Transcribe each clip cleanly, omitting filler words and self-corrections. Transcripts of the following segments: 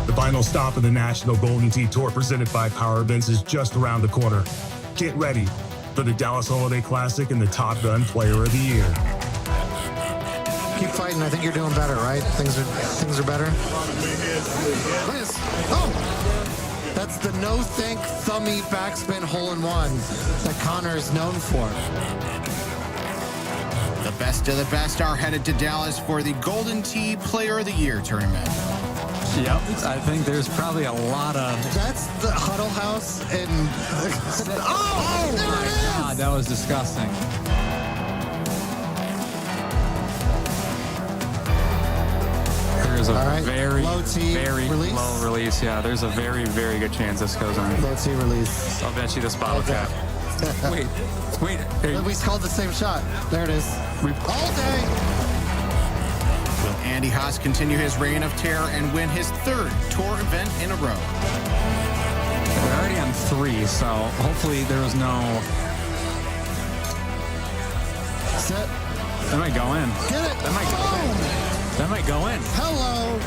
The final stop of the National Golden Tee Tour presented by Power Events is just around the corner. Get ready for the Dallas Holiday Classic and the Top Gun Player of the Year. Keep fighting. I think you're doing better, right? Things are better. Liz. Oh! That's the no-think thummy backspin hole-in-one that Connor is known for. The best of the best are headed to Dallas for the Golden Tee Player of the Year tournament. Yep, I think there's probably a lot of... That's the Huddle House and... oh my God, that was disgusting. There's a very low release. Yeah, there's a very, very good chance this goes on. Low T release. I'll bet you this bottle cap. Wait. We called the same shot. There it is. All day. Will Andy Haas continue his reign of terror and win his third tour event in a row? We're already on 3, so hopefully there was no... Set. That might go in. Get it. That might go in. That might go in. Hello.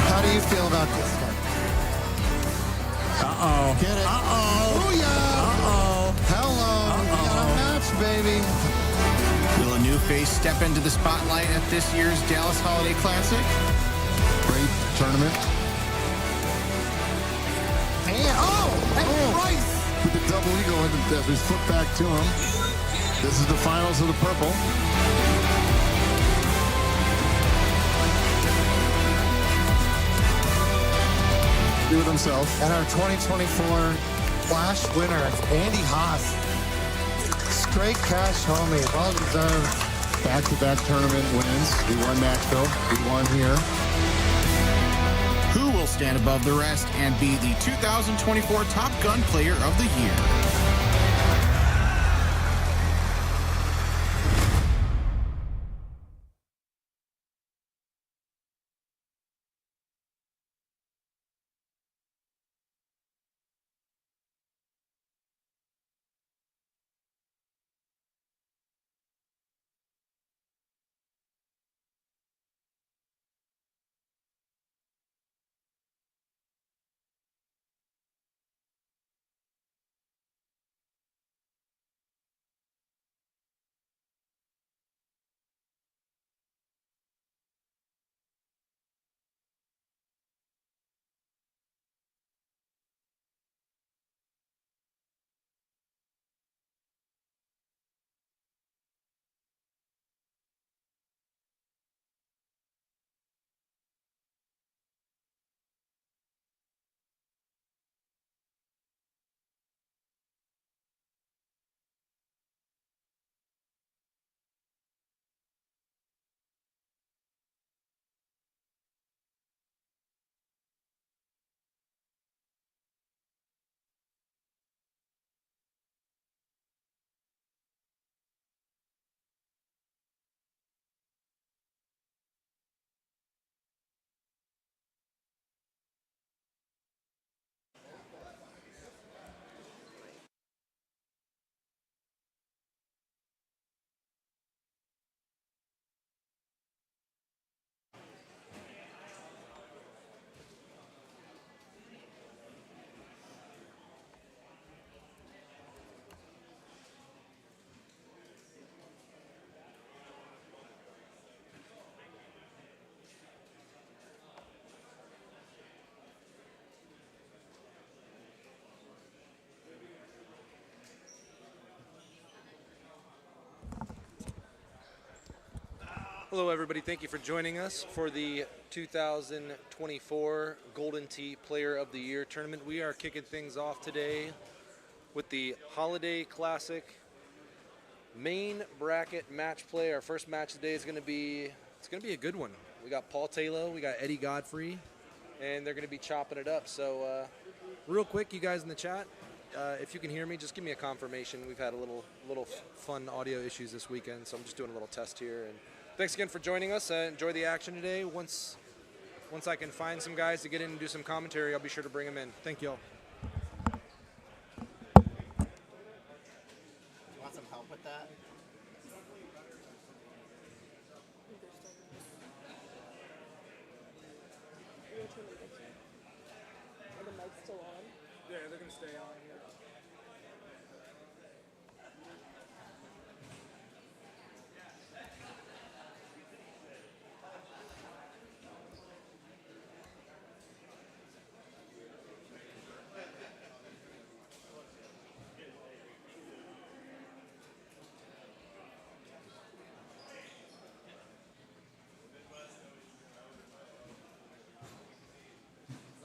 How do you feel about this one? Uh-oh. Get it. Uh-oh. Oh, yeah. Uh-oh. Hello. We got a match, baby. Will a new face step into the spotlight at this year's Dallas Holiday Classic? Great tournament. And Rice with the double eagle as we flip back to him. This is the finals of the purple. Do it himself. And our 2024 Flash winner, Andy Haas. Straight cash homie, well deserved. Back-to-back tournament wins. We won Nashville, we won here. Who will stand above the rest and be the 2024 Top Gun Player of the Year? Hello everybody, thank you for joining us for the 2024 Golden Tee Player of the Year tournament. We are kicking things off today with the Holiday Classic main bracket match play. Our first match today is going to be a good one. We got Paul Tlow, we got Eddie Godfrey, and they're going to be chopping it up. So real quick, you guys in the chat, if you can hear me, just give me a confirmation. We've had a little fun audio issues this weekend, so I'm just doing a little test here. And thanks again for joining us. Enjoy the action today. Once I can find some guys to get in and do some commentary, I'll be sure to bring them in. Thank you all. Want some help with that? Yeah, they're gonna stay on here.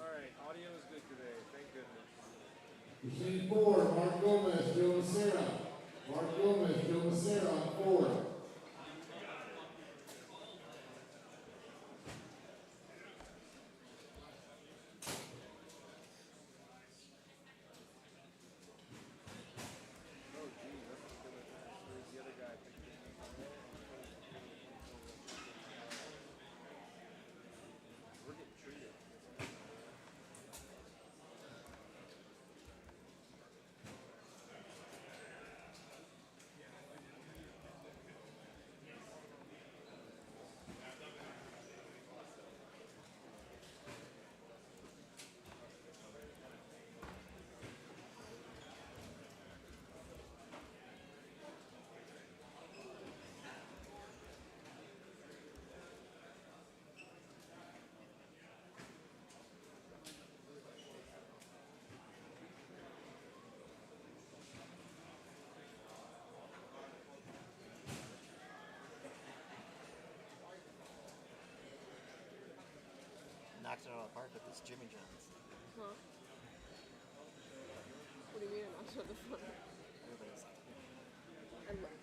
Alright, audio is good today, thank goodness. Machine 4, Mark Gomez, Joe Masara. Mark Gomez, Joe Masara on 4. Knocked it out of the park with this Jimmy John's. Huh? What do you mean I knocked it out of the front?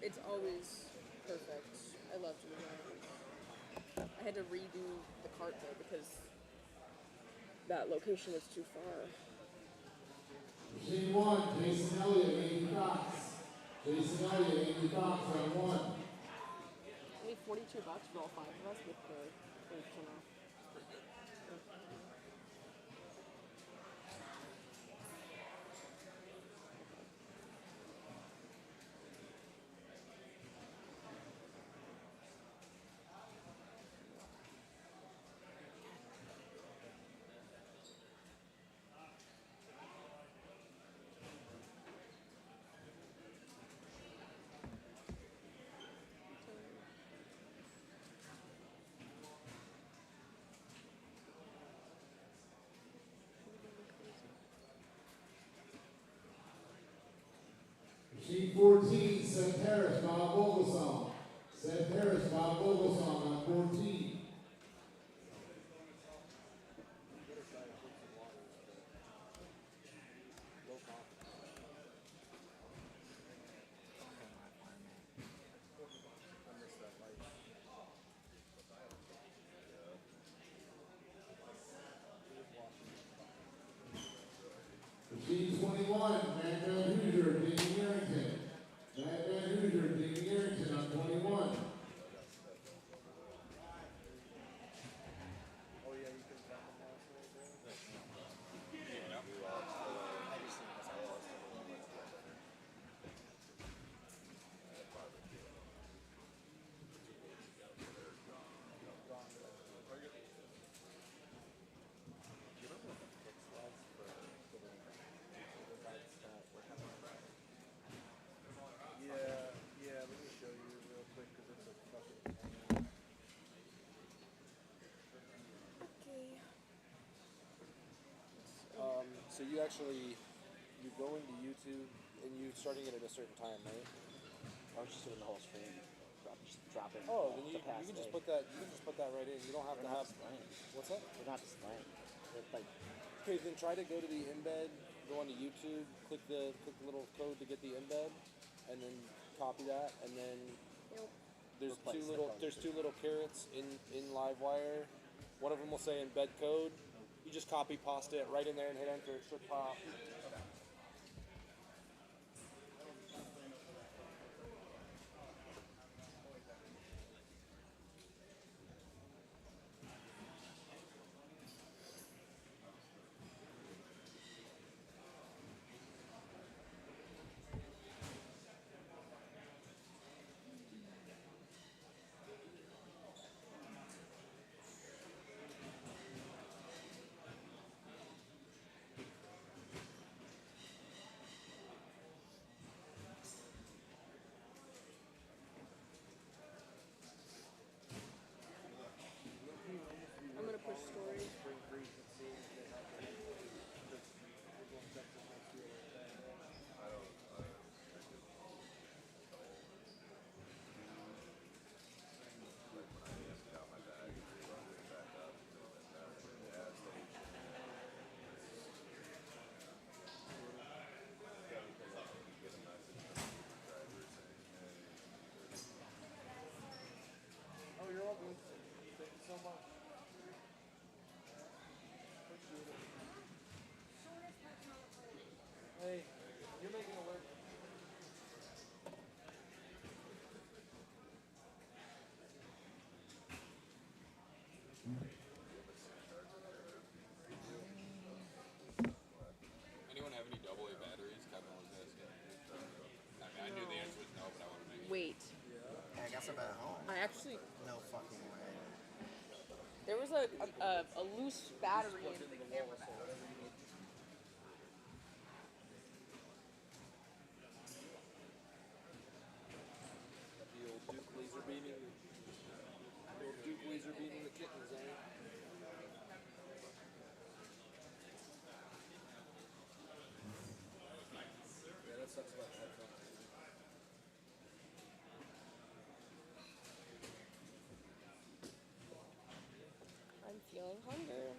It's always perfect. I love Jimmy John's. I had to redo the cart though because that location was too far. Machine 1, Jason Elliott, Andy Cox. Jason Elliott, Andy Cox on 1. I paid $42 for all 5 of us with the 30% off. Machine 14, Seth Harris, Bob Vogelsong. Seth Harris, Bob Vogelsong on 14. Machine 21, Matt Van Hoosier, Danny Arrington. Matt Van Hoosier, Danny Arrington on 21. Yeah, let me show you real quick because it's a fucking pain. Okay. So you go into YouTube and you starting it at a certain time, right? I was just doing the whole stream. Just dropping. Oh, then you the can just day. put that right in. You don't have They're to not have. displaying. What's that? They're not displaying. They're like, Okay, then try to go to the embed. Go onto YouTube. Click the little code to get the embed, and then copy that. And then there's Replace the code. there's two little carrots in Livewire. One of them will say embed code. You just copy paste it right in there and hit enter. It should pop. fucking way. There was a loose battery in the camera bag. The old Duke laser beaming. The old Duke laser beaming the kittens, eh? Yeah, that sucks about headphones. I'm feeling hunger.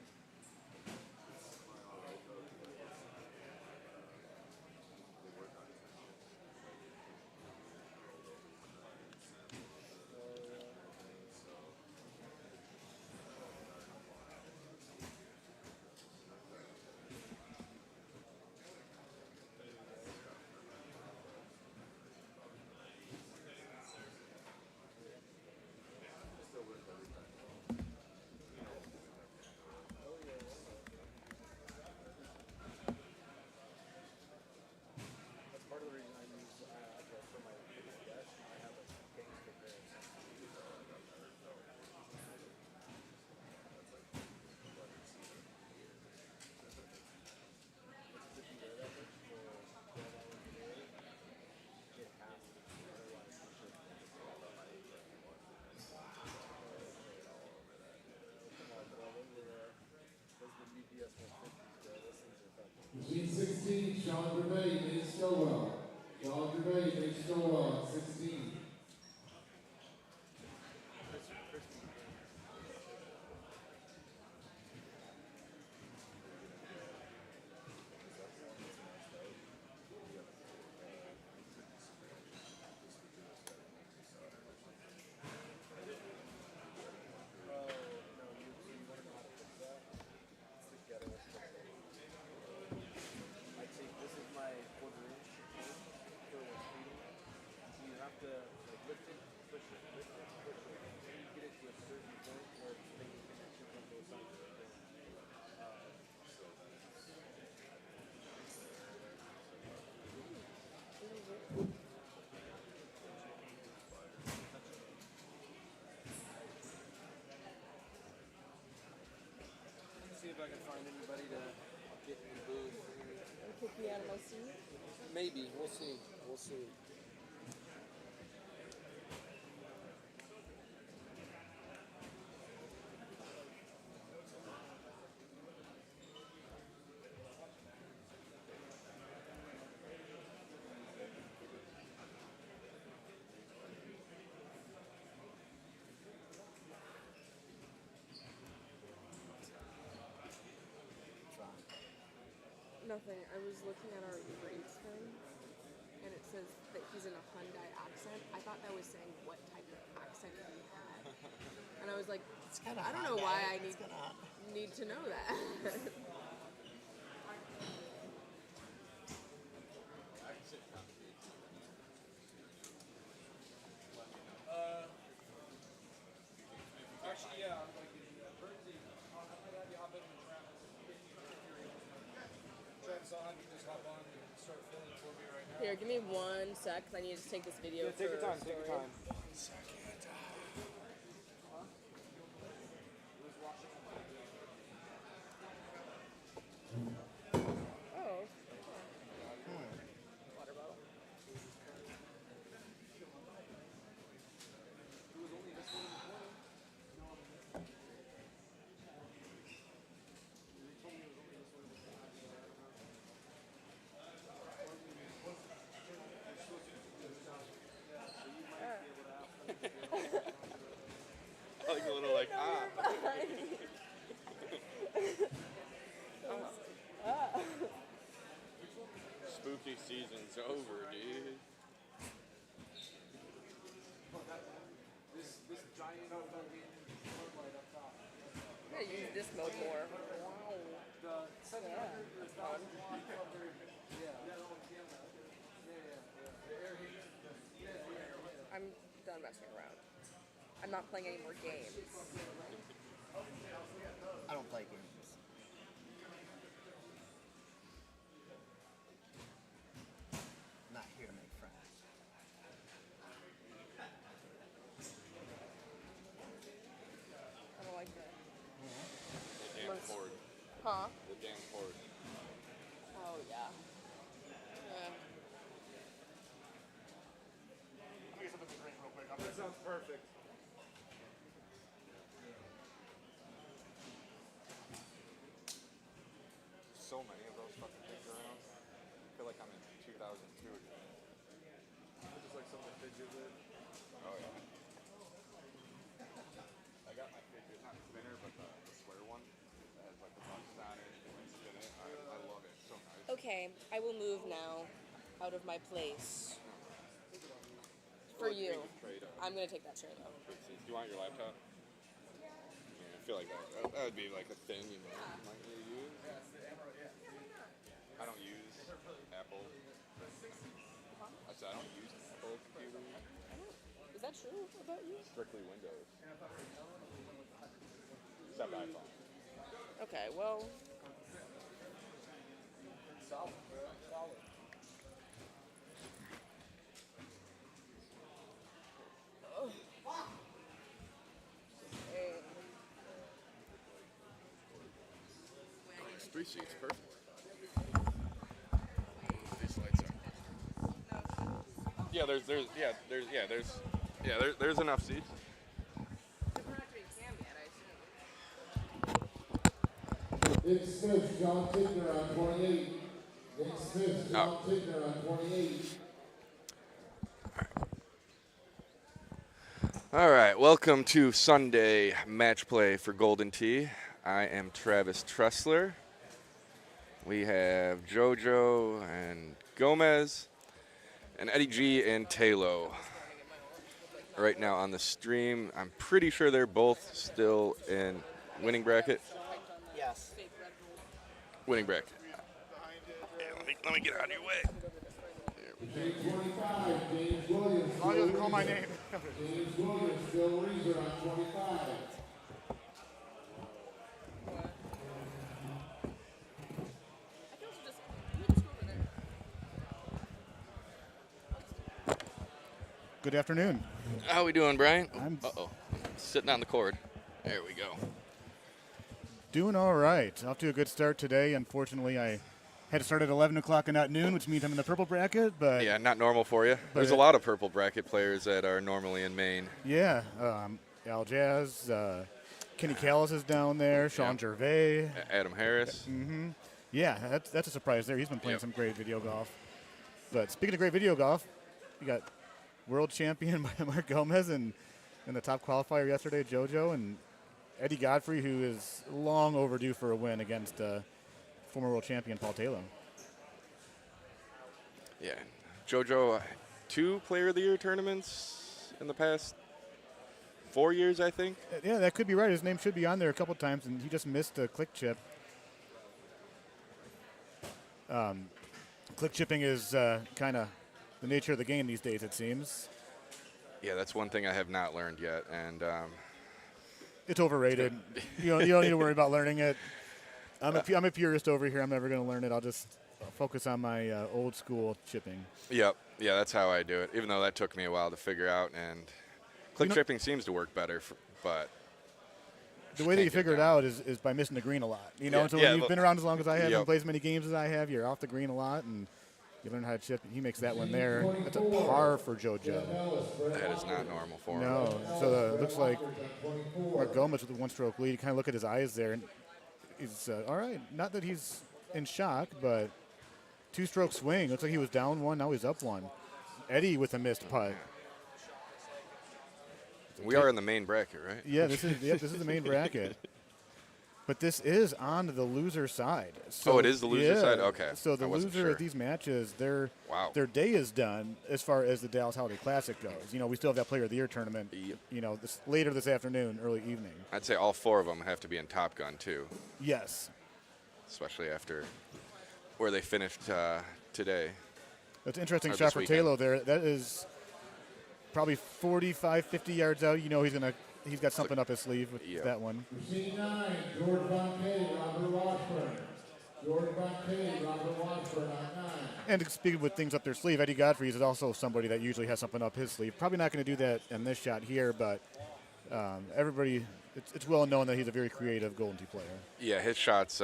That's part of the reason I use for my biggest guest. I have a gangster comparison. If you wear that much for 12 hours a day, it has to. Otherwise, you should. Come on, bro. Those are the UPS 150s, bro. Those things are fucking. Machine 16, Sean Gervais, Nate Stowell. Sean Gervais, Nate Stowell, 16. I take this is my quarter-inch for what's feeding it. So you have to like lift it, push it, lift it, push it. Until you get it to a certain point where it's making connections on both sides of the thing. See if I can find anybody to get in the booth. And kick me out of my seat. Maybe. We'll see. We'll see. Nothing. I was looking at our grades thing, and it says that he's in a Hyundai accent. I thought that was saying what type of accent he had. And I was like, I don't know why I need to know that. Actually, yeah. I'm like, Bernsey, I might have you hop in with Travis. Travis, I'll have you just hop on and start filling for me right now. Here, give me 1 sec, 'cause I need to take this video. Yeah, take your time. story. Take your time. 1 second. Oh. Water bottle. It was only this one in the corner. They told me it was only this one in the corner. So you might be able to ask them to Like a little like, Spooky season's over, dude. This giant fucking floodlight up top. I'm gonna use this mode more. Wow. The 700 or 1,000 watt cover. Yeah. The air heat. I'm done messing around. I'm not playing any more games. I don't play games. I'm not here to make friends. Huh? The damn horse. Oh, yeah. That sounds perfect. So many of those fucking things around. I feel like I'm in 2002 again. Just like something fidget with. Oh yeah. I got my fidget, not spinner, but the square one that has like the buttons on it. You can spin it. I love it. So nice. Okay, I will move now out of my place. For you. I'm going to take that trade out. Do you want your laptop? Yeah, I feel like that would be like a thing you might really use. I don't use Apple. I said I don't use Apple computers. Is that true about you? Strictly Windows. Except iPhone. Okay, well. Three seats, perfect. These lights are. There's enough seats. Nick Smith, John Tigner on 28. Nick Smith, John Tigner on 28. All right, welcome to Sunday match play for Golden Tee. I am Travis Tressler. We have JoJo and Gomez and Eddie G and tlow right now on the stream. I'm pretty sure they're both still in winning bracket. Yes. Winning bracket. Yeah, let me get out of your way. James 25, James Williams. As long as you call my name. James Williams, Phil Reeser on 25. Good afternoon. How we doing, Brian? I'm sitting on the cord. There we go. Doing all right. Off to a good start today. Unfortunately, I had to start at 11 o'clock and not noon, which means I'm in the purple bracket. But yeah, not normal for you. There's a lot of purple bracket players that are normally in Maine. Yeah, Al Jazz, Kenny Callis is down there, Sean Gervais. Adam Harris. Mm-hmm. Yeah, that's a surprise there. He's been playing some great video golf. But speaking of great video golf, you got world champion Mark Gomez and the top qualifier yesterday, JoJo, and Eddie Godfrey, who is long overdue for a win against former world champion Paul tlow. Yeah, JoJo, 2 Player of the Year tournaments in the past 4 years, I think. Yeah, that could be right. His name should be on there a couple times, and he just missed a click chip. Click chipping is kind of the nature of the game these days, it seems. Yeah, that's one thing I have not learned yet, and it's overrated. You don't need to worry about learning it. I'm a purist over here. I'm never going to learn it. I'll just focus on my old school chipping. Yep. Yeah, that's how I do it, even though that took me a while to figure out. And click chipping seems to work better, but the way that you figure it out is by missing the green a lot. You know, so when you've been around as long as I have and played as many games as I have, you're off the green a lot, and you learn how to chip. He makes that one there. That's a par for JoJo. That is not normal for him. No. So it looks like Mark Gomez with a one-stroke lead. You kind of look at his eyes there, and he's all right. Not that he's in shock, but 2-stroke swing. Looks like he was down 1, now he's up 1. Eddie with a missed putt. We are in the main bracket, right? Yeah, this is the main bracket. But this is on the loser side. So, it is the loser side? Okay. So the loser of these matches, their day is done as far as the Dallas Holiday Classic goes. You know, we still have that Player of the Year tournament, you know, later this afternoon, early evening. I'd say all 4 of them have to be in Top Gun, too. Yes. Especially after where they finished today. That's an interesting shot for tlow there. That is probably 45, 50 yards out. You know he's got something up his sleeve with that one. Machine 9, George Bonke, Robert Washburn. George Bonke, Robert Washburn on 9. And speaking with things up their sleeve, Eddie Godfrey is also somebody that usually has something up his sleeve. Probably not going to do that in this shot here, but everybody it's well known that he's a very creative Golden Tee player. Yeah, his shots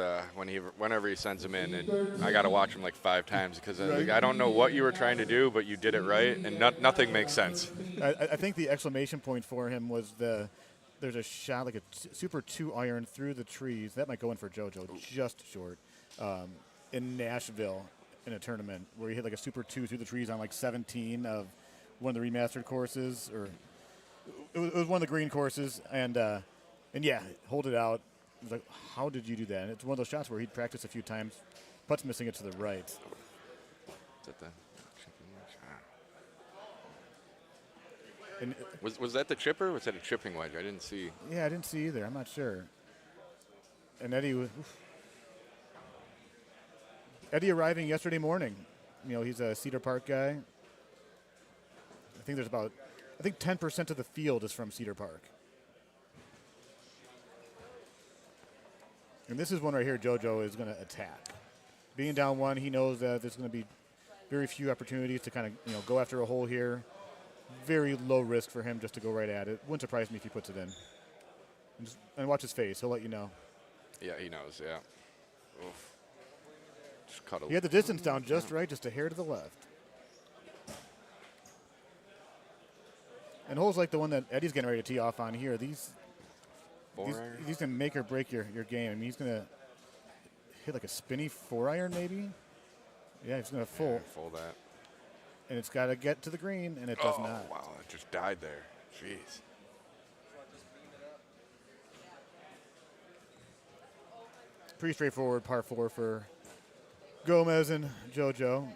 whenever he sends them in, and I got to watch them like 5 times because I don't know what you were trying to do, but you did it right, and nothing makes sense. I think the exclamation point for him was there's a shot like a super 2-iron through the trees that might go in for JoJo, just short, in Nashville in a tournament where he hit like a super 2 through the trees on like 17 of one of the remastered courses, or it was one of the green courses, and yeah, hold it out. It was like, how did you do that? And it's one of those shots where he'd practiced a few times, putts missing it to the right. Is that the chipping wedge? And was that the chipper or was that a chipping wedge? I didn't see. Yeah, I didn't see either. I'm not sure. And Eddie arriving yesterday morning. You know, he's a Cedar Park guy. I think 10% of the field is from Cedar Park. And this is one right here JoJo is going to attack. Being down 1, he knows that there's going to be very few opportunities to kind of, go after a hole here. Very low risk for him just to go right at it. Wouldn't surprise me if he puts it in. And watch his face. He'll let you know. Yeah, he knows, yeah. Oof. Just cut He had the distance down just right, just a hair to the left. And holes like the one that Eddie's getting ready to tee off on here, these can make or break your game. I mean, he's going to hit like a spinny 4-iron maybe. Yeah, he's going to full that. And it's got to get to the green, and it does not. Oh, wow, it just died there. Jeez. Pretty straightforward par 4 for Gomez and JoJo.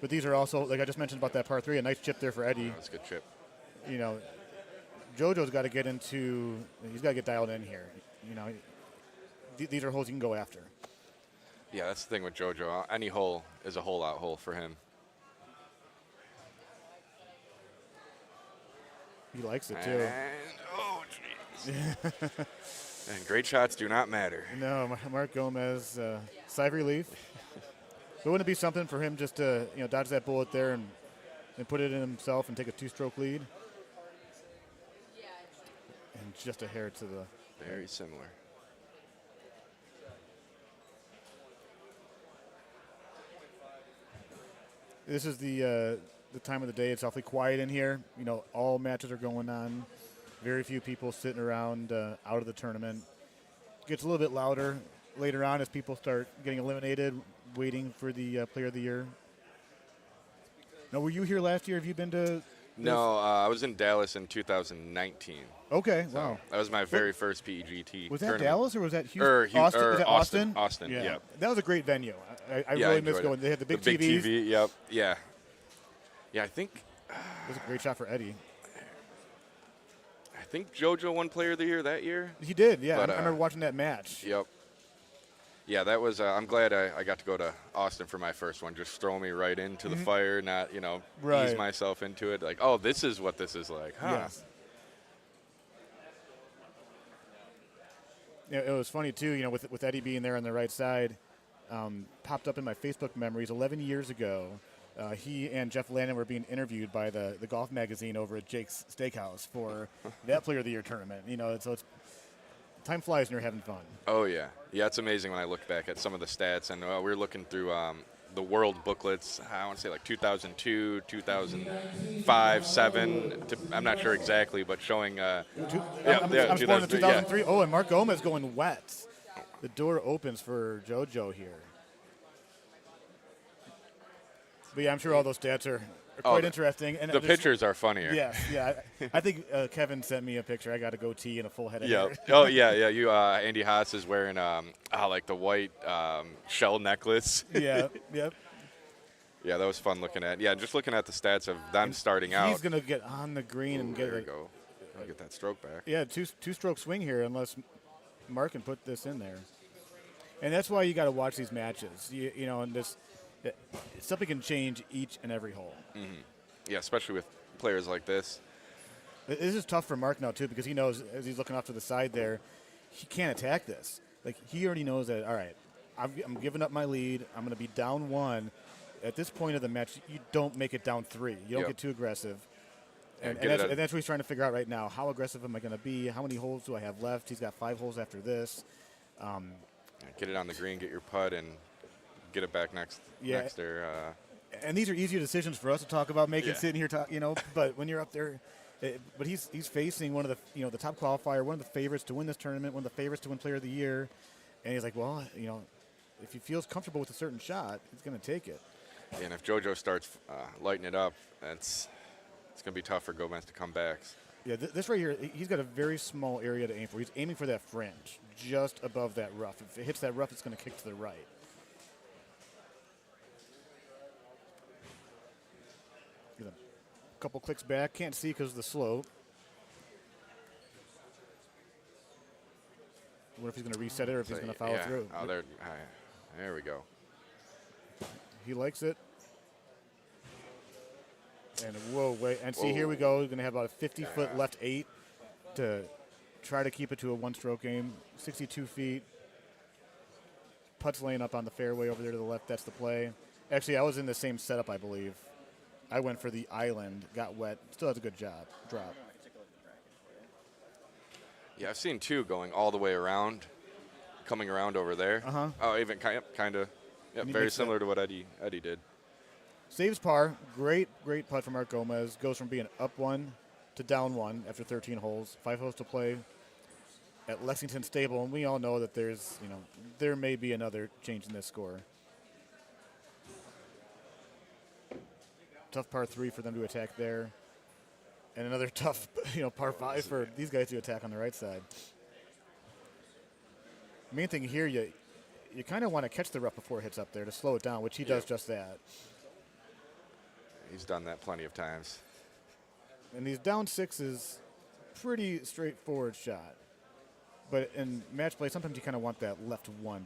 But these are also, like I just mentioned about that par 3, a nice chip there for Eddie. That's a good chip. JoJo's got to get he's got to get dialed in here. These are holes you can go after. Yeah, that's the thing with JoJo. Any hole is a hole-out hole for him. He likes it, too. And, oh, jeez. And great shots do not matter. No, Mark Gomez, sigh of relief. But wouldn't it be something for him just to, dodge that bullet there and put it in himself and take a 2-stroke lead? And just a hair to the... Very similar. This is the time of the day. It's awfully quiet in here. All matches are going on. Very few people sitting around out of the tournament. Gets a little bit louder later on as people start getting eliminated, waiting for the Player of the Year. Now, were you here last year? Have you been to this? No, I was in Dallas in 2019. Okay, so wow. That was my very first PEGT Was that tournament. Dallas or was that Houston? Was that Austin? Austin, yeah. That was a great venue. I really miss going. They had the big TVs. TV, yep, yeah. Yeah, I think... It was a great shot for Eddie. I think JoJo won Player of the Year that year. He did, yeah. But, I remember watching that match. Yep. Yeah, that was. I'm glad I got to go to Austin for my first one. Just throw me right into the fire, not ease myself into it. Like, oh, this is what this is like, huh? Yes. Yeah, it was funny too. With Eddie being there on the right side, popped up in my Facebook memories 11 years ago. He and Jeff Landon were being interviewed by the golf magazine over at Jake's Steakhouse for that Player of the Year tournament. So it's time flies when you're having fun. Oh, yeah. Yeah, it's amazing when I look back at some of the stats. And we were looking through the world booklets, I want to say like 2002, 2005, 7. I'm not sure exactly, but showing. I'm in 2003. Yeah. Oh, and Mark Gomez going wet. The door opens for JoJo here. But yeah, I'm sure all those stats are quite interesting. And the pictures are funnier. Yes, yeah. I think Kevin sent me a picture. I got a goatee and a full head of hair. Oh, yeah. You, Andy Haas is wearing like the white shell necklace. Yeah, yep. Yeah, that was fun looking at. Yeah, just looking at the stats of them starting out. He's going to get on the green and get there. Go. I'll get that stroke back. Yeah, two-stroke swing here unless Mark can put this in there. And that's why you got to watch these matches. And this. Something can change each and every hole. Mm-hmm. Yeah, especially with players like this. This is tough for Mark now, too, because he knows as he's looking off to the side there, he can't attack this. Like, he already knows that, all right, I'm giving up my lead. I'm going to be down 1. At this point of the match, you don't make it down 3. You don't get too aggressive. And that's what he's trying to figure out right now. How aggressive am I going to be? How many holes do I have left? He's got 5 holes after this. Get it on the green, get your putt, and get it back next there. And these are easier decisions for us to talk about, sitting here, but when you're up there, but he's facing one of the, the top qualifier, one of the favorites to win this tournament, one of the favorites to win Player of the Year. And he's like, well, if he feels comfortable with a certain shot, he's going to take it. Yeah, and if JoJo starts lighting it up, it's going to be tough for Gomez to come back. Yeah, this right here, he's got a very small area to aim for. He's aiming for that fringe, just above that rough. If it hits that rough, it's going to kick to the right. Get a couple clicks back. Can't see because of the slope. I wonder if he's going to reset it or if he's going to follow through. Oh, there we go. He likes it. And whoa, wait, and see, here we go. We're going to have about a 50-foot left 8 to try to keep it to a one-stroke game. 62 feet. Putt's laying up on the fairway over there to the left. That's the play. Actually, I was in the same setup, I believe. I went for the island, got wet. Still has a good drop. Yeah, I've seen 2 going all the way around, coming around over there. Oh, even kind of. Yeah, very similar to what Eddie did. Saves par. Great putt from Mark Gomez. Goes from being up 1 to down 1 after 13 holes. 5 holes to play at Lexington Stable, and we all know that there may be another change in this score. Tough par 3 for them to attack there. And another tough, par 5 for these guys to attack on the right side. Main thing here, you kind of want to catch the rough before it hits up there to slow it down, which he does just that. He's done that plenty of times. And these down 6 is pretty straightforward shot. But in match play, sometimes you kind of want that left 1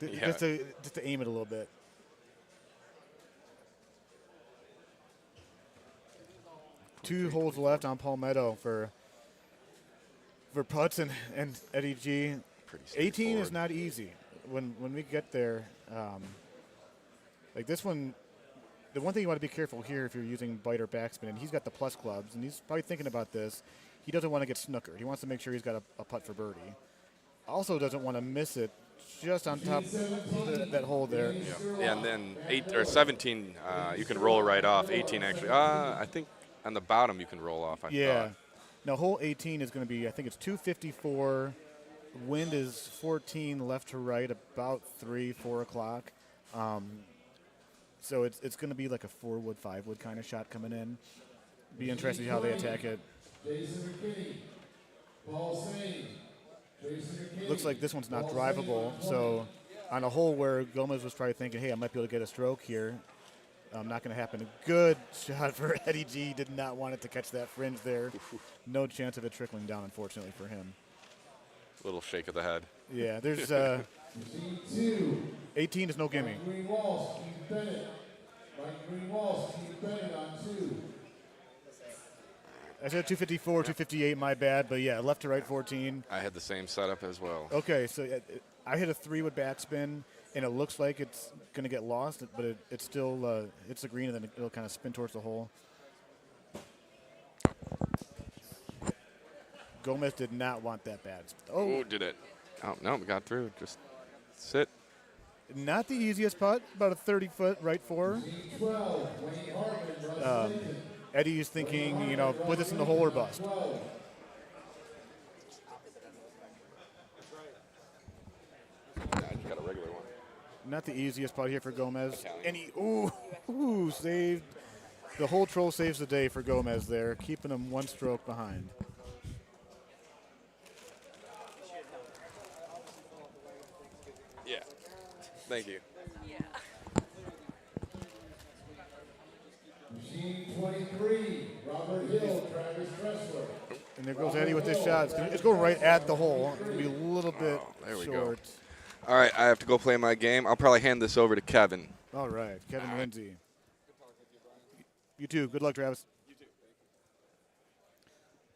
just to aim it a little bit. Two holes left on Palmetto for putts and Eddie G. 18 is not easy. When we get there, like this one, the one thing you want to be careful here if you're using bite or backspin, and he's got the plus clubs, and he's probably thinking about this. He doesn't want to get snookered. He wants to make sure he's got a putt for birdie. Also doesn't want to miss it just on top of that hole there. Yeah, and then 8 or 17, you can roll right off. 18 actually. I think on the bottom you can roll off. I thought. Now hole 18 is going to be, I think it's 254. Wind is 14 left to right, about 4 o'clock. So it's going to be like a 4-wood, 5-wood kind of shot coming in. Be interesting to see how they attack it. Looks like this one's not drivable. So on a hole where Gomez was probably thinking, hey, I might be able to get a stroke here, not going to happen. A good shot for Eddie G. Did not want it to catch that fringe there. No chance of it trickling down, unfortunately, for him. Little shake of the head. Yeah, there's 18 is no gimme. Green Walls, Keith Bennett. Green Walls, Keith Bennett on 2. I said 254, 258, my bad, but yeah, left to right 14. I had the same setup as well. Okay, so I hit a 3-wood backspin, and it looks like it's going to get lost, but it's still it's the green, and then it'll kind of spin towards the hole. Gomez did not want that bad. Oh, did it? Oh, no, we got through. Just sit. Not the easiest putt, about a 30-foot right 4. Eddie is thinking, put this in the hole or bust. I just got a regular one. Not the easiest putt here for Gomez. And he, saved. The whole troll saves the day for Gomez there, keeping him 1 stroke behind. Yeah. Thank you. Machine 23, Robert Hill, Travis Dressler. And there goes Eddie with this shot. It's going right at the hole. It'll be a little bit there we short. Go. All right, I have to go play my game. I'll probably hand this over to Kevin. All right, Kevin Lindsay. You too. Good luck, Travis. You too.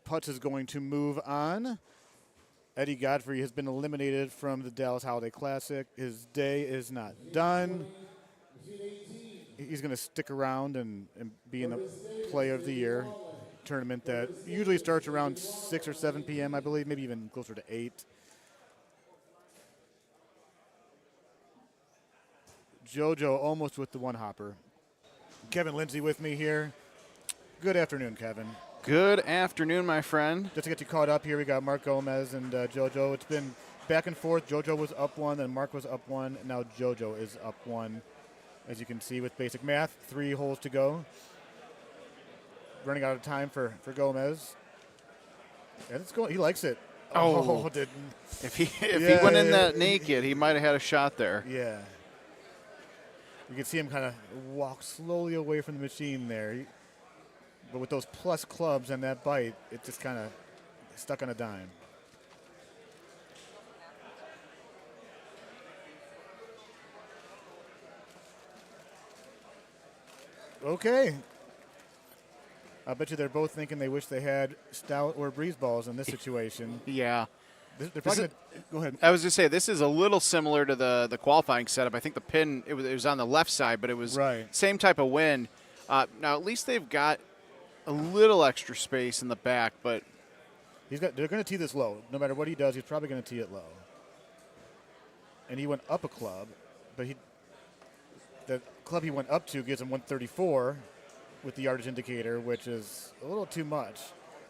Putz is going to move on. Eddie Godfrey has been eliminated from the Dallas Holiday Classic. His day is not done. He's going to stick around and be in the Player of the Year. tournament that usually starts around 6 or 7 p.m., I believe, maybe even closer to 8. JoJo almost with the one hopper. Kevin Lindsay with me here. Good afternoon, Kevin. Good afternoon, my friend. Just to get you caught up here, we got Mark Gomez and JoJo. It's been back and forth. JoJo was up 1, then Mark was up 1, and now JoJo is up 1. As you can see with basic math, 3 holes to go. Running out of time for Gomez. And it's going. He likes it. Oh, didn't. If he went in that naked, he might have had a shot there. Yeah. You can see him kind of walk slowly away from the machine there. But with those plus clubs and that bite, it just kind of stuck on a dime. Okay. I bet you they're both thinking they wish they had stout or breeze balls in this situation. Yeah. Go ahead. I was going to say, this is a little similar to the qualifying setup. I think the pin, it was on the left side, but it was same type of wind. Now, at least they've got a little extra space in the back, but they're going to tee this low. No matter what he does, he's probably going to tee it low. And he went up a club, but the club he went up to gives him 134 with the yardage indicator, which is a little too much.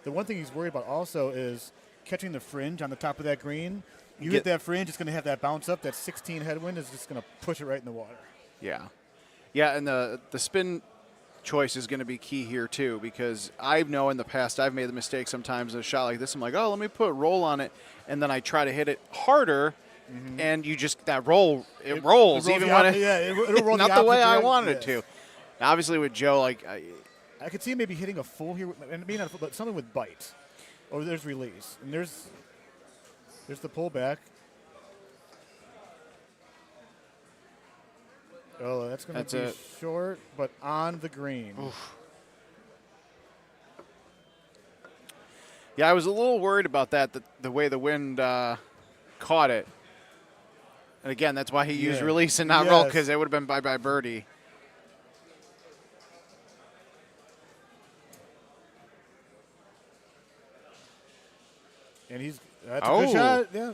The one thing he's worried about also is catching the fringe on the top of that green. You hit that fringe, it's going to have that bounce up. That 16 headwind is just going to push it right in the water. Yeah. Yeah, and the spin choice is going to be key here too, because I know in the past I've made the mistake sometimes of a shot like this. I'm like, oh, let me put a roll on it, and then I try to hit it harder, and you just that roll it rolls even when it'll roll not the way I wanted it to. Now, obviously with Joe, like I could see him maybe hitting a full here, and maybe not a full, but something with bite. Or there's release, and there's the pullback. Oh, that's going to be short, but on the green. Oof. Yeah, I was a little worried about that, the way the wind caught it. And again, that's why he used release and not roll, because it would have been bye-bye birdie. And that's a good shot. Yeah.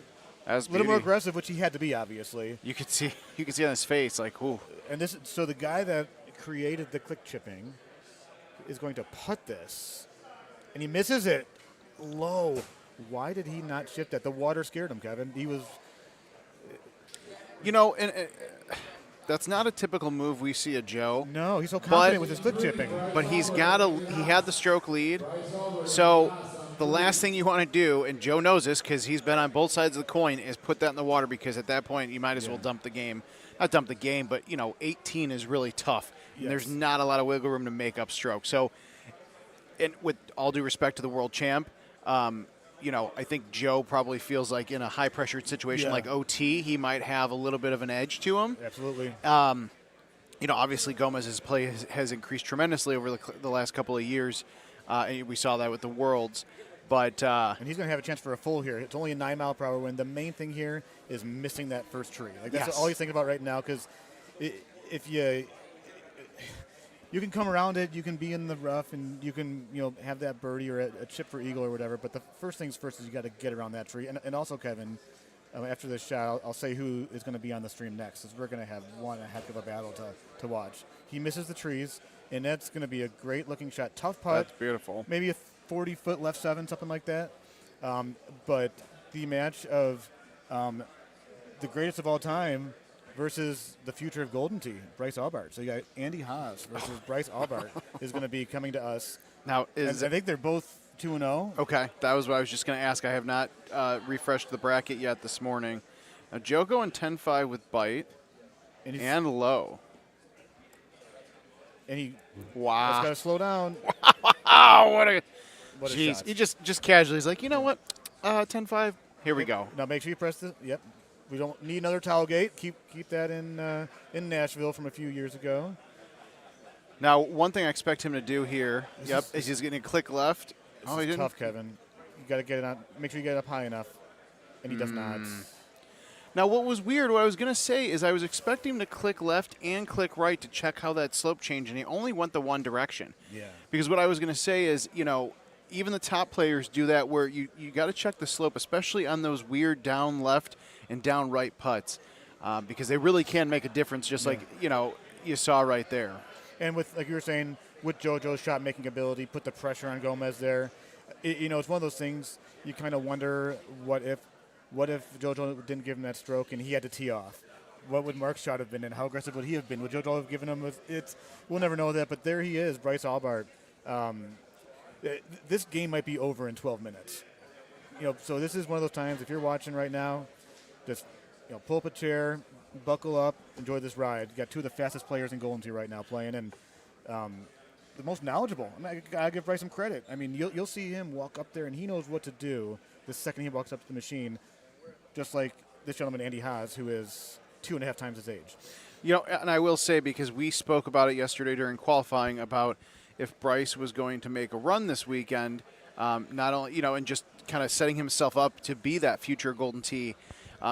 That's a little more aggressive, which he had to be, obviously. You could see on his face, like, ooh. And so the guy that created the click chipping is going to putt this, and he misses it low. Why did he not chip that? The water scared him, Kevin. He was. You know, and that's not a typical move we see of Joe. No, he's so confident with his click chipping. But he had the stroke lead, so. The last thing you want to do, and Joe knows this because he's been on both sides of the coin, is put that in the water, because at that point you might as well dump the game. Not dump the game, but 18 is really tough. Yes. And there's not a lot of wiggle room to make up stroke. So, and with all due respect to the world champ, I think Joe probably feels like in a high pressured situation like OT, he might have a little bit of an edge to him. Absolutely. Obviously Gomez's play has increased tremendously over the last couple of years. And we saw that with the Worlds. But and he's going to have a chance for a full here. It's only a 9-mile-per-hour wind. The main thing here is missing that first tree. Like that's all he's thinking about right now. Because if you can come around it, you can be in the rough, and you can have that birdie or a chip for eagle or whatever. But the first things first is you got to get around that tree. And also, Kevin, after this shot, I'll say who is going to be on the stream next, because we're going to have one heck of a battle to watch. He misses the trees, and that's going to be a great-looking shot. Tough putt. That's beautiful. Maybe a 40-foot left 7, something like that. But the match of the greatest of all time versus the future of Golden Tee, Bryce Aubart. So you got Andy Haas versus Bryce Aubart is going to be coming to us. Now, I think they're both 2-0. Okay, that was what I was just going to ask. I have not refreshed the bracket yet this morning. Now, Joe going 10-5 with bite and low. And he just got to slow down. Wow, what a shot. He just casually is like, you know what, 10-5, here we go. Now make sure you press this. Yep. We don't need another towel gate. Keep that in Nashville from a few years ago. Now, one thing I expect him to do here, is he's going to click left. This is tough, Kevin. You got to get it on. Make sure you get it up high enough, and he does not. Now, what was weird, what I was going to say is I was expecting him to click left and click right to check how that slope changed, and he only went the one direction. Yeah. Because what I was going to say is, you know, even the top players do that where you got to check the slope, especially on those weird down left and down right putts, because they really can make a difference, just like, you know, you saw right there. And with, like you were saying, with JoJo's shot-making ability, put the pressure on Gomez there. You know, it's one of those things you kind of wonder what if JoJo didn't give him that stroke and he had to tee off? What would Mark's shot have been, and how aggressive would he have been? Would JoJo have given him we'll never know that, but there he is, Bryce Aubart. This game might be over in 12 minutes. You know, so this is one of those times, if you're watching right now, just, you know, pull up a chair, buckle up, enjoy this ride. You got two of the fastest players in Golden Tee right now playing, and the most knowledgeable. I mean, I gotta give Bryce some credit. I mean, you'll see him walk up there, and he knows what to do the second he walks up to the machine, just like this gentleman, Andy Haas, who is 2.5 times his age. You know, and I will say, because we spoke about it yesterday during qualifying about if Bryce was going to make a run this weekend, not only, you know, and just kind of setting himself up to be that future Golden Tee.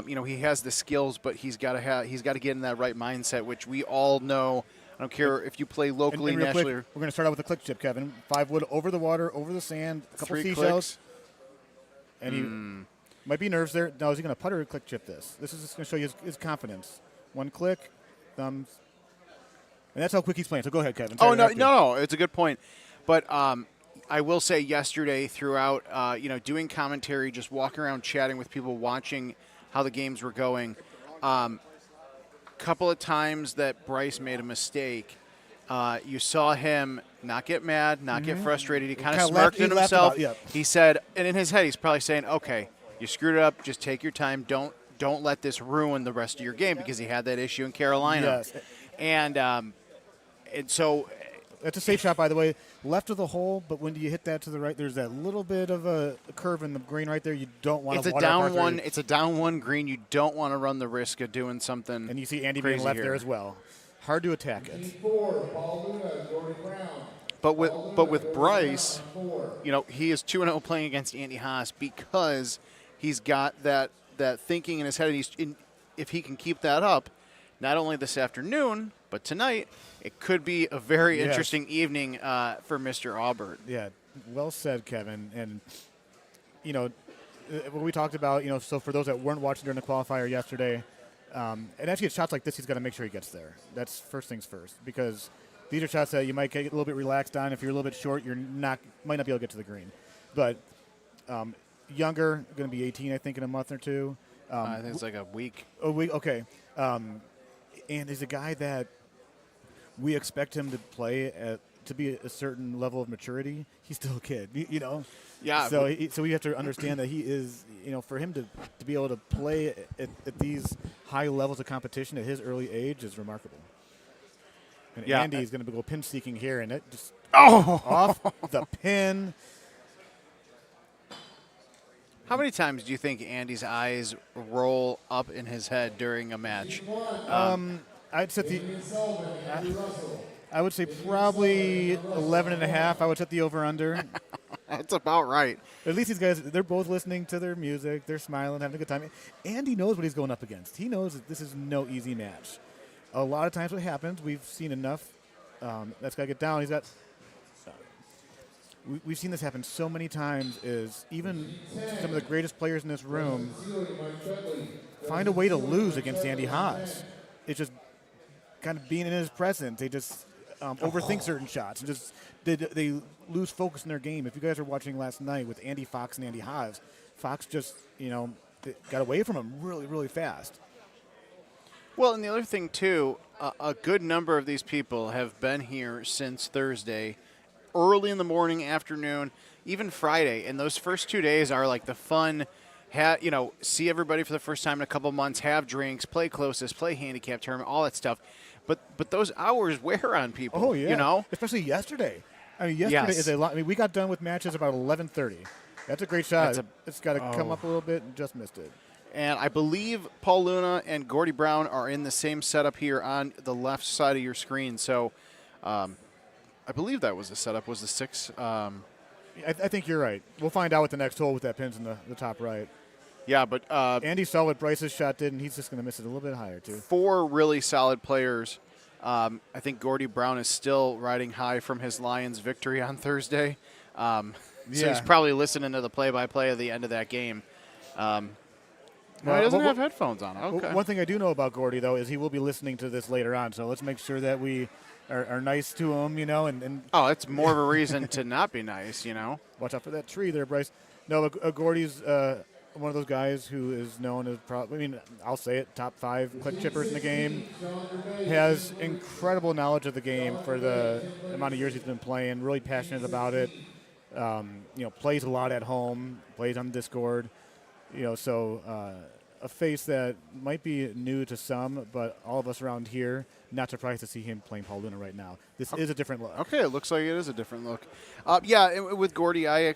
You know, he has the skills, but he's got to get in that right mindset, which we all know. I don't care if you play locally, and nationally. Quick, we're going to start out with a click chip, Kevin. 5 wood over the water, over the sand, a couple 3 seashells. clicks. And he might be nerves there. Now, is he going to putter or click chip this? This is just going to show you his confidence. 1 click, thumbs. And that's how quick he's playing. So go ahead, Kevin. Oh, no, it's a good point. But I will say yesterday throughout, you know, doing commentary, just walking around chatting with people, watching how the games were going, couple of times that Bryce made a mistake, you saw him not get mad, not get frustrated. He kind of smirked at himself. He said, and in his head, he's probably saying, okay, you screwed it up. Just take your time. Don't let this ruin the rest of your game, because he had that issue in Carolina. Yes. And so that's a safe shot, by the way. Left of the hole, but when you hit that to the right, there's that little bit of a curve in the green right there. You don't want to. It's a down one green. You don't want to run the risk of doing something. And you see Andy being left there as well. Hard to attack it. But with Bryce, you know, he is 2-0 playing against Andy Haas because he's got that thinking in his head. And if he can keep that up, not only this afternoon but tonight, it could be a very interesting evening for Mr. Aubart. Yeah, well said, Kevin. And, you know, what we talked about, you know, so for those that weren't watching during the qualifier yesterday, and actually at shots like this, he's got to make sure he gets there. That's first things first, because these are shots that you might get a little bit relaxed on. If you're a little bit short, might not be able to get to the green. But younger, going to be 18, I think, in a month or two. I think it's like a week. A week, okay. And he's a guy that we expect him to play to be a certain level of maturity. He's still a kid, you know. Yeah. So we have to understand that he is, you know, for him to be able to play at these high levels of competition at his early age is remarkable. And Andy is going to go pin seeking here, and it just off the pin. How many times do you think Andy's eyes roll up in his head during a match? I'd set I would say probably 11.5. I would set the over-under. That's about right. At least these guys, they're both listening to their music. They're smiling, having a good time. Andy knows what he's going up against. He knows that this is no easy match. A lot of times what happens, we've seen enough. That's got to get down. He's got... We've seen this happen so many times, is even some of the greatest players in this room find a way to lose against Andy Haas. It's just kind of being in his presence. They just overthink certain shots. And just they lose focus in their game. If you guys were watching last night with Andy Fox and Andy Haas, Fox just, you know, got away from him really, really fast. Well, and the other thing, too, a good number of these people have been here since Thursday, early in the morning, afternoon, even Friday. And those first 2 days are like the fun, you know, see everybody for the first time in a couple months, have drinks, play closest, play handicap tournament, all that stuff. But those hours wear on people. Oh, yeah. You know? Especially yesterday. I mean, yesterday is a lot. I mean, we got done with matches about 11:30. That's a great shot. It's got to come up a little bit and just missed it. And I believe Paul Luna and Gordy Brown are in the same setup here on the left side of your screen. So I believe that was the setup, was the 6. I think you're right. We'll find out with the next hole with that pins in the top right. Yeah, but Andy saw what Bryce's shot did, and he's just going to miss it a little bit higher, too. 4 really solid players. I think Gordy Brown is still riding high from his Lions victory on Thursday. So he's probably listening to the play-by-play at the end of that game. He doesn't have headphones on. Okay. One thing I do know about Gordy, though, is he will be listening to this later on. So let's make sure that we are nice to him, and oh, it's more of a reason to not be nice, Watch out for that tree there, Bryce. No, but Gordy's one of those guys who is known as I'll say it, top 5 click chippers in the game. Has incredible knowledge of the game for the amount of years he's been playing. Really passionate about it. Plays a lot at home. Plays on Discord. So a face that might be new to some, but all of us around here, not surprised to see him playing Paul Luna right now. This is a different look. Okay, it looks like it is a different look. With Gordy, I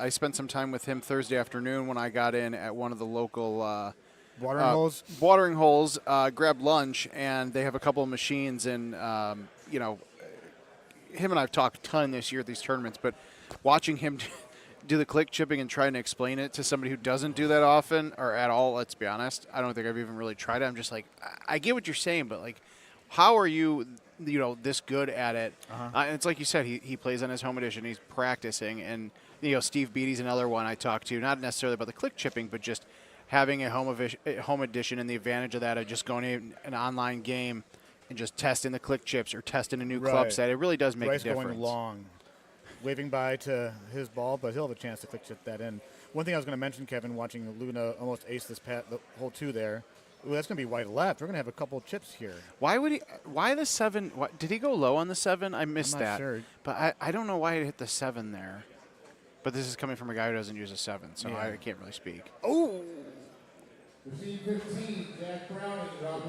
spent some time with him Thursday afternoon when I got in at one of the local watering holes, grabbed lunch, and they have a couple of machines, and him and I've talked a ton this year at these tournaments, but watching him do the click chipping and trying to explain it to somebody who doesn't do that often or at all, let's be honest. I don't think I've even really tried it. I'm just like, I get what you're saying, but like, how are you, this good at it? And it's like you said, he plays on his home edition. He's practicing. And, Steve Beatty's another one I talked to, not necessarily about the click chipping, but just having a home edition and the advantage of that of just going in an online game and just testing the click chips or testing a new club set. It really does make a difference. Going long. Waving by to his ball, but he'll have a chance to click chip that in. One thing I was going to mention, Kevin, watching Luna almost ace the hole 2 there. Ooh, that's going to be wide left. We're going to have a couple of chips here. Why would he? Why the 7? Did he go low on the 7? I missed I'm that. not sure. But I don't know why he hit the 7 there. But this is coming from a guy who doesn't use a 7, so I can't really speak. Oh!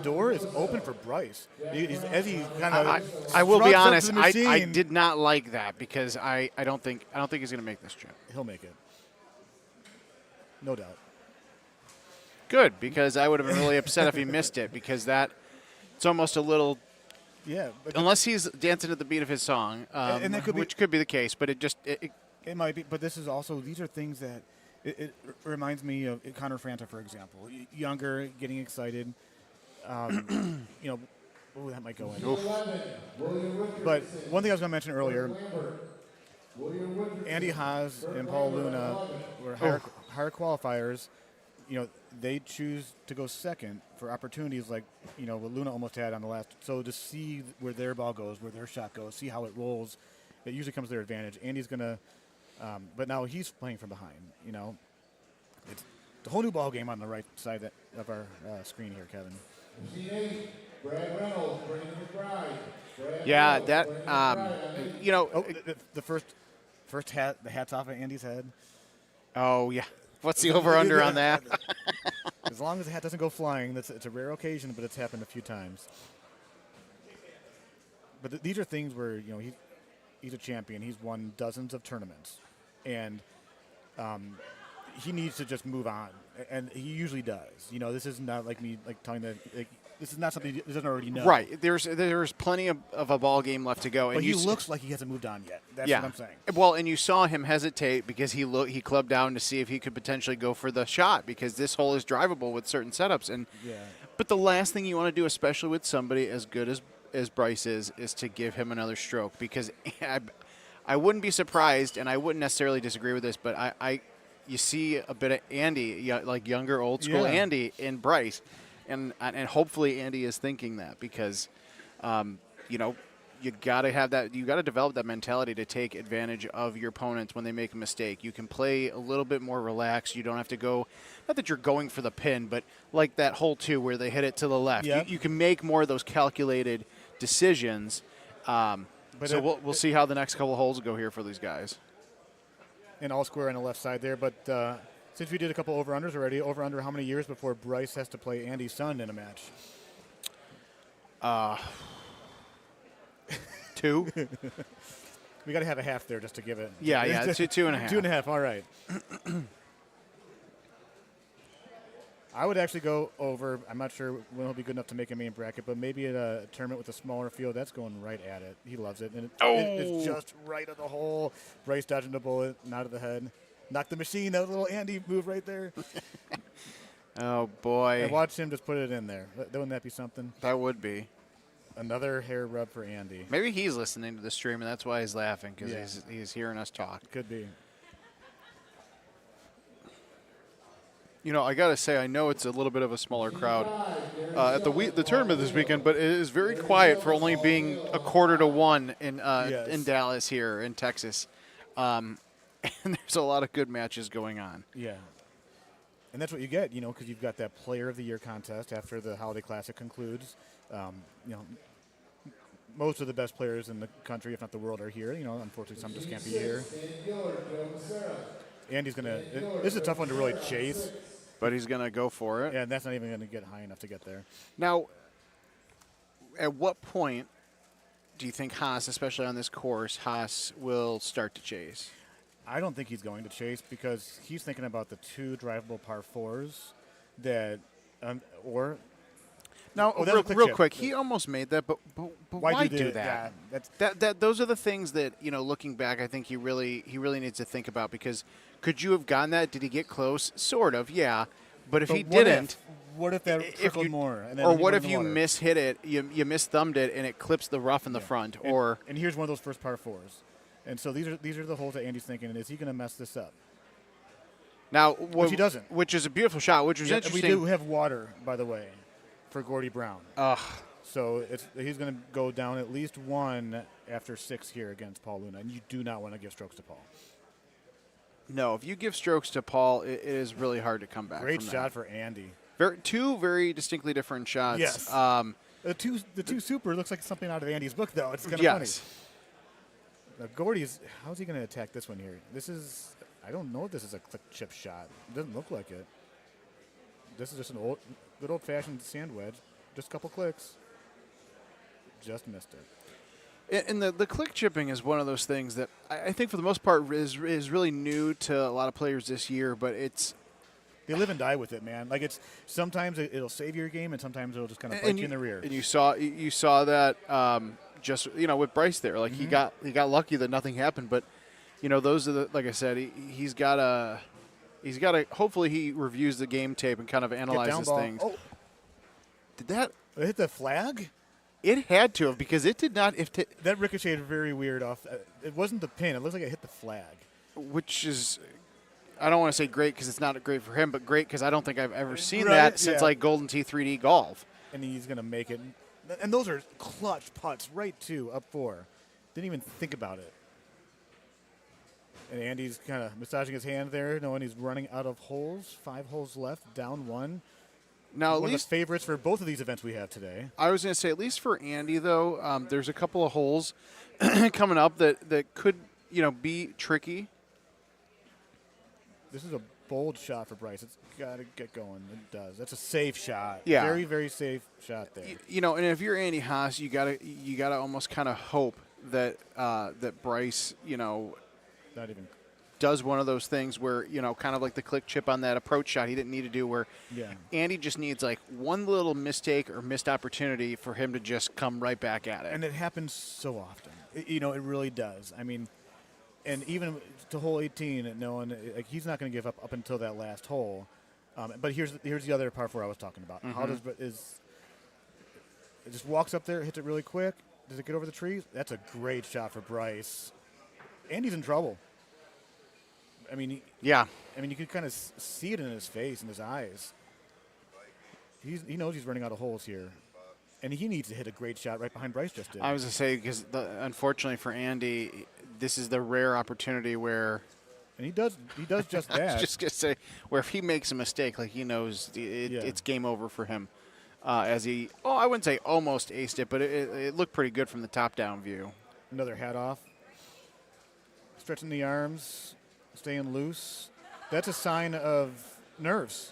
Door is open for Bryce. I will be honest. I did not like that because I don't think he's going to make this chip. He'll make it, no doubt. Good, because I would have been really upset if he missed it because it's almost a little. Yeah. Unless he's dancing to the beat of his song, which could be the case, but it might be. But these are things that. It reminds me of Connor Franta, for example. Younger, getting excited. That might go in. But one thing I was going to mention earlier, Andy Haas and Paul Luna were higher qualifiers. They choose to go second for opportunities like, what Luna almost had on the last. So to see where their ball goes, where their shot goes, see how it rolls, it usually comes to their advantage. Andy's going to... but now he's playing from behind, It's the whole new ball game on the right side of our screen here, Kevin. Yeah, that, the first hat, the hat's off of Andy's head. Oh, yeah. What's the over-under on that? As long as the hat doesn't go flying, it's a rare occasion, but it's happened a few times. But these are things where, he's a champion. He's won dozens of tournaments. And he needs to just move on. And he usually does. This is not like me telling that this is not something he doesn't already know. Right. There's plenty of a ball game left to go. But he looks like he hasn't moved on yet. That's what I'm saying. Well, and you saw him hesitate because he clubbed down to see if he could potentially go for the shot because this hole is drivable with certain setups. But the last thing you want to do, especially with somebody as good as Bryce is to give him another stroke because I wouldn't be surprised, and I wouldn't necessarily disagree with this, but you see a bit of Andy, like younger, old school Andy in Bryce, and hopefully Andy is thinking that because, you got to have that. You got to develop that mentality to take advantage of your opponents when they make a mistake. You can play a little bit more relaxed. You don't have to go. Not that you're going for the pin, but like that hole 2 where they hit it to the left. Yep. You can make more of those calculated decisions. So we'll see how the next couple of holes go here for these guys. And all square on the left side there. But since we did a couple over-unders already, over-under how many years before Bryce has to play Andy's son in a match? 2. We got to have a half there just to give it. Yeah, 2.5. 2.5, all right. I would actually go over. I'm not sure when he'll be good enough to make a main bracket, but maybe at a tournament with a smaller field, that's going right at it. He loves it. And it's just right at the hole. Bryce dodging the bullet, not at the head. Knock the machine. That was a little Andy move right there. Oh, boy. And watch him just put it in there. Wouldn't that be something? That would be. Another hair rub for Andy. Maybe he's listening to the stream, and that's why he's laughing, because he's hearing us talk. Could be. You know, I got to say, I know it's a little bit of a smaller crowd at the tournament this weekend, but it is very quiet for only being 1:45 in Dallas here in Texas. And there's a lot of good matches going on. Yeah. And that's what you get, because you've got that Player of the Year contest after the Holiday Classic concludes. Most of the best players in the country, if not the world, are here. Unfortunately, some just can't be here. Andy's going to – this is a tough one to really chase. But he's going to go for it. Yeah, and that's not even going to get high enough to get there. Now, at what point do you think Haas, especially on this course, Haas will start to chase? I don't think he's going to chase because he's thinking about the 2 drivable par 4s that real quick, he almost made that, but why do that? Those are the things that, looking back, I think he really needs to think about, because could you have gotten that? Did he get close? Sort of, yeah. But if he didn't, what if that trickled more? And then or what if you mishit it, you misthumbed it, and it clips the rough in the front? And here's one of those first par 4s. And so these are the holes that Andy's thinking, and is he going to mess this up? Now, which he doesn't. Which is a beautiful shot, which was interesting. We do have water, by the way, for Gordy Brown. So he's going to go down at least 1 after 6 here against Paul Luna, and you do not want to give strokes to Paul. No, if you give strokes to Paul, it is really hard to come back. Great shot for Andy. 2 very distinctly different shots. Yes. The two super looks like something out of Andy's book, though. It's kind of funny. Now, Gordy's, how's he going to attack this one here? I don't know if this is a click chip shot. It doesn't look like it. This is just an good old-fashioned sand wedge. Just a couple clicks. Just missed it. And the click chipping is one of those things that I think for the most part is really new to a lot of players this year, but they live and die with it, man. Like sometimes it'll save your game, and sometimes it'll just kind of bite you in the rear. And you saw that just with Bryce there. Like he got lucky that nothing happened, but those are like I said, he's got to hopefully he reviews the game tape and kind of analyzes things. Oh. Did that hit the flag? It had to have, because it did not. That ricocheted very weird off. It wasn't the pin. It looks like it hit the flag. Which is, I don't want to say great because it's not great for him, but great because I don't think I've ever seen that since like Golden Tee 3D Golf. And he's going to make it. And those are clutch putts right to up 4. Didn't even think about it. And Andy's kind of massaging his hand there, knowing he's running out of holes. 5 holes left, down 1. Now, one of the favorites for both of these events we have today. I was going to say, at least for Andy, though, there's a couple of holes coming up that could, be tricky. This is a bold shot for Bryce. It's got to get going. It does. That's a safe shot. Yeah. Very, very safe shot there. And if you're Andy Haas, you gotta almost kind of hope that that Bryce, not even does one of those things where, kind of like the click chip on that approach shot he didn't need to do, where Andy just needs like one little mistake or missed opportunity for him to just come right back at it. And it happens so often. It really does. I mean, and even to hole 18, knowing like he's not going to give up until that last hole. But here's the other par 4 I was talking about. How it just walks up there, hits it really quick. Does it get over the trees? That's a great shot for Bryce. Andy's in trouble. I mean, you could kind of see it in his face and his eyes. He knows he's running out of holes here, and he needs to hit a great shot right behind Bryce just did. I was going to say, because unfortunately for Andy, this is the rare opportunity where, and he does just that. I was just going to say, where if he makes a mistake, like he knows it's game over for him. As he, I wouldn't say almost aced it, but it looked pretty good from the top-down view. Another hat off. Stretching the arms. Staying loose. That's a sign of nerves.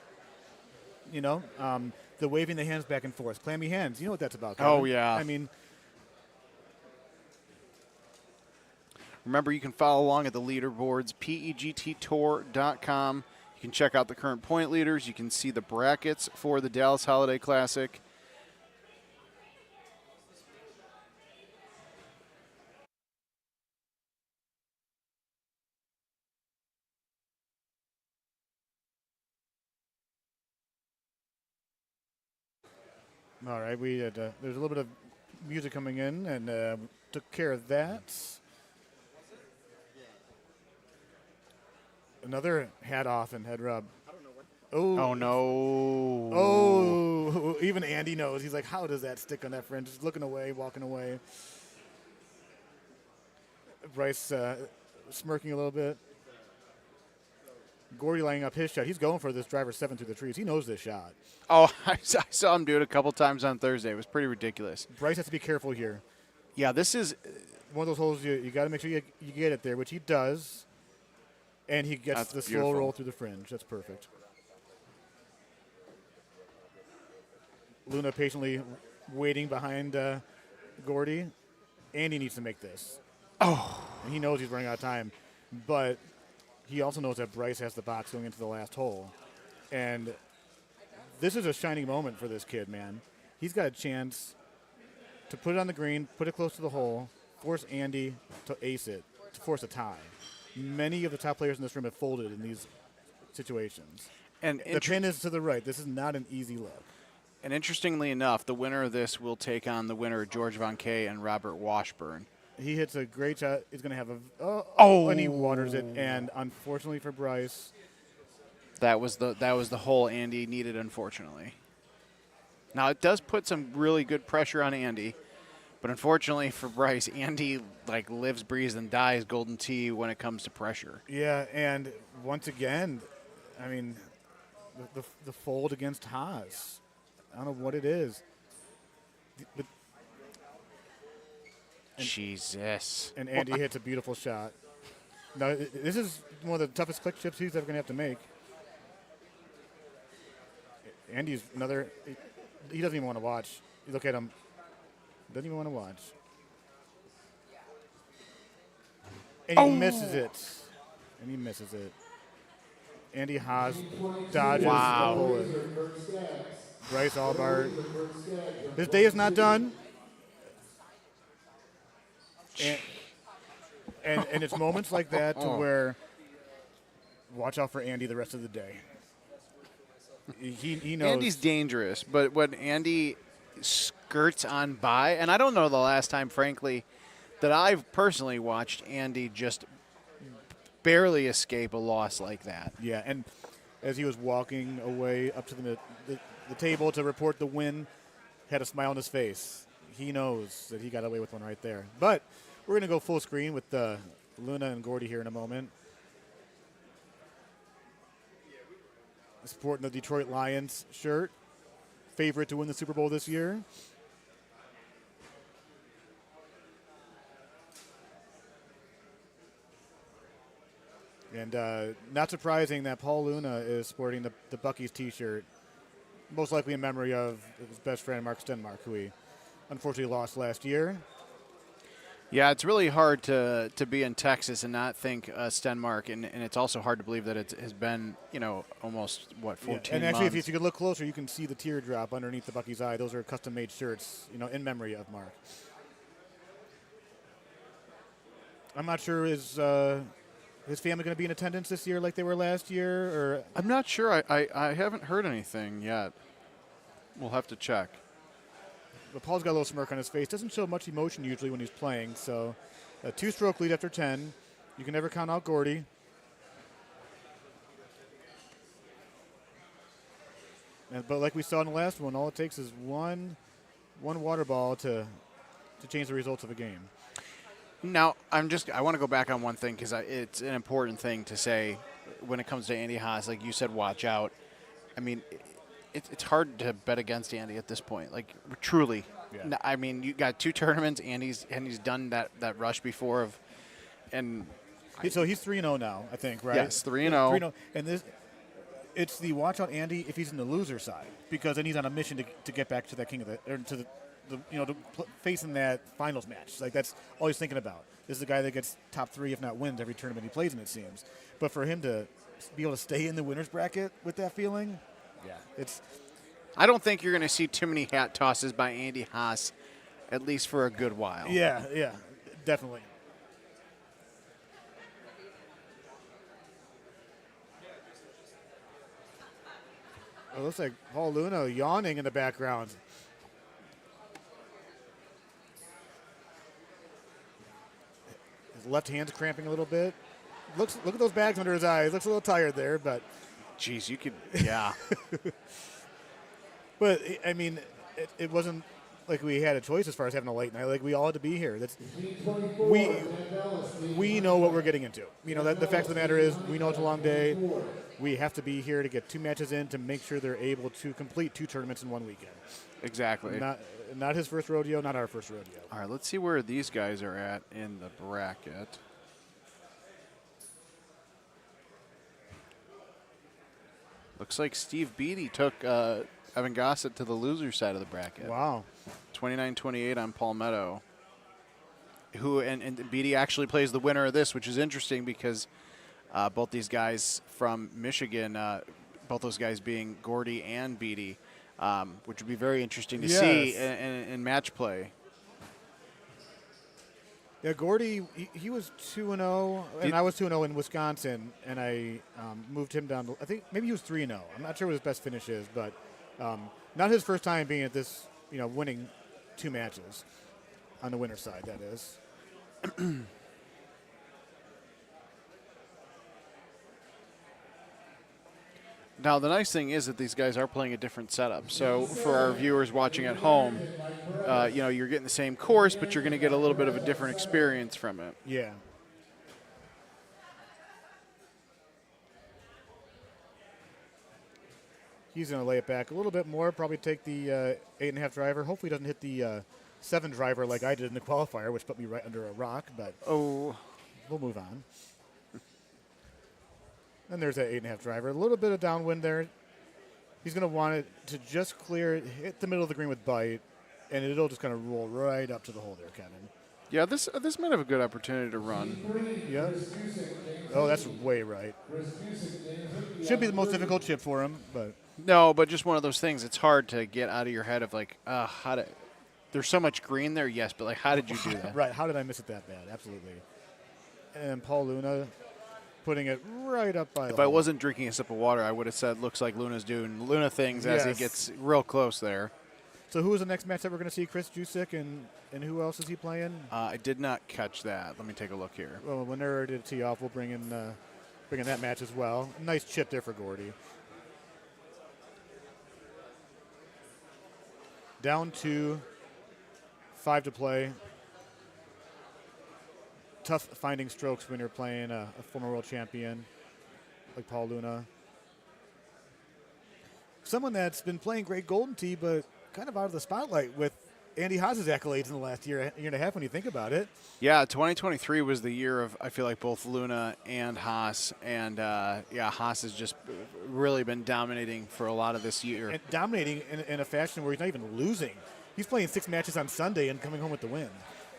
The waving the hands back and forth. Clammy hands. You know what that's about, Kevin. Oh, yeah. I mean. Remember, you can follow along at the leaderboards, pegttour.com. You can check out the current point leaders. You can see the brackets for the Dallas Holiday Classic. All right, we had there's a little bit of music coming in, and took care of that. Another hat off and head rub. Oh no! Oh, even Andy knows. He's like, how does that stick on that friend? Just looking away, walking away. Bryce smirking a little bit. Gordy lining up his shot. He's going for this driver 7 through the trees. He knows this shot. Oh, I saw him do it a couple times on Thursday. It was pretty ridiculous. Bryce has to be careful here. Yeah, this is one of those holes you got to make sure you get it there, which he does. And he gets the slow roll through the fringe. That's perfect. Luna patiently waiting behind Gordy. Andy needs to make this. Oh. And he knows he's running out of time. But he also knows that Bryce has the box going into the last hole. And this is a shining moment for this kid, man. He's got a chance to put it on the green, put it close to the hole, force Andy to ace it, to force a tie. Many of the top players in this room have folded in these situations. And the pin is to the right. This is not an easy look. And interestingly enough, the winner of this will take on the winner, George Von Kay and Robert Washburn. He hits a great shot. He's going to have a and he waters it. And unfortunately for Bryce, that was the hole Andy needed. Unfortunately, now it does put some really good pressure on Andy, but unfortunately for Bryce, Andy like lives, breathes, and dies Golden Tee when it comes to pressure. Yeah, and once again, I mean, the fold against Haas. I don't know what it is. But Jesus. And Andy hits a beautiful shot. Now, this is one of the toughest click chips he's ever going to have to make. Andy's another. He doesn't even want to watch. You look at him. Doesn't even want to watch. And he misses it. And he misses it. Andy Haas dodges the bullet. Bryce Aubart. This day is not done. And it's moments like that to where watch out for Andy the rest of the day. He knows. Andy's dangerous, but when Andy skirts on by, and I don't know the last time, frankly, that I've personally watched Andy just barely escape a loss like that. Yeah, and as he was walking away up to the table to report the win, had a smile on his face. He knows that he got away with one right there. But we're going to go full screen with Luna and Gordy here in a moment. Sporting the Detroit Lions shirt. Favorite to win the Super Bowl this year. And not surprising that Paul Luna is sporting the Buc-ee's T-shirt, most likely in memory of his best friend Mark Stenmark, who he unfortunately lost last year. Yeah, it's really hard to be in Texas and not think Stenmark, and it's also hard to believe that it has been, almost, 14 months. And actually, if you could look closer, you can see the teardrop underneath the Buc-ee's eye. Those are custom-made shirts, in memory of Mark. I'm not sure his family going to be in attendance this year like they were last year? Or I'm not sure. I haven't heard anything yet. We'll have to check. But Paul's got a little smirk on his face. Doesn't show much emotion usually when he's playing. So a 2-stroke lead after 10. You can never count out Gordy. But like we saw in the last one, all it takes is one water ball to change the results of a game. Now, I want to go back on one thing because it's an important thing to say when it comes to Andy Haas. Like you said, watch out. I mean, it's hard to bet against Andy at this point. Like, truly. Yeah. I mean, you got 2 tournaments. Andy's done that rush before. So he's 3-0 now, I think, right? Yes, 3-0. 3-0. And it's the watch out Andy if he's in the loser side, because then he's on a mission to get back to that king of facing that finals match. Like, that's all he's thinking about. This is a guy that gets top 3, if not wins, every tournament he plays in, it seems. But for him to be able to stay in the winner's bracket with that feeling, yeah, I don't think you're going to see too many hat tosses by Andy Haas, at least for a good while. Yeah, definitely. It looks like Paul Luna yawning in the background. left hand's cramping a little bit. Look at those bags under his eyes. Looks a little tired there, but. Jeez, you could, yeah. But, I mean, it wasn't like we had a choice as far as having a late night. Like, we all had to be here. We know what we're getting into. You know, the fact of the matter is we know it's a long day. We have to be here to get 2 matches in to make sure they're able to complete 2 tournaments in 1 weekend. Exactly. Not his first rodeo, not our first rodeo. All right, let's see where these guys are at in the bracket. Looks like Steve Beatty took Evan Gosset to the loser side of the bracket. Wow. 29-28 on Palmetto. And Beatty actually plays the winner of this, which is interesting because both these guys from Michigan, both those guys being Gordy and Beatty, which would be very interesting to see in match play. Yeah, Gordy, he was 2-0, and I was 2-0 in Wisconsin, and I moved him down to, I think maybe he was 3-0. I'm not sure what his best finish is, but not his first time being at this, winning 2 matches on the winner's side, that is. Now, the nice thing is that these guys are playing a different setup. So for our viewers watching at home, you're getting the same course, but you're going to get a little bit of a different experience from it. Yeah. He's going to lay it back a little bit more, probably take the 8.5 driver. Hopefully he doesn't hit the 7 driver like I did in the qualifier, which put me right under a rock, but we'll move on. And there's that 8.5 driver. A little bit of downwind there. He's going to want it to just clear it, hit the middle of the green with bite, and it'll just kind of roll right up to the hole there, Kevin. Yeah, this might have a good opportunity to run. Yeah. Oh, that's way right. Should be the most difficult chip for him, but. No, but just one of those things. It's hard to get out of your head of like, there's so much green there, yes, but like, how did you do that? Right, how did I miss it that bad? Absolutely. And Paul Luna putting it right up by the If I wasn't drinking a sip of water, I would have said, looks like Luna's doing Luna things as he gets real close there. So who is the next match that we're going to see? Chris Juic, and who else is he playing? I did not catch that. Let me take a look here. Well, when they're ready to tee off, we'll bring in that match as well. Nice chip there for Gordy. Down to 5 to play. Tough finding strokes when you're playing a former world champion like Paul Luna. Someone that's been playing great Golden Tee, but kind of out of the spotlight with Andy Haas's accolades in the last year and a half when you think about it. Yeah, 2023 was the year of, I feel like, both Luna and Haas. And, Haas has just really been dominating for a lot of this year. And dominating in a fashion where he's not even losing. He's playing 6 matches on Sunday and coming home with the win.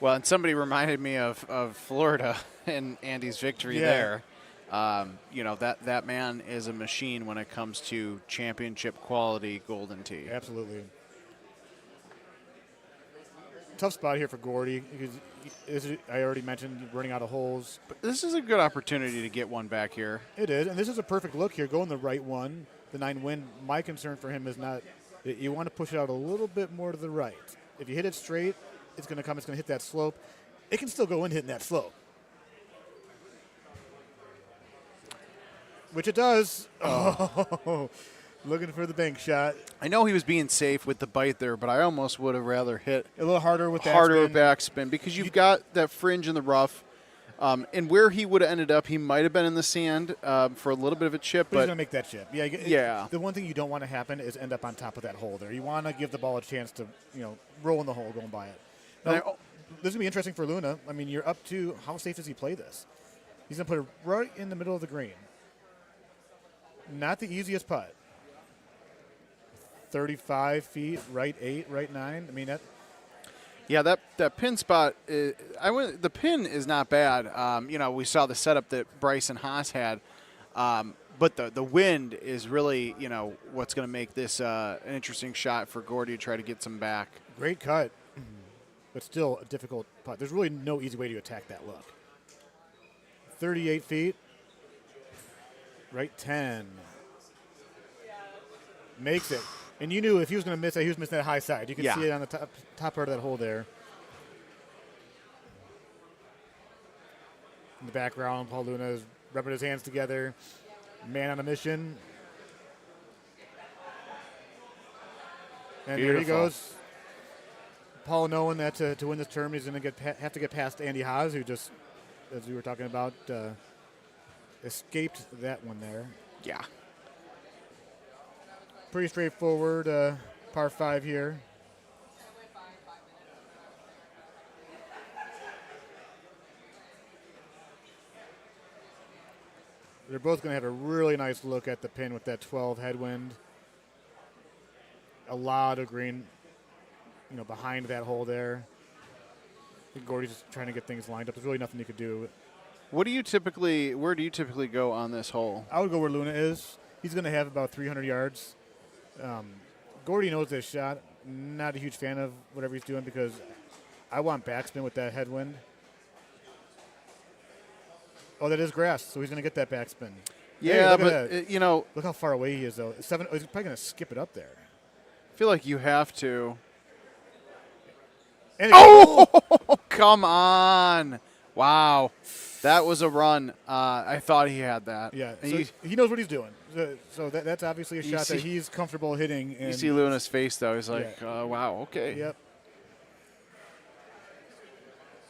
Well, and somebody reminded me of Florida and Andy's victory there. That man is a machine when it comes to championship quality Golden Tee. Absolutely. Tough spot here for Gordy because I already mentioned running out of holes. But this is a good opportunity to get one back here. It is, and this is a perfect look here. Going the right one, the 9 win. My concern for him is not you want to push it out a little bit more to the right. If you hit it straight, it's going to come. It's going to hit that slope. It can still go in hitting that slope, which it does. Oh, looking for the bank shot. I know he was being safe with the bite there, but I almost would have rather hit a little harder with that backspin because you've got that fringe in the rough. And where he would have ended up, he might have been in the sand for a little bit of a chip. But he's going to make that chip. Yeah. The one thing you don't want to happen is end up on top of that hole there. You want to give the ball a chance to, roll in the hole going by it. Now, this is going to be interesting for Luna. I mean, you're up to how safe does he play this? He's going to put it right in the middle of the green. Not the easiest putt. 35 feet, right 8, right 9. I mean, that. Yeah, that pin spot, the pin is not bad. We saw the setup that Bryce and Haas had, but the wind is really, what's going to make this an interesting shot for Gordy to try to get some back. Great cut, but still a difficult putt. There's really no easy way to attack that look. 38 feet, right 10. Makes it. And you knew if he was going to miss it, he was missing that high side. You could see it on the top part of that hole there. In the background, Paul Luna is rubbing his hands together. Man on a mission. And Beautiful. there he goes. Paul knowing that to win this tournament, he's going to have to get past Andy Haas, who just, as we were talking about, escaped that one there. Yeah. Pretty straightforward par 5 here. They're both going to have a really nice look at the pin with that 12 headwind. A lot of green, behind that hole there. I think Gordy's just trying to get things lined up. There's really nothing you could do. Where do you typically go on this hole? I would go where Luna is. He's going to have about 300 yards. Gordy knows this shot. Not a huge fan of whatever he's doing because I want backspin with that headwind. Oh, that is grass, so he's going to get that backspin. Yeah, hey, but look how far away he is, though. He's probably going to skip it up there. I feel like you have to. And oh, come on. Wow. That was a run. I thought he had that. Yeah, so he knows what he's doing. So that's obviously a shot that he's comfortable hitting. You see Luna's face, though. He's like, wow, okay. Yep.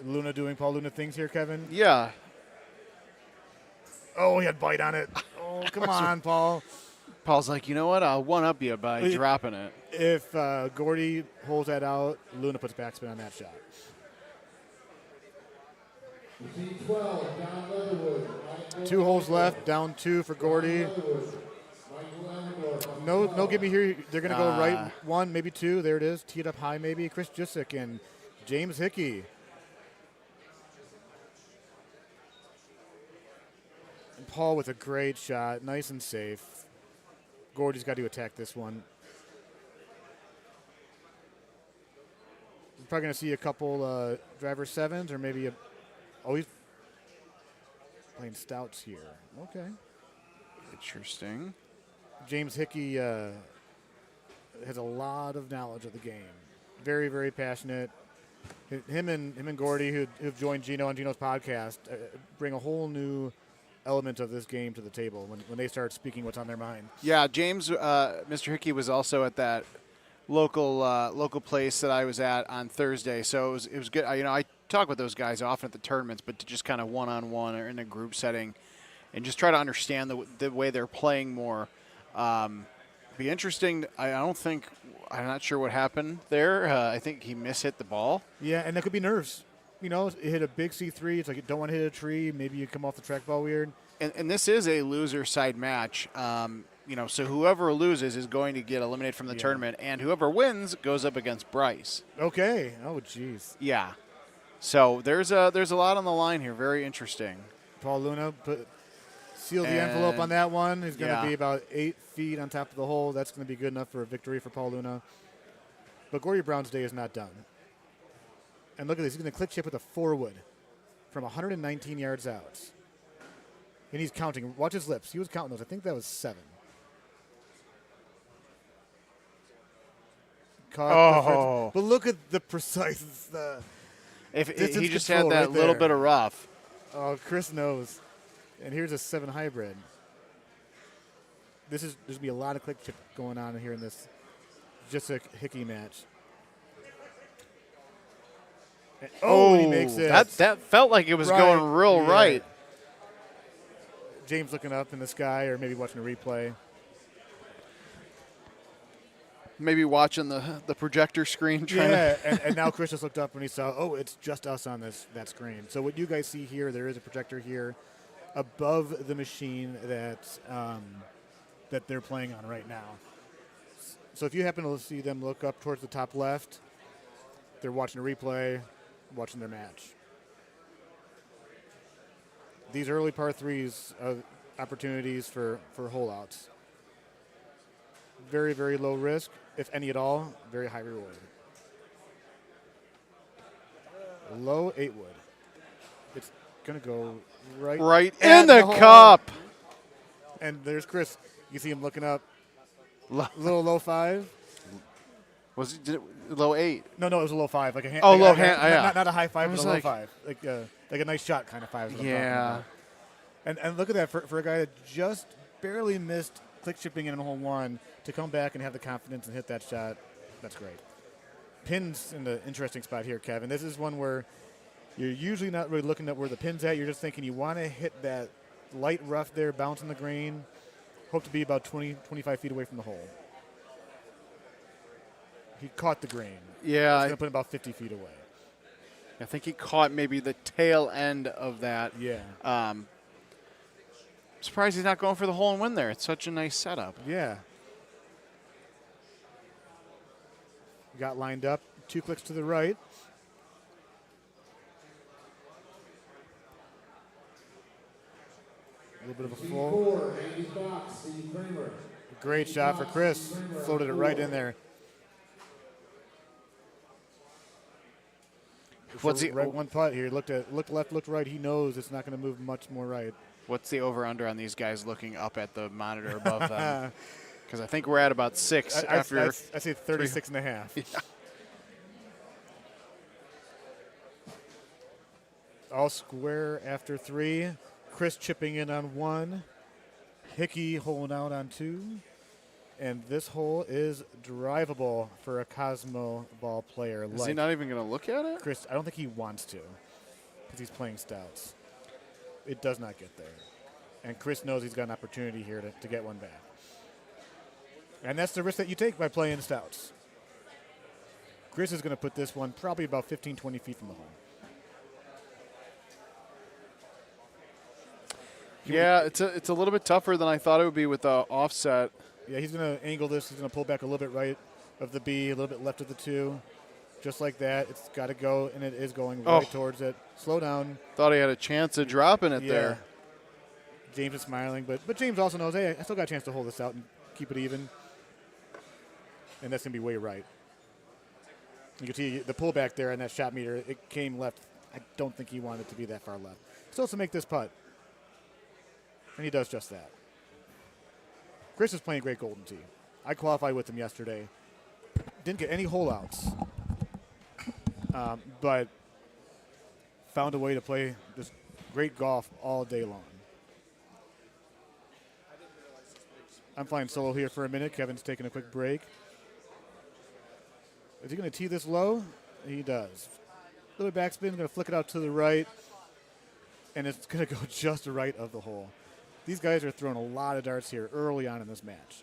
Luna doing Paul Luna things here, Kevin? Yeah. Oh, he had bite on it. Oh, come on, Paul. Paul's like, you know what? I'll one-up you by dropping it. If Gordy holds that out, Luna puts backspin on that shot. 12, down Leatherwood. 2 holes left, down 2 for Gordy. No, give me here. They're going to go right 1, maybe 2. There it is. Tee it up high, maybe. Chris Juic and James Hickey. And Paul with a great shot, nice and safe. Gordy's got to attack this one. We're probably going to see a couple driver 7s or maybe he's playing stouts here. Okay. Interesting. James Hickey has a lot of knowledge of the game. Very, very passionate. Him and Gordy, who've joined Gino on Gino's podcast, bring a whole new element of this game to the table when they start speaking what's on their mind. Yeah, James, Mr. Hickey was also at that local place that I was at on Thursday, so it was good. I talk with those guys often at the tournaments, but to just kind of one-on-one or in a group setting and just try to understand the way they're playing more. Be interesting. I'm not sure what happened there. I think he mishit the ball. Yeah, and that could be nerves. It hit a big C3. It's like you don't want to hit a tree. Maybe you come off the trackball weird. And this is a loser side match. So whoever loses is going to get eliminated from the tournament, and whoever wins goes up against Bryce. Okay. Oh, jeez. Yeah. So there's a lot on the line here. Very interesting. Paul Luna sealed the envelope on that one. He's going to be about 8 feet on top of the hole. That's going to be good enough for a victory for Paul Luna. But Gordy Brown's day is not done. And look at this. He's going to click chip with a 4-wood from 119 yards out. And he's counting. Watch his lips. He was counting those. I think that was 7. But look at the precise. If he just had that little bit of rough. Oh, Chris knows. And here's a 7 hybrid. There's going to be a lot of click chip going on here in this just a Hickey match. And, he makes it. That felt like it was going real right. James looking up in the sky or maybe watching a replay. Maybe watching the projector screen. And now Chris just looked up and he saw, it's just us on that screen. So what you guys see here, there is a projector here above the machine that they're playing on right now. So if you happen to see them look up towards the top left, they're watching a replay, watching their match. These early par 3s are opportunities for hole-outs. Very, very low risk, if any at all, very high reward. Low 8-wood. It's going to go right in the cup. And there's Chris. You see him looking up. Little low 5. Was it low 8? No, it was a low 5. Like a hand. Oh, like low a hand. Not a high 5, but a low 5. Like like a nice shot kind of 5. Yeah. And look at that for a guy that just barely missed click chipping in hole 1 to come back and have the confidence and hit that shot. That's great. Pins in the interesting spot here, Kevin. This is one where you're usually not really looking at where the pin's at. You're just thinking you want to hit that light rough there, bounce on the green. Hope to be about 20, 25 feet away from the hole. He caught the green. Yeah. He's going to put it about 50 feet away. I think he caught maybe the tail end of that. Yeah. Surprised he's not going for the hole and win there. It's such a nice setup. Yeah. Got lined up. 2 clicks to the right. A little bit of a full. Great shot for Chris. Floated it right in there. What's the right one putt here? Looked left, looked right. He knows it's not going to move much more right. What's the over/under on these guys looking up at the monitor above them? Because I think we're at about 6 after. I say 36 and a half. Yeah. All square after 3. Chris chipping in on 1. Hickey holding out on 2. And this hole is drivable for a Cosmo ball player. Is he not even going to look at it? Chris, I don't think he wants to because he's playing stouts. It does not get there. And Chris knows he's got an opportunity here to get one back. And that's the risk that you take by playing stouts. Chris is going to put this one probably about 15, 20 feet from the hole. Yeah, it's a little bit tougher than I thought it would be with the offset. Yeah, he's going to angle this. He's going to pull back a little bit right of the B, a little bit left of the 2. Just like that. It's got to go, and it is going right towards it. Slow down. Thought he had a chance of dropping it there. James is smiling, but James also knows, hey, I still got a chance to hold this out and keep it even. And that's going to be way right. You can see the pullback there on that shot meter. It came left. I don't think he wanted it to be that far left. Still to make this putt. And he does just that. Chris is playing great Golden Tee. I qualified with him yesterday. Didn't get any hole outs. But found a way to play this great golf all day long. I'm flying solo here for a minute. Kevin's taking a quick break. Is he going to tee this low? He does. A little backspin, going to flick it out to the right. And it's going to go just right of the hole. These guys are throwing a lot of darts here early on in this match.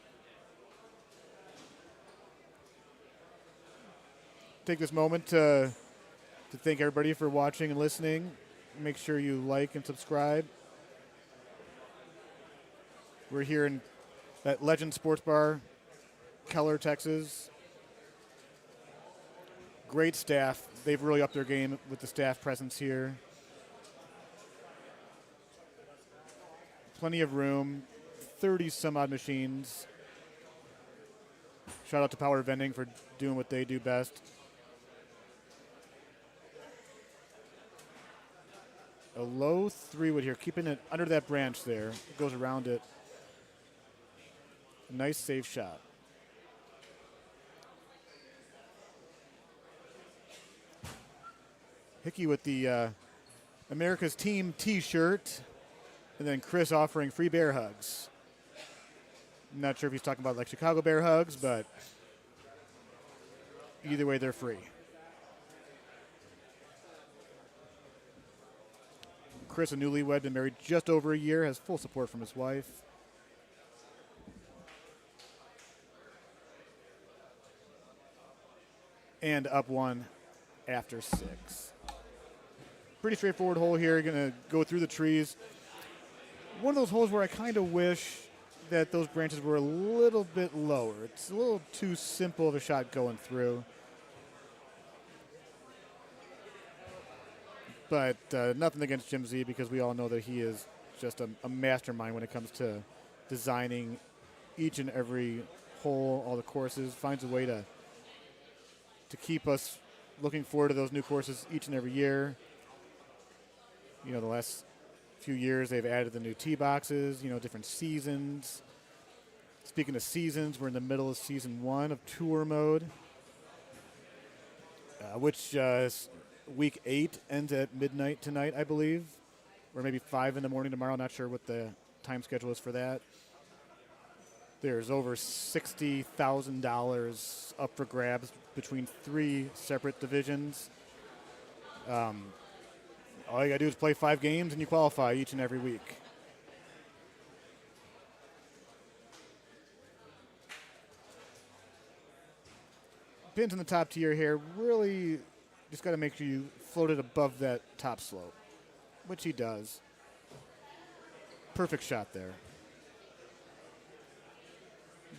Take this moment to thank everybody for watching and listening. Make sure you like and subscribe. We're here in at Legend Sports Bar, Keller, Texas. Great staff. They've really upped their game with the staff presence here. Plenty of room, 30 some odd machines. Shout out to Power Vending for doing what they do best. A low 3-wood here, keeping it under that branch there. It goes around it. Nice safe shot. Hickey with the America's Team T-shirt. And then Chris offering free bear hugs. I'm not sure if he's talking about like Chicago bear hugs, but either way, they're free. Chris, a newlywed, been married just over a year, has full support from his wife. And up 1 after 6. Pretty straightforward hole here. You're going to go through the trees. One of those holes where I kind of wish that those branches were a little bit lower. It's a little too simple of a shot going through. But nothing against Jim Z, because we all know that he is just a mastermind when it comes to designing each and every hole, all the courses, finds a way to keep us looking forward to those new courses each and every year. You know, the last few years they've added the new tee boxes, you know, different seasons. Speaking of seasons, we're in the middle of season 1 of tour mode, which week 8 ends at midnight tonight, I believe, or maybe 5 in the morning tomorrow. Not sure what the time schedule is for that. There's over $60,000 up for grabs between 3 separate divisions. All you got to do is play 5 games and you qualify each and every week. Pins in the top tier here, really just got to make sure you float it above that top slope, which he does. Perfect shot there.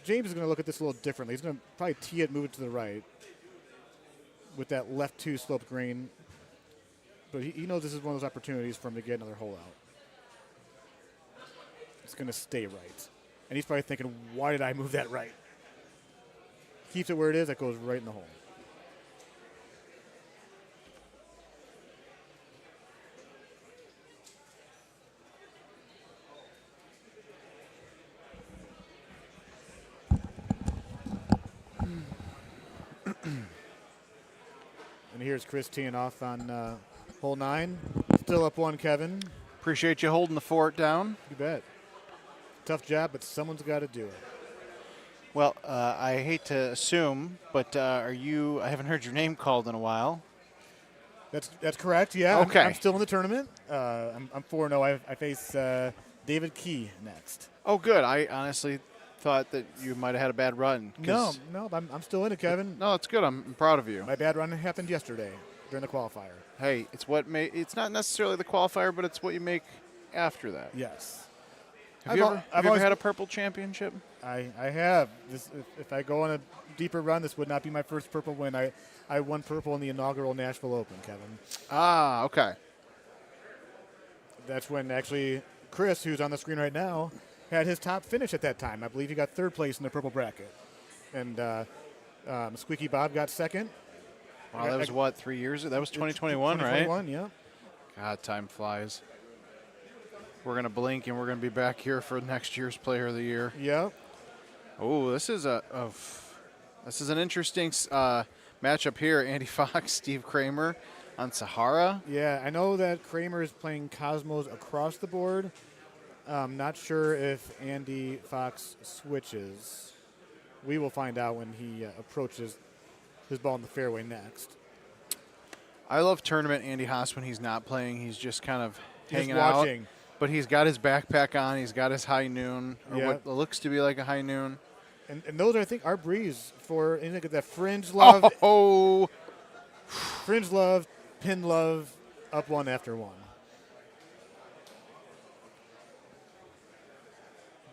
James is going to look at this a little differently. He's going to probably tee it, move it to the right with that left 2 sloped green. But he knows this is one of those opportunities for him to get another hole out. It's going to stay right. And he's probably thinking, why did I move that right? Keeps it where it is, that goes right in the hole. And here's Chris teeing off on hole 9. Still up 1, Kevin. Appreciate you holding the fort down. You bet. Tough job, but someone's got to do it. Well, I hate to assume, but I haven't heard your name called in a while. That's correct, yeah. Okay. I'm still in the tournament. I'm 4-0. I face David Key next. Oh, good. I honestly thought that you might have had a bad run. No, I'm still in it, Kevin. No, it's good. I'm proud of you. My bad run happened yesterday during the qualifier. Hey, it's not necessarily the qualifier, but it's what you make after that. Yes. Have you ever had a purple championship? I have. If I go on a deeper run, this would not be my first purple win. I won purple in the inaugural Nashville Open, Kevin. Ah, okay. That's when actually Chris, who's on the screen right now, had his top finish at that time. I believe he got 3rd place in the purple bracket. And Squeaky Bob got 2nd. Wow, that was what, 3 years ago? That was 2021, right? 2021, yeah. God, time flies. We're going to blink, and we're going to be back here for next year's Player of the Year. Yep. Oh, this is an interesting matchup here. Andy Fox, Steve Kramer on Sahara. Yeah, I know that Kramer is playing Cosmos across the board. Not sure if Andy Fox switches. We will find out when he approaches his ball in the fairway next. I love tournament Andy Haas when he's not playing. He's just kind of hanging watching. out. But he's got his backpack on. He's got his high noon, or what looks to be like a high noon. And those are, I think, our breeze for that fringe love. Oh! Fringe love, pin love, up 1 after 1.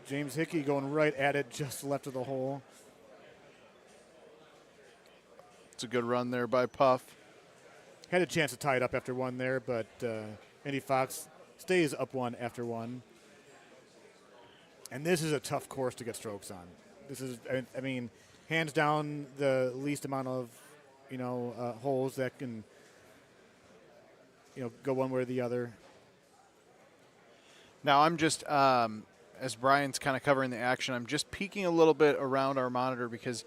James Hickey going right at it, just left of the hole. It's a good run there by Puff. Had a chance to tie it up after 1 there, but Andy Fox stays up 1 after 1. And this is a tough course to get strokes on. This is, I mean, hands down the least amount of, holes that can, go one way or the other. Now I'm just, as Brian's kind of covering the action, I'm just peeking a little bit around our monitor because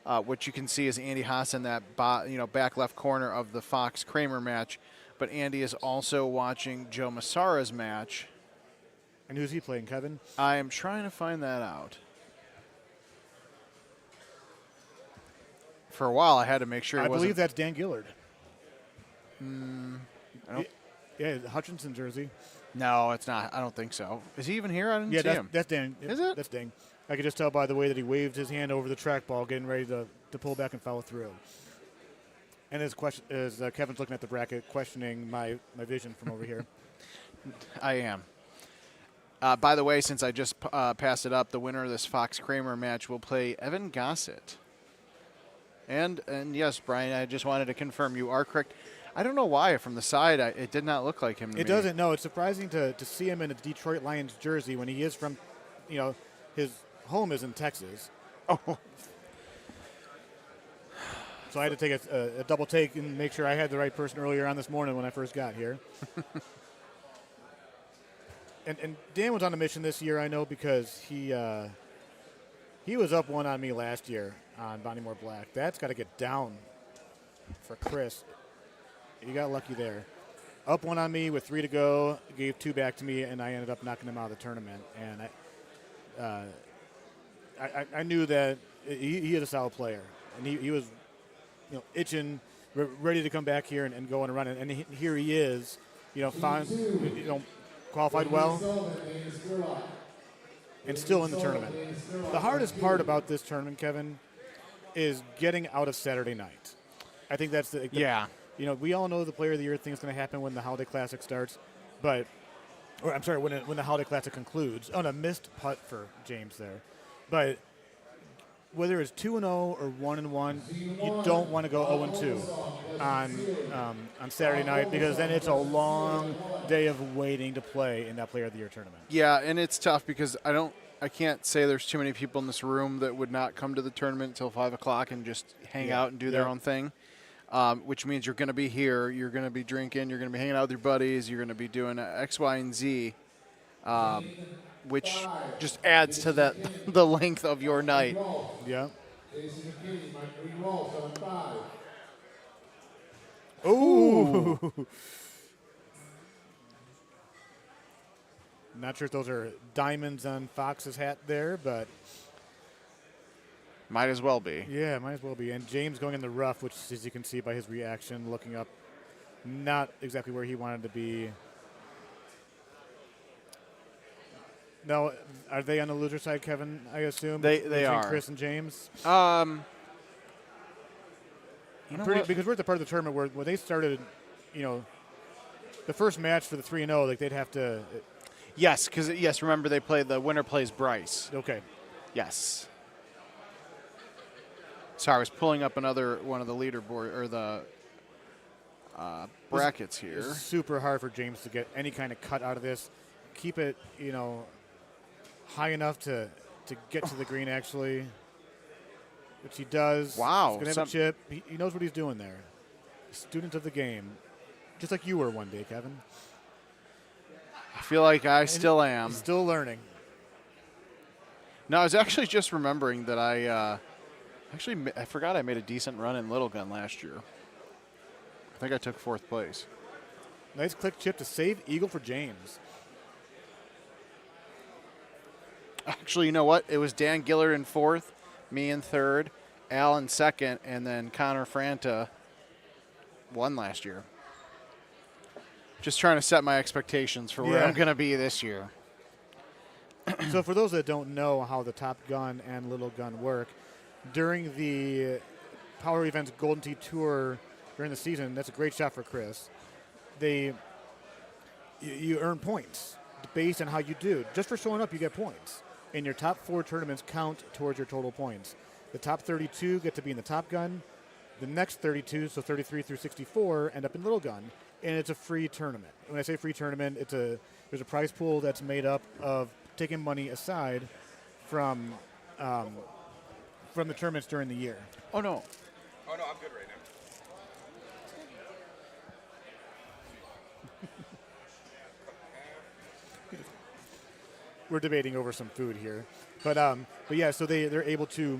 what you can see is Andy Haas in that back left corner of the Fox Kramer match. But Andy is also watching Joe Masara's match. And who's he playing, Kevin? I am trying to find that out. For a while, I had to make sure. I believe that's Dan Gillard. Yeah, Hutchinson jersey. No, it's not. I don't think so. Is he even here? I didn't see him. That's Dan. Is it? That's Dan. I could just tell by the way that he waved his hand over the trackball, getting ready to pull back and follow through. And as Kevin's looking at the bracket, questioning my vision from over here. I am. By the way, since I just passed it up, the winner of this Fox Kramer match will play Evan Gosset. And yes, Brian, I just wanted to confirm you are correct. I don't know why from the side it did not look like him to me. It doesn't. No, it's surprising to see him in a Detroit Lions jersey when he is from, his home is in Texas. Oh. So I had to take a double take and make sure I had the right person earlier on this morning when I first got here. and Dan was on a mission this year, I know, because he was up 1 on me last year on Bonnie Moore Black. That's got to get down for Chris. You got lucky there. Up one on me with 3 to go, gave 2 back to me, and I ended up knocking him out of the tournament. And I knew that he is a solid player, and he was, itching, ready to come back here and go on a run. And here he is, qualified well, and still in the tournament. The hardest part about this tournament, Kevin, is getting out of Saturday night. I think that's the we all know the Player of the Year thing is going to happen when the Holiday Classic starts, when the Holiday Classic concludes. On a missed putt for James there, but whether it's 2-0 or 1-1, you don't want to go 0-2 on Saturday night, because then it's a long day of waiting to play in that Player of the Year tournament. Yeah, and it's tough because I can't say there's too many people in this room that would not come to the tournament until 5 o'clock and just hang out and do their own thing, which means you're going to be here, you're going to be drinking, you're going to be hanging out with your buddies, you're going to be doing X, Y, and Z, which just adds to the length of your night. Yeah. Ooh. Not sure if those are diamonds on Fox's hat there, but might as well be. Yeah, might as well be. And James going in the rough, which, as you can see by his reaction, looking up, not exactly where he wanted to be. Now, are they on the loser side, Kevin, I assume? They are. Chris and James? Because we're at the part of the tournament where when they started, the first match for the 3-0, like they'd have to. Yes, remember they play the winner plays Bryce. Okay. Yes. Sorry, I was pulling up another one of the leaderboard or the brackets here. It's super hard for James to get any kind of cut out of this. Keep it, high enough to get to the green, actually, which he does. Wow. He's going to have a chip. He knows what he's doing there. Student of the game, just like you were one day, Kevin. I feel like I still am. Still learning. No, I was actually just remembering that I forgot I made a decent run in Little Gun last year. I think I took 4th place. Nice click chip to save eagle for James. Actually, you know what? It was Dan Gillard in 4th, me in 3rd, Al in 2nd, and then Connor Franta won last year. Just trying to set my expectations for where I'm going to be this year. So for those that don't know how the Top Gun and Little Gun work, during the Power Events Golden Tee Tour during the season, that's a great shot for Chris. You earn points based on how you do. Just for showing up, you get points. And your top 4 tournaments count towards your total points. The top 32 get to be in the Top Gun. The next 32, so 33 through 64, end up in Little Gun. And it's a free tournament. When I say free tournament, there's a prize pool that's made up of taking money aside from the tournaments during the year. Oh, no. Oh, no, I'm good right now. We're debating over some food here, but yeah, so they're able to,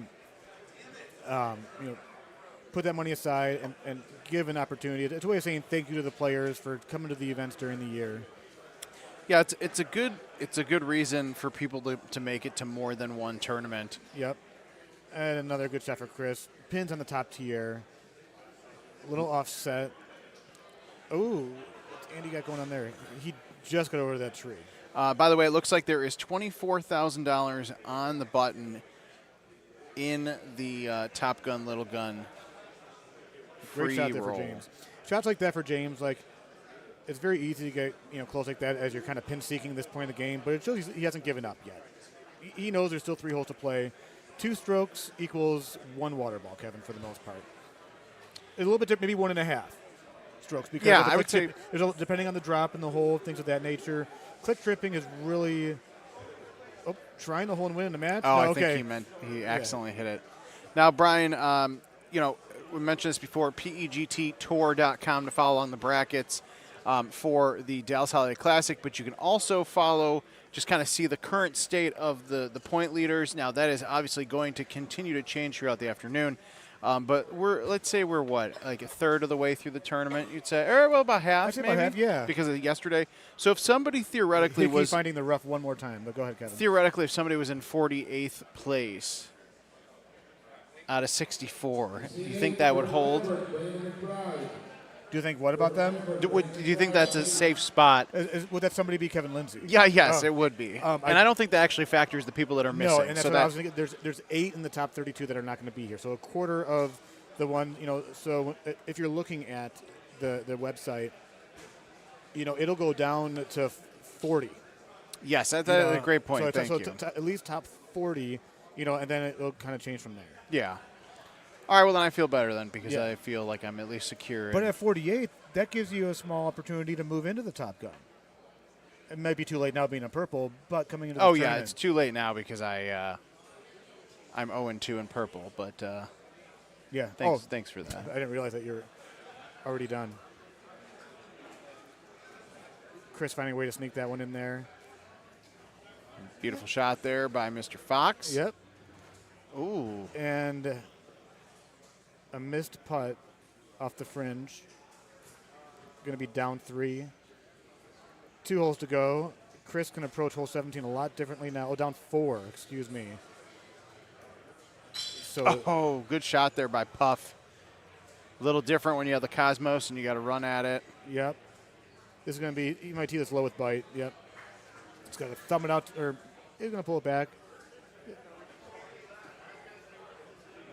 put that money aside and give an opportunity. It's a way of saying thank you to the players for coming to the events during the year. Yeah, it's a good reason for people to make it to more than one tournament. Yep, and another good shot for Chris. Pins on the top tier. A little offset. Oh, what's Andy got going on there? He just got over to that tree. By the way, it looks like there is $24,000 on the button in the Top Gun, Little Gun Great free shot there roll. for James. Shots like that for James, it's very easy to get close like that as you're kind of pin seeking this point in the game, but it shows he hasn't given up yet. He knows there's still 3 holes to play. 2 strokes equals 1 water ball, Kevin, for the most part. A little bit, maybe 1.5 strokes. Because I would say depending on the drop in the hole, things of that nature. Click tripping is really trying the hole and win in the match. Oh, no, I think he accidentally hit it. Now, Brian, we mentioned this before, PEGTtour.com to follow along the brackets for the Dallas Holiday Classic, but you can also follow, just kind of see the current state of the point leaders. Now, that is obviously going to continue to change throughout the afternoon. But let's say we're what, like a third of the way through the tournament, you'd say, or well, about half, I'd say maybe, about half, yeah. because of yesterday. So if somebody theoretically Hickey was finding the rough one more time, but go ahead, Kevin. Theoretically, if somebody was in 48th place out of 64, do you think that would hold? Do you think what about them? Do you think that's a safe spot? Would that somebody be Kevin Lindsay? Yeah, yes, it would be. And I don't think that actually factors the people that are missing. No, and that's what I was thinking. There's 8 in the top 32 that are not going to be here. So a quarter of the one, so if you're looking at the website, it'll go down to 40. Yes, that's a great point. So Thank you. At least top 40, and then it'll kind of change from there. Yeah. All right, well, then I feel better then because I feel like I'm at least secure. But at 48, that gives you a small opportunity to move into the Top Gun. It might be too late now being a purple, but coming into the tournament. Oh, yeah, it's too late now because I'm 0-2 in purple, but thanks for that. I didn't realize that you're already done. Chris finding a way to sneak that one in there. Beautiful shot there by Mr. Fox. Yep. Ooh. And a missed putt off the fringe. Going to be down 3. 2 holes to go. Chris can approach hole 17 a lot differently now. Oh, down 4, excuse me. So good shot there by Puff. A little different when you have the Cosmos and you got to run at it. Yep. This is going to be, you might tee this low with bite. Yep. It's got to thumb it out, or he's going to pull it back.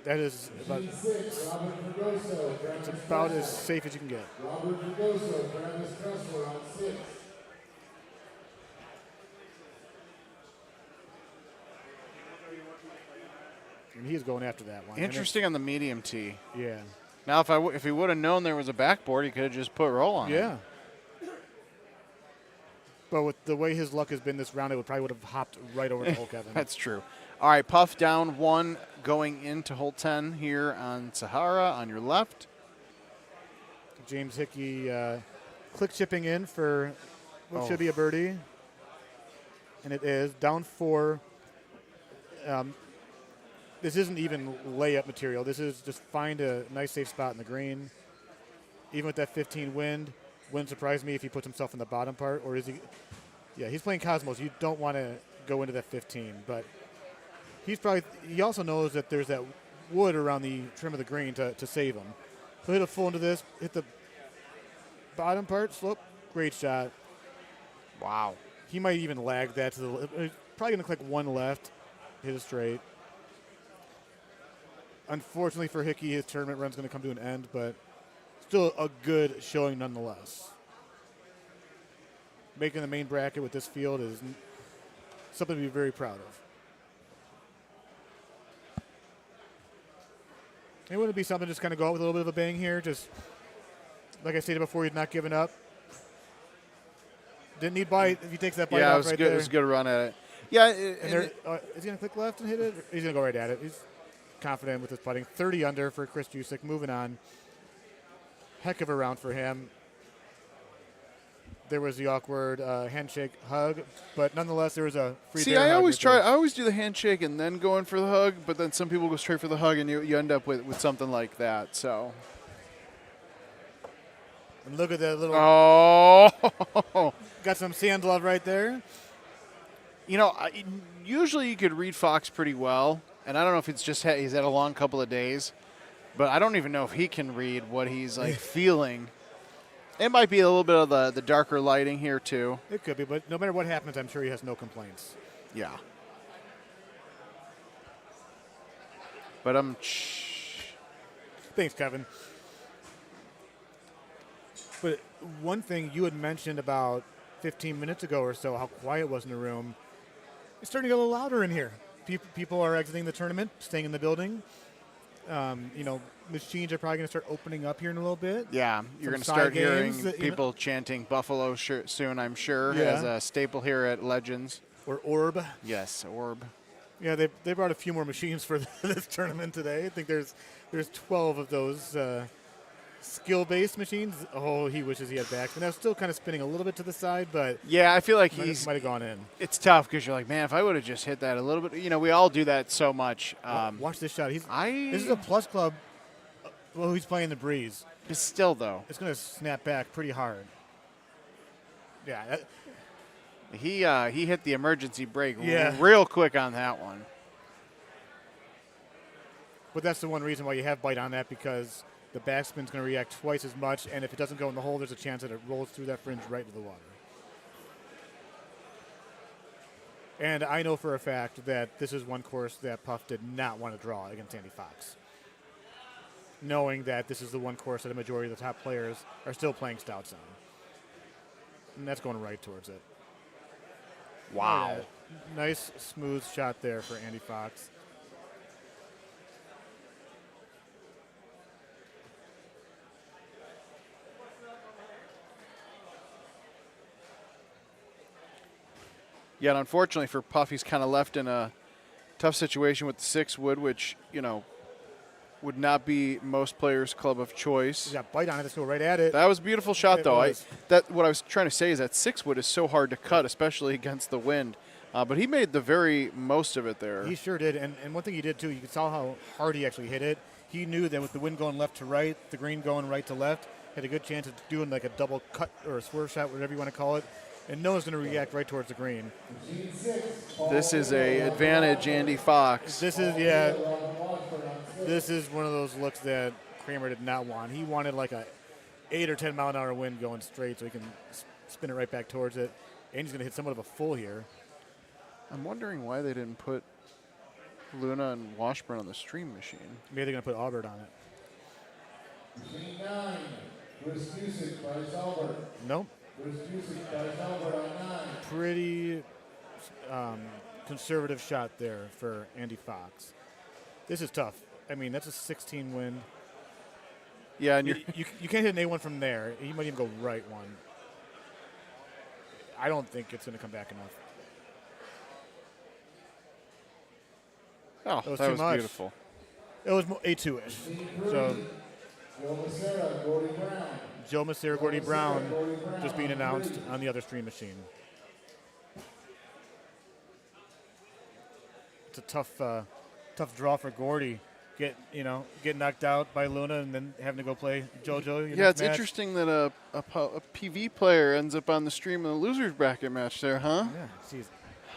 That is about, it's about as safe as you can get. And he's going after that one. Interesting on the medium tee. Yeah. Now, if he would have known there was a backboard, he could have just put roll on it. Yeah. But with the way his luck has been this round, it probably would have hopped right over the hole, Kevin. That's true. All right, Puff down 1 going into hole 10 here on Sahara on your left. James Hickey click chipping in for what should be a birdie. And it is down 4. This isn't even layup material. This is just find a nice safe spot in the green. Even with that 15 wind, wouldn't surprise me if he puts himself in the bottom part. Or is he? Yeah, he's playing Cosmos. You don't want to go into that 15, but he also knows that there's that wood around the trim of the green to save him. So hit a full into this, hit the bottom part, slope, great shot. Wow. He might even lag that to the, he's probably going to click 1 left, hit it straight. Unfortunately for Hickey, his tournament run's going to come to an end, but still a good showing nonetheless. Making the main bracket with this field is something to be very proud of. It wouldn't be something to just kind of go out with a little bit of a bang here. Just like I stated before, he's not giving up. Didn't need bite. If he takes that bite off right there. It was a good run at it. Yeah. Is he going to click left and hit it? He's going to go right at it. He's confident with his putting. 30 under for Chris Juic. Moving on. Heck of a round for him. There was the awkward handshake hug, but nonetheless, there was a free. See, I always do the handshake and then go in for the hug, but then some people go straight for the hug, and you end up with something like that. So. And look at that little. Oh. Got some sand love right there. Usually you could read Fox pretty well, and I don't know if it's just he's had a long couple of days, but I don't even know if he can read what he's feeling. It might be a little bit of the darker lighting here, too. It could be, but no matter what happens, I'm sure he has no complaints. Yeah. But Thanks, Kevin. But one thing you had mentioned about 15 minutes ago or so, how quiet it was in the room, it's starting to get a little louder in here. People are exiting the tournament, staying in the building. Machines are probably going to start opening up here in a little bit. Yeah, you're going to start hearing people chanting Buffalo soon, I'm sure, as a staple here at Legends. Or Orb. Yes, Orb. Yeah, they brought a few more machines for this tournament today. I think there's 12 of those skill-based machines. Oh, he wishes he had back. And that's still kind of spinning a little bit to the side, but yeah, I feel like he might have gone in. It's tough because you're like, man, if I would have just hit that a little bit. We all do that so much. Watch this shot. This is a Plus Club Well, he's playing the breeze. But still, though. It's going to snap back pretty hard. Yeah. He hit the emergency brake real quick on that one. But that's the one reason why you have bite on that, because the backspin's going to react twice as much, and if it doesn't go in the hole, there's a chance that it rolls through that fringe right into the water. And I know for a fact that this is one course that Puff did not want to draw against Andy Fox, knowing that this is the one course that a majority of the top players are still playing stouts on. And that's going right towards it. Wow. Nice, smooth shot there for Andy Fox. Yet, unfortunately for Puff, he's kind of left in a tough situation with the 6 wood, which, you know, would not be most players' club of choice. He's got bite on it. Let's go right at it. That was a beautiful shot, though. Was. What I was trying to say is that 6 wood is so hard to cut, especially against the wind. But he made the very most of it there. He sure did. And one thing he did, too, you could saw how hard he actually hit it. He knew that with the wind going left to right, the green going right to left, had a good chance of doing like a double cut or a swerve shot, whatever you want to call it. And no one's going to react right towards the green. This is a advantage, Andy Fox. This is one of those looks that Kramer did not want. He wanted like a 8 or 10 mile an hour wind going straight so he can spin it right back towards it. And he's going to hit somewhat of a full here. I'm wondering why they didn't put Luna and Washburn on the stream machine. Maybe they're going to put Aubart on it. Machine 9, Chris Juic by Aubart. Nope. Chris Juic by Aubart on 9. Pretty conservative shot there for Andy Fox. This is tough. I mean, that's a 16 wind. Yeah, and you can't hit an A1 from there. He might even go right one. I don't think it's going to come back enough. Oh, that was beautiful. It was A2-ish. So, Joe Masara, Gordy Brown just being announced on the other stream machine. It's a tough draw for Gordy. Get knocked out by Luna and then having to go play JoJo. Yeah, it's interesting that a PV player ends up on the stream in the losers bracket match there, huh? Yeah, geez.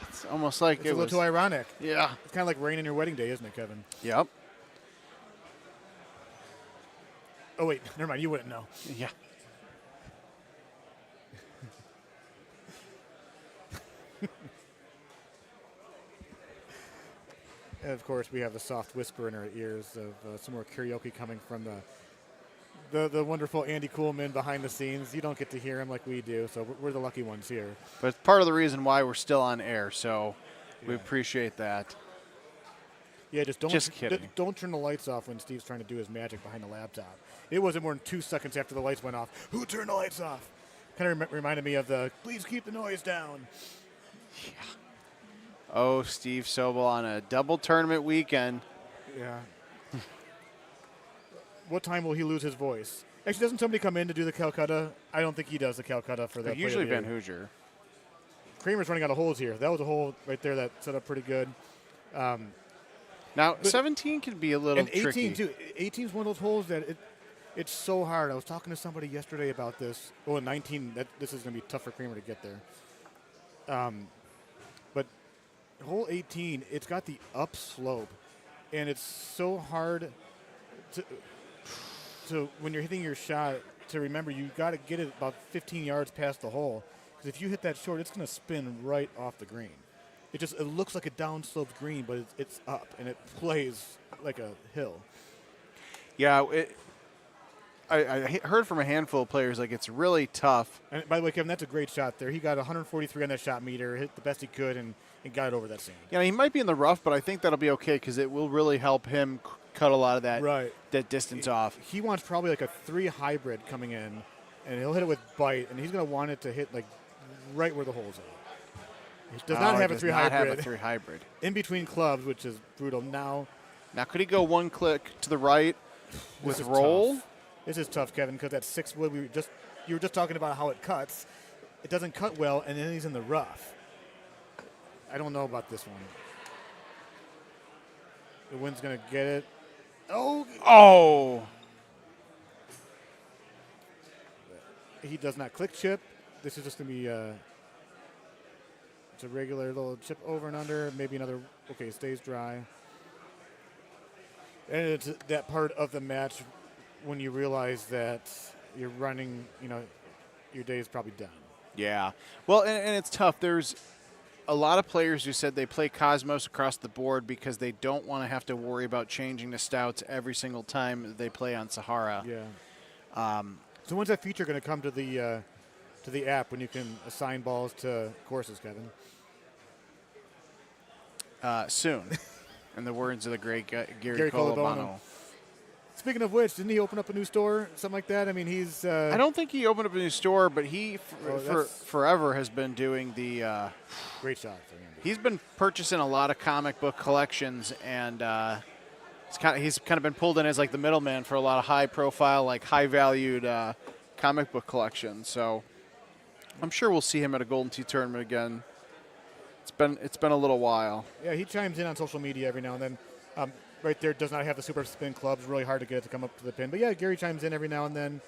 It's almost like it's a little too ironic. Yeah. It's kind of like rain in your wedding day, isn't it, Kevin? Yep. Oh, wait. Never mind. You wouldn't know. Yeah. And, of course, we have the soft whisper in our ears of some more karaoke coming from the wonderful Andy Coolman behind the scenes. You don't get to hear him like we do, so we're the lucky ones here. But it's part of the reason why we're still on air, so we appreciate that. Yeah, just kidding. Don't turn the lights off when Steve's trying to do his magic behind the laptop. It wasn't more than 2 seconds after the lights went off. Who turned the lights off? Kind of reminded me of the please keep the noise down. Yeah. Oh, Steve Sobel on a double tournament weekend. Yeah. What time will he lose his voice? Actually, doesn't somebody come in to do the Calcutta? I don't think he does the Calcutta for that. Usually Ben Hoosier. Kramer's running out of holes here. That was a hole right there that set up pretty good. Now, 17 can be a little and 18 tricky. Too. 18 is one of those holes that it's so hard. I was talking to somebody yesterday about this. Oh, and 19, this is going to be tough for Kramer to get there. But hole 18, it's got the upslope, and it's so hard to when you're hitting your shot to remember you got to get it about 15 yards past the hole. Because if you hit that short, it's going to spin right off the green. It looks like a downsloped green, but it's up, and it plays like a hill. Yeah, I heard from a handful of players, like, it's really tough. And by the way, Kevin, that's a great shot there. He got 143 on that shot meter, hit the best he could, and got it over that sand. Yeah, he might be in the rough, but I think that'll be okay because it will really help him cut a lot of that distance off. He wants probably like a 3 hybrid coming in, and he'll hit it with bite, and he's going to want it to hit like right where the holes are. He does not have a 3 hybrid. In between clubs, which is brutal. Now could he go one click to the right with roll? Tough. This is tough, Kevin, because that 6 wood, you were just talking about how it cuts. It doesn't cut well, and then he's in the rough. I don't know about this one. The wind's going to get it. Oh! he does not click chip. This is just going to be it's a regular little chip over and under, maybe another, okay, it stays dry. And it's that part of the match when you realize that you're running, your day is probably done. Yeah. Well, and it's tough. There's a lot of players who said they play Cosmos across the board because they don't want to have to worry about changing the stouts every single time they play on Sahara. Yeah. So when's that feature going to come to the app when you can assign balls to courses, Kevin? Soon, in the words of the great Gary Colabano. Speaking of which, didn't he open up a new store, something like that? I mean, he's... I don't think he opened up a new store, but he forever has been doing the... great shot. He's been purchasing a lot of comic book collections, and he's kind of been pulled in as like the middleman for a lot of high-profile, like high-valued comic book collections. So I'm sure we'll see him at a Golden Tee tournament again. It's been a little while. Yeah, he chimes in on social media every now and then. Right there, does not have the super spin clubs. Really hard to get it to come up to the pin. But yeah, Gary chimes in every now and then.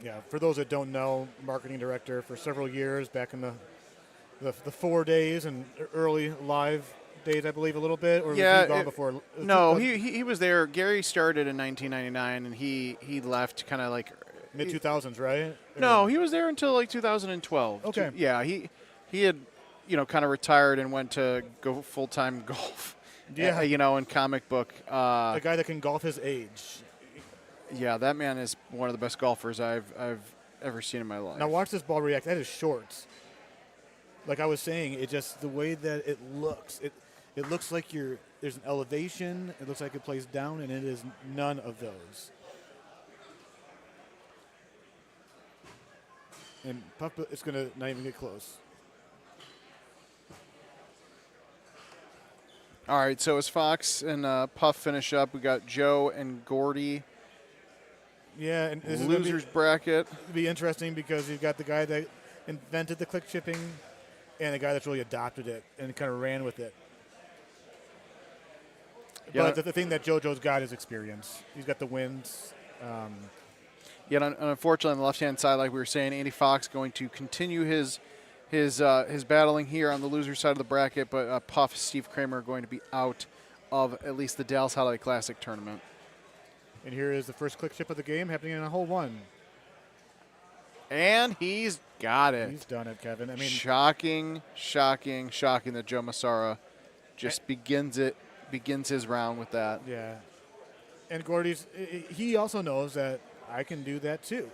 Yeah, for those that don't know, marketing director for several years back in the 4 days and early live days, I believe, a little bit. Or yeah, was he gone before? No, he was there. Gary started in 1999, and he left kind of like mid 2000s, right? No, he was there until like 2012. Okay. Yeah, he had kind of retired and went to go full-time golf. Yeah, in comic book. A guy that can golf his age. Yeah, that man is one of the best golfers I've ever seen in my life. Now watch this ball react. That is short. Like I was saying, it just the way that it looks. It looks like there's an elevation. It looks like it plays down, and it is none of those. And Puff, it's gonna not even get close. All right, so as Fox and Puff finish up, we got Joe and Gordy. Yeah, and this losers bracket. It'll be interesting because you've got the guy that invented the click chipping and the guy that's really adopted it and kind of ran with it. Yeah. But the thing that JoJo's got is experience. He's got the wins. Yeah, and unfortunately on the left-hand side, like we were saying, Andy Fox going to continue his battling here on the loser side of the bracket, but Puff, Steve Kramer are going to be out of at least the Dallas Holiday Classic tournament. And here is the first click chip of the game happening in a hole one. And he's got it. He's done it, Kevin. I mean, shocking that Joe Masara just begins his round with that. Yeah. And Gordy's, he also knows that I can do that too.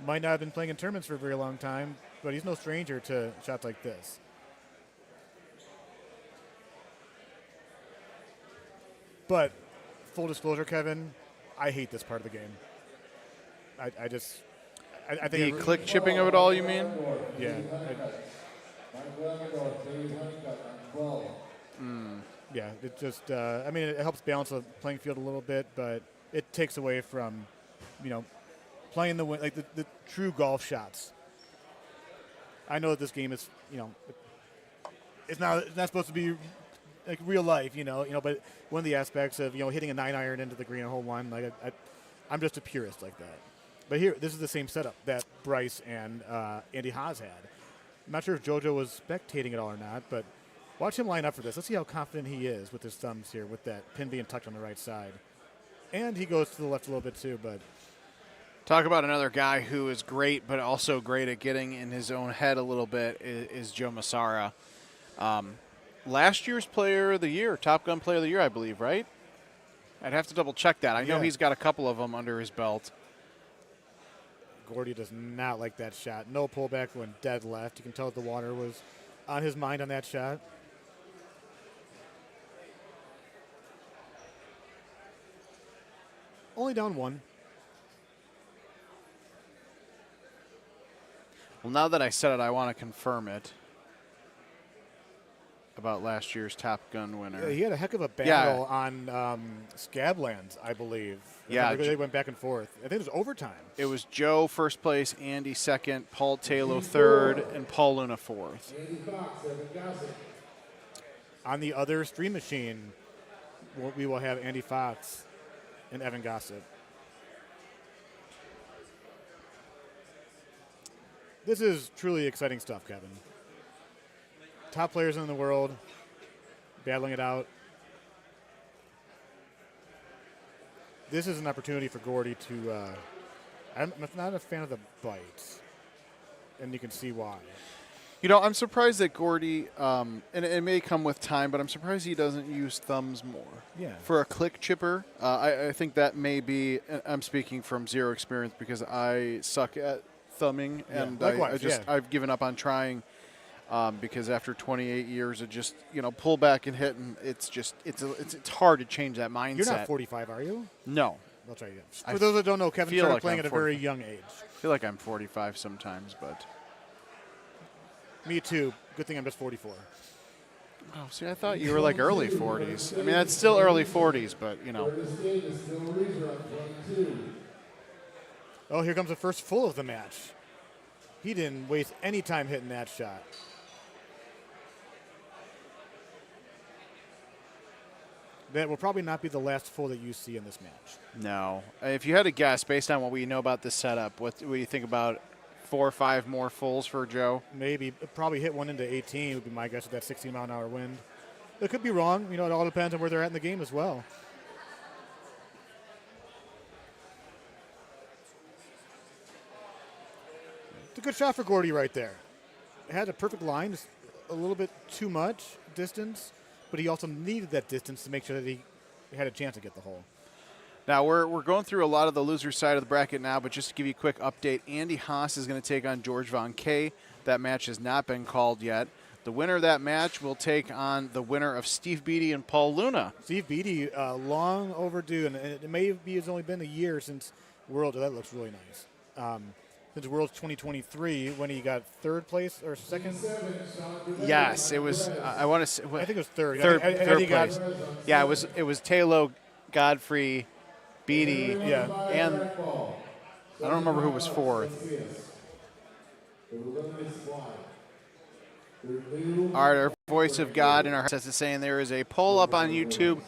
Might not have been playing in tournaments for a very long time, but he's no stranger to shots like this. But full disclosure, Kevin, I hate this part of the game. I think the click chipping of it all, you mean? Yeah. Yeah, it just, it helps balance the playing field a little bit, but it takes away from, playing the true golf shots. I know that this game is, it's not supposed to be like real life, but one of the aspects of, hitting a 9-iron into the green on hole one, like I'm just a purist like that. But here, this is the same setup that Bryce and Andy Haas had. I'm not sure if JoJo was spectating it all or not, but watch him line up for this. Let's see how confident he is with his thumbs here, with that pin being tucked on the right side. And he goes to the left a little bit too, but... Talk about another guy who is great, but also great at getting in his own head a little bit is Joe Masara. Last year's player of the year, Top Gun player of the year, I believe, right? I'd have to double check that. I know he's got a couple of them under his belt. Gordy does not like that shot. No pullback, went dead left. You can tell that the water was on his mind on that shot. Only down one. Well, now that I said it, I want to confirm it about last year's Top Gun winner. Yeah, he had a heck of a battle on Scablands, I believe. Yeah. They went back and forth. I think it was overtime. It was Joe first place, Andy second, Paul Tlow third, and Paul Luna fourth. On the other stream machine, we will have Andy Fox and Evan Gosset. This is truly exciting stuff, Kevin. Top players in the world battling it out. This is an opportunity for Gordy to. I'm not a fan of the bites, and you can see why. You know, I'm surprised that Gordy, and it may come with time, but I'm surprised he doesn't use thumbs more. Yeah. For a click chipper, I think that may be, I'm speaking from zero experience because I suck at thumbing, and likewise, I've given up on trying because after 28 years of just, pull back and hit, and it's hard to change that mindset. You're not 45, are you? No. I'll try again. For those that don't know, Kevin started like playing I'm at a very young age. I feel like I'm 45 sometimes, but. Me too. Good thing I'm just 44. Oh, see, I thought you were like early 40s. I mean, that's still early 40s, but, Oh, here comes the first full of the match. He didn't waste any time hitting that shot. That will probably not be the last full that you see in this match. No. If you had to guess, based on what we know about this setup, what do you think about 4 or 5 more fulls for Joe? Maybe. Probably hit one into 18 would be my guess with that 16-mile-an-hour wind. It could be wrong. It all depends on where they're at in the game as well. It's a good shot for Gordy right there. It had a perfect line, just a little bit too much distance, but he also needed that distance to make sure that he had a chance to get the hole. Now, we're going through a lot of the loser side of the bracket now, but just to give you a quick update, Andy Haas is going to take on George Von Kay. That match has not been called yet. The winner of that match will take on the winner of Steve Beatty and Paul Luna. Steve Beatty, long overdue, and it may be it's only been a year since World. That looks really nice. Since World's 2023, when he got third place or second. Yes, it was. I want to say. I think it was third. Third place. Yeah, it was tlow, Godfrey, Beatty, and I don't remember who was fourth. All right, our voice of God in our heads is saying there is a poll up on YouTube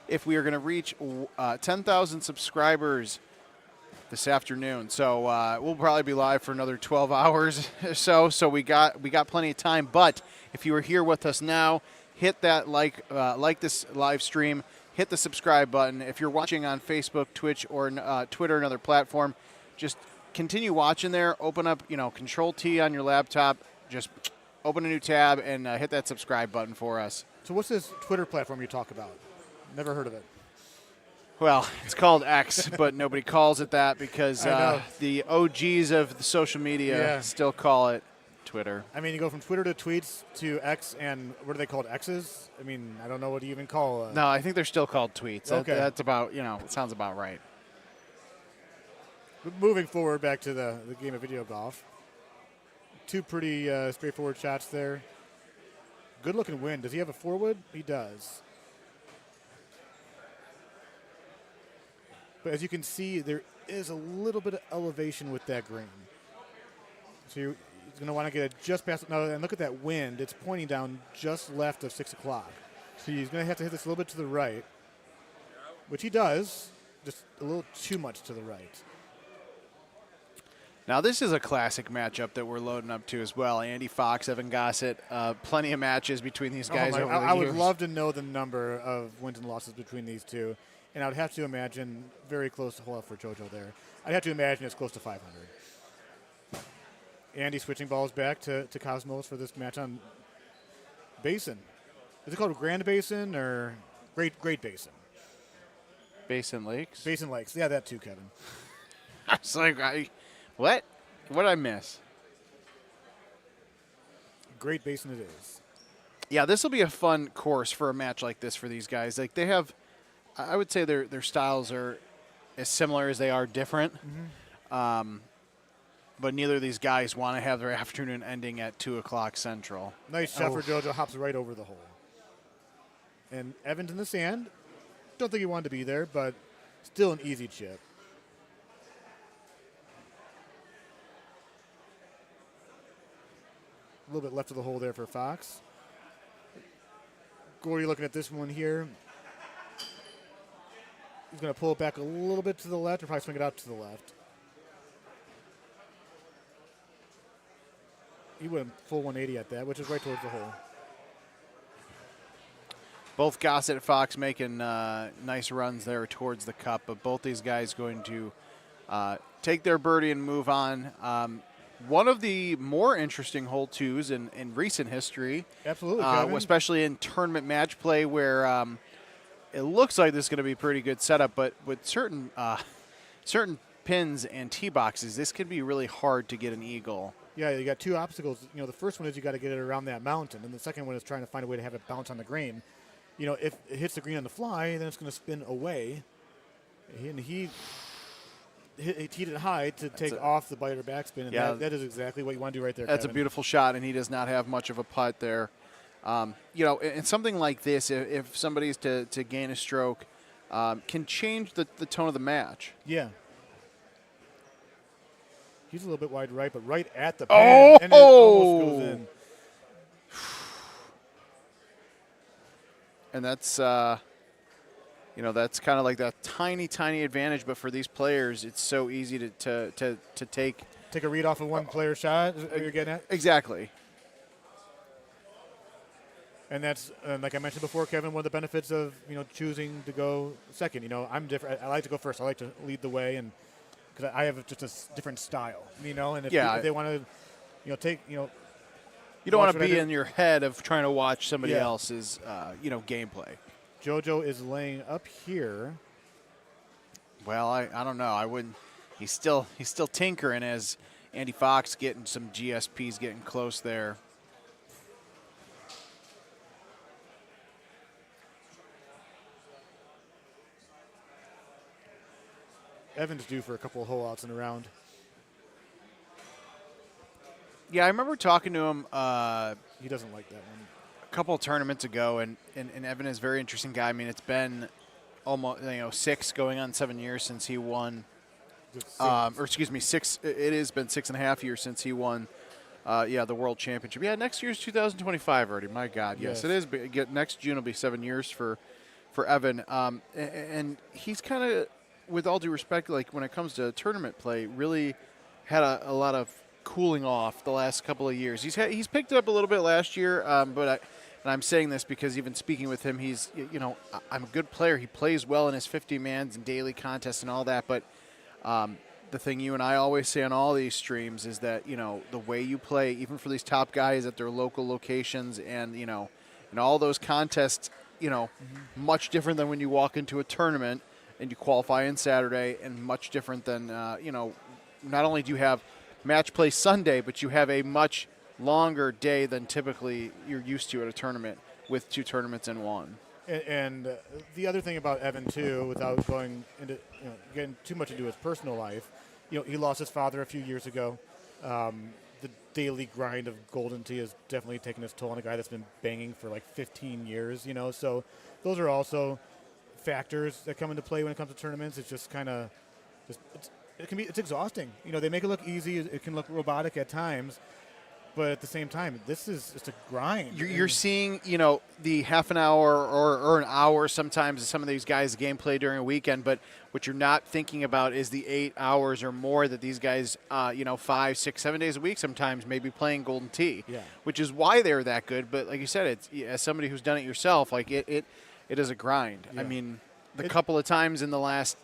if we are going to reach 10,000 subscribers this afternoon. So we'll probably be live for another 12 hours or so. So we got plenty of time. But if you are here with us now, hit that like this live stream. Hit the subscribe button. If you're watching on Facebook, Twitch, or Twitter, another platform, just continue watching there. Open up, Control-T on your laptop. Just open a new tab and hit that subscribe button for us. So what's this Twitter platform you talk about? Never heard of it. Well, it's called X, but nobody calls it that because the OGs of the social media still call it Twitter. I mean, you go from Twitter to tweets to X, and what are they called? X's? I mean, I don't know what you even call. No, I think they're still called tweets. Okay. That's about, it sounds about right. But moving forward back to the game of video golf. Two pretty straightforward shots there. Good looking wind. Does he have a forward? He does. But as you can see, there is a little bit of elevation with that green. So you're going to want to get it just past. Now, and look at that wind. It's pointing down just left of 6 o'clock. So he's going to have to hit this a little bit to the right, which he does, just a little too much to the right. Now, this is a classic matchup that we're loading up to as well. Andy Fox, Evan Gosset, plenty of matches between these guys over the years. I would love to know the number of wins and losses between these two. And I would have to imagine very close to hold up for JoJo there. I'd have to imagine it's close to 500. Andy switching balls back to Cosmos for this match on Basin. Is it called Grand Basin or Great Basin? Basin Lakes? Basin Lakes. Yeah, that too, Kevin. I was like, what? What did I miss? Great Basin it is. Yeah, this will be a fun course for a match like this for these guys. Like they have, I would say their styles are as similar as they are different. Mm-hmm. But neither of these guys want to have their afternoon ending at 2 o'clock Central. Nice shot for JoJo. Hops right over the hole. And Evans in the sand. Don't think he wanted to be there, but still an easy chip. A little bit left of the hole there for Fox. Gordy looking at this one here. He's going to pull it back a little bit to the left or probably swing it out to the left. he went full 180 at that, which is right towards the hole. Both Gosset and Fox making nice runs there towards the cup, but both these guys going to take their birdie and move on. One of the more interesting hole twos in recent history. Absolutely, Kevin. Especially in tournament match play where it looks like this is going to be a pretty good setup, but with certain pins and tee boxes, this could be really hard to get an eagle. Yeah, you got two obstacles. You know, the first one is you got to get it around that mountain, and the second one is trying to find a way to have it bounce on the green. You know, if it hits the green on the fly, then it's going to spin away. And he teed it high to take off the biter backspin, and that is exactly what you want to do right there, That's Kevin. a beautiful shot, and he does not have much of a putt there. You know, and something like this, if somebody's to gain a stroke, can change the tone of the match. Yeah. He's a little bit wide right, but right at the pin, and it almost goes in. And that's, you know, that's kind of like that tiny, tiny advantage. But for these players, it's so easy to take. Take a read off of one player shot, is what you're getting at? Exactly. And that's, like I mentioned before, Kevin, one of the benefits of, you know, choosing to go second. You know, I'm different. I like to go first. I like to lead the way, and because I have just a different style, you know. And if they want to, you know, take, you know. You don't want to be in your head of trying to watch somebody else's, you know, gameplay. JoJo is laying up here. Well, I don't know. I wouldn't. He's still tinkering as Andy Fox getting some GSPs getting close there. Evan's due for a couple of hole outs in the round. Yeah, I remember talking to him. He doesn't like that one. A couple of tournaments ago, and Evan is a very interesting guy. I mean, it's been almost 6 going on 7 years since he won. Or excuse me, 6. It has been 6.5 years since he won. The World Championship. Yeah, next year's 2025 already. My God, yes, it is. Next June will be 7 years for Evan. And he's kind of, with all due respect, like when it comes to tournament play, really had a lot of cooling off the last couple of years. He's picked it up a little bit last year, but I'm saying this because even speaking with him, he's, you know, I'm a good player. He plays well in his 50-mans and daily contests and all that, but the thing you and I always say on all these streams is that, you know, the way you play, even for these top guys at their local locations and, you know, in all those contests, you know, much different than when you walk into a tournament and you qualify on Saturday, and much different than, you know, not only do you have match play Sunday, but you have a much longer day than typically you're used to at a tournament with 2 tournaments in one. And the other thing about Evan, too, without going into, you know, getting too much into his personal life, you know, he lost his father a few years ago. The daily grind of Golden Tee has definitely taken its toll on a guy that's been banging for like 15 years, you know. So those are also factors that come into play when it comes to tournaments. It's just kind of, it's exhausting. You know, they make it look easy. It can look robotic at times. But at the same time, this is just a grind. You're seeing, you know, the half an hour or an hour sometimes of some of these guys' gameplay during a weekend, but what you're not thinking about is the 8 hours or more that these guys, you know, 5, 6, 7 days a week sometimes may be playing Golden Tee, which is why they're that good. But like you said, it's, as somebody who's done it yourself, like it is a grind. I mean, the couple of times in the last,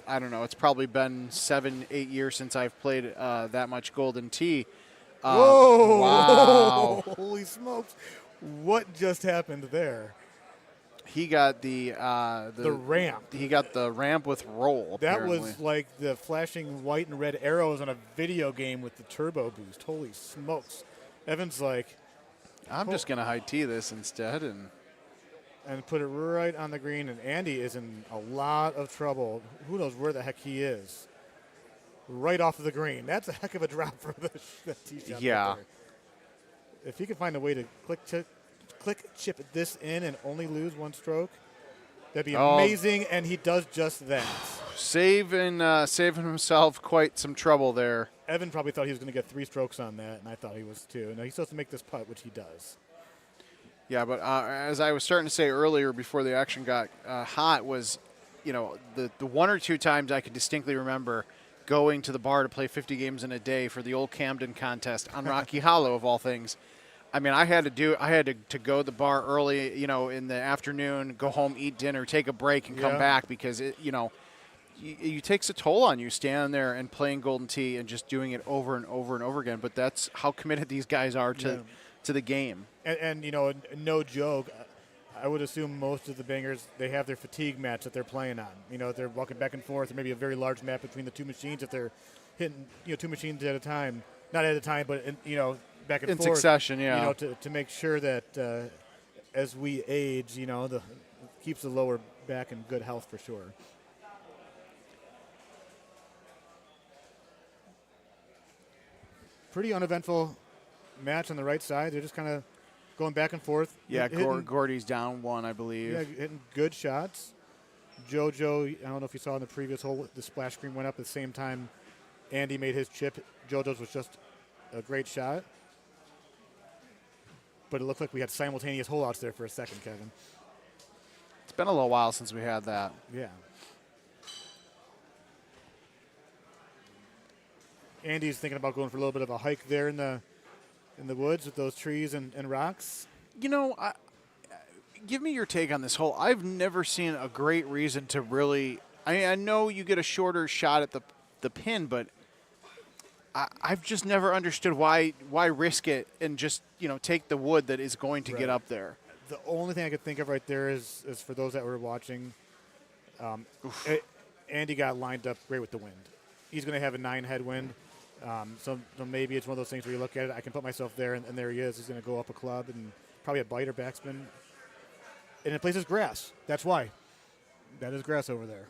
I don't know, it's probably been 7, 8 years since I've played that much Golden Tee. Whoa! Wow! Holy smokes! What just happened there? He got the ramp. He got the ramp with roll. That apparently. was like the flashing white and red arrows on a video game with the turbo boost. Holy smokes! Evan's like, I'm just gonna high tee this instead and put it right on the green. And Andy is in a lot of trouble. Who knows where the heck he is? Right off of the green. That's a heck of a drop for the tee shot. Yeah. Right there. If he could find a way to click chip this in and only lose 1 stroke, that'd be amazing. And he does just that. Saving himself quite some trouble there. Evan probably thought he was going to get 3 strokes on that, and I thought he was too. Now he's supposed to make this putt, which he does. Yeah, but as I was starting to say earlier before the action got hot was, you know, the 1 or 2 times I could distinctly remember going to the bar to play 50 games in a day for the old Camden contest on Rocky Hollow of all things. I mean, I had to go to the bar early, you know, in the afternoon, go home, eat dinner, take a break, and come back because it, you know, it takes a toll on you standing there and playing Golden Tee and just doing it over and over and over again. But that's how committed these guys are to the game. And you know, no joke, I would assume most of the bangers, they have their fatigue match that they're playing on. You know, they're walking back and forth, or maybe a very large map between the two machines if they're hitting, you know, two machines at a time. Not at a time, but, you know, back and forth. In succession, yeah. You know, to make sure that as we age, you know, keeps the lower back in good health for sure. Pretty uneventful match on the right side. They're just kind of going back and forth. Yeah, Gordy's down one, I believe. Yeah, hitting good shots. JoJo, I don't know if you saw in the previous hole, the splash screen went up at the same time Andy made his chip. JoJo's was just a great shot. But it looked like we had simultaneous holeouts there for a second, Kevin. It's been a little while since we had that. Yeah. Andy's thinking about going for a little bit of a hike there in the woods with those trees and rocks. You know, give me your take on this hole. I've never seen a great reason to really. I know you get a shorter shot at the pin, but I've just never understood why risk it and just, you know, take the wood that is going to get up there. The only thing I could think of right there is for those that were watching, Andy got lined up great with the wind. He's going to have a 9 headwind. So maybe it's one of those things where you look at it, I can put myself there, and there he is. He's going to go up a club and probably a bite or backspin. And it plays his grass. That's why. That is grass over there.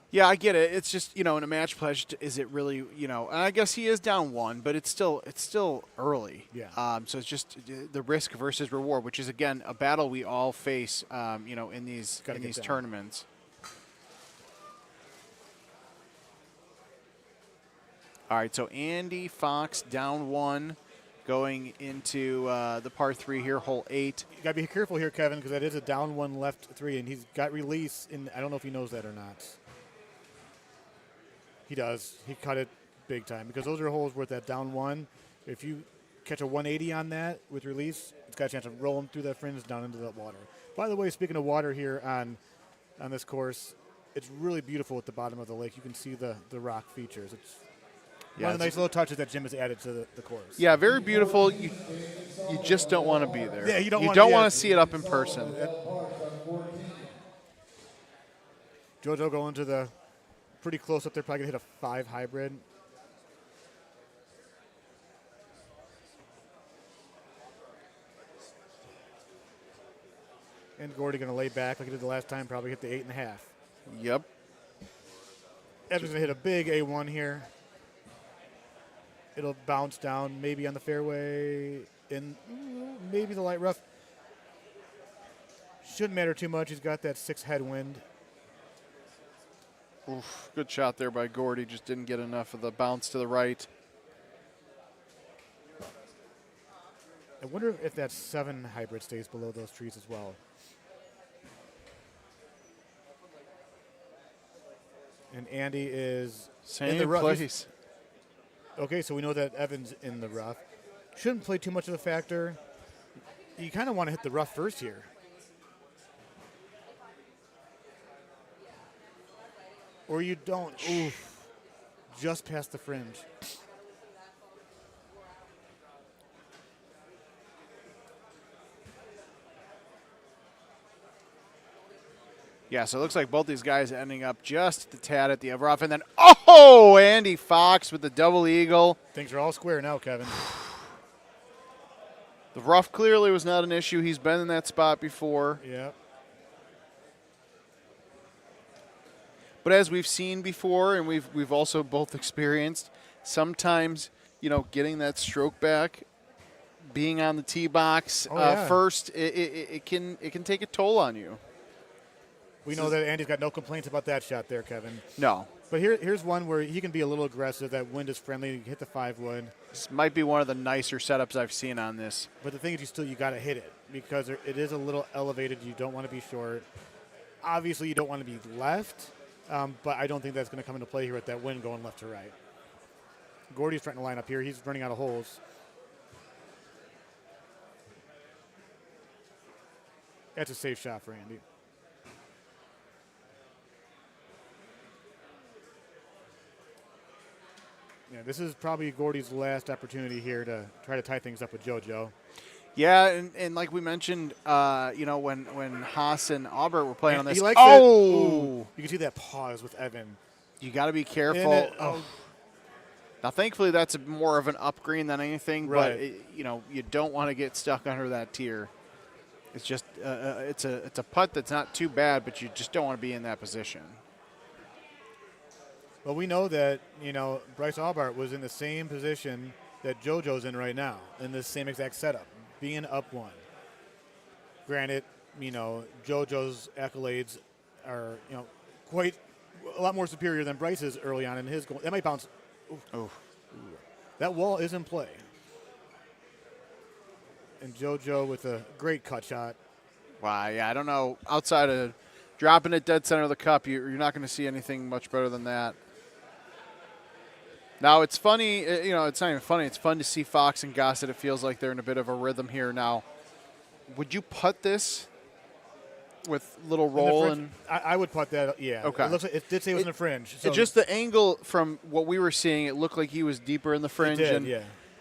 Yeah, I get it. It's just, you know, in a match play, is it really, you know, and I guess he is down one, but it's still early. Yeah. So it's just the risk versus reward, which is, again, a battle we all face, you know, in these tournaments. All right, so Andy Fox down one going into the par 3 here, hole 8. You got to be careful here, Kevin, because that is a down one left 3, and he's got release. I don't know if he knows that or not. He does. He cut it big time because those are holes worth that down one. If you catch a 180 on that with release, it's got a chance of rolling through that fringe down into that water. By the way, speaking of water here on this course, it's really beautiful at the bottom of the lake. You can see the rock features. It's one of the nice little touches that Jim has added to the course. Yeah, very beautiful. You just don't want to be there. Yeah, you don't want to see it up in person. JoJo going to the pretty close up there, probably going to hit a 5 hybrid. And Gordy going to lay back like he did the last time, probably hit the 8.5. Yep. Evans going to hit a big A1 here. It'll bounce down, maybe on the fairway, in maybe the light rough. Shouldn't matter too much. He's got that 6 headwind. Oof, good shot there by Gordy. Just didn't get enough of the bounce to the right. I wonder if that 7 hybrid stays below those trees as well. And Andy is in the rough. Place. Okay, so we know that Evans in the rough. Shouldn't play too much of a factor. You kind of want to hit the rough first here. Or you don't. Oof. Just past the fringe. Yeah, so it looks like both these guys ending up just a tad at the rough. And then, oh, Andy Fox with the double eagle. Things are all square now, Kevin. The rough clearly was not an issue. He's been in that spot before. Yeah. But as we've seen before, and we've also both experienced, sometimes, you know, getting that stroke back, being on the tee box first, it can take a toll on you. We know that Andy's got no complaints about that shot there, Kevin. No. But here's one where he can be a little aggressive. That wind is friendly. Hit the 5 wood. This might be one of the nicer setups I've seen on this. But the thing is, you got to hit it because it is a little elevated. You don't want to be short. Obviously, you don't want to be left. But I don't think that's going to come into play here with that wind going left to right. Gordy's trying to line up here. He's running out of holes. That's a safe shot for Andy. Yeah, this is probably Gordy's last opportunity here to try to tie things up with JoJo. Yeah, and like we mentioned, when Haas and Aubart were playing on this. He likes it. You can see that pause with Evan. You got to be careful. Now, thankfully, that's more of an up green than anything, right. But you don't want to get stuck under that tier. It's just it's a putt that's not too bad, but you just don't want to be in that position. Well, we know that Bryce Aubart was in the same position that JoJo's in right now, in the same exact setup, being up one. Granted, JoJo's accolades are quite a lot more superior than Bryce's early on in his goal. That might bounce. Oh, that wall is in play. And JoJo with a great cut shot. Wow, yeah, I don't know. Outside of dropping it dead center of the cup, you're not going to see anything much better than that. Now, it's funny, it's not even funny. It's fun to see Fox and Gosset. It feels like they're in a bit of a rhythm here now. Would you putt this with little roll? And I would putt that, yeah. Okay. It did say it was in the fringe. So it's just the angle from what we were seeing, it looked like he was deeper in the fringe. It did, and,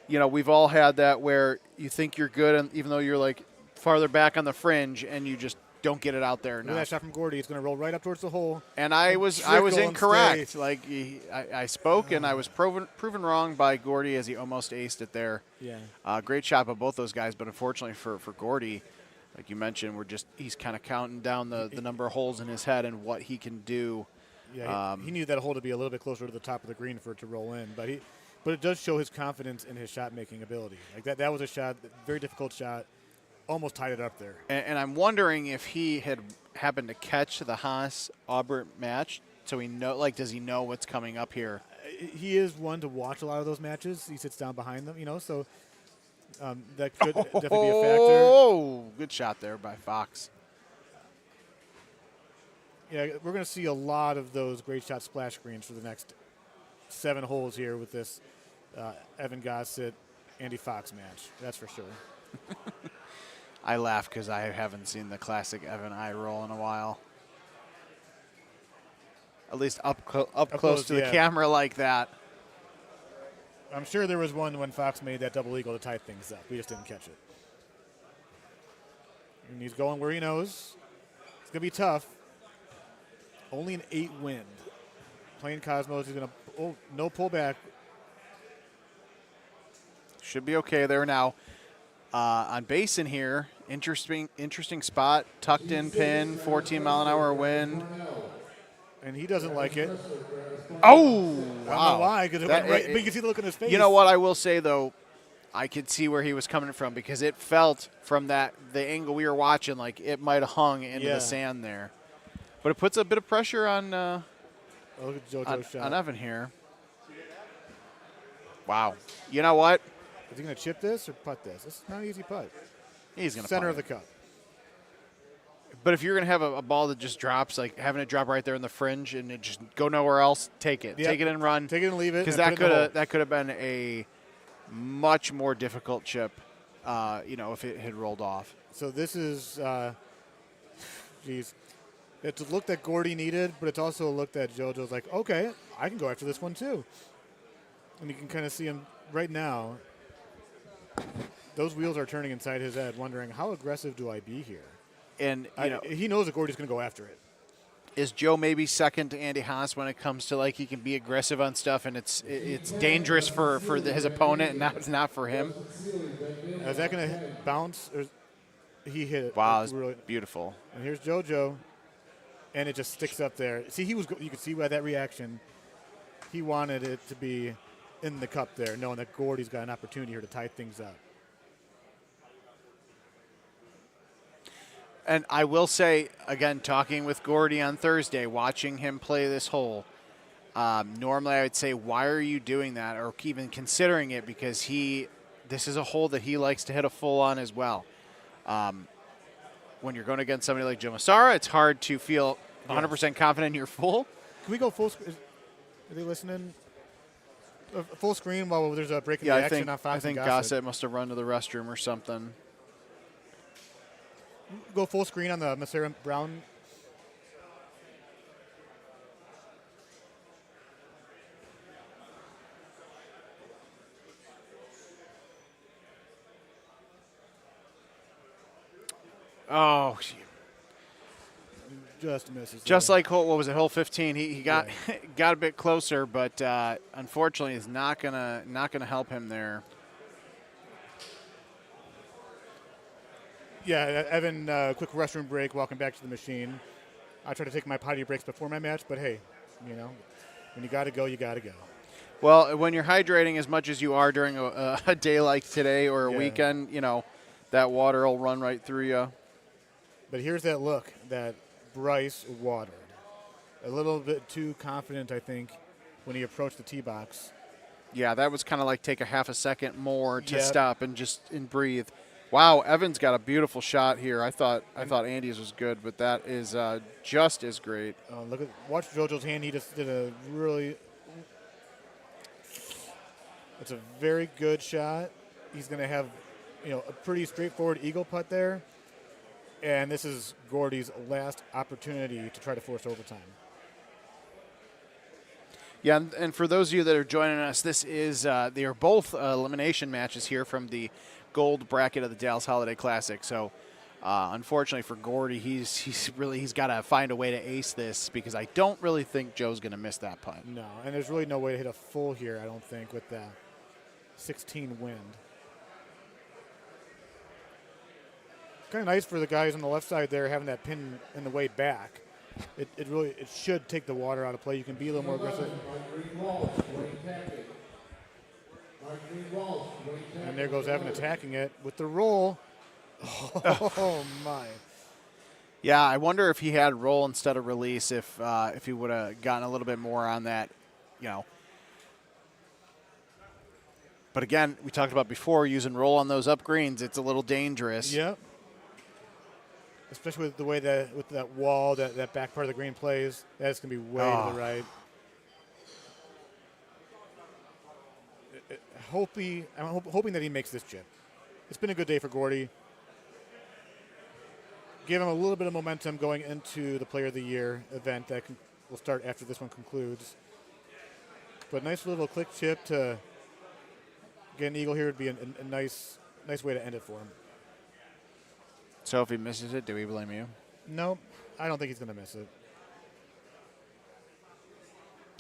yeah. We've all had that where you think you're good, and even though you're like farther back on the fringe, and you just don't get it out there enough. Look at that shot from Gordy. It's going to roll right up towards the hole. And I was incorrect. Like I spoke, and I was proven wrong by Gordy as he almost aced it there. Yeah. Great shot by both those guys, but unfortunately for Gordy, like you mentioned, he's kind of counting down the number of holes in his head and what he can do. Yeah, he needed that hole to be a little bit closer to the top of the green for it to roll in, but it does show his confidence in his shot-making ability. Like that was a shot, very difficult shot, almost tied it up there. And I'm wondering if he had happened to catch the Haas Aubart match, so does he know what's coming up here? He is one to watch a lot of those matches. He sits down behind them, so that could definitely be a factor. Oh, good shot there by Fox. Yeah, we're going to see a lot of those great shot splash screens for the next 7 holes here with this Evan Gosset, Andy Fox match. That's for sure. I laugh because I haven't seen the classic Evan eye roll in a while. At least up close to the camera like that. I'm sure there was one when Fox made that double eagle to tie things up. We just didn't catch it. And he's going where he knows. It's going to be tough. Only an 8 wind. Playing Cosmos, he's going to no pullback. Should be okay there now. On base in here, interesting spot, tucked in pin, 14-mile-an-hour wind. And he doesn't like it. Oh, wow. I don't know why, because but you can see the look on his face. You know what I will say, though? I could see where he was coming from because it felt from the angle we were watching like it might have hung into the sand there. But it puts a bit of pressure on Evan here. Wow. You know what? Is he going to chip this or putt this? This is not an easy putt. He's going to center of the cup. But if you're going to have a ball that just drops, like having it drop right there in the fringe and it just go nowhere else, take it. Yep. Take it and run. Take it and leave it. Because that could have been a much more difficult chip, if it had rolled off. So this is, it's a look that Gordy needed, but it's also a look that JoJo's like, okay, I can go after this one too. And you can kind of see him right now. Those wheels are turning inside his head, wondering, how aggressive do I be here? And he knows that Gordy's going to go after it. Is Joe maybe second to Andy Haas when it comes to he can be aggressive on stuff and it's dangerous for his opponent and it's not for him? Is that going to bounce? Or he hit it. Wow, it's really beautiful. And here's JoJo, and it just sticks up there. See, you could see by that reaction, he wanted it to be in the cup there, knowing that Gordy's got an opportunity here to tie things up. And I will say, again, talking with Gordy on Thursday, watching him play this hole, normally I would say, why are you doing that or even considering it? Because this is a hole that he likes to hit a full on as well. When you're going against somebody like Joe Masara, it's hard to feel 100% confident in your full. we go full screen? Are they listening? Full screen while there's a break in the I action think, on Fox I think and Gosset. Gosset must have run to the restroom or something. Go full screen on the Masara Brown. Oh, just misses. Just like what was it, hole 15? He got got a bit closer, but unfortunately, is not gonna help him there. Yeah, Evan, quick restroom break. Welcome back to the machine. I try to take my potty breaks before my match, but hey, you know, when you got to go, you got to go. Well, when you're hydrating as much as you are during a day like today or a weekend, you know, that water will run right through you. But here's that look that Bryce watered. A little bit too confident, I think, when he approached the tee box. Yeah, that was kind of like take a half a second more to stop and breathe. Wow, Evan's got a beautiful shot here. I thought Andy's was good, but that is just as great. Watch JoJo's hand. He just did a really. It's a very good shot. He's going to have, a pretty straightforward eagle putt there. And this is Gordy's last opportunity to try to force overtime. Yeah, and for those of you that are joining us, this is they are both elimination matches here from the gold bracket of the Dallas Holiday Classic. So, unfortunately for Gordy, he's got to find a way to ace this because I don't really think Joe's going to miss that putt. No, and there's really no way to hit a full here, I don't think, with the 16 wind. Kind of nice for the guys on the left side there having that pin in the way back. It should take the water out of play. You can be a little more aggressive. And there goes Evan attacking it with the roll. Oh my! Yeah, I wonder if he had roll instead of release. If he would have gotten a little bit more on that, But again, we talked about before using roll on those up greens. It's a little dangerous. Yep. Especially with the way with that wall, that back part of the green plays. That's going to be way to the right. I'm hoping that he makes this chip. It's been a good day for Gordy. Give him a little bit of momentum going into the Player of the Year event that will start after this one concludes. But nice little click chip to get an eagle here would be a nice way to end it for him. So if he misses it, do we blame you? No, I don't think he's going to miss it.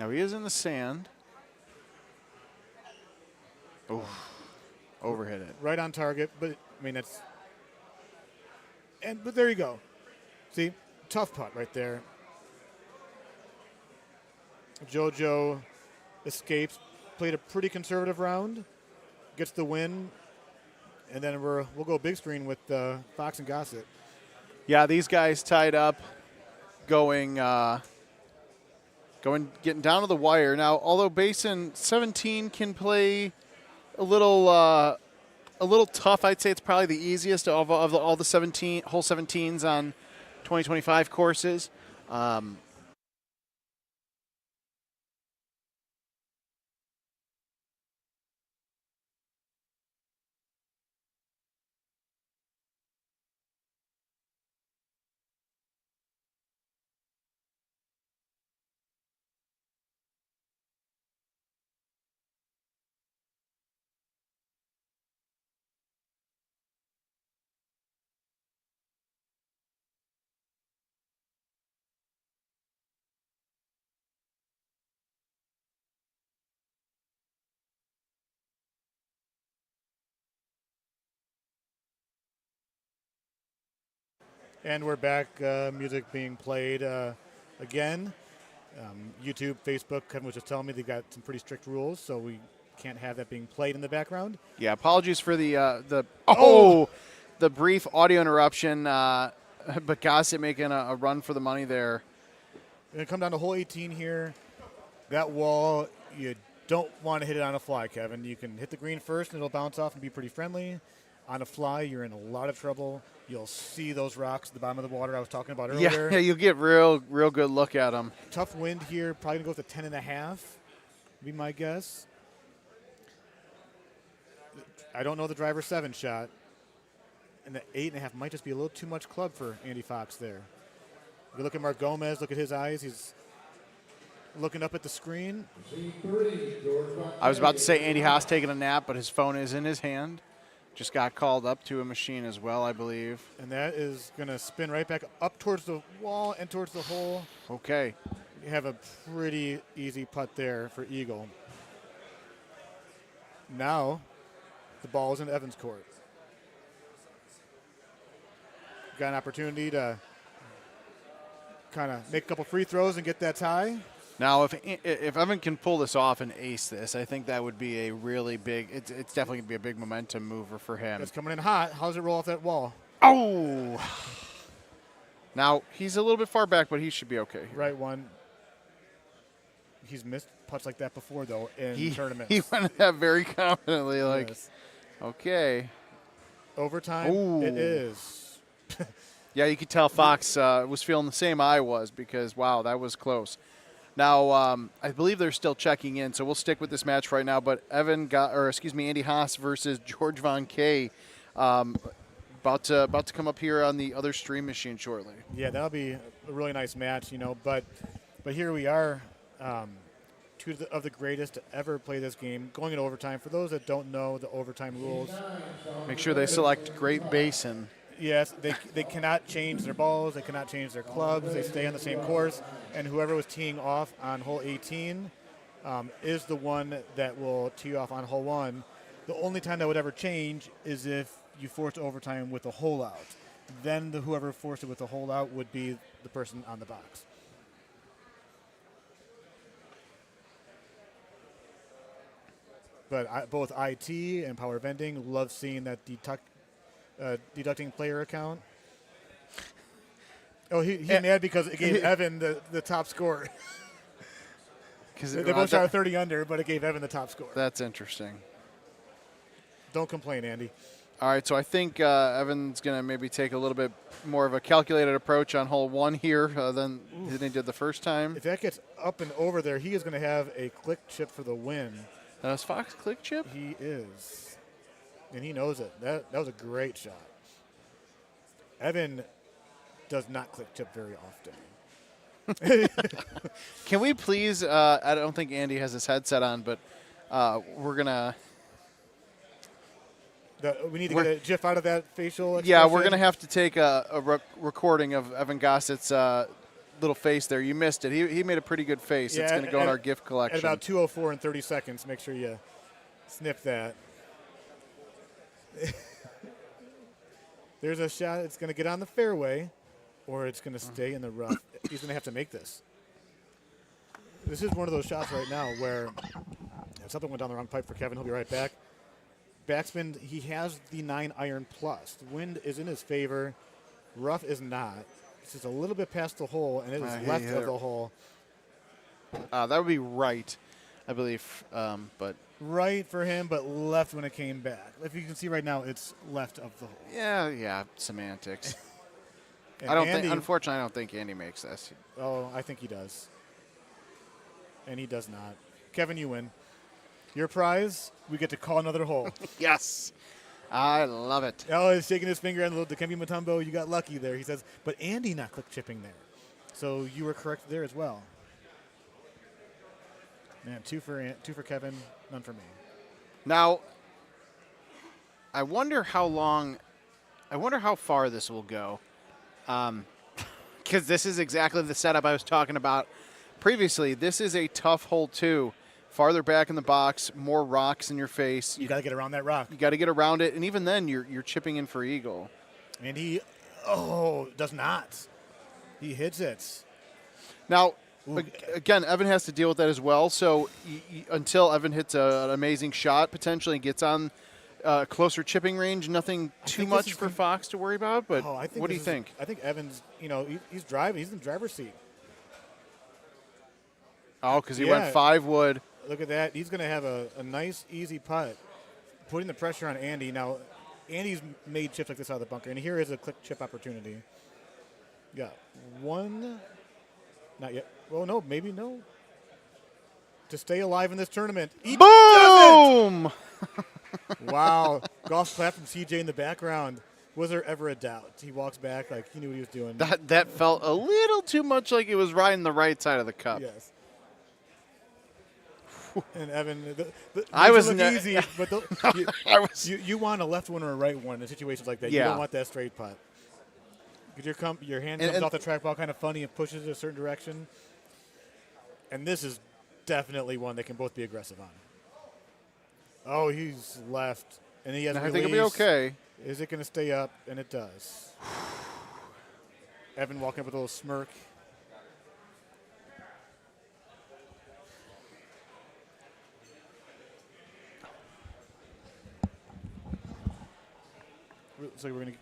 Now he is in the sand. Oh, overhit it. Right on target, but I mean but there you go. See, tough putt right there. JoJo escapes, played a pretty conservative round, gets the win, and then we'll go big screen with Fox and Gosset. Yeah, these guys tied up, getting down to the wire. Now, although Basin 17 can play a little tough, I'd say it's probably the easiest of all the 17 hole 17s on 2025 courses. And we're back, music being played again. YouTube, Facebook, Kevin was just telling me they've got some pretty strict rules, so we can't have that being played in the background. Yeah, apologies for the brief audio interruption, but Gosset making a run for the money there. We're going to come down to hole 18 here. That wall, you don't want to hit it on a fly, Kevin. You can hit the green first, and it'll bounce off and be pretty friendly. On a fly, you're in a lot of trouble. You'll see those rocks at the bottom of the water I was talking about earlier. Yeah, you'll get real good look at them. Tough wind here. Probably going to go with a 10.5, be my guess. I don't know the driver 7 shot. And the 8.5 might just be a little too much club for Andy Fox there. If you look at Mark Gomez, look at his eyes. He's looking up at the screen. I was about to say Andy Haas taking a nap, but his phone is in his hand. Just got called up to a machine as well, I believe. And that is going to spin right back up towards the wall and towards the hole. Okay. You have a pretty easy putt there for Eagle. Now, the ball is in Evans' court. Got an opportunity to kind of make a couple free throws and get that tie. Now, if Evan can pull this off and ace this, I think that would be a really big. It's definitely going to be a big momentum mover for him. It's coming in hot. How does it roll off that wall? Oh! Now he's a little bit far back, but he should be okay. Right one. He's missed putts like that before, though, in tournaments. He went at that very confidently, like, yes. Okay. Overtime. Ooh. It is. Yeah, you could tell Fox was feeling the same I was because wow, that was close. Now, I believe they're still checking in, so we'll stick with this match right now. But Andy Haas versus George Von Kay, about to come up here on the other stream machine shortly. Yeah, that'll be a really nice match, But here we are, two of the greatest to ever play this game, going in overtime. For those that don't know the overtime rules, make sure they select Great Basin. Yes, they cannot change their balls. They cannot change their clubs. They stay on the same course. And whoever was teeing off on hole 18 is the one that will tee off on hole 1. The only time that would ever change is if you forced overtime with a hole out. Then whoever forced it with a hole out would be the person on the box. But both IT and Power Vending love seeing that deducting player account. Oh, he's mad because it gave Evan the top score. They both shot 30 under, but it gave Evan the top score. That's interesting. Don't complain, Andy. All right, so I think Evan's going to maybe take a little bit more of a calculated approach on hole 1 here than he did the first time. If that gets up and over there, he is going to have a click chip for the win. Is Fox click chip? He is. And he knows it. That was a great shot. Evan does not click chip very often. Can we please, I don't think Andy has his headset on, but we're going to. We need to get a GIF out of that facial expression. Yeah, we're going to have to take a recording of Evan Gosset's little face there. You missed it. He made a pretty good face. Yeah, it's going to go in our GIF collection. At about 2:04 and 30 seconds, make sure you snip that. There's a shot. It's going to get on the fairway, or it's going to stay in the rough. He's going to have to make this. This is one of those shots right now where if something went down the wrong pipe for Kevin, he'll be right back. Backspin, he has the 9-iron plus. The wind is in his favor. Rough is not. It's just a little bit past the hole, and it is left of the hole. That would be right, I believe, but right for him, but left when it came back. If you can see right now, it's left of the hole. Yeah, semantics. Unfortunately, I don't think Andy makes this. Oh, I think he does. And he does not. Kevin, you win. Your prize, we get to call another hole. Yes. I love it. Oh, he's shaking his finger at the Dikembe Mutombo. You got lucky there, he says. But Andy not click chipping there. So you were correct there as well. Man, two for Kevin, none for me. Now, I wonder how far this will go. Because this is exactly the setup I was talking about previously. This is a tough hole, too. Farther back in the box, more rocks in your face. You got to get around that rock. You got to get around it, and even then, you're chipping in for eagle. And he, does not. He hits it. Now, again, Evan has to deal with that as well. So until Evan hits an amazing shot, potentially gets on closer chipping range, nothing too much for Fox to worry about. But what do you think? I think Evan's, he's driving. He's in the driver's seat. Oh, because he went 5 wood. Look at that. He's going to have a nice, easy putt, putting the pressure on Andy. Now, Andy's made chips like this out of the bunker, and here is a quick chip opportunity. Got one. Not yet. Well, no, maybe no. To stay alive in this tournament. He Boom! Wow. Golf clap from CJ in the background. Was there ever a doubt? He walks back like he knew what he was doing. That felt a little too much like it was riding the right side of the cup. Yes. And Evan, I was easy, but you want a left one or a right one in situations like that. Yeah. You don't want that straight putt. Because your hand comes off the trackball kind of funny and pushes it a certain direction. And this is definitely one they can both be aggressive on. Oh, he's left, and he has. I think it'll be okay. Is it going to stay up? And it does. Evan walking up with a little smirk. So we're going to.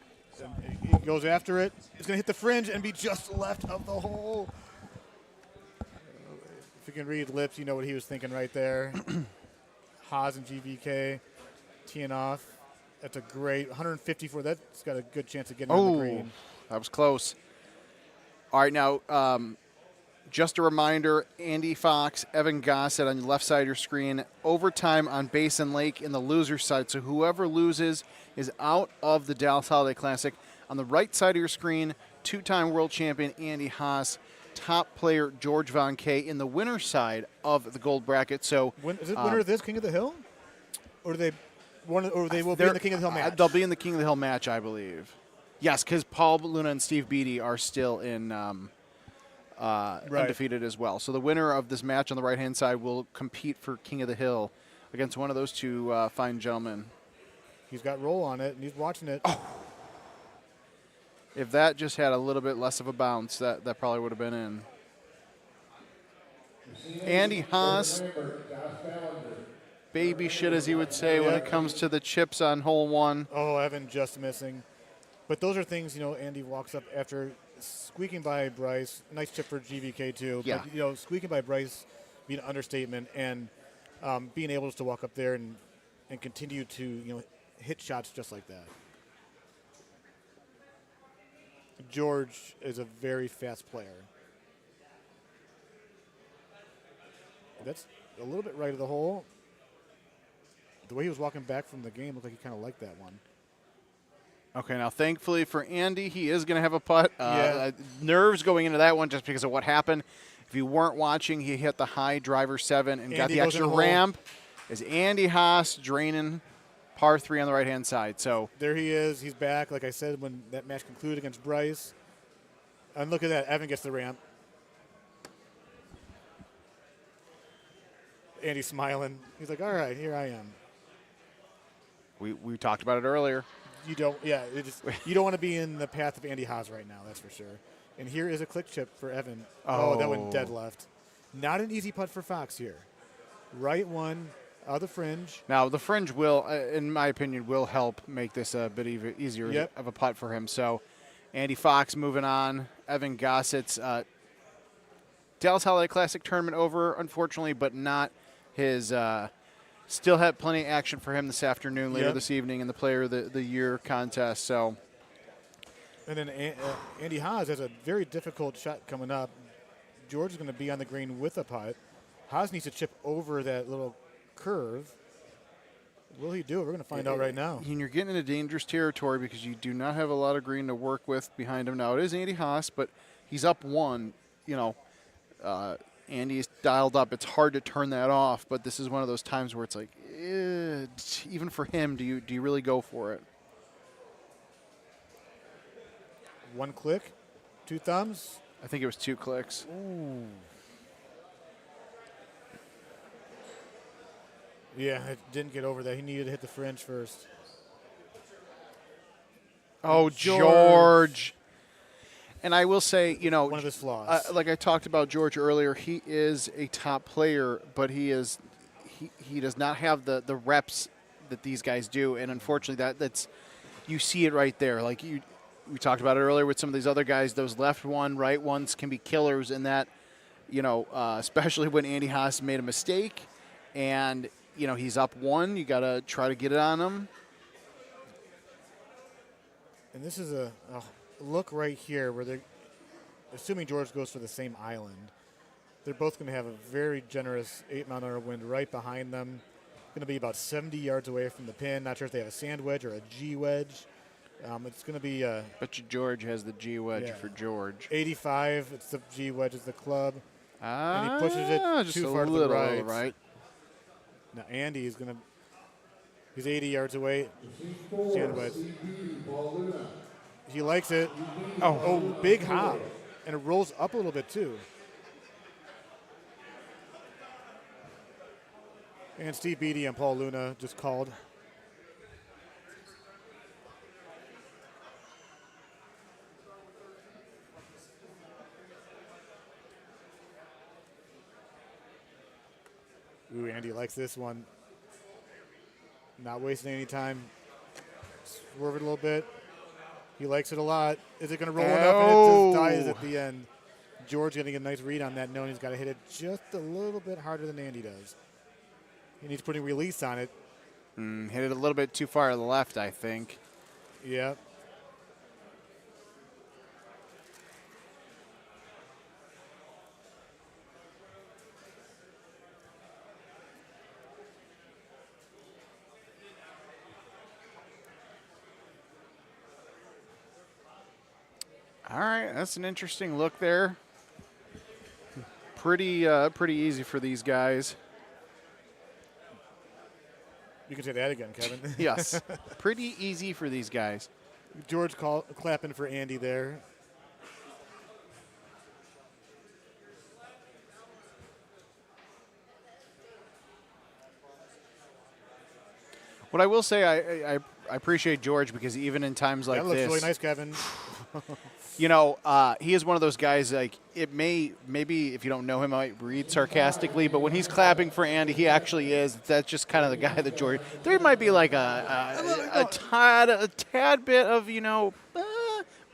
He goes after it. It's going to hit the fringe and be just left of the hole. If you can read lips, you know what he was thinking right there. Haas and GVK teeing off. That's a great 154. That's got a good chance of getting on the green. That was close. All right, now just a reminder, Andy Fox, Evan Gosset on the left side of your screen. Overtime on Basin Lake in the loser side. So whoever loses is out of the Dallas Holiday Classic. On the right side of your screen, two-time world champion Andy Haas, top player George Von Kay in the winner's side of the gold bracket. So is it winner of this King of the Hill? Or they will be in the King of the Hill match? They'll be in the King of the Hill match, I believe. Yes, because Paul Luna and Steve Beatty are still in undefeated as well. So the winner of this match on the right-hand side will compete for King of the Hill against one of those two fine gentlemen. He's got roll on it, and he's watching it. Oh. If that just had a little bit less of a bounce, that probably would have been in. Andy Haas, baby shit, as he would say, when it comes to the chips on hole one. Oh, Evan just missing. But those are things, Andy walks up after squeaking by Bryce. Nice chip for GVK, too. Yeah. But, squeaking by Bryce being an understatement, and being able just to walk up there and continue to, hit shots just like that. George is a very fast player. That's a little bit right of the hole. The way he was walking back from the game looked like he kind of liked that one. Okay, now thankfully for Andy, he is going to have a putt. Nerves going into that one just because of what happened. If you weren't watching, he hit the high driver 7 and got the extra ramp. As Andy Haas draining par 3 on the right-hand side. So there he is. He's back, like I said, when that match concluded against Bryce. And look at that. Evan gets the ramp. Andy's smiling. He's like, all right, here I am. We talked about it earlier. You don't want to be in the path of Andy Haas right now, that's for sure. And here is a click chip for Evan. Oh, that went dead left. Not an easy putt for Fox here. Right one. The fringe. Now, the fringe will, in my opinion, will help make this a bit easier of a putt for him. So, Andy Fox moving on. Evan Gosset's Dallas Holiday Classic tournament over, unfortunately, but not his. Still had plenty of action for him this afternoon, later this evening in the Player of the Year contest. So, and then Andy Haas has a very difficult shot coming up. George is going to be on the green with a putt. Haas needs to chip over that little curve. Will he do it? We're going to find out right now. And you're getting into dangerous territory because you do not have a lot of green to work with behind him. Now, it is Andy Haas, but he's up one. Andy's dialed up. It's hard to turn that off, but this is one of those times where it's like, even for him, do you really go for it? One click, 2 thumbs. I think it was 2 clicks. Ooh. Yeah, it didn't get over that. He needed to hit the fringe first. Oh, George. And I will say, one of his flaws. Like I talked about George earlier, he is a top player, but he does not have the reps that these guys do, and unfortunately, that's you see it right there. Like we talked about it earlier with some of these other guys. Those left one, right ones can be killers, in that, especially when Andy Haas made a mistake, and he's up one. You got to try to get it on him. And this is a look right here where they're, assuming George goes for the same island, they're both going to have a very generous 8-mile-an-hour wind right behind them. Going to be about 70 yards away from the pin. Not sure if they have a sand wedge or a G wedge. It's going to be. Bet you George has the G wedge for George. 85. It's the G wedge is the club. And he pushes it just too a far to the little right. Now Andy is going to. He's 80 yards away. Sand wedge. He likes it. Oh, big hop, and it rolls up a little bit too. And Steve Beattie and Paul Luna just called. Ooh, Andy likes this one. Not wasting any time. Swerve it a little bit. He likes it a lot. Is it going to roll enough? And it just dies at the end. George getting a nice read on that, knowing he's got to hit it just a little bit harder than Andy does. He needs putting release on it. Hit it a little bit too far to the left, I think. Yep. All right, that's an interesting look there. Pretty easy for these guys. You can say that again, Kevin. Yes, pretty easy for these guys. George clapping for Andy there. What I will say, I appreciate George because even in times like that looks this, really nice, Kevin. you know, he is one of those guys. Like maybe if you don't know him, I might read sarcastically, but when he's clapping for Andy, he actually is. That's just kind of the guy that George. There might be like a tad bit of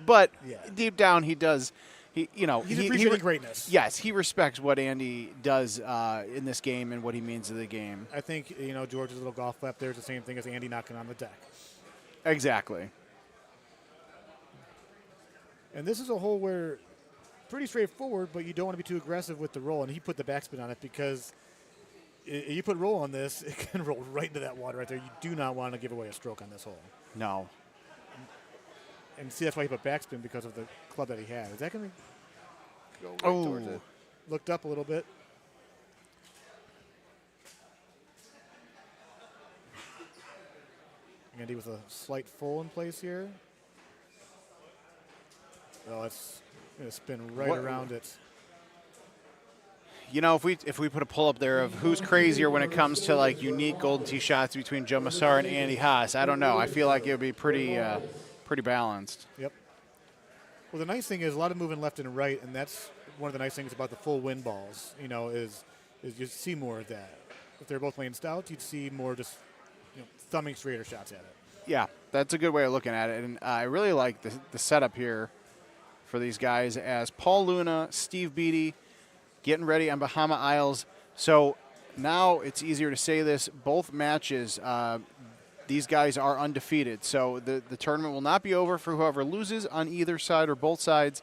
but deep down he does. He's appreciating greatness. Yes, he respects what Andy does in this game and what he means to the game. I think George's little golf clap there is the same thing as Andy knocking on the deck. Exactly. And this is a hole where pretty straightforward, but you don't want to be too aggressive with the roll. And he put the backspin on it because you put roll on this, it can roll right into that water right there. You do not want to give away a stroke on this hole. No. And see, that's why he put backspin because of the club that he had. Is that going to go right towards it? Looked up a little bit. Andy with a slight full in place here. Oh, it's going to spin right around it. You know, if we put a pull up there of who's crazier when it comes to like unique golden tee shots between Joe Masara and Andy Haas, I don't know. I feel like it would be pretty balanced. Yep. Well, the nice thing is a lot of moving left and right, and that's one of the nice things about the full wind balls. Is you see more of that. If they're both laying stout, you'd see more just thumbing straighter shots at it. Yeah, that's a good way of looking at it, and I really like the setup here for these guys as Paul Luna, Steve Beattie getting ready on Bahama Isles. So now it's easier to say this. Both matches, these guys are undefeated. So the tournament will not be over for whoever loses on either side or both sides.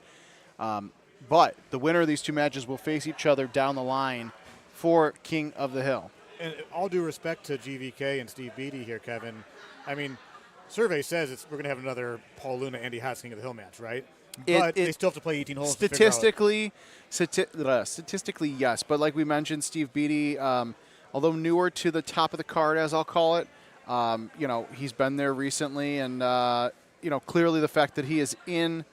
But the winner of these two matches will face each other down the line for King of the Hill. And all due respect to GVK and Steve Beattie here, Kevin, I mean, survey says we're going to have another Paul Luna, Andy Haas King of the Hill match, right? But they still have to play 18 holes. Statistically, yes. But like we mentioned, Steve Beattie, although newer to the top of the card, as I'll call it, he's been there recently, and clearly the fact that he is in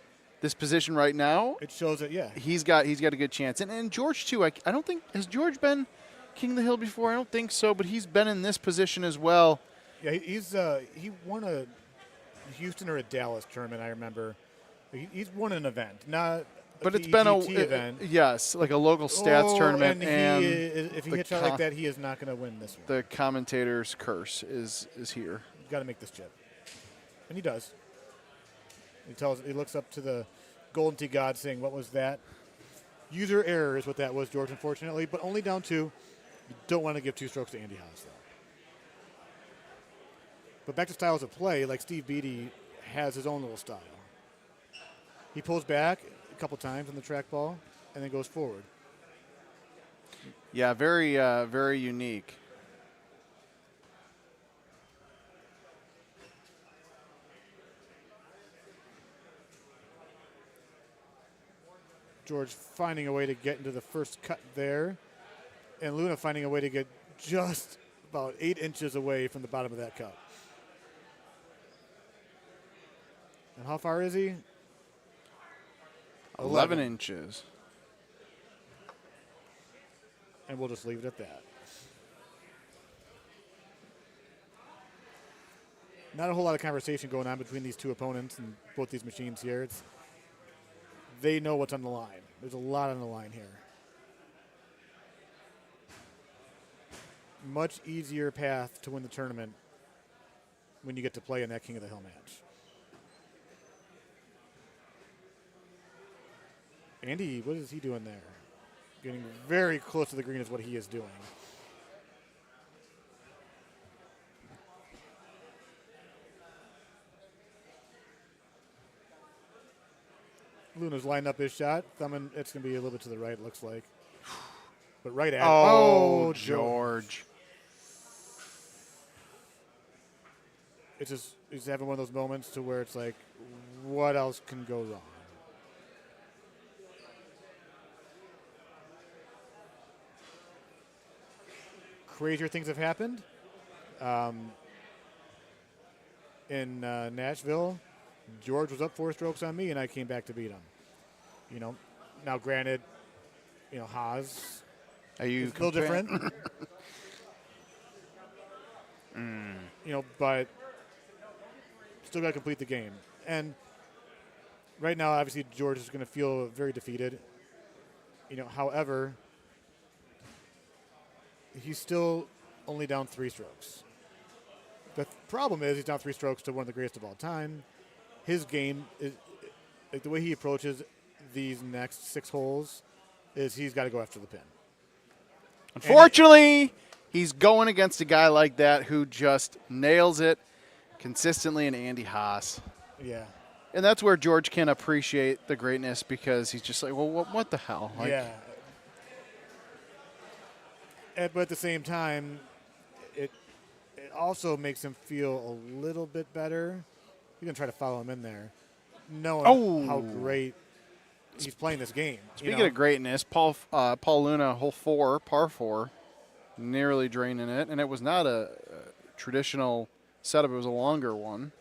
this position right now, it shows that he's got a good chance. And George too. I don't think has George been King of the Hill before. I don't think so, but he's been in this position as well. Yeah, he won a Houston or a Dallas tournament. I remember. He's won an event, not. But it's been event. Yes, like a local stats tournament. And if he hits out like that, he is not going to win this one. The commentator's curse is here. You've got to make this chip, and he does. He looks up to the Golden Tee God, saying, "What was that?" User error is what that was, George. Unfortunately, but only down 2. You don't want to give 2 strokes to Andy Haas, though. But back to styles of play, like Steve Beattie has his own little style. He pulls back a couple times on the trackball and then goes forward. Yeah, very unique. George finding a way to get into the first cut there, and Luna finding a way to get just about 8 inches away from the bottom of that cut. And how far is he? 11 inches. And we'll just leave it at that. Not a whole lot of conversation going on between these two opponents and both these machines here. They know what's on the line. There's a lot on the line here. Much easier path to win the tournament when you get to play in that King of the Hill match. Andy, what is he doing there? Getting very close to the green is what he is doing. Luna's lined up his shot. Thumbing, it's going to be a little bit to the right, it looks like. But right at Oh, George. It's just, he's having one of those moments to where it's like, what else can go wrong? Crazier things have happened. In Nashville, George was up 4 strokes on me, and I came back to beat him. You know, now granted, you know, Haas is still different. You know, but still got to complete the game. And right now, obviously, George is going to feel very defeated. You know, however, he's still only down 3 strokes. The problem is he's down 3 strokes to one of the greatest of all time. His game is, like, the way he approaches these next 6 holes is he's got to go after the pin. Unfortunately, he's going against a guy like that who just nails it consistently in Andy Haas. Yeah. And that's where George can appreciate the greatness, because he's just like, well, what the hell? Like, yeah. But at the same time, it also makes him feel a little bit better. You're going to try to follow him in there, knowing how great he's playing this game. Speaking of greatness, Paul Luna, hole 4, par 4, nearly draining it. And it was not a traditional setup. It was a longer one.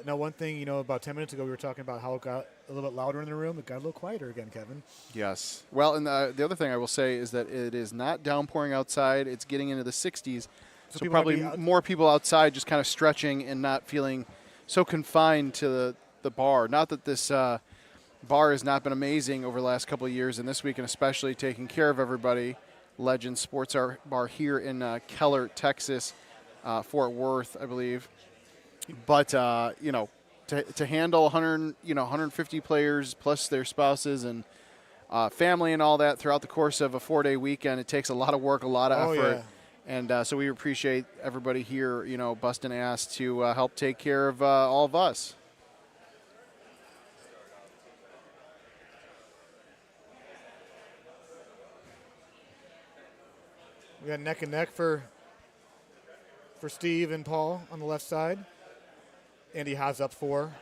Now, one thing, you know, about 10 minutes ago, we were talking about how it got a little bit louder in the room. It got a little quieter again, Kevin. Yes. Well, and the other thing I will say is that it is not downpouring outside. It's getting into the 60s. So probably more people outside just kind of stretching and not feeling so confined to the bar. Not that this bar has not been amazing over the last couple of years, and this week, and especially taking care of everybody. Legend Sports Bar here in Keller, Texas, Fort Worth, I believe. But you know, to handle 150 players plus their spouses and family and all that throughout the course of a 4-day weekend, it takes a lot of work, a lot of effort. Yeah. And so we appreciate everybody here, you know, busting ass to help take care of all of us. We got neck and neck for Steve and Paul on the left side. Andy Haas up 4.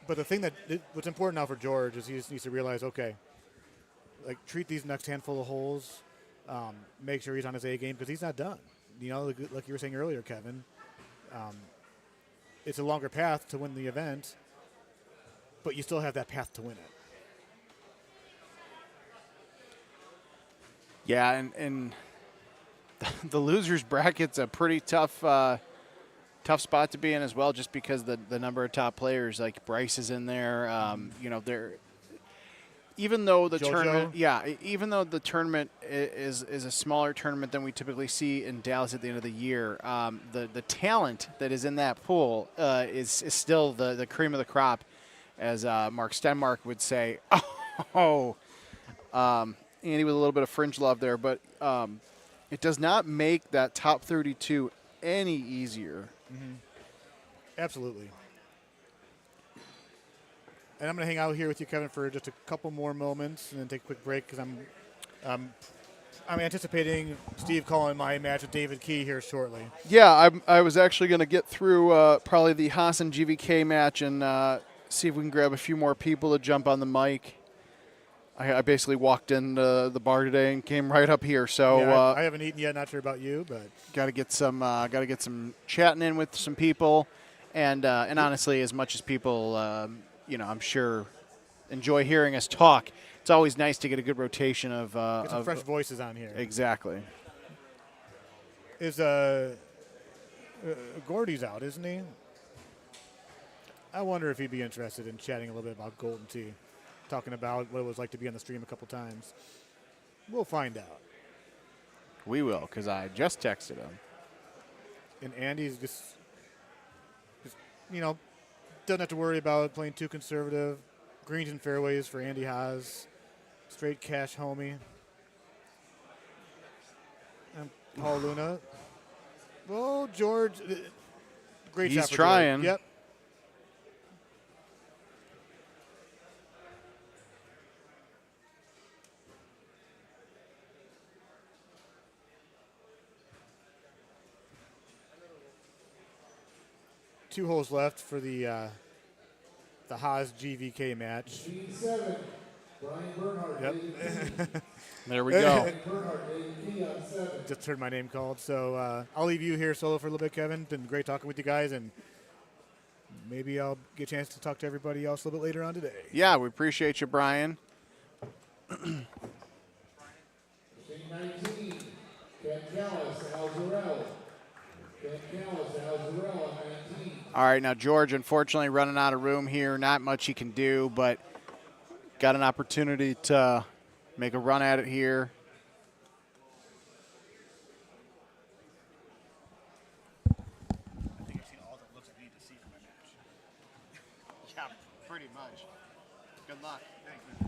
But the thing what's important now for George is he just needs to realize, okay, like, treat these next handful of holes. Make sure he's on his A game, because he's not done. You know, like you were saying earlier, Kevin, it's a longer path to win the event, but you still have that path to win it. Yeah, and the losers bracket's a pretty tough spot to be in as well, just because the number of top players, like Bryce is in there. You know, they're. Even though the tournament is a smaller tournament than we typically see in Dallas at the end of the year, the talent that is in that pool is still the cream of the crop, as Mark Stenmark would say. Andy with a little bit of fringe love there, but it does not make that top 32 any easier. Mm-hmm. Absolutely. And I'm going to hang out here with you, Kevin, for just a couple more moments and then take a quick break because I'm anticipating Steve calling my match with David Key here shortly. Yeah, I was actually going to get through probably the Haas and GVK match and see if we can grab a few more people to jump on the mic. I basically walked in the bar today and came right up here. So yeah, I haven't eaten yet. Not sure about you, but got to get some chatting in with some people, and honestly, as much as people, I'm sure enjoy hearing us talk, it's always nice to get a good rotation of get some fresh voices on here. Exactly. Is Gordy's out, isn't he? I wonder if he'd be interested in chatting a little bit about Golden Tee. Talking about what it was like to be on the stream a couple times. We'll find out. We will, because I just texted him. And Andy's just doesn't have to worry about playing too conservative. Greens and fairways for Andy Haas. Straight cash homie. And Paul Luna. Well, George, great shot for trying. George. Yep. Two holes left for the Haas GVK match. G7, Brian Bernhardt. Yep. There we go. Just heard my name called. So I'll leave you here solo for a little bit, Kevin. Been great talking with you guys, and maybe I'll get a chance to talk to everybody else a little bit later on today. Yeah, we appreciate you, Brian. 19, Ken Callis, Al Zarell. Ken Callis, Al Zarell, 19. All right, now George, unfortunately, running out of room here. Not much he can do, but got an opportunity to make a run at it here. I think I've seen all the looks I need to see for my match. Yeah, pretty much. Good luck. Thank you.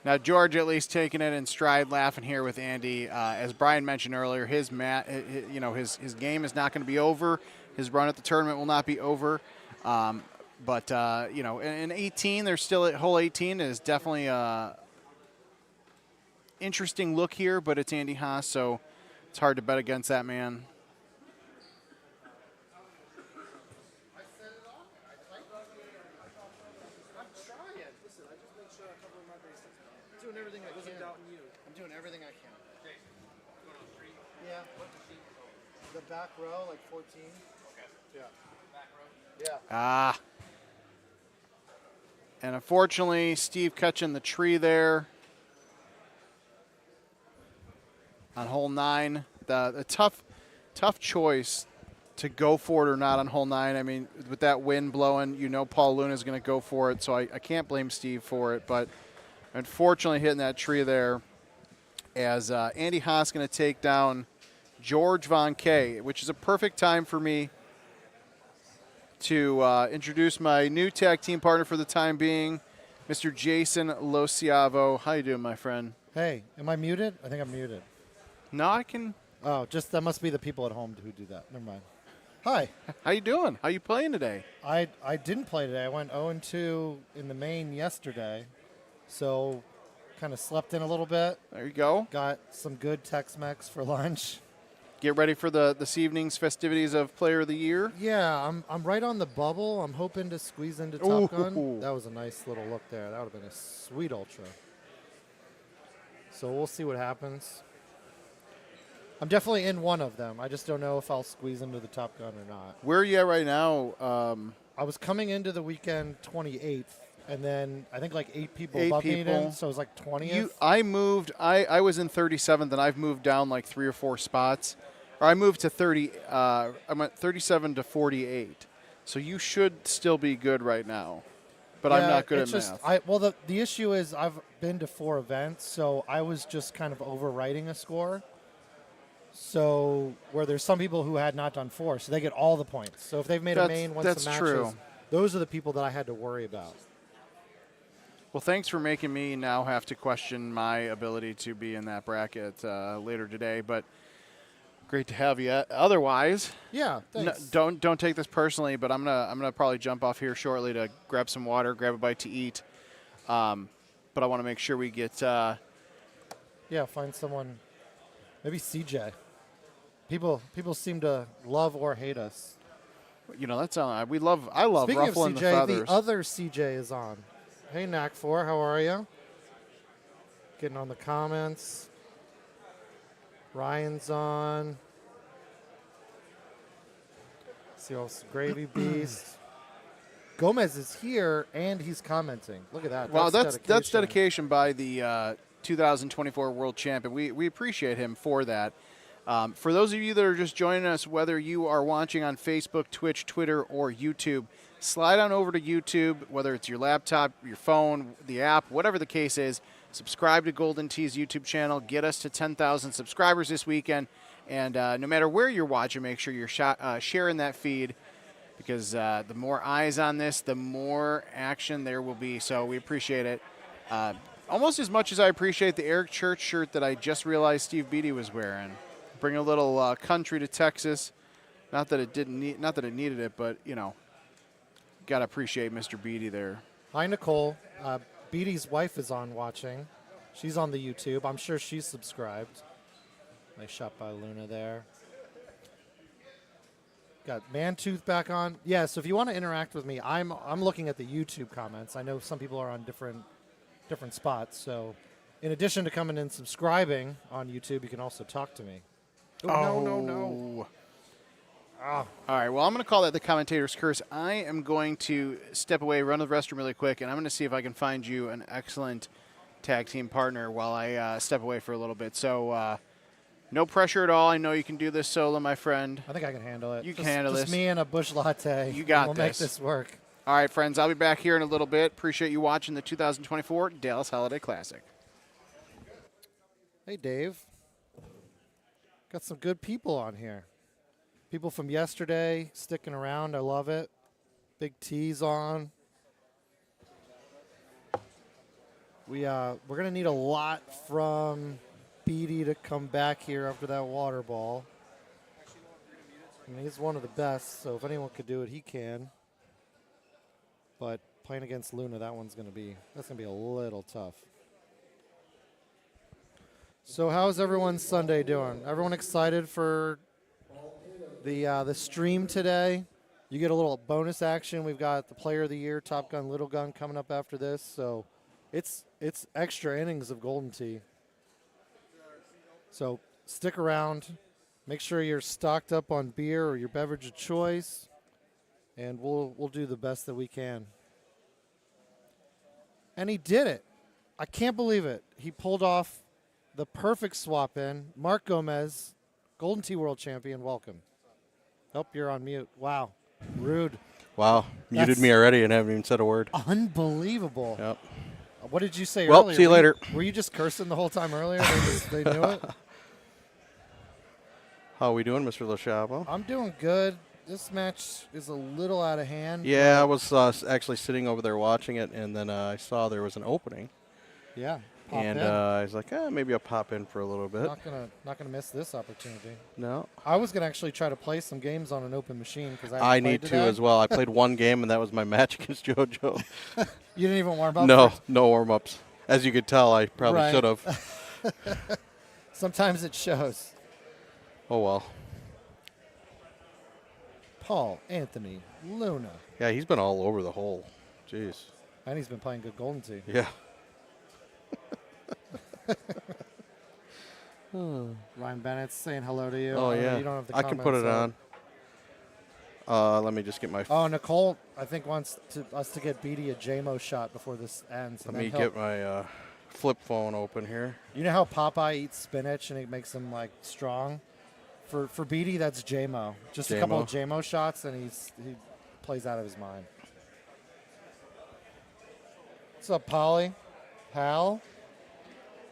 Now George at least taking it in stride, laughing here with Andy. As Brian mentioned earlier, his game is not going to be over. His run at the tournament will not be over. But in 18, there's still at hole 18 is definitely a interesting look here, but it's Andy Haas, so it's hard to bet against that man. Everything I can. I'm doing everything I can. Yeah. The back row, like 14. Okay. Yeah. Back row? Yeah. And unfortunately, Steve catching the tree there on hole 9. The tough choice to go for it or not on hole 9. I mean, with that wind blowing, Paul Luna is going to go for it, so I can't blame Steve for it, but unfortunately hitting that tree there as Andy Haas going to take down George Von Kay, which is a perfect time for me to introduce my new tag team partner for the time being, Mr. Jason Lociavo. How you doing, my friend? Hey, am I muted? I think I'm muted. No, I can. Oh, just that must be the people at home who do that. Never mind. Hi. How you doing? How you playing today? I didn't play today. I went 0-2 in the main yesterday. So, kind of slept in a little bit. There you go. Got some good Tex-Mex for lunch. Get ready for this evening's festivities of Player of the Year. Yeah, I'm right on the bubble. I'm hoping to squeeze into Top Gun. That was a nice little look there. That would have been a sweet ultra. So we'll see what happens. I'm definitely in one of them. I just don't know if I'll squeeze into the Top Gun or not. Where are you at right now? I was coming into the weekend 28th. And then I think like 8 people above me then, so it was like 20th. I moved. I was in 37th, and I've moved down like 3 or 4 spots. Or I moved to 30. I went 37 to 48. So you should still be good right now. But I'm not good at math. Well, the issue is I've been to 4 events, so I was just kind of overwriting a score. So where there's some people who had not done 4, so they get all the points. So if they've made a main once the matches, those are the people that I had to worry about. Well, thanks for making me now have to question my ability to be in that bracket later today. But Great to have you. Otherwise, yeah, thanks. Don't take this personally, but I'm gonna probably jump off here shortly to grab some water, grab a bite to eat. But I want to make sure we get. Yeah, find someone. Maybe CJ. People seem to love or hate us. You know, that's I love Speaking ruffling of CJ, the feathers. the other CJ is on. Hey, Knack4, how are you? Getting on the comments. Ryan's on. See else, Gravy Beast. Gomez is here and he's commenting. Look at that. Wow, that's dedication by the 2024 World Champion. We appreciate him for that. For those of you that are just joining us, whether you are watching on Facebook, Twitch, Twitter, or YouTube, slide on over to YouTube, whether it's your laptop, your phone, the app, whatever the case is. Subscribe to Golden Tea's YouTube channel. Get us to 10,000 subscribers this weekend. And no matter where you're watching, make sure you're sharing that feed, because the more eyes on this, the more action there will be. So we appreciate it. Almost as much as I appreciate the Eric Church shirt that I just realized Steve Beatty was wearing. Bring a little country to Texas. Not that it needed it, but you know, gotta appreciate Mr. Beatty there. Hi, Nicole. Beatty's wife is on watching. She's on the YouTube. I'm sure she's subscribed. Nice shot by Luna there. Got Mantooth back on. Yeah, so if you want to interact with me, I'm looking at the YouTube comments. I know some people are on different spots. So in addition to coming and subscribing on YouTube, you can also talk to me. No. Oh. All right, well, I'm going to call that the commentator's curse. I am going to step away, run to the restroom really quick, and I'm going to see if I can find you an excellent tag team partner while I step away for a little bit. So no pressure at all. I know you can do this solo, my friend. I think I can handle it. You can handle this. Just me and a bush latte. You got We'll make this work. All right, friends, I'll be back here in a little bit. Appreciate you watching the 2024 Dallas Holiday Classic. Hey, Dave. Got some good people on here. People from yesterday sticking around. I love it. Big T's on. We're gonna need a lot from Beatty to come back here after that water ball. I mean, he's one of the best, so if anyone could do it, he can. But playing against Luna, that's gonna be a little tough. So how's everyone's Sunday doing? Everyone excited for the stream today? You get a little bonus action. We've got the Player of the Year, Top Gun, Little Gun coming up after this. So it's extra innings of Golden Tee. So stick around. Make sure you're stocked up on beer or your beverage of choice, and we'll do the best that we can. And he did it. I can't believe it. He pulled off the perfect swap in. Mark Gomez, Golden Tee World Champion, welcome. Oh, you're on mute. Wow. Rude. Wow. Muted me already and haven't even said a word. Unbelievable. Yep. What did you say well, earlier? See you later. Were you just cursing the whole time earlier? They knew it? How are we doing, Mr. LaChapelle? I'm doing good. This match is a little out of hand. Yeah, I was actually sitting over there watching it, and then I saw there was an opening. Yeah. And I was like, maybe I'll pop in for a little bit. Not gonna miss this opportunity. No. I was gonna actually try to play some games on an open machine because I need to as well. I played one game, and that was my match against JoJo. You didn't even warm up? No, no warm-ups. As you could tell, I probably should have. Sometimes it shows. Oh, well. Paul, Anthony, Luna. Yeah, he's been all over the hole. Jeez. And he's been playing good Golden Tee. Yeah. Ryan Bennett's saying hello to you. Oh, yeah. You don't have the I can put it on. Let me just get my... Oh, Nicole, I think, wants us to get Beatty a JMO shot before this ends. Let me get my flip phone open here. You know how Popeye eats spinach and it makes him, like, strong? For Beatty, that's JMO. Just a couple of JMO shots, and he plays out of his mind. What's up, Polly? Hal?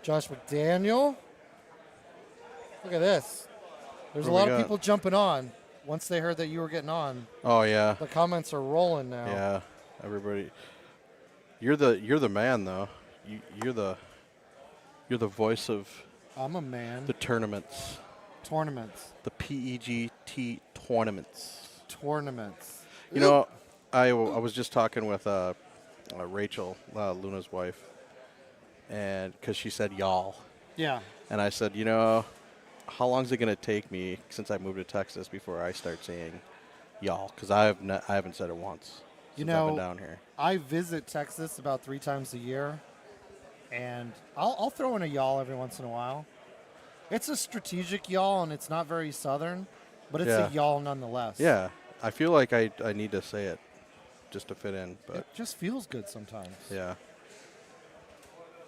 Josh McDaniel? Look at this. There's a lot of people jumping on once they heard that you were getting on. Oh, yeah. The comments are rolling now. Yeah, everybody. You're the man, though. You're the voice of... I'm a man. The tournaments. Tournaments. The PEGT tournaments. Tournaments. You know, I was just talking with Rachel, Luna's wife, and because she said y'all. Yeah. And I said, you know, how long is it going to take me since I moved to Texas before I start saying y'all? Because I haven't said it once since I've been down here. I visit Texas about 3 times a year, and I'll throw in a y'all every once in a while. It's a strategic y'all, and it's not very southern, but it's a y'all nonetheless. Yeah. I feel like I need to say it just to fit in. But it just feels good sometimes. Yeah.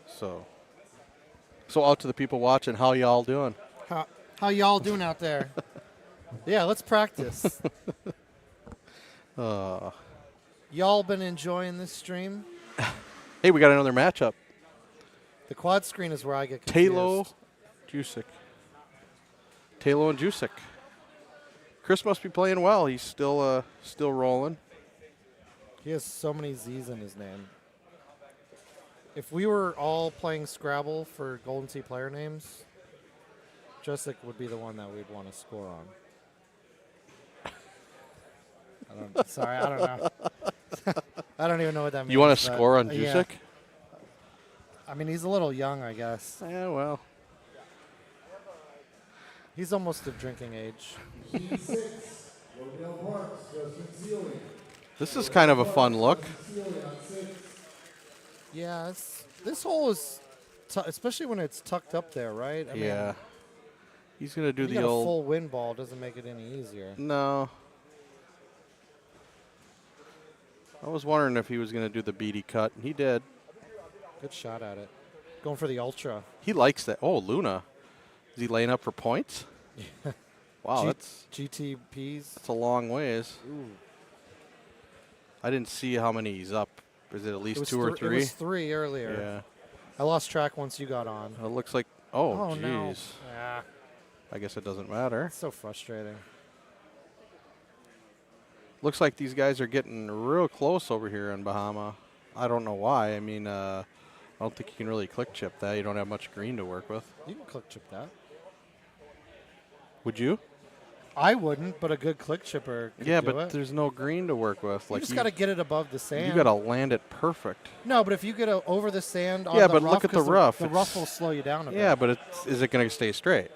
So out to the people watching, how y'all doing? How y'all doing out there? Yeah, let's practice. Y'all been enjoying this stream? Hey, we got another matchup. The quad screen is where I get confused. tlow, Juic. tlow and Juic. Chris must be playing well. He's still rolling. He has so many Z's in his name. If we were all playing Scrabble for Golden Tee player names, Juic would be the one that we'd want to score on. I don't know. I don't even know what that means. You want to score on Juic? Yeah. I mean, he's a little young, I guess. Yeah, well. He's almost of drinking age. This is kind of a fun look. Yeah, this hole is, especially when it's tucked up there, right? I mean, he's going to do you the got old... a full wind ball doesn't make it any easier. No. I was wondering if he was going to do the beady cut, and he did. Good shot at it. Going for the ultra. He likes that. Oh, Luna. Is he laying up for points? Yeah. Wow, that's GTPs. That's a long ways. Ooh. I didn't see how many he's up. Is it at least 2 or 3? It was 3 earlier. Yeah. I lost track once you got on. It looks like, oh, jeez. No. Yeah. I guess it doesn't matter. It's so frustrating. Looks like these guys are getting real close over here in Bahama. I don't know why. I mean, I don't think you can really click chip that. You don't have much green to work with. You can click chip that. Would you? I wouldn't, but a good click chipper could Yeah, do but it. there's no green to work with. You just got to get it above the sand. You got to land it perfect. No, but if you get over the sand on the but rough, look at the rough. The rough will slow you down a bit. Yeah, but is it going to stay straight?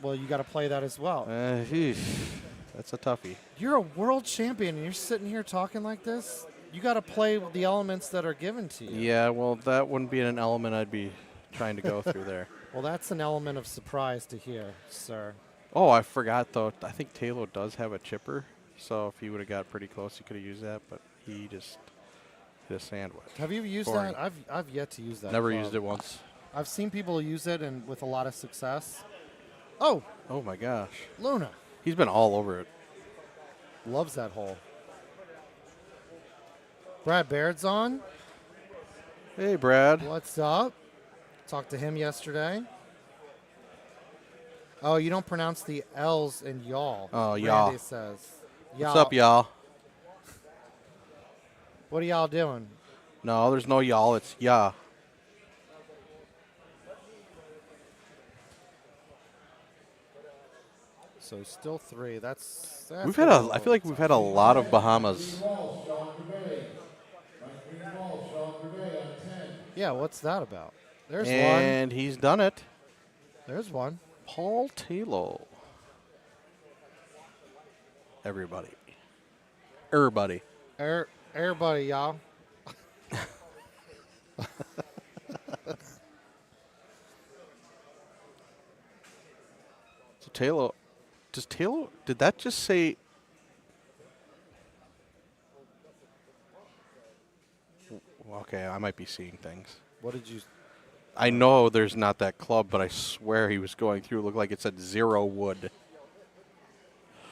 Well, you got to play that as well. That's a toughie. You're a world champion, and you're sitting here talking like this? You got to play with the elements that are given to you. Yeah, well, that wouldn't be an element I'd be trying to go through there. Well, that's an element of surprise to hear, sir. Oh, I forgot, though. I think tlow does have a chipper, so if he would have got pretty close, he could have used that, but he just hit a sandwich. Have you used that? I've yet to use that. Never used it once. I've seen people use it and with a lot of success. Oh. Oh, my gosh. Luna. He's been all over it. Loves that hole. Brad Baird's on. Hey, Brad. What's up? Talked to him yesterday. Oh, you don't pronounce the L's in y'all. Oh, y'all. Randy says. What's up, y'all? What are y'all doing? No, there's no y'all. It's ya. So still 3. That's We've had I feel like we've had a lot of Bahamas. Yeah, what's that about? There's one. And he's done it. There's one. Paul tlow. Everybody. Everybody, y'all. So tlow, did that just say? Okay, I might be seeing things. What did you? I know there's not that club, but I swear he was going through. It looked like it said 0 wood.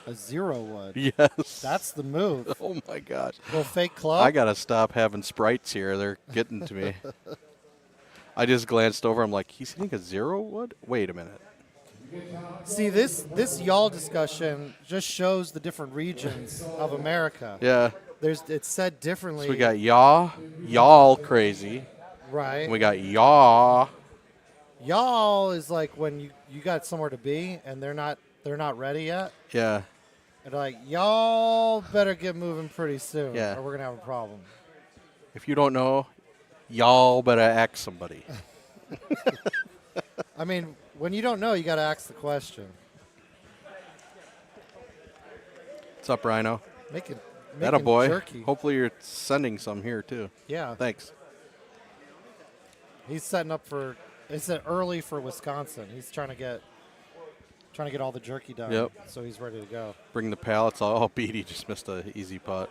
A 0 wood? Yes. That's the move. Oh, my gosh. Little fake club? I got to stop having sprites here. They're getting to me. I just glanced over. I'm like, he's hitting a 0 wood? Wait a minute. See, this y'all discussion just shows the different regions of America. Yeah. It's said differently. So we got y'all crazy. Right. We got yaw. Y'all is like when you got somewhere to be and they're not ready yet. Yeah. And like, y'all better get moving pretty soon, Yeah. or we're gonna have a problem. If you don't know, y'all better ask somebody. I mean, when you don't know, you got to ask the question. What's up, Rhino? Making Attaboy. jerky. Hopefully you're sending some here, too. Yeah. Thanks. He's setting up for. It's early for Wisconsin. He's trying to get all the jerky done. Yep. So he's ready to go. Bring the pallets. Oh, Beatty just missed an easy putt.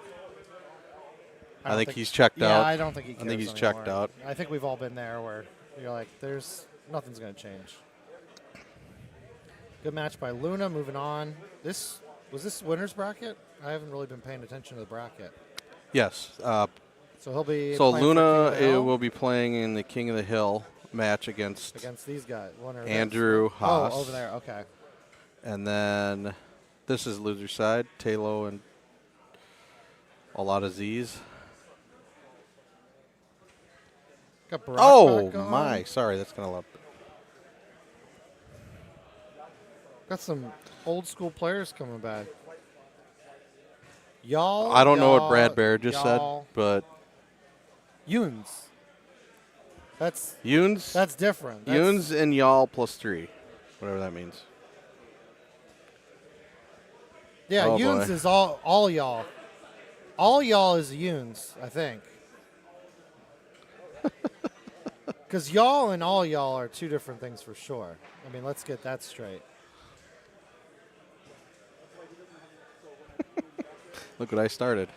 I think he's checked yeah, out. I don't think he cares I think he's anymore. checked out. I think we've all been there where you're like, nothing's going to change. Good match by Luna. Moving on. Was this winner's bracket? I haven't really been paying attention to the bracket. Yes. So he'll be. So playing Luna for King of the Hill? will be playing in the King of the Hill match against these guys. Andrew Haas. Oh, over there. Okay. And then this is loser side. tlow and a lot of Z's. Got Barack oh back on. my! Sorry, that's gonna love. Got some old school players coming back. Y'all. I don't know what Brad Bear just said, but Yuns. That's Yuns. That's different. Yuns and y'all +3, whatever that means. Yeah, oh Yuns boy. is all y'all. All y'all is Yuns, I think. Because y'all and all y'all are two different things for sure. I mean, let's get that straight. Look what I started.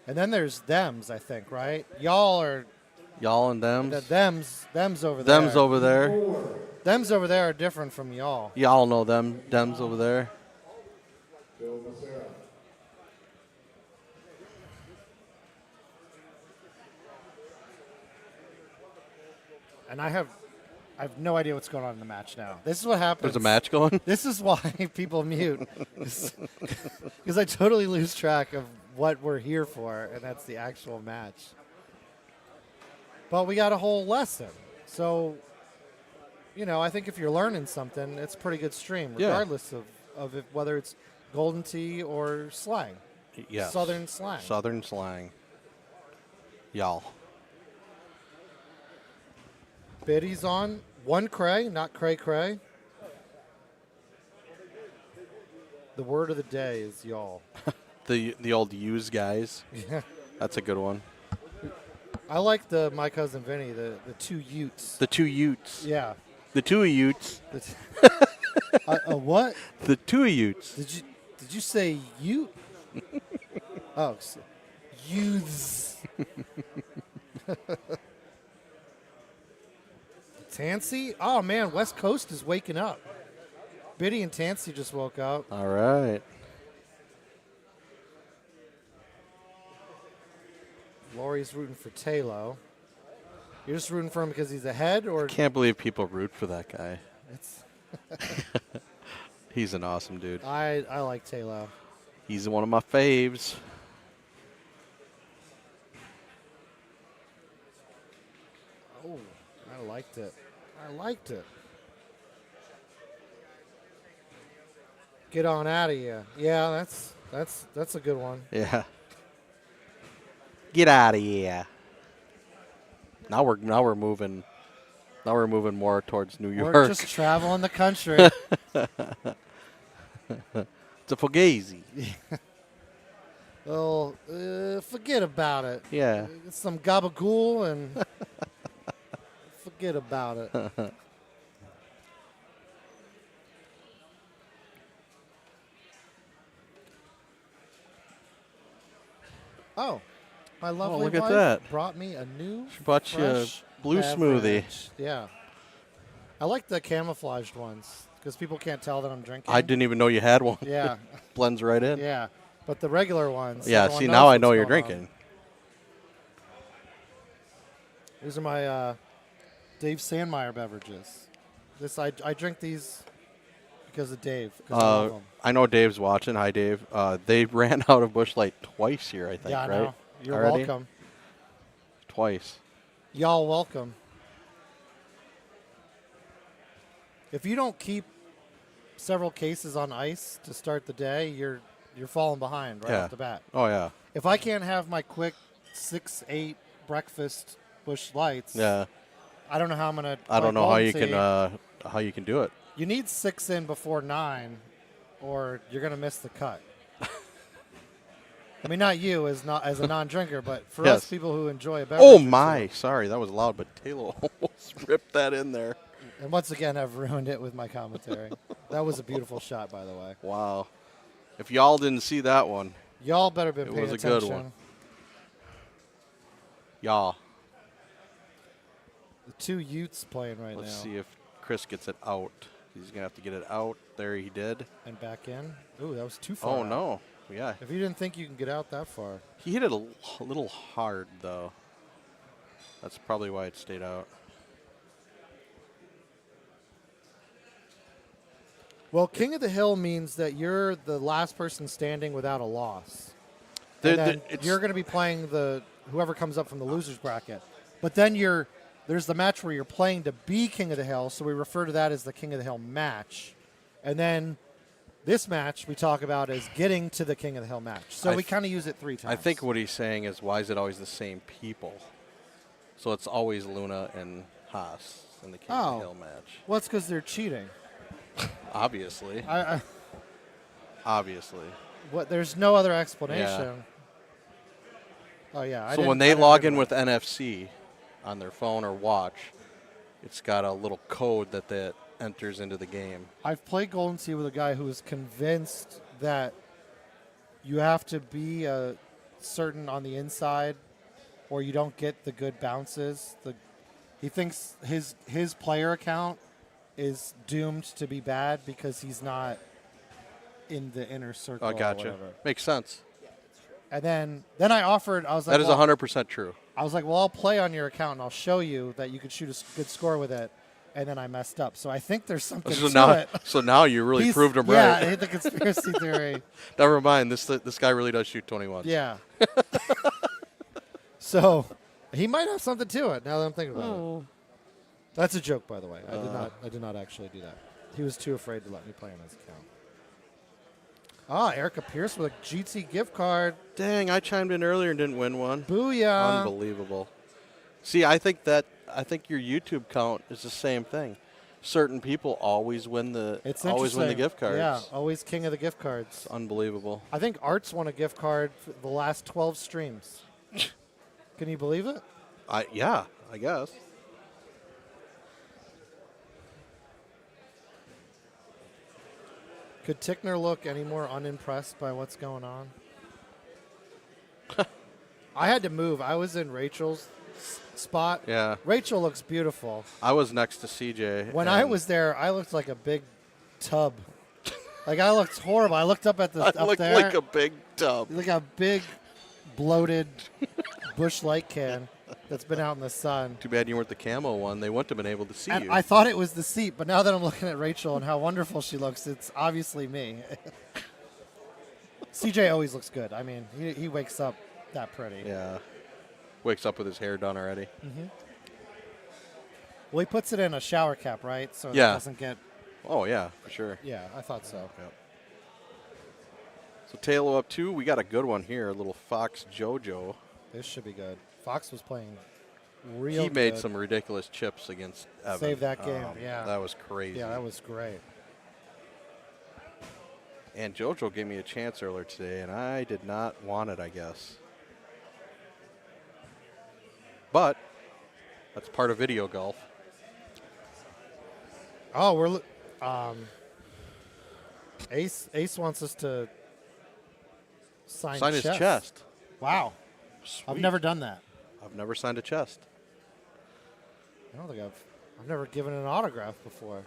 And then there's thems, I think, right? Y'all are. Y'all and thems. Thems over there. Thems over there. Thems over there are different from y'all. Y'all know them. Dems over there. And I have no idea what's going on in the match now. This is what happens. There's a match going? This is why people mute. Because I totally lose track of what we're here for, and that's the actual match. But we got a whole lesson. So, I think if you're learning something, it's a pretty good stream, regardless of whether it's Golden Tee or slang. Yes. Southern slang. Southern slang. Y'all. Biddy's on. One cray, not cray. The word of the day is y'all. the old use guys. Yeah. That's a good one. I like my cousin Vinny, the two Utes. The two Utes. Yeah. The two Utes. What? The two Utes. Did you say Ute? Oh, youths. Tansy? Oh, man, West Coast is waking up. Biddy and Tansy just woke up. All right. Lori's rooting for tlow. You're just rooting for him because he's ahead, or Can't believe people root for that guy. it's He's an awesome dude. I like tlow. He's one of my faves. Oh, I liked it. Get on out of here. Yeah, that's a good one. Yeah. Get out of here. Now we're moving more towards New York. We're just traveling the country. It's a fugazi. Well, forget about it. Yeah. Get some gabagool and forget about it. Oh, my lovely look at wife that. brought me a new She bought you a fresh blue smoothie. beverage. Yeah. I like the camouflaged ones because people can't tell that I'm drinking. I didn't even know you had one. Yeah. Blends right in. Yeah. But the regular ones. Yeah, everyone see, knows now I what's know you're going on. drinking. These are my Dave Sandmeyer beverages. I drink these because of Dave? 'Cause I love him. I know Dave's watching. Hi, Dave. They ran out of Busch Light twice here, I think, Yeah, I right? know. You're Already? welcome. Twice. Y'all welcome. If you don't keep several cases on ice to start the day, you're falling behind right off the bat. Oh, yeah. If I can't have my quick 6-8 breakfast Busch Lights, Yeah. I don't know how I'm gonna. I don't know how you can Tea. do it. You need 6 in before 9, or you're gonna miss the cut. I mean, not you as a non-drinker, but for us people who enjoy a beverage. Oh my! Sorry, that was loud, but Taylor almost ripped that in there. And once again, I've ruined it with my commentary. That was a beautiful shot, by the way. Wow! If y'all didn't see that one, y'all better been paying attention. It was a good one. Y'all. The 2 Utes playing right now. Let's see if Chris gets it out. He's gonna have to get it out. There, he did. And back in. Ooh, that was too far. Oh out. no! Yeah. If you didn't think you can get out that far. He hit it a little hard, though. That's probably why it stayed out. Well, King of the Hill means that you're the last person standing without a loss. Then you're going to be playing whoever comes up from the loser's bracket. But then there's the match where you're playing to be King of the Hill, so we refer to that as the King of the Hill match. And then this match we talk about as getting to the King of the Hill match. So we kind of use it 3 times. I think what he's saying is, why is it always the same people? So it's always Luna and Haas in the King of the Hill match. Well, it's because they're cheating. Obviously. Obviously. What? There's no other explanation. Yeah. Oh, yeah. So when they log in with NFC on their phone or watch, it's got a little code that enters into the game. I've played Golden Sea with a guy who is convinced that you have to be certain on the inside or you don't get the good bounces. He thinks his player account is doomed to be bad because he's not in the inner circle. Oh, gotcha. Makes sense. And then I offered, I was like, that is 100% true. I was like, well, I'll play on your account and I'll show you that you could shoot a good score with it. And then I messed up. So I think there's something to it. So now you really proved him right. Yeah, I hate the conspiracy theory. Never mind. This guy really does shoot 21. Yeah. So he might have something to it now that I'm thinking about it. That's a joke, by the way. I did not actually do that. He was too afraid to let me play on his account. Erica Pierce with a GT gift card. Dang, I chimed in earlier and didn't win one. Booyah. Unbelievable. See, I think your YouTube count is the same thing. Certain people always win the gift cards. Yeah, always king of the gift cards. It's unbelievable. I think Art's won a gift card for the last 12 streams. Can you believe it? Yeah, I guess. Could Tickner look any more unimpressed by what's going on? I had to move. I was in Rachel's spot. Yeah. Rachel looks beautiful. I was next to CJ. When I was there, I looked like a big tub. Like, I looked horrible. I looked up at the I looked like a big tub. Like a big, bloated Busch Light can that's been out in the sun. Too bad you weren't the camo one. They wouldn't have been able to see you. I thought it was the seat, but now that I'm looking at Rachel and how wonderful she looks, it's obviously me. CJ always looks good. I mean, he wakes up that pretty. Yeah. Wakes up with his hair done already. Mm-hmm. Well, he puts it in a shower cap, right? So it doesn't get... Oh, yeah, for sure. Yeah, I thought so. Yep. So Taylor up 2. We got a good one here. A little Fox JoJo. This should be good. Fox was playing real He made good. some ridiculous chips against Evan. Saved that game, yeah. That was crazy. Yeah, that was great. And JoJo gave me a chance earlier today, and I did not want it, I guess. But that's part of video golf. Oh, we're Ace wants us to sign his chest. Wow. Sweet. I've never done that. I've never signed a chest. I don't think I've never given an autograph before.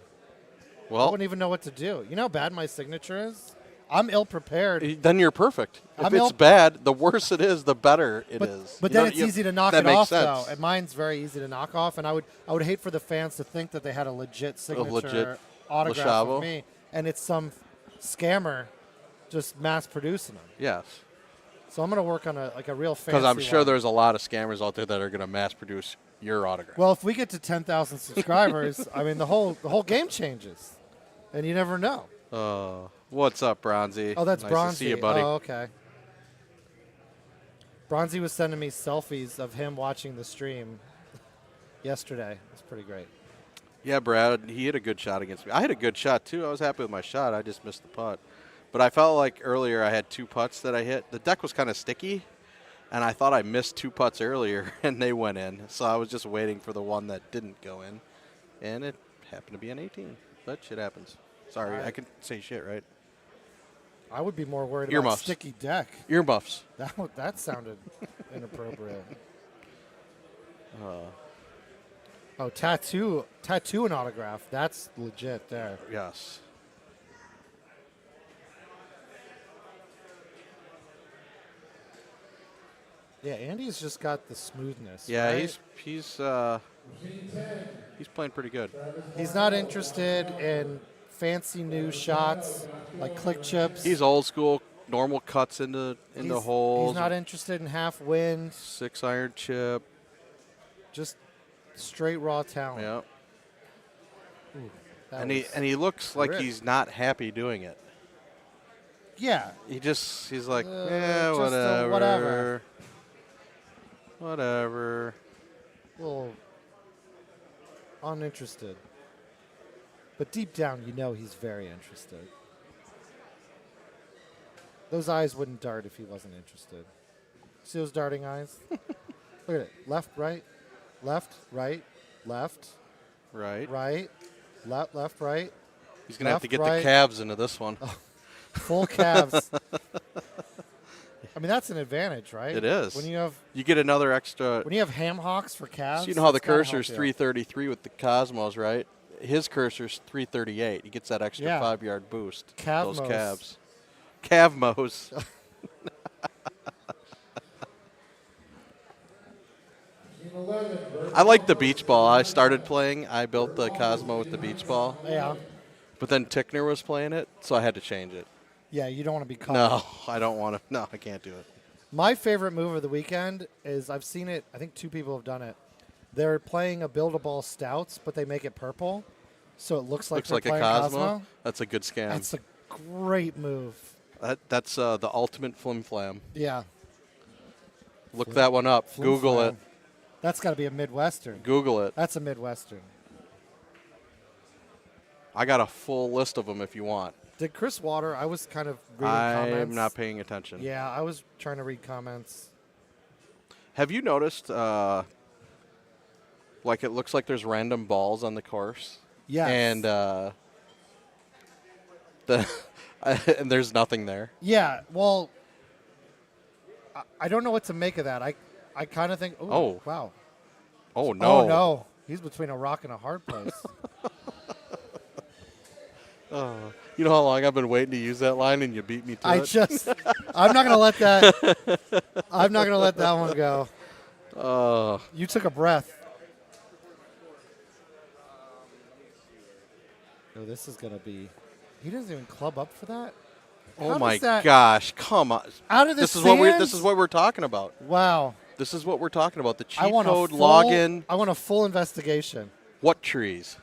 Well, I wouldn't even know what to do. You know how bad my signature is? I'm ill-prepared. Then you're perfect. If it's bad, the worse it is, the better it is. But then it's easy to knock it off, though. And mine's very easy to knock off. And I would hate for the fans to think that they had a legit signature autograph of me. and it's some scammer just mass producing them. Yes. So I'm going to work on a real fancy Because I'm sure one. there's a lot of scammers out there that are going to mass produce your autograph. Well, if we get to 10,000 subscribers, I mean the whole game changes, and you never know. What's up, Bronzy? Oh, that's nice Bronzy. to see you, buddy. Oh, okay. Bronzy was sending me selfies of him watching the stream yesterday. It's pretty great. Yeah, Brad, he hit a good shot against me. I hit a good shot, too. I was happy with my shot. I just missed the putt. But I felt like earlier I had 2 putts that I hit. The deck was kind of sticky, and I thought I missed 2 putts earlier, and they went in. So I was just waiting for the one that didn't go in, and it happened to be an 18. But shit happens. Sorry, I can say shit, right? I would be more worried Earmuffs. about sticky deck. Earmuffs. That sounded inappropriate. Oh, tattoo and autograph. That's legit there. Yes. Yeah, Andy's just got the smoothness. Yeah, right? he's playing pretty good. He's not interested in fancy new shots like click chips. He's old school, normal cuts into holes. He's not interested in half wind. 6-iron chip. Just straight raw talent. Yep. Ooh, And he looks like rip. he's not happy doing it. Yeah. He's like, just whatever. Whatever. Well, uninterested. But deep down, you know he's very interested. Those eyes wouldn't dart if he wasn't interested. See those darting eyes? Look at it. Left, right, left, right, left, Right. right, left, right. He's going to have to left, get right. the calves into this one. Oh, full calves. I mean, that's an advantage, right? It is. When you have get another extra. When you have ham hocks for calves. So you know how the it's gotta cursor's help you. 333 with the Cosmos, right? His cursor's 338. He gets that extra Yeah. 5-yard boost. Cavmos. Those calves. Cavmos. I like the beach ball. I started playing. I built the Cosmo with the beach ball. Yeah. But then Tickner was playing it, so I had to change it. Yeah, you don't want to be caught. No, I don't want to. No, I can't do it. My favorite move of the weekend is I've seen it. I think 2 people have done it. They're playing a build-a-ball stouts, but they make it purple, so it looks like they're Looks like a playing Cosmo. That's a good scam. That's a great move. That's the ultimate flim flam. Yeah. Look that one up. Flim Google flam. it. That's got to be a Midwestern. Google it. That's a Midwestern. I got a full list of them if you want. Did Chris Water? I was kind of reading comments. I'm not paying attention. Yeah, I was trying to read comments. Have you noticed, like, it looks like there's random balls on the course? Yes. And and there's nothing there. Yeah, well, I don't know what to make of that. I kind of think, Oh. wow. Oh, no. Oh, no. He's between a rock and a hard place. Oh, you know how long I've been waiting to use that line, and you beat me to it? I'm not going to let that. I'm not going to let that one go. You took a breath. Oh, this is going to be. He doesn't even club up for that. Oh my gosh! Come on. Out of the This stands? is what we're talking about. Wow. This is what we're talking about. The cheat I want code a full, login. I want a full investigation. What trees?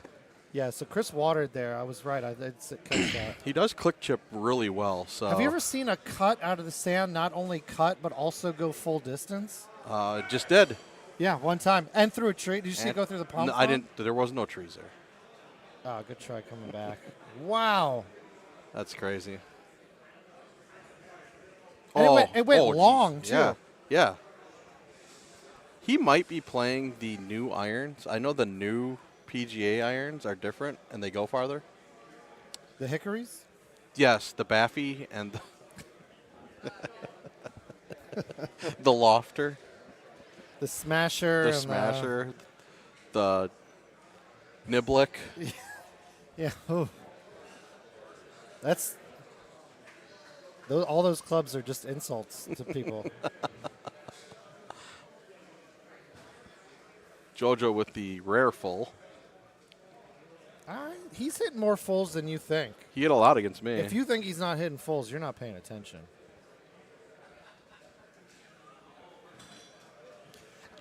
Yeah, so Chris watered there. I was right. I did catch that. He does click chip really well. So Have you ever seen a cut out of the sand not only cut but also go full distance? Just did. Yeah, one time. And through a tree. Did you see it go through the palm? No, I didn't. There was no trees there. Oh, good try coming back. Wow. That's crazy. And it went long, geez. too. Yeah. Yeah. He might be playing the new irons. I know the new PGA irons are different and they go farther. The Hickories? Yes, the Baffy and the Lofter. The Smasher. The and Smasher. The Niblick. Yeah. Ooh. That's. All those clubs are just insults to people. JoJo with the rare full. He's hitting more fulls than you think. He hit a lot against me. If you think he's not hitting fulls, you're not paying attention.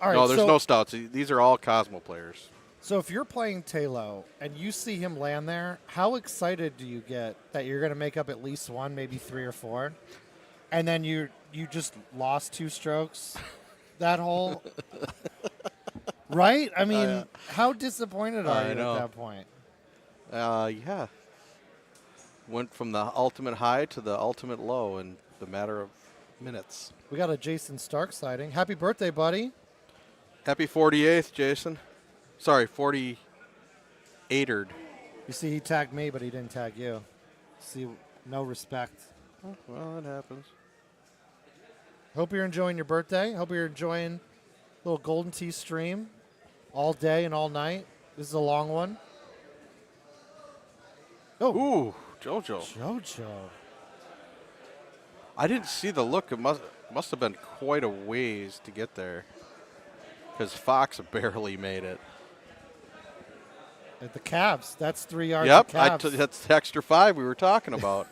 All right, no, there's no stouts. These are all Cosmo players. So if you're playing tlow and you see him land there, how excited do you get that you're going to make up at least one, maybe 3 or 4, and then you just lost 2 strokes that hole? Right? I mean, how disappointed are you at that point? Yeah. Went from the ultimate high to the ultimate low in the matter of minutes. We got a Jason Stark sighting. Happy birthday, buddy. Happy 48th, Jason. Sorry, 48ered. You see, he tagged me, but he didn't tag you. See, no respect. Oh, well, that happens. Hope you're enjoying your birthday. Hope you're enjoying a little Golden Tea stream all day and all night. This is a long one. Oh, ooh, JoJo. JoJo. I didn't see the look. It must have been quite a ways to get there, because Fox barely made it. At the calves. That's 3 yards. Yep, of calves. that's the extra 5 we were talking about.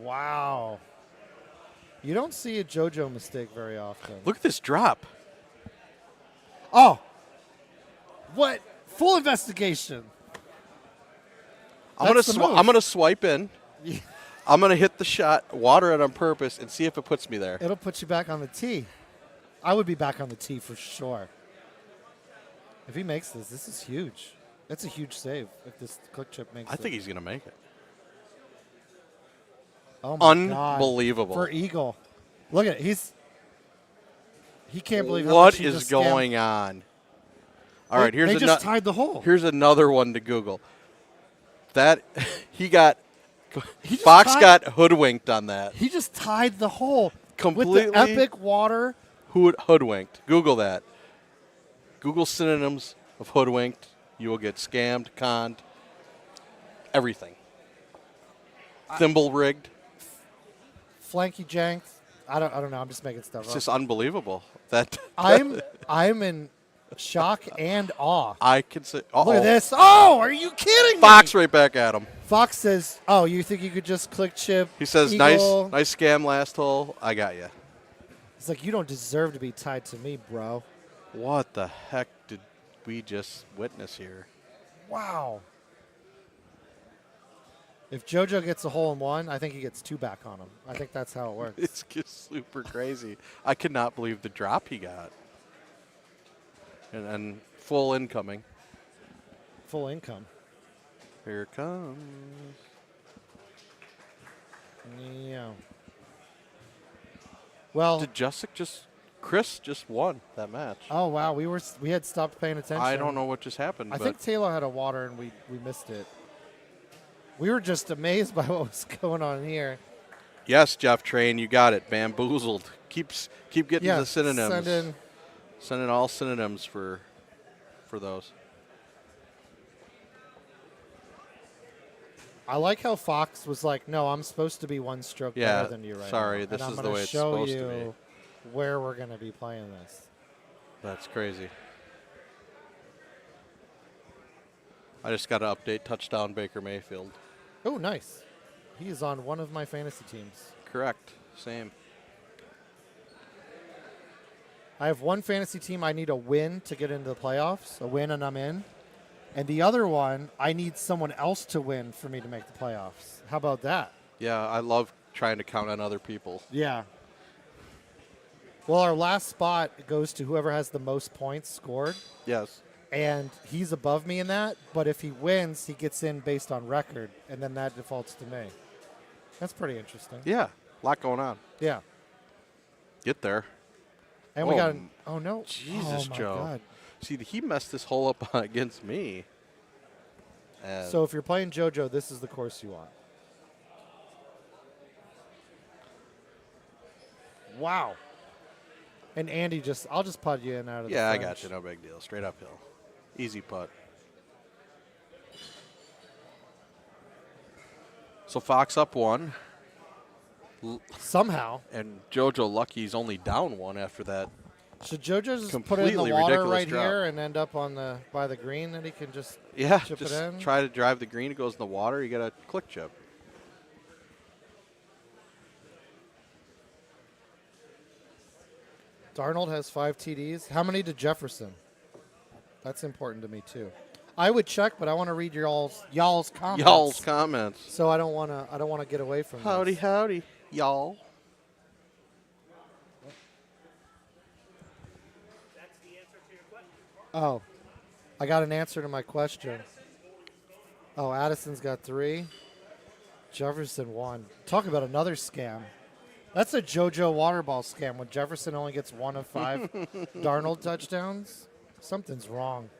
Wow. You don't see a JoJo mistake very often. Look at this drop. Oh. What? Full investigation. I'm gonna swipe in. I'm gonna hit the shot, water it on purpose, and see if it puts me there. It'll put you back on the tee. I would be back on the tee for sure. If he makes this is huge. That's a huge save if this click chip makes it. I think he's gonna make it. Oh my Unbelievable. God. For Eagle. Look at it. He can't believe how what much he is just going on. All right, they just tied the hole. Here's another one to Google. That Fox got hoodwinked on that. He just tied the hole Completely with the epic water. Hoodwinked. Google that. Google synonyms of hoodwinked. You will get scammed, conned, everything. Thimble rigged. Flanky janked. I don't know. I'm just making stuff It's up. just unbelievable. That I'm in shock and awe. I can say. Look at this. Oh, are you kidding me? Fox right back at him. Fox says, "Oh, you think you could just click chip?" He says, Eagle. nice scam last hole. I got you. It's like, you don't deserve to be tied to me, bro. What the heck did we just witness here? Wow. If JoJo gets a hole in one, I think he gets 2 back on him. I think that's how it works. It's just super crazy. I could not believe the drop he got. And full incoming. Full income. Here it comes. Yeah. Well, did Chris just won that match? Oh wow, we had stopped paying attention. I don't know what just happened. I think Taylor had a water and we missed it. We were just amazed by what was going on here. Yes, Jeff Train, you got it. Bamboozled. Keep getting the synonyms. Send in all synonyms for those. I like how Fox was like, "No, I'm supposed to be 1 stroke better than you right now." Sorry, this is the way it's supposed to be. I'm going to show you where we're going to be playing this. That's crazy. I just got to update touchdown Baker Mayfield. Oh, nice. He is on one of my fantasy teams. Correct. Same. I have one fantasy team I need a win to get into the playoffs, a win and I'm in. And the other one, I need someone else to win for me to make the playoffs. How about that? Yeah, I love trying to count on other people. Yeah. Well, our last spot goes to whoever has the most points scored. Yes. And he's above me in that, but if he wins, he gets in based on record, and then that defaults to me. That's pretty interesting. Yeah, a lot going on. Yeah. Get there. And we got no. Jesus, oh my Joe. God. See, he messed this hole up against me. And So if you're playing JoJo, this is the course you want. Wow. And Andy I'll just putt you in out of the yeah, I French. got you. No big deal. Straight uphill. Easy putt. So Fox up 1. Somehow. And JoJo lucky he's only down 1 after that Should JoJo just put it in Completely the water ridiculous right drop. here and end up on by the green, and he can just chip just it in? try to drive the green. It goes in the water. You got a click chip. Darnold has 5 TDs. How many did Jefferson? That's important to me too. I would check, but I want to read y'all's comments. Y'all's comments. So I don't want to get away from Howdy, this. howdy, y'all. Oh, I got an answer to my question. Oh, Addison's got 3. Jefferson 1. Talk about another scam. That's a JoJo water ball scam when Jefferson only gets 1 of 5 Darnold touchdowns. Something's wrong.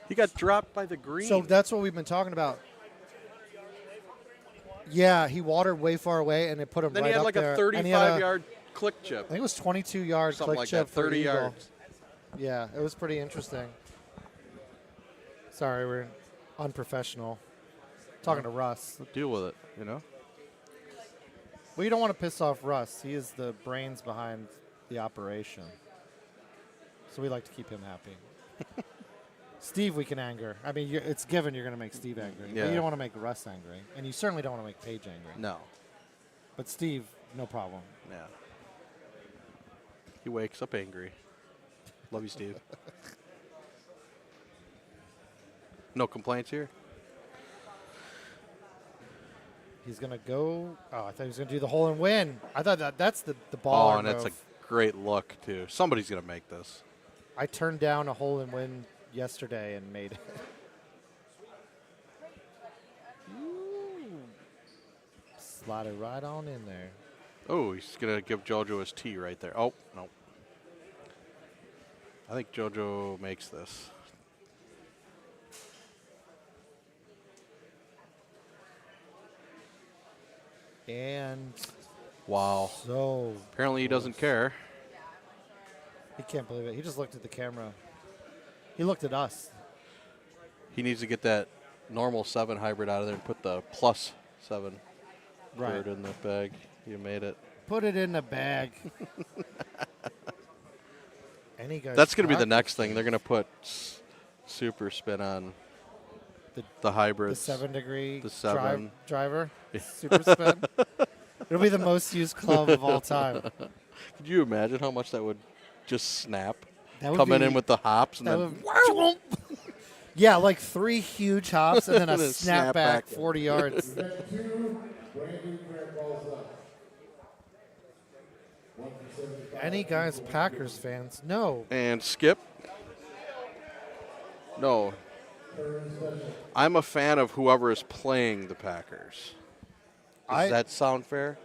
He got dropped by the green. So that's what we've been talking about. Yeah, he watered way far away, and it put him then right he had up like there. a 35-yard click chip. I think it was 22 yards Something click like chip that, for 30 Eagle. yards. Yeah, it was pretty interesting. Sorry, we're unprofessional. Talking to Russ. Deal with it, you know? Well, you don't want to piss off Russ. He is the brains behind the operation. So we like to keep him happy. Steve, we can anger. I mean, it's given you're going to make Steve angry. Yeah. But you don't want to make Russ angry. And you certainly don't want to make Paige angry. No. But Steve, no problem. Yeah. He wakes up angry. Love you, Steve. No complaints here? He's going to go. Oh, I thought he was going to do the hole and win. I thought that's the ball. Oh, and that's a great look, too. Somebody's going to make this. I turned down a hole and win yesterday and made it. Slide it right on in there. Oh, he's going to give JoJo his tee right there. Oh, no. I think JoJo makes this. And wow. So apparently he doesn't care. He can't believe it. He just looked at the camera. He looked at us. He needs to get that normal 7 hybrid out of there and put the plus 7 bird in the bag. You made it. Put it in the bag. Any guys That's going to be the next thing. They're going to put super spin on the hybrids. The 7-degree the 7 driver. Super spin. It'll be the most used club of all time. Could you imagine how much that would just snap? That would Coming be, in with the hops and then wow. Yeah, like 3 huge hops and then a And then snap back 40 yards. Any guys Packers fans? No. And Skip? No. I'm a fan of whoever is playing the Packers. Does that sound fair?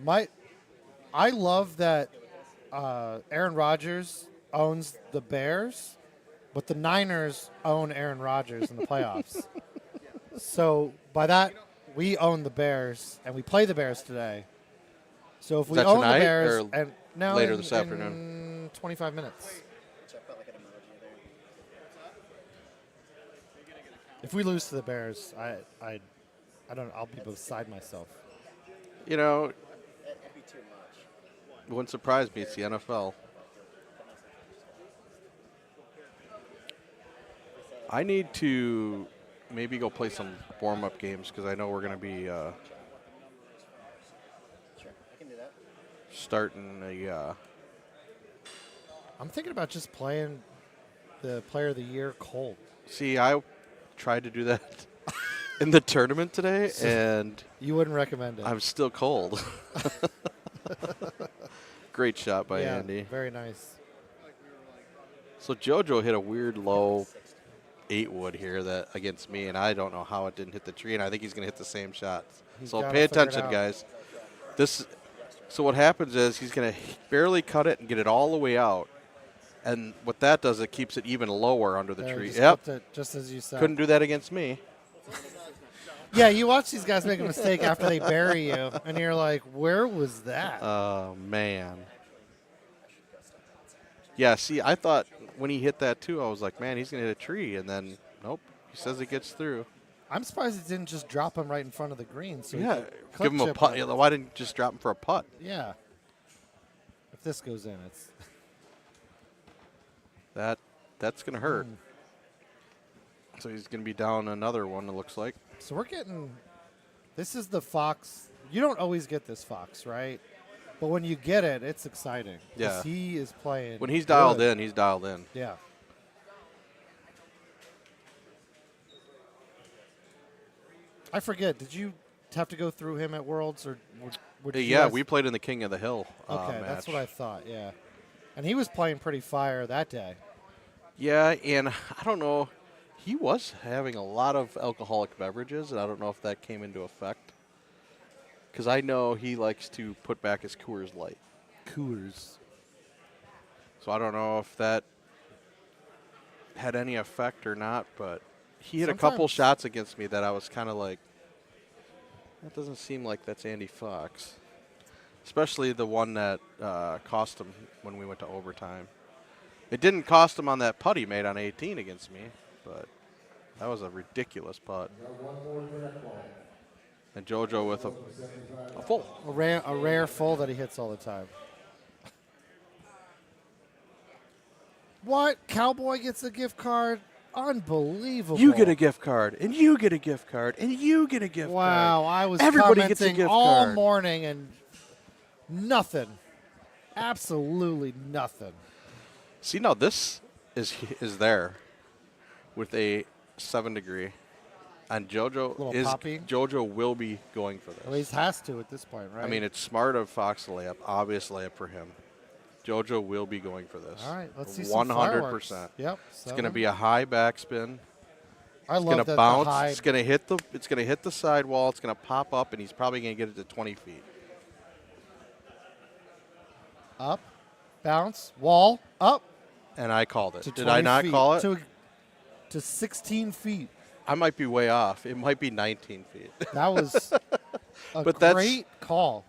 I love that Aaron Rodgers owns the Bears, but the Niners own Aaron Rodgers in the playoffs. So by that, we own the Bears, and we play the Bears today. So if we own the Bears, and now later this afternoon, in 25 minutes. If we lose to the Bears, I don't. I'll be beside myself. You know, it wouldn't surprise me. It's the NFL. I need to maybe go play some warm-up games because I know we're going to be starting a. I'm thinking about just playing the Player of the Year cold. See, I tried to do that in the tournament today, and you wouldn't recommend it. I'm still cold. Great shot by Andy. Very nice. So JoJo hit a weird low 8-wood here that against me, and I don't know how it didn't hit the tree, and I think he's going to hit the same shot. So pay attention, guys. So what happens is he's going to barely cut it and get it all the way out. And what that does, it keeps it even lower under the tree. Yep. Just as you said. Couldn't do that against me. Yeah, you watch these guys make a mistake after they bury you, and you're like, where was that? Oh, man. Yeah, see, I thought when he hit that, too, I was like, man, he's going to hit a tree. And then, nope, he says it gets through. I'm surprised it didn't just drop him right in front of the green. So Yeah, give him a putt. Why didn't you just drop him for a putt? Yeah. If this goes in, it's that's gonna hurt. So he's gonna be down another one. It looks like. So we're getting. This is the Fox. You don't always get this Fox, right? But when you get it, it's exciting. Yeah. He is playing. When he's dialed in, he's dialed in. Yeah. I forget. Did you have to go through him at Worlds, or Yeah, we played in the King of the Hill. Okay, match. that's what I thought. Yeah, and he was playing pretty fire that day. Yeah, and I don't know. He was having a lot of alcoholic beverages, and I don't know if that came into effect. Because I know he likes to put back his Coors Light. Coors. So I don't know if that had any effect or not, but he hit a couple shots against me that I was kind of like, that doesn't seem like that's Andy Fox. Especially the one that cost him when we went to overtime. It didn't cost him on that putt he made on 18 against me, but that was a ridiculous putt. And JoJo with a full. A rare full that he hits all the time. What? Cowboy gets a gift card? Unbelievable. You get a gift card, and you get a gift card, and you get a gift card. Wow, I was Everybody commenting gets a gift all card. morning and nothing. Absolutely nothing. See, now this is there with a 7 degree. And JoJo will be going for this. Well, he has to at this point, right? I mean, it's smart of Fox to lay up, obvious layup for him. JoJo will be going for this. All right, let's see some 100%. Yep. It's going to be a high backspin. I love It's going that to the bounce. high- It's going to hit the. It's going to hit the sidewall. It's going to pop up, and he's probably going to get it to 20 feet. Up, bounce, wall, up. And I called it. To Did I 20 not feet. call it? To 16 feet. I might be way off. It might be 19 feet. That was a But great call.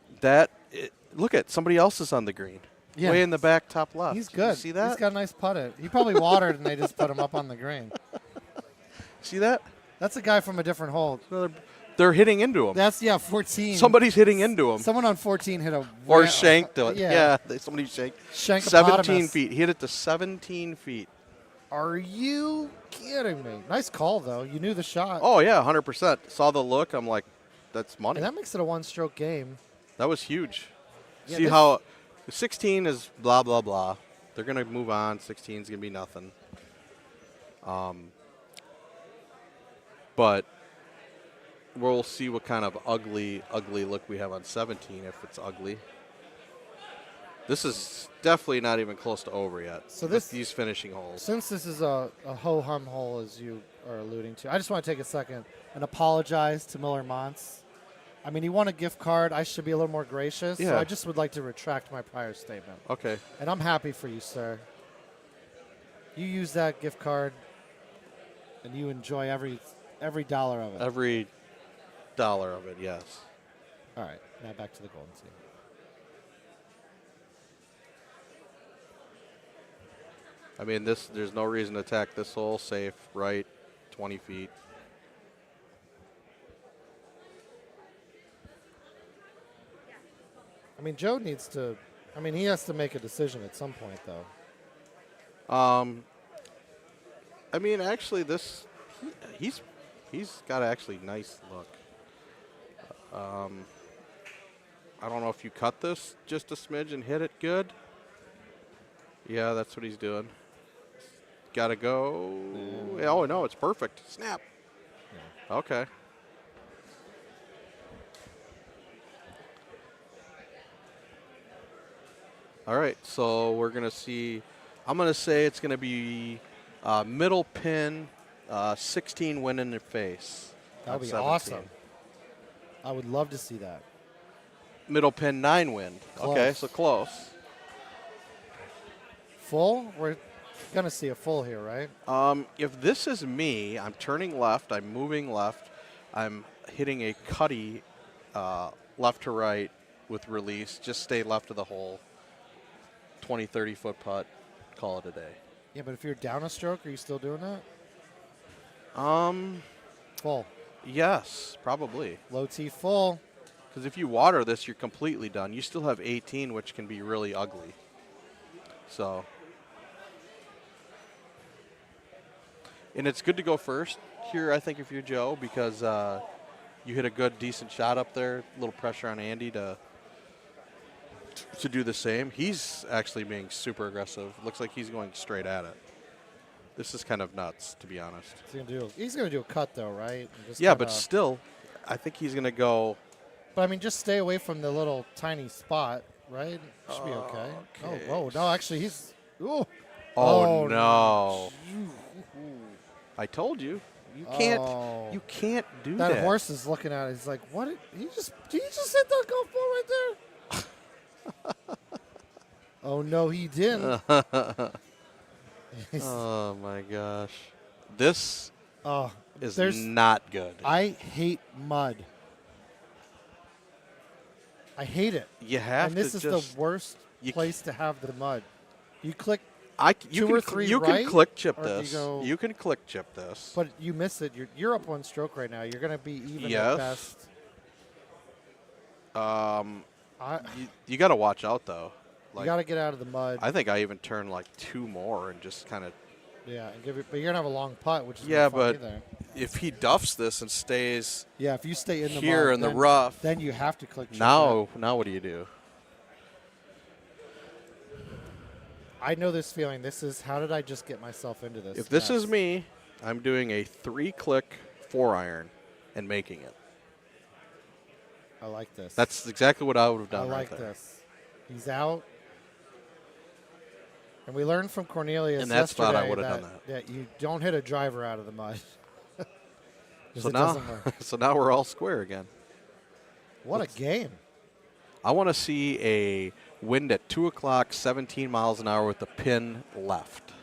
Look at somebody else is on the green. Yeah. Way in the back, top left. He's Did you good. see that? He's got a nice putt. He probably watered and they just put him up on the green. See that? That's a guy from a different hole. They're hitting into him. That's 14. Somebody's hitting into him. Someone on 14 hit a Or shanked it. Yeah. Somebody shanked. Shank 17 feet. He hit it to 17 feet. Are you kidding me? Nice call though. You knew the shot. Oh yeah, 100%. Saw the look. I'm like, that's money. And that makes it a one-stroke game. That was huge. Yeah, See how 16 is blah blah blah. They're gonna move on. 16 is gonna be nothing. But we'll see what kind of ugly look we have on 17 if it's ugly. This is definitely not even close to over yet. So these finishing holes. Since this is a ho-hum hole, as you are alluding to, I just want to take a second and apologize to Miller Montz. I mean, he won a gift card. I should be a little more gracious. Yeah. So I just would like to retract my prior statement. Okay. And I'm happy for you, sir. You use that gift card, and you enjoy every dollar of it. Every dollar of it, yes. All right. Now back to the Golden Tee. I mean, there's no reason to attack this hole. Safe, right, 20 feet. I mean, Joe needs to. I mean, he has to make a decision at some point, though. I mean, actually, he's got actually nice look. I don't know if you cut this just a smidge and hit it good. Yeah, that's what he's doing. Got to go. Oh, no, it's perfect. Snap. Yeah. Okay. All right, so we're going to see. I'm going to say it's going to be middle pin, 16 win in their face. That would be awesome. I would love to see that. Middle pin, 9 win. Close. Okay, so close. Full? We're going to see a full here, right? If this is me, I'm turning left, I'm moving left, I'm hitting a cutty left to right with release. Just stay left of the hole. 20, 30-foot putt. Call it a day. Yeah, but if you're down a stroke, are you still doing that? Full. Yes, probably. Low T full. Because if you water this, you're completely done. You still have 18, which can be really ugly. So. And it's good to go first here, I think, if you're Joe, because you hit a good, decent shot up there. A little pressure on Andy to do the same. He's actually being super aggressive. Looks like he's going straight at it. This is kind of nuts, to be honest. He's gonna do a cut though, right? Yeah, but still, I think he's gonna go. But I mean, just stay away from the little tiny spot, right? Should be okay. Oh, no, actually, he's. Ooh. Oh no! I told you, you can't. You can't do that. That horse is looking at it. He's like, "What? Did he just hit that golf ball right there?" Oh no, he didn't. Oh my gosh, this is not good. I hate mud. I hate it. You have and this to is just, the worst place to have the mud. You click you two or three you right, can click chip or this. You can click chip this. But you miss it. You're up one stroke right now. You're going to be even yes. at best. You got to watch out though. Like, you got to get out of the mud. I think I even turn like 2 more and just kind of. Yeah, and give it. But you're gonna have a long putt, which is yeah, not fun but either. if he duffs this and stays. Yeah, if you stay in the here mud, in the rough, then you have to click. Now what do you do? I know this feeling. This is how did I just get myself into this? If this is me, I'm doing a 3-click 4-iron and making it. I like this. That's exactly what I would have done. I like right there. this. He's out. And we learned from Cornelius in that spot, I would have done that you don't hit a driver out of the mud. So now we're all square again. What a game. I want to see a wind at 2 o'clock, 17 miles an hour with the pin left.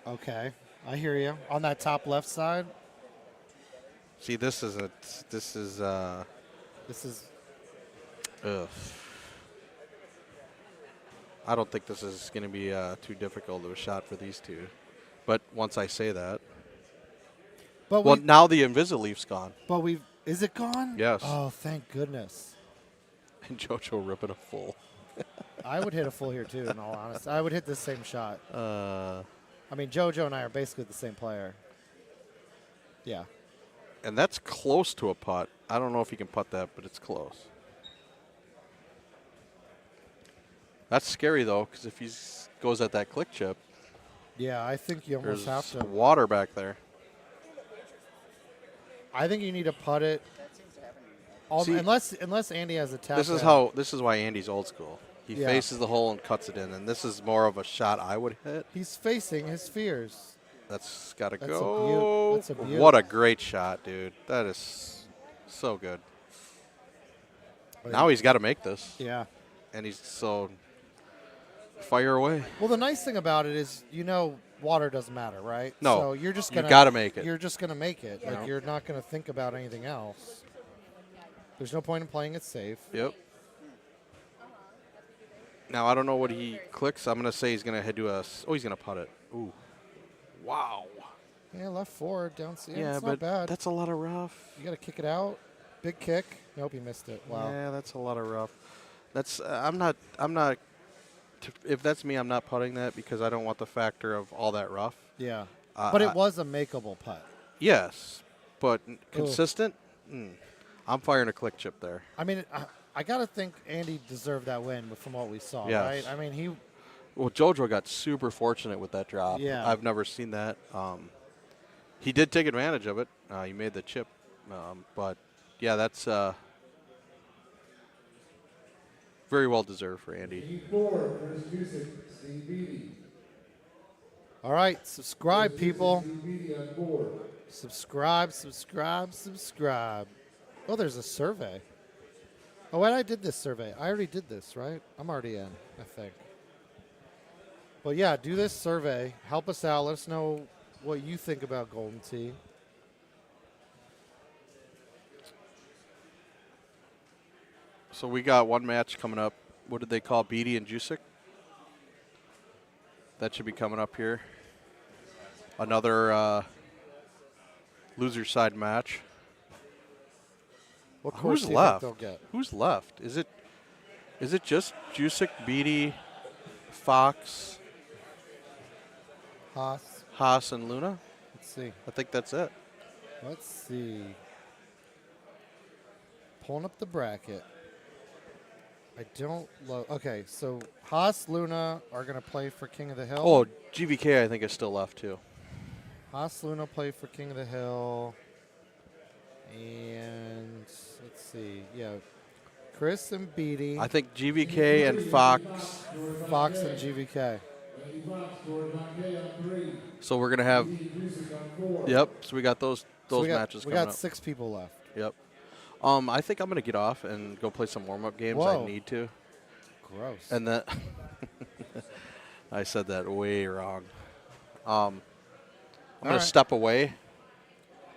Okay, I hear you. On that top left side. See, this is. Ugh. I don't think this is going to be too difficult of a shot for these two. But once I say that. But well, now the Invisaleaf's gone. But is it gone? Yes. Oh, thank goodness. And JoJo ripping a full. I would hit a full here, too, in all honesty. I would hit the same shot. I mean, JoJo and I are basically the same player. Yeah. And that's close to a putt. I don't know if he can putt that, but it's close. That's scary, though, because if he goes at that click chip. Yeah, I think you almost have to. Water back there. I think you need to putt it. See, unless Andy has a tap. This is why Andy's old school. He faces the hole and cuts it in, and this is more of a shot I would hit. He's facing his fears. That's got to go. That's a beaut. What a great shot, dude. That is so good. Now he's got to make this. Yeah. And he's so fire away. Well, the nice thing about it is, water doesn't matter, right? No. So you're just gonna. You got to make it. You're just gonna make it. Like you're not gonna think about anything else. There's no point in playing it safe. Yep. Now I don't know what he clicks. I'm gonna say he's gonna do a. Oh, he's gonna putt it. Ooh. Wow. Yeah, left forward, down. Yeah, it's but not bad. That's a lot of rough. You got to kick it out. Big kick. Nope, he missed it. Wow. Yeah, that's a lot of rough. That's I'm not. If that's me, I'm not putting that because I don't want the factor of all that rough. Yeah. But it was a makeable putt. Yes, but consistent. I'm firing a click chip there. I mean, I got to think Andy deserved that win from what we saw, yes. right? I mean, he. Well, JoJo got super fortunate with that drop. Yeah. I've never seen that. He did take advantage of it. He made the chip. But, yeah, that's very well deserved for Andy. All right, subscribe, people. Subscribe. Oh, there's a survey. Oh, wait, I did this survey. I already did this, right? I'm already in, I think. But, yeah, do this survey. Help us out. Let us know what you think about Golden Tee. So we got one match coming up. What did they call Beatty and Juic? That should be coming up here. Another loser side match. What course Who's do you left? think they'll get? Who's left? Is it just Juic, Beatty, Fox, Haas, and Luna? Let's see. I think that's it. Let's see. Pulling up the bracket. I don't love. Okay, so Haas, Luna are going to play for King of the Hill. Oh, GVK I think is still left too. Haas, Luna play for King of the Hill. And let's see. Yeah. Chris and Beatty. I think GVK and Fox. Fox and GVK. So we're gonna have. Yep. So we got those matches. We coming got up. 6 people left. Yep. I think I'm gonna get off and go play some warm-up games. Whoa. I need to. Gross. And then I said that way wrong. I'm gonna step away.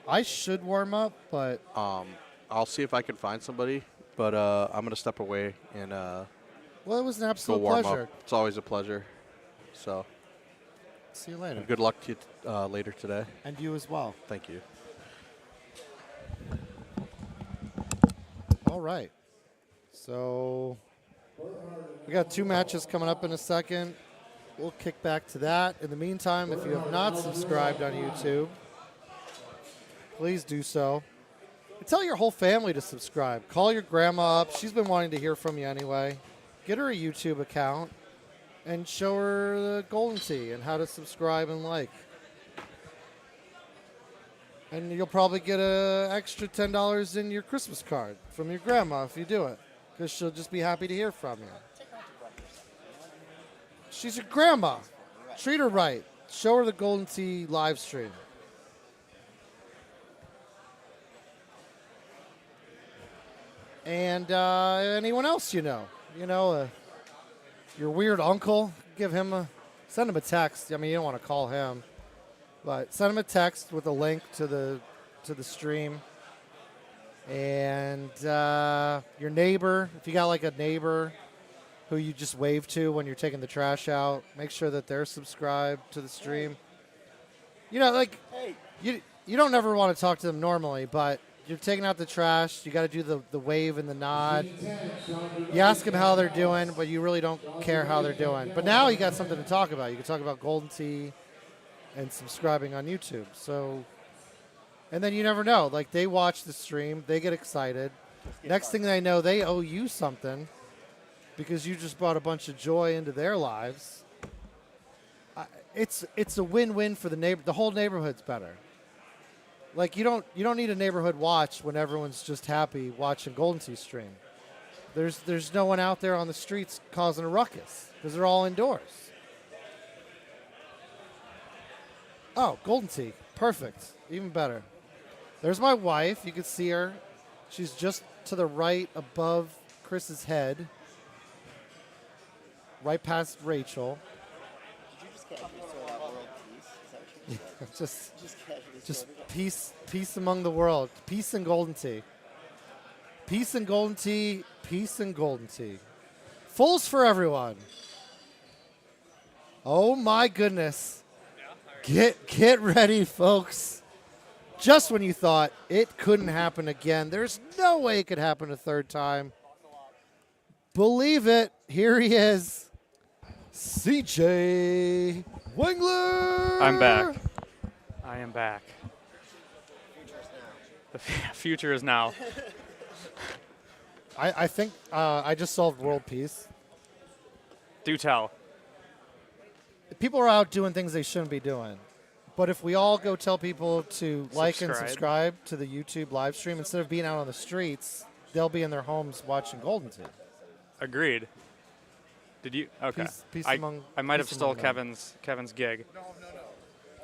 I should warm up, but I'll see if I can find somebody. But I'm gonna step away and well, it was an absolute go warm pleasure. up. It's always a pleasure. So see you later. And good luck to you later today. And you as well. Thank you. All right. So we got 2 matches coming up in a second. We'll kick back to that. In the meantime, if you have not subscribed on YouTube, please do so. And tell your whole family to subscribe. Call your grandma up. She's been wanting to hear from you anyway. Get her a YouTube account and show her the Golden Tee and how to subscribe and like. And you'll probably get an extra $10 in your Christmas card from your grandma if you do it, because she'll just be happy to hear from you. She's your grandma. Treat her right. Show her the Golden Tee live stream. And anyone else you know, your weird uncle, send him a text. I mean, you don't want to call him, but send him a text with a link to the stream. And your neighbor, if you got like a neighbor who you just wave to when you're taking the trash out, make sure that they're subscribed to the stream. You don't ever want to talk to them normally, but you're taking out the trash, you got to do the wave and the nod. You ask them how they're doing, but you really don't care how they're doing. But now you got something to talk about. You can talk about Golden Tee and subscribing on YouTube. So, and then you never know. Like, they watch the stream, they get excited. Next thing they know, they owe you something because you just brought a bunch of joy into their lives. It's a win-win for the neighbor. The whole neighborhood's better. Like, you don't need a neighborhood watch when everyone's just happy watching Golden Tee stream. There's no one out there on the streets causing a ruckus because they're all indoors. Oh, Golden Tee. Perfect. Even better. There's my wife. You can see her. She's just to the right above Chris's head. Right past Rachel. Did you just casually throw out world peace? Is that what you just peace among the world. Peace and Golden Tee. Peace and Golden Tee. Peace and Golden Tee. Fulls for everyone. Oh my goodness. Get ready, folks. Just when you thought it couldn't happen again, there's no way it could happen a third time. Believe it. Here he is. CJ Wengler. I'm back. I am back. The future is now. I think I just solved world peace. Do tell. People are out doing things they shouldn't be doing. But if we all go tell people to like and subscribe to the YouTube live stream, instead of being out on the streets, they'll be in their homes watching Golden Tee. Agreed. Did you? Okay. Peace I might have stole Kevin's gig. No. All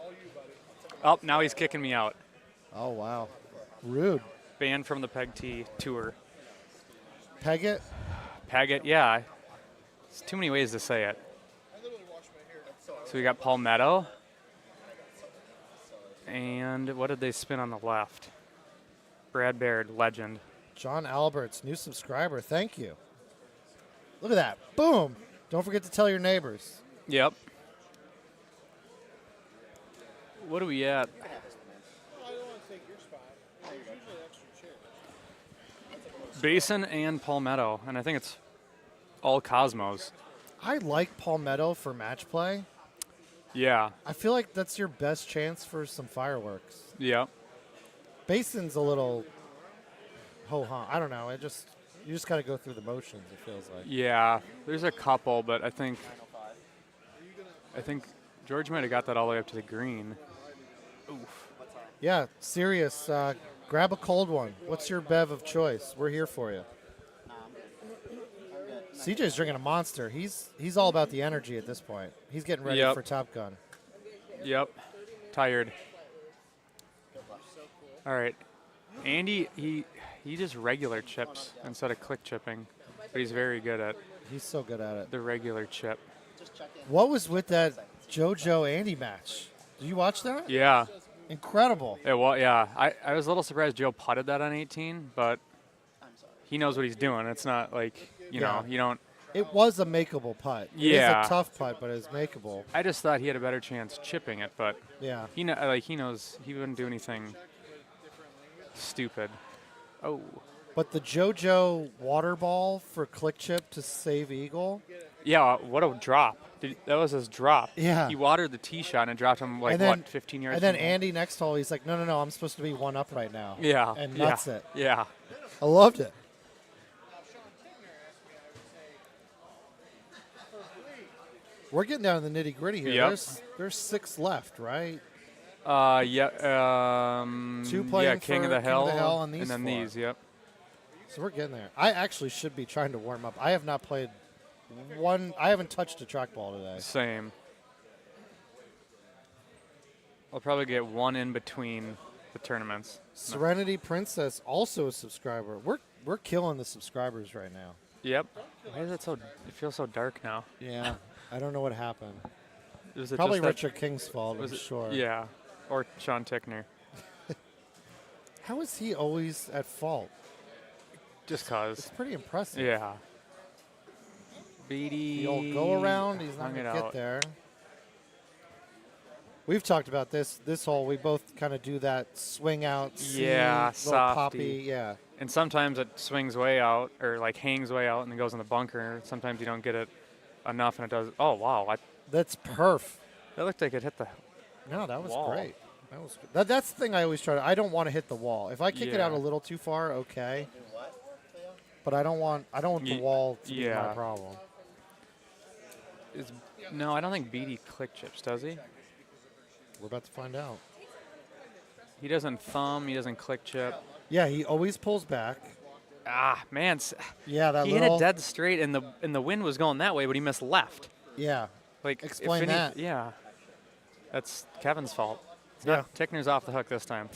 you, buddy. Oh, now he's kicking me out. Oh, wow. Rude. Banned from the Peg T tour. Peg it? Peg it, yeah. There's too many ways to say it. So we got Palmetto. And what did they spin on the left? Brad Baird, legend. John Alberts, new subscriber. Thank you. Look at that. Boom. Don't forget to tell your neighbors. Yep. What are we at? Basin and Palmetto, and I think it's all Cosmos. I like Palmetto for match play. Yeah. I feel like that's your best chance for some fireworks. Yeah. Basin's a little ho-hum. I don't know. You just got to go through the motions, it feels like. Yeah, there's a couple, but I think George might have got that all the way up to the green. Oof. Yeah, serious. Grab a cold one. What's your bev of choice? We're here for you. CJ's drinking a Monster. He's all about the energy at this point. He's getting ready for Top Gun. Yep. Tired. All right. Andy, he just regular chips instead of click chipping, but he's very good at. He's so good at it. The regular chip. What was with that JoJo Andy match? Did you watch that? Yeah. Incredible. It was, yeah. I was a little surprised Joe putted that on 18, but he knows what he's doing. It's not like, you know, you don't. It was a makeable putt. Yeah. It is a tough putt, but it's makeable. I just thought he had a better chance chipping it, but yeah. He knows he wouldn't do anything stupid. Oh. But the JoJo water ball for click chip to save eagle. Yeah, what a drop. That was his drop. Yeah. He watered the tee shot and it dropped him like, 15 yards? And then Andy next hole, he's like, no, I'm supposed to be one up right now. Yeah. And nuts it. Yeah. I loved it. We're getting down to the nitty gritty here. Yep. There's 6 left, right? Yeah. 2 playing yeah, King of the Hill, and these then 4. these, yep. So we're getting there. I actually should be trying to warm up. I have not played one. I haven't touched a trackball today. Same. I'll probably get one in between the tournaments. Serenity Princess, also a subscriber. We're killing the subscribers right now. Yep. Why is it so? It feels so dark now. Yeah. I don't know what happened. Was it probably just Richard King's fault, I'm sure. Yeah. Or Sean Tickner. How is he always at fault? Just cause. It's pretty impressive. Yeah. Beatty. The old go around, he's not going to get there. We've talked about this hole. We both kind of do that swing out, yeah, softy. Poppy, yeah. And sometimes it swings way out or like hangs way out and then goes in the bunker. Sometimes you don't get it enough and it does. Oh, wow. That's perf. That looked like it hit the No, that was wall. great. That was good. That's the thing I always try to. I don't want to hit the wall. If I kick it out a little too far, okay. But I don't want the wall to be my problem. No, I don't think Beatty click chips, does he? We're about to find out. He doesn't thumb. He doesn't click chip. Yeah, he always pulls back. Ah, man. Yeah, that he hit it dead straight, and the wind was going that way, but he missed left. Yeah. Like explain that. Yeah. That's Kevin's fault. Yeah. Tickner's off the hook this time.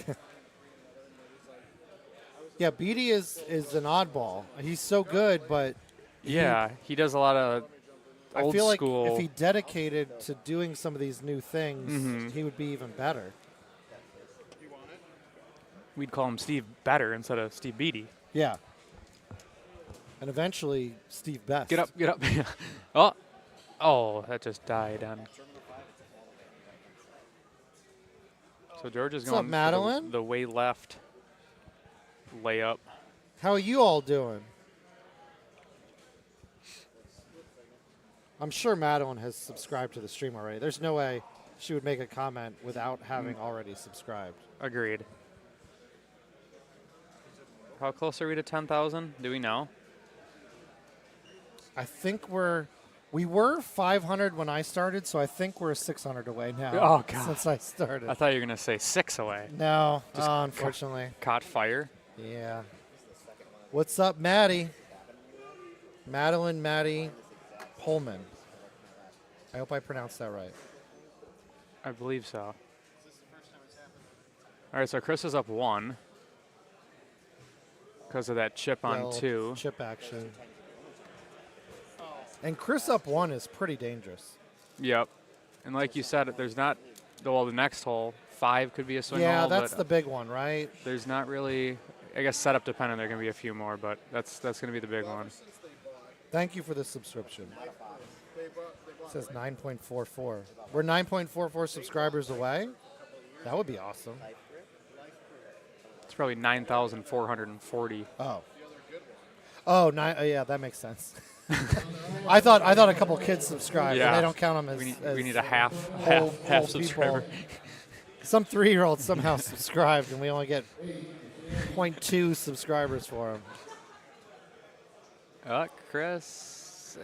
Yeah, Beatty is an oddball. He's so good, but yeah, he does a lot of old I feel like school. if he dedicated to doing some of these new things, he would be even better. We'd call him Steve Better instead of Steve Beatty. Yeah. And eventually, Steve Best. Get up. Oh, that just died on. So George is What's going up, Madeline? the way left layup. How are you all doing? I'm sure Madeline has subscribed to the stream already. There's no way she would make a comment without having already subscribed. Agreed. How close are we to 10,000? Do we know? I think we were 500 when I started, so I think we're 600 away now. Oh, God. Since I started. I thought you were going to say 6 away. No, Just unfortunately. Caught fire. Yeah. What's up, Maddie? Maddie Pullman. I hope I pronounced that right. I believe so. All right, so Chris is up 1 because of that chip on 2. Chip action. And Chris up 1 is pretty dangerous. Yep. And like you said, there's not, well, the next hole, 5 could be a swing hole. Yeah, that's the big one, right? There's not really, I guess setup dependent, there are going to be a few more, but that's going to be the big one. Thank you for the subscription. It says 9.44. We're 9.44 subscribers away. That would be awesome. It's probably 9,440. Oh. Oh, yeah, that makes sense. I thought a couple kids subscribed, and they don't count them as. We need a half whole subscriber. people. Some 3-year-old somehow subscribed, and we only get 0.2 subscribers for him. Chris.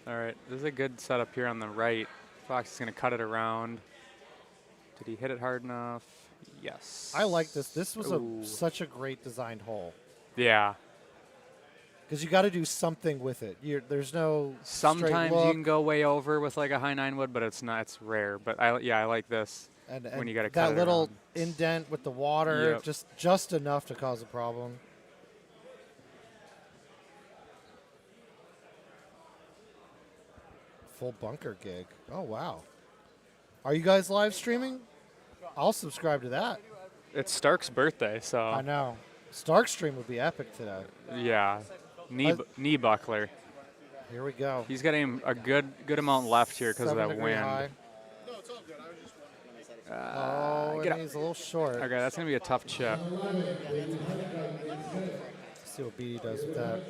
All right, this is a good setup here on the right. Fox is going to cut it around. Did he hit it hard enough? Yes. I like this. This was such a great designed hole. Yeah. Because you got to do something with it. There's no. Sometimes you can go way over with like a high 9 wood, but it's not. It's rare. But I like this. And when you got to cut that it little around. indent with the water, Yep. just enough to cause a problem. Full bunker gig. Oh wow. Are you guys live streaming? I'll subscribe to that. It's Stark's birthday, so. I know. Stark stream would be epic today. Yeah. Knee buckler. Here we go. He's got a good amount left here because of that 7-degree wind. high. And he's a little short. Okay, that's going to be a tough chip. See what B does with that.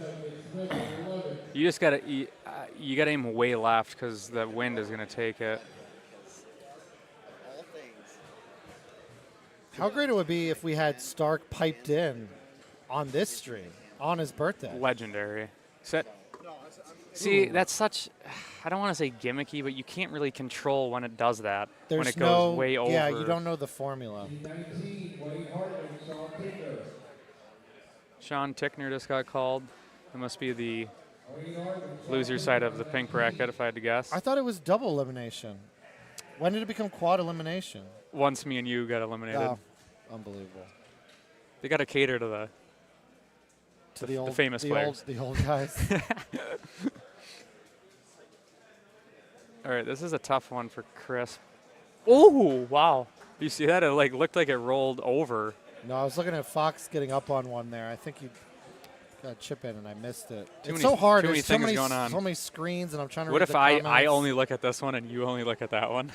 You just got to you got to aim way left because the wind is going to take it. How great it would be if we had Stark piped in on this stream on his birthday. Legendary. See, that's such, I don't want to say gimmicky, but you can't really control when it does that. There's when it goes way over. Yeah, you don't know the formula. Sean Tickner just got called. It must be the loser side of the pink bracket, if I had to guess. I thought it was double elimination. When did it become quad elimination? Once me and you got eliminated. Oh, unbelievable. They got to cater to the famous players. The old guys. All right, this is a tough one for Chris. Oh, wow. You see that? It looked like it rolled over. No, I was looking at Fox getting up on one there. I think you got a chip in, and I missed it. Too It's many- so hard. too many There's so things many, going on. so many screens, and I'm trying to What read if the I comments. only look at this one and you only look at that one?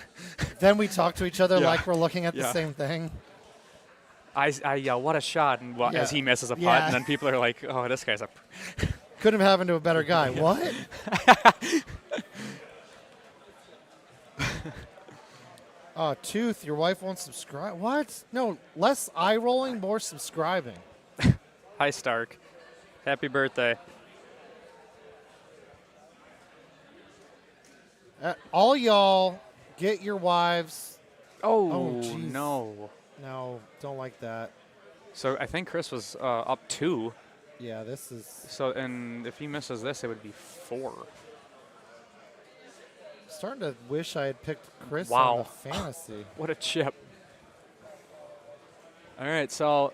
Then we talk to each other Yeah. like we're looking at the Yeah. same thing. I yell, what a shot, and as he misses a putt, Yeah. and then people are like, oh, this guy's a... Couldn't have happened to a better guy. Yeah. What? Tooth, your wife won't subscribe. What? No, less eye rolling, more subscribing. Hi, Stark. Happy birthday. All y'all, get your wives. Oh, jeez. no. No, don't like that. So I think Chris was up 2. Yeah, this is... So, and if he misses this, it would be 4. Starting to wish I had picked Chris Wow. on the fantasy. What a chip. All right, so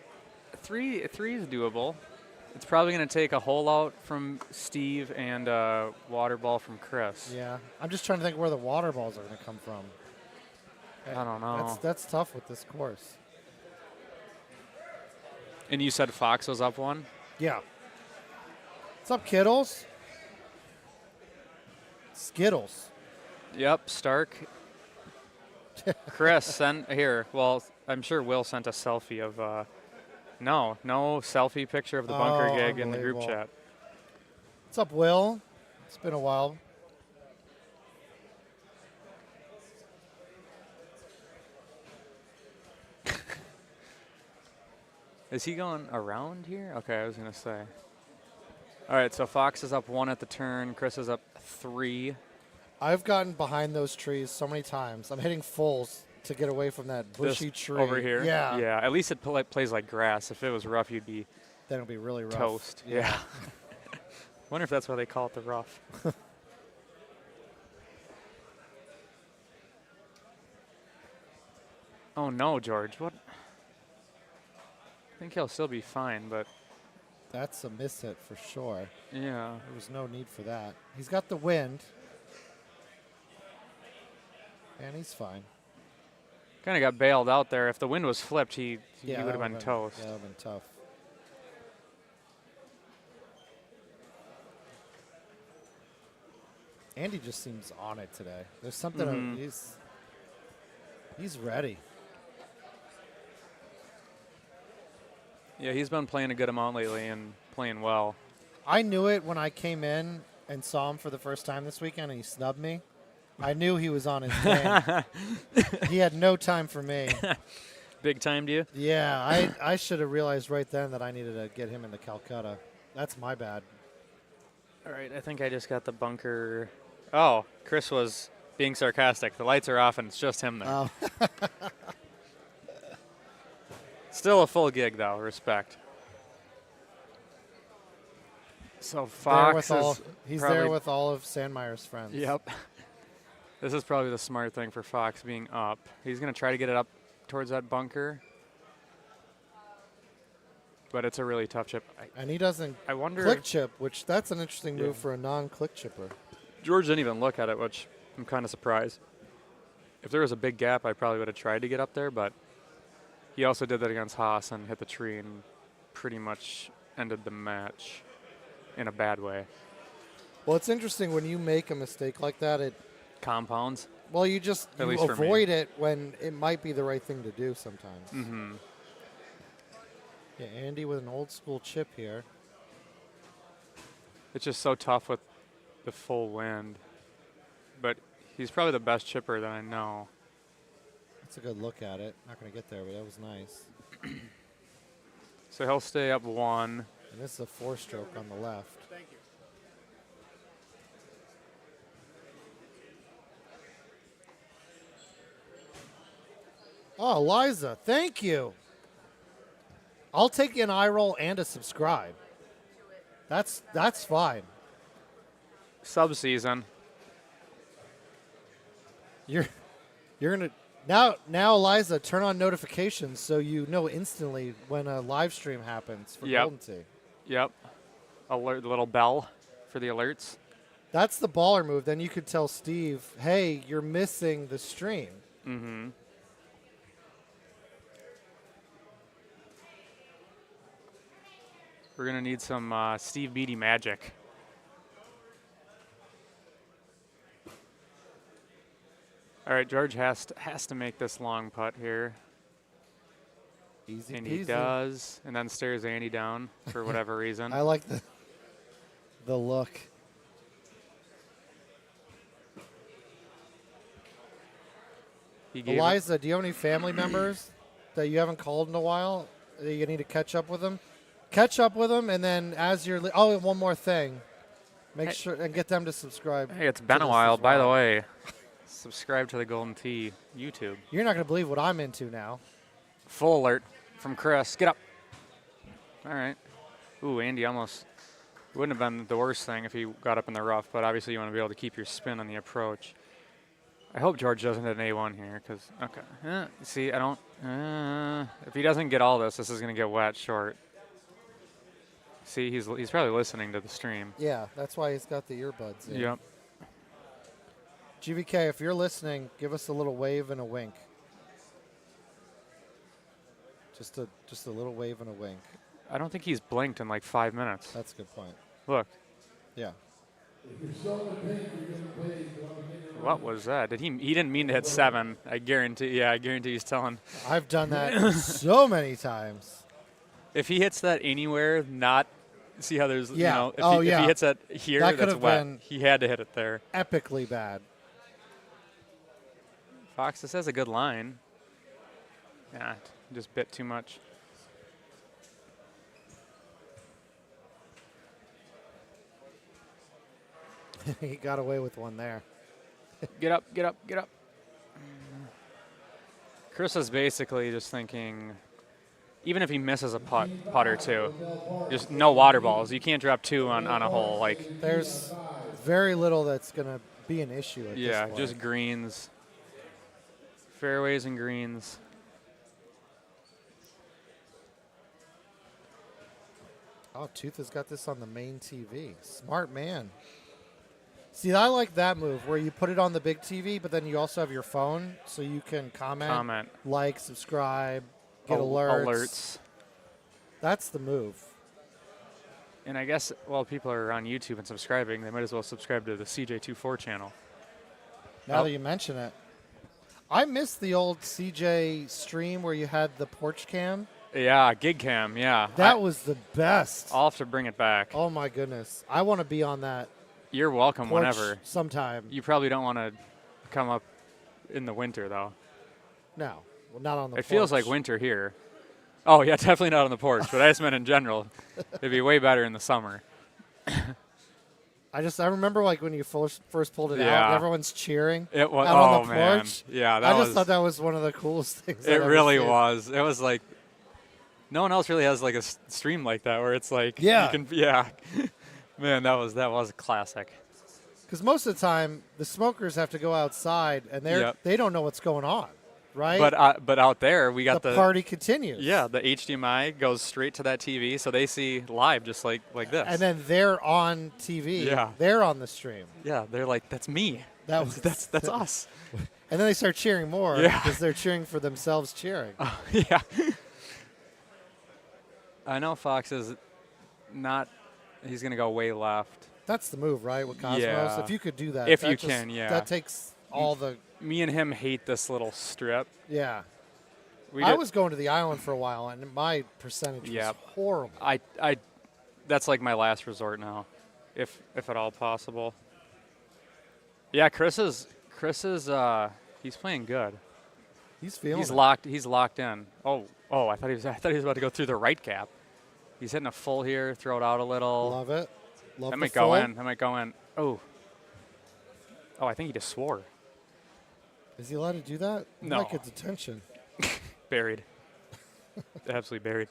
3 is doable. It's probably going to take a hole out from Steve and a water ball from Chris. Yeah, I'm just trying to think where the water balls are going to come from. I don't know. That's tough with this course. And you said Fox was up 1? Yeah. What's up, Kittles? Skittles. Yep, Stark. Chris, send here. Well, I'm sure Will sent a selfie of. No selfie picture of the bunker gig in the group unbelievable. chat. What's up, Will? It's been a while. Is he going around here? Okay, I was gonna say. All right, so Fox is up 1 at the turn. Chris is up 3. I've gotten behind those trees so many times. I'm hitting fulls to get away from that bushy This tree. over here. Yeah. Yeah. At least it plays like grass. If it was rough, you'd be. Then it'll be really rough. Toast. Yeah. Wonder if that's why they call it the rough. Oh no, George. What? I think he'll still be fine, but. That's a miss hit for sure. Yeah. There was no need for that. He's got the wind. And he's fine. Kind of got bailed out there. If the wind was flipped, he Yeah, would have that been toast. Yeah, that would have been tough. Andy just seems on it today. There's something he's ready. Yeah, he's been playing a good amount lately and playing well. I knew it when I came in and saw him for the first time this weekend, and he snubbed me. I knew he was on his game. He had no time for me. Big time to you? Yeah, I should have realized right then that I needed to get him into Calcutta. That's my bad. All right, I think I just got the bunker. Oh, Chris was being sarcastic. The lights are off, and it's just him there. Oh. Still a full gig, though. Respect. So Fox he's there with all of Sandmeyer's friends. Yep. This is probably the smart thing for Fox being up. He's going to try to get it up towards that bunker. But it's a really tough chip. And he doesn't click chip, which that's an interesting move for a non-click chipper. George didn't even look at it, which I'm kind of surprised. If there was a big gap, I probably would have tried to get up there, but he also did that against Haas and hit the tree and pretty much ended the match in a bad way. Well, it's interesting when you make a mistake like that, it compounds. Well, you avoid it when it might be the right thing to do sometimes. Mm-hmm. Yeah, Andy with an old school chip here. It's just so tough with the full wind. But he's probably the best chipper that I know. That's a good look at it. Not going to get there, but that was nice. So he'll stay up 1. And this is a 4-stroke on the left. Thank you. Oh, Liza, thank you. I'll take an eye roll and a subscribe. That's fine. Sub-season. You're gonna now Eliza, turn on notifications so you know instantly when a live stream happens for Golden Tee. Yep. Alert, the little bell for the alerts. That's the baller move. Then you could tell Steve, hey, you're missing the stream. Mm-hmm. We're gonna need some Steve Beatty magic. All right, George has to make this long putt here. Easy and peasy. He does, and then stares Andy down for whatever reason. I like the look. Eliza, do you have any family members that you haven't called in a while that you need to catch up with them? Catch up with them, and then as you're one more thing, make sure and get them to subscribe. Hey, it's been a while, by the way. Subscribe to the Golden Tee YouTube. You're not going to believe what I'm into now. Full alert from Chris. Get up. All right. Ooh, Andy almost wouldn't have been the worst thing if he got up in the rough, but obviously you want to be able to keep your spin on the approach. I hope George doesn't hit an A1 here, because, okay. See, I don't, if he doesn't get all this is going to get wet short. See, he's probably listening to the stream. Yeah, that's why he's got the earbuds in. Yep. GVK, if you're listening, give us a little wave and a wink. Just a little wave and a wink. I don't think he's blinked in like 5 minutes. That's a good point. Look. Yeah. What was that? He didn't mean to hit 7. I guarantee. Yeah, I guarantee he's telling. I've done that so many times. If he hits that anywhere, not see how there's yeah. You know, if he hits that here, that that's wet. He had to hit it there. Epically bad. Fox, this has a good line. Yeah, just bit too much. He got away with one there. Get up, get up, get up. Chris is basically just thinking, even if he misses a putt or two, just no water balls. You can't drop 2 on a hole. Like there's very little that's going to be an issue at this point. Just greens. Fairways and greens. Oh, Tooth has got this on the main TV. Smart man. See, I like that move where you put it on the big TV, but then you also have your phone so you can comment. Like, subscribe, get alerts. That's the move. And I guess while people are on YouTube and subscribing, they might as well subscribe to the CJ24 channel. Now that you mention it. I miss the old CJ stream where you had the porch cam. Yeah, gig cam. Yeah, That was the best. I'll have to bring it back. Oh my goodness, I want to be on that. You're welcome porch whenever. Sometime. You probably don't want to come up in the winter though. No, well, not on the. It feels like winter here. Oh yeah, definitely not on the porch. But I just meant in general. It'd be way better in the summer. I remember like when you first pulled it out, Yeah. and everyone's cheering It was. out on Oh the man. porch. Yeah, I just thought that was one of the coolest things. It I've ever really seen. was. It was like no one else really has like a stream like that where it's like Yeah. you can yeah. Man, that was a classic. Because most of the time, the smokers have to go outside, and Yep. they don't know what's going on, right? But out there we got the party continues. Yeah, the HDMI goes straight to that TV, so they see live just like this. And then they're on TV. Yeah. They're on the stream. Yeah, they're like, that's me. That's us. And then they start cheering more Yeah. because they're cheering for themselves cheering. Yeah. I know Fox is not. He's gonna go way left. That's the move, right, with Cosmos? Yeah. If you could do that. If that you just- can, yeah. That takes all the. Me and him hate this little strip. Yeah. We I did- was going to the island for a while, and my percentage Yep. was horrible. I that's like my last resort now, if at all possible. Yeah, Chris is he's playing good. He's feeling He's it. locked. He's locked in. Oh, I thought he was about to go through the right gap. He's hitting a full here. Throw it out a little. Love it. Love That the might go full. in. That might go in. Oh, I think he just swore. Is he allowed to do that? He No. might get detention. Buried. Absolutely buried.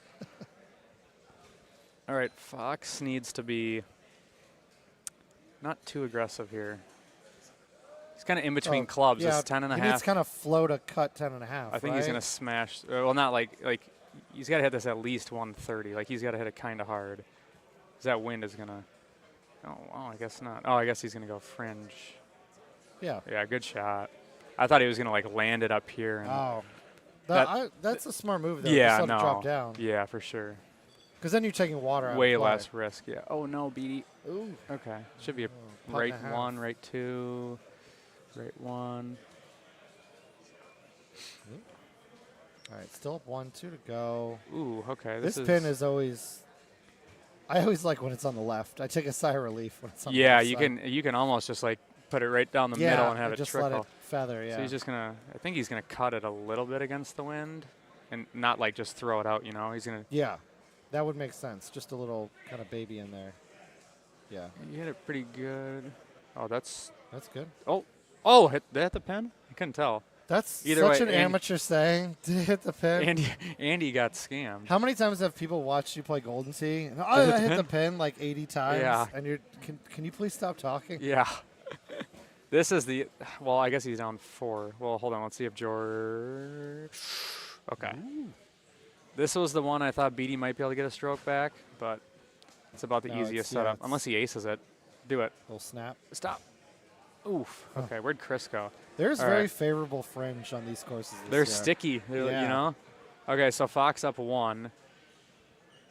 All right, Fox needs to be not too aggressive here. He's kind of in between clubs. Yeah, It's 10 and a he half. needs kind of flow to cut 10 and a half. I think he's right? going to smash. Well, not like he's got to hit this at least 130. Like he's got to hit it kind of hard. 'Cause that wind is going to. Oh, I guess not. Oh, I guess he's going to go fringe. Yeah. Yeah, good shot. I thought he was going to like land it up here. And Oh. That's a smart move, though. yeah, just let no. it drop down. Yeah, for sure. Because then you're taking water out Way of play. less risk. Yeah. Oh no, BD. Ooh. Okay. Should be a putt right and a half. 1, right 2, right 1. All right, still up 1-2 to go. Ooh, okay. This pin is always. I always like when it's on the left. I take a sigh of relief when it's on the Yeah, left you side. can almost just like put it right down the Yeah, middle and have or it just trickle. let it feather, So yeah. he's just gonna. I think he's gonna cut it a little bit against the wind, and not like just throw it out. You know, he's gonna. Yeah, that would make sense. Just a little kind of baby in there. Yeah. You hit it pretty good. Oh, that's good. Oh, hit the pin? I couldn't tell. That's Either such way, an amateur saying to hit the pin. Andy got scammed. How many times have people watched you play Golden Tee? And, I hit the pin like 80 times. Yeah. And you're, can you please stop talking? Yeah. This is the. Well, I guess he's down 4. Well, hold on. Let's see if George. Okay. This was the one I thought BD might be able to get a stroke back, but it's about the No, easiest it's- yeah, setup. it's- Unless he aces it. Do it. Little snap. Stop. Oof. Okay, where'd Chris go? There's All very right. favorable fringe on these courses. This They're year. sticky, you Yeah. know? Okay, so Fox up 1.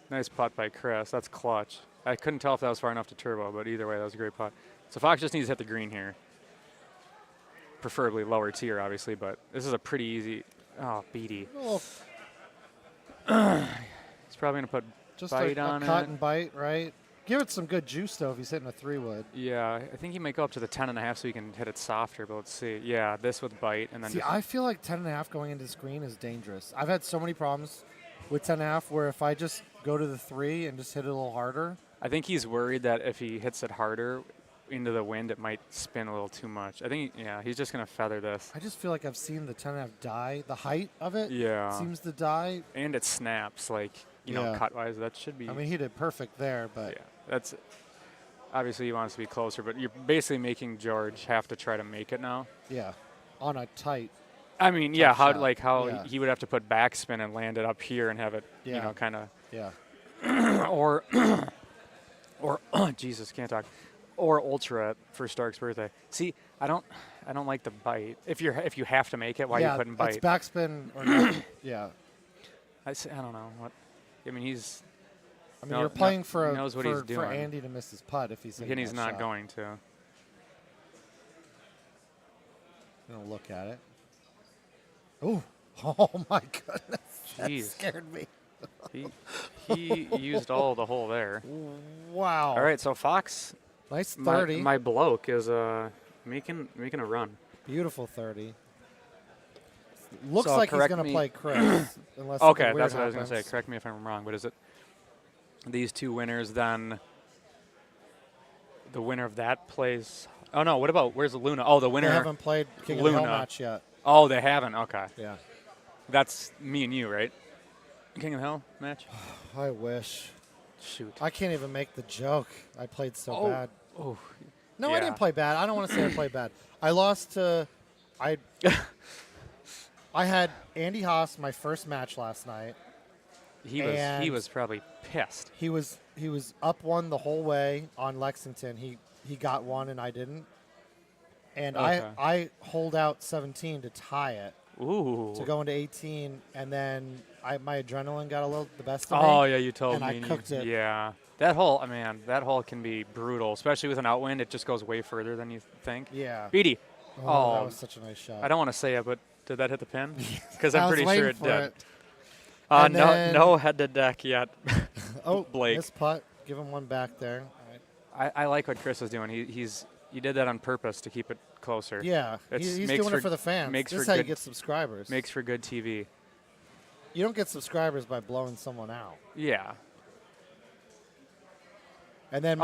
Nice putt by Chris. That's clutch. I couldn't tell if that was far enough to turbo, but either way, that was a great putt. So Fox just needs to hit the green here. Preferably lower tier, obviously, but this is a pretty easy. Oh, BD. Oh. He's probably going to put Just bite a on cut it. and bite, right? Give it some good juice, though, if he's hitting a 3-wood. Yeah, I think he might go up to the 10.5 so he can hit it softer, but let's see. Yeah, this with bite, and then See, just I feel like 10.5 going into this green is dangerous. I've had so many problems with 10.5 where if I just go to the 3 and just hit it a little harder. I think he's worried that if he hits it harder into the wind, it might spin a little too much. I think, yeah, he's just going to feather this. I just feel like I've seen the 10.5 die. The height of it Yeah. seems to die. And it snaps, like, you know, Yeah. cut-wise. That should be. I mean, he did perfect there, but yeah, that's. Obviously, he wants to be closer, but you're basically making George have to try to make it now. yeah, on a tight. I mean, yeah, tough shot. how Yeah. he would have to put backspin and land it up here and have it, you Yeah. know, kind of. Yeah. or Jesus, can't talk. Or ultra for Stark's birthday. See, I don't like the bite. If you have to make it, why are you putting bite? It's backspin or not. Yeah. I don't know what. I mean, he's. I mean, you're playing he knows what he's for doing. Andy to miss his putt if he's hitting And he's that not shot. going to. Gonna look at it. Ooh. Oh my goodness. That Jeez. scared me. He used all the hole there. Wow. All right, so Fox. Nice 30. My bloke is making a run. Beautiful 30. Looks So like he's correct going to me- play Chris. Unless Okay, something weird that's what I was going to say. happens. Correct me if I'm wrong, but is it these two winners then? The winner of that plays. Oh no! What about where's Luna? Oh, the winner. They haven't played King Luna. of the Hill match yet. Oh, they haven't. Okay. Yeah. That's me and you, right? King of the Hill match. I wish. Shoot. I can't even make the joke. I played so bad. Oh. No, I Yeah. didn't play bad. I don't want to say I played bad. I lost to. I had Andy Haas my first match last night. He was probably pissed. He was up one the whole way on Lexington. He got one and I didn't. And Okay. I hold out 17 to tie it. Ooh. To go into 18, and then my adrenaline got the best of me. Oh yeah, you told and me. I and cooked it. Yeah. That hole, man, that hole can be brutal, especially with an outwind. It just goes way further than you think. Yeah. Beatty. Oh, that was such a nice shot. I don't want to say it, but did that hit the pin? Because I I'm was pretty waiting sure it for did. it. And then- No head to deck yet. Oh, Blake. missed putt. Give him one back there. All right. I like what Chris is doing. He did that on purpose to keep it closer. Yeah, he's doing it for the fans. Makes This is for how good, you get subscribers. Makes for good TV. You don't get subscribers by blowing someone out. Yeah. And then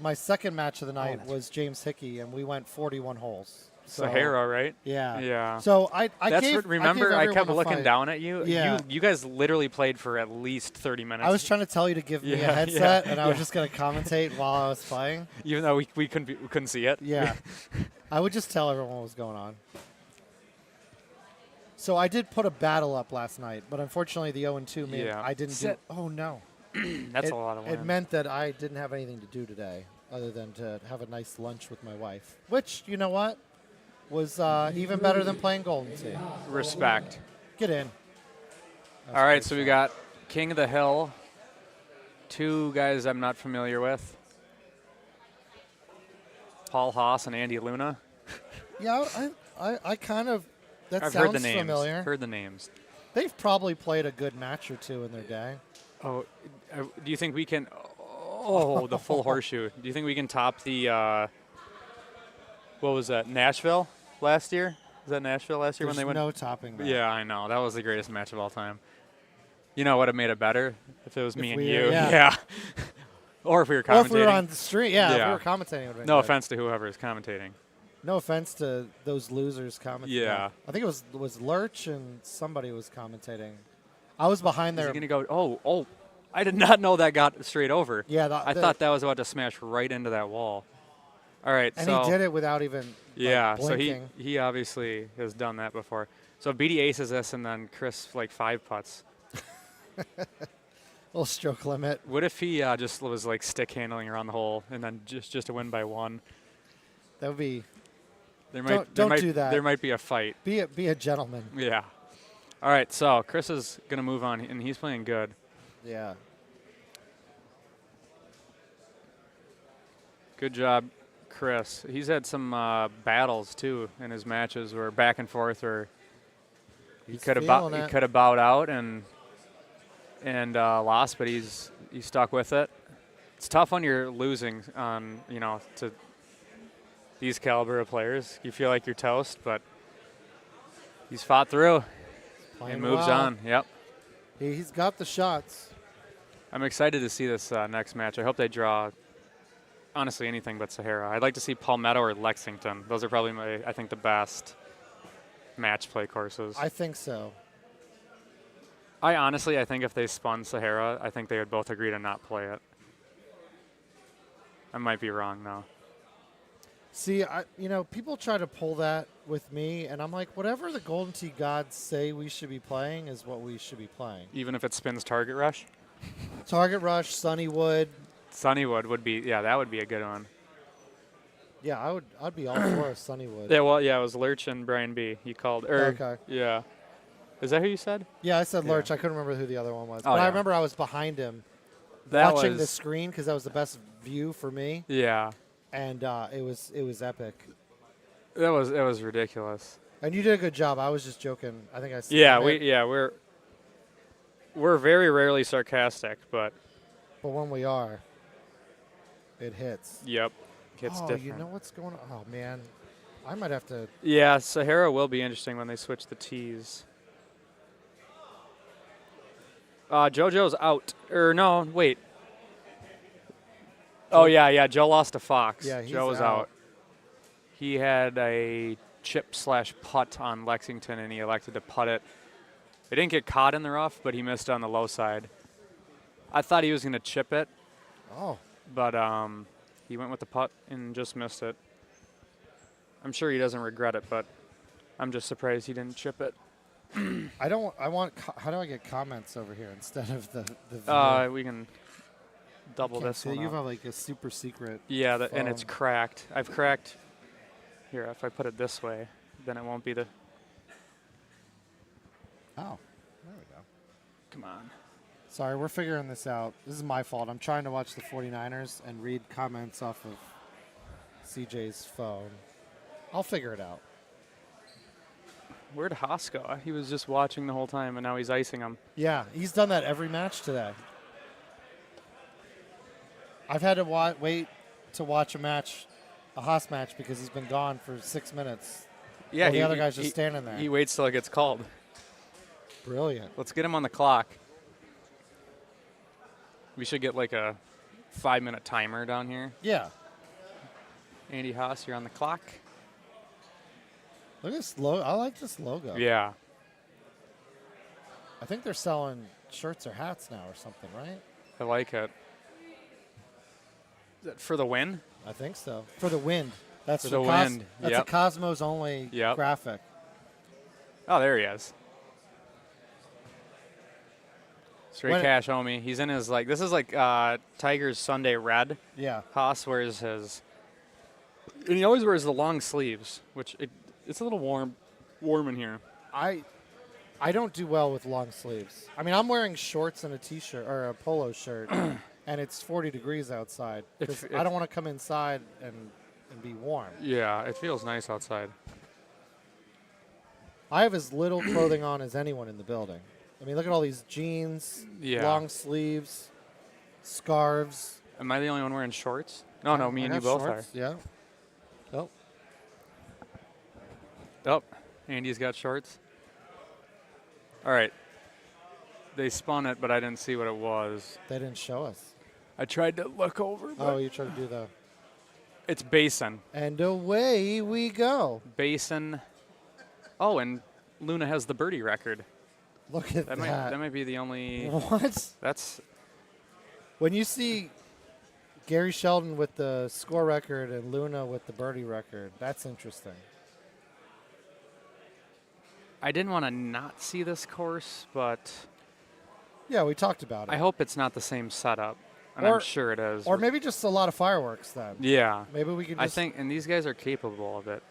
my second match of the night was James Hickey, and we went 41 holes. So, Sahara, right? Yeah. Yeah. So I That's gave. what, remember, I I gave kept everyone a looking fight. down at you. Yeah. You guys literally played for at least 30 minutes. I was trying to tell you to give me a headset, and I was just going to commentate while I was playing. Even though we couldn't see it. Yeah. I would just tell everyone what was going on. So I did put a battle up last night, but unfortunately the 0-2 meant I didn't do. Oh no. That's a lot of It wind. meant that I didn't have anything to do today, other than to have a nice lunch with my wife. Which, you know what, was even better than playing Golden Tee. Respect. Get in. All right, so we got King of the Hill. Two guys I'm not familiar with. Paul Haas and Andy Luna. Yeah, I kind of. That I've sounds heard the names. familiar. Heard the names. They've probably played a good match or two in their day. Oh, do you think we can? Oh, the full horseshoe. Do you think we can top the? What was that? Nashville last year? Was that Nashville last year There's when they went? no topping that. Yeah, I know. That was the greatest match of all time. You know what would have made it better if it was me and you. Yeah. Or if we were commentating. Or if we were on the street. Yeah, if we were commentating. It would have been No good. offense to whoever is commentating. No offense to those losers commentating. Yeah. I think it was Lurch and somebody was commentating. I was behind Is there. he going to go? Oh! I did not know that got straight over. Yeah, I thought that was about to smash right into that wall. All right, and so he did it without even so blinking. he obviously has done that before. So BD aces this, and then Chris like 5 putts. Little stroke limit. What if he just was like stick handling around the hole, and then just to win by 1? That would be. Don't do that. There might be a fight. Be a gentleman. Yeah. All right, so Chris is gonna move on, and he's playing good. Yeah. Good job, Chris. He's had some battles too in his matches, where back and forth, or he could have bowed out and lost, but he's stuck with it. It's tough when you're losing on to these caliber of players. You feel like you're toast, but he's fought through and moves well. on. Yep. He's got the shots. I'm excited to see this next match. I hope they draw. Honestly, anything but Sahara. I'd like to see Palmetto or Lexington. Those are probably I think the best match play courses. I think so. I think if they spun Sahara, I think they would both agree to not play it. I might be wrong though. See, people try to pull that with me, and I'm like, whatever the Golden Tee gods say we should be playing is what we should be playing. Even if it spins Target Rush? Target Rush, Sunnywood. Sunnywood would be, that would be a good one. Yeah, I'd be all for a Sunnywood. Yeah, well, it was Lurch and Brian B. You called. Okay. Yeah. Is that who you said? Yeah, I said Lurch. I couldn't remember who the other one was. Oh, but yeah. I remember I was behind him watching the screen because that was the best view for me. Yeah. And it was epic. It was ridiculous. And you did a good job. I was just joking. I think I said Yeah, We're very rarely sarcastic, but when we are, it hits. Yep. Gets different. You know what's going on? Oh, man. I might have to. Yeah, Sahara will be interesting when they switch the tees. JoJo's out. No, wait. Oh, yeah. Joe lost to Fox. Yeah, he's Joe's out. He had a chip/putt on Lexington, and he elected to putt it. It didn't get caught in the rough, but he missed on the low side. I thought he was going to chip it. Oh. But he went with the putt and just missed it. I'm sure he doesn't regret it, but I'm just surprised he didn't chip it. How do I get comments over here instead of the view? We can double this one. You have like a super secret. Yeah, and it's cracked. I've cracked. Here, if I put it this way, then it won't be the. Oh, there we go. Come on. Sorry, we're figuring this out. This is my fault. I'm trying to watch the 49ers and read comments off of CJ's phone. I'll figure it out. Where'd Haas go? He was just watching the whole time, and now he's icing them. Yeah, he's done that every match today. I've had to wait to watch a Haas match, because he's been gone for 6 minutes. Yeah, the other guy's just standing there. He waits till it gets called. Brilliant. Let's get him on the clock. We should get like a 5-minute timer down here. Yeah. Andy Haas, you're on the clock. Look at this logo. I like this logo. Yeah. I think they're selling shirts or hats now or something, right? I like it. Is that for the win? I think so. For the wind. That's for the wind. That's a Cosmos only graphic. Oh, there he is. Straight cash, homie. He's in his this is like Tiger's Sunday red. Yeah. Haas wears his, and he always wears the long sleeves, which it's a little warm in here. I don't do well with long sleeves. I mean, I'm wearing shorts and a t-shirt or a polo shirt, and it's 40 degrees outside. I don't want to come inside and be warm. Yeah, it feels nice outside. I have as little clothing on as anyone in the building. I mean, look at all these jeans, long sleeves, scarves. Am I the only one wearing shorts? No, me and you both shorts. are. Yeah. Oh. Oh, Andy's got shorts. All right. They spun it, but I didn't see what it was. They didn't show us. I tried to look over. Oh, you tried to do the. It's Basin. And away we go. Basin. Oh, and Luna has the birdie record. Look at that. That might be the only. What? That's. When you see Gary Sheldon with the score record and Luna with the birdie record, that's interesting. I didn't want to not see this course, but. Yeah, we talked about it. I hope it's not the same setup, and I'm sure it is. Or maybe just a lot of fireworks then. Yeah. Maybe we can just. I think, and these guys are capable of it.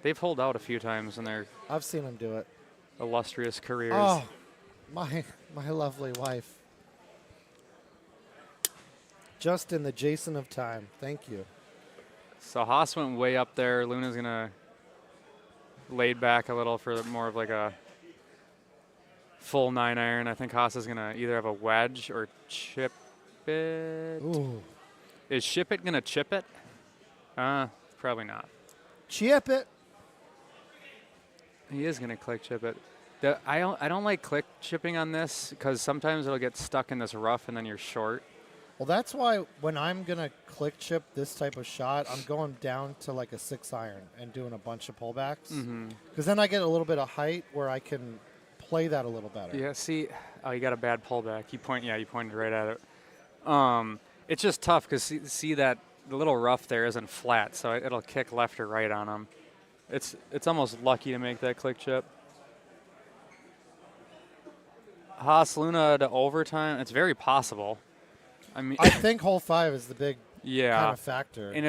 They've holed out a few times in their. I've seen them do it. Illustrious careers. Oh, my lovely wife. Just in the Jason of time. Thank you. So Haas went way up there. Luna's going to laid back a little for more of like a full 9-iron. I think Haas is going to either have a wedge or chip it. Ooh. Is Ship It going to chip it? Probably not. Chip it. He is going to click chip it. I don't like click chipping on this because sometimes it'll get stuck in this rough and then you're short. Well, that's why when I'm going to click chip this type of shot, I'm going down to like a 6-iron and doing a bunch of pullbacks. Because then I get a little bit of height where I can play that a little better. Yeah, see, you got a bad pullback. You pointed right at it. It's just tough because see that the little rough there isn't flat, so it'll kick left or right on them. It's almost lucky to make that click chip. Haas Luna to overtime. It's very possible. I mean, I think hole 5 is the big kind of factor. And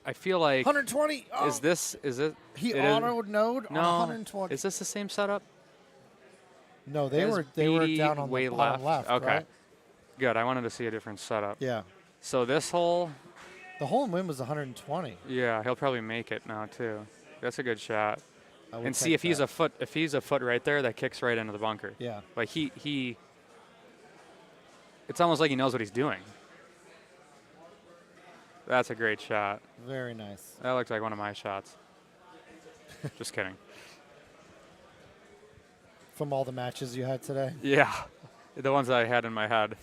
I feel like 120. Oh. Is it? He autoed node on 120. Is this the same setup? No, they were down on way the bottom left. Okay. Right? Good. I wanted to see a different setup. Yeah. So this hole. The hole in win was 120. Yeah, he'll probably make it now too. That's a good shot. I would And see take if he's that. a foot right there, that kicks right into the bunker. Yeah. Like he it's almost like he knows what he's doing. That's a great shot. Very nice. That looks like one of my shots. Just kidding. From all the matches you had today? Yeah. The ones that I had in my head.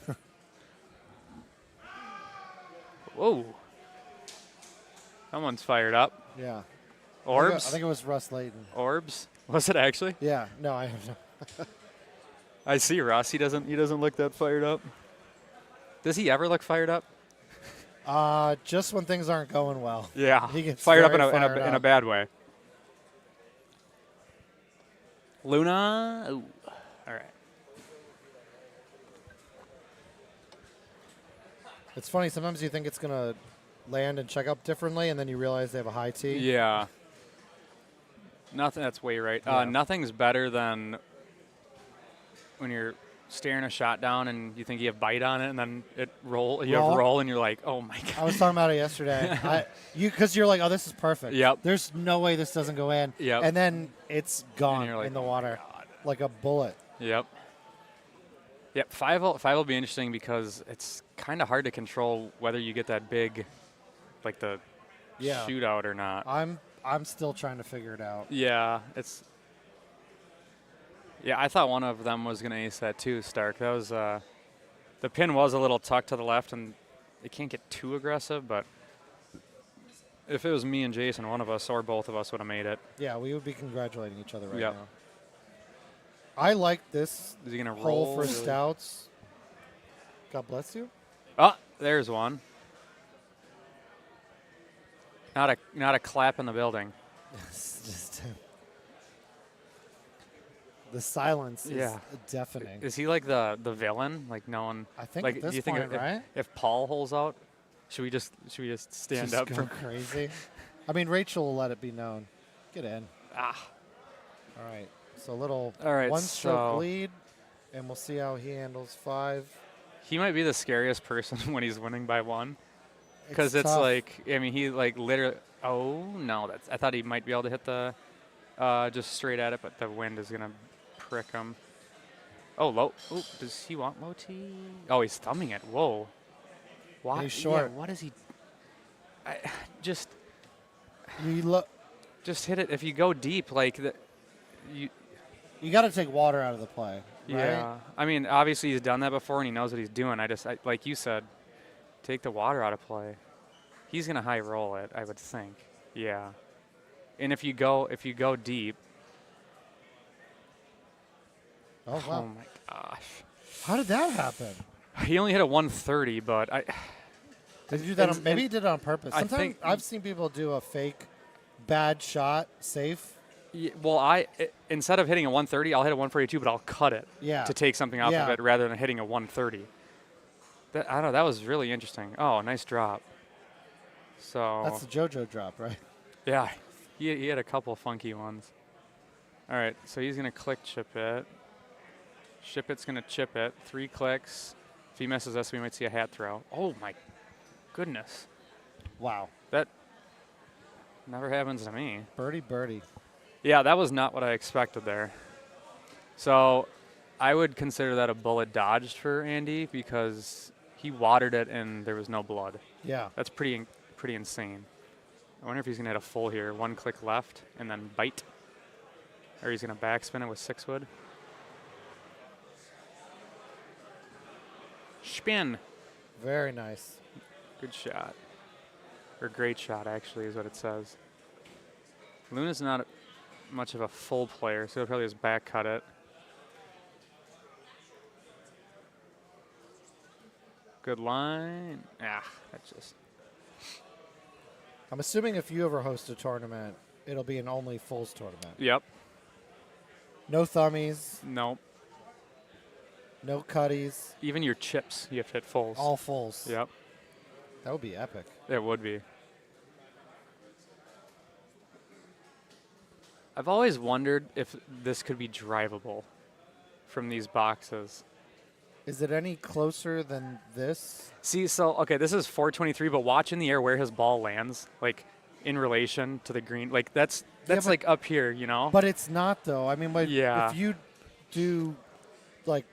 Whoa. Someone's fired up. Yeah. Orbs? I think it was Russ Layton. Orbs? Was it actually? Yeah. No, I have no. I see Russ. He doesn't look that fired up. Does he ever look fired up? Just when things aren't going well. Yeah. He gets fired up very in a bad way. Luna. Ooh. All right. It's funny. Sometimes you think it's going to land and check up differently, and then you realize they have a high tee. Yeah. Nothing. That's way right. Yeah. Nothing's better than when you're staring a shot down and you think you have bite on it, and then you have roll, and you're like, oh my god. I was talking about it yesterday. Because you're like, oh, this is perfect. Yep. There's no way this doesn't go in. Yep. And then it's gone like, in the water, like a bullet. Yep. Yep. Five will be interesting because it's kind of hard to control whether you get that big, like the shootout or not. I'm still trying to figure it out. Yeah, Yeah, I thought one of them was going to ace that too, Stark. That was the pin was a little tucked to the left, and it can't get too aggressive, but if it was me and Jason, one of us or both of us would have made it. Yeah, we would be congratulating each other right Yep. now. I like this Is he gonna hole roll, for really? stouts. God bless you. Oh, there's one. Not a clap in the building. Just the silence is deafening. Is he like the villain? Like no one? I think like, at this do you think point, right? If Paul holds out, should we just stand Just up go for crazy? I mean, Rachel will let it be known. Get in. Ah. All right. So a little All right, one-stroke lead, and we'll see how he handles 5. He might be the scariest person when he's winning by 1, because it's tough. like, I mean, he like literally. Oh no, I thought he might be able to hit the just straight at it, but the wind is gonna prick him. Oh, low. Oh, does he want low tee? Oh, he's thumbing it. Whoa. Why? He's short. Yeah, what is he? Just hit it. If you go deep, like you got to take water out of the play. Right? Yeah. I mean, obviously he's done that before and he knows what he's doing. Like you said, take the water out of play. He's gonna high roll it, I would think. Yeah. And if you go deep. Oh wow. Oh my gosh. How did that happen? He only hit a 130, but Did he do that? Maybe he did it on purpose. I Sometimes think I've seen people do a fake bad shot safe. Yeah, well, instead of hitting a 130, I'll hit a 142, but I'll cut it to take something off of it rather than hitting a 130. I don't know. That was really interesting. Oh, nice drop. So That's the JoJo drop, right? Yeah, he had a couple funky ones. All right, so he's gonna click chip it. Ship it's gonna chip it. 3 clicks. If he misses us, we might see a hat throw. Oh my goodness! Wow, that never happens to me. Birdie. Yeah, that was not what I expected there. So I would consider that a bullet dodged for Andy because he watered it and there was no blood. Yeah. That's pretty insane. I wonder if he's going to hit a full here. 1 click left and then bite. Or he's going to backspin it with 6-wood. Spin. Very nice. Good shot. Or great shot, actually, is what it says. Luna's not much of a full player, so he'll probably just back cut it. Good line. That's just. I'm assuming if you ever host a tournament, it'll be an only fulls tournament. Yep. No thummies. Nope. No cutties. Even your chips, you have to hit fulls. All fulls. Yep. That would be epic. It would be. I've always wondered if this could be drivable from these boxes. Is it any closer than this? See, so, okay, this is 423, but watch in the air where his ball lands. Like, in relation to the green. Like that's but- like up here, you know. But it's not though. I mean, like, Yeah. if you do like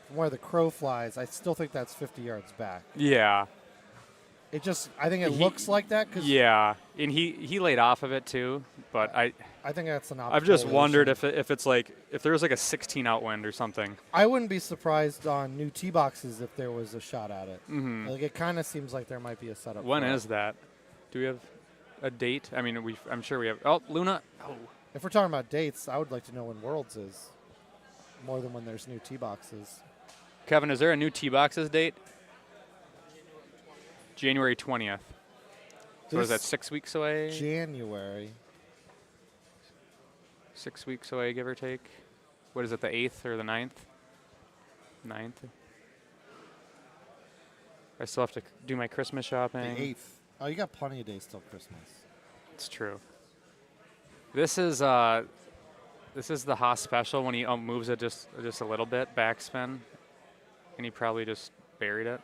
where the crow flies, I still think that's 50 yards back. Yeah. It just, I think it looks like that because Yeah, and he laid off of it too, but I think that's an. I've just wondered option. if it's like if there was like a 16 out wind or something. I wouldn't be surprised on new tee boxes if there was a shot at it. Mhm. Like it kind of seems like there might be a setup. When for it. is that? Do we have a date? I mean, I'm sure we have. Oh, Luna. Oh. If we're talking about dates, I would like to know when Worlds is, more than when there's new tee boxes. Kevin, is there a new tee boxes date? January 20th. So is that 6 weeks away? January. 6 weeks away, give or take. What is it, the 8th or the 9th? 9th. I still have to do my Christmas shopping. The 8th. Oh, you got plenty of days till Christmas. It's true. This is the Haas special when he moves it just a little bit, backspin, and he probably just buried it.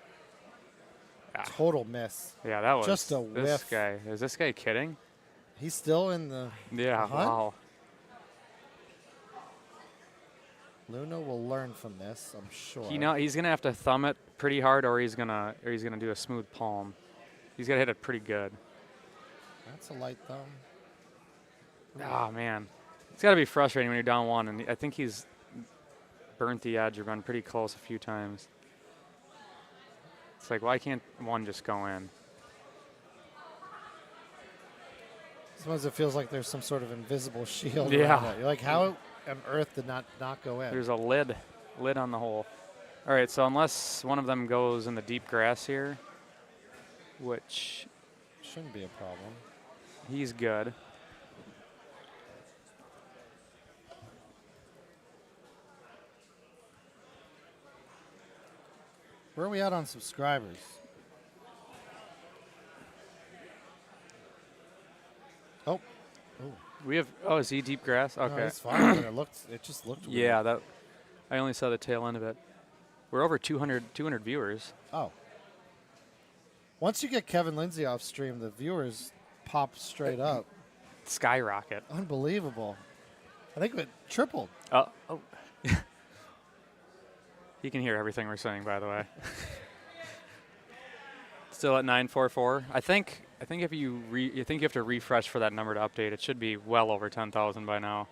Yeah. Total miss. Yeah, that was just a this whiff. guy. Is this guy kidding? He's still in the Yeah. hunt? Wow. Luna will learn from this, I'm sure. He's gonna have to thumb it pretty hard, or he's gonna do a smooth palm. He's gotta hit it pretty good. That's a light thumb. Oh man, it's gotta be frustrating when you're down one, and I think he's burnt the edge or been pretty close a few times. It's like, why can't one just go in? Sometimes it feels like there's some sort of invisible shield Yeah. around it. You're like, how on earth did not go in? There's a lid on the hole. All right, so unless one of them goes in the deep grass here, which shouldn't be a problem. He's good. Where are we at on subscribers? Oh. We have. Oh, is he deep grass? Okay. No, it's fine. But it just looked weird. Yeah, that. I only saw the tail end of it. We're over 200 viewers. Oh. Once you get Kevin Lindsay off stream, the viewers pop straight up. Skyrocket. Unbelievable. I think it tripled. Oh. He can hear everything we're saying, by the way. Still at 944. I think if you have to refresh for that number to update, it should be well over 10,000 by now,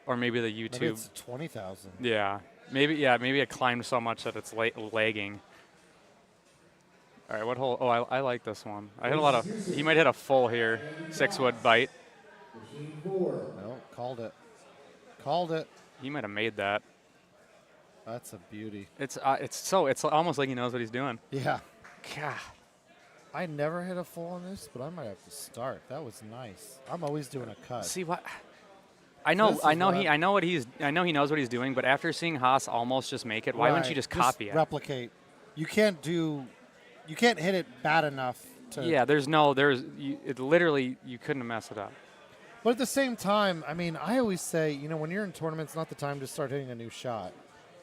or maybe the YouTube. Maybe it's 20,000. Yeah, maybe it climbed so much that it's lagging. All right, what hole? Oh, I like this one. I hit a lot of. He might hit a full here. 6-wood bite. No, called it. Called it. He might have made that. That's a beauty. It's almost like he knows what he's doing. Yeah. God. I never hit a full on this, but I might have to start. That was nice. I'm always doing a cut. See what? I know he knows what he's doing, but after seeing Haas almost just make it, why wouldn't you just copy it? Replicate. You can't hit it bad enough to. Yeah, literally you couldn't mess it up. But at the same time, I mean, I always say, when you're in tournaments, not the time to start hitting a new shot.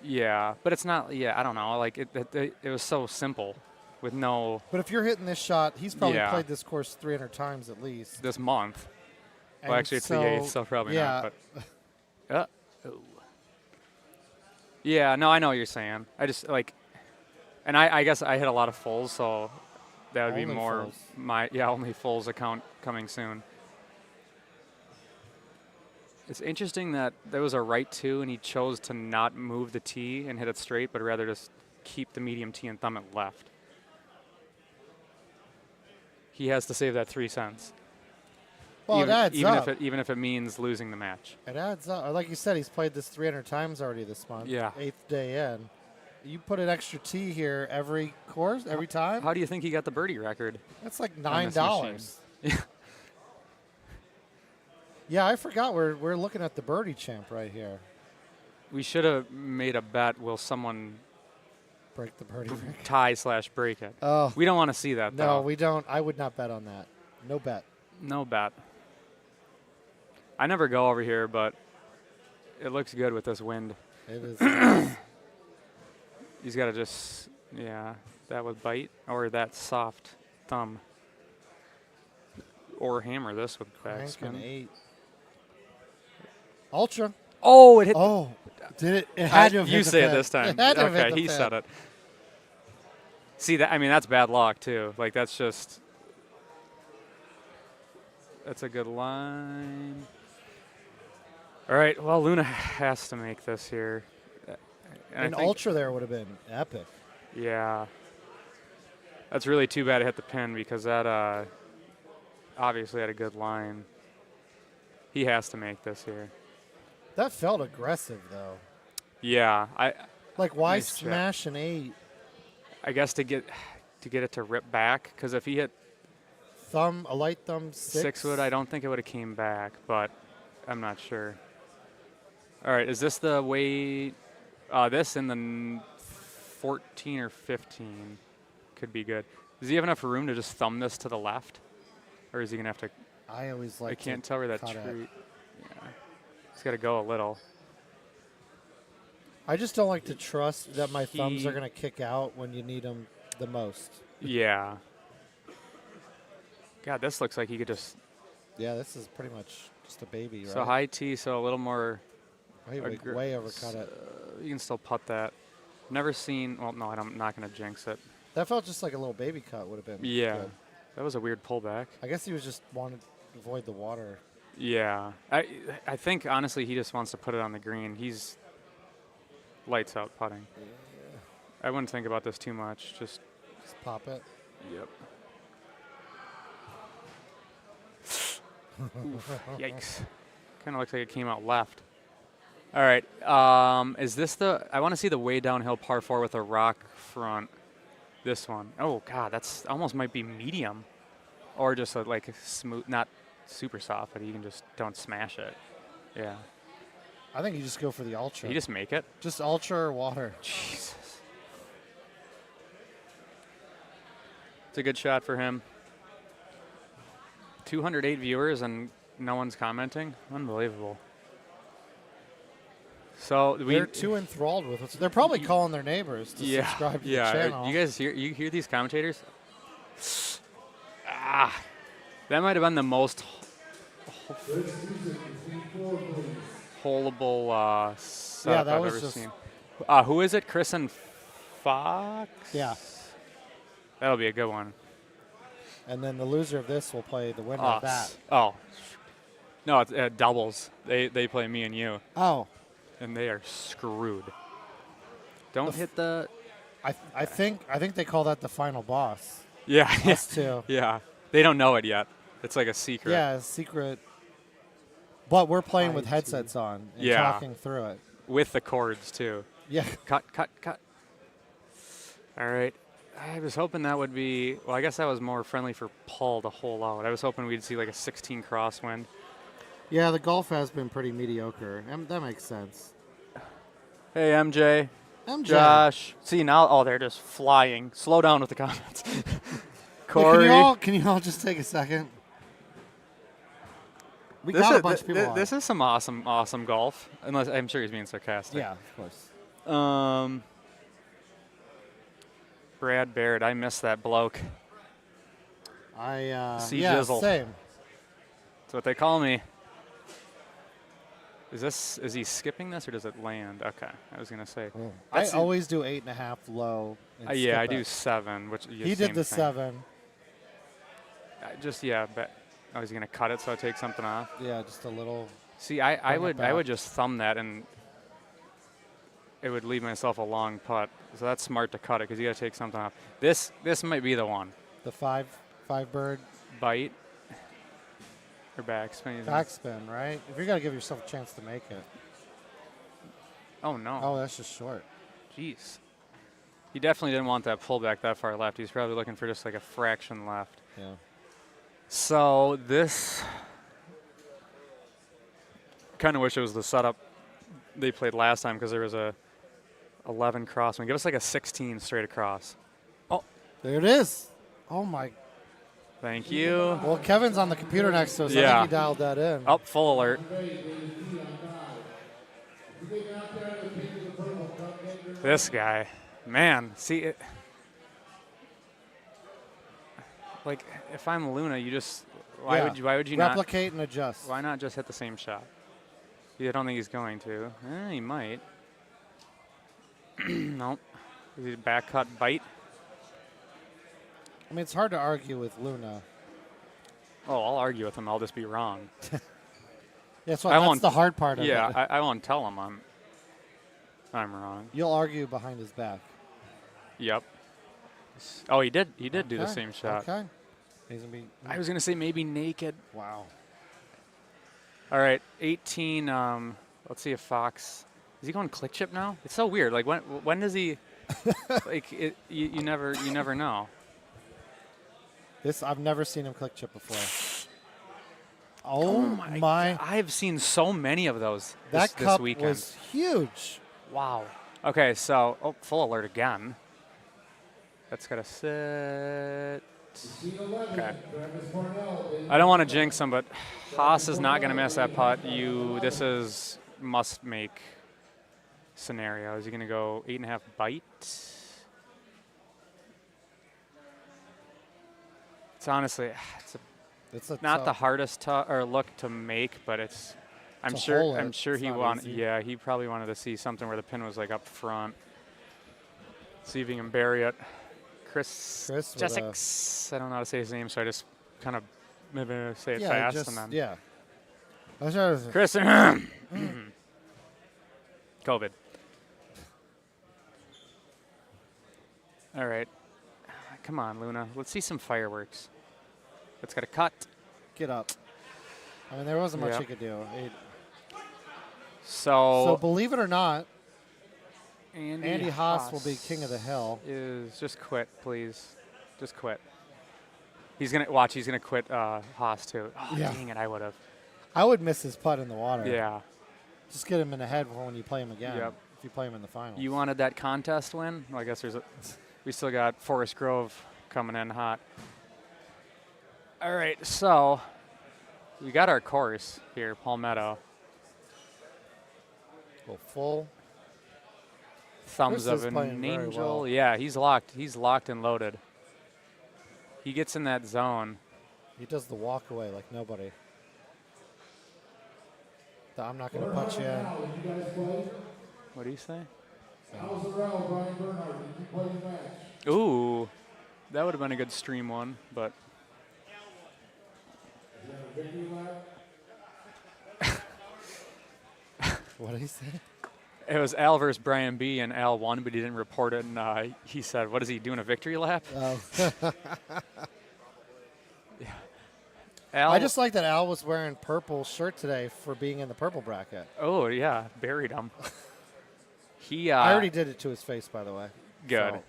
Yeah, but it's not. Yeah, I don't know. Like it was so simple, with no. But if you're hitting this shot, he's probably played this course 300 times at least this month. And well, actually, it's the 8th, so probably not. But yeah, no, I know what you're saying. I just and I guess I hit a lot of fulls, so that would Only be more fulls. only fulls account coming soon. It's interesting that there was a right two, and he chose to not move the tee and hit it straight, but rather just keep the medium tee and thumb it left. He has to save that 3 cents. Well, it adds up. Even if it means losing the match. It adds up. Like you said, he's played this 300 times already this month. Yeah. 8th day in. You put an extra tee here every course, every time? How do you think he got the birdie record? That's like on $9. Yeah. Yeah, I forgot we're looking at the birdie champ right here. We should have made a bet. Will someone break the birdie record? Tie/break it. Oh. We don't want to see that, though. No, we don't. I would not bet on that. No bet. No bet. I never go over here, but it looks good with this wind. It is. He's got to just, that would bite, or that soft thumb. or hammer this with Crank backspin. an 8. Ultra. Oh, it hit. Oh, did it? It had to have hit You the say it pin. this time. It had to have hit Okay, the he pin. said it. See that? I mean, that's bad luck too. Like that's just. That's a good line. All right. Well, Luna has to make this here. And An I think- ultra there would have been epic. Yeah. That's really too bad it hit the pin because that obviously had a good line. He has to make this here. That felt aggressive though. Yeah, Like why Nice check. smash an 8? I guess to get it to rip back because if he hit A light thumb 6 wood, I don't think it would have came back, but I'm not sure. All right, is this the weight? This in the 14 or 15 could be good. Does he have enough room to just thumb this to the left, or is he gonna have to? I always like. I can't to tell where that cut it. tree. Yeah, he's got to go a little. I just don't like to trust that my thumbs are going to kick out when you need them the most. Yeah. God, this looks like he could just. Yeah, this is pretty much just a baby, right? So high T, so a little more. Way overcut it. You can still putt that. Never seen. Well, no, I'm not going to jinx it. That felt just like a little baby cut would have been. Yeah, good. that was a weird pullback. I guess he was just wanted to avoid the water. Yeah, I think honestly he just wants to put it on the green. He's lights out putting. Yeah. I wouldn't think about this too much. Just pop it. Yep. Oof, yikes. Kind of looks like it came out left. All right. Is this the? I want to see the way downhill par 4 with a rock front. This one. Oh God, that's almost might be medium, or just like a smooth, not super soft, but you can just don't smash it. Yeah. I think you just go for the ultra. You just make it. Just ultra or water. Jesus. It's a good shot for him. 208 viewers and no one's commenting. Unbelievable. So They're too enthralled with us. They're probably calling their neighbors to subscribe to the channel. You guys hear these commentators? That might have been the most holeable setup I've ever seen. Who is it? Chris and Fox? Yeah. That'll be a good one. And then the loser of this will play the winner of that. Oh. No, it's doubles. They play me and you. Oh. And they are screwed. Don't hit the. I think they call that the final boss. Yeah. Us too. Yeah. They don't know it yet. It's like a secret. Yeah, a secret. But we're playing with headsets on and talking through it. With the chords too. Yeah. Cut. All right. I was hoping that would be. Well, I guess that was more friendly for Paul to hole out. I was hoping we'd see like a 16 crosswind. Yeah, the golf has been pretty mediocre. That makes sense. Hey, MJ. MJ. Josh. See, now, they're just flying. Slow down with the comments. Corey. Hey, can you all just take a second? We got a bunch of people on. This is some awesome golf. Unless I'm sure he's being sarcastic. Yeah, of course. Brad Baird, I miss that bloke. Yeah, Jizzle. same. That's what they call me. Is he skipping this or does it land? Okay, I was gonna say. I always do 8.5 low. Yeah, I do 7, which he did the 7. But he's gonna cut it so I take something off. Yeah, just a little. See, I would just thumb that and it would leave myself a long putt. So that's smart to cut it because you got to take something off. This might be the one. The five bird bite or backspin. Backspin, right? If you're gonna give yourself a chance to make it. Oh no. Oh, that's just short. Jeez. He definitely didn't want that pullback that far left. He's probably looking for just like a fraction left. Yeah. So this kind of wish it was the setup they played last time because there was a 11 crosswind. Give us like a 16 straight across. Oh, there it is. Oh my. Thank you. Well, Kevin's on the computer next to us. I think he dialed that in. Oh, full alert. This guy, man, see it. Like if I'm Luna, you just Why would you not replicate and adjust? Why not just hit the same shot? I don't think he's going to. He might. Nope. Is he a back cut bite? I mean, it's hard to argue with Luna. Oh, I'll argue with him. I'll just be wrong. That's the hard part of it. Yeah, I won't tell him I'm wrong. You'll argue behind his back. Yep. Oh, he did. He did do the same shot. Okay. He's gonna be. I was gonna say maybe naked. Wow. All right, 18. Let's see if Fox is he going click chip now? It's so weird. Like when does he? Like you never know. I've never seen him click chip before. Oh my! I've seen so many of those this cup weekend. Was huge. Wow. Okay, so full alert again. That's gotta sit. Okay. I don't want to jinx him, but Haas is not gonna miss that putt. This is must make scenario. Is he gonna go 8.5 bite? It's honestly, not the hardest look to make, but I'm sure he wanted. Yeah, he probably wanted to see something where the pin was like up front. See if he can bury it. Chris Jessix. I don't know how to say his name, so I just kind of maybe say it fast and then. Yeah. Chris. COVID. All right. Come on, Luna. Let's see some fireworks. It's got a cut. Get up. I mean, there wasn't much he could do. So believe it or not, Andy Haas will be king of the hill. Just quit, please. Just quit. He's gonna quit Haas too. Oh, yeah. Dang it! I would have. I would miss his putt in the water. Yeah. Just get him in the head when you play him again. Yep. If you play him in the finals. You wanted that contest win? Well, I guess we still got Forest Grove coming in hot. All right, so we got our course here, Palmetto. Go full. Thumbs of an angel. Well. Yeah, he's locked. He's locked and loaded. He gets in that zone. He does the walk away like nobody. I'm not going to punch you in. What do you say? Brian Bernhardt, did you play the match? Ooh, that would have been a good stream one, but. What did he say? It was Al versus Brian B, and Al won, but he didn't report it. And he said, "What is he doing? A victory lap?" Oh. Yeah. Al, I just like that Al was wearing purple shirt today for being in the purple bracket. Oh yeah, buried him. I already did it to his face, by the way. Good. So.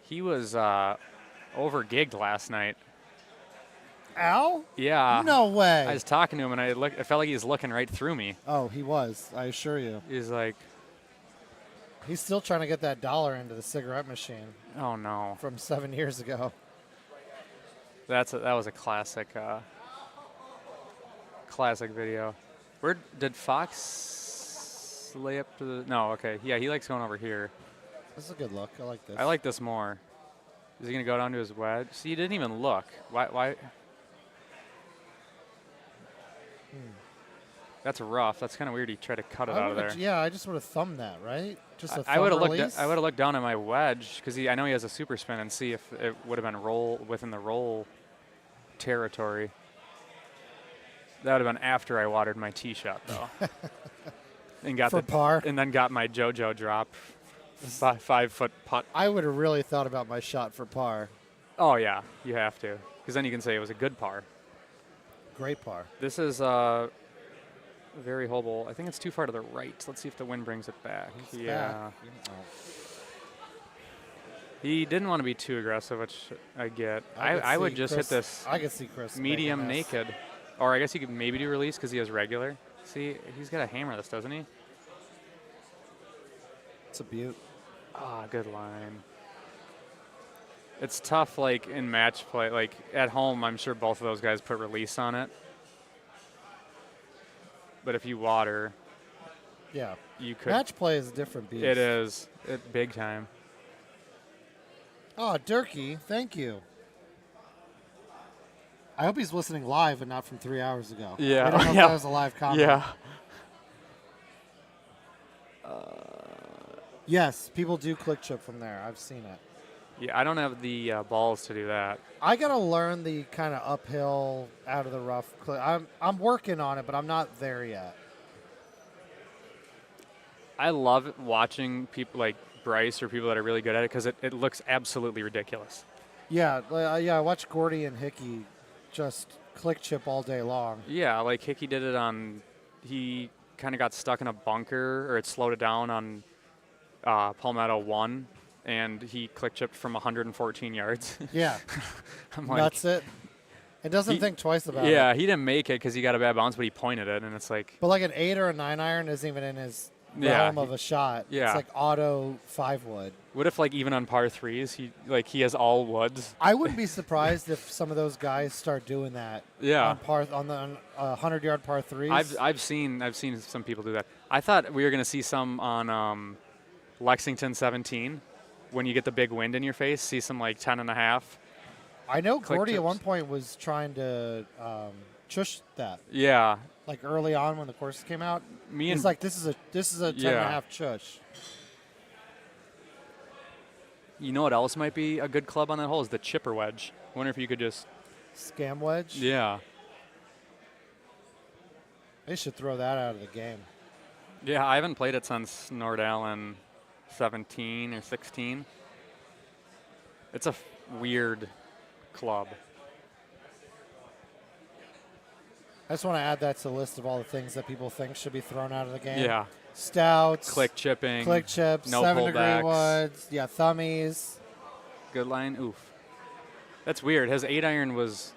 He was over gigged last night. Al? Yeah. No way. I was talking to him, and I felt like he was looking right through me. Oh, he was. I assure you. He's like. He's still trying to get that $1 into the cigarette machine. Oh no. From 7 years ago. That was a classic. Classic video. Where did Fox lay up to the? No. Okay. Yeah, he likes going over here. This is a good look. I like this. I like this more. Is he gonna go down to his wedge? See, he didn't even look. Why? That's rough. That's kind of weird. He tried to cut it out of there. Yeah, I just would have thumbed that, right? Just a I would have release? I would have looked down at my wedge because I know he has a super spin and see if it would have been within the roll territory. That would have been after I watered my tee shot though, and got for par, and then got my JoJo drop, 5 foot putt. I would have really thought about my shot for par. Oh yeah, you have to, because then you can say it was a good par. Great par. This is very holeable. I think it's too far to the right. Let's see if the wind brings it back. It's yeah. back. He didn't want to be too aggressive, which I get. I would just hit this I could see Chris medium naked. Or I guess he could maybe do release because he has regular. See, he's got to hammer this, doesn't he? It's a beaut. Ah, good line. It's tough, like, in match play. Like, at home, I'm sure both of those guys put release on it. But if you water, yeah, you could. Match play is a different beast. It is. Big time. Oh, Durkee, thank you. I hope he's listening live and not from 3 hours ago. Yeah. I don't know if that was a live comment. Yeah. Yes, people do click chip from there. I've seen it. Yeah, I don't have the balls to do that. I gotta learn the kind of uphill, out of the rough. I'm working on it, but I'm not there yet. I love watching people like Bryce or people that are really good at it because it looks absolutely ridiculous. Yeah, I watch Gordy and Hickey just click chip all day long. Yeah, like Hickey did it on. He kind of got stuck in a bunker, or it slowed it down on Palmetto 1, and he click chipped from 114 yards. Yeah, I'm like, that's it. It doesn't think twice about it. Yeah, he didn't make it because he got a bad bounce, but he pointed it, and it's like. But like an 8 or a 9 iron isn't even in his realm of a shot. Yeah. It's like auto 5 wood. What if like even on par 3s, he has all woods? I wouldn't be surprised if some of those guys start doing that. Yeah. On the 100-yard par 3s. I've seen some people do that. I thought we were gonna see some on Lexington 17 when you get the big wind in your face. See some like 10.5. I know click Gordy at chips. one point was trying to chush that. Yeah. Like early on when the courses came out. Me He's and- like, this is a 10.5 chush. You know what else might be a good club on that hole is the chipper wedge. I wonder if you could just Scam wedge? Yeah. They should throw that out of the game. Yeah, I haven't played it since Nordalen 17 or 16. It's a weird club. I just want to add that to the list of all the things that people think should be thrown out of the game. Yeah. Stouts. Click chipping. Click chips. No 7-degree pullbacks. woods. Yeah, thummies. Good line. Oof. That's weird. His 8-iron was...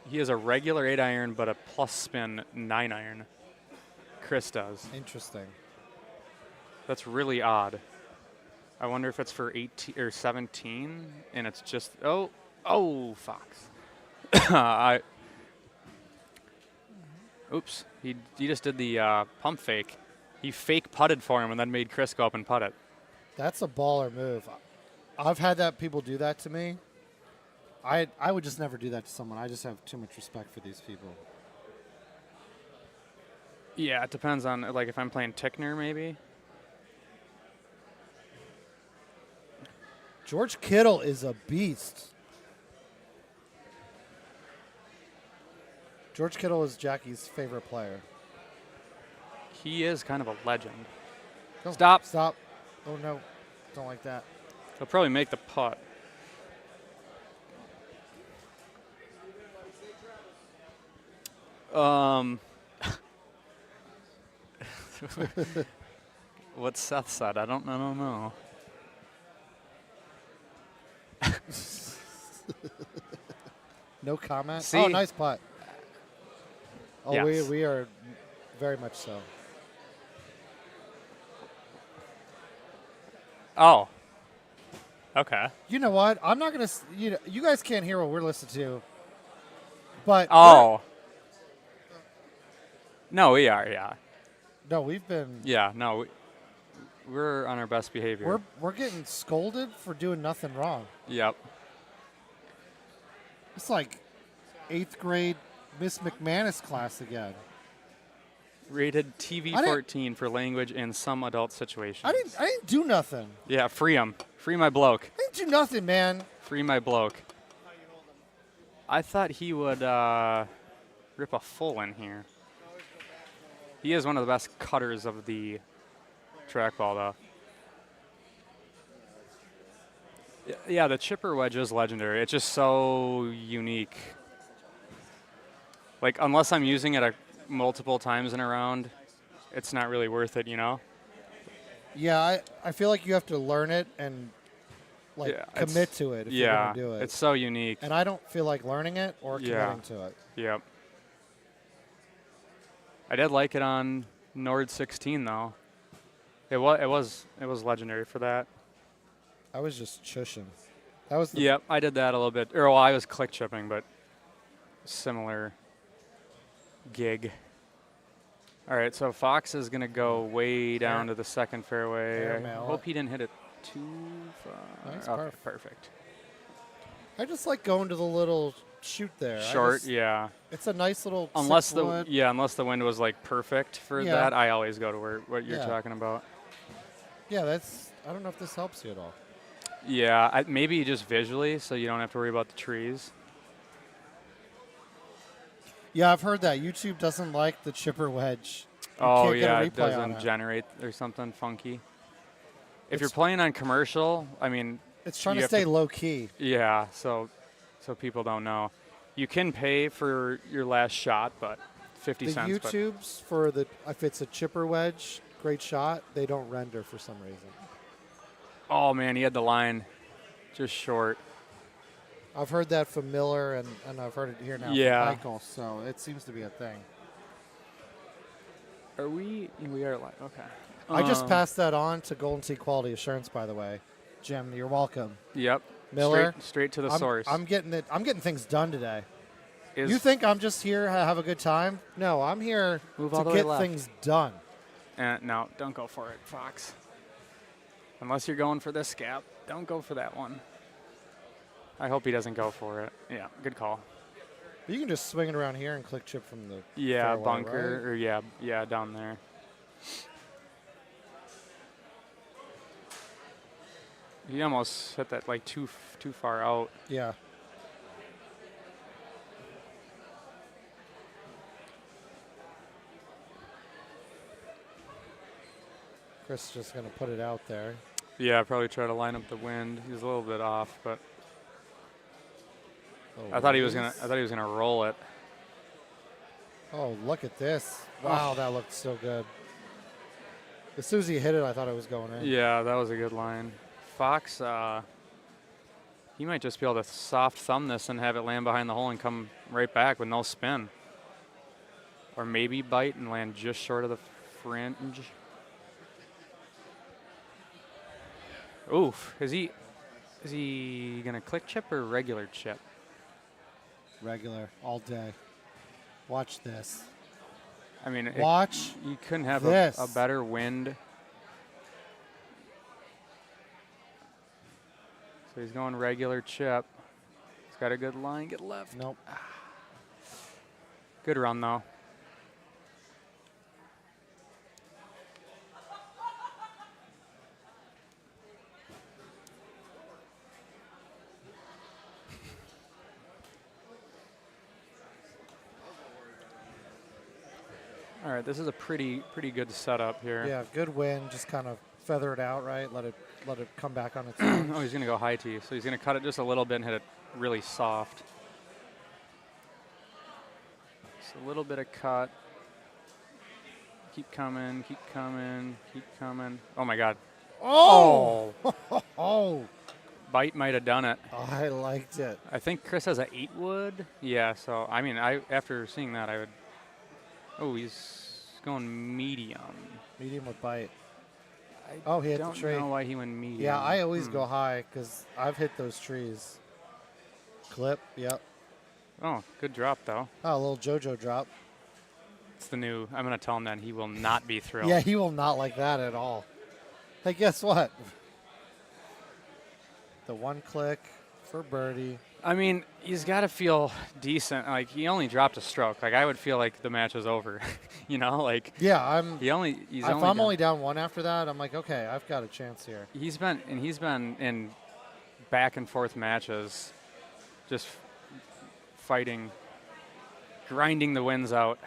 He has a regular 8-iron, but a plus spin 9-iron. Chris does. Interesting. That's really odd. I wonder if it's for 18 or 17, and it's just... Oh, Fox. Oops. He just did the pump fake. He fake putted for him and then made Chris go up and putt it. That's a baller move. I've had that people do that to me. I would just never do that to someone. I just have too much respect for these people. Yeah, it depends on, like, if I'm playing Tickner, maybe. George Kittle is a beast. George Kittle is Jackie's favorite player. He is kind of a legend. Go. Stop. Stop. Oh, no. Don't like that. He'll probably make the putt. What Seth said, I don't know. No comment? See? Oh, nice putt. Oh, Yes. we are very much so. Oh. Okay. You know what? I'm not going to... You guys can't hear what we're listening to. But... Oh. No, we are, yeah. No, we've been... Yeah, no, we're on our best behavior. We're getting scolded for doing nothing wrong. Yep. It's like 8th grade Miss McManus class again. Rated TV 14 for language in some adult situations. I didn't do nothing. Yeah, free him. Free my bloke. I didn't do nothing, man. Free my bloke. I thought he would rip a full in here. He is one of the best cutters of the trackball, though. Yeah, the chipper wedge is legendary. It's just so unique. Like, unless I'm using it multiple times in a round, it's not really worth it, you know? Yeah, I feel like you have to learn it and commit to it if you're going to do it. It's so unique. And I don't feel like learning it or committing to it. Yep. I did like it on Nord 16 though. It was legendary for that. I was just chushing. That was the Yep, I did that a little bit. Or well, I was click chipping, but similar gig. All right, so Fox is gonna go way down to the second fairway. I hope he didn't hit it too far. Nice, Okay, perfect. I just like going to the little shoot there. Short, yeah. It's a nice little unless 6 the wood. unless the wind was like perfect for Yeah. that, I always go to where what you're Yeah. talking about. Yeah, that's. I don't know if this helps you at all. Yeah, maybe just visually, so you don't have to worry about the trees. Yeah, I've heard that YouTube doesn't like the chipper wedge. You Oh can't get a yeah, it replay on doesn't it. generate or something funky. If It's- you're playing on commercial, I mean, It's trying you to have stay low key. Yeah, so people don't know. You can pay for your last shot, but 50 The cents. but- YouTubes for the if it's a chipper wedge, great shot, they don't render for some reason. Oh man, he had the line just short. I've heard that from Miller, and I've heard it here now Yeah. from Michael, so it seems to be a thing. Are we? We are live. Okay. I just passed that on to Golden Tee Quality Assurance, by the way. Jim, you're welcome. Yep. Miller, Straight to the I'm, source. I'm getting it. I'm getting things done today. Is- You think I'm just here to have a good time? No, I'm here Move all to the way get left. things done. No, don't go for it, Fox. Unless you're going for this gap, don't go for that one. I hope he doesn't go for it. Yeah, good call. You can just swing it around here and click chip from the Yeah, fairway, bunker, right? or yeah, down there. He almost hit that like too far out. Yeah. Chris is just going to put it out there. Yeah, probably try to line up the wind. He's a little bit off, but I thought he was gonna roll it. Oh, look at this. Wow, that looked so good. As soon as he hit it, I thought it was going in. Yeah, that was a good line. Fox, he might just be able to soft thumb this and have it land behind the hole and come right back with no spin. Or maybe bite and land just short of the fringe. Oof. Is he gonna click chip or regular chip? Regular, all day. Watch this. I mean, Watch you couldn't have this. a better wind. So he's going regular chip. He's got a good line. Get left. Nope. Good run though. All right, this is a pretty good setup here. Yeah, good wind. Just kind of feather it out, right? Let it come back on its own. Oh, he's gonna go high tee, so he's gonna cut it just a little bit and hit it really soft. Just a little bit of cut. Keep coming, keep coming, keep coming. Oh my God. Oh! Oh! Bite might have done it. I liked it. I think Chris has an 8 wood. Yeah, so I mean, after seeing that, I would. Oh, he's going medium. Medium with bite. I he hit the don't tree. know why he went medium. Yeah, I always go high because I've hit those trees. Clip, yep. Oh, good drop though. Oh, a little JoJo drop. It's the new. I'm gonna tell him that he will not be thrilled. Yeah, he will not like that at all. Hey, guess what? The one click for birdie. I mean, he's got to feel decent. Like, he only dropped a stroke. Like, I would feel like the match is over. You know, like. Yeah, He's if I'm only down one after that, I'm like, okay, I've got a chance here. He's been in back and forth matches, just fighting, grinding the wins out.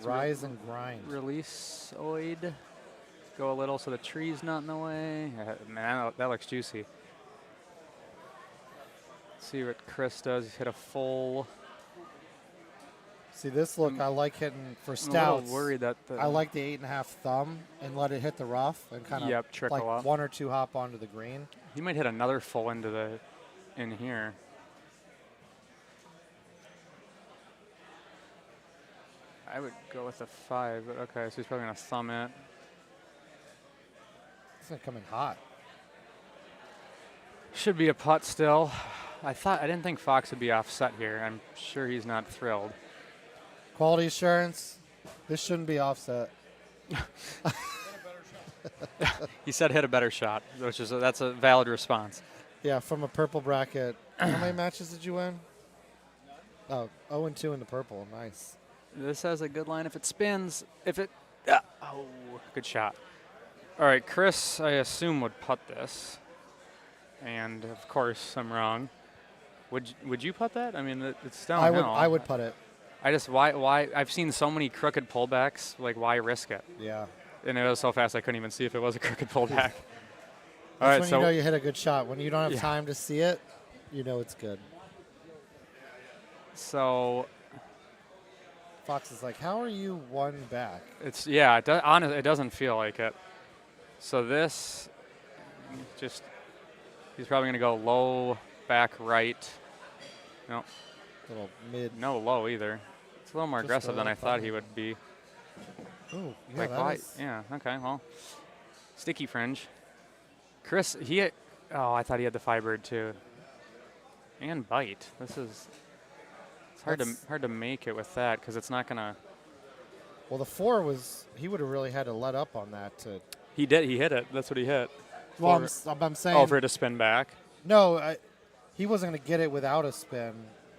Rise and grind. Release oid. Go a little so the tree's not in the way. Man, that looks juicy. See what Chris does. He's hit a full. See this look, I like hitting for I'm a stouts. little worried that I like the 8.5 thumb and let it hit the rough and kind of trickle like up. 1 or 2 hop onto the green. He might hit another full in here. I would go with a 5, but okay, so he's probably gonna thumb it. It's gonna come in hot. Should be a putt still. I didn't think Fox would be offset here. I'm sure he's not thrilled. Quality assurance. This shouldn't be offset. He said hit a better shot, which is that's a valid response. Yeah, from a purple bracket. How many matches did you win? Oh, 0-2 in the purple. Nice. This has a good line if it spins. If it, oh, good shot. All right, Chris, I assume would putt this, and of course I'm wrong. Would you putt that? I mean, it's downhill. I would putt it. I just why I've seen so many crooked pullbacks. Like, why risk it? Yeah. And it was so fast I couldn't even see if it was a crooked pullback. All That's right, when so you know you hit a good shot. When you don't have time to see it, you know it's good. So Fox is like, how are you one back? it's honestly, it doesn't feel like it. So this, he's probably gonna go low back right. No, Little mid. no low either. It's a little more Just aggressive than low, I thought he fine. would be. Ooh, yeah, Like that why? is- Yeah. Okay. Well, sticky fringe. Chris, I thought he had the Firebird too. And bite. It's hard to make it with that because it's not gonna. Well, the 4 was, he would have really had to let up on that to. He did. He hit it. That's what he hit. Well, I'm saying. Oh, for it to spin back. No, he wasn't going to get it without a spin.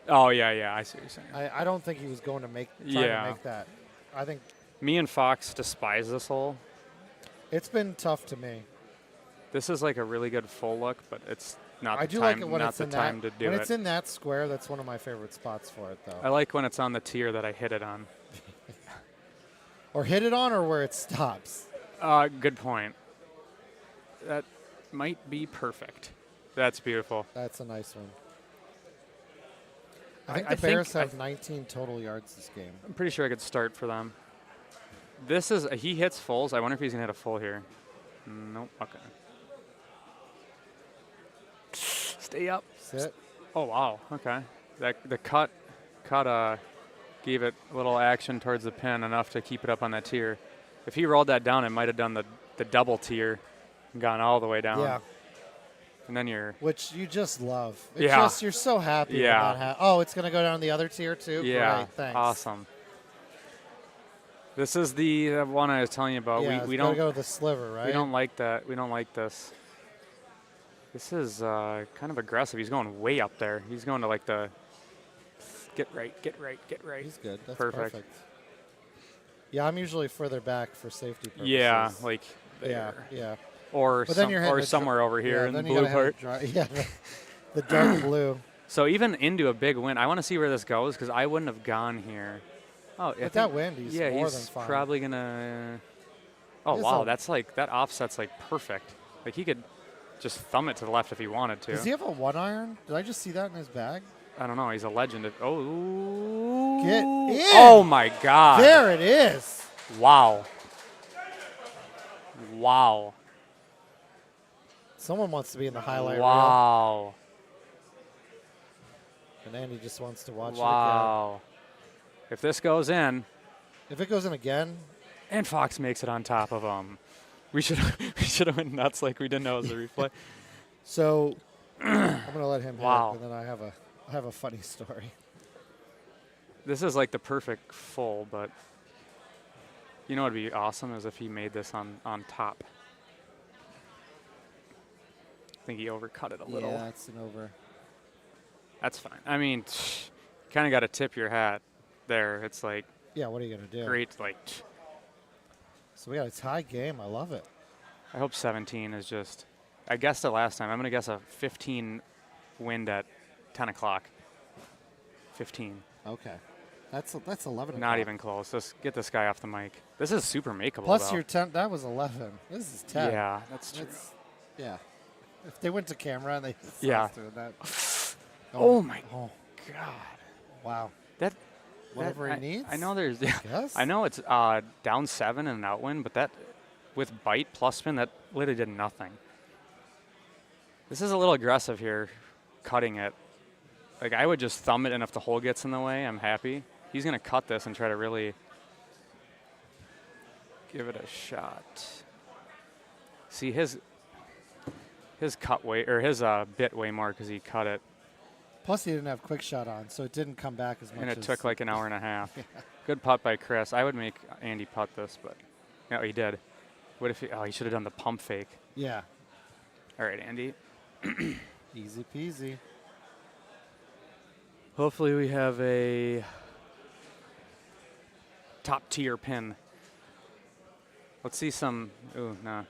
Oh yeah. I see what you're saying. I don't think he was going to try to make that. I think Me and Fox despise this hole. it's been tough to me. This is like a really good full look, but it's not I the do time. like it when not it's the in time that. to do When it. it's in that square, that's one of my favorite spots for it, though. I like when it's on the tier that I hit it on. Or hit it on, or where it stops. Good point. That might be perfect. That's beautiful. That's a nice one. I think the Bears have 19 total yards this game. I'm pretty sure I could start for them. This is he hits fulls. I wonder if he's gonna hit a full here. Nope. Okay. Stay up. Sit. Oh wow. Okay. The cut gave it a little action towards the pin, enough to keep it up on that tier. If he rolled that down, it might have done the double tier and gone all the way down. Yeah. And then you're. Which you just love. Yeah. You're so happy. Yeah. Oh, it's going to go down the other tier too? Yeah. Great, thanks. Awesome. This is the one I was telling you about. Yeah, we it's gotta don't go with the sliver, right? We don't like that. We don't like this. This is kind of aggressive. He's going way up there. He's going to like the get right. He's good. That's perfect. Yeah, I'm usually further back for safety purposes. Yeah, like there. Yeah. Or But then you're hitting somewhere over here in the then you blue gotta have part. yeah, the dark blue. So even into a big wind, I want to see where this goes because I wouldn't have gone here. Oh, With that wind, he's more he's than fine. probably gonna. Oh He has wow, a- that's like that offset's like perfect. Like he could just thumb it to the left if he wanted to. Does he have a 1-iron? Did I just see that in his bag? I don't know. He's a legend. Oh. Get in! Oh my God. There it is. Wow. Wow. Someone wants to be in the highlight reel. Wow. And Andy just wants to watch Wow. If this goes in. it again. If it goes in again. And Fox makes it on top of him. We should have went nuts like we didn't know it was a replay. So I'm gonna let him Wow. hit it, and then I have a funny story. This is like the perfect full, but you know what would be awesome is if he made this on top. I think he overcut it a little. Yeah, it's an over. That's fine. I mean, kind of got to tip your hat there. It's like. Yeah, what are you gonna do? Great, like. So we got a tie game. I love it. I hope 17 is just. I guessed it last time. I'm gonna guess a 15 wind at 10 o'clock. 15. Okay. That's 11. Not even close. Just get this guy off the mic. This is super makeable. Plus though. your 10. That was 11. This is 10. Yeah, that's true. Yeah. If they went to camera and they saw Yeah. us doing that. Oh my God. Wow. Whatever he needs. I know there's. Yes. I know it's down 7 and an outwind, but that with bite plus spin, that literally did nothing. This is a little aggressive here, cutting it. Like I would just thumb it, and if the hole gets in the way, I'm happy. He's gonna cut this and try to really give it a shot. See his cut way or his bit way more because he cut it. Plus he didn't have quick shot on, so it didn't come back as much. And it as took like an hour and a half. Yeah. Good putt by Chris. I would make Andy putt this, but no, he did. What if he should have done the pump fake. Yeah. All right, Andy. Easy peasy. Hopefully we have a top tier pin. Let's see some. Ooh, nah.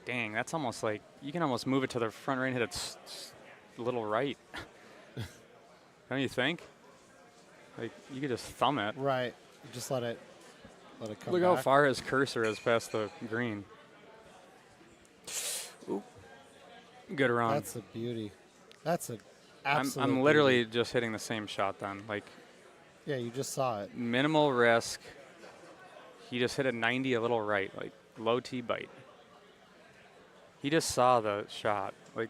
Dang, that's almost like you can almost move it to the front right and hit it a little right. Don't you think? Like you could just thumb it. Right. Just let it come Look back. how far his cursor is past the green. Ooh. Good run. That's a beauty. That's a I'm absolute literally beauty. just hitting the same shot then. Like Yeah, you just saw it. minimal risk. He just hit a 90 a little right, like low T bite. He just saw the shot. Like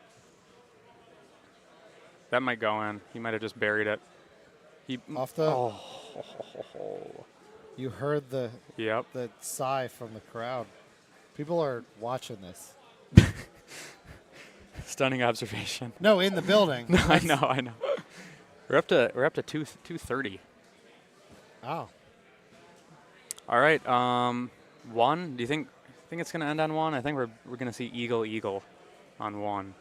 that might go in. He might have just buried it. He Off the. Oh. You heard the Yep. the sigh from the crowd. People are watching this. Stunning observation. No, in the building. No, I know. We're up to 230. Oh. All right. One. Do you think it's gonna end on one? I think we're gonna see eagle on one.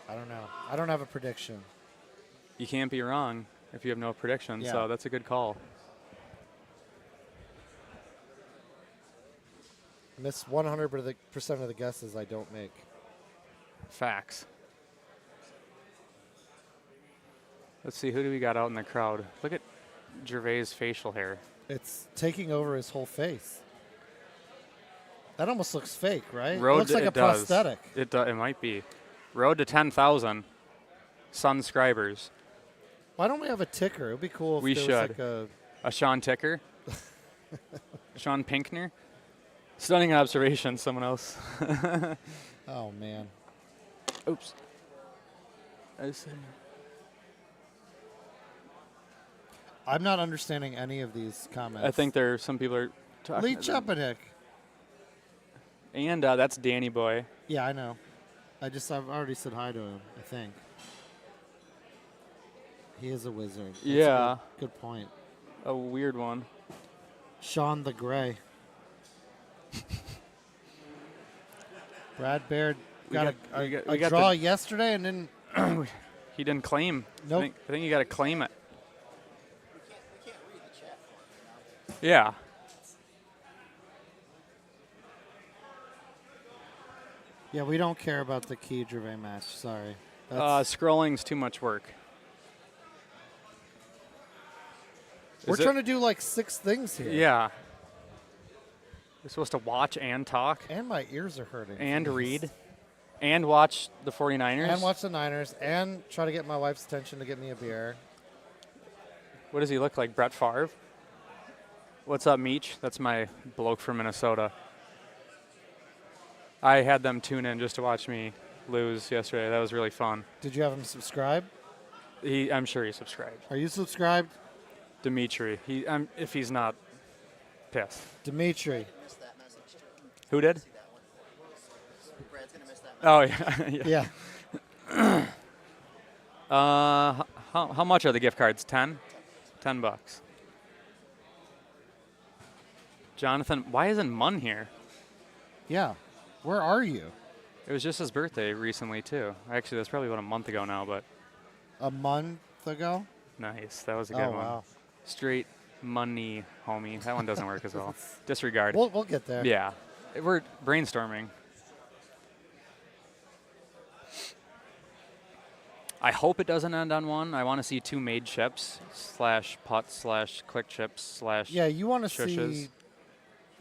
I don't know. I don't have a prediction. You can't be wrong if you have no prediction. Yeah. So that's a good call. Miss 100% of the guesses I don't make. Facts. Let's see, who do we got out in the crowd? Look at Gervais' facial hair. It's taking over his whole face. That almost looks fake, right? Road it looks like a does. prosthetic. It might be. Road to 10,000 subscribers. Why don't we have a ticker? It would be cool if We there should. was like A Sean Ticker. Sean Pinkner. Stunning observation, someone else. Oh, man. Oops. I see. I'm not understanding any of these comments. I think there are some people are talking. Lee Chupanick. And that's Danny Boy. Yeah, I know. I've already said hi to him, I think. He is a wizard. That's Yeah. a good point. A weird one. Sean the Gray. Brad Baird got a draw yesterday and then he didn't claim. Nope. I think you got to claim it. Yeah. Yeah, we don't care about the Key Gervais match. Sorry. Scrolling's too much work. We're trying to do like 6 things here. Yeah. You're supposed to watch and talk. And my ears are hurting. And read. And watch the 49ers. And watch the Niners. And try to get my wife's attention to get me a beer. What does he look like? Brett Favre? What's up, Meech? That's my bloke from Minnesota. I had them tune in just to watch me lose yesterday. That was really fun. Did you have him subscribe? I'm sure he subscribed. Are you subscribed? Dimitri. If he's not pissed. Dimitri. Who did? Oh, yeah. Yeah. How much are the gift cards? 10? $10. Jonathan, why isn't Munn here? Yeah. Where are you? It was just his birthday recently, too. Actually, that's probably about a month ago now, but. A month ago? Nice. That was a good one. Wow. Straight money, homie. That one doesn't work as well. Disregard. We'll get there. Yeah. We're brainstorming. I hope it doesn't end on one. I want to see 2 made chips / putts / click chips / Yeah, you want to shushes. see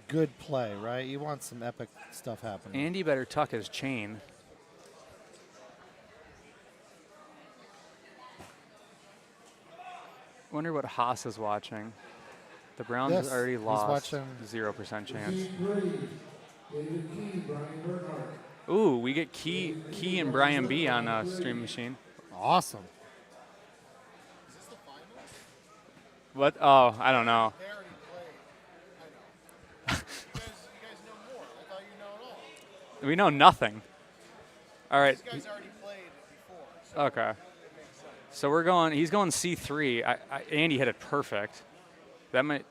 good play, right? You want some epic stuff happening. Andy better tuck his chain. Wonder what Haas is watching. The Browns Yes, already he's lost. watching 0% chance. David Key, Brian Bernhardt. Ooh, we get Key and Brian B on a stream machine. Awesome. What? Oh, I don't know. We know nothing. All right. Okay. So we're going. He's going C3. Andy hit it perfect. That might.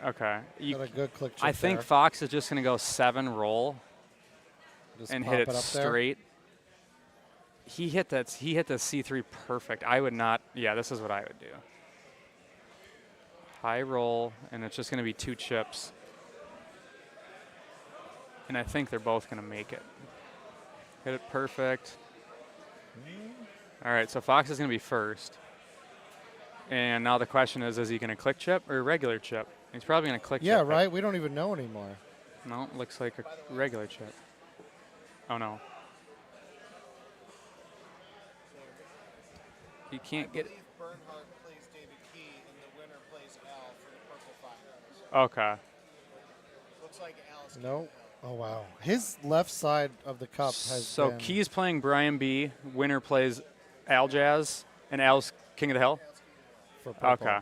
Okay. Got a good click chip I think there. Fox is just going to go 7 roll Just and pop hit it it up there. straight. He hit that. He hit the C3 perfect. I would not. Yeah, this is what I would do. High roll, and it's just going to be 2 chips. And I think they're both going to make it. Hit it perfect. All right, so Fox is going to be first. And now the question is he going to click chip or regular chip? He's probably going to click chip. Yeah, right? We don't even know anymore. No, looks like a regular chip. Oh, no. You can't get it. Bernhardt plays David Key, and the winner plays Al for the purple finals. Okay. Looks like Al's. No. Oh, wow. His left side of the cup has So been... Key's playing Brian B. Winner plays Al Jazz, and Al's King of the Hill? For purple. Okay.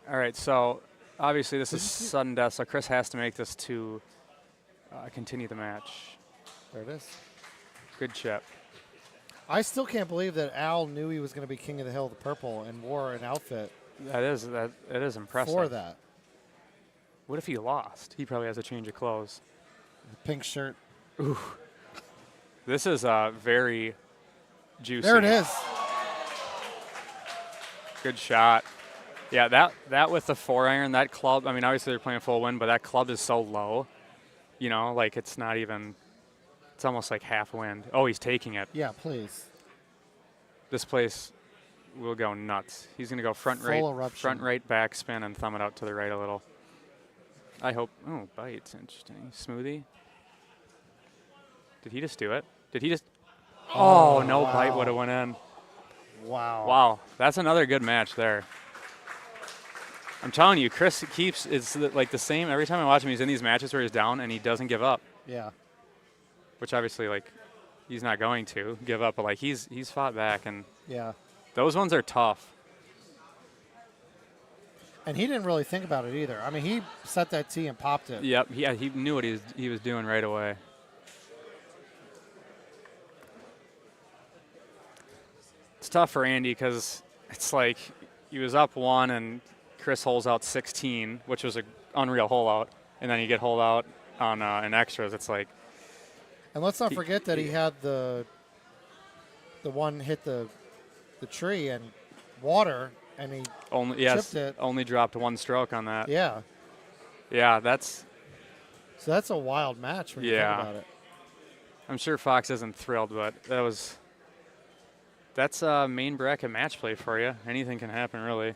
All right, so obviously this is sudden death, so Chris has to make this to continue the match. There it is. Good chip. I still can't believe that Al knew he was going to be King of the Hill, the purple, and wore an outfit. It is impressive. For that. What if he lost? He probably has a change of clothes. Pink shirt. Ooh. This is very juicy. There it is. Good shot. Yeah, that with the 4-iron, that club, I mean, obviously they're playing full wind, but that club is so low. You know, like it's not even, it's almost like half wind. Oh, he's taking it. Yeah, please. This place will go nuts. He's going to go front Full right, eruption. front right, back spin, and thumb it out to the right a little. I hope. Oh, bites. Interesting. Smoothie. Did he just do it? Did he just? Oh, no wow. bite would have went in. Wow. Wow. That's another good match there. I'm telling you, Chris keeps, it's like the same. Every time I watch him, he's in these matches where he's down and he doesn't give up. Yeah. Which obviously, like, he's not going to give up, but like he's fought back, and yeah, those ones are tough. And he didn't really think about it either. I mean, he set that tee and popped it. Yep, he knew what he was doing right away. It's tough for Andy because it's like he was up 1 and Chris holes out 16, which was an unreal hole out, and then you get hole out on in extras. It's like. And let's not forget that he had the one hit the tree and water, and he chipped it. Only dropped 1 stroke on that. Yeah. Yeah, that's. So that's a wild match when you think about it. I'm sure Fox isn't thrilled, but that's a main bracket match play for you. Anything can happen, really.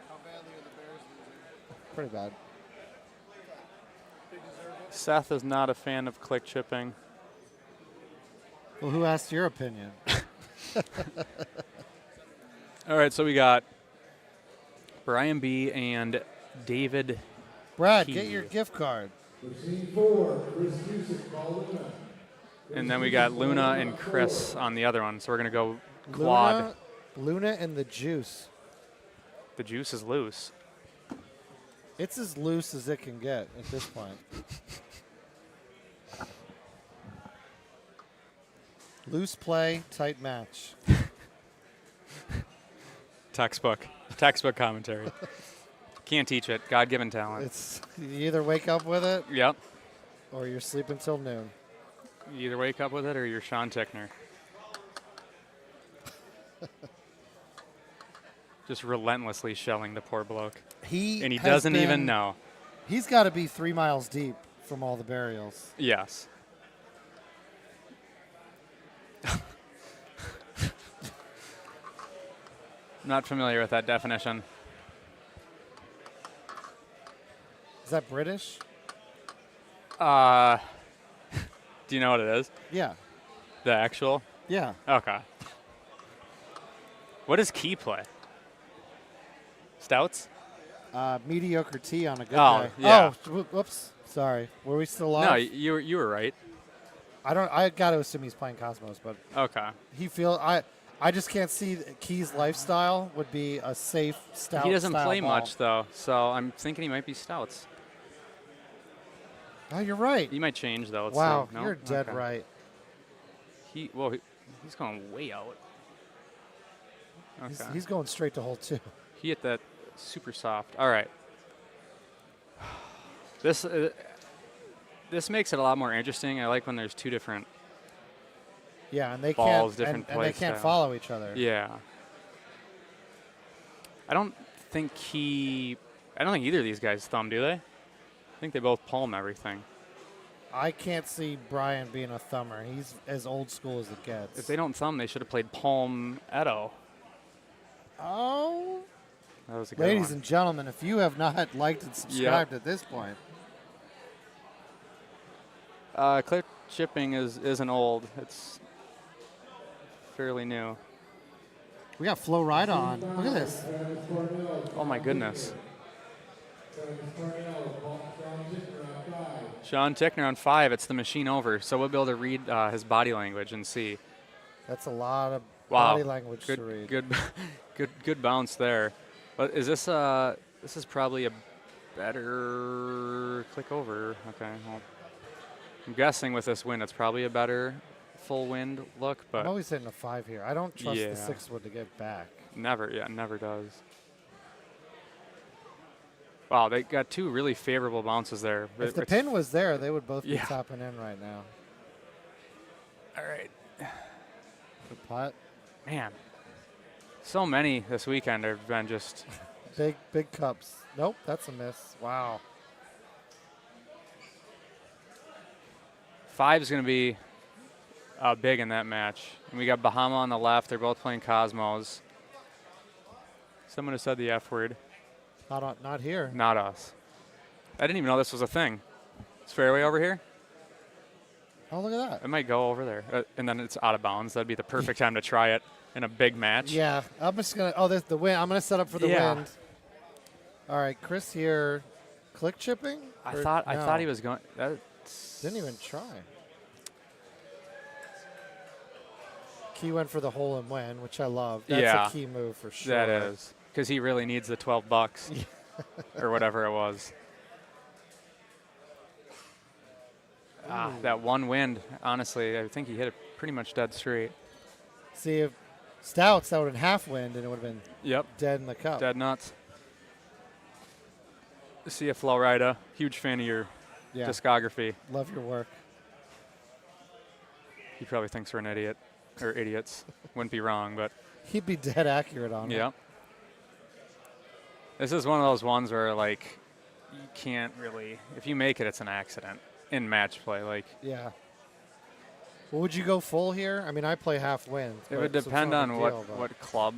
How badly are the Bears losing? Pretty bad. Seth is not a fan of click chipping. Well, who asked your opinion? All right, so we got Brian B. and David Brad, Key. get your gift card. And then we got Luna and Chris on the other one, so we're going to go quad. Luna and the Juice. The juice is loose. It's as loose as it can get at this point. Loose play, tight match. Textbook commentary. Can't teach it. God-given talent. It's you either wake up with it. Yep. Or you're sleeping till noon. You either wake up with it or you're Sean Tickner. Just relentlessly shelling the poor bloke. And he doesn't even know. He's got to be 3 miles deep from all the burials. Yes. Not familiar with that definition. Is that British? Do you know what it is? Yeah. The actual? Yeah. Okay. What does Key play? Stouts? Mediocre tea on a good Oh, day. yeah. Oh, whoops. Sorry. Were we still live? No, you were right. I got to assume he's playing Cosmos, but Okay. I just can't see that Key's lifestyle would be a safe stout. He doesn't style play ball. much though, so I'm thinking he might be stouts. Oh, you're right. He might change though. Let's Wow, see. No? you're dead Okay. right. He's going way out. Okay. He's going straight to hole 2. He hit that super soft. All right. This makes it a lot more interesting. I like when there's 2 different Yeah, and they balls, can't different and they play can't style. follow each other. Yeah. I don't think either of these guys thumb, do they? I think they both palm everything. I can't see Brian being a thumber. He's as old school as it gets. If they don't thumb, they should have played palm Edo. Oh. That was a good Ladies one. and gentlemen, if you have not liked and subscribed at this point. Clip chipping isn't old. It's fairly new. We got Flow Ride on. Look at this. Oh my goodness. Sean Tickner on 5. It's the machine over, so we'll be able to read his body language and see. That's a lot of Wow. body language Good, to read. good bounce there. But is this this is probably a better click over. Okay. Well, I'm guessing with this wind, it's probably a better full wind look, but I'm always hitting a 5 here. I don't trust Yeah. the 6-wood to get back. never does. Wow, they got two really favorable bounces there. If the pin was there, they would both be Yeah. topping in right now. All right. Good putt. Man, so many this weekend have been just Big cups. Nope, that's a miss. Wow. 5 is going to be big in that match. And we got Bahama on the left. They're both playing Cosmos. Someone has said the F word. Not here. Not us. I didn't even know this was a thing. Is fairway over here? Oh, look at that. It might go over there. And then it's out of bounds. That'd be the perfect time to try it in a big match. Yeah, I'm just going to, oh, there's the wind. I'm going to set up for the wind. All right, Chris here, click chipping? I Or thought he no? was going. Didn't even try. Key went for the hole and win, which I love. That's a key move for sure. That is. Because he really needs the $12 or whatever it was. That one wind, honestly, I think he hit it pretty much dead straight. See, if Stouts, that would have been half wind, and it would have been dead in the cup. Dead nuts. See ya, Florida. Huge fan of your discography. Love your work. He probably thinks we're an idiot, or idiots. Wouldn't be wrong, but. He'd be dead accurate on it. Yeah. This is one of those ones where, like, you can't really. If you make it, it's an accident in match play. Like. Yeah. Well, would you go full here? I mean, I play half wind. It would depend on what club.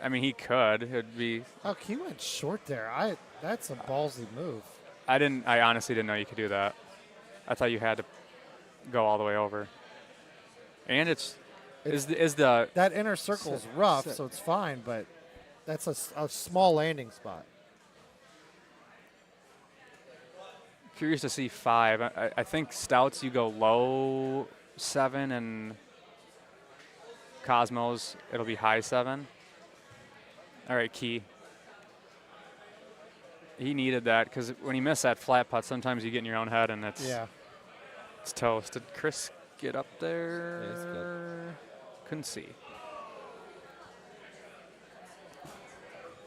I mean, he could. It'd be. Oh, he went short there. That's a ballsy move. I honestly didn't know you could do that. I thought you had to go all the way over. And that inner circle is rough, so it's fine. But that's a small landing spot. Curious to see 5. I think Stouts, you go low 7, and Cosmos, it'll be high 7. All right, Key. He needed that because when you miss that flat putt, sometimes you get in your own head and it's toast. Did Chris get up there? Yeah, it's good. Couldn't see.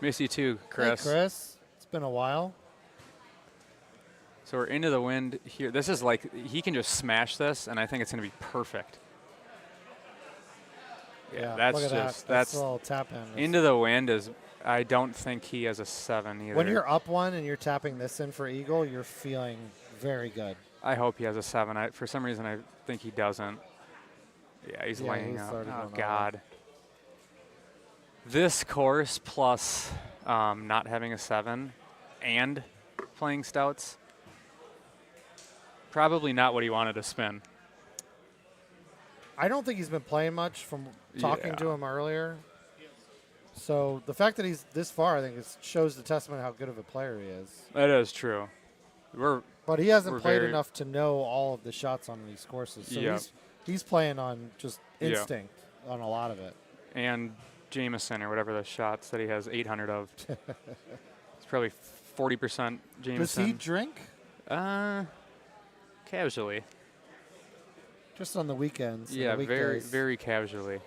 Miss you too, Chris. Hey, Chris. It's been a while. So we're into the wind here. This is like, he can just smash this, and I think it's going to be perfect. Yeah, that's look at just, that's a little tap in. Into the wind is, I don't think he has a 7 either. When you're up one and you're tapping this in for eagle, you're feeling very good. I hope he has a 7. For some reason, I think he doesn't. Yeah, he's laying up. Oh, God. This course plus not having a 7 and playing Stouts, probably not what he wanted to spin. I don't think he's been playing much from talking to him earlier. So the fact that he's this far, I think, shows the testament of how good of a player he is. That is true. But he hasn't played enough to know all of the shots on these courses. So he's playing on just instinct on a lot of it. And Jameson or whatever the shots that he has 800 of. It's probably 40% Jameson. Does he drink? Casually. Just on the weekends. Yeah, the very, weekdays. very casually.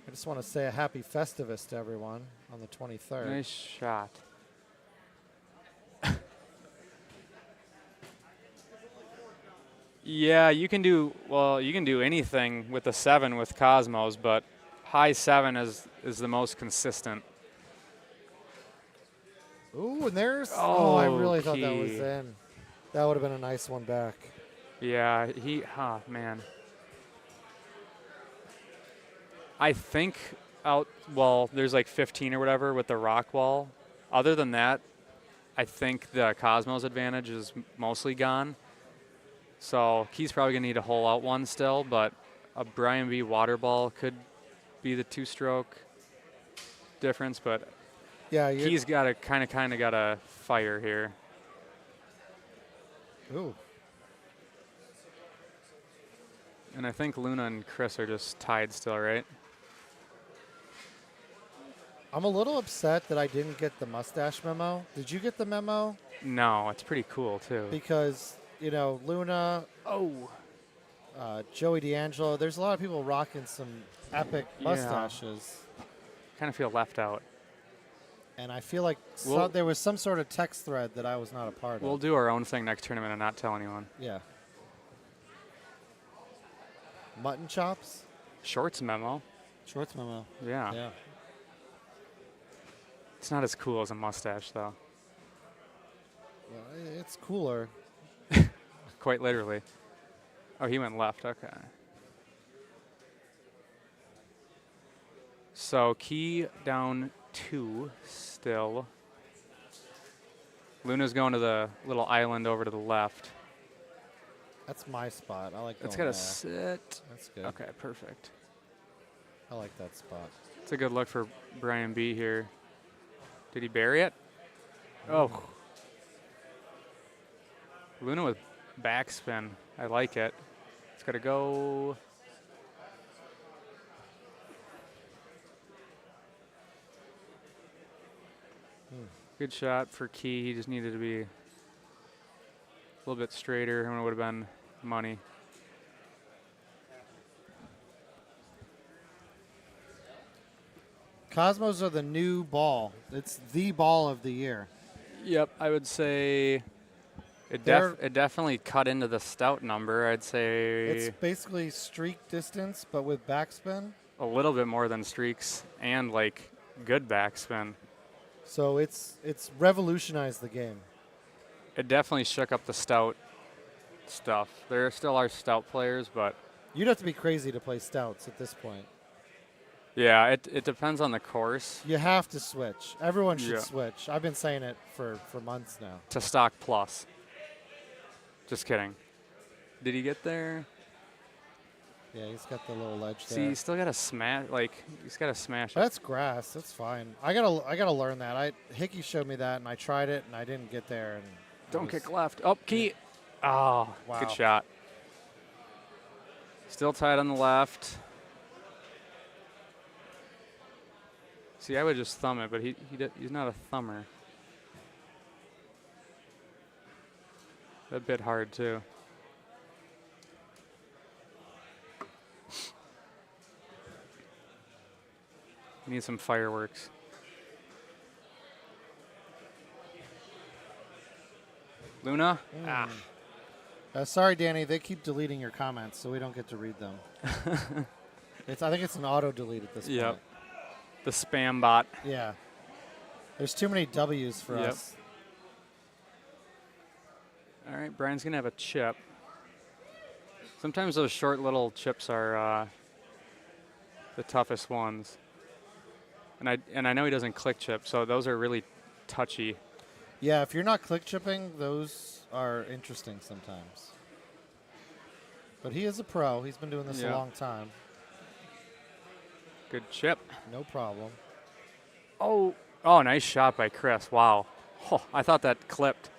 I just want to say a happy Festivus to everyone on the 23rd. Nice shot. Yeah, you can do anything with the 7 with Cosmos, but high 7 is the most consistent. Ooh, and there's. Oh, I really thought that was key. in. That would have been a nice one back. Yeah, man. I think there's like 15 or whatever with the rock wall. Other than that, I think the Cosmos advantage is mostly gone. So Key's probably going to need a hole out one still, but a Brian B water ball could be the 2-stroke difference, but yeah, Key's got to kind of got a fire here. Ooh. And I think Luna and Chris are just tied still, right? I'm a little upset that I didn't get the mustache memo. Did you get the memo? No, it's pretty cool too. Because, Luna, Joey D'Angelo, there's a lot of people rocking some epic mustaches. Kind of feel left out. And I feel like there was some sort of text thread that I was not a part of. We'll do our own thing next tournament and not tell anyone. Yeah. Mutton chops? Shorts memo. Shorts memo. Yeah. Yeah. It's not as cool as a mustache, though. Well, it's cooler. Quite literally. Oh, he went left. Okay. So Key down 2 still. Luna's going to the little island over to the left. That's my spot. I like that. It's got to sit. That's good. Okay, perfect. I like that spot. It's a good look for Brian B here. Did he bury it? Oh. Luna with backspin. I like it. It's got to go. Good shot for Key. He just needed to be a little bit straighter and it would have been money. Cosmos are the new ball. It's the ball of the year. Yep, I would say it definitely cut into the stout number. I'd say it's basically streak distance, but with backspin. A little bit more than streaks and like good backspin. So it's revolutionized the game. It definitely shook up the stout stuff. There still are stout players, but you'd have to be crazy to play stouts at this point. Yeah, it depends on the course. You have to switch. Everyone should switch. I've been saying it for months now. To stock plus. Just kidding. Did he get there? Yeah, he's got the little ledge there. See, he's still got to smash. Like he's got to smash it. That's grass. That's fine. I gotta learn that. Hickey showed me that, and I tried it, and I didn't get there. And don't kick left. Oh, Key. Oh, wow. Good shot. Still tied on the left. See, I would just thumb it, but he's not a thumber. A bit hard, too. You need some fireworks. Luna? Sorry, Danny. They keep deleting your comments, so we don't get to read them. I think it's an auto-delete at this point. Yep. The spam bot. Yeah. There's too many W's for us. All right, Brian's going to have a chip. Sometimes those short little chips are the toughest ones. And I know he doesn't click chip, so those are really touchy. Yeah, if you're not click chipping, those are interesting sometimes. But he is a pro. He's been doing this a long time. Good chip. No problem. Oh, nice shot by Chris. Wow. Oh, I thought that clipped.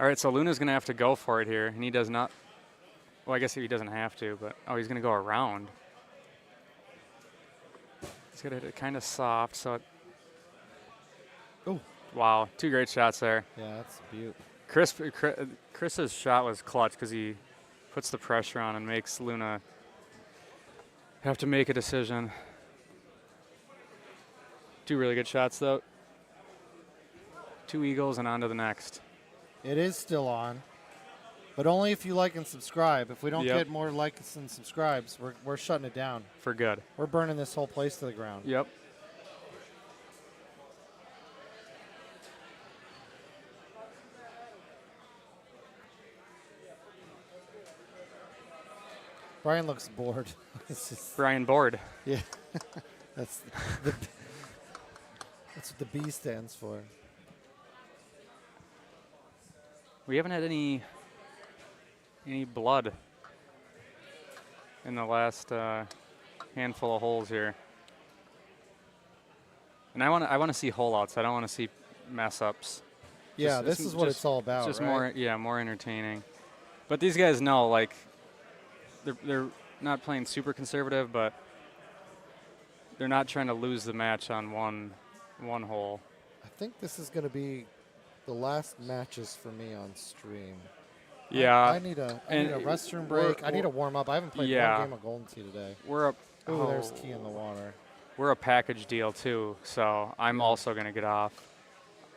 All right, so Luna's going to have to go for it here, and he does not. Well, I guess he doesn't have to, but he's going to go around. He's going to hit it kind of soft, so it. Oh. Wow, 2 great shots there. Yeah, that's beautiful. Chris's shot was clutch because he puts the pressure on and makes Luna have to make a decision. 2 really good shots, though. 2 eagles and on to the next. It is still on. But only if you like and subscribe. If we don't Yep. get more likes and subscribes, we're shutting it down. For good. We're burning this whole place to the ground. Yep. Brian looks bored. It's just, Brian bored. yeah. That's what the B stands for. We haven't had any blood in the last handful of holes here. And I want to see hole outs. I don't want to see mess ups. Yeah, this is what it's all about, Just right? more entertaining. But these guys know, like, they're not playing super conservative, but they're not trying to lose the match on one hole. I think this is going to be the last matches for me on stream. Yeah. I need a restroom break. I need a warm up. I haven't played one game of Golden Tee today. We're up. Oh, there's Key in the water. We're a package deal too, so I'm also going to get off.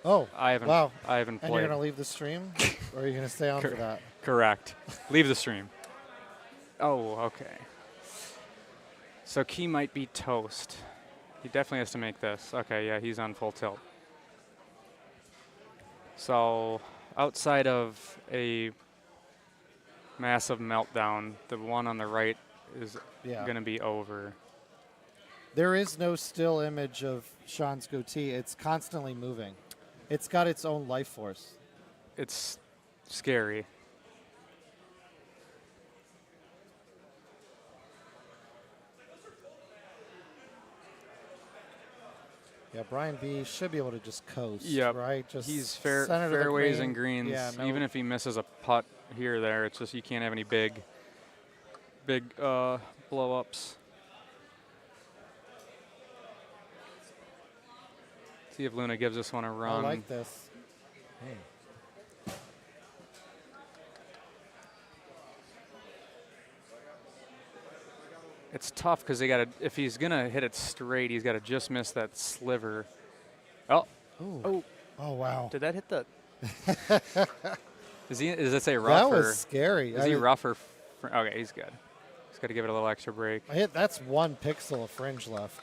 Oh, I haven't. Wow. I haven't And played. you're going to leave the stream, or are you going to stay on for that? Correct. Leave the stream. Oh, okay. So Key might be toast. He definitely has to make this. Okay, yeah, he's on full tilt. So outside of a massive meltdown, the one on the right is going to be over. There is no still image of Sean's goatee. It's constantly moving. It's got its own life force. It's scary. Yeah, Brian B should be able to just coast, Yep. right? Just He's center to the fairways green. and greens. Yeah, Even if he misses a putt here or there, it's just you can't have any big blow-ups. See if Luna gives this one a run. I like this. It's tough because they got to. If he's gonna hit it straight, he's got to just miss that sliver. Oh, Ooh. Oh wow! Did that hit the? Does that say rough? That or was scary. Is he rough or? Okay, he's good. He's got to give it a little extra break. That's 1 pixel of fringe left.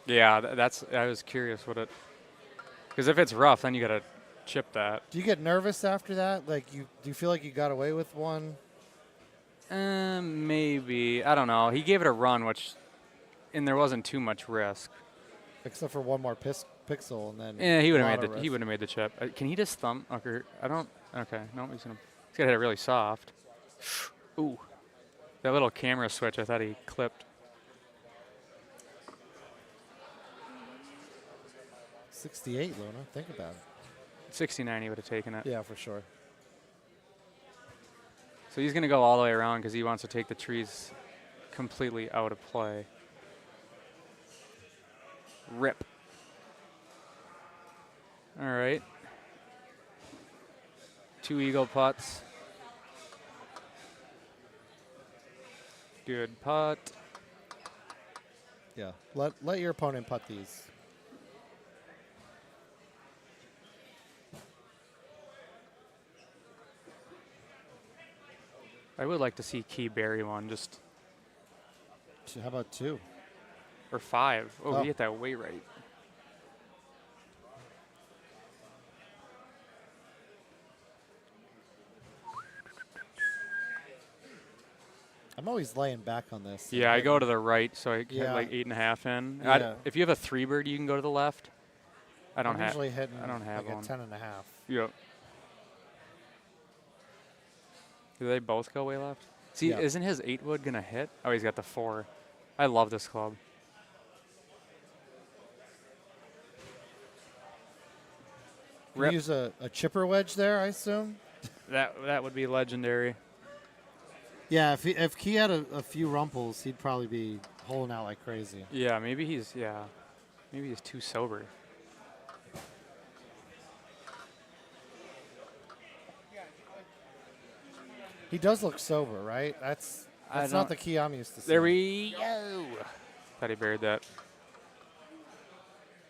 Yeah, that's. I was curious what it. Because if it's rough, then you got to chip that. Do you get nervous after that? Like do you feel like you got away with one? Maybe. I don't know. He gave it a run, and there wasn't too much risk. Except for one more pixel, and then. Yeah, he would have made the chip. Can he just thumb? Okay, I don't. Okay, no, he's gonna hit it really soft. Ooh, that little camera switch. I thought he clipped. 68, Luna. Think about it. 69, he would have taken it. Yeah, for sure. So he's going to go all the way around because he wants to take the trees completely out of play. Rip. All right. 2 eagle putts. Good putt. Yeah. Let your opponent putt these. I would like to see Key bury one, just. How about 2? Or 5. Oh, Oh. he hit that way right. I'm always laying back on this. Yeah, I go to the right, so I get Yeah. like 8.5 in. Yeah. If you have a 3-bird, you can go to the left. I don't I'm have. usually hitting I don't have like one. a 10.5. Yep. Do they both go way left? See, Yeah. isn't his 8-wood gonna hit? Oh, he's got the 4. I love this club. Can you use a chipper wedge there, I assume? That would be legendary. Yeah, if Key had a few rumples, he'd probably be holing out like crazy. Yeah, maybe he's too sober. He does look sober, right? That's not the Key I'm used to seeing. There we go. Thought he buried that.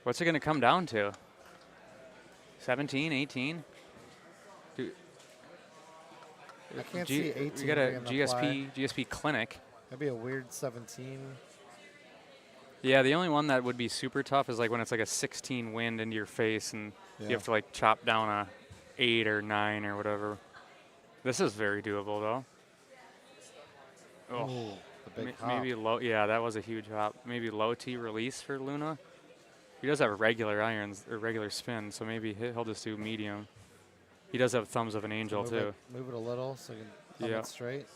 What's it going to come down to? 17, 18? I can't see 18. We got a being the play. GSP clinic. That'd be a weird 17. Yeah, the only one that would be super tough is like when it's like a 16 wind into your face and you have to like chop down a 8 or 9 or whatever. This is very doable though. Oh, the big hop. Maybe low. Yeah, that was a huge hop. Maybe low T release for Luna. He does have regular irons or regular spin, so maybe he'll just do medium. He does have thumbs of an angel too. Move it a little so you can thumb it straight.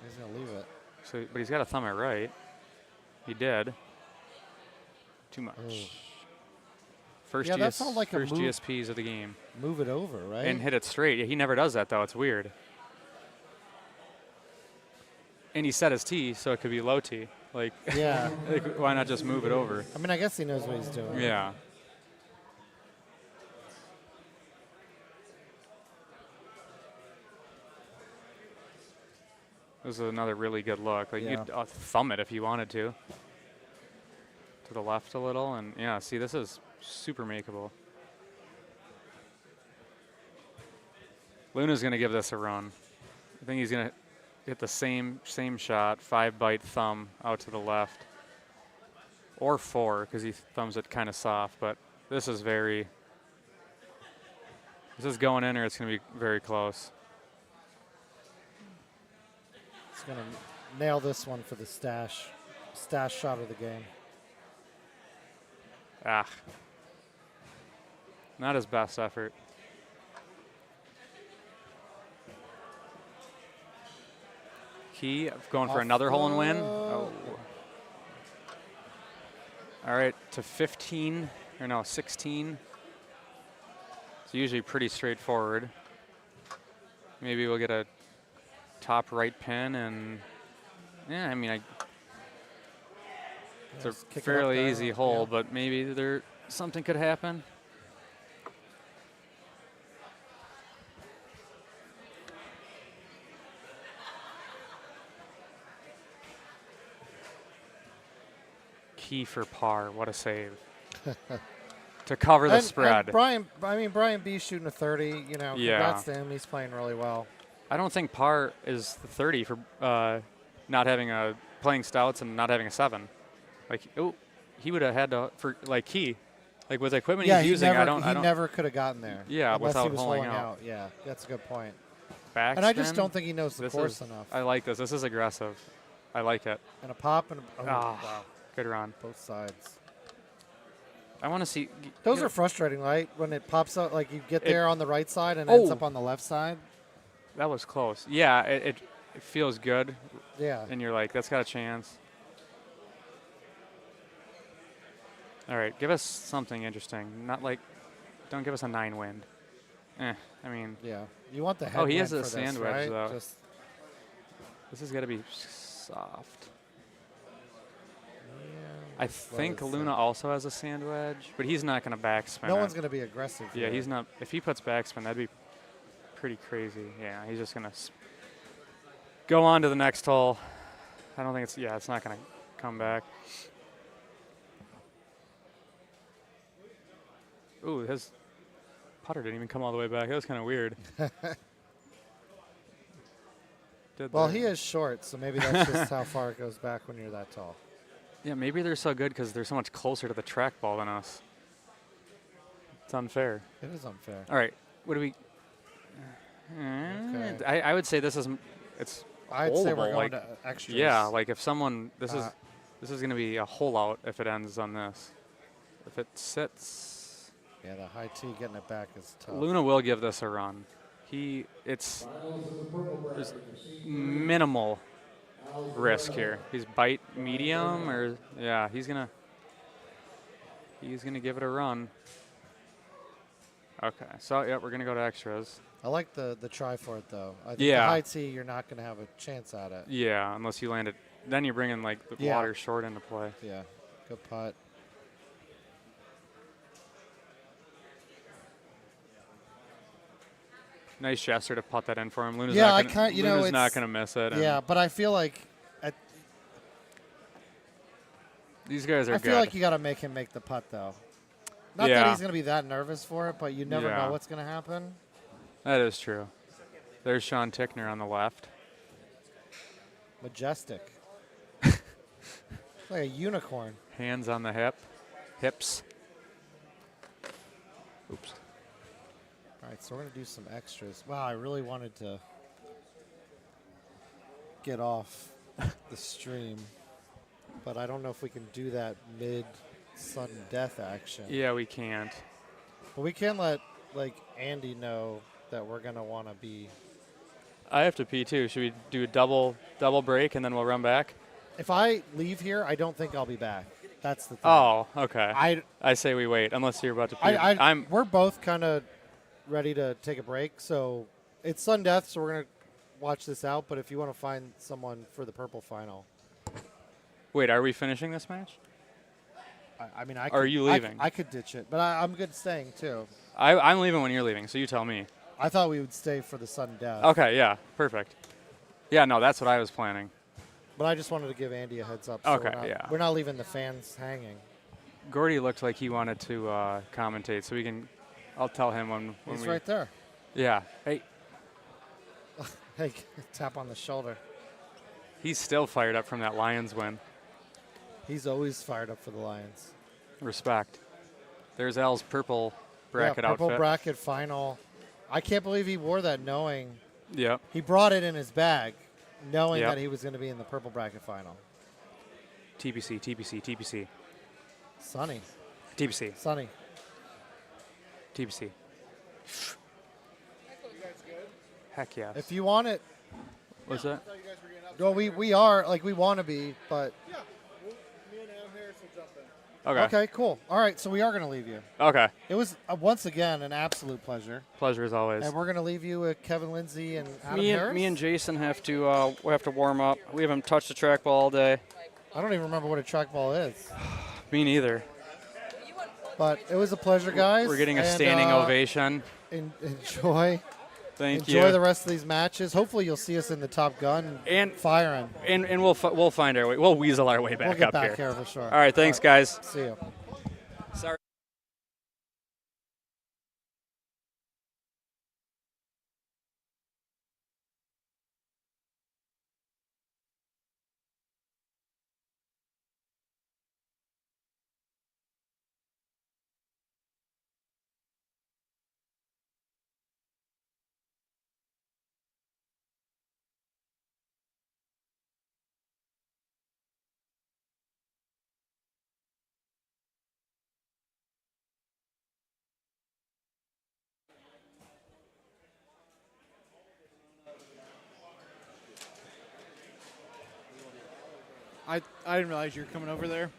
He's gonna leave it. So, but he's got to thumb it right. He did. Too much. Ooh. First, that sounds like first a move, GSPs of the game. Move it over, right? And hit it straight. Yeah, he never does that though. It's weird. And he set his T, so it could be low T. Like, yeah. Like, why not just move it over? I mean, I guess he knows what he's doing. Yeah. This is another really good look. Like you could thumb it if you wanted to the left a little, and yeah, see, this is super makeable. Luna's gonna give this a run. I think he's gonna hit the same shot, 5-bite thumb out to the left, or 4 because he thumbs it kind of soft. But this is going in, or it's gonna be very close. He's gonna nail this one for the stash shot of the game. Ah, not his best effort. Key going for another hole and win. Oh. All right, to 15, or no, 16. It's usually pretty straightforward. Maybe we'll get a top right pin, and yeah, I mean, it's a fairly easy hole, but maybe something could happen. Key for par. What a save. To cover the spread. And Brian B shooting a 30, you know, congrats to him. He's playing really well. I don't think par is the 30 for not having playing stouts and not having a 7. Like, he would have had to, for like Key, like with the equipment he's using, he never could have gotten there. Yeah, unless without he was holing out. Yeah, that's a good point. Backspin, and I just don't think he knows the course enough. I like this. This is aggressive. I like it. And a pop and wow. Good run. Both sides. I want to see. Those are frustrating, right? When it pops up, like you get there on the right side and ends up on the left side. That was close. Yeah, it feels good. Yeah. And you're like, that's got a chance. All right, give us something interesting. Not like, don't give us a 9 wind. I mean. Yeah. You want the headwind. He has a for sand this, wedge right? though. This has got to be soft. I think Luna also has a sand wedge, but he's not going to backspin. No one's going to be aggressive. Yeah, he's not. If he puts backspin, that'd be pretty crazy. Yeah, he's just going to go on to the next hole. I don't think it's not going to come back. Ooh, his putter didn't even come all the way back. That was kind of weird. Well, he is short, so maybe that's just how far it goes back when you're that tall. Yeah, maybe they're so good because they're so much closer to the trackball than us. It's unfair. It is unfair. All right, what do we? Okay. I would say it's. I'd say we're going to extras. Yeah, like if someone this is going to be a hole out if it ends on this. If it sits. Yeah, the high tee getting it back is tough. Luna will give this a run. There's minimal risk here. He's bite medium, or he's gonna give it a run. Okay, so we're gonna go to extras. I like the try for it though. I think the high tee, you're not gonna have a chance at it. Yeah, unless you land it. Then you're bringing like the water short into play. Yeah, good putt. Nice gesture to putt that in for him. Luna's not gonna miss it. Yeah, but I feel like these guys are good. I feel like you got to make him make the putt though. Not that he's gonna be that nervous for it, but you never know what's gonna happen. That is true. There's Sean Tickner on the left. Majestic. Like a unicorn. Hands on the hips. Oops. All right, so we're going to do some extras. Wow, I really wanted to get off the stream, but I don't know if we can do that mid-sudden death action. Yeah, we can't. But we can let, like, Andy know that we're going to want to be... I have to pee, too. Should we do a double break, and then we'll run back? If I leave here, I don't think I'll be back. That's the thing. Oh, okay. I say we wait, unless you're about to pee. We're both kind of ready to take a break, so it's sudden death, so we're going to watch this out, but if you want to find someone for the purple final. Wait, are we finishing this match? I mean, are you leaving? I could ditch it, but I'm good staying, too. I'm leaving when you're leaving, so you tell me. I thought we would stay for the sudden death. Okay, yeah, perfect. Yeah, no, that's what I was planning. But I just wanted to give Andy a heads up. Okay, We're not leaving the fans hanging. Gordy looked like he wanted to commentate, so I'll tell him when He's right there. Yeah. Hey. Hey, tap on the shoulder. He's still fired up from that Lions win. He's always fired up for the Lions. Respect. There's Al's purple bracket purple outfit. Bracket final. I can't believe he wore that knowing. Yep. He brought it in his bag knowing Yep. that he was going to be in the purple bracket final. TBC. Sunny. TBC. Sunny. TBC. Heck yes. If you want it. What's that? Well, we are, like, we want to be, but. Yeah. Me and Adam Harris will jump in. Okay. Okay, cool. All right, so we are going to leave you. Okay. It was, once again, an absolute pleasure. Pleasure as always. And we're going to leave you with Kevin Lindsay and Adam Harris. Me and Jason have to warm up. We haven't touched the trackball all day. I don't even remember what a trackball is. Me neither. But it was a pleasure, guys. We're getting a standing ovation. Enjoy. Thank you. Enjoy the rest of these matches. Hopefully, you'll see us in the Top Gun and firing. And we'll find our way. We'll weasel our way back we'll get up back here for sure. All right, thanks, guys. See you. Sorry. I didn't realize you were coming over there.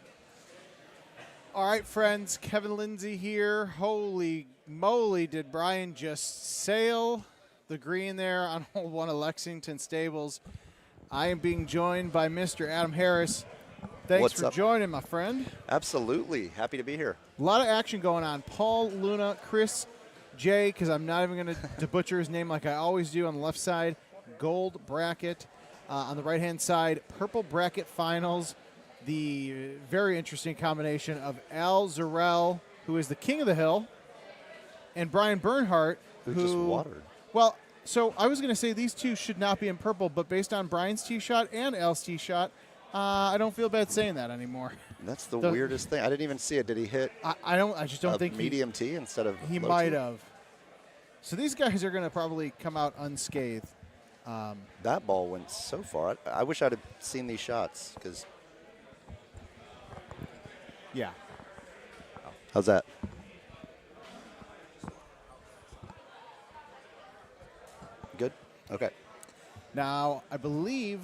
All right, friends, Kevin Lindsay here. Holy moly, did Brian just sail the green there on hole 1 of Lexington Stables. I am being joined by Mr. Adam Harris. Thanks What's for up? joining, my friend. Absolutely. Happy to be here. A lot of action going on. Paul, Luna, Chris, Jay, because I'm not even going to butcher his name like I always do on the left side. Gold bracket. On the right-hand side, purple bracket finals. The very interesting combination of Al Zarel, who is the king of the hill, and Brian Bernhardt, who just watered. Well, so I was going to say these two should not be in purple, but based on Brian's tee shot and Al's tee shot, I don't feel bad saying that anymore. That's the weirdest thing. I didn't even see it. Did he hit? I just don't think medium tee instead of. He low might tee? have. So these guys are going to probably come out unscathed. That ball went so far. I wish I'd have seen these shots because. Yeah. How's that? Good? Okay. Now, I believe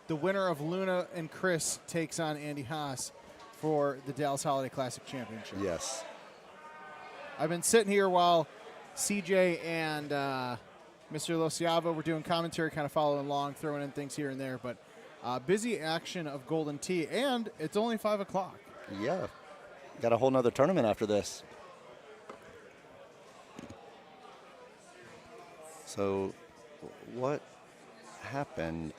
the winner of Luna and Chris takes on Andy Haas for the Dallas Holiday Classic Championship. Yes. I've been sitting here while CJ and Mr. Losiava were doing commentary, kind of following along, throwing in things here and there. But busy action of Golden Tee, and it's only 5 o'clock. Yeah. Got a whole nother tournament after this. So what happened?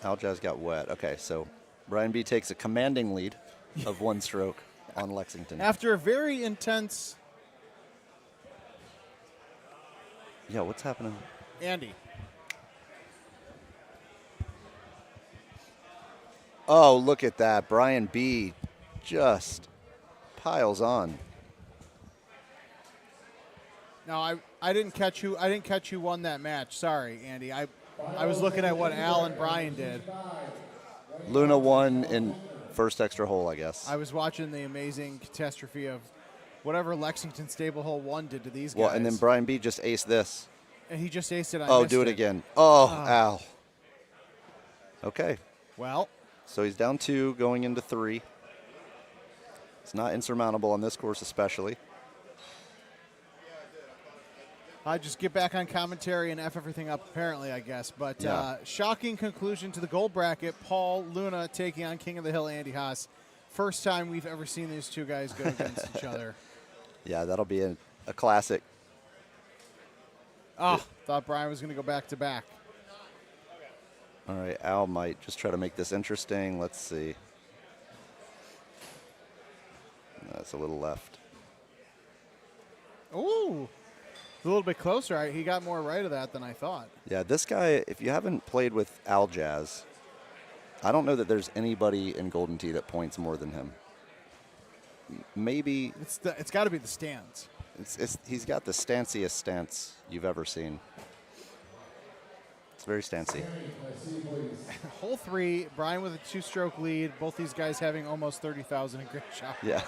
Aljaz got wet. Okay, so Brian B takes a commanding lead of 1 stroke on Lexington. After a very intense... Yeah, what's happening? Andy. Oh, look at that. Brian B. just piles on. No, I didn't catch who won that match. Sorry, Andy. I was looking at what Al and Brian did. Luna won in first extra hole, I guess. I was watching the amazing catastrophe of whatever Lexington Stable Hole 1 did to these guys. Well, and then Brian B. just aced this. And he just aced it. Do it again. Oh, Al. Okay. Well. So he's down 2 going into 3. It's not insurmountable on this course especially. I just get back on commentary and F everything up, apparently, I guess. But shocking conclusion to the gold bracket. Paul Luna taking on King of the Hill, Andy Haas. First time we've ever seen these two guys go against each other. Yeah, that'll be a classic. Oh, thought Brian was going to go back to back. All right, Al might just try to make this interesting. Let's see. That's a little left. Ooh. A little bit closer. He got more right of that than I thought. Yeah, this guy, if you haven't played with Al Jazz, I don't know that there's anybody in Golden Tee that points more than him. Maybe. It's got to be the stance. He's got the stanciest stance you've ever seen. It's very stancy. Hole 3, Brian with a 2-stroke lead. Both these guys having almost 30,000 in great shot. Yeah.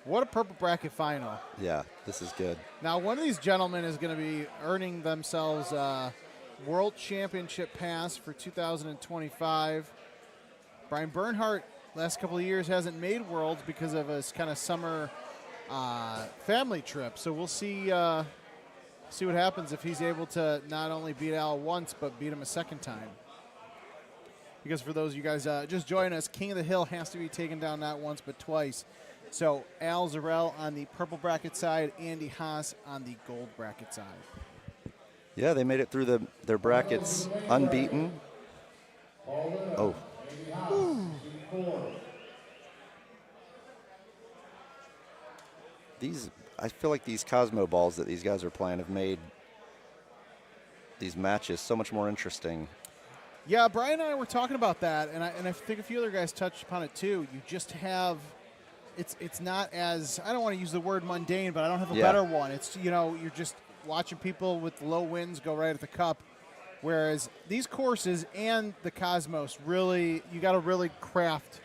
What a purple bracket final. Yeah, this is good. Now, one of these gentlemen is going to be earning themselves a World Championship pass for 2025. Brian Bernhardt, last couple of years, hasn't made Worlds because of his kind of summer family trip. So we'll see what happens if he's able to not only beat Al once, but beat him a second time. Because for those of you guys just joining us, King of the Hill has to be taken down not once, but twice. So Al Zarel on the purple bracket side, Andy Haas on the gold bracket side. Yeah, they made it through their brackets unbeaten. Oh. I feel like these Cosmo balls that these guys are playing have made these matches so much more interesting. Yeah, Brian and I were talking about that, and I think a few other guys touched upon it too. You just have. It's not as, I don't want to use the word mundane, but I don't have a better one. It's, you're just watching people with low winds go right at the cup, whereas these courses and the Cosmos really, you got to really craft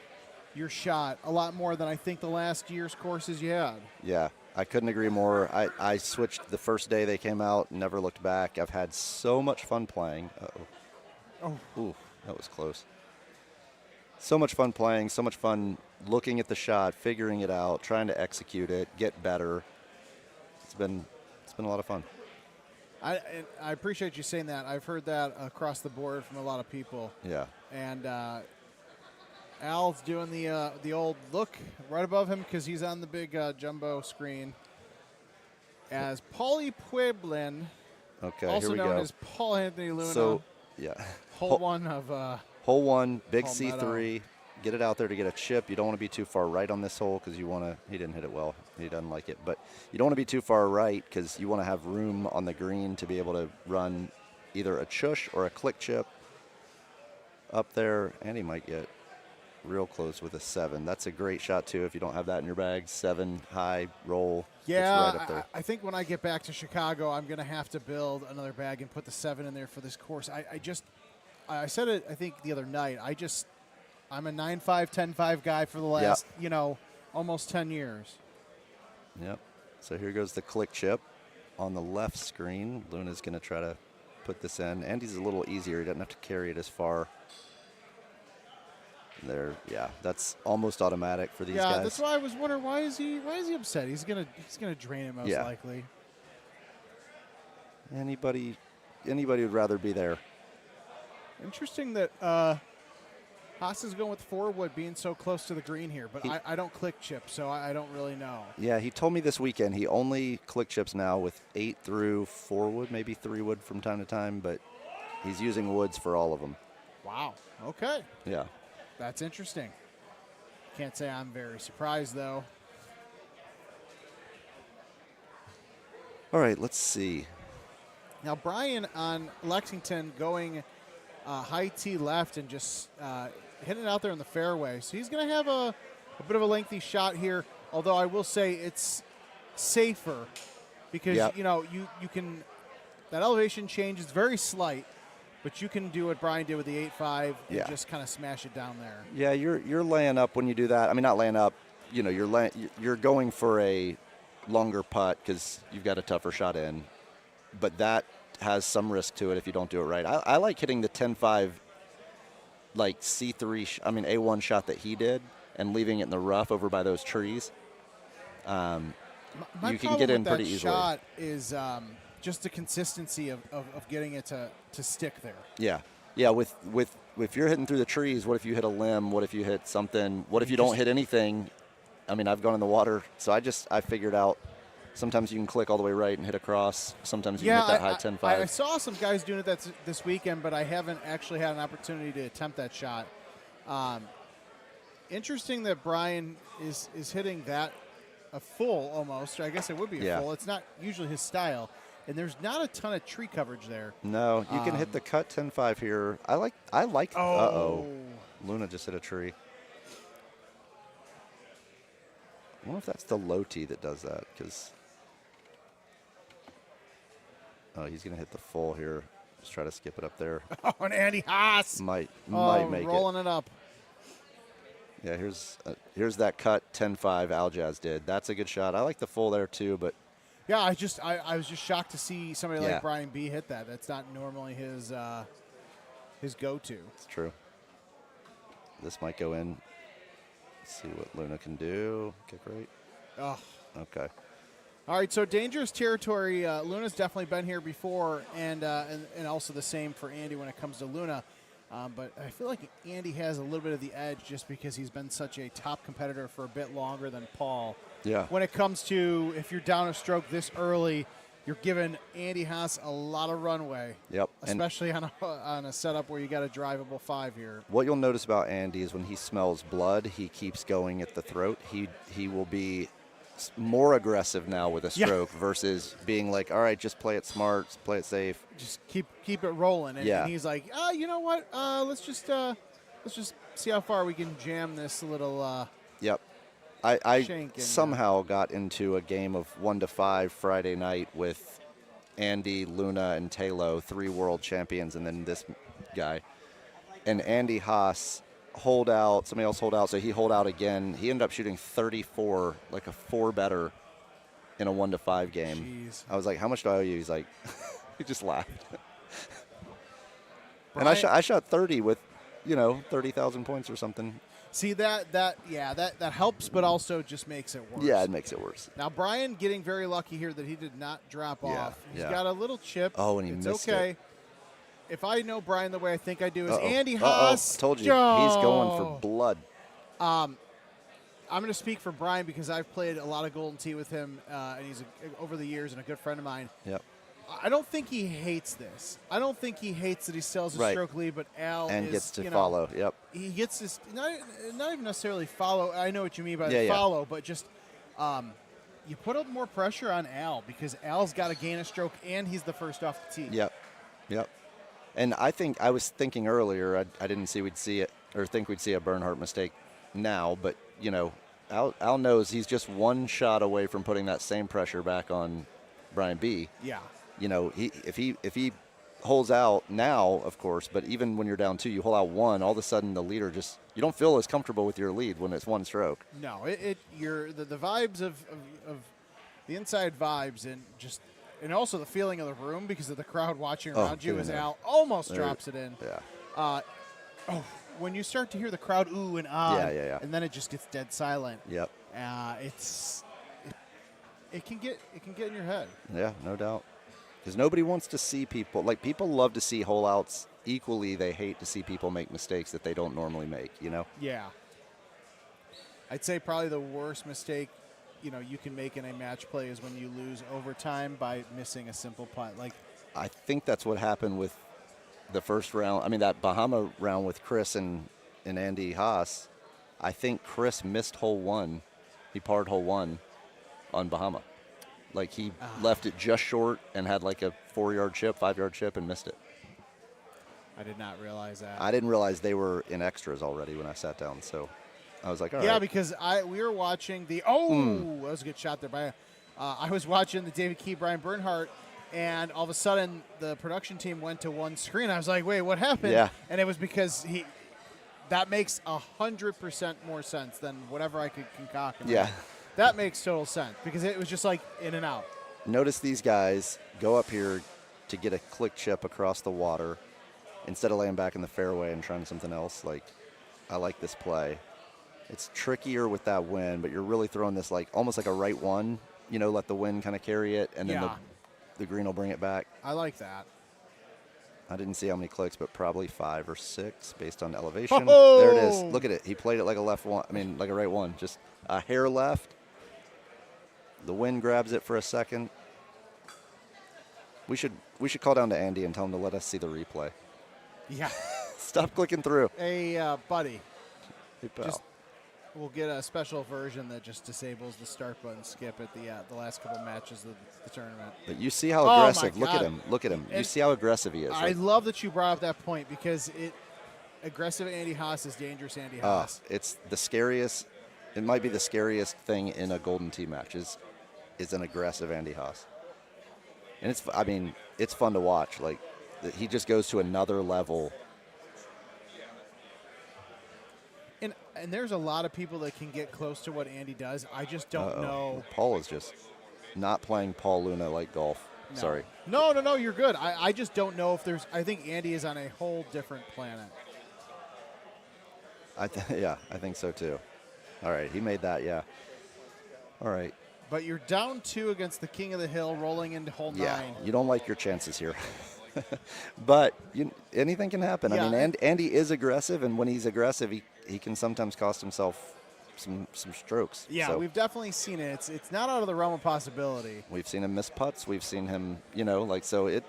your shot a lot more than I think the last year's courses you had. Yeah, I couldn't agree more. I switched the first day they came out, never looked back. I've had so much fun playing. Ooh, that was close. So much fun playing, so much fun looking at the shot, figuring it out, trying to execute it, get better. It's been a lot of fun. I appreciate you saying that. I've heard that across the board from a lot of people. Yeah. And Al's doing the old look right above him because he's on the big jumbo screen as Paulie Pueblin, also known as Paul Anthony Luna. So, yeah. Hole 1 of Hole 1, big Palmetto. C3. Get it out there to get a chip. You don't want to be too far right on this hole because you want to. He didn't hit it well. He doesn't like it. But you don't want to be too far right because you want to have room on the green to be able to run either a chush or a click chip up there. And he might get real close with a 7. That's a great shot, too, if you don't have that in your bag. 7, high, roll. Yeah, it's right up there. I think when I get back to Chicago, I'm going to have to build another bag and put the 7 in there for this course. I said it, I think, the other night. I'm a 9.5, 10.5 guy for the last, almost 10 years. Yep. So here goes the click chip on the left screen. Luna's going to try to put this in. Andy's a little easier. He doesn't have to carry it as far. There, yeah, that's almost automatic for these guys. Yeah, that's why I was wondering why is he upset? He's gonna drain it most likely. Anybody would rather be there. Interesting that Haas is going with 4 wood being so close to the green here, but I don't click chip, so I don't really know. Yeah, he told me this weekend he only click chips now with 8 through 4 wood, maybe 3 wood from time to time, but he's using woods for all of them. Wow. Okay. Yeah. That's interesting. Can't say I'm very surprised, though. All right, let's see. Now Brian on Lexington going high tee left and just hitting it out there in the fairway. So he's going to have a bit of a lengthy shot here, although I will say it's safer because, you know, you can – that elevation change is very slight, but you can do what Brian did with the 8.5 and just kind of smash it down there. Yeah, you're laying up when you do that. I mean, not laying up. You know, you're going for a longer putt because you've got a tougher shot in, but that has some risk to it if you don't do it right. I like hitting the 10.5 like C3, A1 shot that he did and leaving it in the rough over by those trees. You can get in pretty easily. My shot is just the consistency of getting it to stick there. Yeah. Yeah, with if you're hitting through the trees, what if you hit a limb? What if you hit something? What if you don't hit anything? I mean, I've gone in the water, so I figured out sometimes you can click all the way right and hit across. Sometimes you can hit that high 10.5. I saw some guys doing it this weekend, but I haven't actually had an opportunity to attempt that shot. Interesting that Brian is hitting that a full almost. I guess it would be a full. It's not usually his style, and there's not a ton of tree coverage there. No, you can hit the cut 10.5 here. I like. Luna just hit a tree. I wonder if that's the low tee that does that, because he's going to hit the full here. Just try to skip it up there. Oh, and Andy Haas might make rolling it up. Yeah, here's that cut 10.5 Aljaz did. That's a good shot. I like the full there too, but yeah, I was just shocked to see somebody like Brian B hit that. That's not normally his go-to. It's true. This might go in. Let's see what Luna can do. Kick right. Oh. Okay. All right, so dangerous territory. Luna's definitely been here before, and also the same for Andy when it comes to Luna. But I feel like Andy has a little bit of the edge just because he's been such a top competitor for a bit longer than Paul. Yeah. When it comes to if you're down a stroke this early, you're giving Andy Haas a lot of runway. Yep. Especially on a setup where you got a drivable 5 here. What you'll notice about Andy is when he smells blood, he keeps going at the throat. He will be more aggressive now with a stroke versus being like, all right, just play it smart, play it safe. Just keep it rolling. And he's like, you know what? Let's just see how far we can jam this little. Yep. I somehow got into a game of 1 to 5 Friday night with Andy, Luna, and tlow, 3 world champions, and then this guy. And Andy Haas hold out, somebody else hold out, so he hold out again. He ended up shooting 34, like a 4 better in a 1 to 5 game. Jeez. I was like, how much do I owe you? He's like, he just laughed. And I shot 30 with, 30,000 points or something. See, that helps, but also just makes it worse. Yeah, it makes it worse. Now, Brian getting very lucky here that he did not drop off. He's got a little chip. Oh, and he missed okay. it. If I know Brian the way I think I do, is Andy Haas. Told you. He's going for blood. I'm going to speak for Brian because I've played a lot of Golden Tee with him, and he's over the years and a good friend of mine. Yep. I don't think he hates this. I don't think he hates that he still has a stroke lead, but Al gets to follow. Yep. He gets this not even necessarily follow. I know what you mean by follow, but just you put up more pressure on Al because Al's got to gain a stroke and he's the first off the tee. Yep. And I was thinking earlier I didn't see we'd see it or think we'd see a Bernhardt mistake now, but Al knows he's just 1 shot away from putting that same pressure back on Brian B. Yeah. If he holds out now, of course, but even when you're down 2, you hold out 1, all of a sudden the leader you don't feel as comfortable with your lead when it's 1 stroke. No, you're the vibes of the inside vibes and also the feeling of the room because of the crowd watching around you as Al almost drops it in. Yeah. When you start to hear the crowd ooh and ah, and then it just gets dead silent. Yep. It can get in your head. Yeah, no doubt. Because nobody wants to see people people love to see hole outs. Equally, they hate to see people make mistakes that they don't normally make. Yeah. I'd say probably the worst mistake you can make in a match play is when you lose overtime by missing a simple putt. I think that's what happened with the first round. I mean, that Bahama round with Chris and Andy Haas. I think Chris missed hole 1. He parred hole 1 on Bahama. Like he left it just short and had like a 4-yard chip, 5-yard chip, and missed it. I did not realize that. I didn't realize they were in extras already when I sat down, so I was like, all right. Yeah, because we were watching the that was a good shot there by. I was watching the David Key, Brian Bernhardt, and all of a sudden the production team went to one screen. I was like, wait, what happened? Yeah. And it was because that makes 100% more sense than whatever I could concoct. Yeah. That makes total sense because it was just like in and out. Notice these guys go up here to get a click chip across the water instead of laying back in the fairway and trying something else. Like, I like this play. It's trickier with that wind, but you're really throwing this like almost like a right one, let the wind kind of carry it, and then the green will bring it back. I like that. I didn't see how many clicks, but probably 5 or 6 based on elevation. Oh! There it is. Look at it. He played it like a left one. Like a right one. Just a hair left. The wind grabs it for a second. We should call down to Andy and tell him to let us see the replay. Yeah. Stop clicking through. Hey, buddy. Hey, pal. We'll get a special version that just disables the start button skip at the last couple matches of the tournament. But you see how aggressive. Look at him. Look at him. You see how aggressive he is. I love that you brought up that point because aggressive Andy Haas is dangerous Andy Haas. It's the scariest. It might be the scariest thing in a Golden Tee match is an aggressive Andy Haas. And it's fun to watch. Like, he just goes to another level. And there's a lot of people that can get close to what Andy does. I just don't know. Paul is just not playing Paul Luna like golf. No. Sorry. No, you're good. I just don't know if there's. I think Andy is on a whole different planet. I think so too. All right, he made that. Yeah. All right. But you're down 2 against the King of the Hill, rolling into hole 9. Yeah, you don't like your chances here. But anything can happen. Yeah, Andy is aggressive, and when he's aggressive, he can sometimes cost himself some strokes. Yeah, so we've definitely seen it. It's not out of the realm of possibility. we've seen him miss putts. We've seen him, so it.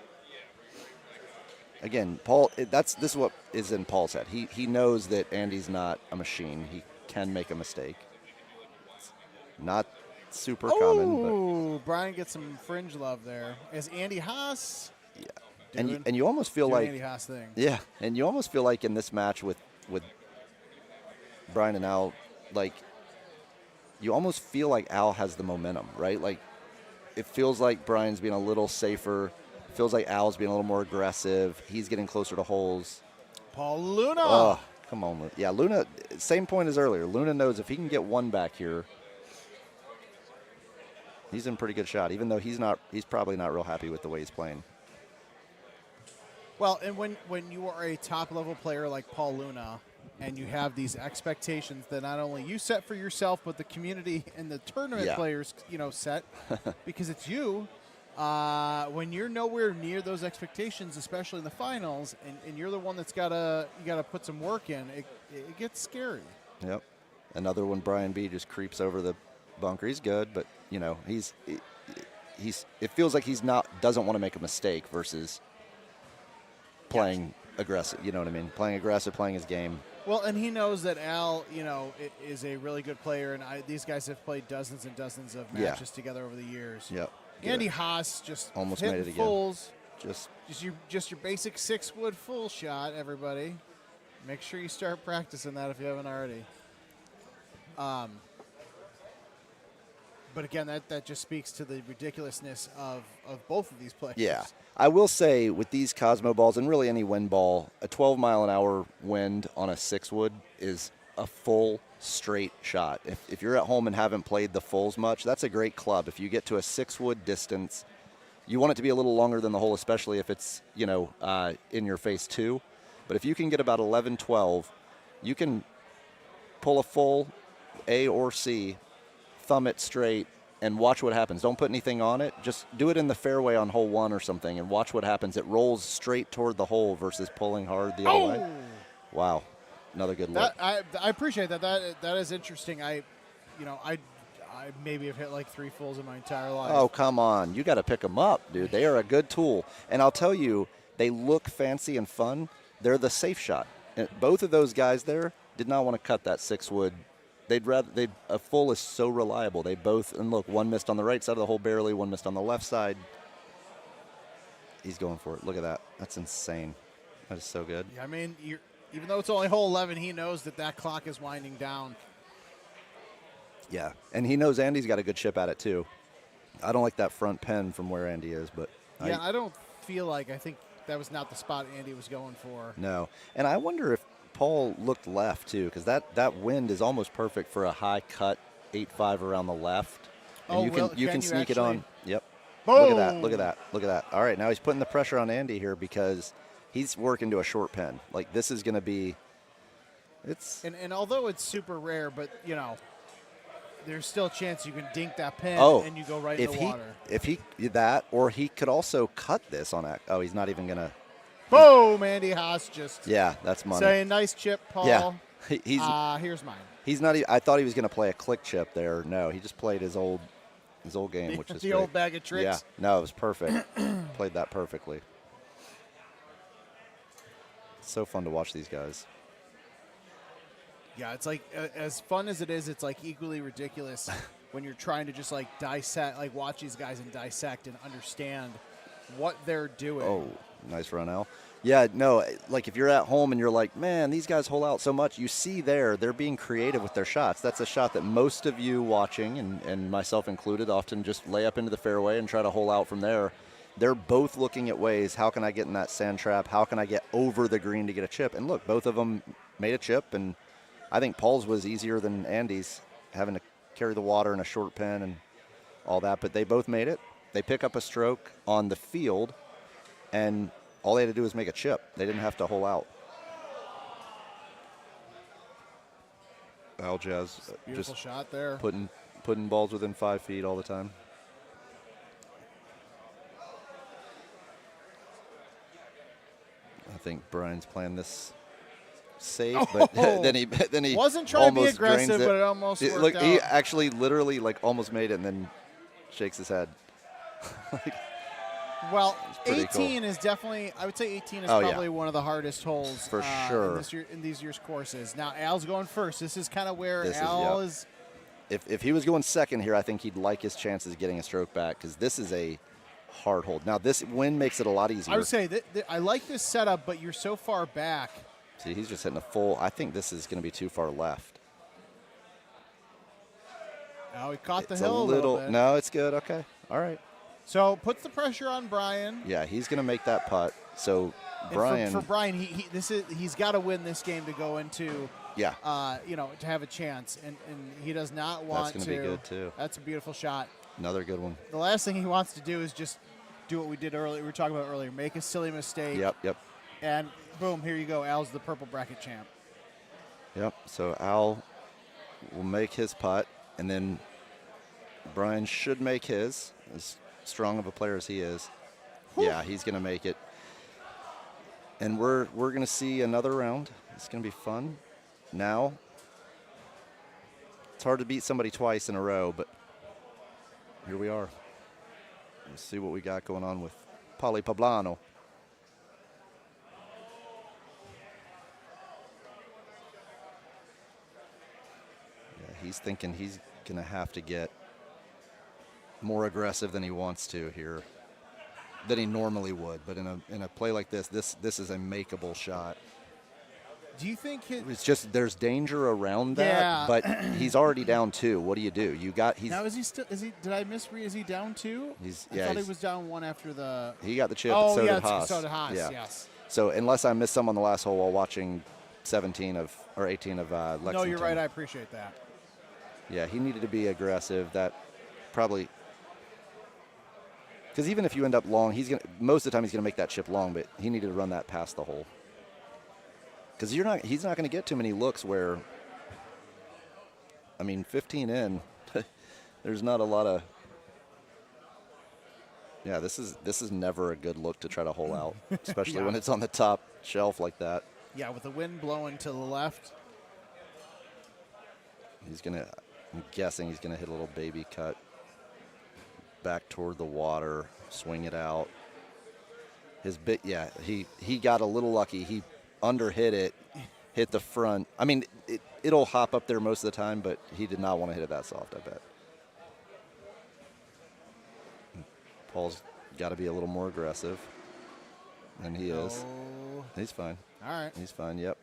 Again, Paul. This is what is in Paul's head. He knows that Andy's not a machine. He can make a mistake. It's not super common. Ooh, Brian gets some fringe love there. Is Andy Haas? Yeah. And you almost feel like Andy Haas thing. Yeah, and you almost feel like in this match with Brian and Al, like you almost feel like Al has the momentum, right? Like it feels like Brian's being a little safer. It feels like Al's being a little more aggressive. He's getting closer to holes. Paul Luna. Oh, come on. Yeah, Luna, same point as earlier. Luna knows if he can get one back here, he's in pretty good shot, even though he's probably not real happy with the way he's playing. Well, and when you are a top-level player like Paul Luna and you have these expectations that not only you set for yourself, but the community and the tournament players, set, because it's you, when you're nowhere near those expectations, especially in the finals, and you're the one that's you gotta put some work in, it gets scary. Yep. Another one, Brian B. just creeps over the bunker. He's good, but, he's it feels like doesn't want to make a mistake versus playing aggressive, you know what I mean? Playing aggressive, playing his game. Well, and he knows that Al, is a really good player, and these guys have played dozens and dozens of matches together over the years. Yep. Andy Haas just almost hitting made it again. Fulls. Just your basic 6-wood full shot, everybody. Make sure you start practicing that if you haven't already. But again, that just speaks to the ridiculousness of both of these players. Yeah. I will say with these Cosmo balls and really any wind ball, a 12-mile-an-hour wind on a 6-wood is a full straight shot. If you're at home and haven't played the fulls much, that's a great club. If you get to a 6-wood distance, you want it to be a little longer than the hole, especially if it's, in your face too. But if you can get about 11, 12, you can pull a full A or C, thumb it straight, and watch what happens. Don't put anything on it. Just do it in the fairway on hole 1 or something and watch what happens. It rolls straight toward the hole versus pulling hard the other way. Wow. Another good look. I appreciate that. That is interesting. I maybe have hit like 3 fulls in my entire life. Oh, come on. You got to pick them up, dude. They are a good tool. And I'll tell you, they look fancy and fun. They're the safe shot. And both of those guys there did not want to cut that 6-wood a full is so reliable. They both, and look, one missed on the right side of the hole barely, one missed on the left side. He's going for it. Look at that. That's insane. That is so good. Yeah, I mean, even though it's only hole 11, he knows that clock is winding down. Yeah, and he knows Andy's got a good chip at it too. I don't like that front pen from where Andy is, but yeah, I don't feel like, I think that was not the spot Andy was going for. No, and I wonder if Paul looked left too, because that wind is almost perfect for a high cut 8-5 around the left. And you can sneak it on. Yep. Boom. Look at that. Look at that. Look at that. All right, now he's putting the pressure on Andy here because he's working to a short pen. Like this is going to be. And although it's super rare, but you know, there's still a chance you can dink that pin and you go right in the water. If he that, or he could also cut this on that. Oh, he's not even gonna. Boom! Andy Haas just. Yeah, that's money. Saying nice chip, Paul. Yeah, here's mine. He's not. I thought he was gonna play a click chip there. No, he just played his old game, which is the old bag of tricks. Yeah, no, it was perfect. Played that perfectly. It's so fun to watch these guys. Yeah, it's like as fun as it is, it's like equally ridiculous when you're trying to just like dissect, like watch these guys and dissect and understand what they're doing. Oh, nice run, Al. Yeah, no, like if you're at home and you're like, man, these guys hole out so much, you see they're being creative with their shots. That's a shot that most of you watching, and myself included, often just lay up into the fairway and try to hole out from there. They're both looking at ways, how can I get in that sand trap? How can I get over the green to get a chip? And look, both of them made a chip, and I think Paul's was easier than Andy's, having to carry the water in a short pen and all that, but they both made it. They pick up a stroke on the field, and all they had to do was make a chip. They didn't have to hole out. Al Jazz beautiful just shot there. Putting balls within 5 feet all the time. I think Brian's playing this safe, but then he wasn't trying to be aggressive, but it almost worked look, out. he actually literally like almost made it and then shakes his head. Well, 18 cool. is definitely, I would say 18 is probably one of the hardest holes for sure in these year's courses. Now, Al's going first. This is kind of where Al is. If he was going second here, I think he'd like his chances getting a stroke back because this is a hard hold. Now, this wind makes it a lot easier. I would say I like this setup, but you're so far back. See, he's just hitting a full. I think this is going to be too far left. Now he caught the It's hill a little bit. No, it's good. Okay. All right. So puts the pressure on Brian. Yeah, he's going to make that putt. So Brian. For Brian, he's got to win this game to go into. Yeah. To have a chance, and he does not want to. That's going to be good too. That's a beautiful shot. Another good one. The last thing he wants to do is just do what we did earlier. We were talking about earlier. Make a silly mistake. Yep. And boom, here you go. Al's the purple bracket champ. Yep. So Al will make his putt, and then Brian should make his. As strong of a player as he is, yeah, he's going to make it. And we're going to see another round. It's going to be fun. Now, it's hard to beat somebody twice in a row, but here we are. Let's see what we got going on with Pauly Poblano. Yeah, he's thinking he's going to have to get more aggressive than he wants to here, than he normally would. But in a play like this is a makeable shot. Do you think it's just there's danger around that? But he's already down 2. What do you do? Now is he still? Did I misread? Is he down 2? I thought he was down 1 after the. He got the chip. Oh, so yeah, did Haas. So did Haas. Yeah. Yes. So unless I missed some on the last hole while watching 18 of Lexington. No, you're right. I appreciate that. Yeah, he needed to be aggressive. That probably. Because even if you end up long, most of the time he's gonna make that chip long, but he needed to run that past the hole. Because he's not gonna get too many looks where. I mean, 15 in, there's not a lot of. Yeah, this is never a good look to try to hole out, especially when it's on the top shelf like that. Yeah, with the wind blowing to the left. I'm guessing he's gonna hit a little baby cut. Back toward the water, swing it out. He got a little lucky. He underhit it hit the front. I mean, it'll hop up there most of the time, but he did not want to hit it that soft, I bet. Paul's got to be a little more aggressive, and he is. He's fine. All right. He's fine, yep.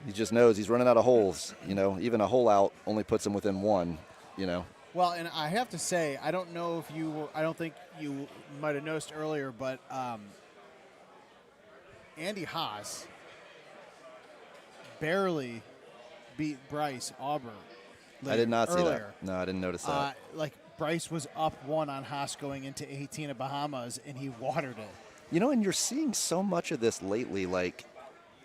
He just knows he's running out of holes. You know, even a hole out only puts him within one, you know. Well, and I have to say, I don't know if I don't think you might have noticed earlier, but Andy Haas barely beat Bryce Aubart. I did not see earlier. that. No, I didn't notice that. Like Bryce was up 1 on Haas going into 18 at Bahamas, and he watered it. You know, and you're seeing so much of this lately, like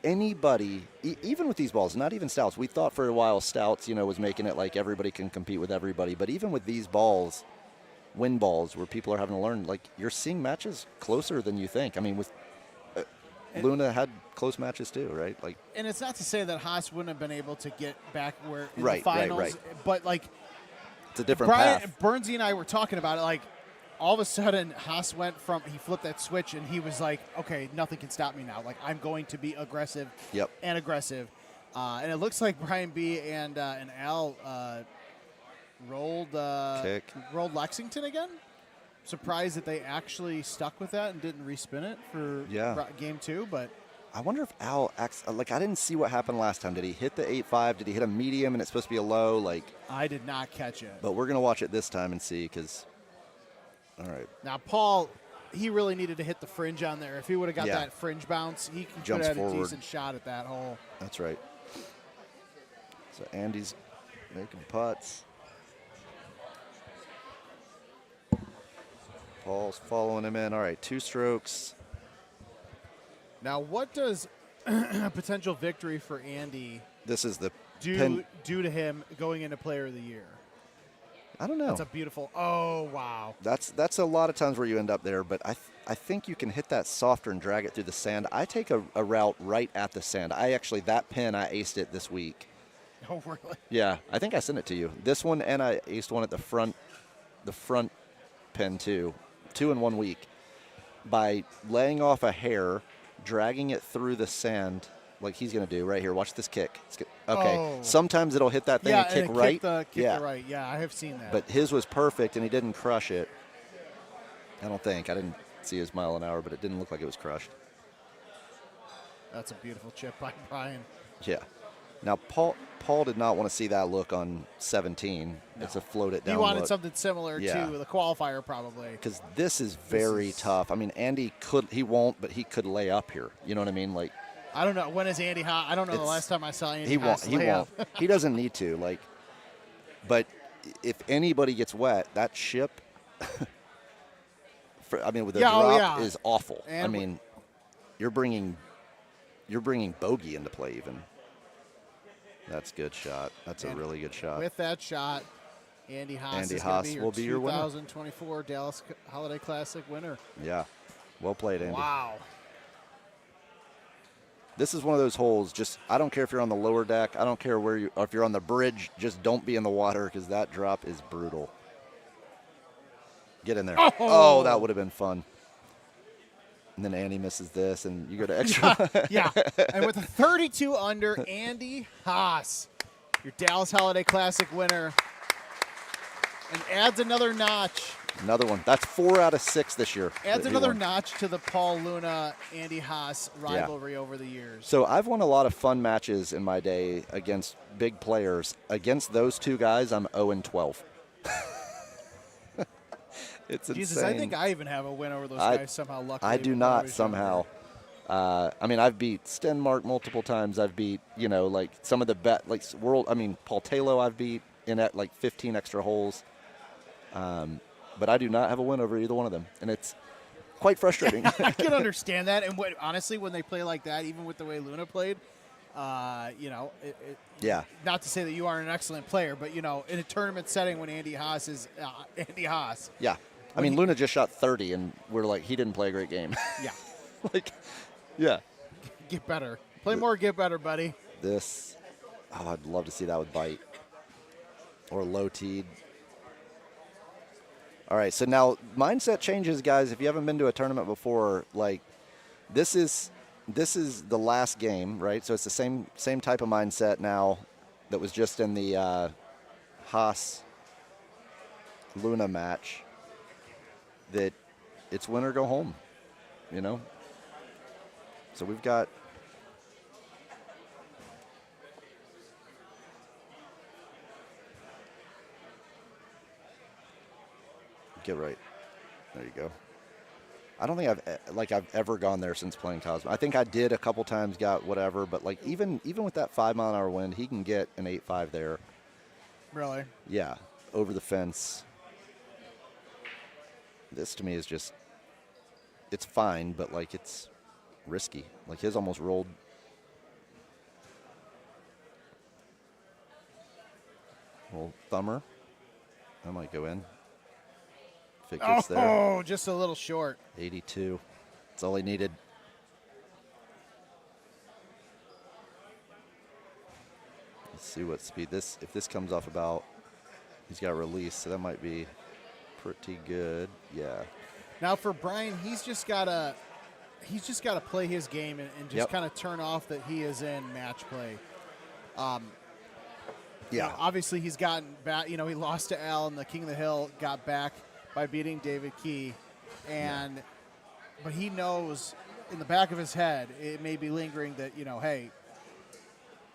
anybody, even with these balls, not even Stouts. We thought for a while Stouts, you know, was making it like everybody can compete with everybody. But even with these balls, wind balls, where people are having to learn, like you're seeing matches closer than you think. I mean, with Luna had close matches too, right? Like, and it's not to say that Haas wouldn't have been able to get back where in right, the finals, right. but like it's a different path. Burnsy and I were talking about it, like all of a sudden Haas he flipped that switch and he was like, okay, nothing can stop me now. Like I'm going to be aggressive and aggressive. And it looks like Brian B and Al rolled Lexington again. Surprised that they actually stuck with that and didn't respin it for game 2, but I wonder if Al acts like I didn't see what happened last time. Did he hit the 8.5? Did he hit a medium and it's supposed to be a low? Like I did not catch it. But we're gonna watch it this time and see because. All right. Now Paul, he really needed to hit the fringe on there. If he would have got that fringe bounce, he could have had a decent shot at that hole. That's right. So Andy's making putts. Paul's following him in. All right, 2 strokes. Now, what does a potential victory for Andy this is the do to him going into Player of the Year? I don't know. That's a beautiful. Oh wow. That's a lot of times where you end up there, but I think you can hit that softer and drag it through the sand. I take a route right at the sand. That pin I aced it this week. Oh really? Yeah, I think I sent it to you. This one and I aced one at the front pin too. 2 in 1 week by laying off a hair, dragging it through the sand like he's going to do right here. Watch this kick. Okay. Oh. Sometimes it'll hit that thing and kick right. Kick the right. Yeah, I have seen that. But his was perfect and he didn't crush it. I don't think. I didn't see his mile an hour, but it didn't look like it was crushed. That's a beautiful chip by Brian. Yeah. Now, Paul did not want to see that look on 17. No. It's a float it down. He wanted look. something similar to the qualifier probably. Because this is very tough. I mean, Andy he won't, but he could lay up here. You know what I mean? Like, I don't know. When is Andy Haas? I don't know the last time I saw Andy Haas. He won't. He doesn't need to. Like, but if anybody gets wet, that ship, with the drop is awful. And I mean, you're bringing bogey into play even. That's a good shot. That's a really good shot. With that shot, Andy Haas will be your winner. 2024 Dallas Holiday Classic winner. Yeah. Well played, Andy. Wow. This is one of those holes, I don't care if you're on the lower deck. I don't care or if you're on the bridge, just don't be in the water because that drop is brutal. Get in there. Oh, that would have been fun. And then Andy misses this, and you go to extra. Yeah. And with a 32 under, Andy Haas, your Dallas Holiday Classic winner, and adds another notch. Another one. That's 4 out of 6 this year. Adds another notch to the Paul Luna, Andy Haas rivalry over the years. So I've won a lot of fun matches in my day against big players. Against those 2 guys, I'm 0-12. It's Jesus, insane. I think I even have a win over those guys somehow. Luckily, I do not somehow. I mean, I've beat Stenmark multiple times. I've beat, like some of the Paul tlow I've beat in at like 15 extra holes. But I do not have a win over either one of them, and it's quite frustrating. I can understand that, and honestly, when they play like that, even with the way Luna played, yeah. Not to say that you aren't an excellent player, but in a tournament setting when Andy Haas is Andy Haas. Yeah, I mean Luna just shot 30, and we're like, he didn't play a great game. Yeah, yeah. Get better, play more, get better, buddy. I'd love to see that with bite or low teed. All right, so now mindset changes, guys. If you haven't been to a tournament before, like this is this is the last game, right? So it's the same type of mindset now that was just in the Haas Luna match, that it's win or go home, you know? So we've got get right. There you go. I don't think I've ever gone there since playing Cosmo. I think I did a couple times, got whatever, but like even with that 5-mile-an-hour wind, he can get an 8.5 there. Really? Yeah, over the fence. This to me is just, it's fine, but like it's risky. Like his almost rolled. Well, thumber. That might go in. If it gets there. Oh, just a little short. 82. That's all he needed. Let's see what speed this. If this comes off about, he's got release, so that might be pretty good. Yeah. Now for Brian, he's just gotta play his game and just kind of turn off that he is in match play. You know, obviously he's gotten back. You know, he lost to Al in the King of the Hill, got back by beating David Key, and but he knows in the back of his head it may be lingering that, you know, hey,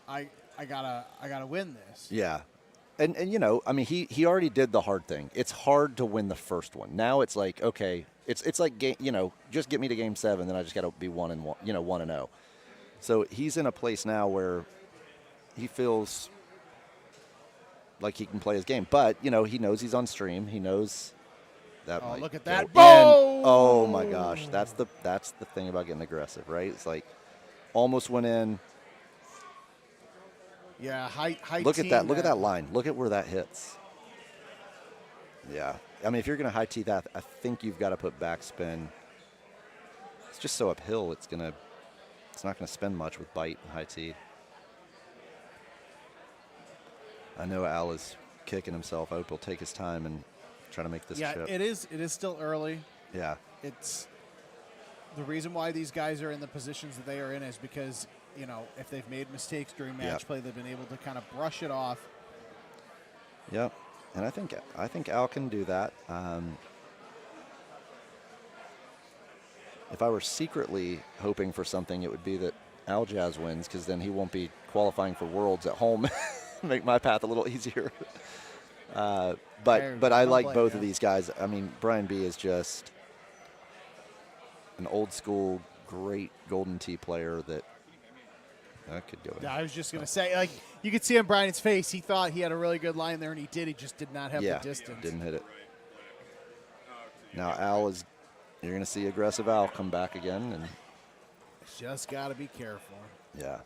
I gotta win this. Yeah. And you know, I mean, he already did the hard thing. It's hard to win the first one. Now it's like, okay, it's like you know, just get me to game 7, then I just got to be 1-1, you know, 1-0. So he's in a place now where he feels like he can play his game, but you know, he knows he's on stream. He knows that. Oh, might look at go that! in. Boom! Oh my gosh, that's the thing about getting aggressive, right? It's like almost went in. Yeah, high. Look at that! Look at that line. Look at where that hits. Yeah, I mean, if you're going to high tee that, I think you've got to put backspin. It's just so uphill. It's not going to spin much with bite and high tee. I know Al is kicking himself. I hope he'll take his time and try to make this chip. Yeah, it is still early. Yeah. It's the reason why these guys are in the positions that they are in is because, you know, if they've made mistakes during match play, they've been able to kind of brush it off. Yep. And I think Al can do that. If I were secretly hoping for something, it would be that Al Jazz wins, because then he won't be qualifying for Worlds at home. Make my path a little easier. But I like both of these guys. I mean, Brian B is just an old school, great Golden Tee player that could go in. Yeah, I was just going to say, like, you could see on Brian's face, he thought he had a really good line there, and he did. He just did not have the distance. Didn't hit it. Now Al is, you're going to see aggressive Al come back again. And just got to be careful. Yeah.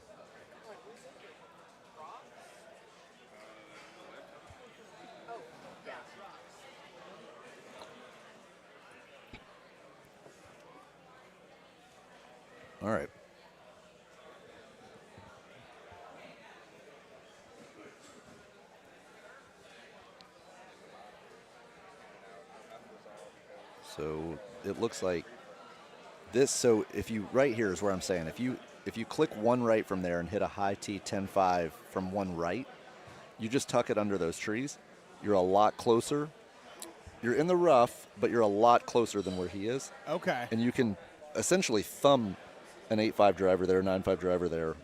All right. So it looks like this. So if you, right here is where I'm saying, if you click one right from there and hit a high T 10-5 from one right, you just tuck it under those trees. You're a lot closer. You're in the rough, but you're a lot closer than where he is. Okay. And you can essentially thumb an 8.5 driver there, 9.5 driver there.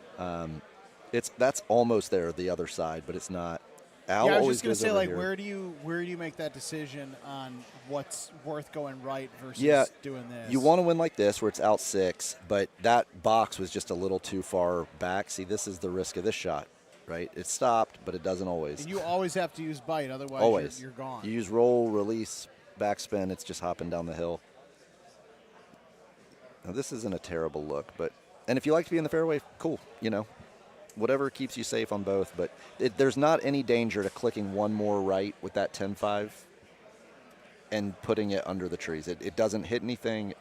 That's almost there, the other side, but it's not. Al I was always just going to goes say, over like, here. where do you make that decision on what's worth going right versus doing this? You want to win like this, where it's out 6, but that box was just a little too far back. See, this is the risk of this shot, right? It stopped, but it doesn't always. And you always have to use bite, otherwise Always. You're gone. You use roll, release, backspin. It's just hopping down the hill. Now, this isn't a terrible look, and if you like to be in the fairway, cool, you know. Whatever keeps you safe on both, but there's not any danger to clicking one more right with that 10-5 and putting it under the trees. It doesn't hit anything.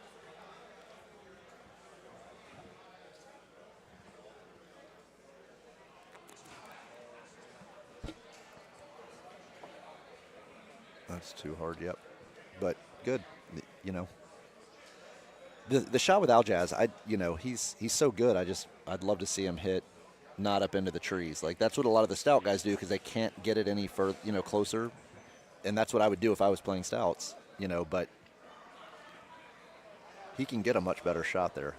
That's too hard, yep. But good, you know. The shot with Aljaz, he's so good. I'd love to see him hit not up into the trees. Like that's what a lot of the stout guys do because they can't get it any further, closer. And that's what I would do if I was playing stouts, but he can get a much better shot there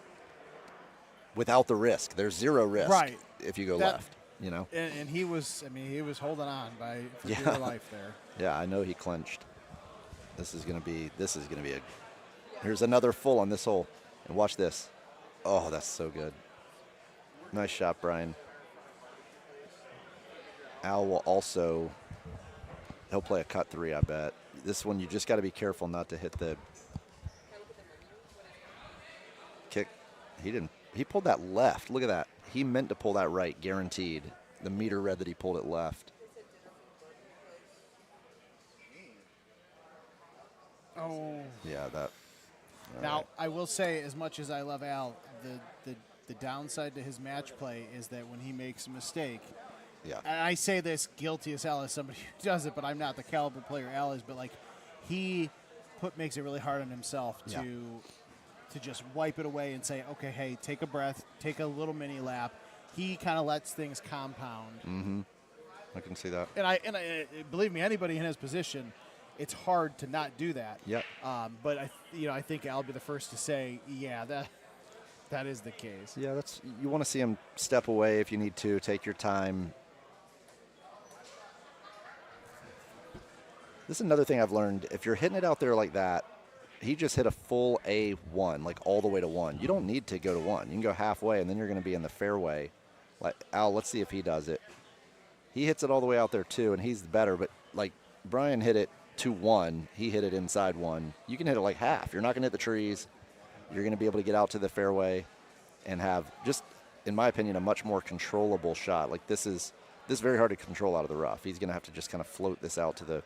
without the risk. There's zero risk if you go left, And he was holding on for dear life there. Yeah, I know he clinched. This is gonna be here's another full on this hole. And watch this. Oh, that's so good. Nice shot, Brian. Al will also, he'll play a cut 3, I bet. This one, you just got to be careful not to hit the kick. He pulled that left. Look at that. He meant to pull that right, guaranteed. The meter read that he pulled it left. Oh. Yeah, that. Now, right. I will say, as much as I love Al, the downside to his match play is that when he makes a mistake, and I say this guilty as hell as somebody who does it, but I'm not the caliber player Al is, but like he makes it really hard on himself to just wipe it away and say, okay, hey, take a breath, take a little mini lap. He kind of lets things compound. Mm-hmm. I can see that. And I believe me, anybody in his position, it's hard to not do that. Yep. But I think I'll be the first to say, yeah, that is the case. Yeah, you want to see him step away if you need to. Take your time. This is another thing I've learned. If you're hitting it out there like that, he just hit a full A1, like all the way to 1. You don't need to go to 1. You can go halfway, and then you're going to be in the fairway. Like Al, let's see if he does it. He hits it all the way out there too, and he's better. But like Brian hit it to 1, he hit it inside 1. You can hit it like half. You're not going to hit the trees. You're going to be able to get out to the fairway and have, just in my opinion, a much more controllable shot. Like this is very hard to control out of the rough. He's going to have to just kind of float this out to the.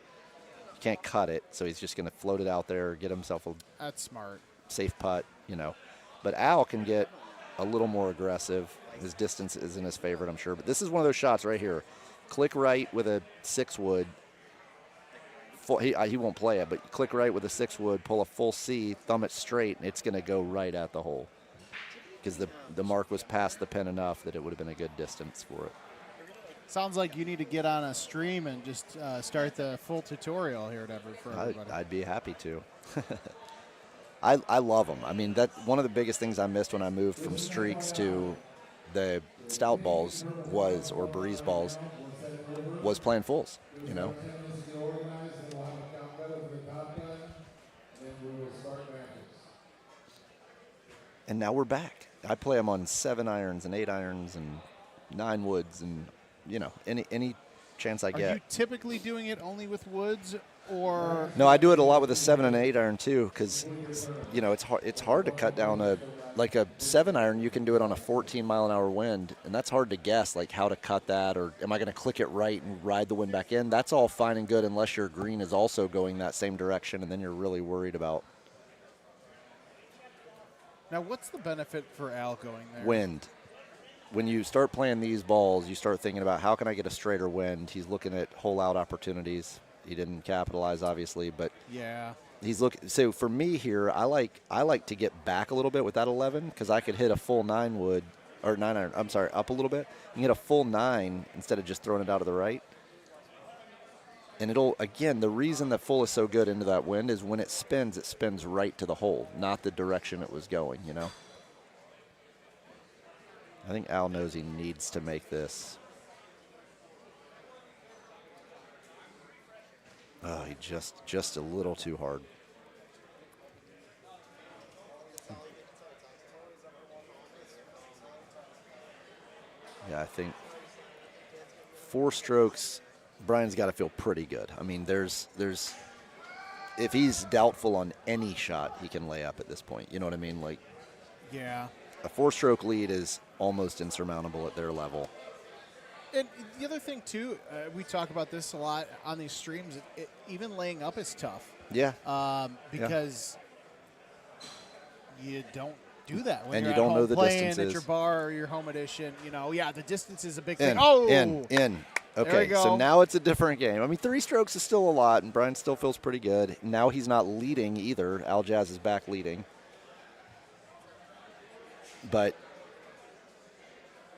You can't cut it, so he's just going to float it out there, get himself a. That's smart. Safe putt, But Al can get a little more aggressive. His distance isn't his favorite, I'm sure. But this is one of those shots right here. Click right with a 6-wood. He won't play it, but click right with a 6-wood, pull a full C, thumb it straight, and it's going to go right at the hole. Because the mark was past the pin enough that it would have been a good distance for it. Sounds like you need to get on a stream and just start the full tutorial here for everybody. I'd be happy to. I love them. I mean, that one of the biggest things I missed when I moved from streaks to the stout balls or breeze balls was playing fulls, And now we're back. I play them on 7 irons and 8 irons and 9 woods and, any chance I get. Are you typically doing it only with woods or? No, I do it a lot with a 7 and 8 iron too because, it's hard to cut down a 7 iron. You can do it on a 14-mile-an-hour wind, and that's hard to guess, like how to cut that or am I going to click it right and ride the wind back in? That's all fine and good unless your green is also going that same direction, and then you're really worried about. Now, what's the benefit for Al going there? Wind. When you start playing these balls, you start thinking about how can I get a straighter wind. He's looking at hole-out opportunities. He didn't capitalize, obviously, but yeah, he's looking. So for me here, I like to get back a little bit with that 11 because I could hit a full 9 wood or 9 iron. I'm sorry, up a little bit. You can hit a full 9 instead of just throwing it out of the right. And the reason that full is so good into that wind is when it spins right to the hole, not the direction it was going, I think Al knows he needs to make this. Oh, he just a little too hard. Yeah, I think 4 strokes, Brian's got to feel pretty good. I mean, there's if he's doubtful on any shot, he can lay up at this point. You know what I mean? Like, yeah, a 4-stroke lead is almost insurmountable at their level. And the other thing too, we talk about this a lot on these streams. Even laying up is tough. Yeah. Because you don't do that when and you're you don't at home know the playing distances at your bar or your home edition. The distance is a big in, thing. In. Okay, there we go. So now it's a different game. I mean, 3 strokes is still a lot, and Brian still feels pretty good. Now he's not leading either. Aljaz is back leading. But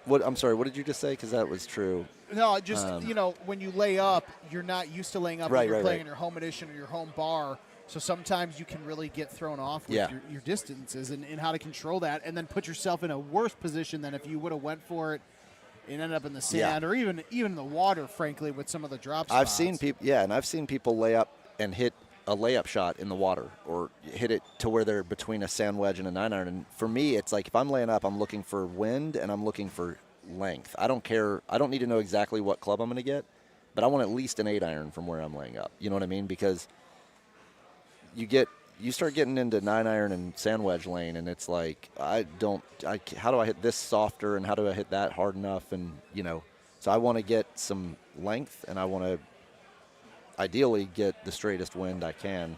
I'm sorry, what did you just say? Because that was true. No, just, when you lay up, you're not used to laying up when you're playing in your home edition or your home bar. So sometimes you can really get thrown off with your distances and how to control that, and then put yourself in a worse position than if you would have went for it and ended up in the sand or even the water, frankly, with some of the drop spots. I've seen people lay up and hit a layup shot in the water or hit it to where they're between a sand wedge and a 9-iron. And for me, it's like if I'm laying up, I'm looking for wind and I'm looking for length. I don't care. I don't need to know exactly what club I'm going to get, but I want at least an 8-iron from where I'm laying up. You know what I mean? Because you start getting into 9-iron and sand wedge lane, and it's like how do I hit this softer and how do I hit that hard enough? And so I want to get some length, and I want to ideally get the straightest wind I can.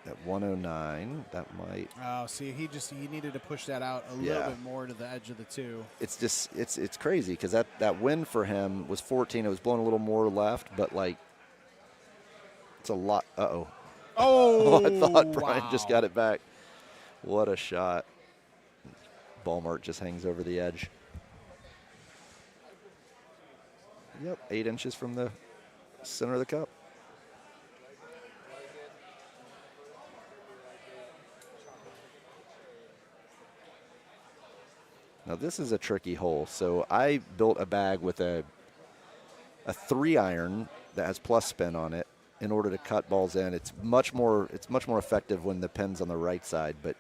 At 109, that might. Oh, see, he needed to push that out a little bit more to the edge of the 2. It's just it's crazy because that wind for him was 14. It was blowing a little more left, but like it's a lot. Oh, I thought Brian just got it back. What a shot! Ballmart just hangs over the edge. Yep, 8 inches from the center of the cup. Now this is a tricky hole. So I built a bag with a 3-iron that has plus spin on it in order to cut balls in. It's much more effective when the pin's on the right side, but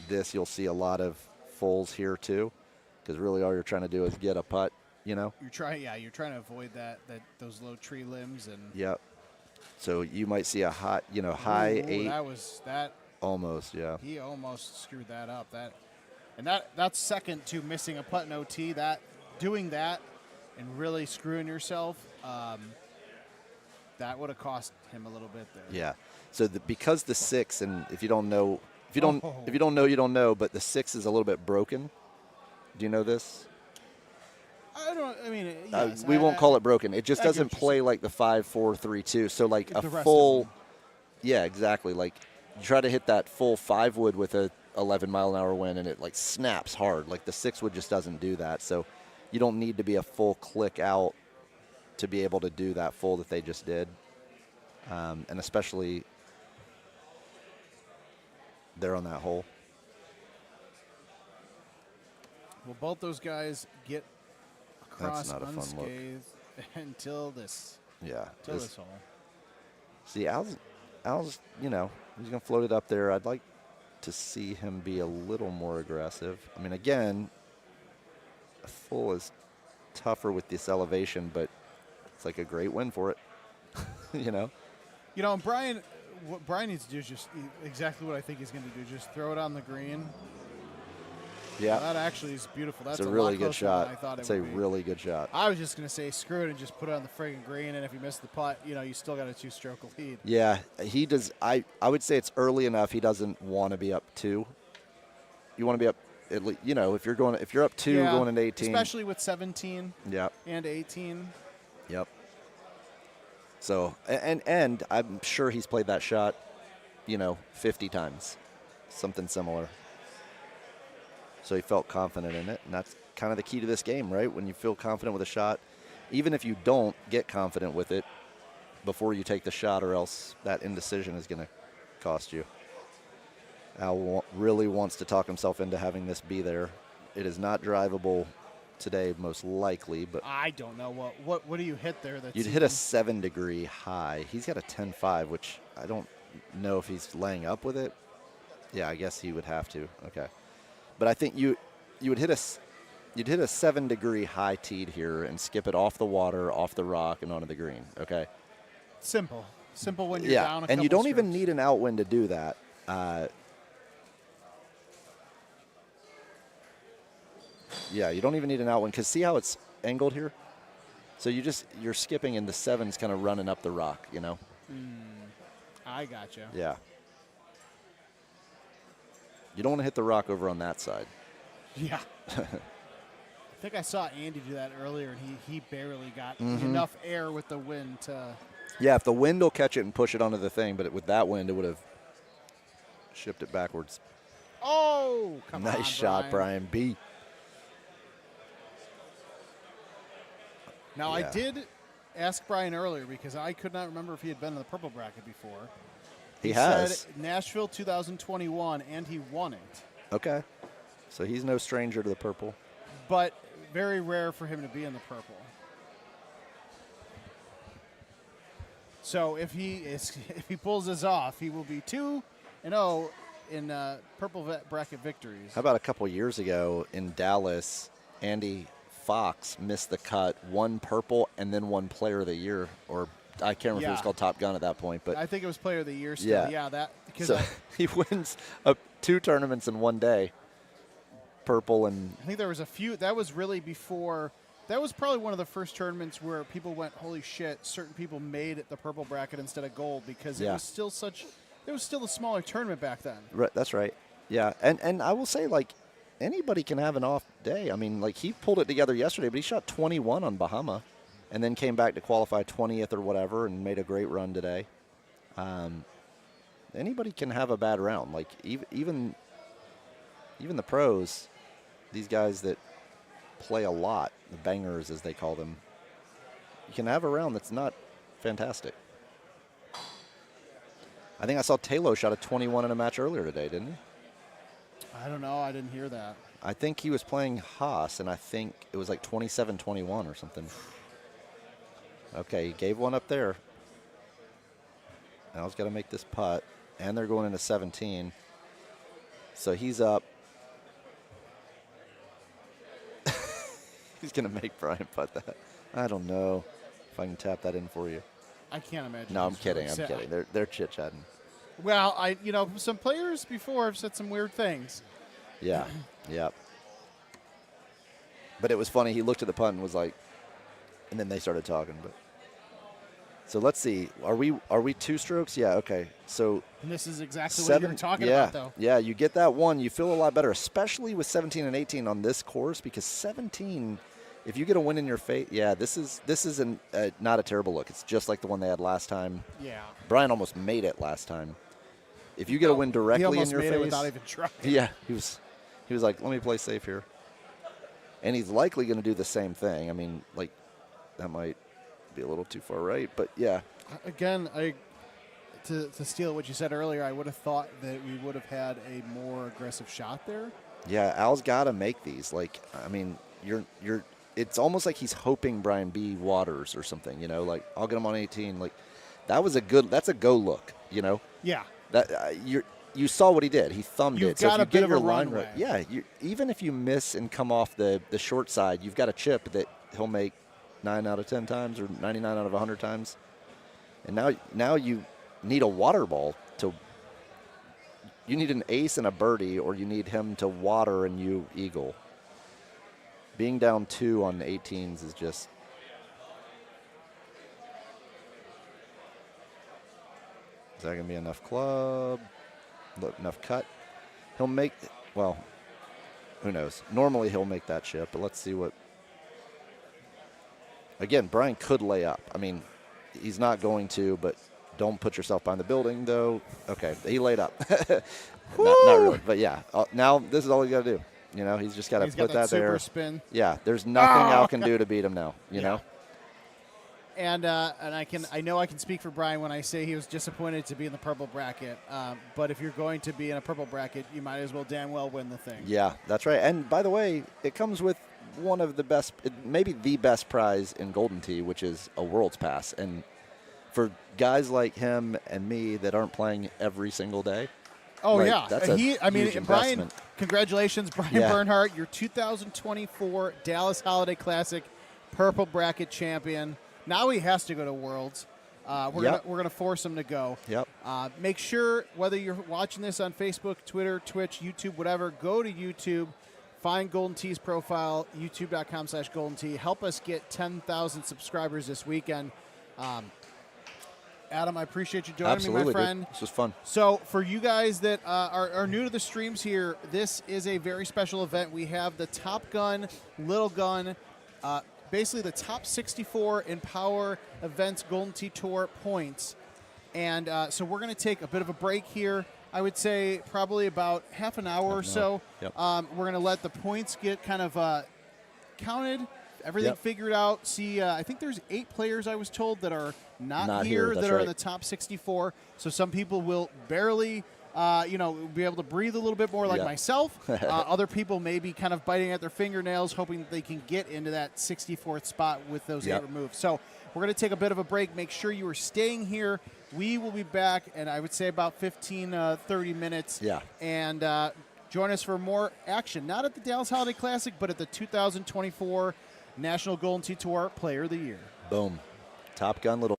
this you'll see a lot of fulls here too, because really all you're trying to do is get a putt. You're trying to avoid those low tree limbs and. Yep. So you might see a high 8. That was that. Almost, yeah. He almost screwed that up. That's second to missing a putt in OT. Doing that and really screwing yourself, that would have cost him a little bit there. Yeah. So because the 6, and if you don't know, you don't know, but the 6 is a little bit broken. Do you know this? Yes, we won't call it broken. It just doesn't play like the 5-4-3-2. So like a full, yeah, exactly. Like you try to hit that full 5 wood with a 11-mile-an-hour wind, and it like snaps hard. Like the 6 wood just doesn't do that. So you don't need to be a full click out to be able to do that full that they just did, and especially there on that hole. Well, both those guys get across That's not a fun look. unscathed until this. Yeah. Until this hole. See, Al's, he's going to float it up there. I'd like to see him be a little more aggressive. I mean, again, a full is tougher with this elevation, but it's like a great win for it. And Brian, what Brian needs to do is just exactly what I think he's going to do. Just throw it on the green. Yeah. That actually is beautiful. That's a really lot good closer than shot. I thought it It's would a be. really good shot. I was just going to say screw it and just put it on the friggin' green, and if you miss the putt, you still got a 2-stroke lead. Yeah, he does. I would say it's early enough. He doesn't want to be up 2. You want to be up at least, if you're up 2 going into 18, especially with 17. Yep. And 18. Yep. So and I'm sure he's played that shot, 50 times, something similar. So he felt confident in it, and that's kind of the key to this game, right? When you feel confident with a shot, even if you don't get confident with it before you take the shot, or else that indecision is going to cost you. Al really wants to talk himself into having this be there. It is not drivable today, most likely, but I don't know what do you hit there? That's you'd hit a 7-degree high. He's got a 10.5, which I don't know if he's laying up with it. Yeah, I guess he would have to. Okay, but I think you would hit you'd hit a 7-degree high teed here and skip it off the water, off the rock, and onto the green. Okay. Simple when you're down. And you don't even need an outwind to do that. Yeah, you don't even need an outwind, because see how it's angled here? So you're skipping and the 7's kind of running up the rock, I gotcha. Yeah. You don't want to hit the rock over on that side. Yeah. I think I saw Andy do that earlier, and he barely got enough air with the wind to. Yeah, if the wind will catch it and push it onto the thing, but with that wind, it would have shipped it backwards. Oh, come on, Nice shot, Brian B. Now, Yeah. I did ask Brian earlier because I could not remember if he had been in the purple bracket before. He has. Said Nashville 2021, and he won it. Okay. So he's no stranger to the purple. But very rare for him to be in the purple. So if he pulls this off, he will be 2-0 in purple bracket victories. How about a couple years ago in Dallas, Andy Fox missed the cut, won purple, and then won Player of the Year, or I can't remember if it was called Top Gun at that point, but I think it was Player of the Year still. Yeah, that because so he wins 2 tournaments in one day, purple and. I think there was a few. That was really before. That was probably one of the first tournaments where people went, "Holy shit!" Certain people made it the purple bracket instead of gold because it was still such. It was still a smaller tournament back then. Right, that's right. Yeah, and I will say, like, anybody can have an off day. I mean, like, he pulled it together yesterday, but he shot 21 on Bahama and then came back to qualify 20th or whatever and made a great run today. Anybody can have a bad round. Like, even the pros, these guys that play a lot, the bangers as they call them, you can have a round that's not fantastic. I think I saw tlow shot a 21 in a match earlier today, didn't he? I don't know. I didn't hear that. I think he was playing Haas, and I think it was like 27-21 or something. Okay, he gave one up there. Now he's got to make this putt, and they're going into 17. So he's up. He's going to make Brian putt that. I don't know if I can tap that in for you. I can't imagine. No, I'm kidding. I'm kidding. They're chit-chatting. Well, some players before have said some weird things. Yeah, yeah. But it was funny. He looked at the putt and was like, and then they started talking. But so let's see. Are we 2 strokes? Yeah. Okay. So and this is exactly what you're talking about, though. Yeah. You get that one, you feel a lot better, especially with 17 and 18 on this course, because 17. If you get a win in your face, this is not a terrible look. It's just like the one they had last time. Yeah. Brian almost made it last time. If you get a win directly in your face, face, without even trying. Yeah, he was like, let me play safe here. And he's likely going to do the same thing. I mean, like, that might be a little too far right, but yeah. Again, to steal what you said earlier, I would have thought that we would have had a more aggressive shot there. Yeah, Al's got to make these. Like, I mean, it's almost like he's hoping Brian B. waters or something, like, I'll get him on 18. Like, that's a go look, Yeah. That you saw what he did. He thumbed it. So if you get your line runway. right, yeah, even if you miss and come off the short side, you've got a chip that he'll make 9 out of 10 times or 99 out of 100 times. And now you need a water ball you need an ace and a birdie, or you need him to water and you eagle. Being down 2 on 18s is just. Is that going to be enough club? Enough cut? He'll make, well, who knows? Normally he'll make that chip, but let's see what. Again, Brian could lay up. I mean, he's not going to, but don't put yourself behind the building, though. Okay, he laid up. not really, but yeah. Now this is all he's got to do. He's just got to put that there. Super spin. Yeah, there's nothing Al can do to beat him now. You know. And I know I can speak for Brian when I say he was disappointed to be in the purple bracket. But if you're going to be in a purple bracket, you might as well damn well win the thing. Yeah, that's right. And by the way, it comes with one of the best, maybe the best prize in Golden Tee, which is a World's Pass. And for guys like him and me that aren't playing every single day. Oh, yeah. That's huge Brian, investment. Congratulations, Brian Bernhardt, your 2024 Dallas Holiday Classic purple bracket champion. Now he has to go to Worlds. We're gonna force him to go. Yep. Make sure, whether you're watching this on Facebook, Twitter, Twitch, YouTube, whatever, go to YouTube, find Golden Tee's profile, youtube.com/Golden Tee. Help us get 10,000 subscribers this weekend. Adam, I appreciate you joining me, my friend. Dude. This was fun. So for you guys that are new to the streams here, this is a very special event. We have the Top Gun, Little Gun, basically the top 64 in Power Events Golden Tee Tour points. And so we're going to take a bit of a break here. I would say probably about half an hour or so. Yep. We're going to let the points get kind of counted, everything figured out. See, I think there's 8 players, I was told, that are not here that are in the top 64. So some people will barely, be able to breathe a little bit more like myself. Other people may be kind of biting at their fingernails, hoping that they can get into that 64th spot with those 8 removed. So we're going to take a bit of a break. Make sure you are staying here. We will be back, and I would say about 15, 30 minutes. Yeah. And join us for more action, not at the Dallas Holiday Classic, but at the 2024 National Golden Tee Tour Player of the Year. Boom. Top Gun little.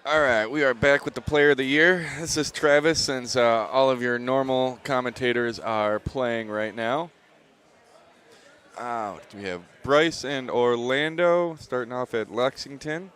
All right, we are back with the Player of the Year. This is Travis, since all of your normal commentators are playing right now. We have Bryce and Orlando starting off at Lexington.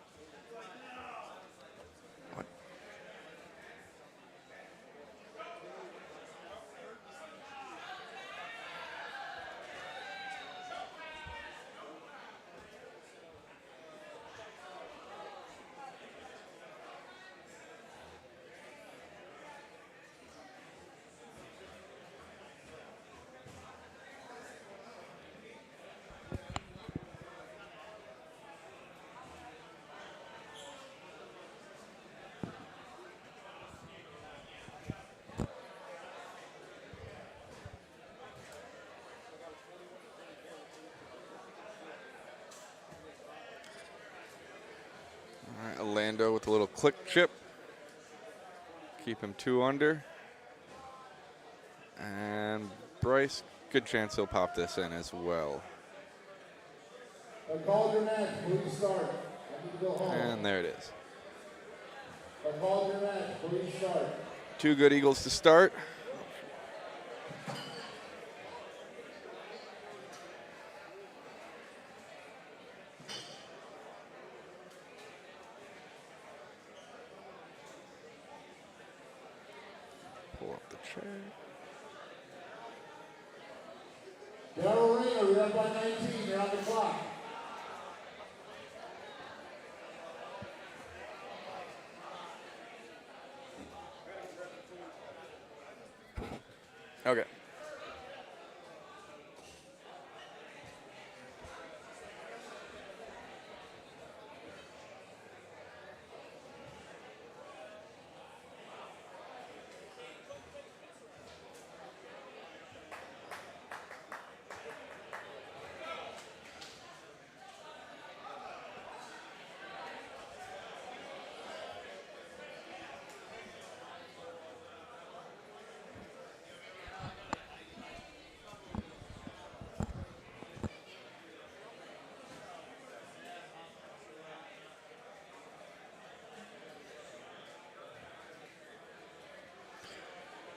All right, Orlando with a little click chip. Keep him 2 under. And Bryce, good chance he'll pop this in as well. I called your match. Please start. I need to go home. And there it is. I called your match. Please start. 2 good eagles to start. Pull up the chair. Daryl Rayner, you're up by 19. You're on the clock. Okay.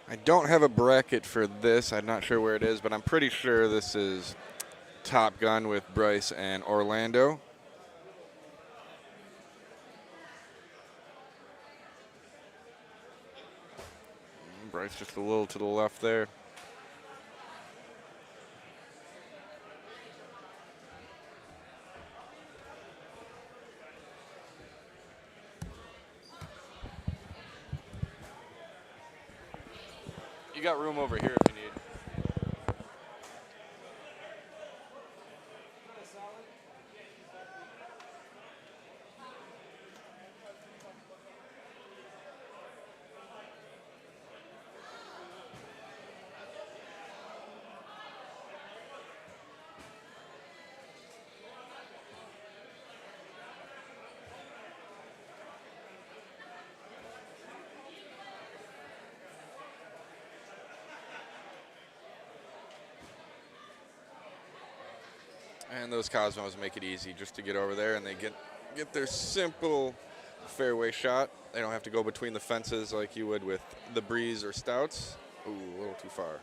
I don't have a bracket for this. I'm not sure where it is, but I'm pretty sure this is Top Gun with Bryce and Orlando. Bryce just a little to the left there. You got room over here if you need. And those Cosmos make it easy just to get over there, and they get their simple fairway shot. They don't have to go between the fences like you would with the Breeze or Stouts. Ooh, a little too far.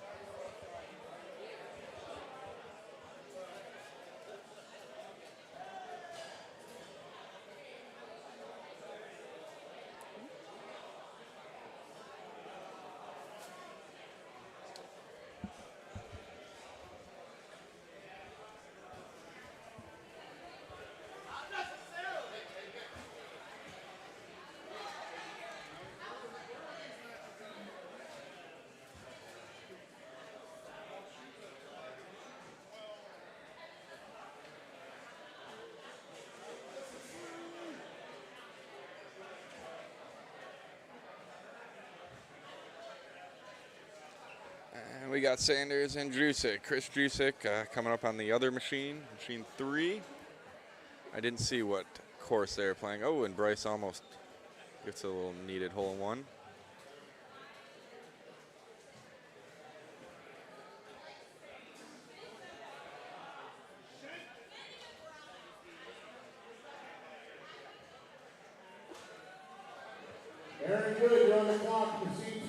And we got Sanders and Juic. Chris Juic coming up on the other machine, machine 3. I didn't see what course they were playing. Oh, and Bryce almost gets a little needed hole-in-one.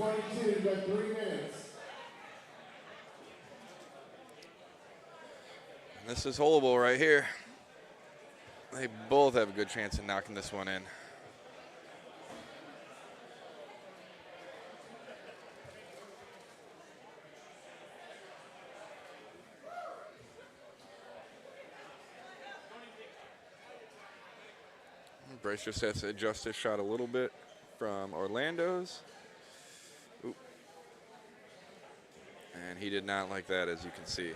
22, you got 3 minutes. And this is holeable right here. They both have a good chance of knocking this one in. Bryce just has to adjust his shot a little bit from Orlando's. Oop. And he did not like that, as you can see.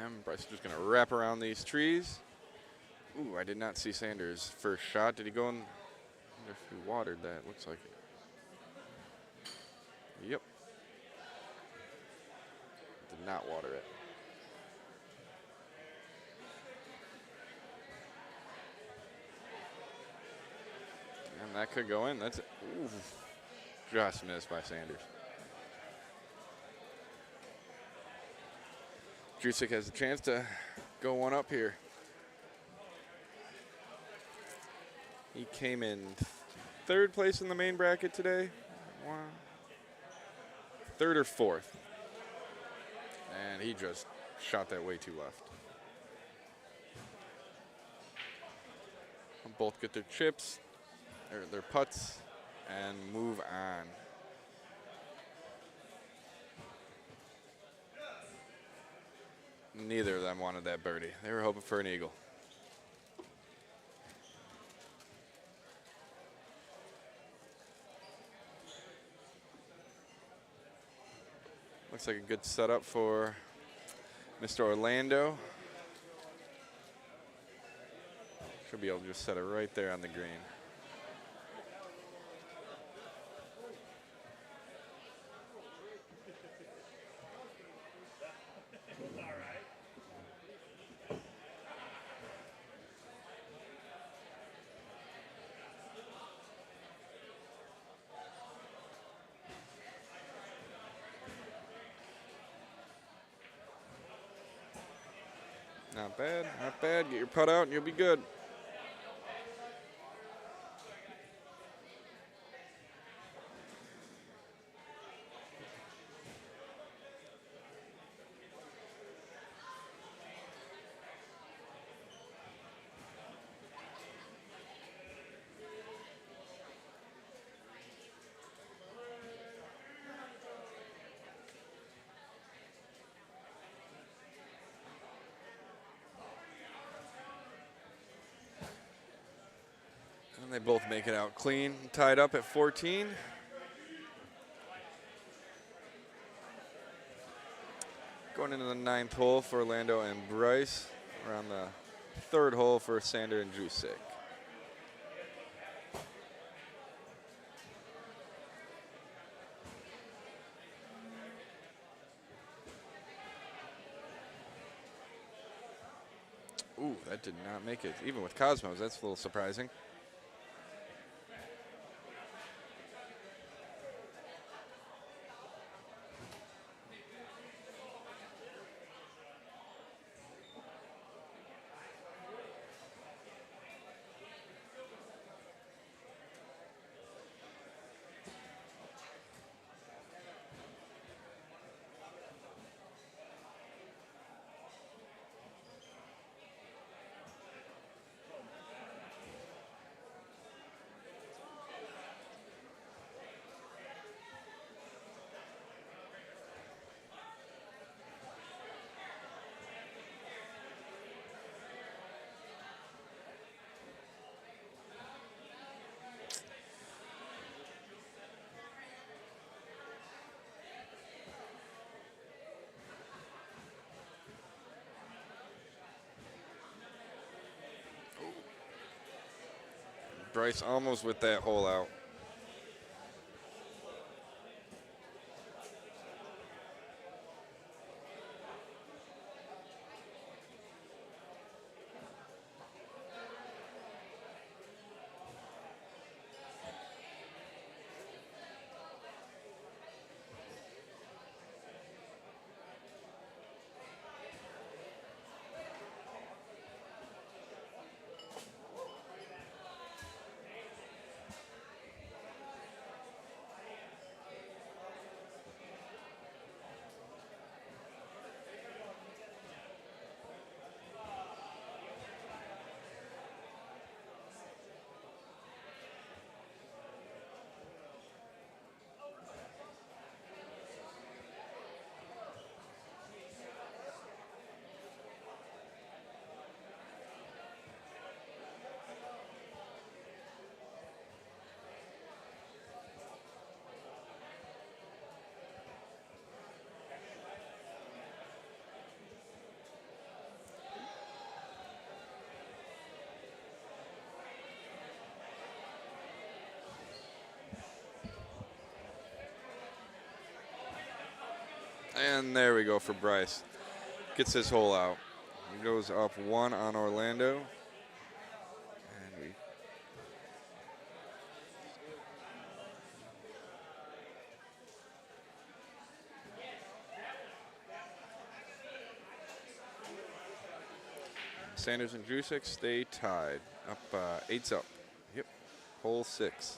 And Bryce is just going to wrap around these trees. Ooh, I did not see Sanders' first shot. Did he go in? I wonder if he watered that. Looks like it. Yep. Did not water it. And that could go in. That's ooh, just missed by Sanders. Juic has a chance to go one up here. He came in third place in the main bracket today. Third or fourth. And he just shot that way too left. Both get their chips, or their putts, and move on. Neither of them wanted that birdie. They were hoping for an eagle. Looks like a good setup for Mr. Orlando. Should be able to just set it right there on the green. Not bad, not bad. Get your putt out and you'll be good. They both make it out clean, tied up at 14. Going into the 9th hole for Orlando and Bryce. We're on the 3rd hole for Sander and Juic. Ooh, that did not make it. Even with Cosmos, that's a little surprising. Bryce almost with that hole out. And there we go for Bryce. Gets his hole out. He goes up 1 on Orlando. And we Sanders and Juic stay tied. Up 8's up. Yep. Hole 6.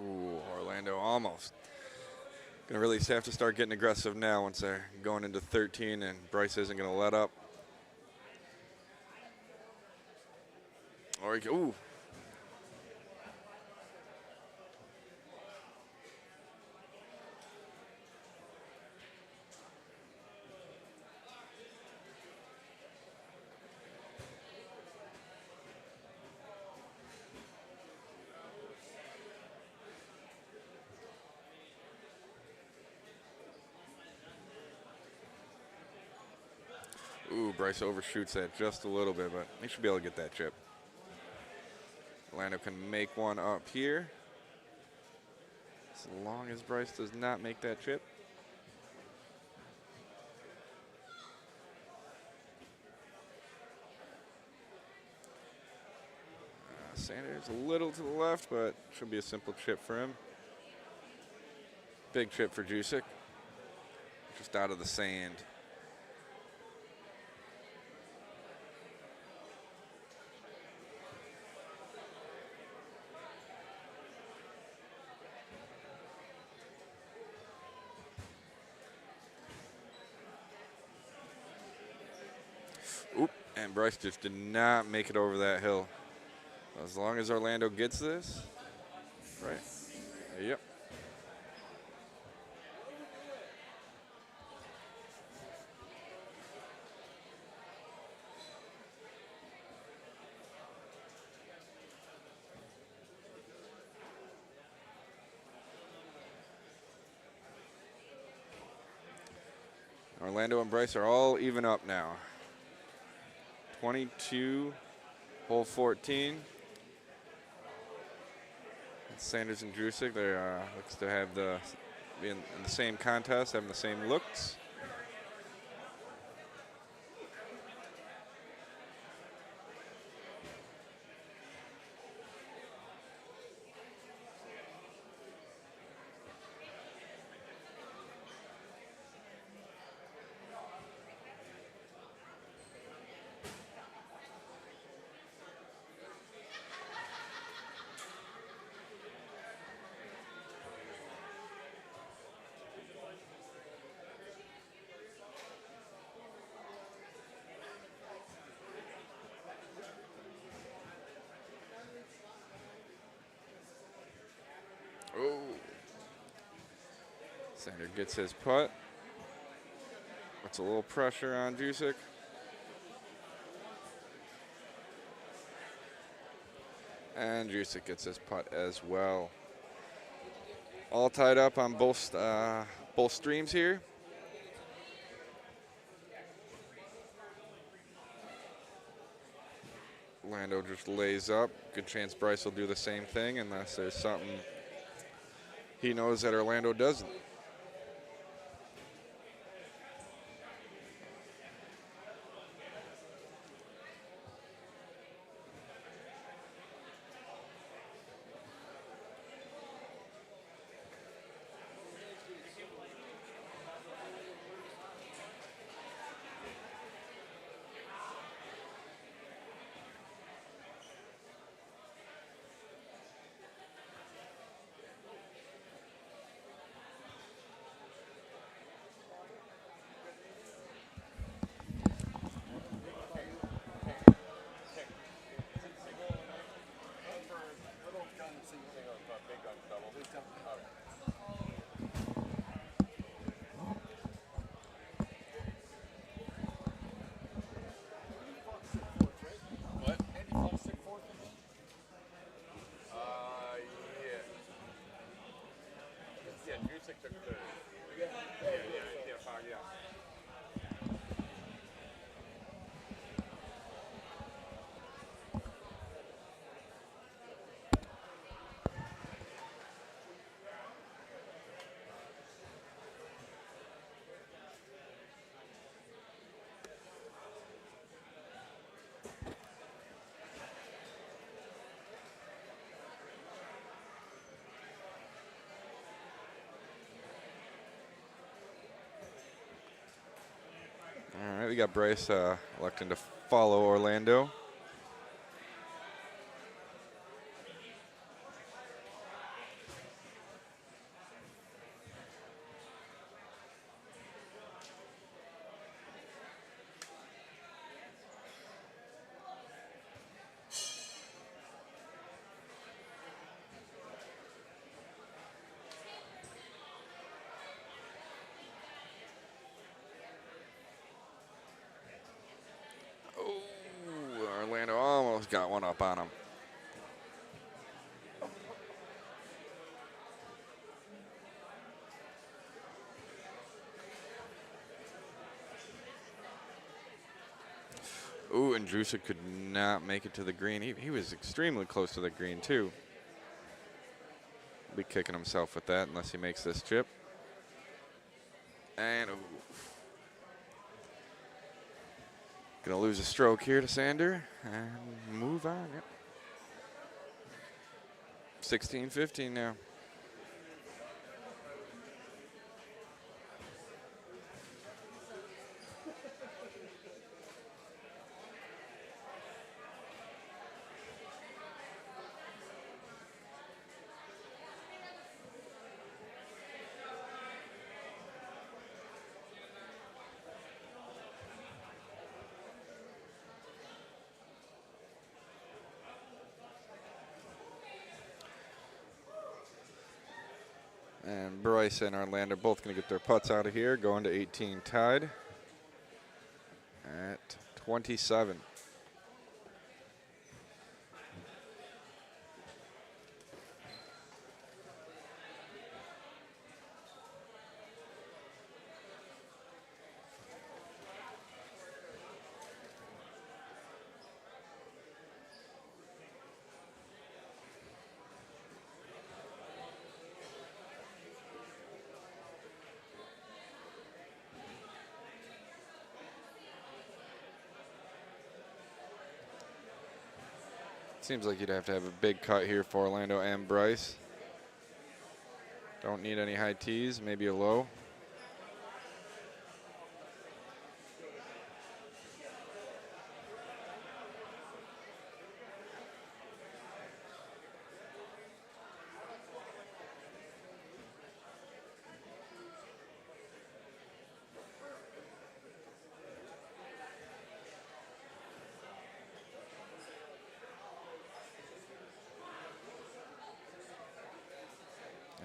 Ooh, Orlando almost. Gonna really have to start getting aggressive now once they're going into 13 and Bryce isn't gonna let up. Or he, ooh. Ooh, Bryce overshoots that just a little bit, but he should be able to get that chip. Orlando can make one up here. As long as Bryce does not make that chip. Sanders a little to the left, but should be a simple chip for him. Big chip for Juic. Just out of the sand. Oop, and Bryce just did not make it over that hill. As long as Orlando gets this, right? Yep. Orlando and Bryce are all even up now. 22, hole 14. Sanders and Juic, they looks to have in the same contest, having the same looks. Oh. Sander gets his putt. Puts a little pressure on Juic. And Juic gets his putt as well. All tied up on both streams here. Orlando just lays up. Good chance Bryce will do the same thing unless there's something he knows that Orlando doesn't. All right, we got Bryce electing to follow Orlando. Orlando almost got one up on him. Ooh, and Juic could not make it to the green. He was extremely close to the green, too. Be kicking himself with that unless he makes this chip. And ooh. Gonna lose a stroke here to Sander and move on. Yep. 16-15 now. And Bryce and Orlando both going to get their putts out of here, going to 18 tied at 27. Seems like you'd have to have a big cut here for Orlando and Bryce. Don't need any high tees, maybe a low.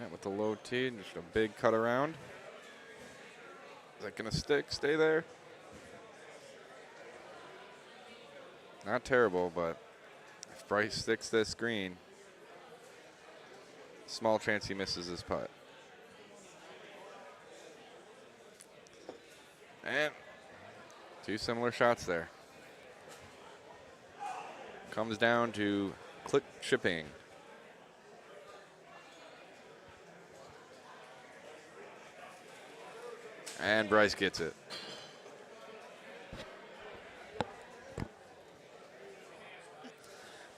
Yeah, with the low tee, just a big cut around. Is that gonna stick? Stay there. Not terrible, but if Bryce sticks this green, small chance he misses his putt. And 2 similar shots there. Comes down to click chipping. And Bryce gets it.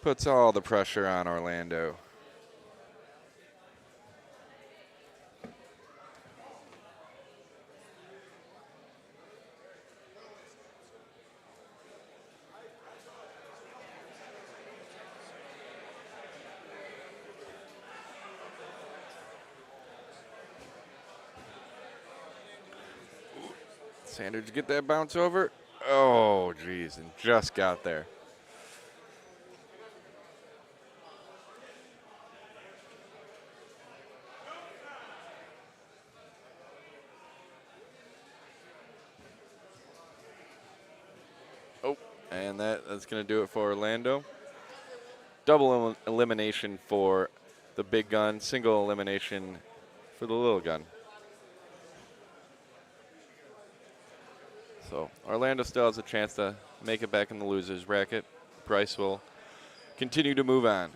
Puts all the pressure on Orlando. Sanders get that bounce over. Oh, geez, and just got there. Oh, and that's going to do it for Orlando. Double elimination for the big gun, single elimination for the little gun. So Orlando still has a chance to make it back in the losers bracket. Bryce will continue to move on.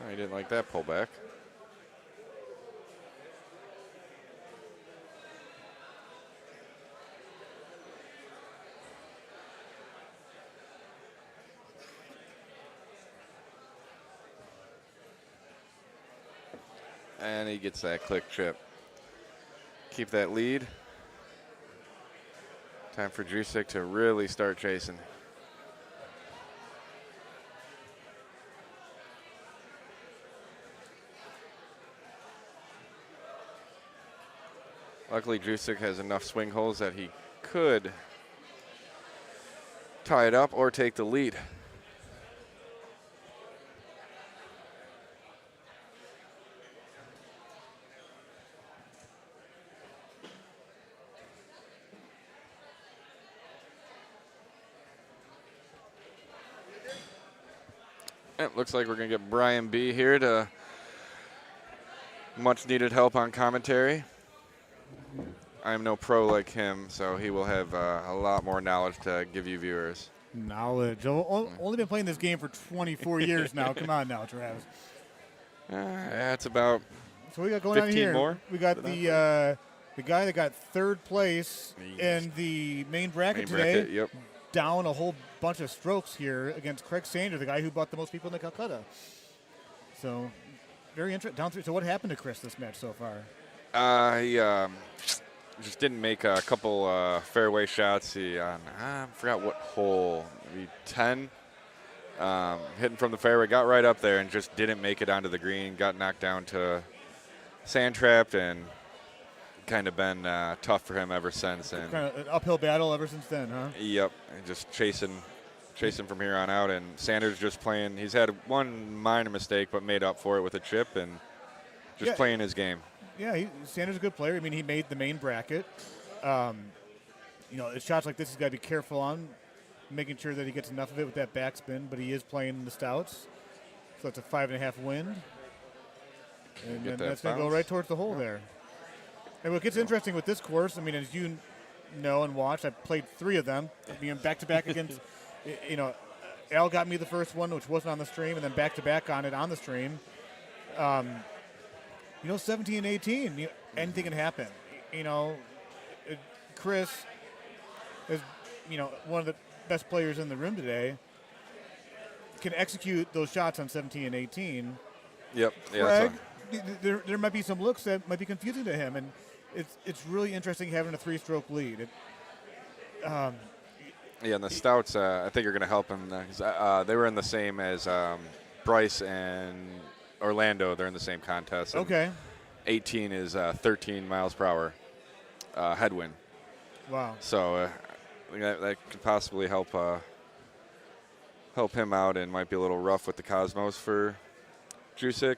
He didn't like that pullback. And he gets that click chip. Keep that lead. Time for Juic to really start chasing. Luckily, Juic has enough swing holes that he could tie it up or take the lead. It looks like we're going to get Brian B here to much needed help on commentary. I'm no pro like him, so he will have a lot more knowledge to give you viewers. Knowledge. Only been playing this game for 24 years now. Come on now, Travis. Yeah, it's about so we got going 15 on here. more. We got the guy that got third place in the main bracket today. Yep. Down a whole bunch of strokes here against Craig Sanders, the guy who brought the most people in the Calcutta. So very interesting. Down through. So what happened to Chris this match so far? He just didn't make a couple fairway shots. He I forgot what hole, maybe 10. Hitting from the fairway, got right up there and just didn't make it onto the green. Got knocked down to sand trapped and kind of been tough for him ever since. And kind of an uphill battle ever since then, huh? Yep, and just chasing from here on out. And Sanders just playing. He's had one minor mistake, but made up for it with a chip and just playing his game. Yeah, Sanders is a good player. I mean, he made the main bracket. You know, shots like this he's got to be careful on. making sure that he gets enough of it with that backspin, but he is playing the stouts. So it's a 5.5 wind. And then that's going to go right towards the hole there. And what gets interesting with this course, I mean, as you know and watch, I played 3 of them, being back-to-back against, you know, Al got me the first one, which wasn't on the stream, and then back-to-back on it on the stream. You know, 17 and 18, anything can happen. You know, Chris is, you know, one of the best players in the room today, can execute those shots on 17 and 18. Yep. Craig, there might be some looks that might be confusing to him, and it's really interesting having a 3-stroke lead. Yeah, and the stouts, I think are going to help him. They were in the same as Bryce and Orlando. They're in the same contest. Okay. 18 is 13 miles per hour headwind. Wow. So that could possibly help him out, and might be a little rough with the Cosmos for Juic.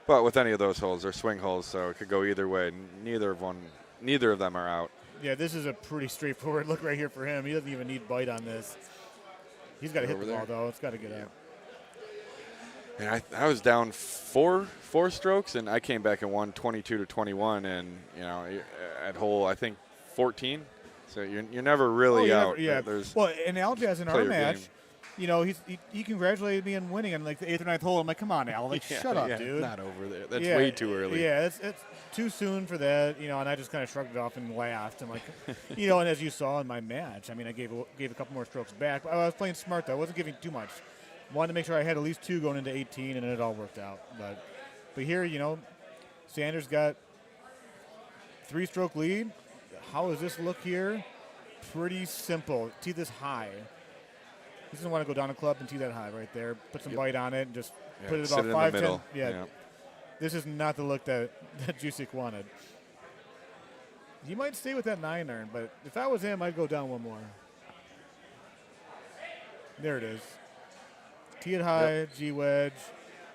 But with any of those holes, they're swing holes, so it could go either way. Neither of them are out. Yeah, this is a pretty straightforward look right here for him. He doesn't even need bite on this. He's got to hit the ball, though. It's got to get out. And I was down four strokes, and I came back and won 22-21, and you know, at hole I think 14. So you're never really out. Yeah. Well, and Aljaz in our match, game. You know, he congratulated me on winning on like the 8th or 9th hole. I'm like, come on, Al, like shut up, dude. Not over there. That's way too early. Yeah, it's too soon for that. You know, and I just kind of shrugged it off and laughed. I'm like, you know, and as you saw in my match, I mean, I gave a couple more strokes back. But I was playing smart though. I wasn't giving too much. Wanted to make sure I had at least 2 going into 18, and it all worked out. But here, you know, Sanders got 3-stroke lead. How does this look here? Pretty simple. Tee this high. He doesn't want to go down a club and tee that high right there. Put some bite on it and just put it about 5, 10. Yeah. This is not the look that Juic wanted. He might stay with that 9-iron, but if I was him, I'd go down one more. There it is. Tee it high, G wedge.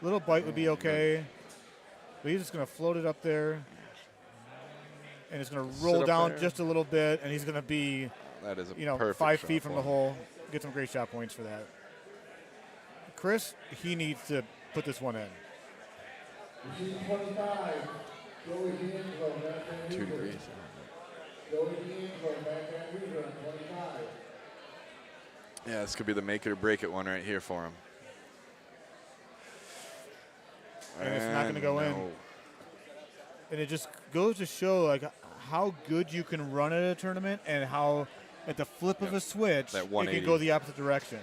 Little bite would be okay. But he's just going to float it up there. And it's going to roll down there just a little bit, and he's going to be, that is you know, 5 feet from the hole. Get some great shot points for that. Chris, he needs to put this one in. 2 degrees. Yeah, this could be the make it or break it one right here for him. And it's not going to go in. And it just goes to show like how good you can run at a tournament and how at the flip of a switch it can go the opposite direction.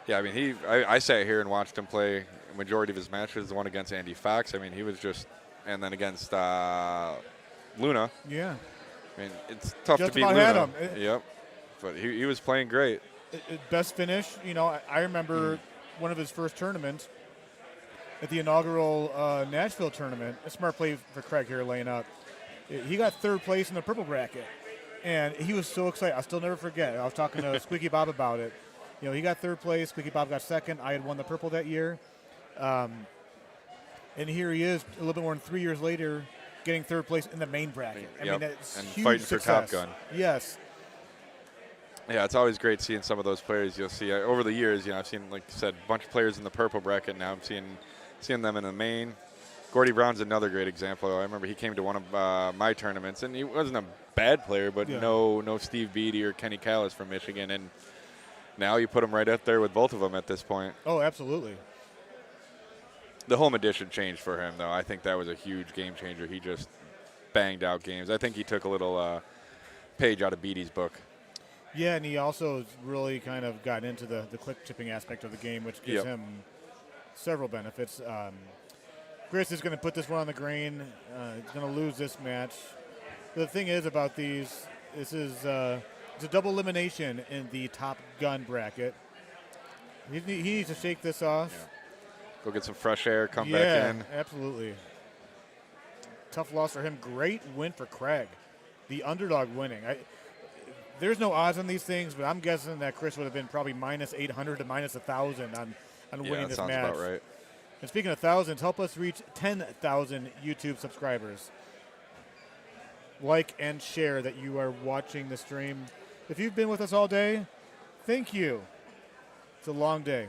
Yeah, I mean, I sat here and watched him play a majority of his matches. The one against Andy Fox, I mean, he was just, and then against Luna. Yeah. I mean, it's tough just to beat about Luna. Had him. Yep. But he was playing great. Best finish, you know, I remember one of his first tournaments at the inaugural Nashville tournament. A smart play for Craig here laying up. He got 3rd place in the purple bracket. And he was so excited. I'll still never forget. I was talking to Squeaky Bob about it. You know, he got 3rd place. Squeaky Bob got 2nd. I had won the purple that year. And here he is, a little bit more than 3 years later, getting 3rd place in the main bracket. I mean, that's and huge fighting success. for Top Gun. Yes. Yeah, it's always great seeing some of those players. You'll see over the years. You know, I've seen, like you said, a bunch of players in the purple bracket. Now I'm seeing them in the main. Gordy Brown's another great example. I remember he came to one of my tournaments, and he wasn't a bad player, but no Steve Beatty or Kenny Callis from Michigan, and now you put him right up there with both of them at this point. Oh, absolutely. The home edition changed for him, though. I think that was a huge game changer. He just banged out games. I think he took a little page out of Beatty's book. Yeah, and he also really kind of got into the click chipping aspect of the game, which gives him several benefits. Chris is going to put this one on the green. He's going to lose this match. The thing is about these, this is it's a double elimination in the Top Gun bracket. He needs to shake this off. Yeah. Go get some fresh air, come back in. Yeah, absolutely. Tough loss for him. Great win for Craig. The underdog winning. There's no odds on these things, but I'm guessing that Chris would have been probably minus 800 to minus 1,000 on winning this match. Yeah, that sounds about right. And speaking of thousands, help us reach 10,000 YouTube subscribers. Like and share that you are watching the stream. If you've been with us all day, Thank you. It's a long day.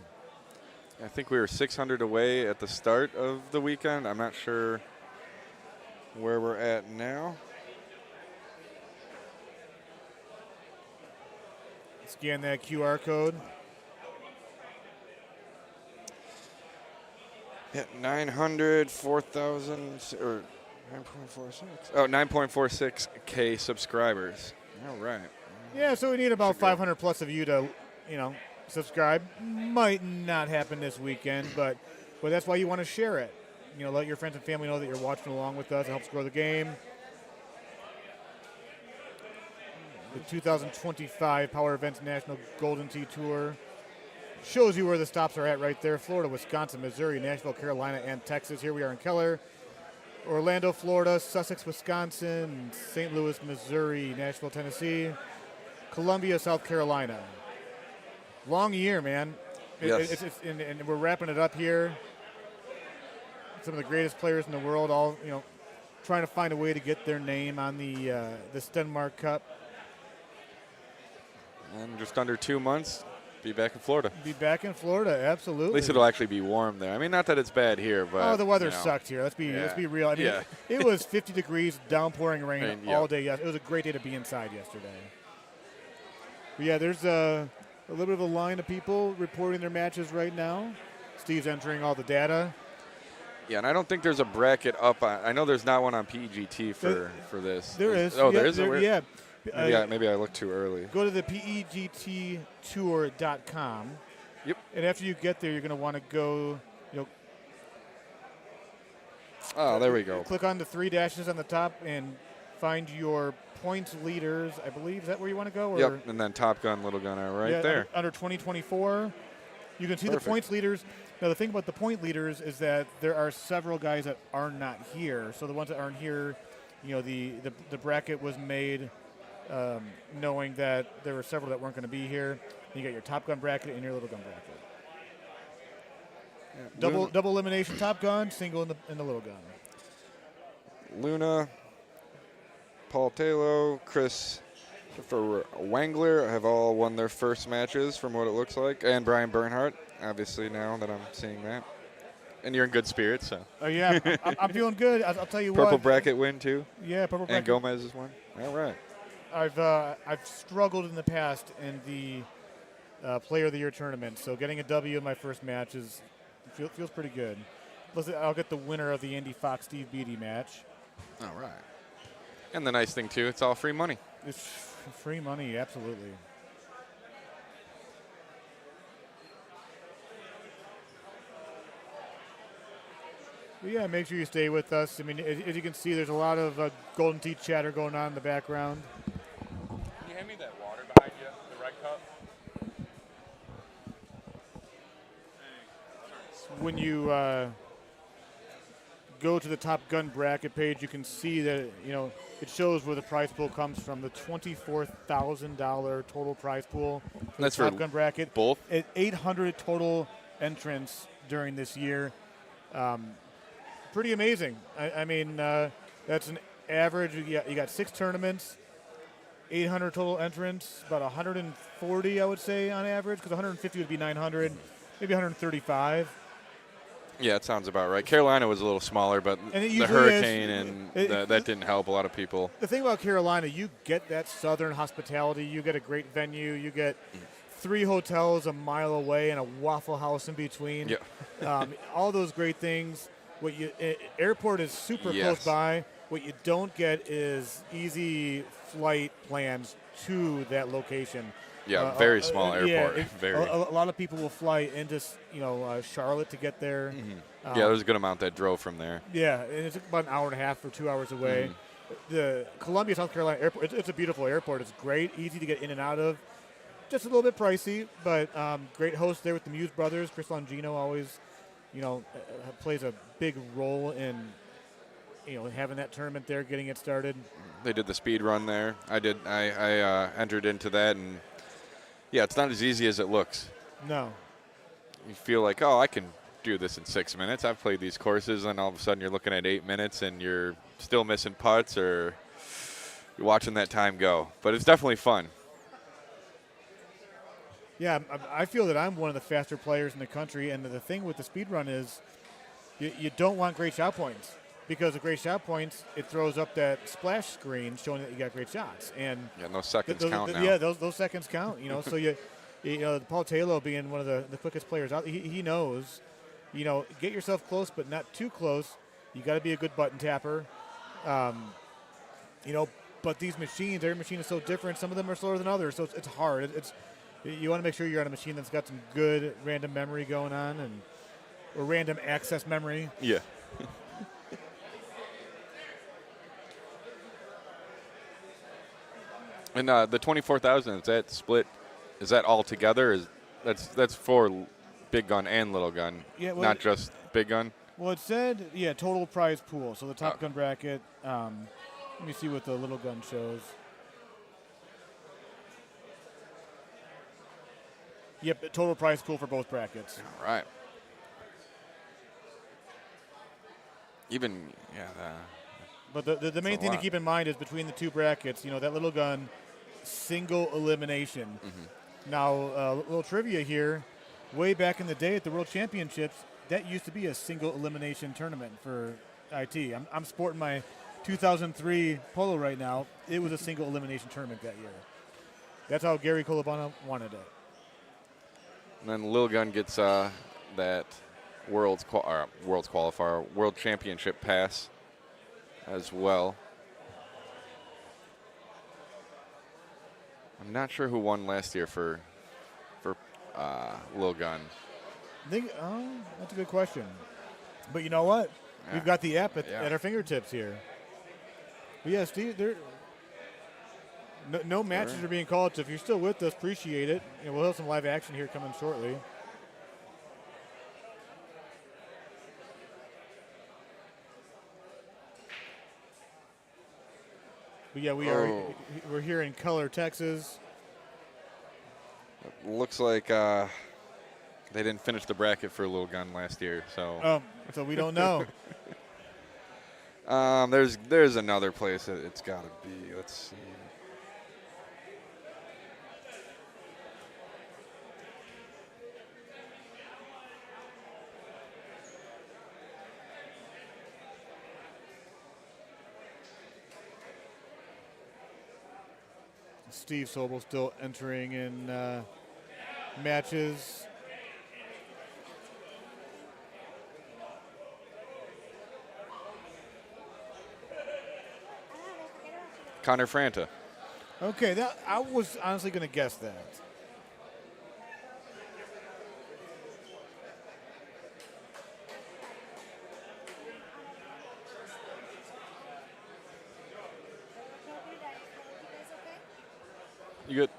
I think we were 600 away at the start of the weekend. I'm not sure where we're at now. Scan that QR code. At 900, 4,000, or 9.46. Oh, 9.46K subscribers. All right. Yeah, so we need about 500 plus of you to, subscribe. Might not happen this weekend, but that's why you want to share it. Let your friends and family know that you're watching along with us. It helps grow the game. The 2025 Power Events National Golden Tee Tour shows you where the stops are at right there. Florida, Wisconsin, Missouri, Nashville, Carolina, and Texas. Here we are in Keller. Orlando, Florida, Sussex, Wisconsin, St. Louis, Missouri, Nashville, Tennessee, Columbia, South Carolina. Long year, man. Yes. And we're wrapping it up here. Some of the greatest players in the world, all trying to find a way to get their name on the Stenmark Cup. And just under 2 months, be back in Florida. Be back in Florida, absolutely. At least it'll actually be warm there. I mean, not that it's bad here, but the weather sucked here. Let's be real. I mean, it was 50 degrees, downpouring rain all day. It was a great day to be inside yesterday. But yeah, there's a little bit of a line of people reporting their matches right now. Steve's entering all the data. Yeah, and I don't think there's a bracket up on. I know there's not one on PEGT for this. There is. Oh, there is. Yeah. Maybe I looked too early. Go to the PEGTtour.com. Yep. And after you get there, you're going to want to go. Oh, there we go. Click on the 3 dashes on the top and find your points leaders. I believe, is that where you want to go? Or Yep. And then Top Gun, Little Gun are right there. Under 2024, you can see the points leaders. Now, the thing about the point leaders is that there are several guys that are not here. So the ones that aren't here, the bracket was made knowing that there were several that weren't going to be here. You got your Top Gun bracket and your Little Gun bracket. Yeah. Double elimination Top Gun, single in the Little Gun. Luna, Paul Talow, Chris Wangler have all won their first matches from what it looks like, and Brian Bernhardt, obviously, now that I'm seeing that. And you're in good spirits, so. Oh, yeah, I'm feeling good. I'll tell you Purple what. bracket win, too? Yeah, purple bracket. And Gomez has won? All right. I've struggled in the past in the Player of the Year tournament, so getting a W in my first match feels pretty good. Plus, I'll get the winner of the Andy Fox Steve Beatty match. All right. And the nice thing, too, it's all free money. It's free money, absolutely. But yeah, make sure you stay with us. I mean, as you can see, there's a lot of Golden Tee chatter going on in the background. Can you hand me that water behind you, the red cup? When you go to the Top Gun bracket page, you can see that it shows where the prize pool comes from. The $24,000 total prize pool for That's the Top for Gun bracket. Both? 800 total entrants during this year. Pretty amazing. I mean, that's an average. You got 6 tournaments, 800 total entrants, about 140, I would say, on average, because 150 would be 900, maybe 135. Yeah, it sounds about right. Carolina was a little smaller, but the hurricane that didn't help a lot of people. The thing about Carolina, you get that southern hospitality. You get a great venue. You get 3 hotels a mile away and a Waffle House in between. Yeah. All those great things. Airport is super close by. What you don't get is easy flight plans to that location. Yeah, very small airport. A lot of people will fly into Charlotte to get there. Mm-hmm. There's a good amount that drove from there. Yeah, and it's about an hour and a half or 2 hours away. Mm-hmm. The Columbia, South Carolina airport, it's a beautiful airport. It's great, easy to get in and out of. Just a little bit pricey, but great host there with the Muse brothers. Chris Longino always, plays a big role in, having that tournament there, getting it started. They did the speed run there. I entered into that, and yeah, it's not as easy as it looks. No. You feel like, I can do this in 6 minutes. I've played these courses, and all of a sudden you're looking at 8 minutes, and you're still missing putts, or you're watching that time go. But it's definitely fun. Yeah, I feel that I'm one of the faster players in the country, and the thing with the speed run is you don't want great shot points, because the great shot points, it throws up that splash screen showing that you got great shots. And yeah, those seconds count now. Yeah, those seconds count. So Paul Taylor being one of the quickest players out, he knows, get yourself close, but not too close. You got to be a good button tapper. But these machines, every machine is so different. Some of them are slower than others, so it's hard. You want to make sure you're on a machine that's got some good random memory going on, or random access memory. Yeah. And the 24,000, is that split? Is that all together? That's for big gun and little gun, not just big gun? Well, it said, total prize pool. So the top gun bracket. Let me see what the little gun shows. Yep, total prize pool for both brackets. All right. But the main thing to keep in mind is between the two brackets, that little gun, single elimination. Mm-hmm. Now, a little trivia here. Way back in the day at the World Championships, that used to be a single elimination tournament for IT. I'm sporting my 2003 polo right now. It was a single elimination tournament that year. That's how Gary Colabana wanted it. And then Lil Gun gets that World Qualifier, World Championship pass as well. I'm not sure who won last year for Lil Gun. That's a good question. But you know what? Yeah. We've got the app at our fingertips here. But yeah, Steve, no matches are being called, so if you're still with us, appreciate it. And we'll have some live action here coming shortly. But yeah, we're here in Color, Texas. It looks like they didn't finish the bracket for Lil Gun last year, so. So we don't know. There's another place that it's got to be. Let's see. Steve Sobel still entering in matches. Connor Franta. Okay, I was honestly going to guess that. You good?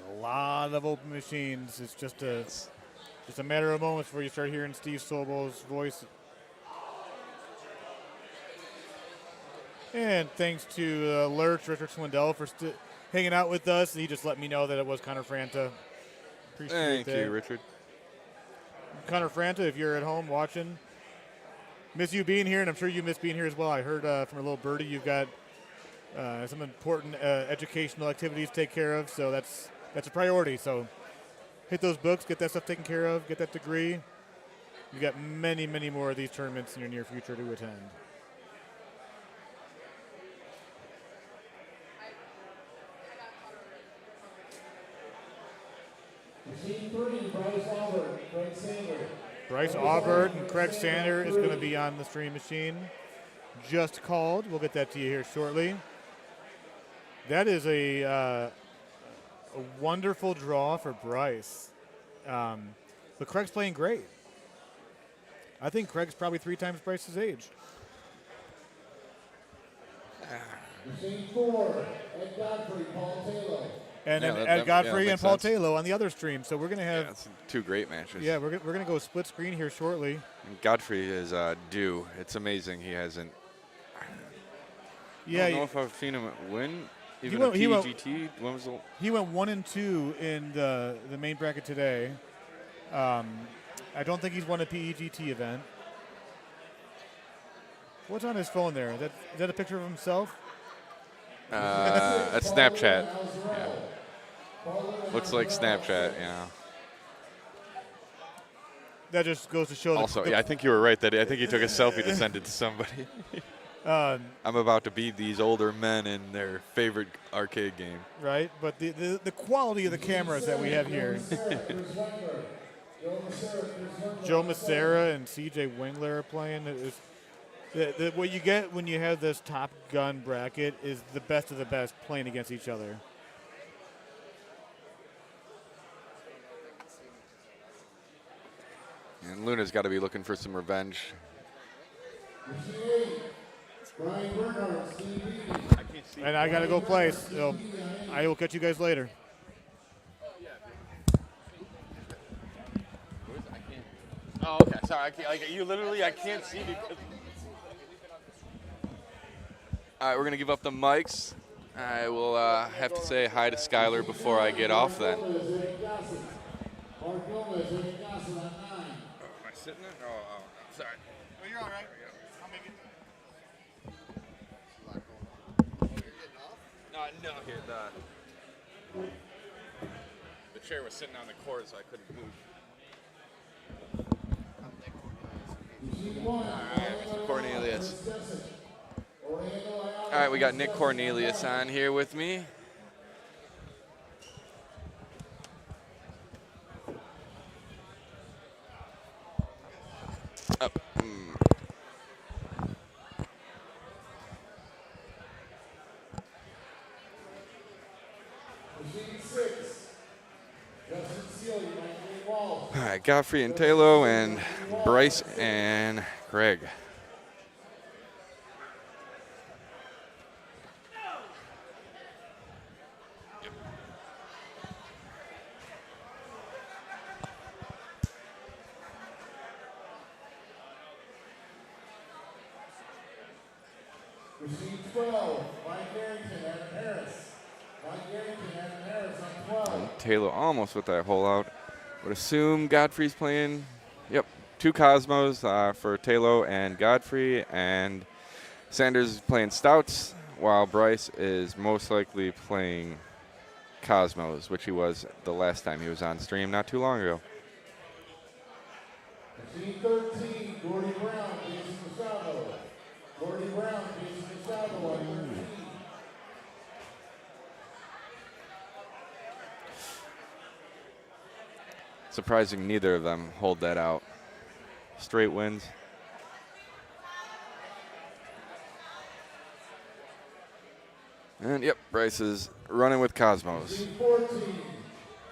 A lot of open machines. It's just a matter of moments before you start hearing Steve Sobel's voice. And thanks to Lurch, Richard Swindell, for hanging out with us. He just let me know that it was Connor Franta. Appreciate Thank you, Richard. Connor Franta, if you're at home watching, miss you being here, and I'm sure you miss being here as well. I heard from a little birdie you've got some important educational activities to take care of, so that's a priority. So hit those books, get that stuff taken care of, get that degree. You've got many, many more of these tournaments in your near future to attend. Machine 3, Bryce Aubart, Craig Sander. Bryce Aubart and Craig Sander is going to be on the stream machine. Just called. We'll get that to you here shortly. That is a wonderful draw for Bryce. But Craig's playing great. I think Craig's probably 3 times Bryce's age. Machine 4, Ed Godfrey, Paul Taylor. And then Ed Godfrey and Paul Taylor on the other stream. So we're going to have that's 2 great matches. Yeah, we're going to go split screen here shortly. And Godfrey is due. It's amazing he hasn't Yeah, I don't know if I've seen him win. Even went- a he went- PGT. When was the He went 1 and 2 in the main bracket today. I don't think he's won a PEGT event. What's on his phone there? Is that a picture of himself? That's Snapchat. Yeah. Looks like Snapchat, yeah. That just goes to show. Also, yeah, I think you were right. I think he took a selfie to send it to somebody. I'm about to beat these older men in their favorite arcade game. Right, but the quality of the cameras that we have here. Joe Masara and CJ Wingler are playing. What you get when you have this Top Gun bracket is the best of the best playing against each other. And Luna's got to be looking for some revenge. And I got to go play, so I will catch you guys later. Oh, okay. Sorry, I can't see because. All right, we're gonna give up the mics. I will have to say hi to Skylar before I get off. Then. Am I sitting there? Oh, sorry. Oh, you're all right. I'll make it. No, here the chair was sitting on the cord, so I couldn't move. All right, Mr. Cornelius. All right, we got Nick Cornelius on here with me. Up. All right, Godfrey and tlow and Bryce and Craig. Machine 12, Mike Arrington, Adam Harris. Mike Arrington, Adam Harris on 12. tlow almost with that hole out. Would assume Godfrey's playing. Yep, 2 Cosmos for tlow and Godfrey, and Sanders is playing Stouts, while Bryce is most likely playing Cosmos, which he was the last time he was on stream not too long ago. Machine 13, Gordy Brown, Jason Machado. Gordy Brown, Jason Machado on 13. Surprising neither of them hold that out. Straight wins. And yep, Bryce is running with Cosmos. Machine 14,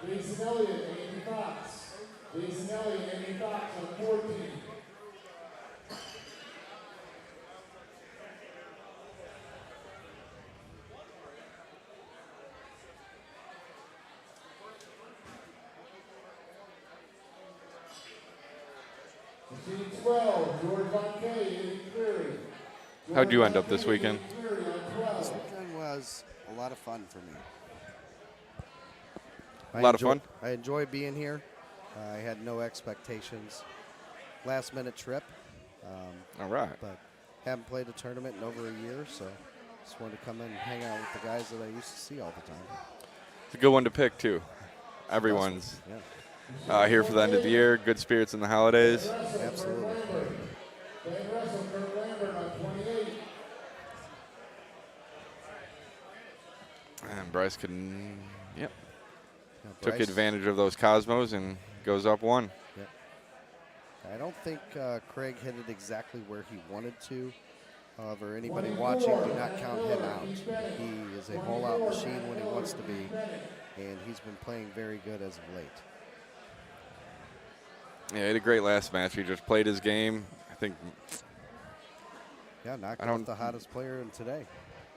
Jason Elliott, Andy Fox. Jason Elliott, Andy Fox on 14. Machine 12, George Von K, Eddie Cleary. How'd you end up this weekend? This weekend was a lot of fun for me. A lot of fun? I enjoy being here. I had no expectations. Last minute trip. All right. But haven't played a tournament in over a year, so just wanted to come in and hang out with the guys that I used to see all the time. It's a good one to pick, too. Everyone's here for the end of the year. Good spirits in the holidays. Absolutely. And Bryce can, Yeah, took Bryce- advantage of those Cosmos and goes up 1. Yep. I don't think Craig hit it exactly where he wanted to. However, anybody watching, do not count him out. He is a whole-out machine when he wants to be, and he's been playing very good as of late. Yeah, he had a great last match. He just played his game. I think. Yeah, knocked I out don't- the hottest player in today.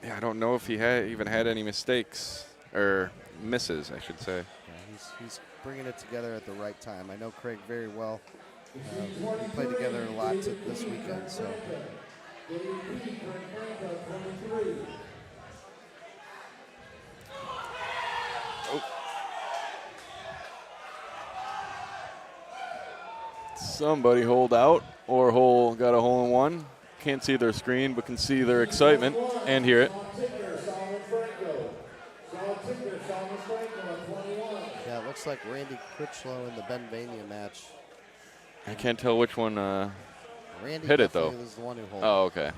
Yeah, I don't know if he even had any mistakes or misses, I should say. Yeah, he's bringing it together at the right time. I know Craig very well. We played together a lot this weekend, so. David P. Frank Frank on 23. Somebody holed out or got a hole in one. Can't see their screen, but can see their excitement and hear it. Yeah, it looks like Randy Critchlow in the Benvania match. I can't tell which one Randy hit it, though. definitely was the one who holed. Oh, okay.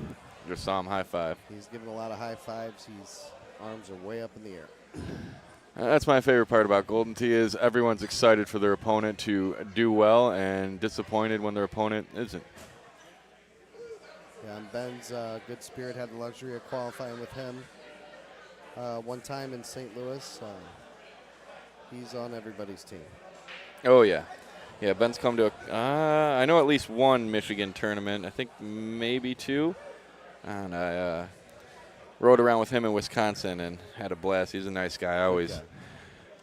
Just saw him high five. He's giving a lot of high fives. His arms are way up in the air. That's my favorite part about Golden Tee is everyone's excited for their opponent to do well and disappointed when their opponent isn't. Yeah, and Ben's good spirit had the luxury of qualifying with him one time in St. Louis. He's on everybody's team. Oh, yeah. Yeah, Ben's come to, I know at least one Michigan tournament. I think maybe two. And I rode around with him in Wisconsin and had a blast. He's a nice guy. I always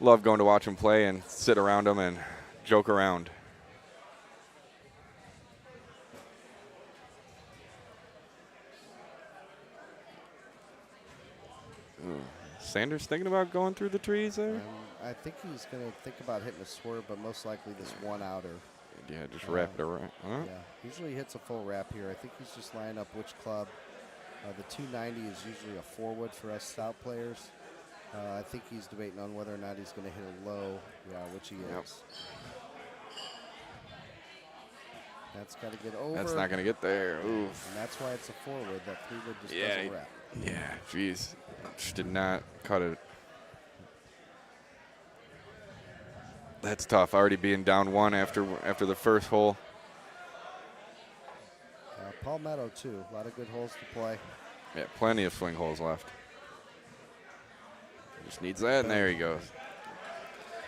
love going to watch him play and sit around him and joke around. Ooh. Sanders thinking about going through the trees there? I think he's going to think about hitting a swerve, but most likely this one-outer. Yeah, just wrap it around. Huh? Yeah, usually hits a full wrap here. I think he's just lining up which club. The 290 is usually a forward for us stout players. I think he's debating on whether or not he's going to hit a low, which he is. That's got to get over. That's not going to get there. Oof. And that's why it's a forward. That 3-wood just doesn't wrap. Yeah, jeez. Just did not cut it. That's tough. Already being down one after the first hole. Palmetto, too. A lot of good holes to play. Yeah, plenty of swing holes left. Just needs that, and there he goes.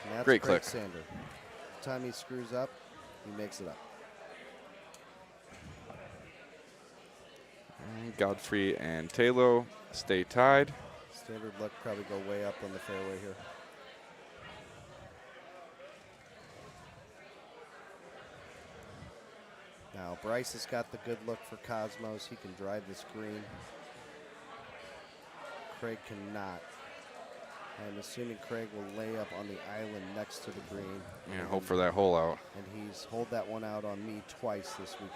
And that's Great Craig click. Sander. Every time he screws up, he makes it up. And Godfrey and tlow stay tied. Standard luck probably go way up on the fairway here. Now, Bryce has got the good look for Cosmos. He can drive this green. Craig cannot. I'm assuming Craig will lay up on the island next to the green. Yeah, hope for that hole out. And he's holed that one out on me twice this weekend.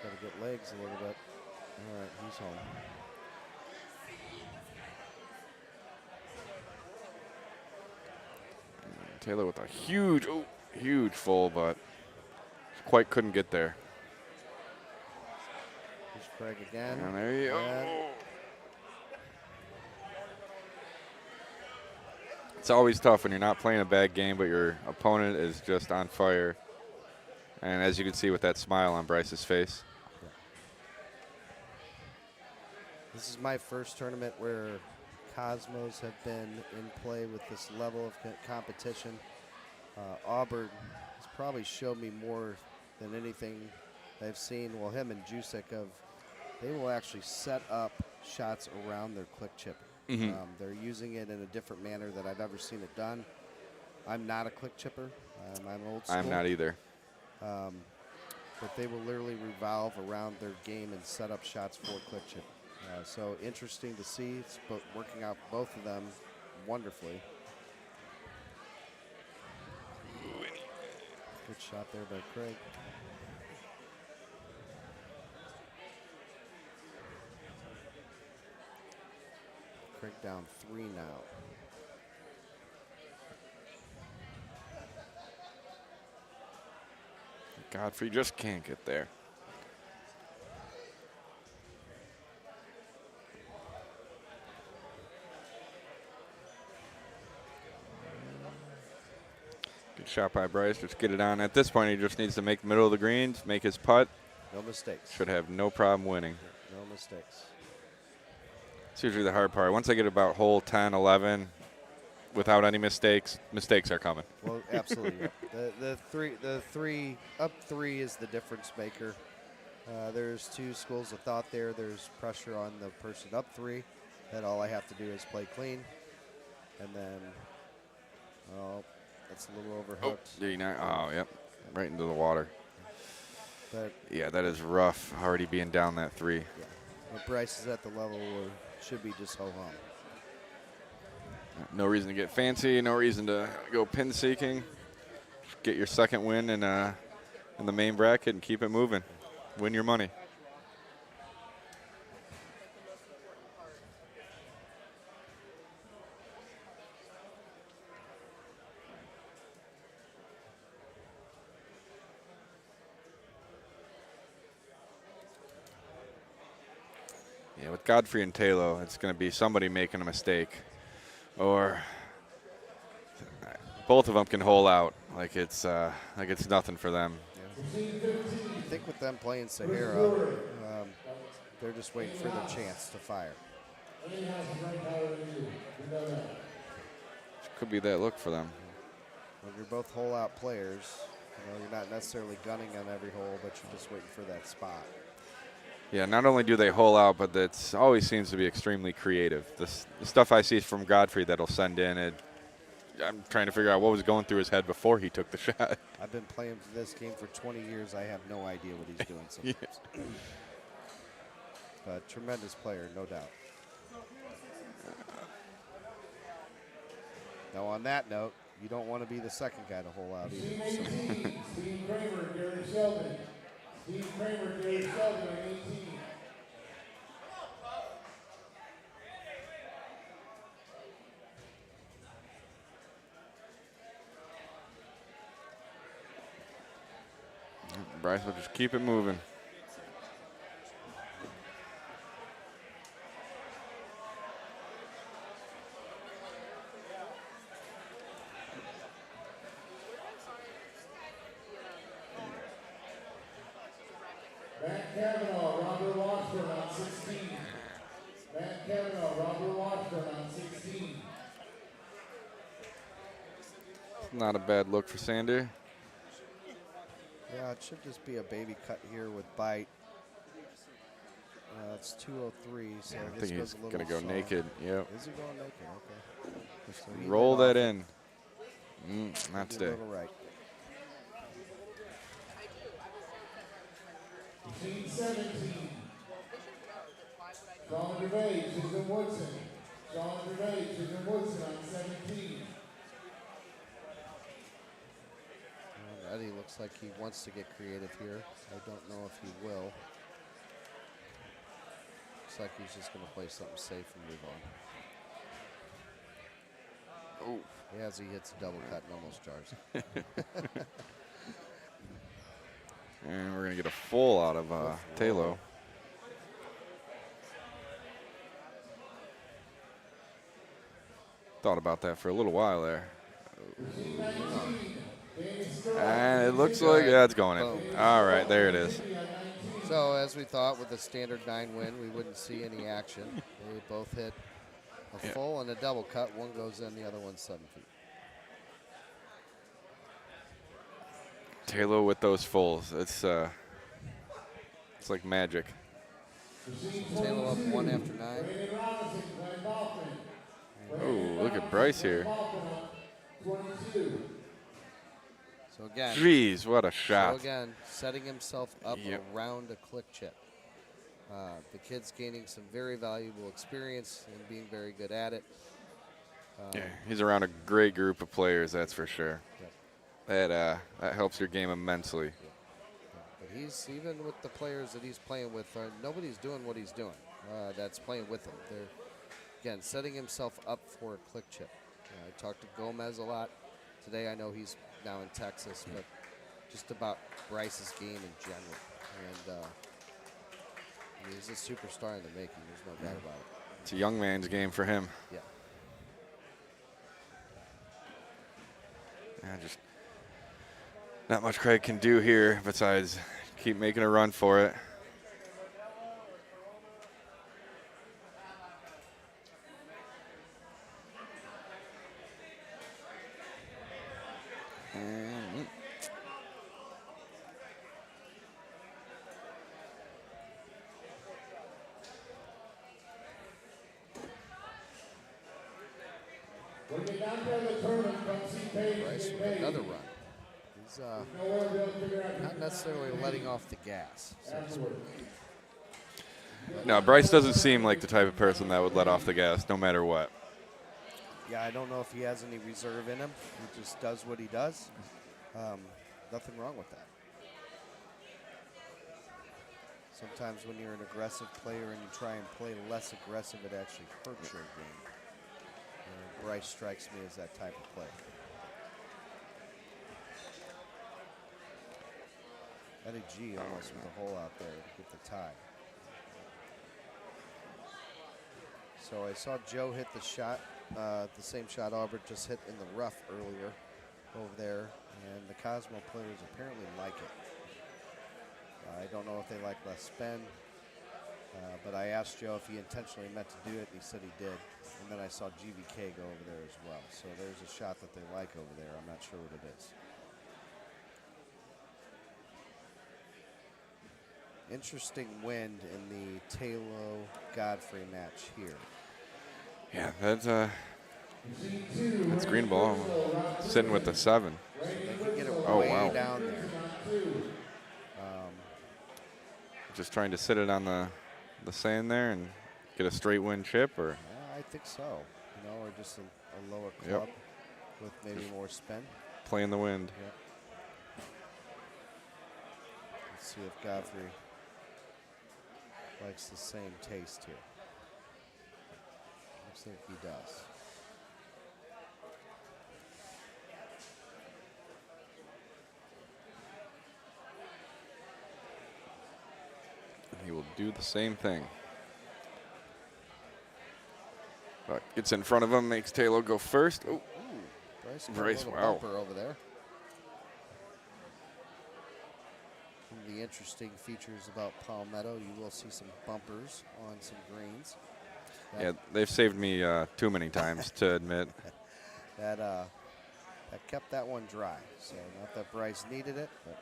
Got to get legs a little bit. All right, he's home. tlow with a huge full, but quite couldn't get there. Here's Craig again. And there you go. It's always tough when you're not playing a bad game, but your opponent is just on fire. And as you can see with that smile on Bryce's face. This is my first tournament where Cosmos have been in play with this level of competition. Aubart has probably showed me more than anything I've seen. Well, him and Juic they will actually set up shots around their click chipper. Mhm. They're using it in a different manner that I've ever seen it done. I'm not a click chipper. I'm old school. I'm not either. But they will literally revolve around their game and set up shots for click chip. So interesting to see. It's working out both of them wonderfully. Good shot there by Craig. Craig down 3 now. Godfrey just can't get there. Good shot by Bryce. Just get it on. At this point, he just needs to make the middle of the greens, make his putt. No mistakes. Should have no problem winning. No mistakes. It's usually the hard part. Once I get about hole 10, 11, without any mistakes, mistakes are coming. Well, absolutely. The three up 3 is the difference maker. There's 2 schools of thought there. There's pressure on the person up 3 that all I have to do is play clean, and then that's a little overhooked. Oh, yep, right into the water. But Yeah, that is rough, already being down that 3. yeah, but Bryce is at the level where should be just ho-hum. No reason to get fancy, no reason to go pin seeking. Get your second win in the main bracket and keep it moving. Win your money. Yeah, with Godfrey and tlow, it's going to be somebody making a mistake, or both of them can hole out like it's nothing for them. I think with them playing Sahara, they're just waiting for their chance to fire. Could be that look for them. When you're both hole-out players, you're not necessarily gunning on every hole, but you're just waiting for that spot. Yeah, not only do they hole out, but it always seems to be extremely creative. The stuff I see from Godfrey that'll send in, I'm trying to figure out what was going through his head before he took the shot. I've been playing this game for 20 years. I have no idea what he's doing sometimes. But tremendous player, no doubt. Now, on that note, you don't want to be the second guy to hole out either. So. Steve Kramer, Gary Sheldon. Steve Kramer, Gary Sheldon, 18. Bryce will just keep it moving. Matt Cavanaugh, Robert Washburn on 16. Matt Cavanaugh, Robert Washburn on 16. Not a bad look for Sander. Yeah, it should just be a baby cut here with bite. It's 203, so I this think goes he's a little going to go soft. naked. Yep. Is he going naked? Okay. So he Roll bit that off. in. Not Did a today. little right. 17. Sean DeVay, Chisholm Woodson. Sean DeVay, Chisholm Woodson on 17. Eddie looks like he wants to get creative here. I don't know if he will. Looks like he's just going to play something safe and move on. Oh. As he hits a double cut and almost jars. And we're going to get a full out of tlow. Thought about that for a little while there. And it looks like, yeah, it's going in. All right, there it is. So as we thought, with a standard 9 win, we wouldn't see any action. They both hit a full and a double cut. One goes in, the other one's 7 feet. tlow with those fulls. It's like magic. Taylor up 1 after 9. Oh, look at Bryce here. So again, Jeez, what a shot. So again, setting himself up around a click chip. The kid's gaining some very valuable experience and being very good at it. Yeah, he's around a great group of players, that's for sure. That helps your game immensely. But he's, even with the players that he's playing with, nobody's doing what he's doing. That's playing with him. They're, again, setting himself up for a click chip. I talked to Gomez a lot today. I know he's now in Texas, but just about Bryce's game in general. And I mean, he's a superstar in the making. There's no doubt about it. It's a young man's game for him. Yeah. Yeah, just not much Craig can do here besides keep making a run for it. Bryce with another run. He's not necessarily letting off the gas. So to speak. No, Bryce doesn't seem like the type of person that would let off the gas no matter what. Yeah, I don't know if he has any reserve in him. He just does what he does. Nothing wrong with that. Sometimes when you're an aggressive player and you try and play less aggressive, it actually hurts your game. And Bryce strikes me as that type of player. Eddie G almost with a hole out there to get the tie. So I saw Joe hit the shot, the same shot Aubart just hit in the rough earlier over there, and the Cosmo players apparently like it. I don't know if they like less spin, but I asked Joe if he intentionally meant to do it, and he said he did. And then I saw GVK go over there as well. So there's a shot that they like over there. I'm not sure what it is. Interesting wind in the tlow Godfrey match here. Yeah, that's green ball. Sitting with the 7. So they can get it Oh, way wow. down there. Just trying to sit it on the sand there and get a straight wind chip, or? I think so. You know, or just a lower club with maybe more spin. Playing the wind. Yep. Let's see if Godfrey likes the same taste here. Looks like he does. He will do the same thing. But gets in front of him, makes tlow go first. Oh, Bryce, wow. bumper over there. One of the interesting features about Palmetto, you will see some bumpers on some greens. Yeah, they've saved me too many times to admit. That kept that one dry. So not that Bryce needed it, but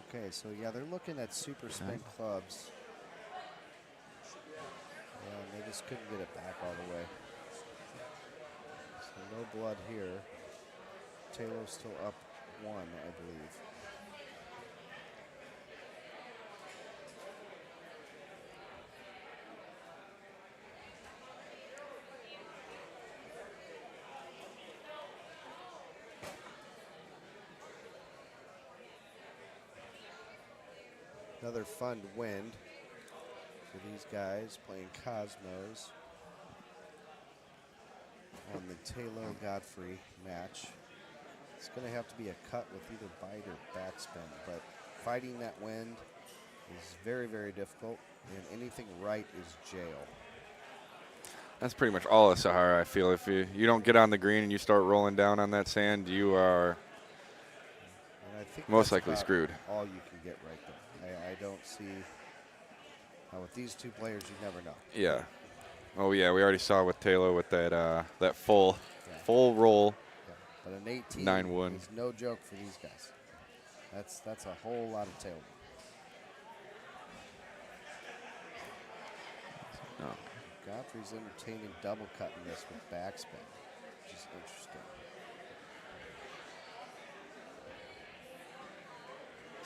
okay. So yeah, they're looking at super spin clubs. Yeah, and they just couldn't get it back all the way. So no blood here. Taylor's still up 1, I believe. Another fun wind for these guys playing Cosmos on the tlow Godfrey match. It's going to have to be a cut with either bite or backspin, but fighting that wind is very, very difficult, and anything right is jail. That's pretty much all of Sahara, I feel. If you don't get on the green and you start rolling down on that sand, you are And I think most that's likely about screwed. all you can get right there. I don't see, with these two players, you never know. Yeah. Oh yeah, we already saw with tlow with that full roll. Yeah. But an 18 9-1. is no joke for these guys. That's a whole lot of tailwind. No. Godfrey's entertaining double cutting this with backspin, which is interesting.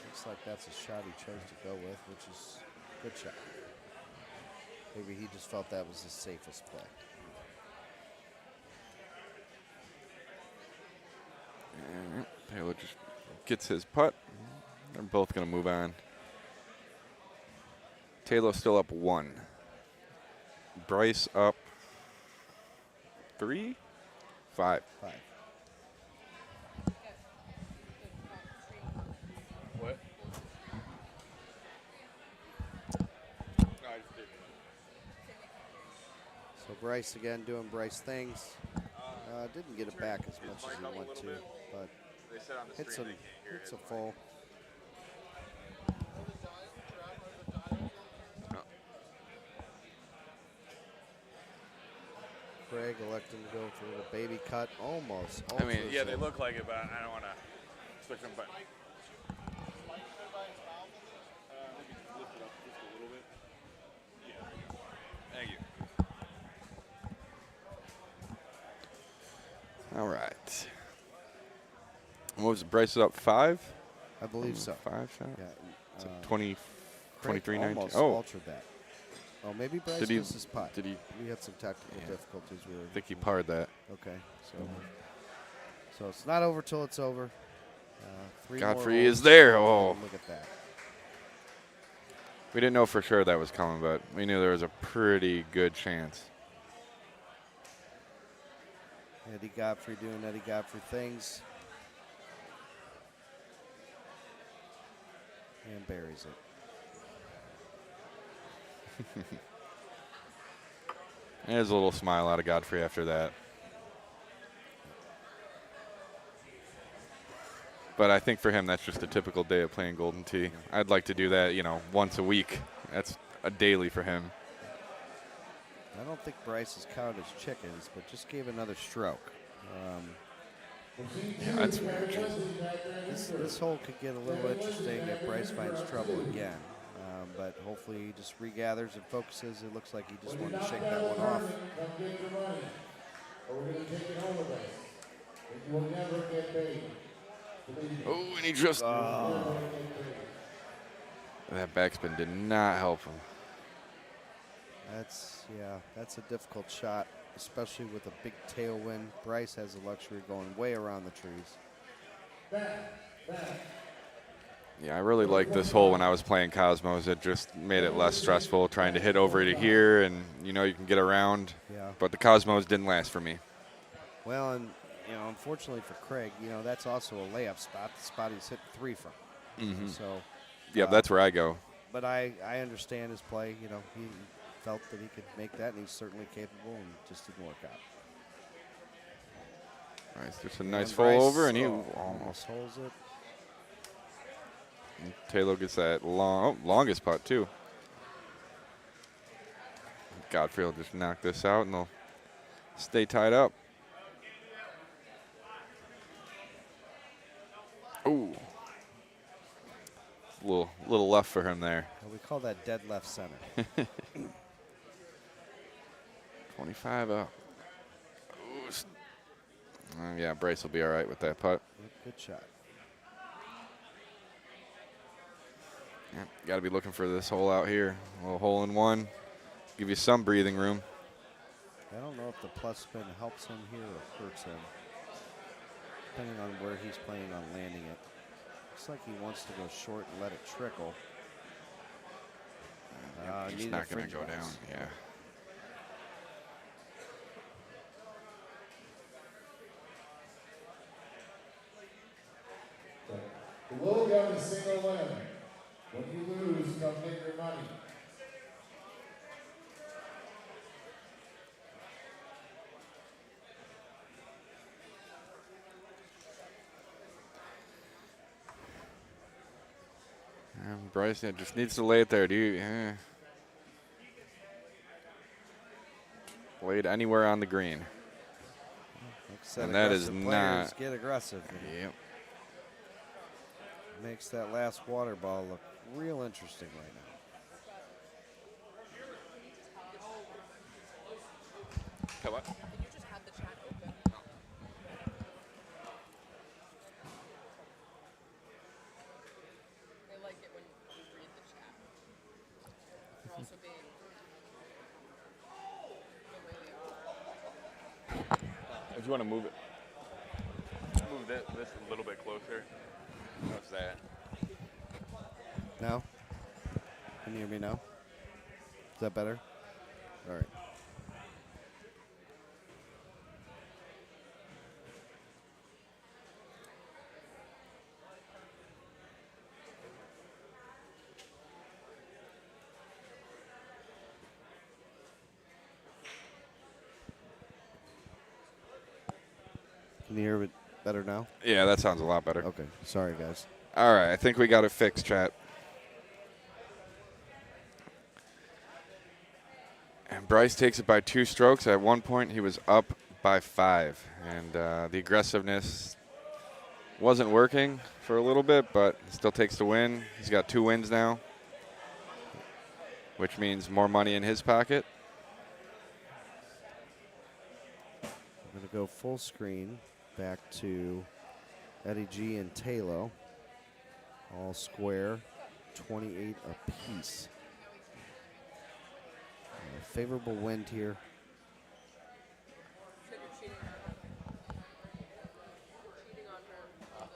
Looks like that's a shot he chose to go with, which is a good shot. Maybe he just felt that was the safest play. And Taylor just gets his putt. They're both going to move on. Taylor still up 1. Bryce up 3? 5. 5. What? So Bryce again doing Bryce things. Didn't get it back as much as he wanted to, but hits a full. Craig electing to go for a little baby cut, almost. I mean, yeah, they look like it, but I don't want to switch them. But thank you. All right. What was it? Bryce is up 5? I believe so. 5 shot? Yeah. It's like 20, Craig 23, 19. almost Oh. altered that. Oh, maybe Bryce Did he- missed his putt. did he- We had some technical difficulties. I think he parred that. Okay, so it's not over till it's over. 3 more Godfrey is holes. there. Oh. Look at that. We didn't know for sure that was coming, but we knew there was a pretty good chance. Eddie Godfrey doing Eddie Godfrey things. And buries it. There's a little smile out of Godfrey after that. But I think for him, that's just a typical day of playing Golden Tee. I'd like to do that, you know, once a week. That's a daily for him. I don't think Bryce has counted his chickens, but just gave another stroke. Yeah, that's weird. This hole could get a little interesting if Bryce finds trouble again. But hopefully he just regathers and focuses. It looks like he just wanted to shake that one off. Oh, and he just... That backspin did not help him. That's a difficult shot, especially with a big tailwind. Bryce has the luxury of going way around the trees. Yeah, I really liked this hole when I was playing Cosmos. It just made it less stressful trying to hit over to here, and you know you can get around. Yeah. But the Cosmos didn't last for me. Well, and you know, unfortunately for Craig, you know that's also a layup spot. The spot he's hit 3 from. Mm-hmm. So. Yeah, that's where I go. But I understand his play. You know, he felt that he could make that, and he's certainly capable, and just didn't work out. Nice, just a nice fall over, and he almost holds it. And Taylor gets that longest putt too. Godfrey will just knock this out, and they'll stay tied up. Ooh. Little left for him there. Well, we call that dead left center. 25 up. Yeah, Bryce will be all right with that putt. Good shot. Yeah, got to be looking for this hole out here. A little hole in one. Give you some breathing room. I don't know if the plus spin helps him here or hurts him, depending on where he's planning on landing it. Looks like he wants to go short and let it trickle. It's not going to go down. Yeah. The low gun is single limb. When you lose, come get your money. Bryce just needs to lay it there. Lay it anywhere on the green. And that is not. Get aggressive. Yep. Makes that last water ball look real interesting right now. Come on. If you want to move it, move this a little bit closer. How's that? Now? Can you hear me now? Is that better? All right. Can you hear it better now? Yeah, that sounds a lot better. Okay. Sorry, guys. All right, I think we got it fixed, chat. And Bryce takes it by 2 strokes. At one point, he was up by 5. And the aggressiveness wasn't working for a little bit, but he still takes the win. He's got 2 wins now, which means more money in his pocket. I'm going to go full screen back to Eddie G and tlow. All square, 28 apiece. Favorable wind here.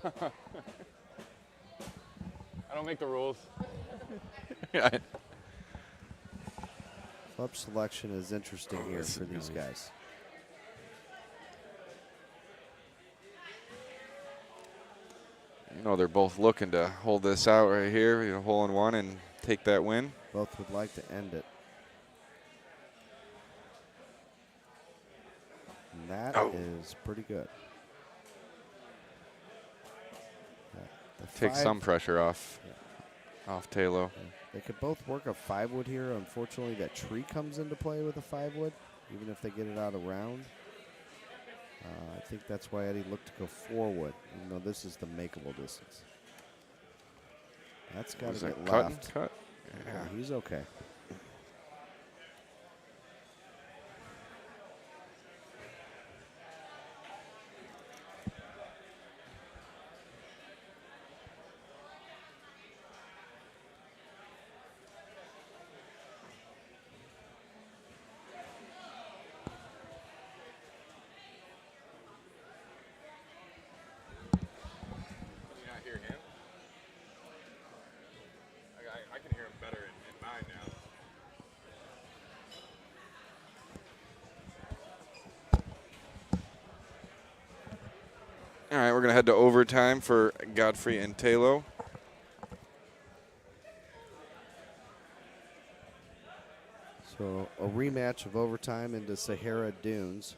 I don't make the rules. Club selection is interesting here for these guys. You know, they're both looking to hold this out right here, you know, hole in one and take that win. Both would like to end it. And that is pretty good. Take some pressure off, off tlow. They could both work a 5-wood here. Unfortunately, that tree comes into play with a 5-wood, even if they get it out of round. I think that's why Eddie looked to go 4-wood, even though this is the makeable distance. That's got to get left. Cut? Yeah, he's okay. I can hear him better in mine now. All right, we're going to head to overtime for Godfrey and tlow. So a rematch of overtime into Sahara Dunes.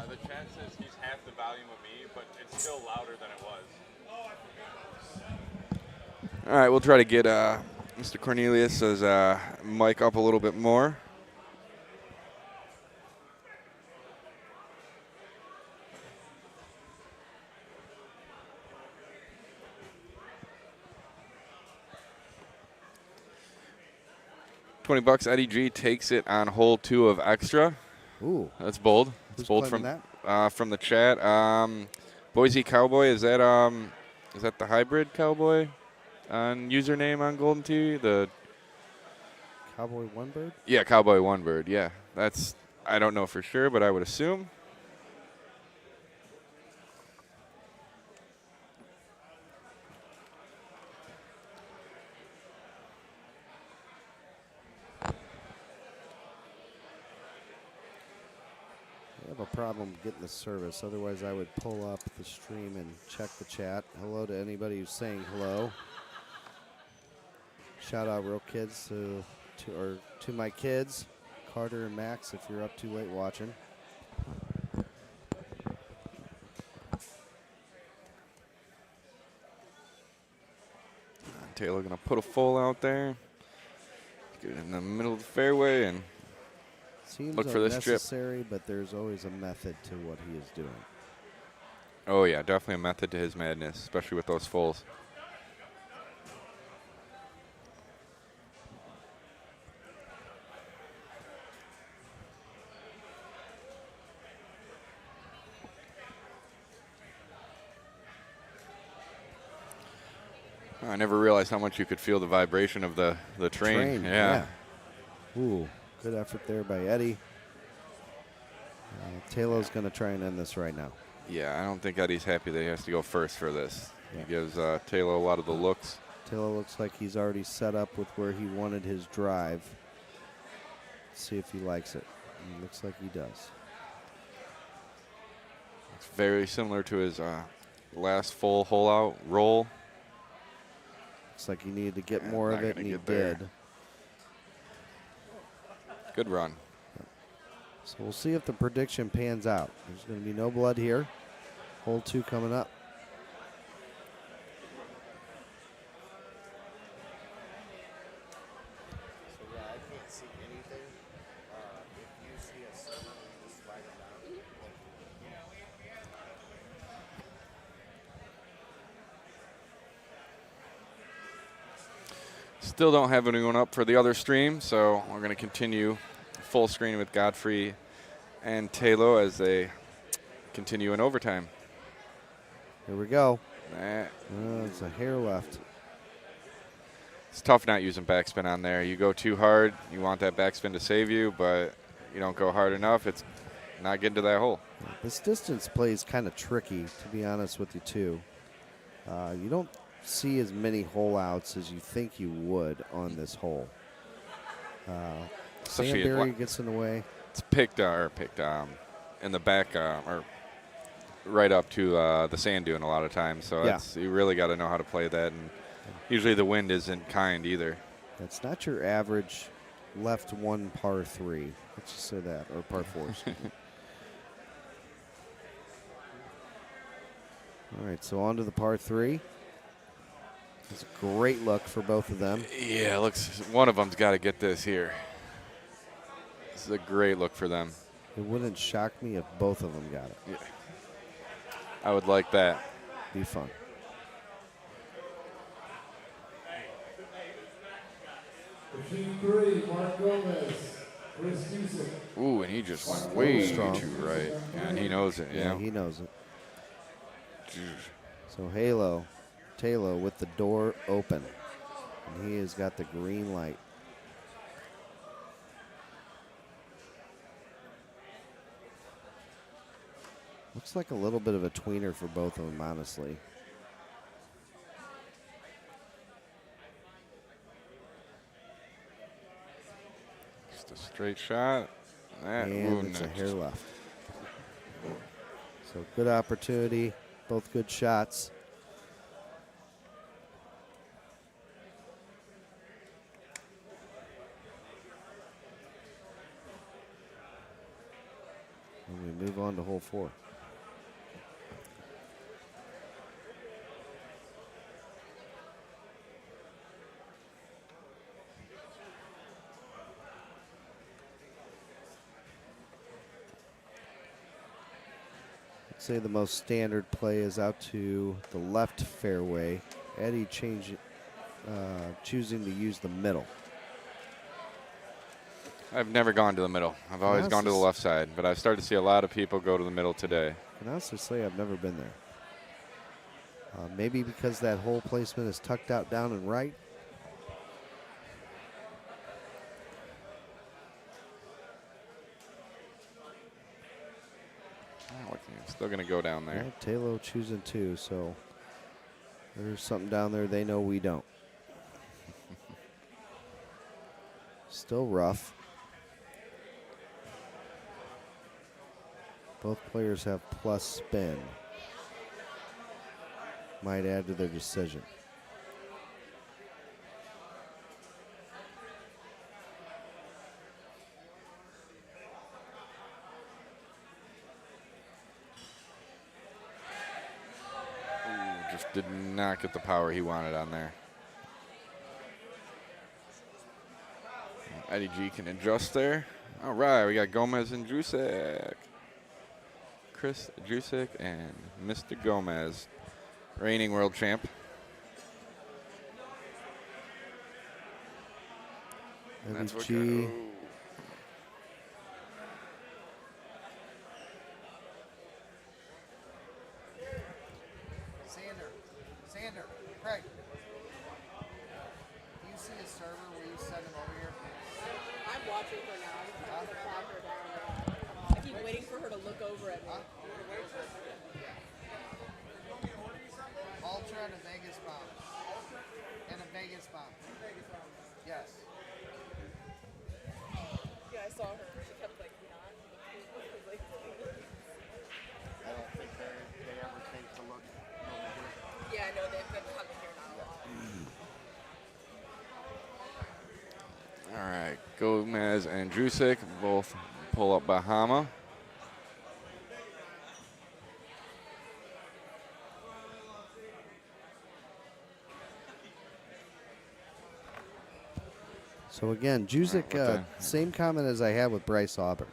The chat says he's half the volume of me, but it's still louder than it was. All right, we'll try to get Mr. Cornelius's mic up a little bit more. $20. Eddie G takes it on hole 2 of extra. Ooh, that's bold. It's bold from the chat. Boise Cowboy, is that the hybrid Cowboy on username on Golden Tee? The Cowboy One Bird? Yeah, Cowboy One Bird. Yeah, that's, I don't know for sure, but I would assume. I have a problem getting the service. Otherwise, I would pull up the stream and check the chat. Hello to anybody who's saying hello. Shout out, real kids, to my kids, Carter and Max, if you're up too late watching. Taylor gonna put a full out there. Get it in the middle of the fairway and Seems look for this chip. unnecessary, but there's always a method to what he is doing. Oh yeah, definitely a method to his madness, especially with those fulls. I never realized how much you could feel the vibration of the train. Yeah. Ooh, good effort there by Eddie. Taylor's going to try and end this right now. Yeah, I don't think Eddie's happy that he has to go first for this. He gives Taylor a lot of the looks. Taylor looks like he's already set up with where he wanted his drive. See if he likes it. And it looks like he does. It's very similar to his last full hole out roll. Looks like he needed to get more of it, and he did. Good run. So we'll see if the prediction pans out. There's going to be no blood here. Hole 2 coming up. So yeah, I can't see anything. If you see a sun, just slide it down. still don't have anyone up for the other stream, so we're going to continue full screen with Godfrey and tlow as they continue in overtime. Here we go. Nah. It's a hair left. It's tough not using backspin on there. You go too hard, you want that backspin to save you, but you don't go hard enough, it's not getting to that hole. This distance play is kind of tricky, to be honest with you, too. You don't see as many hole outs as you think you would on this hole. Sandberry gets in the way. It's picked in the back or right up to the sand dune a lot of times. So you really got to know how to play that. And usually the wind isn't kind either. That's not your average left one par 3. Let's just say that, or par 4. All right, so on to the par 3. It's a great look for both of them. Yeah, looks one of them's got to get this here. This is a great look for them. It wouldn't shock me if both of them got it. Yeah. I would like that. Be fun. Machine 3, Mark Gomez. Chris Juic. Ooh, and he just went way strong. too right. And he knows it, Yeah, he knows it. So tlow with the door open. And he has got the green light. Looks like a little bit of a tweener for both of them, honestly. Just a straight shot. And it's a hair left. So good opportunity, both good shots. And we move on to hole 4. Say the most standard play is out to the left fairway. Eddie choosing to use the middle. I've never gone to the middle. I've always gone to the left side, but I've started to see a lot of people go to the middle today. I can honestly say I've never been there. Maybe because that hole placement is tucked out down and right. Still going to go down there. Yeah, tlow choosing 2, so there's something down there they know we don't. Still rough. Both players have plus spin. Might add to their decision. Did not get the power he wanted on there. Eddie G can adjust there. All right, we got Gomez and Juic. Chris Juic and Mr. Gomez, reigning world champ. Eddie G. Craig, do you see a server where you send him over here? I'm watching her now. I'm trying to clock her down. I keep waiting for her to look over at me. Ultra and a Vegas bomb. And a Vegas bomb. Yes. Yeah, I saw her. She kept like not. I don't think they ever think to look over here. Yeah, I know they've been coming here not a lot. All right, Gomez and Juic both pull up Bahama. So again, Juic, same comment as I had with Bryce Aubart.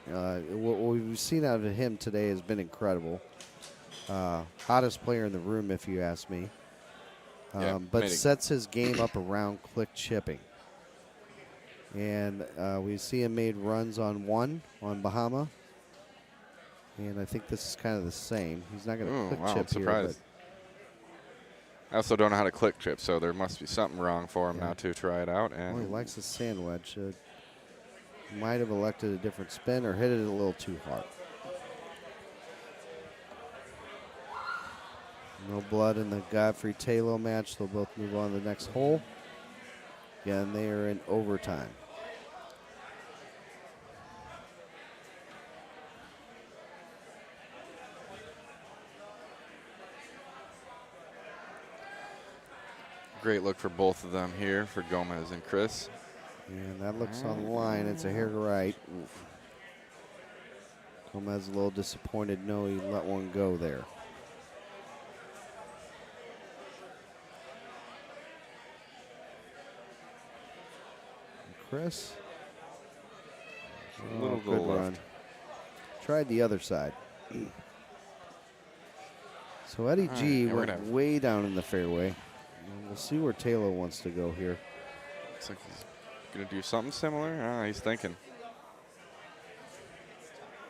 What we've seen out of him today has been incredible. Hottest player in the room, if you ask me. But sets his game up around click chipping. And we see him made runs on 1 on Bahama. And I think this is kind of the same. He's not going to click wow, chip I'm surprised. here. I also don't know how to click chip, so there must be something wrong for him not to try it out. And He likes the sand wedge. Might have elected a different spin or hit it a little too hard. No blood in the Godfrey tlow match. They'll both move on to the next hole. Again, they are in overtime. great look for both of them here for Gomez and Chris. And that looks on the line. It's a hair to right. Oof. Gomez a little disappointed. No, he let one go there. Chris. A little good left. run. Tried the other side. So Eddie G yeah, went way down in the fairway. And we'll see where Taylor wants to go here. Looks like he's going to do something similar. He's thinking.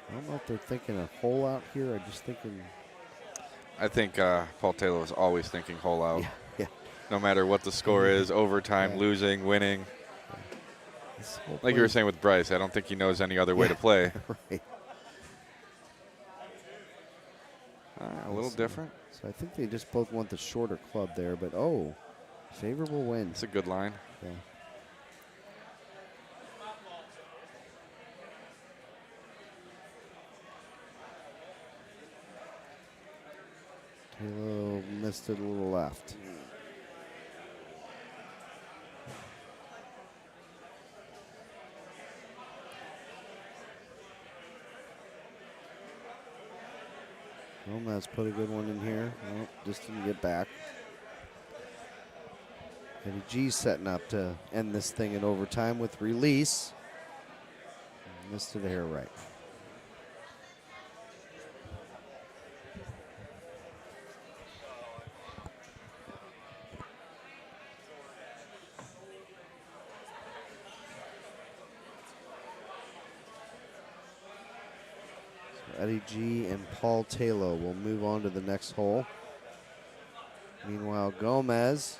I don't know if they're thinking a hole out here or just thinking. I think Paul Taylor was always thinking hole out. Yeah. No matter what the score is, overtime, losing, winning. Like you were saying with Bryce, I don't think he knows any other way to play. Right. A little different. So I think they just both want the shorter club there, but favorable wind. It's a good line. Yeah. Taylor missed it a little left. Gomez put a good one in here. Well, just didn't get back. Eddie G setting up to end this thing in overtime with release. Missed it a hair right. Eddie G and Paul Taylor will move on to the next hole. Meanwhile, Gomez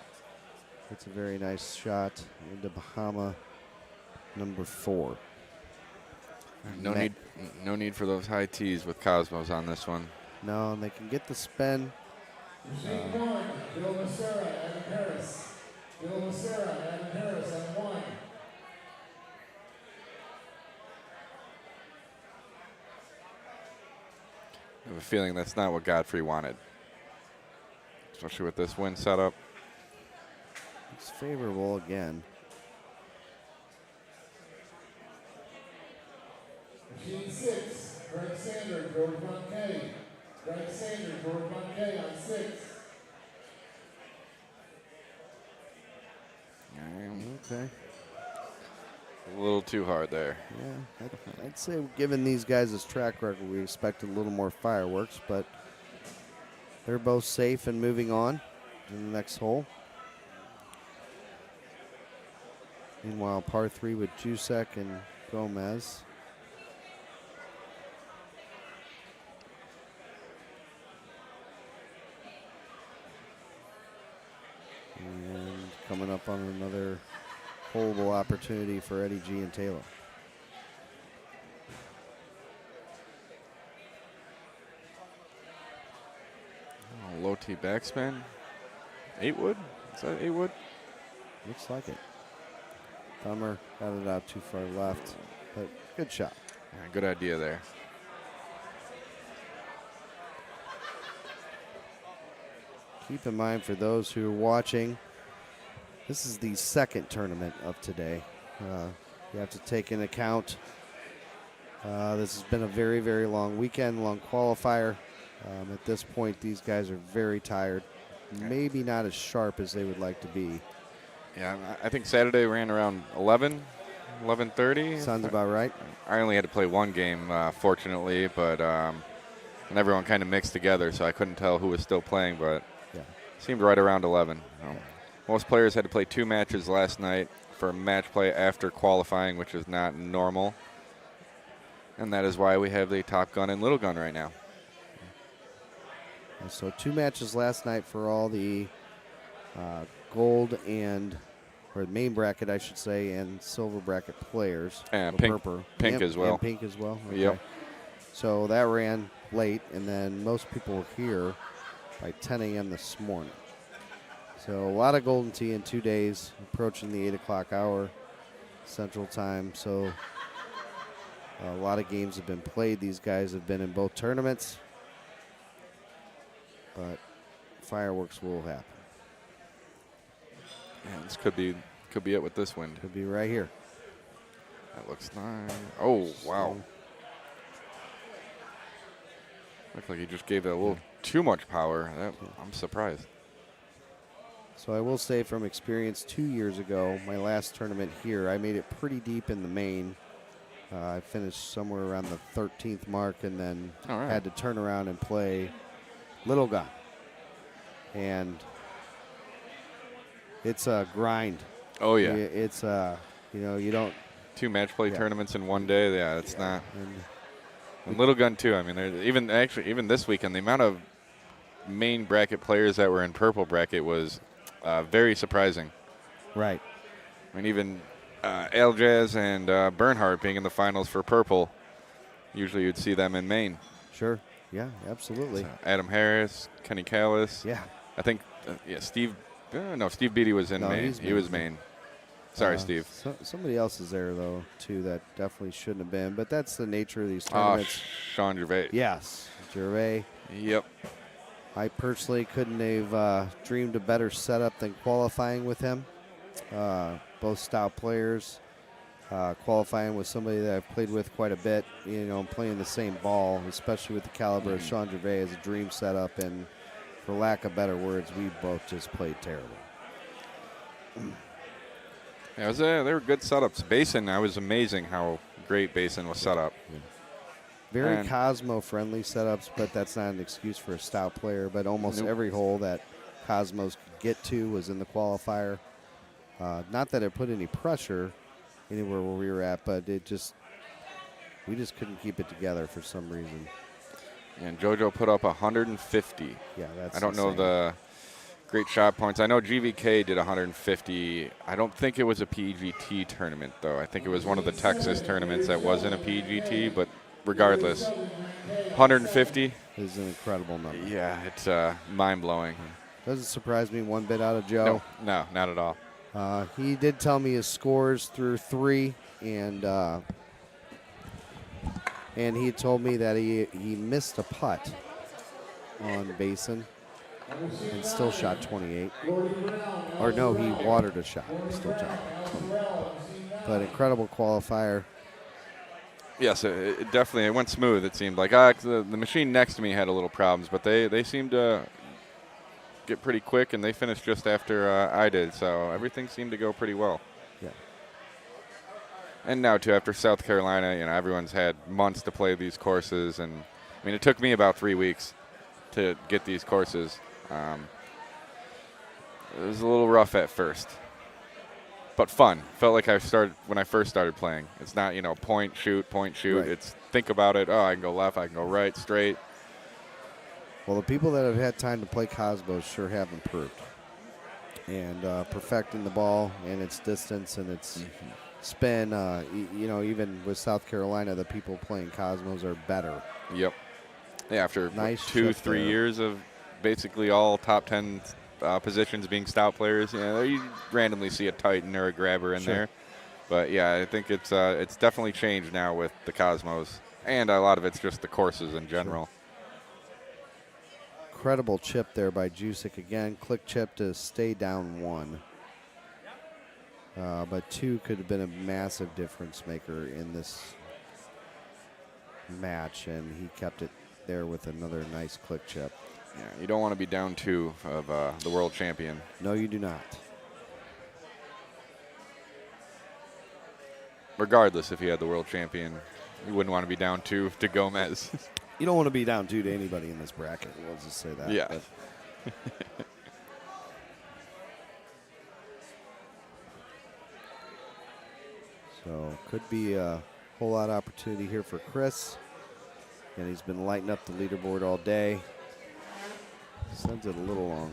gets a very nice shot into Bahama number 4. No need for those high tees with Cosmos on this one. No, and they can get the spin. Bill Masara, Adam Harris. Bill Masara, Adam Harris on 1. I have a feeling that's not what Godfrey wanted, especially with this wind setup. It's favorable again. Machine 6, Greg Sanders, George Monkey. Greg Sanders, George Monkey on 6. Okay. A little too hard there. Yeah, I'd say given these guys' this track record, we expected a little more fireworks, but they're both safe and moving on to the next hole. Meanwhile, par 3 with Juic and Gomez. And coming up on another holeable opportunity for Eddie G and Taylor. Low T backspin. 8 wood? Is that 8 wood? Looks like it. Thummer got it out too far left, but good shot. Yeah, good idea there. Keep in mind for those who are watching, this is the second tournament of today. You have to take into account this has been a very, very long weekend, long qualifier. At this point, these guys are very tired, maybe not as sharp as they would like to be. Yeah, I think Saturday ran around 11:30. Sounds about right. I only had to play one game, fortunately, but and everyone kind of mixed together, so I couldn't tell who was still playing, but seemed right around 11. Most players had to play 2 matches last night, for match play after qualifying, which is not normal. And that is why we have the Top Gun and Little Gun right now. So 2 matches last night for all the gold or main bracket, I should say, and silver bracket players. And Purple. pink as well. And pink as well. Okay. Yep. So that ran late, and then most people were here by 10 a.m. this morning. So a lot of Golden Tee in 2 days, approaching the 8 o'clock hour Central Time. So a lot of games have been played. These guys have been in both tournaments, but fireworks will happen. Yeah, this could be it with this wind. Could be right here. That looks nice. Oh, wow. Looks like he just gave it a little too much power. I'm surprised. So I will say from experience 2 years ago, my last tournament here, I made it pretty deep in the main. I finished somewhere around the 13th mark and then had to turn around and play Little Gun. And it's a grind. Oh, yeah. It's, you don't. 2 match play tournaments in 1 day. Yeah, it's not. And Little Gun, too. I mean, even this weekend, the amount of main bracket players that were in purple bracket was very surprising. Right. I mean, even Aljaz and Bernhardt being in the finals for purple, usually you'd see them in main. Sure. Yeah, absolutely. So Adam Harris, Kenny Callis. Yeah. I think, Steve. No, Steve Beatty was in main. He was main. Sorry, Steve. Somebody else is there, though, too, that definitely shouldn't have been. But that's the nature of these tournaments. Sean Gervais. Yes, Gervais. Yep. I personally couldn't have dreamed a better setup than qualifying with him. Both style players. Qualifying with somebody that I've played with quite a bit, playing the same ball, especially with the caliber of Sean Gervais, is a dream setup. And for lack of better words, we both just played terrible. Yeah, they were good setups. Basin, I was amazing how great Basin was set up. Yeah. Very Cosmo-friendly setups, but that's not an excuse for a stout player. But almost every hole that Cosmos could get to was in the qualifier. Not that it put any pressure anywhere where we were at, but we just couldn't keep it together for some reason. And JoJo put up 150. Yeah, that's I don't know the great shot points. I know GVK did 150. I don't think it was a PGT tournament, though. I think it was one of the Texas tournaments that wasn't a PGT, but regardless, 150 is an incredible number. Yeah, it's mind-blowing. Doesn't surprise me one bit out of Joe. No, not at all. He did tell me his scores through 3, and he told me that he missed a putt on Basin and still shot 28. Or no, he watered a shot. Still shot 28. But incredible qualifier. Yes, it definitely went smooth, it seemed like. The machine next to me had a little problems, but they seemed to get pretty quick, and they finished just after I did, so everything seemed to go pretty well. Yeah. And now, too, after South Carolina, everyone's had months to play these courses, and, I mean, it took me about 3 weeks to get these courses. It was a little rough at first, but fun. Felt like when I first started playing. It's not, point, shoot. Right. It's think about it. Oh, I can go left, I can go right, straight. Well, the people that have had time to play Cosmos sure have improved. And perfecting the ball and its distance and its spin, even with South Carolina, the people playing Cosmos are better. Yep. Yeah, after nice 2-3 years of basically all top 10 positions being stout players, you randomly see a Titan or a grabber in there. But, yeah, I think it's definitely changed now with the Cosmos. And a lot of it's just the courses in general. Sure. Incredible chip there by Juic again. Click chip to stay down 1. But 2 could have been a massive difference maker in this match, and he kept it there with another nice click chip. Yeah, you don't want to be down 2 of the world champion. No, you do not. Regardless, if you had the world champion, you wouldn't want to be down 2 to Gomez. You don't want to be down 2 to anybody in this bracket. We'll just say that. Yeah. So could be a whole lot of opportunity here for Chris. And he's been lighting up the leaderboard all day. Sends it a little long.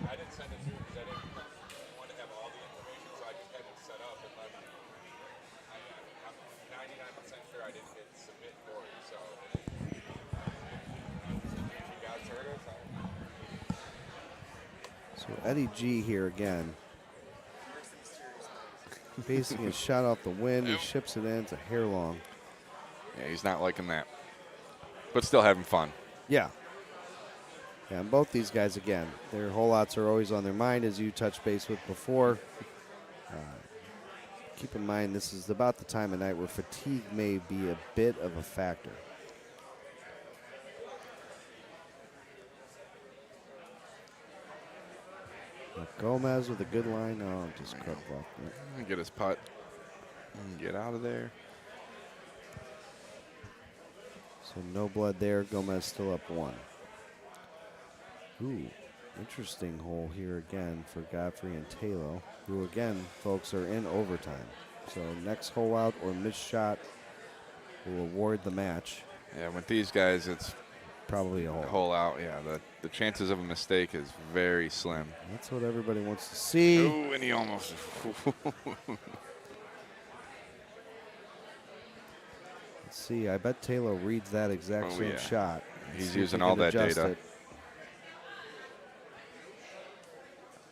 I didn't send it through because I didn't want to have all the information, so I just had it set up and I'm 99% sure I didn't hit submit for it, so if you guys heard us, So Eddie G here again. Basing his shot off the wind. He ships it in. It's a hair long. Yeah, he's not liking that. But still having fun. Yeah. Yeah, and both these guys, again, their hole outs are always on their mind, as you touched base with before. Keep in mind, this is about the time of night where fatigue may be a bit of a factor. Gomez with a good line. Oh, just cut off. Get his putt and get out of there. So no blood there. Gomez still up 1. Ooh, interesting hole here again for Godfrey and tlow, who again, folks, are in overtime. So next hole out or missed shot will award the match. Yeah, with these guys, it's probably a hole. Hole out, yeah. The chances of a mistake is very slim. That's what everybody wants to see. Oh, and he almost. Let's see, I bet tlow reads that exact same shot. He's See if using he all can that adjust data. it.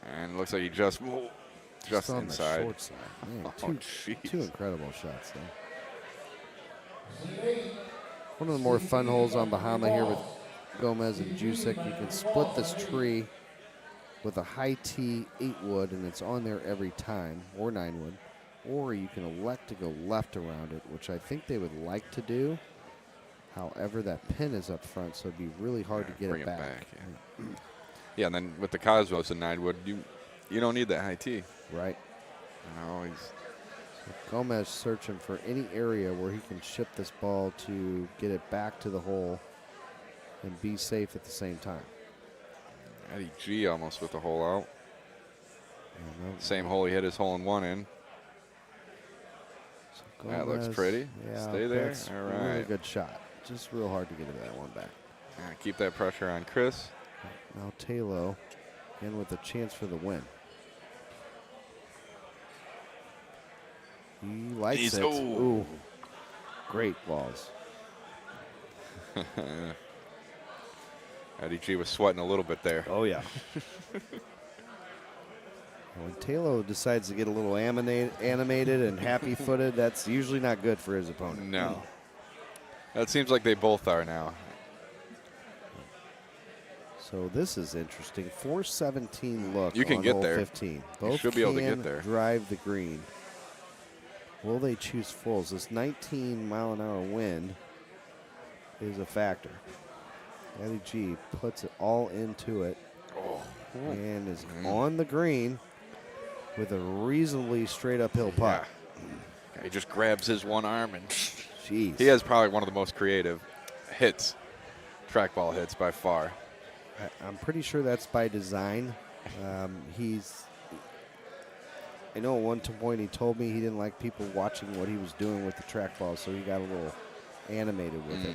And it looks like he just on inside. the short side. Man, two incredible shots there. One of the more fun holes on Bahama here with Gomez and Juic. You can split this tree with a high tee 8 wood, and it's on there every time, or 9 wood. Or you can elect to go left around it, which I think they would like to do. However, that pin is up front, so it'd be really hard to get Bring it back. Yeah. Yeah, and then with the Cosmos and 9 wood, you don't need that high tee. Right. No, Gomez searching for any area where he can ship this ball to get it back to the hole and be safe at the same time. Eddie G almost with the hole out. Same hole he hit his hole in 1 in. So That looks Gomez, pretty. yeah, Stay there. that's All a right. really good shot. Just real hard to get that one back. Yeah, keep that pressure on Chris. Now tlow, again with a chance for the win. He likes it. Ooh. Great balls. Eddie G was sweating a little bit there. Oh, yeah. When tlow decides to get a little animated and happy-footed, that's usually not good for his opponent. No. That seems like they both are now. So this is interesting. 417 look. You can on get hole there. 15. You Both should be able to get can there. drive the green. Will they choose fulls? This 19-mile-an-hour wind is a factor. Eddie G puts it all into it and is on the green with a reasonably straight uphill putt. Yeah. He just grabs his one arm and Jeez. He has probably one of the most creative hits, trackball hits by far. I'm pretty sure that's by design. I know at one point he told me he didn't like people watching what he was doing with the trackball, so he got a little animated with it.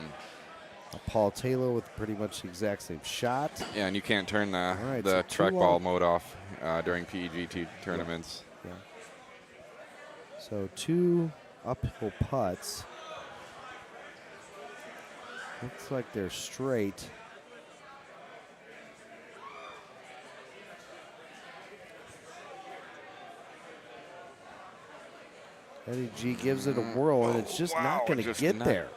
Paul tlow with pretty much the exact same shot. Yeah, and you can't turn the so trackball mode off during PEGT tournaments. Yeah. So 2 uphill putts. Looks like they're straight. Eddie G gives it a whirl, and it's just not going to get there.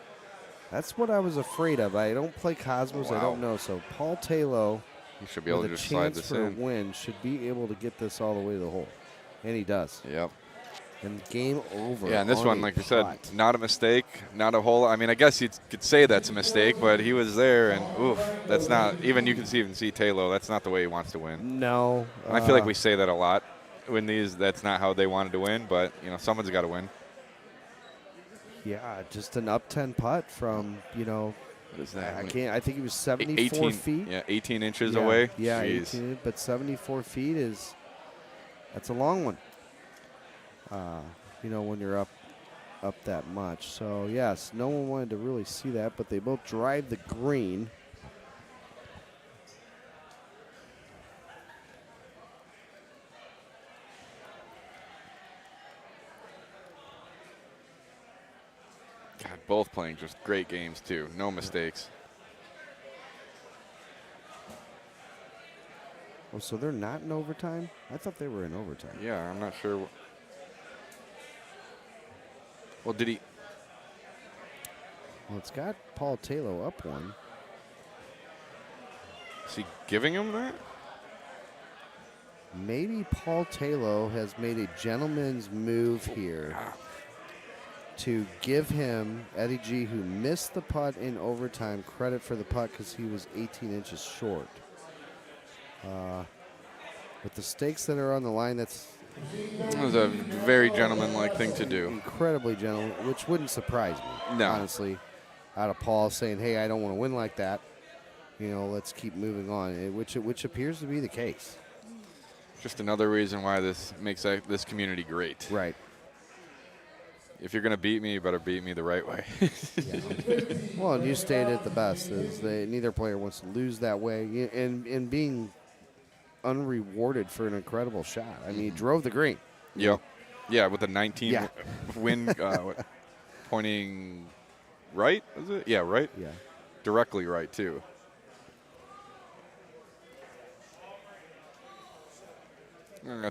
That's what I was afraid of. I don't play Cosmos. I don't know. So Paul tlow, he should be able to just slide this for in. a win, should be able to get this all the way to the hole, and he does. Yep. And game over. Yeah, and this on one, a like you said, putt. not a mistake, not a whole. I mean, I guess you could say that's a mistake, but he was there, and oof, that's not. Even you can even see tlow. That's not the way he wants to win. No. And I feel like we say that a lot when these. That's not how they wanted to win, but you know, someone's got to win. Yeah, just an up 10 putt from, you know, what is that? I think he was 74 18, feet. Yeah, 18 inches away. Yeah, Jeez. 18, but 74 feet that's a long one. You know, when you're up that much. So, yes, no one wanted to really see that, but they both drive the green. God, both playing just great games, too. No mistakes. Oh, so they're not in overtime? I thought they were in overtime. Yeah, I'm not sure. Well, did he? Well, it's got Paul tlow up one. Is he giving him that? Maybe Paul tlow has made a gentleman's move here to give him, Eddie G, who missed the putt in overtime, credit for the putt because he was 18 inches short. With the stakes that are on the line, that was a very gentlemanlike thing to do. Incredibly gentleman, which wouldn't surprise me, No. honestly. Out of Paul saying, hey, I don't want to win like that. You know, let's keep moving on, which appears to be the case. Just another reason why this makes this community great. Right. If you're going to beat me, you better beat me the right way. Well, and you stated it the best, is neither player wants to lose that way, and being unrewarded for an incredible shot. I mean, he drove the green. Yep. Yeah, with a 19 Yeah. win pointing right, is it? Yeah, right? Yeah. Directly right, too.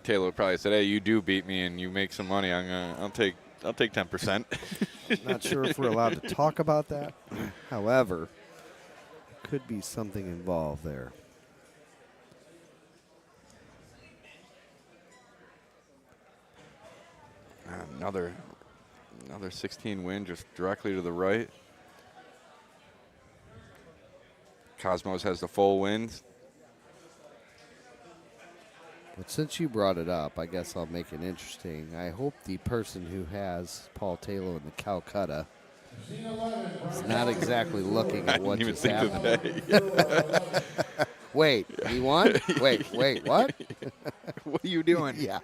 Taylor probably said, hey, you do beat me and you make some money. I'll take 10%. Not sure if we're allowed to talk about that. However, could be something involved there. Another 16 win just directly to the right. Cosmos has the full wins. But since you brought it up, I guess I'll make it interesting. I hope the person who has Paul tlow in the Calcutta is not exactly looking at what just happened. Wait, he won? Wait, what? What are you doing? Yeah.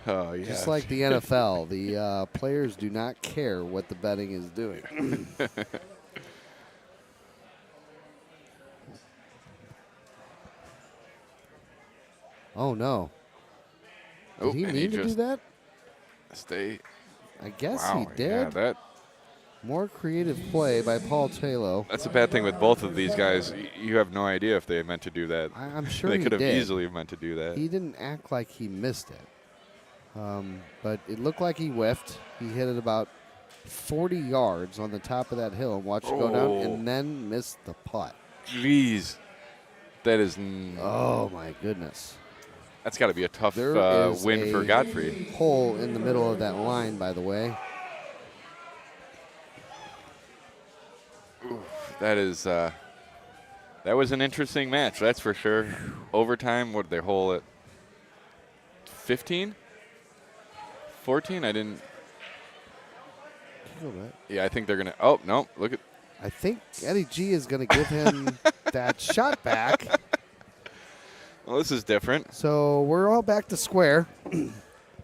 Oh, yeah. Just like the NFL, the players do not care what the betting is doing. Oh, no. Did he mean to do that? Stay. I guess wow, he did. Yeah, that. More creative play by Paul tlow. That's a bad thing with both of these guys. You have no idea if they meant to do that. I'm sure they he could have did. easily meant to do that. He didn't act like he missed it. But it looked like he whiffed. He hit it about 40 yards on the top of that hill and watched it go down and then missed the putt. Jeez. That is. Oh, my goodness. That's got to be a tough There is win for a Godfrey. Hole in the middle of that line, by the way. Oof, that is. That was an interesting match, that's for sure. Overtime, what did they hole at? 15? 14? I didn't. Yeah, I think they're going to. Oh, no. Look at. I think Eddie G is going to give him that shot back. Well, this is different. So we're all back to square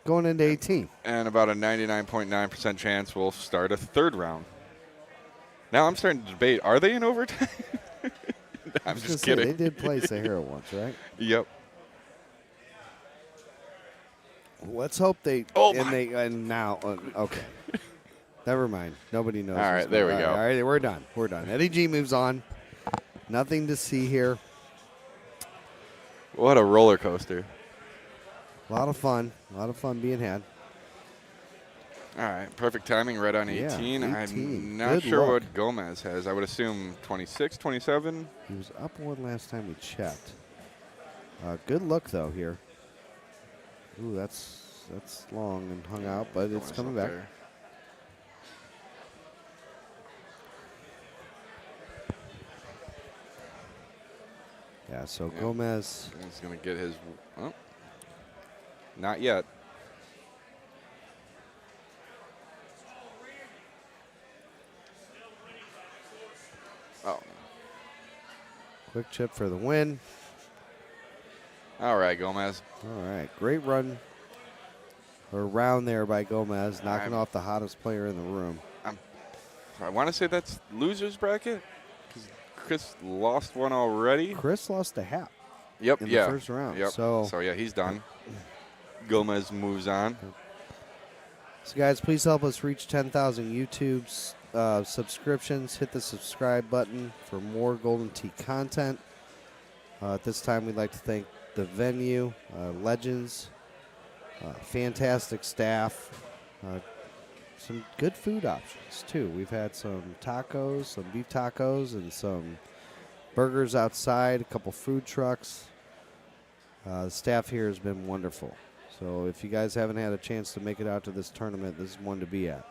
going into 18. And about a 99.9% chance we'll start a third round. Now I'm starting to debate, are they in overtime? I'm just kidding. They did play Sahara once, right? Yep. Let's hope they. Oh, and now, okay. Never mind. Nobody knows. All right, there we go. All right, we're done. We're done. Eddie G moves on. Nothing to see here. What a roller coaster. A lot of fun. A lot of fun being had. All right, perfect timing, right on 18. Yeah, 18. I'm not Good sure luck. what Gomez has. I would assume 26, 27. He was up one last time we checked. Good look, though, here. Ooh, that's That's long and hung out, but it's coming back. There. Yeah, so Gomez. He's going to get his. Oh, not yet. Oh. Quick chip for the win. All right, Gomez. All right, great run around there by Gomez, knocking off the hottest player in the room. I want to say that's loser's bracket because Chris lost one already. Chris lost a hat. Yep. In the first round. Yep. So yeah, he's done. Gomez moves on. So guys, please help us reach 10,000 YouTube subscriptions. Hit the subscribe button for more Golden Tee content. At this time, we'd like to thank the venue, legends, fantastic staff, some good food options too. We've had some tacos, some beef tacos, and some burgers outside, a couple food trucks. The staff here has been wonderful. So if you guys haven't had a chance to make it out to this tournament, this is one to be at.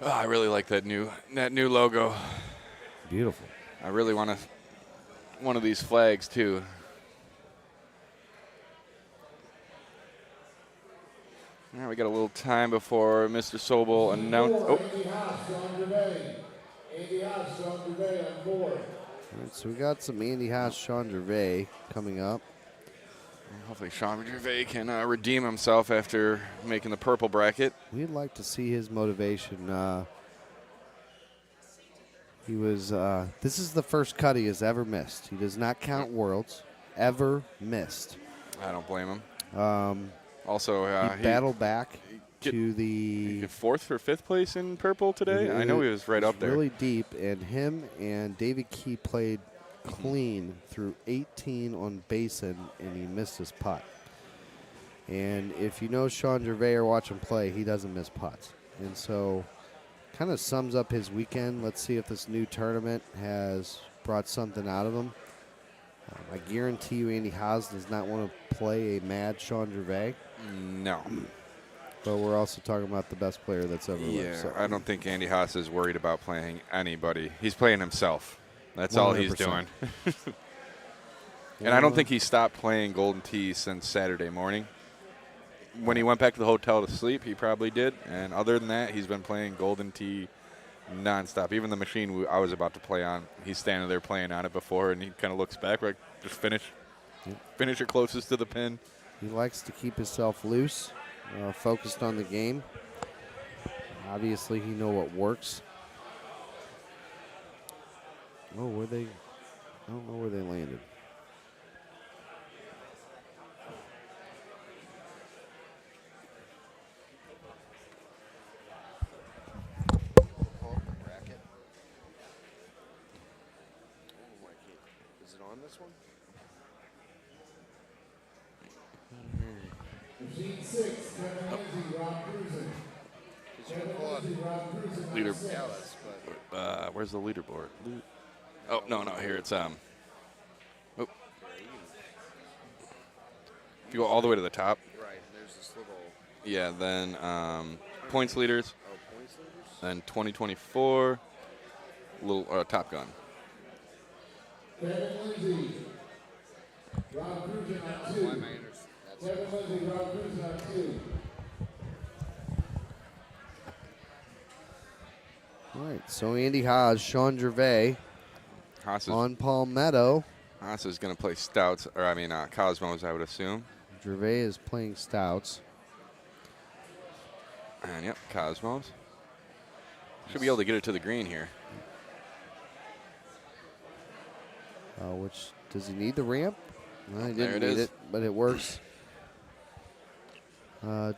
Oh, I really like that new logo. Beautiful. I really want one of these flags too. All right, we got a little time before Mr. Sobel announce. Oh. Andy Haas, Sean Gervais on board. All right, so we got some Andy Haas, Sean Gervais coming up. Hopefully Sean Gervais can redeem himself after making the purple bracket. We'd like to see his motivation. He was. This is the first cut he has ever missed. He does not count Worlds. Ever missed. I don't blame him. Also, he battled back to the fourth or fifth place in purple today. I know he was right up there. Really deep, and him and David Key played clean through 18 on basin, and he missed his putt. And if you know Sean Gervais or watch him play, he doesn't miss putts. And so kind of sums up his weekend. Let's see if this new tournament has brought something out of him. I guarantee you Andy Haas does not want to play a mad Sean Gervais. No. But we're also talking about the best player that's ever lived. Yeah, So. I don't think Andy Haas is worried about playing anybody. He's playing himself. That's all he's 100%. doing. And I don't think he stopped playing Golden Tee since Saturday morning. When he went back to the hotel to sleep, he probably did. And other than that, he's been playing Golden Tee nonstop. Even the machine I was about to play on, he's standing there playing on it before, and he kind of looks back like, just finish. Yep. Finish it closest to the pin. He likes to keep himself loose, focused on the game. Obviously, he knows what works. Oh, where they? I don't know where they landed. Is it on this one? Machine 6, Kevin Lindsay, Rob Cruzen. Leader. Yeah, Where's the leaderboard? Oh, no, here it's oh. If you go all the way to the top. Right, there's this little. Yeah, then points leaders. Oh, points leaders? Then 2024, little Top Gun. Kevin Lindsay, Rob Cruzen on 2. Kevin Lindsay, Rob Cruzen on 2. All right, so Andy Haas, Sean Gervais on Palmetto. Haas is going to play Stouts, or Cosmos, I would assume. Gervais is playing Stouts. And yep, Cosmos. Should be able to get it to the green here. Which, does he need the ramp? No, he There didn't it need is. it, but it works.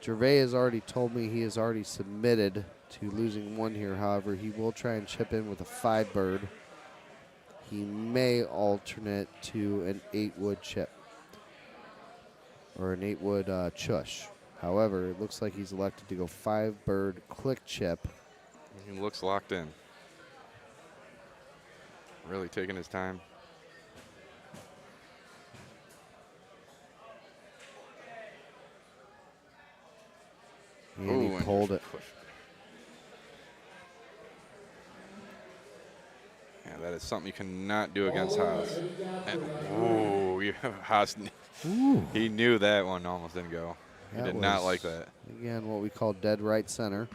Gervais has already told me he has already submitted to losing one here. However, he will try and chip in with a 5-bird. He may alternate to an 8-wood chip or an 8-wood chush. However, it looks like he's elected to go 5-bird click chip. He looks locked in. Really taking his time. And he pulled it. Yeah, that is something you cannot do against Haas. Ooh, Haas, he knew that one almost didn't go. He did not like that. Again, what we call dead right center.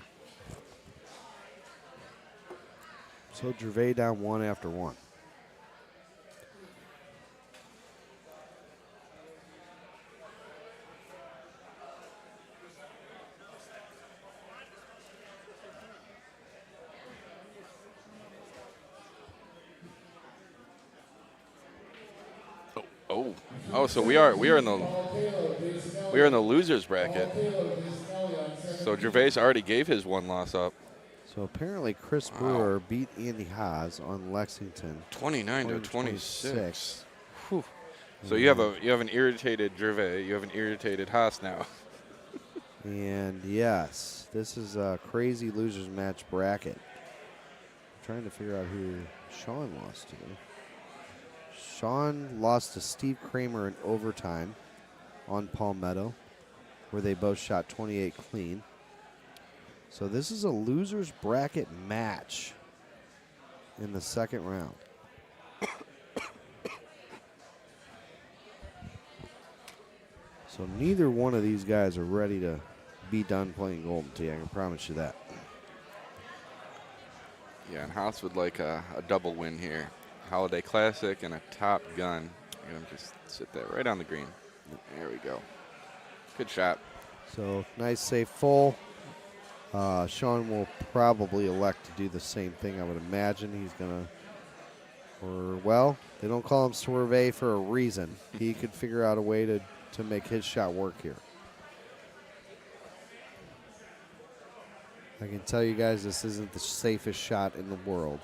So Gervais down 1 after 1. Oh, so we are in the losers bracket. So Gervais already gave his 1 loss up. So apparently Chris Brewer beat Andy Haas on Lexington 29 to 26. Whew. So you have an irritated Gervais, you have an irritated Haas now. And yes, this is a crazy losers match bracket. I'm trying to figure out who Sean lost to. Sean lost to Steve Kramer in overtime on Palmetto, where they both shot 28 clean. So this is a losers bracket match in the second round. So neither one of these guys are ready to be done playing Golden Tee. I can promise you that. Yeah, and Haas would like a double win here. Holiday Classic and a Top Gun. I'm going to just sit that right on the green. There we go. Good shot. So nice, safe full. Sean will probably elect to do the same thing. I would imagine he's going to, or well, they don't call him Swerve for a reason. He could figure out a way to make his shot work here. I can tell you guys this isn't the safest shot in the world.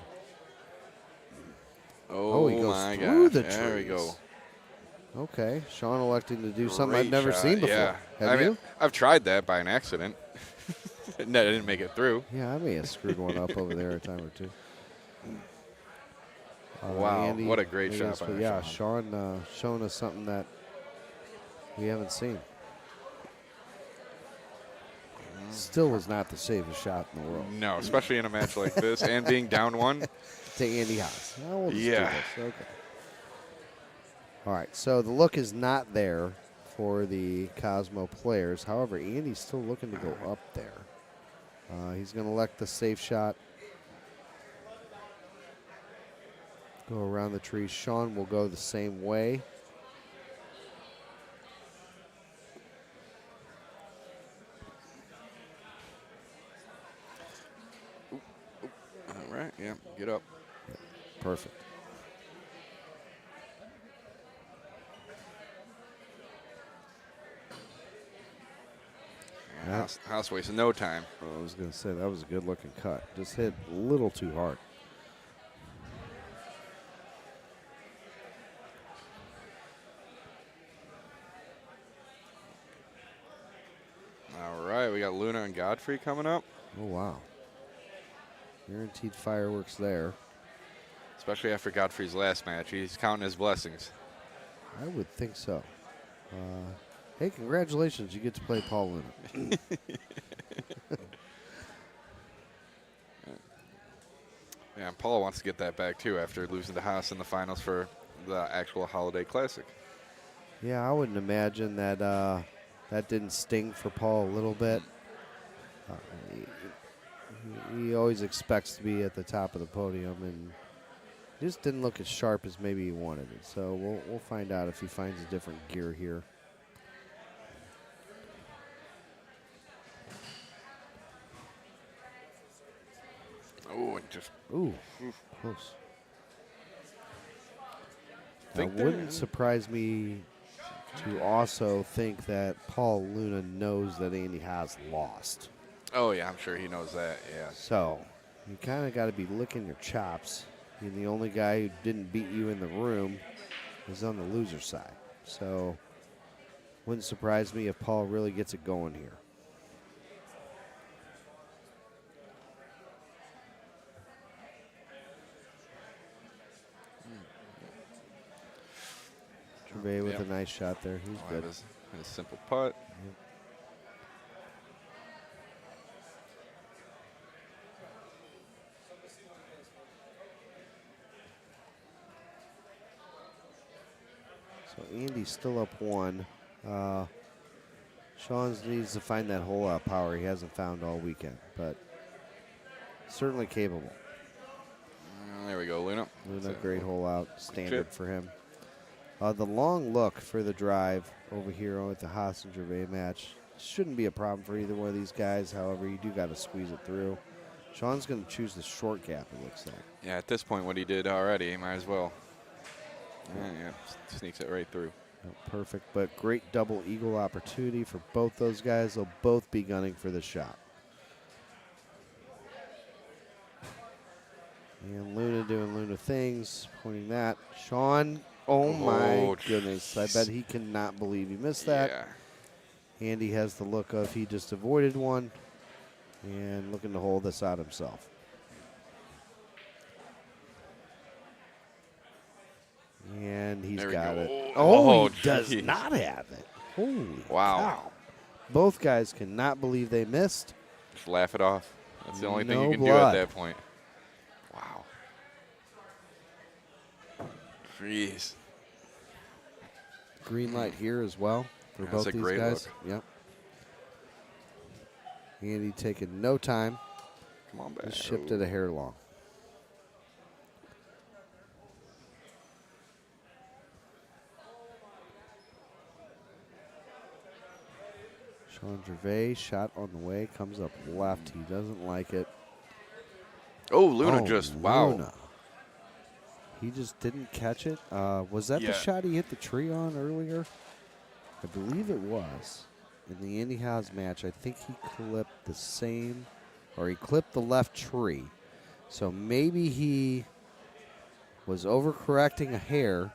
Oh, he goes my through gosh. the trees. There we go. Okay, Sean electing to do something I've Great never shot, seen before. Yeah. Have you? I've tried that by an accident. No, I didn't make it through. Yeah, I may have screwed one up over there a time or two. Wow, Andy, what a great maybe shot that's by what- yeah, Sean showing us something that we haven't seen. Still is not the safest shot in the world. No, especially in a match like this and being down 1. To Andy Haas. Well, we'll just do Yeah. this. Okay. All right, so the look is not there for the Cosmo players. However, Andy's still looking to go up there. He's going to elect the safe shot. Go around the tree. Sean will go the same way. All right, yeah, get up. Perfect. Haas wasting no time. I was going to say, that was a good-looking cut. Just hit a little too hard. All right, we got Luna and Godfrey coming up. Oh, wow. Guaranteed fireworks there. Especially after Godfrey's last match. He's counting his blessings. I would think so. Hey, congratulations. You get to play Paul Luna. Yeah, and Paul wants to get that back, too, after losing to Haas in the finals for the actual Holiday Classic. Yeah, I wouldn't imagine that that didn't sting for Paul a little bit. He always expects to be at the top of the podium, and just didn't look as sharp as maybe he wanted it. So we'll find out if he finds a different gear here. Oh, and just ooh, close. That Think they're wouldn't in. surprise me to also think that Paul Luna knows that Andy Haas lost. Oh, yeah, I'm sure he knows that, yeah. So you kind of got to be licking your chops. And the only guy who didn't beat you in the room is on the loser side. So wouldn't surprise me if Paul really gets it going here. Gervais with a nice shot there. He's good. His simple putt. Yep. So Andy's still up 1. Sean needs to find that hole out power he hasn't found all weekend, but certainly capable. There we go, Luna. Luna, great hole out, standard chip. for him. The long look for the drive over here with the Haas and Gervais match shouldn't be a problem for either one of these guys. However, you do got to squeeze it through. Sean's going to choose the short gap, it looks like. Yeah, at this point, what he did already, might as well. Yeah, sneaks it right through. Perfect, but great double eagle opportunity for both those guys. They'll both be gunning for the shot. And Luna doing Luna things, pointing that. Sean, oh my goodness. I bet he cannot believe he missed that. Yeah. Andy has the look of he just avoided one and looking to hold this out himself. And he's got it. Oh, he does not have it. Holy cow. Both guys cannot believe they missed. Just laugh it off. That's the only thing you can do at that point. Wow. Jeez. Green light here as well for both That's a these great guys. look. Yep. Andy taking no time. Come on back. Just shipped it a hair long. Sean Gervais, shot on the way, comes up left. He doesn't like it. Oh, Luna wow. Luna. He just didn't catch it. Was that the shot he hit the tree on earlier? I believe it was. In the Andy Haas match, I think he clipped the same, or he clipped the left tree. So maybe he was overcorrecting a hair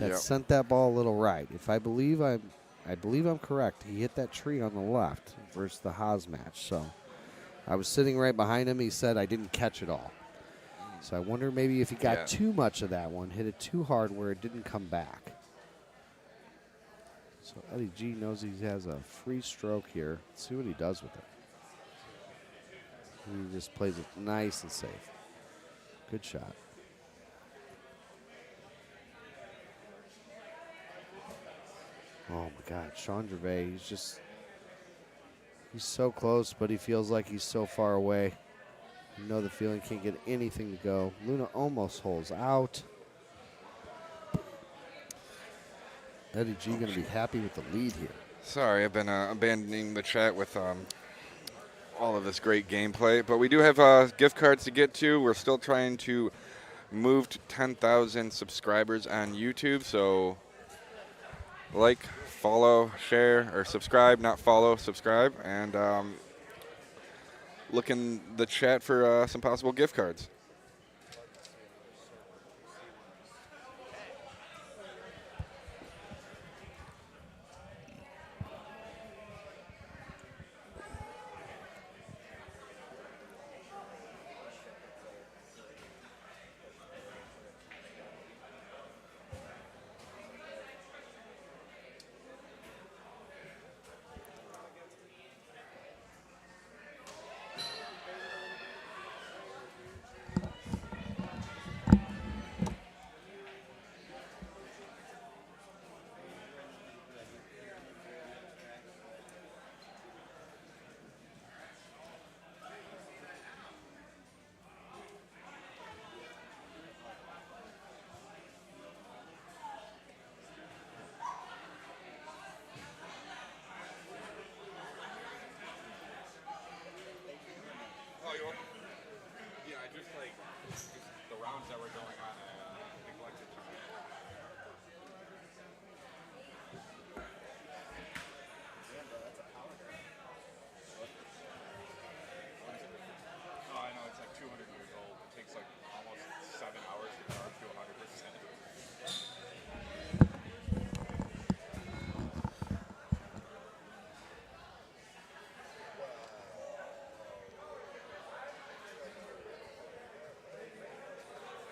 that sent that ball a little right. If I believe I'm correct. He hit that tree on the left versus the Haas match. So I was sitting right behind him. He said I didn't catch it all. So I wonder maybe if he got too much of that one, hit it too hard where it didn't come back. So Eddie G knows he has a free stroke here. Let's see what he does with it. He just plays it nice and safe. Good shot. Oh, my God. Sean Gervais, he's so close, but he feels like he's so far away. You know the feeling, can't get anything to go. Luna almost holds out. Eddie G going to be happy with the lead here. Sorry, I've been abandoning the chat with all of this great gameplay. But we do have gift cards to get to. We're still trying to move to 10,000 subscribers on YouTube. So like, follow, share, or subscribe. Not follow, subscribe. And look in the chat for some possible gift cards.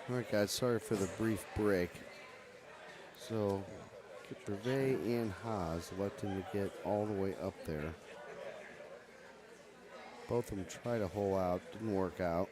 All right, guys, sorry for the brief break. So, Gervais and Haas electing to get all the way up there. Both of them tried to hole out, didn't work out.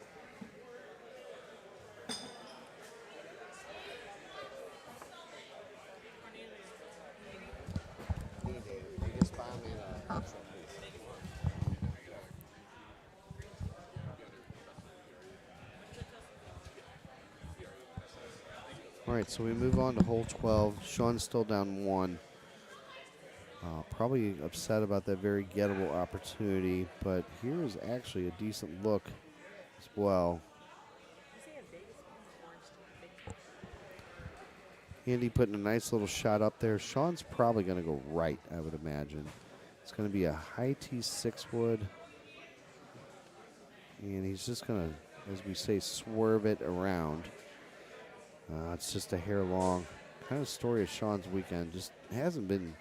All right, so we move on to hole 12. Sean's still down 1. Probably upset about that very gettable opportunity, but here is actually a decent look as well. Andy putting a nice little shot up there. Sean's probably going to go right, I would imagine. It's going to be a high T6 wood. And he's just going to, as we say, swerve it around. It's just a hair long. Kind of story of Sean's weekend. Just hasn't been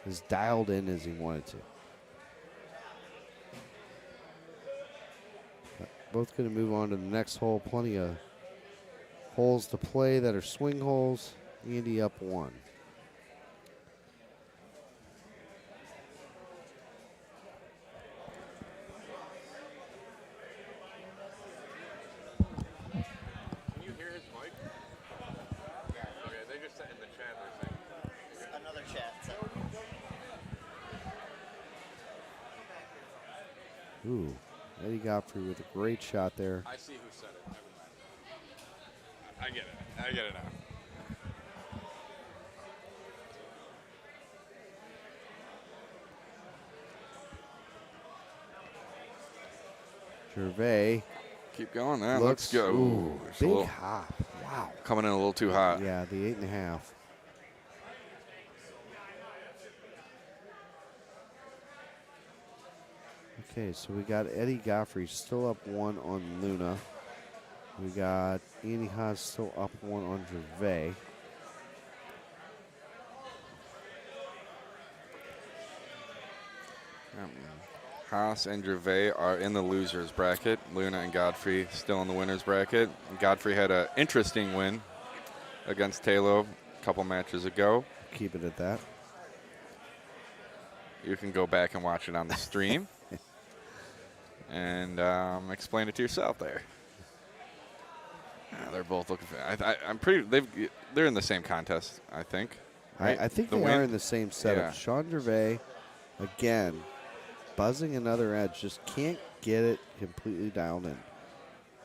as dialed in as he wanted to. But both going to move on to the next hole. Plenty of holes to play that are swing holes. Andy up 1. Another chat. So. Ooh, Eddie Godfrey with a great shot there. I see who said it. Never mind. I get it. I get it now. Gervais. Keep going there. Let's go. Ooh, Big big hop. Wow. Coming in a little too hot. Yeah, the 8.5. Okay, so we got Eddie Godfrey still up 1 on Luna. We got Andy Haas still up 1 on Gervais. Haas and Gervais are in the losers bracket. Luna and Godfrey still in the winners bracket. Godfrey had an interesting win against tlow a couple matches ago. Keep it at that. You can go back and watch it on the stream and explain it to yourself there. They're both looking for. I'm pretty. They're in the same contest, I think. Right? I think they are in the same setup. Yeah. Sean Gervais, again, buzzing another edge, just can't get it completely dialed in.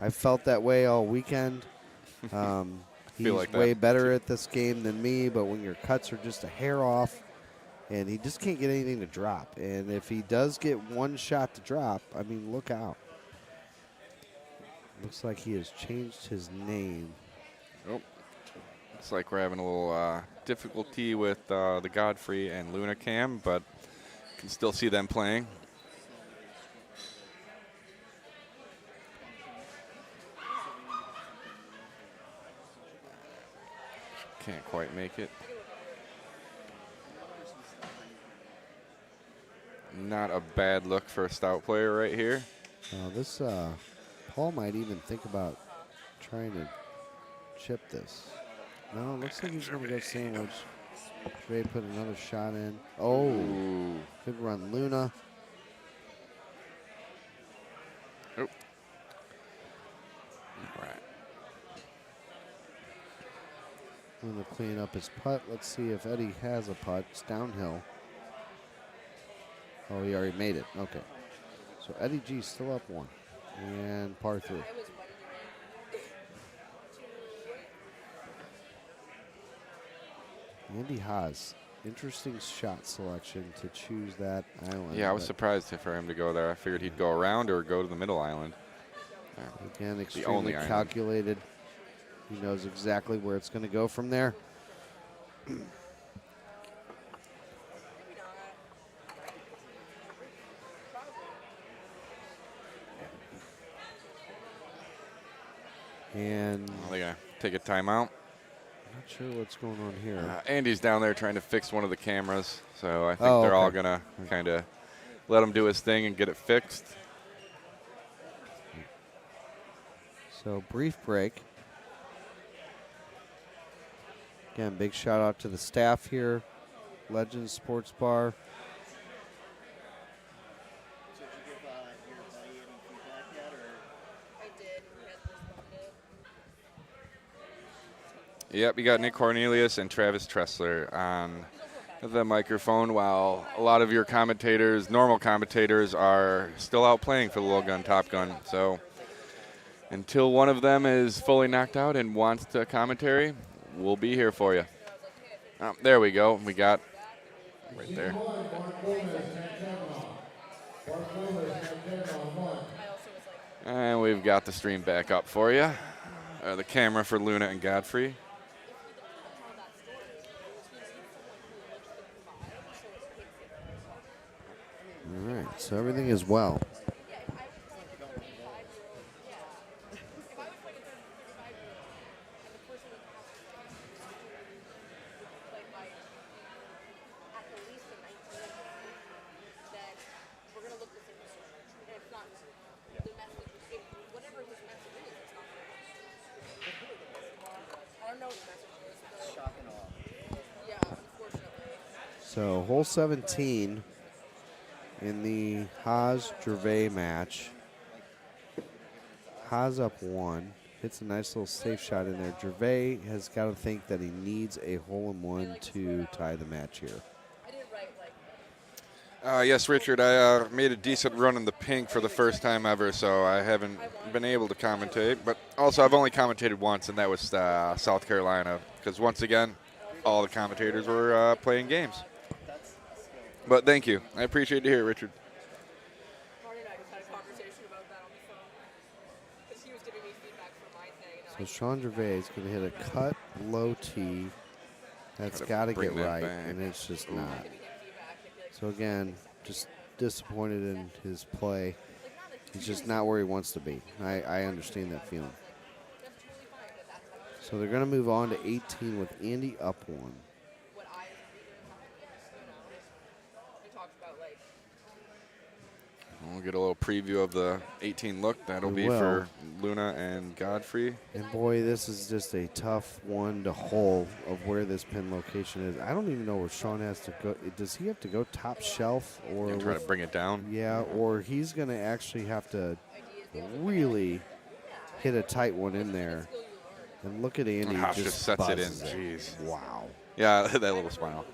I felt that way all weekend. He's like way better at this game than me, but when your cuts are just a hair off, and he just can't get anything to drop. And if he does get one shot to drop, I mean, look out. Looks like he has changed his name. Oh, looks like we're having a little difficulty with the Godfrey and Luna cam, but can still see them playing. Can't quite make it. Not a bad look for a stout player right here. This Paul might even think about trying to chip this. No, it looks like he's going to go sandwich. Trey put another shot in. Oh, good run, Luna. Oh. All right. Luna clean up his putt. Let's see if Eddie has a putt. It's downhill. Oh, he already made it. Okay. So Eddie G still up 1. And par 3. Andy Haas, interesting shot selection to choose that island. Yeah, I was surprised for him to go there. I figured he'd go around or go to the middle island. Again, extremely calculated. He knows exactly where it's going to go from there. And they gotta take a timeout. Not sure what's going on here. Andy's down there trying to fix one of the cameras, so I think they're all gonna kind of let him do his thing and get it fixed. So brief break. Again, big shout out to the staff here, Legends Sports Bar. Yep, you got Nick Cornelius and Travis Tressler on the microphone, while a lot of your commentators, normal commentators, are still out playing for the Low Gun Top Gun. So until one of them is fully knocked out and wants to commentary, we'll be here for you. Oh, there we go. We got right there. And we've got the stream back up for you. The camera for Luna and Godfrey. All right, so everything is well. So hole 17 in the Haas Gervais match. Haas up 1. Hits a nice little safe shot in there. Gervais has got to think that he needs a hole-in-one to tie the match here. Yes, Richard, I made a decent run in the pink for the first time ever, so I haven't been able to commentate. But also, I've only commentated once, and that was South Carolina, because once again, all the commentators were playing games. But thank you. I appreciate to hear it, Richard. So Sean Gervais is going to hit a cut low tee. That's got to get right, and it's just not. So again, just disappointed in his play. He's just not where he wants to be. I understand that feeling. So they're going to move on to 18 with Andy up 1. We'll get a little preview of the 18 look. That'll be for Luna and Godfrey. And boy, this is just a tough one to hole of where this pin location is. I don't even know where Sean has to go. Does he have to go top shelf or try to bring it down? Yeah, or he's going to actually have to really hit a tight one in there. And look at Andy. Haas just sets it in. Jeez. Wow. Yeah, that little smile.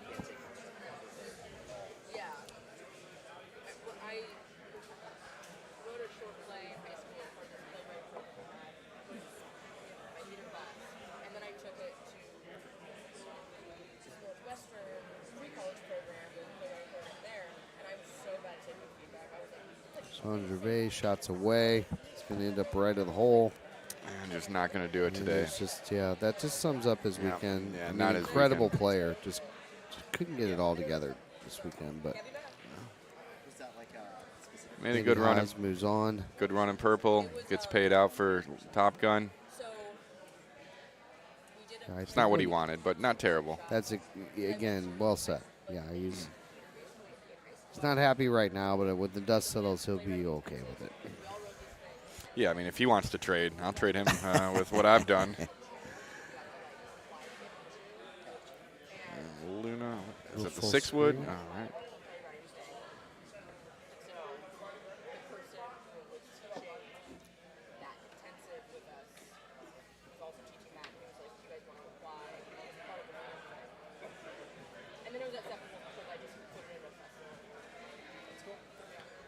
Sean Gervais shots away. It's going to end up right of the hole. And just not going to do it today. It's just, yeah, that just sums up his weekend. Yeah, I mean, not his incredible weekend. player. Just couldn't get it all together this weekend. But made a good run. Haas moves on. Good run in purple. Gets paid out for Top Gun. It's not what he wanted, but not terrible. That's, again, well said. Yeah, he's not happy right now, but when the dust settles, he'll be okay with it. Yeah, I mean, if he wants to trade, I'll trade him with what I've done. Luna, is it the 6 wood? All right.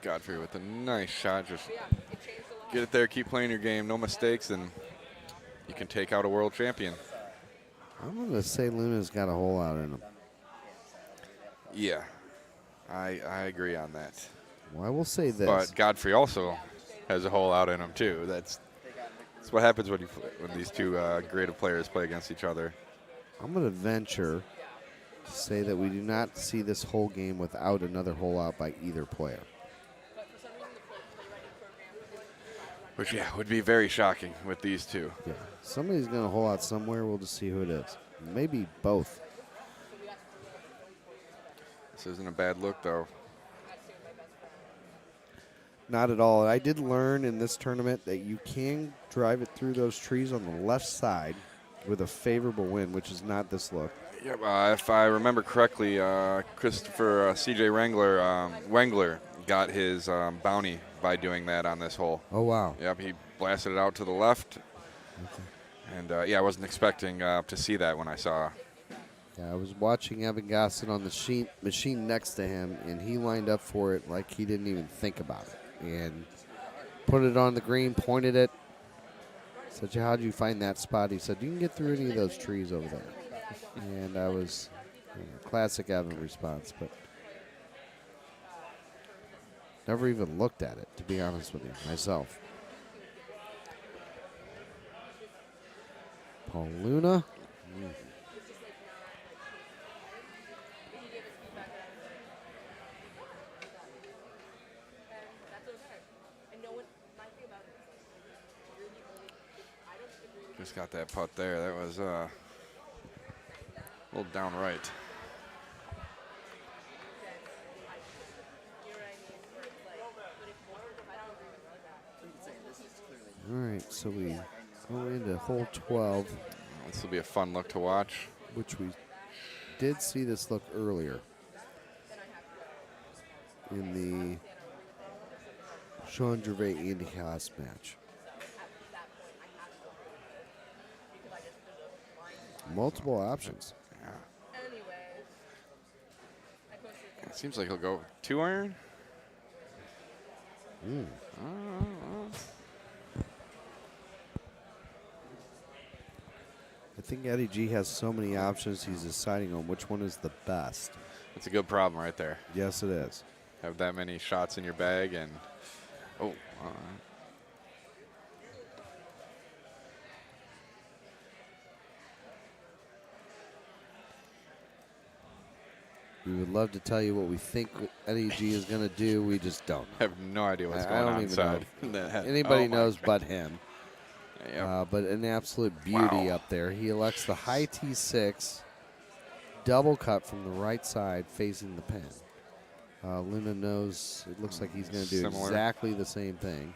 Godfrey with a nice shot. Just get it there, keep playing your game, no mistakes, and you can take out a world champion. I'm going to say Luna's got a hole out in him. Yeah, I agree on that. Well, I will say this. But Godfrey also has a hole out in him, too. That's what happens when these two great players play against each other. I'm going to venture to say that we do not see this whole game without another hole out by either player. Which, yeah, would be very shocking with these two. Yeah, somebody's going to hole out somewhere. We'll just see who it is. Maybe both. This isn't a bad look, though. Not at all. I did learn in this tournament that you can drive it through those trees on the left side. with a favorable win, which is not this look. Yep, if I remember correctly, Christopher C.J. Wengler got his bounty by doing that on this hole. Oh, wow. Yep, he blasted it out to the left. And, yeah, I wasn't expecting to see that when I saw. Yeah, I was watching Evan Gosset on the machine next to him, and he lined up for it like he didn't even think about it. And put it on the green, pointed it. Said, how'd you find that spot? He said, you can get through any of those trees over there. And I was, classic Evan response, but never even looked at it, to be honest with you, myself. Paul Luna. Just got that putt there. That was a little downright. All right, so we go into hole 12. This will be a fun look to watch. Which we did see this look earlier in the Sean Gervais Andy Haas match. Multiple options. Yeah. It seems like he'll go 2-iron. I think Eddie G has so many options, he's deciding on which one is the best. That's a good problem right there. Yes, it is. Have that many shots in your bag and, oh, We would love to tell you what we think Eddie G is going to do. We just don't. I have no idea what's going on inside. Anybody knows God. but him. Yep. But an absolute beauty up there. He elects the high T6, double cut from the right side facing the pin. Luna knows it looks like he's going to do exactly the same thing.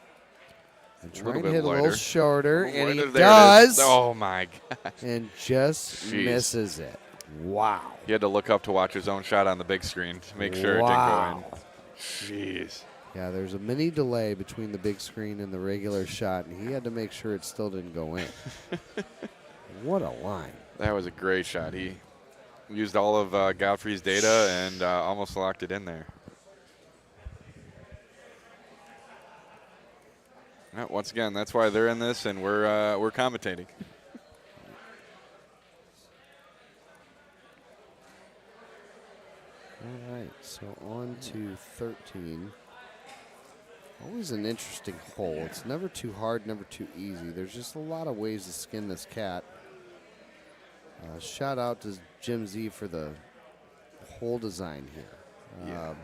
And trying to hit a little shorter, and he does. Oh, my God. And just misses it. Wow. He had to look up to watch his own shot on the big screen to make sure it didn't go in. Jeez. Yeah, there's a mini delay between the big screen and the regular shot, and he had to make sure it still didn't go in. What a line. That was a great shot. He used all of Godfrey's data and almost locked it in there. Yeah, once again, that's why they're in this, and we're commentating. All right, so on to 13. Always an interesting hole. It's never too hard, never too easy. There's just a lot of ways to skin this cat. Shout out to Jim Z for the hole design here.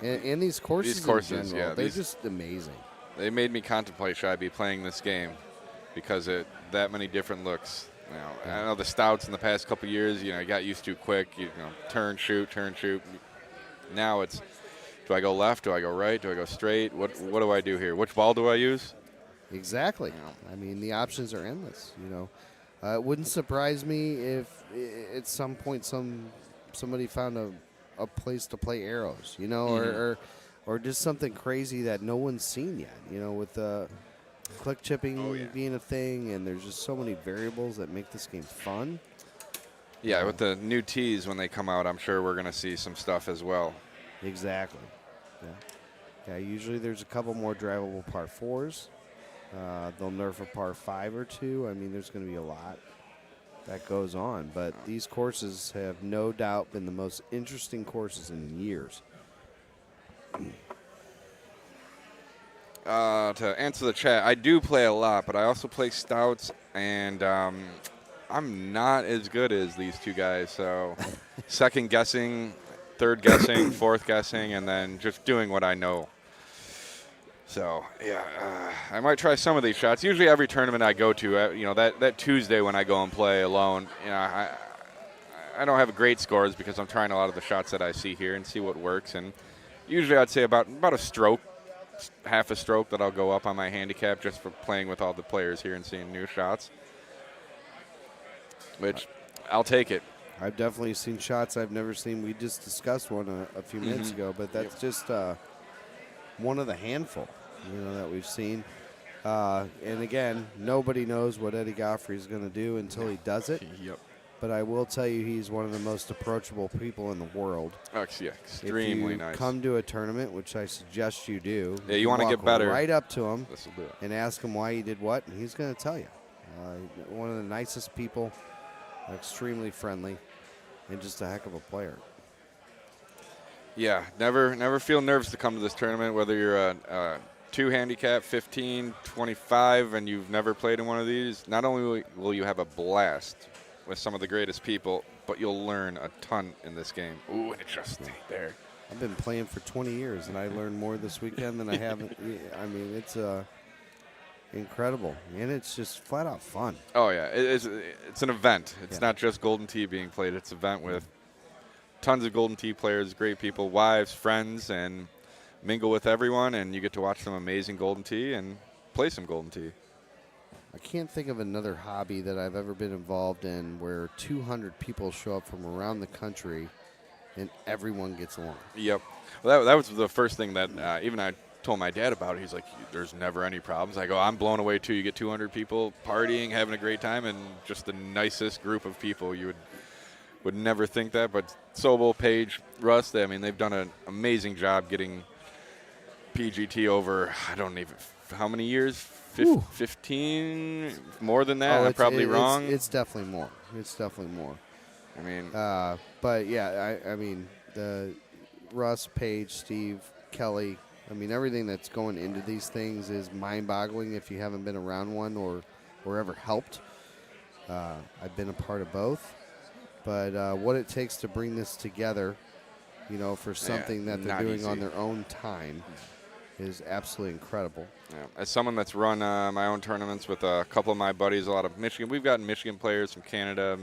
And these courses in general, they're just amazing. They made me contemplate, should I be playing this game? Because that many different looks. I know the stouts in the past couple of years, you got used to quick, turn, shoot. Now it's, do I go left? Do I go right? Do I go straight? What do I do here? Which ball do I use? Exactly. I mean, the options are endless. It wouldn't surprise me if at some point somebody found a place to play arrows, or just something crazy that no one's seen yet. With click chipping being a thing, and there's just so many variables that make this game fun. Yeah, with the new tees when they come out, I'm sure we're going to see some stuff as well. Exactly. Yeah, usually there's a couple more drivable par 4s. They'll nerf a par 5 or 2. I mean, there's going to be a lot that goes on. But these courses have no doubt been the most interesting courses in years. To answer the chat, I do play a lot, but I also play stouts, and I'm not as good as these two guys. So second guessing, third guessing, fourth guessing, and then just doing what I know. So, yeah, I might try some of these shots. Usually every tournament I go to, that Tuesday when I go and play alone, I don't have great scores because I'm trying a lot of the shots that I see here and see what works. And usually I'd say about a stroke, half a stroke that I'll go up on my handicap just for playing with all the players here and seeing new shots. which I'll take it. I've definitely seen shots I've never seen. We just discussed one a few minutes ago, but that's just one of the handful, that we've seen. And again, nobody knows what Eddie Godfrey is going to do until he does it. Yep. But I will tell you, he's one of the most approachable people in the world. Oh, yeah, extremely if you nice. Come to a tournament, which I suggest you do. Yeah, you want to get better. Right up to him This will do it. and ask him why he did what, and he's going to tell you. One of the nicest people, extremely friendly, and just a heck of a player. Yeah, never feel nervous to come to this tournament, whether you're a 2 handicap, 15, 25, and you've never played in one of these. Not only will you have a blast with some of the greatest people, but you'll learn a ton in this game. Ooh, and it just stayed there. I've been playing for 20 years, and I learned more this weekend than I haven't. I mean, it's incredible, and it's just flat out fun. Oh, yeah. It's an event. It's not just Golden Tee being played. It's an event with tons of Golden Tee players, great people, wives, friends, and mingle with everyone, and you get to watch some amazing Golden Tee and play some Golden Tee. I can't think of another hobby that I've ever been involved in where 200 people show up from around the country and everyone gets along. Yep. Well, that was the first thing that even I told my dad about it. He's like, there's never any problems. I go, I'm blown away too. You get 200 people partying, having a great time, and just the nicest group of people. You would never think that, but Sobel, Page, Russ, they've done an amazing job getting PGT over, I don't even, how many years? 15, more than that. I'm probably wrong. It's definitely more. It's definitely more. I mean, but yeah, I mean, the Russ, Page, Steve, Kelly. I mean, everything that's going into these things is mind-boggling if you haven't been around one or ever helped. I've been a part of both, but what it takes to bring this together, for something that they're doing on their own time, is absolutely incredible. Yeah. As someone that's run my own tournaments with a couple of my buddies, a lot of Michigan, we've gotten Michigan players from Canada,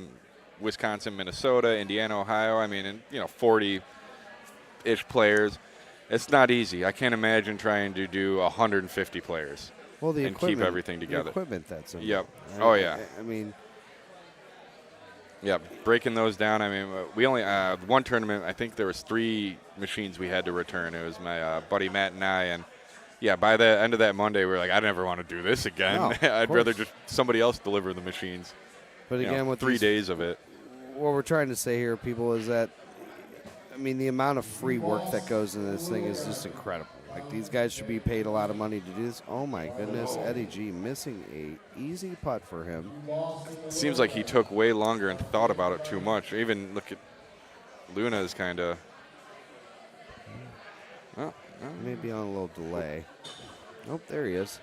Wisconsin, Minnesota, Indiana, Ohio. And 40-ish players. It's not easy. I can't imagine trying to do 150 players and keep everything together. The equipment that's in Yep. there. Oh, yeah. I mean, yeah, breaking those down. We only one tournament. I think there was 3 machines we had to return. It was my buddy Matt and I, and yeah, by the end of that Monday, we were like, I never want to do this again. No, I'd rather just somebody else deliver the machines. But again, with 3 days of it. What we're trying to say here, people, is that the amount of free work that goes into this thing is just incredible. Like, these guys should be paid a lot of money to do this. Oh my goodness, Eddie G missing a easy putt for him. Seems like he took way longer and thought about it too much. Even look at Luna's kind of. Maybe on a little delay. Nope, there he is.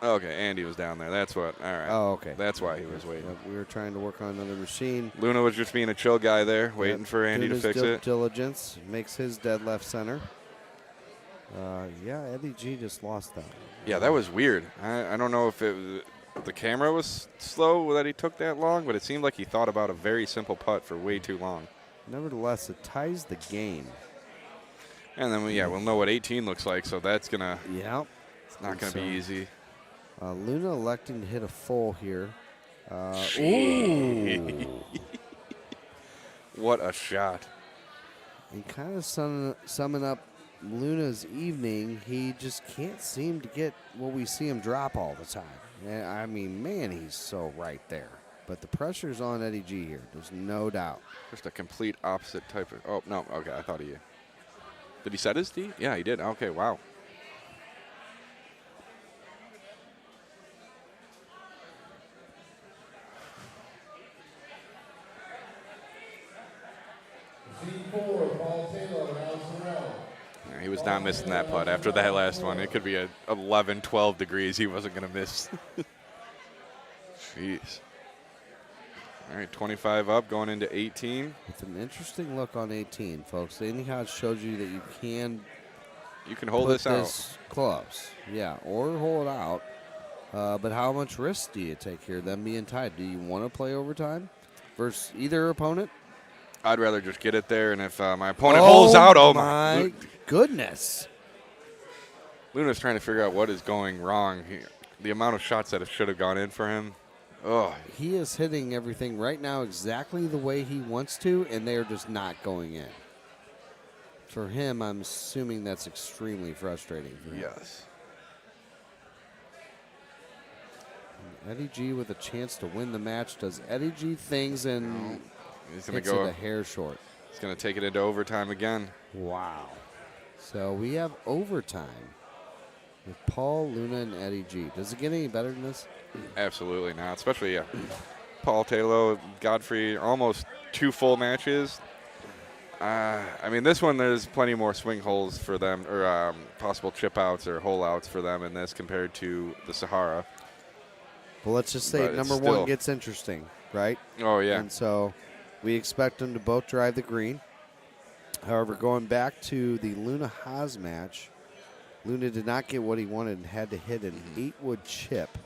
Okay, Andy was down there. That's what. All right. Oh, okay. That's why he was waiting. Yep, we were trying to work on another machine. Luna was just being a chill guy there, waiting for Andy to fix it. Diligence makes his dead left center. Yeah, Eddie G just lost that. Yeah, that was weird. I don't know if the camera was slow that he took that long, but it seemed like he thought about a very simple putt for way too long. Nevertheless, it ties the game. And then, we'll know what 18 looks like, so that's going to – yeah, it's not going to be easy. Luna electing to hit a full here. Ooh. What a shot. And kind of summing up Luna's evening, he just can't seem to get what we see him drop all the time. Man, he's so right there. But the pressure's on Eddie G here. There's no doubt. Just a complete opposite type of – oh, no. Okay, I thought he – did he set his tee? Yeah, he did. Okay, wow. Yeah, he was not missing that putt after that last one. It could be a 11, 12 degrees. He wasn't going to miss. Jeez. All right, 25 up, going into 18. It's an interesting look on 18, folks. Andy Haas showed you that you can hold this out close, yeah, or hold it out. But how much risk do you take here, them being tied? Do you want to play overtime versus either opponent? I'd rather just get it there, and if my opponent holds out, oh my goodness. Luna's trying to figure out what is going wrong here. The amount of shots that should have gone in for him. Oh. He is hitting everything right now exactly the way he wants to, and they are just not going in. For him, I'm assuming that's extremely frustrating for him. Yes. And Eddie G with a chance to win the match. Does Eddie G things and he's going to hits go it a hair short. He's going to take it into overtime again. Wow. So we have overtime with Paul, Luna, and Eddie G. Does it get any better than this? Absolutely not. Especially Paul, tlow, Godfrey, almost 2 full matches. I mean, this one, there's plenty more swing holes for them, or possible chip outs or hole outs for them in this compared to the Sahara. Well, let's just say But number it's one still- gets interesting, right? Oh, yeah. And so we expect them to both drive the green. However, going back to the Luna Haas match, Luna did not get what he wanted and had to hit an 8-wood chip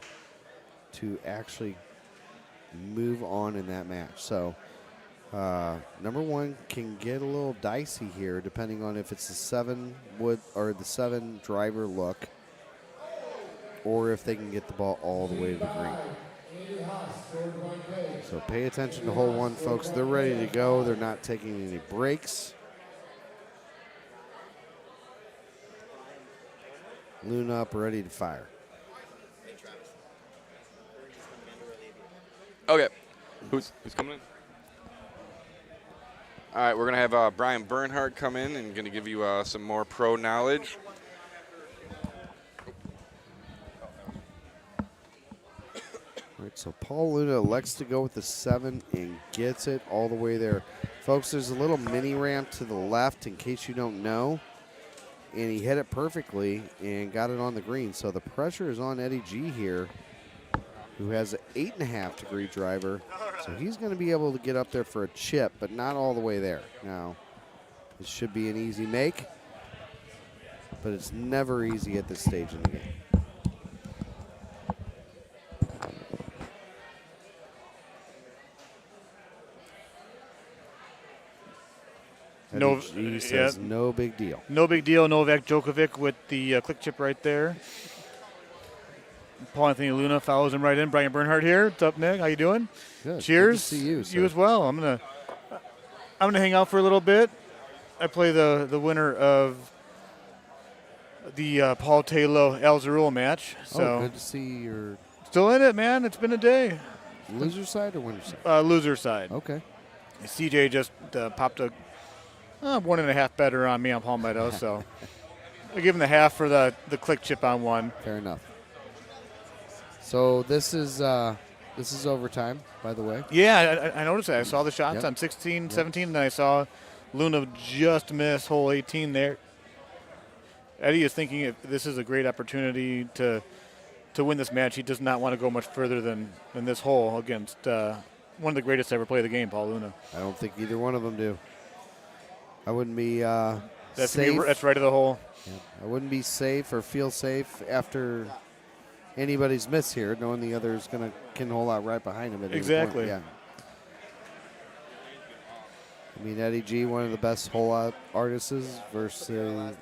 to actually move on in that match. So number one can get a little dicey here depending on if it's the 7-wood or the 7 driver look, or if they can get the ball all the way to the green. So pay attention to hole 1, folks. They're ready to go. They're not taking any breaks. Luna up, ready to fire. Okay. Who's coming in? All right, we're going to have Brian Bernhardt come in and going to give you some more pro knowledge. All right, so Paul Luna elects to go with the 7 and gets it all the way there. Folks, there's a little mini ramp to the left in case you don't know. And he hit it perfectly and got it on the green. So the pressure is on Eddie G here, who has an 8.5-degree driver. So he's going to be able to get up there for a chip, but not all the way there. Now, this should be an easy make, but it's never easy at this stage in the game. He says no big deal. No big deal. Novak Djokovic with the click chip right there. Paul Anthony Luna follows him right in. Brian Bernhardt here. What's up, Nick? How you doing? Good. Cheers. Good to see you, You sir. as well. I'm gonna hang out for a little bit. I play the winner of the Paul tlow Al Zarul match. So good to see you're still in it, man. It's been a day. Loser side or winner side? Loser side. Okay. CJ just popped a 1.5 better on me on Palm Meadow, so I give him the half for the click chip on 1. Fair enough. So this is overtime, by the way. Yeah, I noticed that. I saw the shots Yep. on 16, Yep. 17, and then I saw Luna just miss hole 18 there. Eddie is thinking if this is a great opportunity to win this match. He does not want to go much further than this hole against one of the greatest to ever play the game, Paul Luna. I don't think either one of them do. I wouldn't be That's safe. that's right of the hole. Yeah. I wouldn't be safe or feel safe after anybody's miss here, knowing the other is can hole out right behind him at any Exactly. point. Yeah. I mean, Eddie G, one of the best hole out artists versus,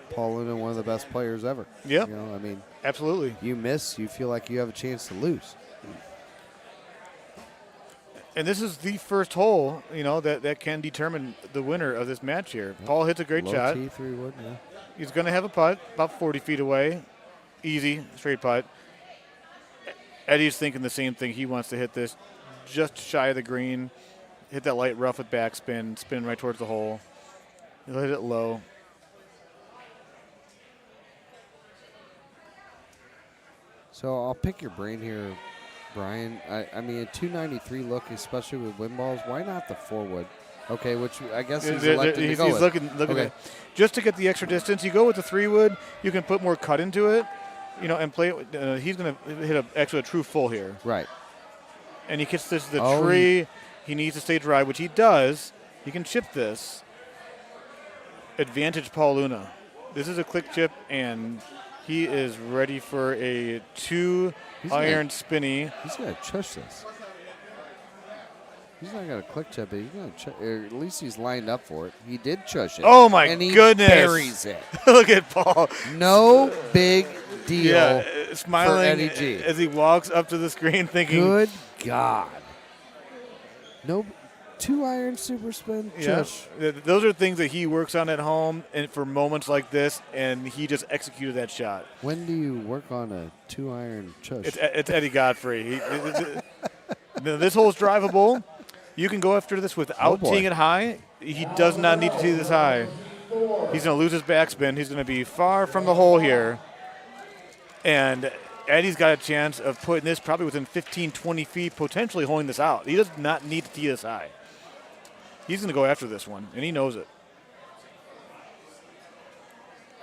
Paul Luna, one of the best players ever. Yep. I mean, absolutely. You miss, you feel like you have a chance to lose. And this is the first hole, that can determine the winner of this match here. Yep. Paul hits a great Low shot. T, 3-wood, yeah. He's going to have a putt about 40 feet away. Easy, straight putt. Eddie's thinking the same thing. He wants to hit this just shy of the green, hit that light rough with backspin, spin right towards the hole. He'll hit it low. So I'll pick your brain here, Brian. I mean, a 293 look, especially with wind balls, why not the 4-wood? Okay, which I guess he's elected to go with. Looking Okay. at just to get the extra distance. You go with the 3-wood, you can put more cut into it, and play it. He's going to hit a true full here. Right. And he gets this to the tree. He needs to stay dry, which he does. He can chip this. Advantage Paul Luna. This is a click chip, and he is ready for a 2-iron spinny. He's going to chush this. He's not going to click chip it. He's going to at least he's lined up for it. He did chush it. Oh, my and he goodness. buries it. Look at Paul. No big Yeah, for smiling Eddie G. as he walks up to the screen thinking, Good God. No 2-iron super spin. yeah, Chush. those are things that he works on at home and for moments like this, and he just executed that shot. When do you work on a 2-iron chush? It's Eddie Godfrey. This hole's drivable. You can go after this without boy. teeing it high. He does not need to tee this high. He's going to lose his backspin. He's going to be far from the hole here. And Eddie's got a chance of putting this probably within 15, 20 feet, potentially holding this out. He does not need to tee this high. He's going to go after this one, and he knows it.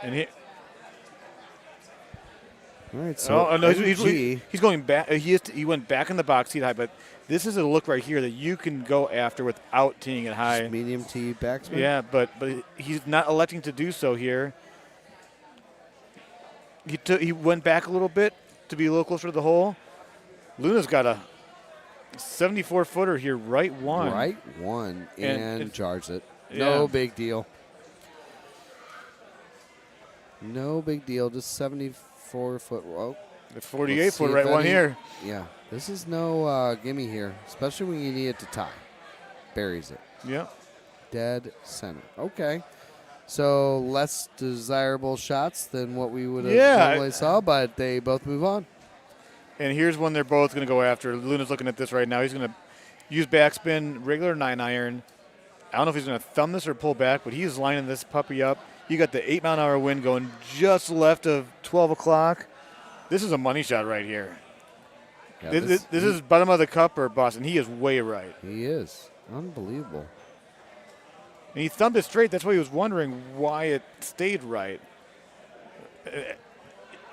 And he. All right, so Oh, no, he's going back. He went back in the box, teed high, but this is a look right here that you can go after without teeing it high. Medium tee backspin? Yeah, but he's not electing to do so here. He went back a little bit to be a little closer to the hole. Luna's got a 74-footer here, right one. Right one, and charged it. Yeah. No big deal. No big deal, just 74-foot. Whoa. The 48-foot right one here. Yeah, this is no gimme here, especially when you need it to tie. Buries it. Yep. Dead center. Okay. So less desirable shots than what we would have normally saw, but they both move on. And here's one they're both going to go after. Luna's looking at this right now. He's going to use backspin, regular 9-iron. I don't know if he's going to thumb this or pull back, but he's lining this puppy up. You got the 8-mile-an-hour wind going just left of 12 o'clock. This is a money shot right here. Yeah, this is bottom of the cup or Boston. He is way right. He is. Unbelievable. And he thumbed it straight. That's why he was wondering why it stayed right.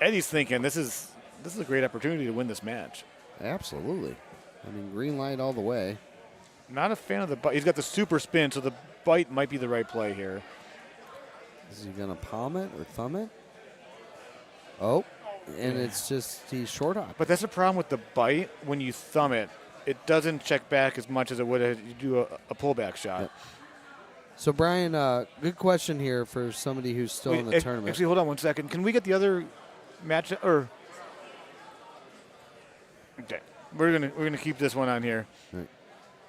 Eddie's thinking this is a great opportunity to win this match. Absolutely. I mean, green light all the way. Not a fan of the bite. He's got the super spin, so the bite might be the right play here. Is he going to palm it or thumb it? Oh, and it's just he's short hop. But that's the problem with the bite. When you thumb it, it doesn't check back as much as it would if you do a pullback shot. Yep. So, Brian, good question here for somebody who's still in the tournament. Actually, hold on one second. Can we get the other match? Or okay, we're gonna keep this one on here. Right.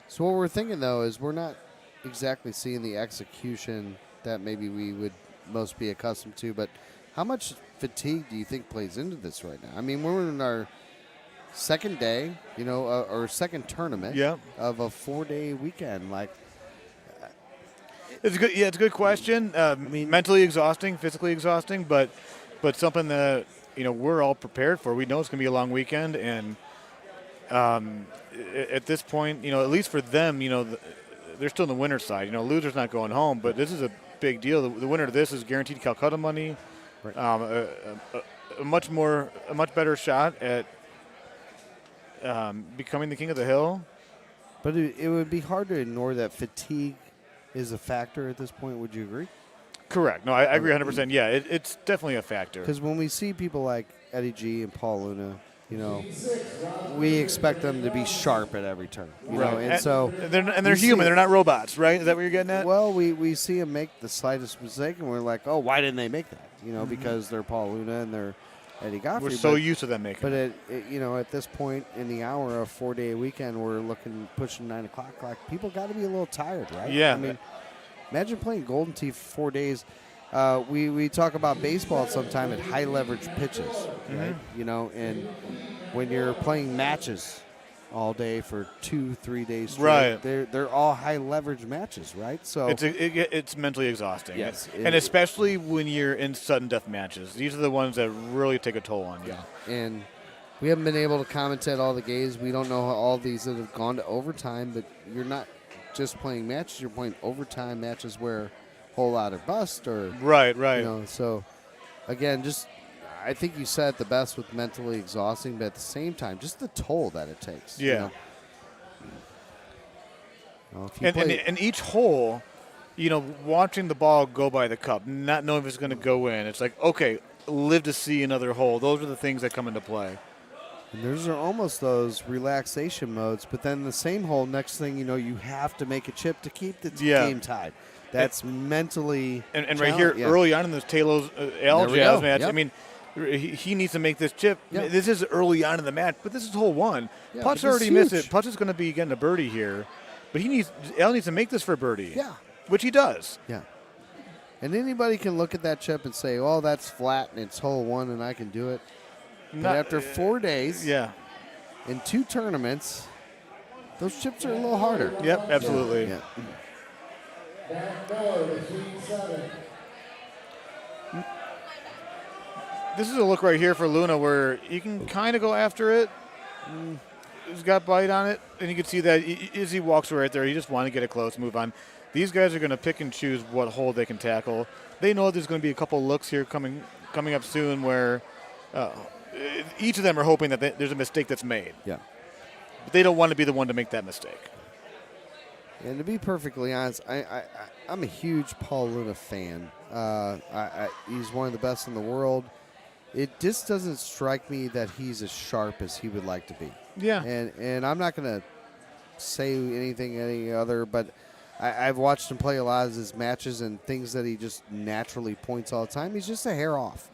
So what we're thinking though is we're not exactly seeing the execution that maybe we would most be accustomed to, but how much fatigue do you think plays into this right now? I mean, we're in our second day, or second tournament of a 4-day weekend. Like, it's good. Yeah, it's a good question. I mean, mentally exhausting, physically exhausting, but something that we're all prepared for. We know it's going to be a long weekend, and at this point, at least for them, they're still on the winner's side. Loser's not going home, but this is a big deal. The winner of this is guaranteed Calcutta money. Right. A much better shot at becoming the king of the hill. But it would be hard to ignore that fatigue is a factor at this point. Would you agree? Correct. No, I agree 100%. Yeah, it's definitely a factor. Because when we see people like Eddie G and Paul Luna, we expect them to be sharp at every turn. And so they're human. They're not robots, right? Is that what you're getting at? Well, we see them make the slightest mistake, and we're like, oh, why didn't they make that? Because they're Paul Luna and they're Eddie Godfrey. We're so used to them making. But at this point in the hour of 4-day weekend, we're pushing 9 o'clock. Like, people got to be a little tired, right? Yeah. I mean, imagine playing Golden Tee for 4 days. We talk about baseball sometime at high leverage pitches, right? And when you're playing matches all day for 2-3 days straight, right? They're all high leverage matches, right? So it's mentally exhausting. Yes, and especially when you're in sudden death matches. These are the ones that really take a toll on you. And we haven't been able to commentate all the games. We don't know how all these that have gone to overtime, but you're not just playing matches. You're playing overtime matches where whole lot or bust or right. So again, I think you said it the best with mentally exhausting, but at the same time, just the toll that it takes. Yeah. And each hole, watching the ball go by the cup, not knowing if it's going to go in, it's like, okay, live to see another hole. Those are the things that come into play. And those are almost those relaxation modes, but then the same hole, next thing you know, you have to make a chip to keep the game tied. That's mentally and right here early on in this Taylor's Al Jazz match, I mean, He needs to make this chip. Yeah. This is early on in the match, but this is hole one. Yeah, Putz but already it's missed huge. it. Putz is going to be getting a birdie here, but Al needs to make this for birdie. Yeah. Which he does. Yeah. And anybody can look at that chip and say, "Oh, that's flat and it's hole one, and I can do it." But after 4 days, in 2 tournaments, those chips are a little harder. Yep, absolutely. Yeah. This is a look right here for Luna where you can kind of go after it. He's got bite on it, and you can see that as he walks right there, he just want to get it close, move on. These guys are going to pick and choose what hole they can tackle. They know there's going to be a couple looks here coming up soon where each of them are hoping that there's a mistake that's made. Yeah. But they don't want to be the one to make that mistake. And to be perfectly honest, I'm a huge Paul Luna fan. He's one of the best in the world. It just doesn't strike me that he's as sharp as he would like to be. Yeah. And I'm not going to say anything any other, but I've watched him play a lot of his matches and things that he just naturally points all the time. He's just a hair off.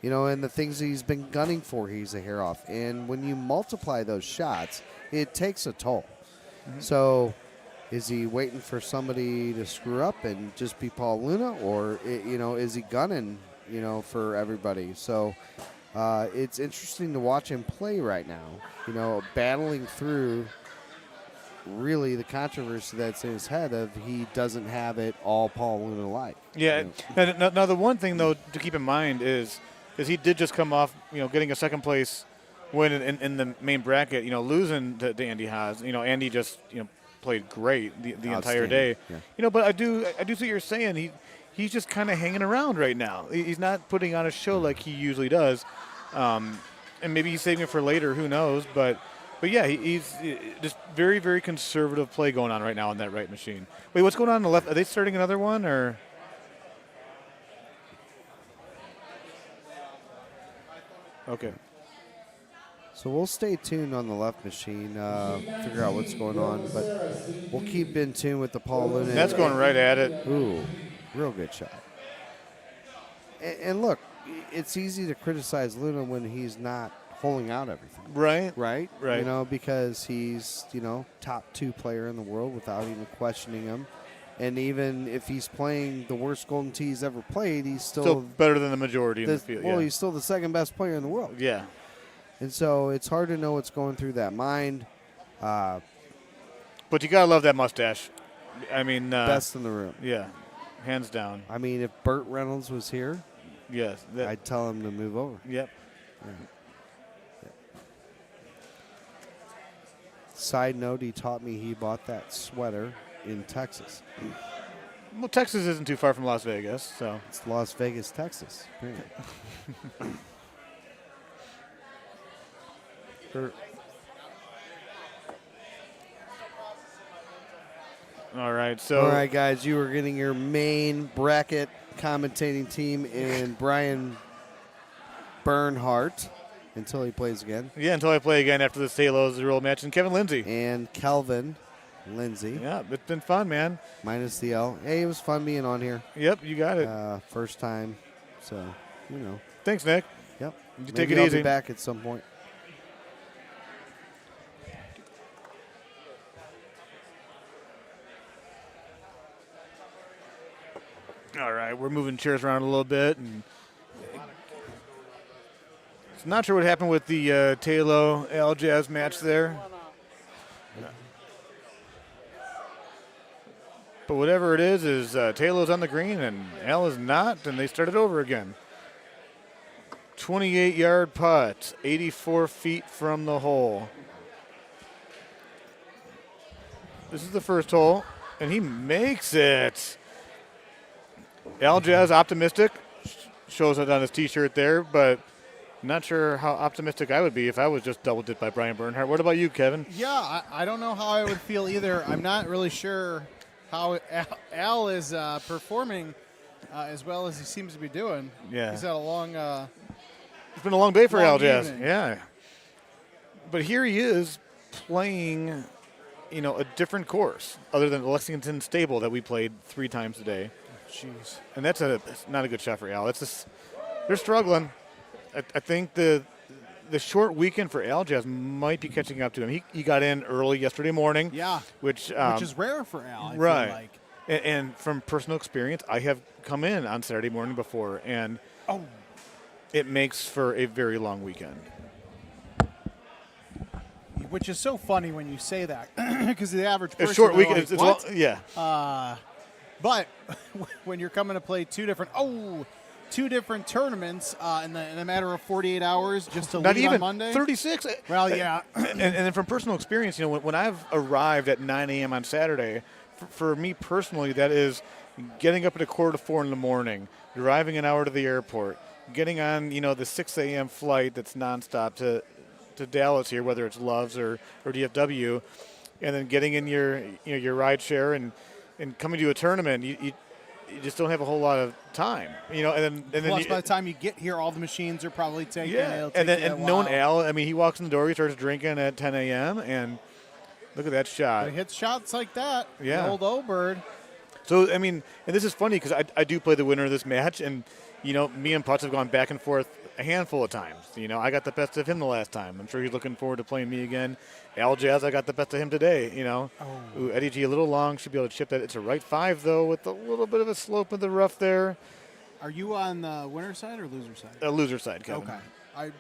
You know, and the things that he's been gunning for, he's a hair off. And when you multiply those shots, it takes a toll. Mm-hmm. So is he waiting for somebody to screw up and just be Paul Luna? Or, is he gunning, for everybody? So it's interesting to watch him play right now, battling through really the controversy that's in his head of he doesn't have it all Paul Luna like. Yeah. Now the one thing, though, to keep in mind is he did just come off, getting a second place win in the main bracket, losing to Andy Haas. Andy just, played great the entire day. Yeah. But I do see what you're saying. He's just kind of hanging around right now. He's not putting on a show like he usually does. And maybe he's saving it for later, who knows. But yeah, he's just very, very conservative play going on right now on that right machine. Wait, what's going on the left? Are they starting another one or? Okay. So we'll stay tuned on the left machine, figure out what's going on, but we'll keep in tune with the Paul Luna. That's going right at it. Ooh, real good shot. And look, it's easy to criticize Luna when he's not holding out everything. Right. Because he's, top 2 player in the world without even questioning him. And even if he's playing the worst Golden Tee he's ever played, he's still better than the majority in the field. Well, he's still the second best player in the world. Yeah. And so it's hard to know what's going through that mind. But you got to love that mustache. I mean. Best in the room. Yeah. Hands down. I mean, if Burt Reynolds was here, yes, I'd tell him to move over. Yep. Yeah. Side note, he taught me he bought that sweater in Texas. Well, Texas isn't too far from Las Vegas, so. It's Las Vegas, Texas. All right, guys, you are getting your main bracket commentating team in Brian Bernhardt until he plays again. Yeah, until I play again after the tlow real match, and Kevin Lindsay. And Kelvin Lindsay. Yeah, it's been fun, man. Minus the L. Hey, it was fun being on here. Yep, you got it. First time, so, Thanks, Nick. Yep. You take Maybe it I'll easy. be back at some point. All right, we're moving chairs around a little bit, and not sure what happened with the tlow Al Jazz match there. But whatever it is Taylor's on the green and Al is not, and they started over again. 28-yard putt, 84 feet from the hole. This is the first hole, and he makes it. Al Jazz optimistic, shows it on his T-shirt there, but not sure how optimistic I would be if I was just double dipped by Brian Bernhardt. What about you, Kevin? Yeah, I don't know how I would feel either. I'm not really sure how Al is performing as well as he seems to be doing. Yeah. He's had a long it's been a long day for Al Jazz. evening. Yeah. But here he is playing, a different course other than the Lexington Stable that we played 3 times a day. Jeez. And that's not a good shot for Al. They're struggling. I think the short weekend for Al-Jazz might be catching up to him. He got in early yesterday morning. Yeah, which is rare for Al. I right. feel like. And from personal experience, I have come in on Saturday morning before, and it makes for a very long weekend. Which is so funny when you say that, because the average person, a short weekend, like, it's what? yeah. But when you're coming to play two different tournaments in a matter of 48 hours, just to Not leave even on Monday, 36. Well, yeah, and then from personal experience, when I've arrived at 9 a.m. on Saturday, for me personally, that is getting up at 3:45 in the morning, driving an hour to the airport, getting on the 6 a.m. flight that's nonstop to Dallas here, whether it's Love's or DFW, and then getting in your ride share and coming to a tournament. You just don't have a whole lot of time, and then plus by the time you get here, all the machines are probably taken. Yeah, and knowing Al, I mean, he walks in the door, he starts drinking at 10 a.m. and look at that shot. He hits shots like that. Yeah, the old Aubart. So I mean, and this is funny because I do play the winner of this match, and me and Putz have gone back and forth a handful of times. I got the best of him the last time. I'm sure he's looking forward to playing me again. Al-Jazz, I got the best of him today. Ooh, Eddie G a little long, should be able to chip that. It's a right 5 though, with a little bit of a slope in the rough there. Are you on the winner side or loser side? Loser side, Kevin. Okay, I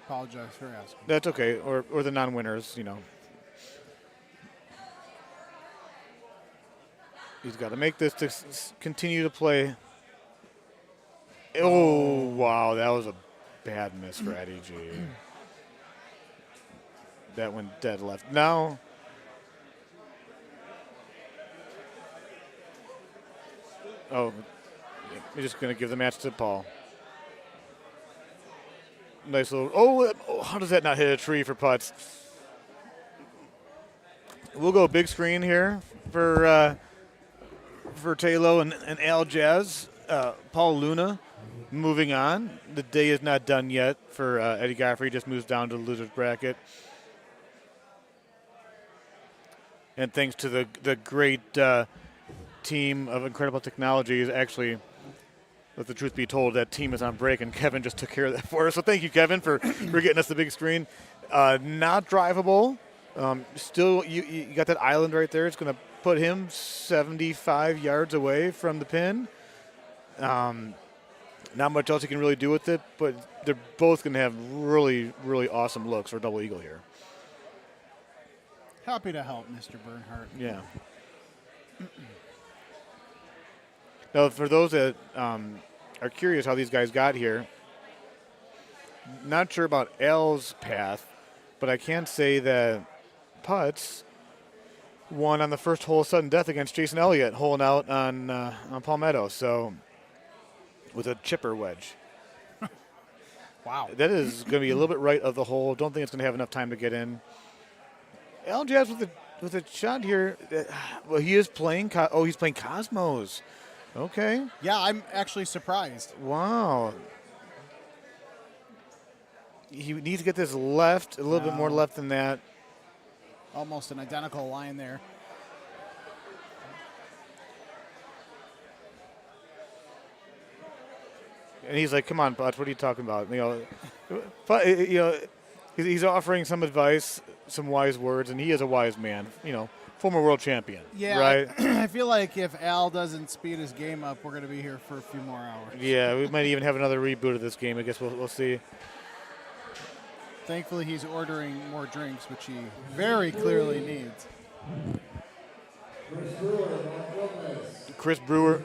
apologize for asking. That's okay, or the non-winners. He's got to make this to continue to play. Oh, wow, that was a bad miss for Eddie G. That went dead left. Now, we're just going to give the match to Paul. Nice little, how does that not hit a tree for putts? We'll go big screen here for tlow and Al-Jazz. Paul Luna moving on. The day is not done yet for Eddie Godfrey. Just moves down to the loser's bracket. And thanks to the great team of Incredible Technologies, actually, let the truth be told, that team is on break, and Kevin just took care of that for us. So thank you, Kevin, for getting us the big screen. Not drivable. Still, you got that island right there. It's going to put him 75 yards away from the pin. Not much else he can really do with it, but they're both going to have really, really awesome looks for double eagle here. Happy to help, Mr. Bernhardt. Yeah. Now, for those that are curious how these guys got here, not sure about Al's path, but I can say that Putz won on the first hole of sudden death against Jason Elliott, holing out on Palmetto. So with a chipper wedge. Wow. That is going to be a little bit right of the hole. Don't think it's going to have enough time to get in. Al-Jazz with a shot here. Well, he is playing. He's playing Cosmos. Okay. Yeah, I'm actually surprised. Wow. He needs to get this left, a little bit more left than that. Almost an identical line there. And he's like, "Come on, Butch, what are you talking about?" He's offering some advice, some wise words, and he is a wise man. Former world champion. Yeah, right. I feel like if Al doesn't speed his game up, we're going to be here for a few more hours. Yeah, we might even have another reboot of this game. I guess we'll see. Thankfully, he's ordering more drinks, which he very clearly needs. Chris Brewer.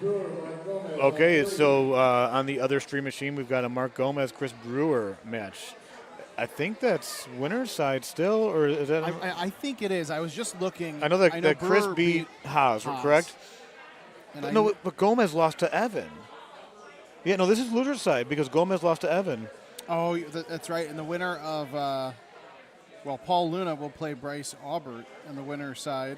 Okay, so on the other stream machine, we've got a Mark Gomez, Chris Brewer match. I think that's winner's side still, or is that? I think it is. I was just looking. I know that Chris beat Haas, correct? But Gomez lost to Evan. Yeah, no, this is loser's side because Gomez lost to Evan. Oh, that's right. And the winner of, Paul Luna will play Bryce Aubart on the winner's side.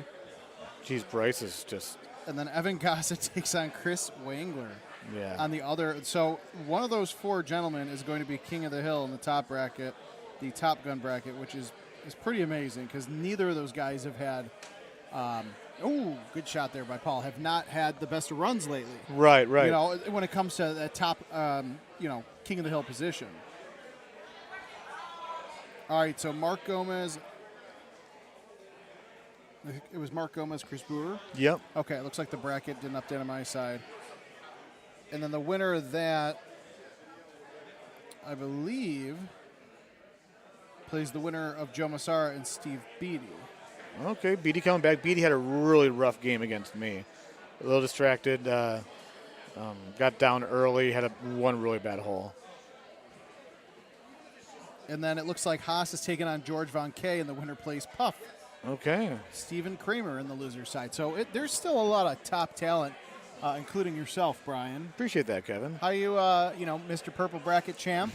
Geez, Bryce is just. And then Evan Gosset takes on Chris Wangler. Yeah. On the other, so one of those four gentlemen is going to be King of the Hill in the top bracket, the Top Gun bracket, which is pretty amazing because neither of those guys have had. Good shot there by Paul. Have not had the best of runs lately. Right. When it comes to that top, King of the Hill position. All right, so Mark Gomez. It was Mark Gomez, Chris Brewer. Yep. Okay, it looks like the bracket didn't update on my side. And then the winner of that, I believe, plays the winner of Joe Masara and Steve Beatty. Okay, Beatty coming back. Beatty had a really rough game against me. A little distracted. Got down early. Had one really bad hole. And then it looks like Haas is taking on George Von Kay, and the winner plays Puff. Okay. Stephen Kramer in the loser side. So there's still a lot of top talent, including yourself, Brian. Appreciate that, Kevin. How you, Mr. Purple Bracket champ?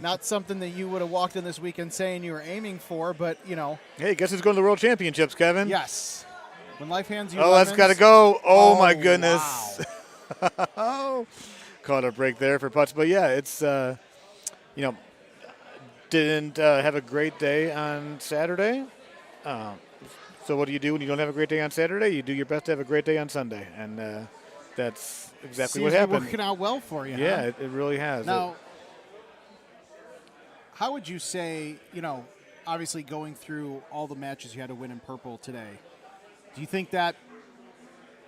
Not something that you would have walked in this weekend saying you were aiming for, but, Hey, guess who's going to the World Championships, Kevin? Yes. When life hands you lemons. That's got to go. Oh, my goodness. Wow. Caught a break there for putts. But, yeah, it's, didn't have a great day on Saturday. So what do you do when you don't have a great day on Saturday? You do your best to have a great day on Sunday, and that's exactly what happened. Working out well for you. Yeah, huh? it really has. Now, how would you say, obviously going through all the matches you had to win in purple today, do you think that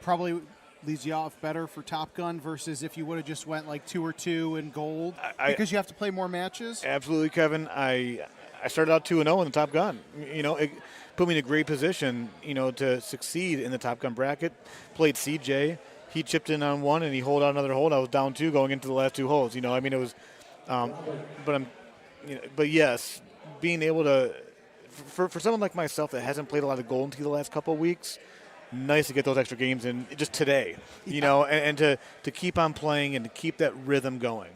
probably leaves you off better for Top Gun versus if you would have just went like 2 or 2 in gold because you have to play more matches? Absolutely, Kevin. I started out 2-0 in the Top Gun. It put me in a great position, to succeed in the Top Gun bracket. Played CJ. He chipped in on one, and he holed out another hold. I was down 2 going into the last 2 holes. It was, but yes, being able to, for someone like myself that hasn't played a lot of Golden Tee the last couple of weeks, nice to get those extra games in just today, and to keep on playing and to keep that rhythm going.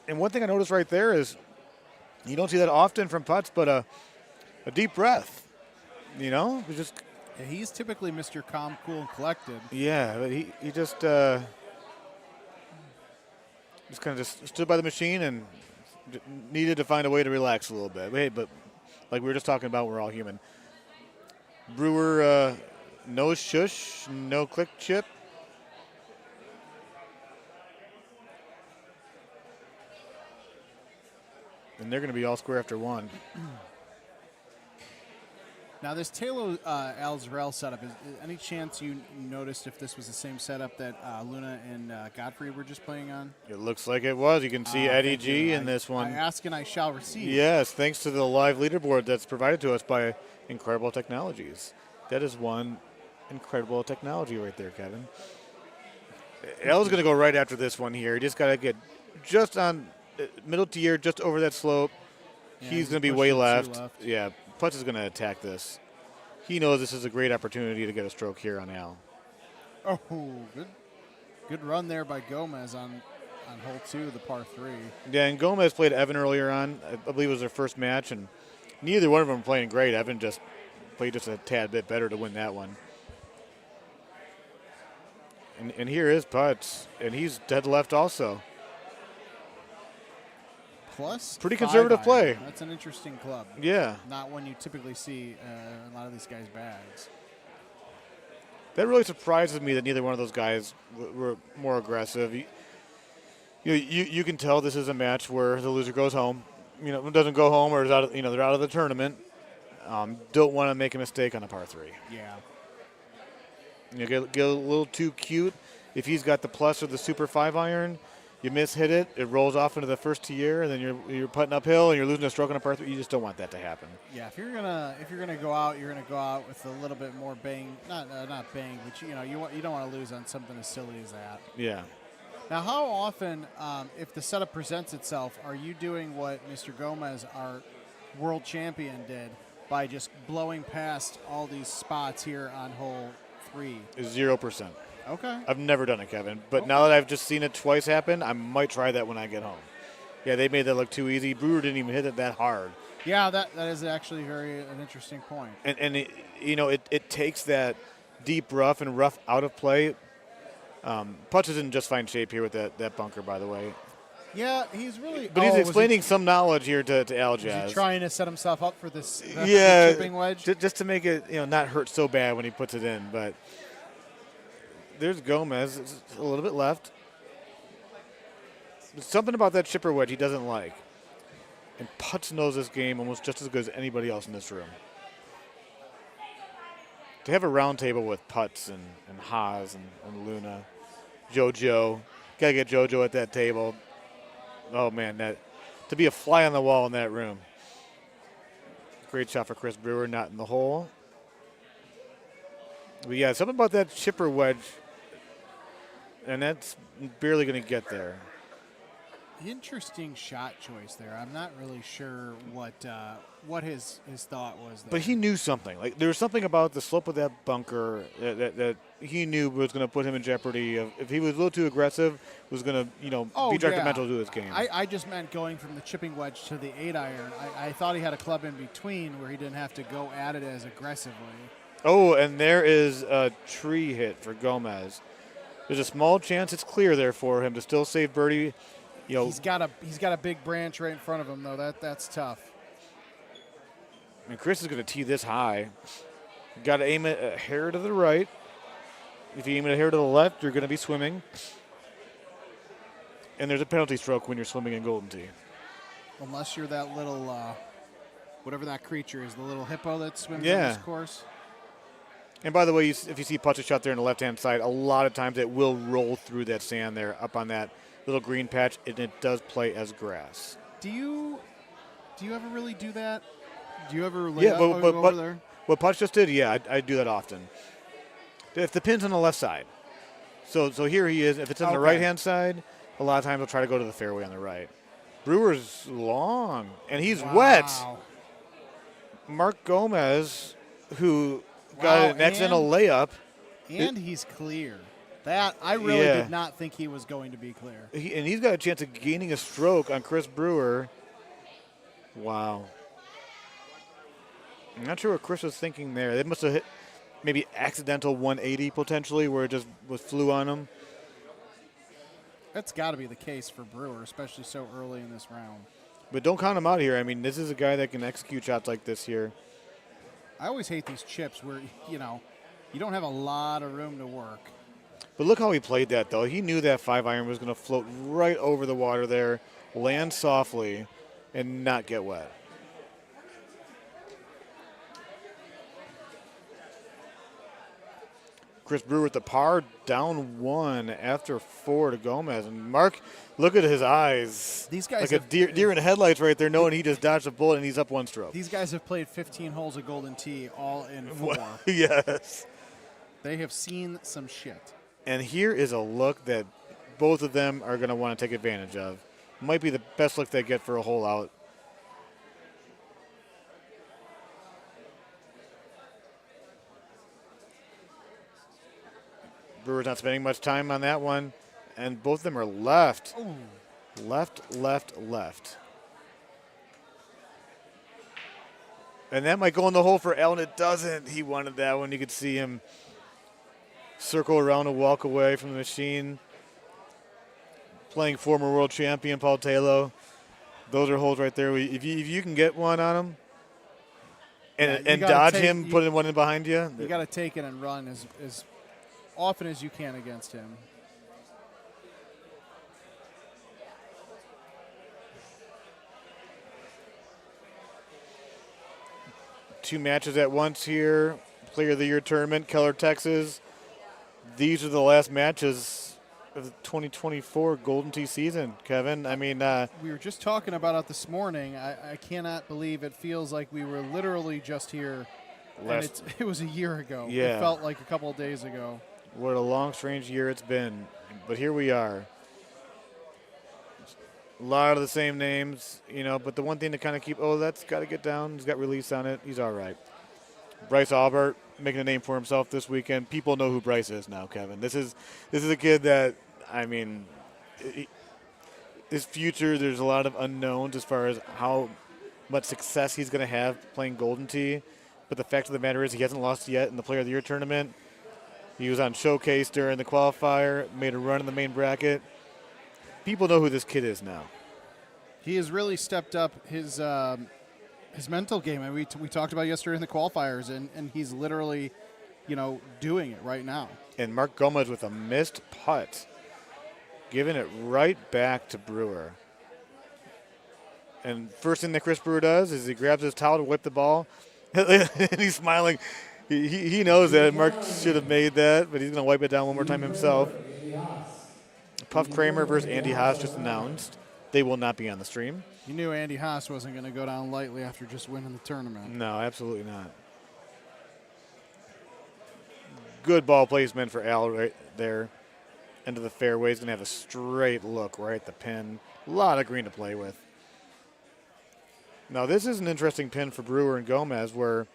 And one thing I noticed right there is you don't see that often from putts, but a deep breath, just. Yeah, he's typically Mr. Calm, Cool, and Collected. Yeah, but he just kind of just stood by the machine and needed to find a way to relax a little bit. But like we were just talking about, we're all human. Brewer, no shush, no click chip. And they're going to be all square after 1. Now, this tlow Alzarel setup, is any chance you noticed if this was the same setup that Luna and Godfrey were just playing on? It looks like it was. You can see Eddie G in this one. I ask and I shall receive. Yes, thanks to the live leaderboard that's provided to us by Incredible Technologies. That is one incredible technology right there, Kevin. L's going to go right after this one here. He just got to get just on middle tier, just over that slope. Yeah, he's going to be way left. Yeah, Putz is going to attack this. He knows this is a great opportunity to get a stroke here on Al. Oh, good run there by Gomez on hole 2, the par 3. Yeah, and Gomez played Evan earlier on. I believe it was their first match, and neither one of them were playing great. Evan just played just a tad bit better to win that one. And here is Putz, and he's dead left also. Plus pretty conservative play. That's an interesting club. Yeah. Not one you typically see in a lot of these guys' bags. That really surprises me that neither one of those guys were more aggressive. You can tell this is a match where the loser goes home. Doesn't go home or is out. They're out of the tournament. Don't want to make a mistake on a par 3. Yeah. Get a little too cute. If he's got the plus or the super 5-iron, you hit it, it rolls off into the first tier, and then you're putting uphill and you're losing a stroke on a par 3. You just don't want that to happen. Yeah, if you're gonna go out, you're gonna go out with a little bit more bang, not bang, but you don't want to lose on something as silly as that. Yeah. Now, how often, if the setup presents itself, are you doing what Mr. Gomez, our world champion, did by just blowing past all these spots here on hole 3? 0%. Okay. I've never done it, Kevin. But now that I've just seen it twice happen, I might try that when I get home. Yeah, they made that look too easy. Brewer didn't even hit it that hard. Yeah, that is actually an interesting point. And it takes that deep rough and rough out of play. Putz is in just fine shape here with that bunker, by the way. Yeah, he's really. But he's explaining some knowledge here to Al Jazz. Is he trying to set himself up for this chipping wedge? Just to make it not hurt so bad when he puts it in. But there's Gomez. It's a little bit left. There's something about that chipper wedge he doesn't like. And Putz knows this game almost just as good as anybody else in this room. To have a round table with Putz and Haas and Luna, JoJo, got to get JoJo at that table. Oh, man, to be a fly on the wall in that room. Great shot for Chris Brewer, not in the hole. But, yeah, something about that chipper wedge, and that's barely going to get there. Interesting shot choice there. I'm not really sure what his thought was there. But he knew something. Like there was something about the slope of that bunker that he knew was going to put him in jeopardy. If he was a little too aggressive, was going to be detrimental to his game. I just meant going from the chipping wedge to the 8-iron. I thought he had a club in between where he didn't have to go at it as aggressively. Oh, and there is a tree hit for Gomez. There's a small chance it's clear there for him to still save birdie. He's got a big branch right in front of him, though. That's tough. And Chris is going to tee this high. Got to aim it a hair to the right. If you aim it a hair to the left, you're going to be swimming. And there's a penalty stroke when you're swimming in Golden Tee. Unless you're that little, whatever that creature is, the little hippo that swims on this course. And by the way, if you see Putz shot there on the left-hand side, a lot of times it will roll through that sand there up on that little green patch, and it does play as grass. Do you ever really do that? Do you ever lay over there? What Putz just did, yeah, I do that often. If the pin's on the left side, so here he is. If it's on the right-hand side, a lot of times he'll try to go to the fairway on the right. Brewer's long, and he's wet. Mark Gomez, who got an accidental layup. And he's clear. That I really did not think he was going to be clear. And he's got a chance of gaining a stroke on Chris Brewer. Wow. I'm not sure what Chris was thinking there. They must have hit maybe accidental 180 potentially where it just flew on him. That's got to be the case for Brewer, especially so early in this round. But don't count him out here. I mean, this is a guy that can execute shots like this here. I always hate these chips where, you don't have a lot of room to work. But look how he played that, though. He knew that 5-iron was going to float right over the water there, land softly, and not get wet. Chris Brewer with the par, down 1 after 4 to Gomez. And Mark, look at his eyes. These guys like a deer in the headlights right there, knowing he just dodged a bullet and he's up 1 stroke. These guys have played 15 holes of Golden Tee all in 4. Yes. They have seen some shit. And here is a look that both of them are going to want to take advantage of. Might be the best look they get for a hole out. Brewer's not spending much time on that one. And both of them are left. Ooh. Left, left, left. And that might go in the hole for Allen. It doesn't. He wanted that one. You could see him circle around and walk away from the machine. Playing former world champion Paul tlow. Those are holes right there. If you can get one on him and dodge him, put one in behind you. You got to take it and run as often as you can against him. Two matches at once here. Player of the Year tournament, Keller, Texas. These are the last matches of the 2024 Golden Tee season, Kevin. I mean, we were just talking about it this morning. I cannot believe it feels like we were literally just here. And it was a year ago. Yeah. It felt like a couple of days ago. What a long, strange year it's been. But here we are. A lot of the same names, but the one thing to kind of keep, that's got to get down. He's got release on it. He's all right. Bryce Aubart making a name for himself this weekend. People know who Bryce is now, Kevin. This is a kid that, his future, there's a lot of unknowns as far as how much success he's going to have playing Golden Tee. But the fact of the matter is he hasn't lost yet in the Player of the Year tournament. He was on Showcase during the qualifier, made a run in the main bracket. People know who this kid is now. He has really stepped up his mental game. I mean, we talked about yesterday in the qualifiers, and he's literally, doing it right now. And Mark Gomez with a missed putt giving it right back to Brewer. And first thing that Chris Brewer does is he grabs his towel to whip the ball, and he's smiling. He knows that Mark should have made that, but he's going to wipe it down one more time himself. Puff Kramer versus Andy Haas just announced. They will not be on the stream. You knew Andy Haas wasn't going to go down lightly after just winning the tournament. No, absolutely not. Good ball placement for Al right there. Into the fairway. He's going to have a straight look right at the pin. A lot of green to play with. Now, this is an interesting pin for Brewer and Gomez where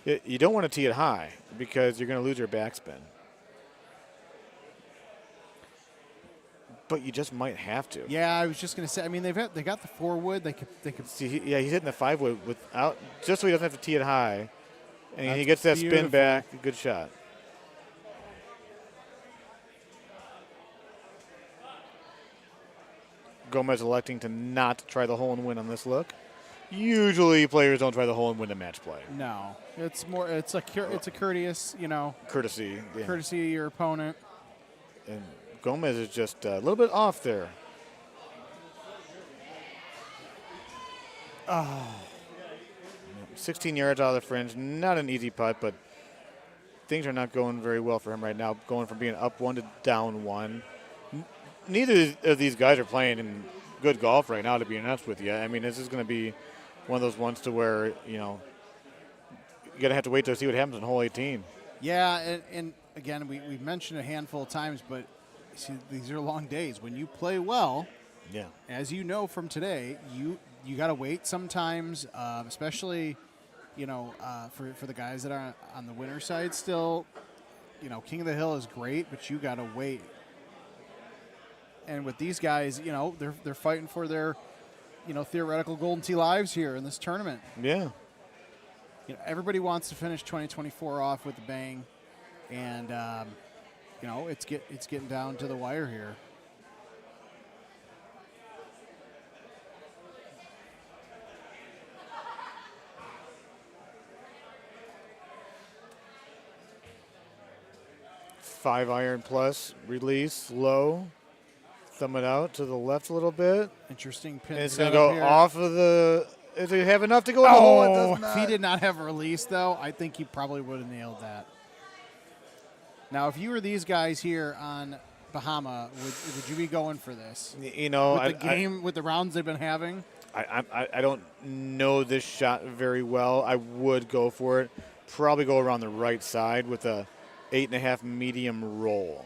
you don't want to tee it high because you're going to lose your backspin. But you just might have to. Yeah, I was just going to say. I mean, they got the 4-wood. They could see. He's hitting the 5-wood without just so he doesn't have to tee it high, and That's he gets that beautiful. spin back. Good shot. Gomez electing to not try the hole and win on this look. Usually, players don't try the hole and win a match play. No, it's more. It's a courteous, Courtesy. Yeah. Courtesy of your opponent. And Gomez is just a little bit off there. Oh. 16 yards out of the fringe. Not an easy putt, but things are not going very well for him right now. Going from being up 1 to down 1. Neither of these guys are playing in good golf right now, to be honest with you. I mean, this is going to be one of those ones to where, you're going to have to wait to see what happens in hole 18. Yeah, and again, we mentioned a handful of times, but see, these are long days. When you play well, yeah, as you know from today, you got to wait sometimes, especially, for the guys that are on the winner side still. King of the Hill is great, but you got to wait. And with these guys, they're fighting for their, theoretical Golden Tee lives here in this tournament. Yeah. Everybody wants to finish 2024 off with a bang, and it's getting down to the wire here. Five iron plus, release, low. Thumb it out to the left a little bit. Interesting pin. And it's going to go off of the. Does it have enough to go in the hole? It does not. If he did not have a release, though, I think he probably would have nailed that. Now, if you were these guys here on Bahama, would you be going for this? With the rounds they've been having? I don't know this shot very well. I would go for it. Probably go around the right side with a 8.5 medium roll.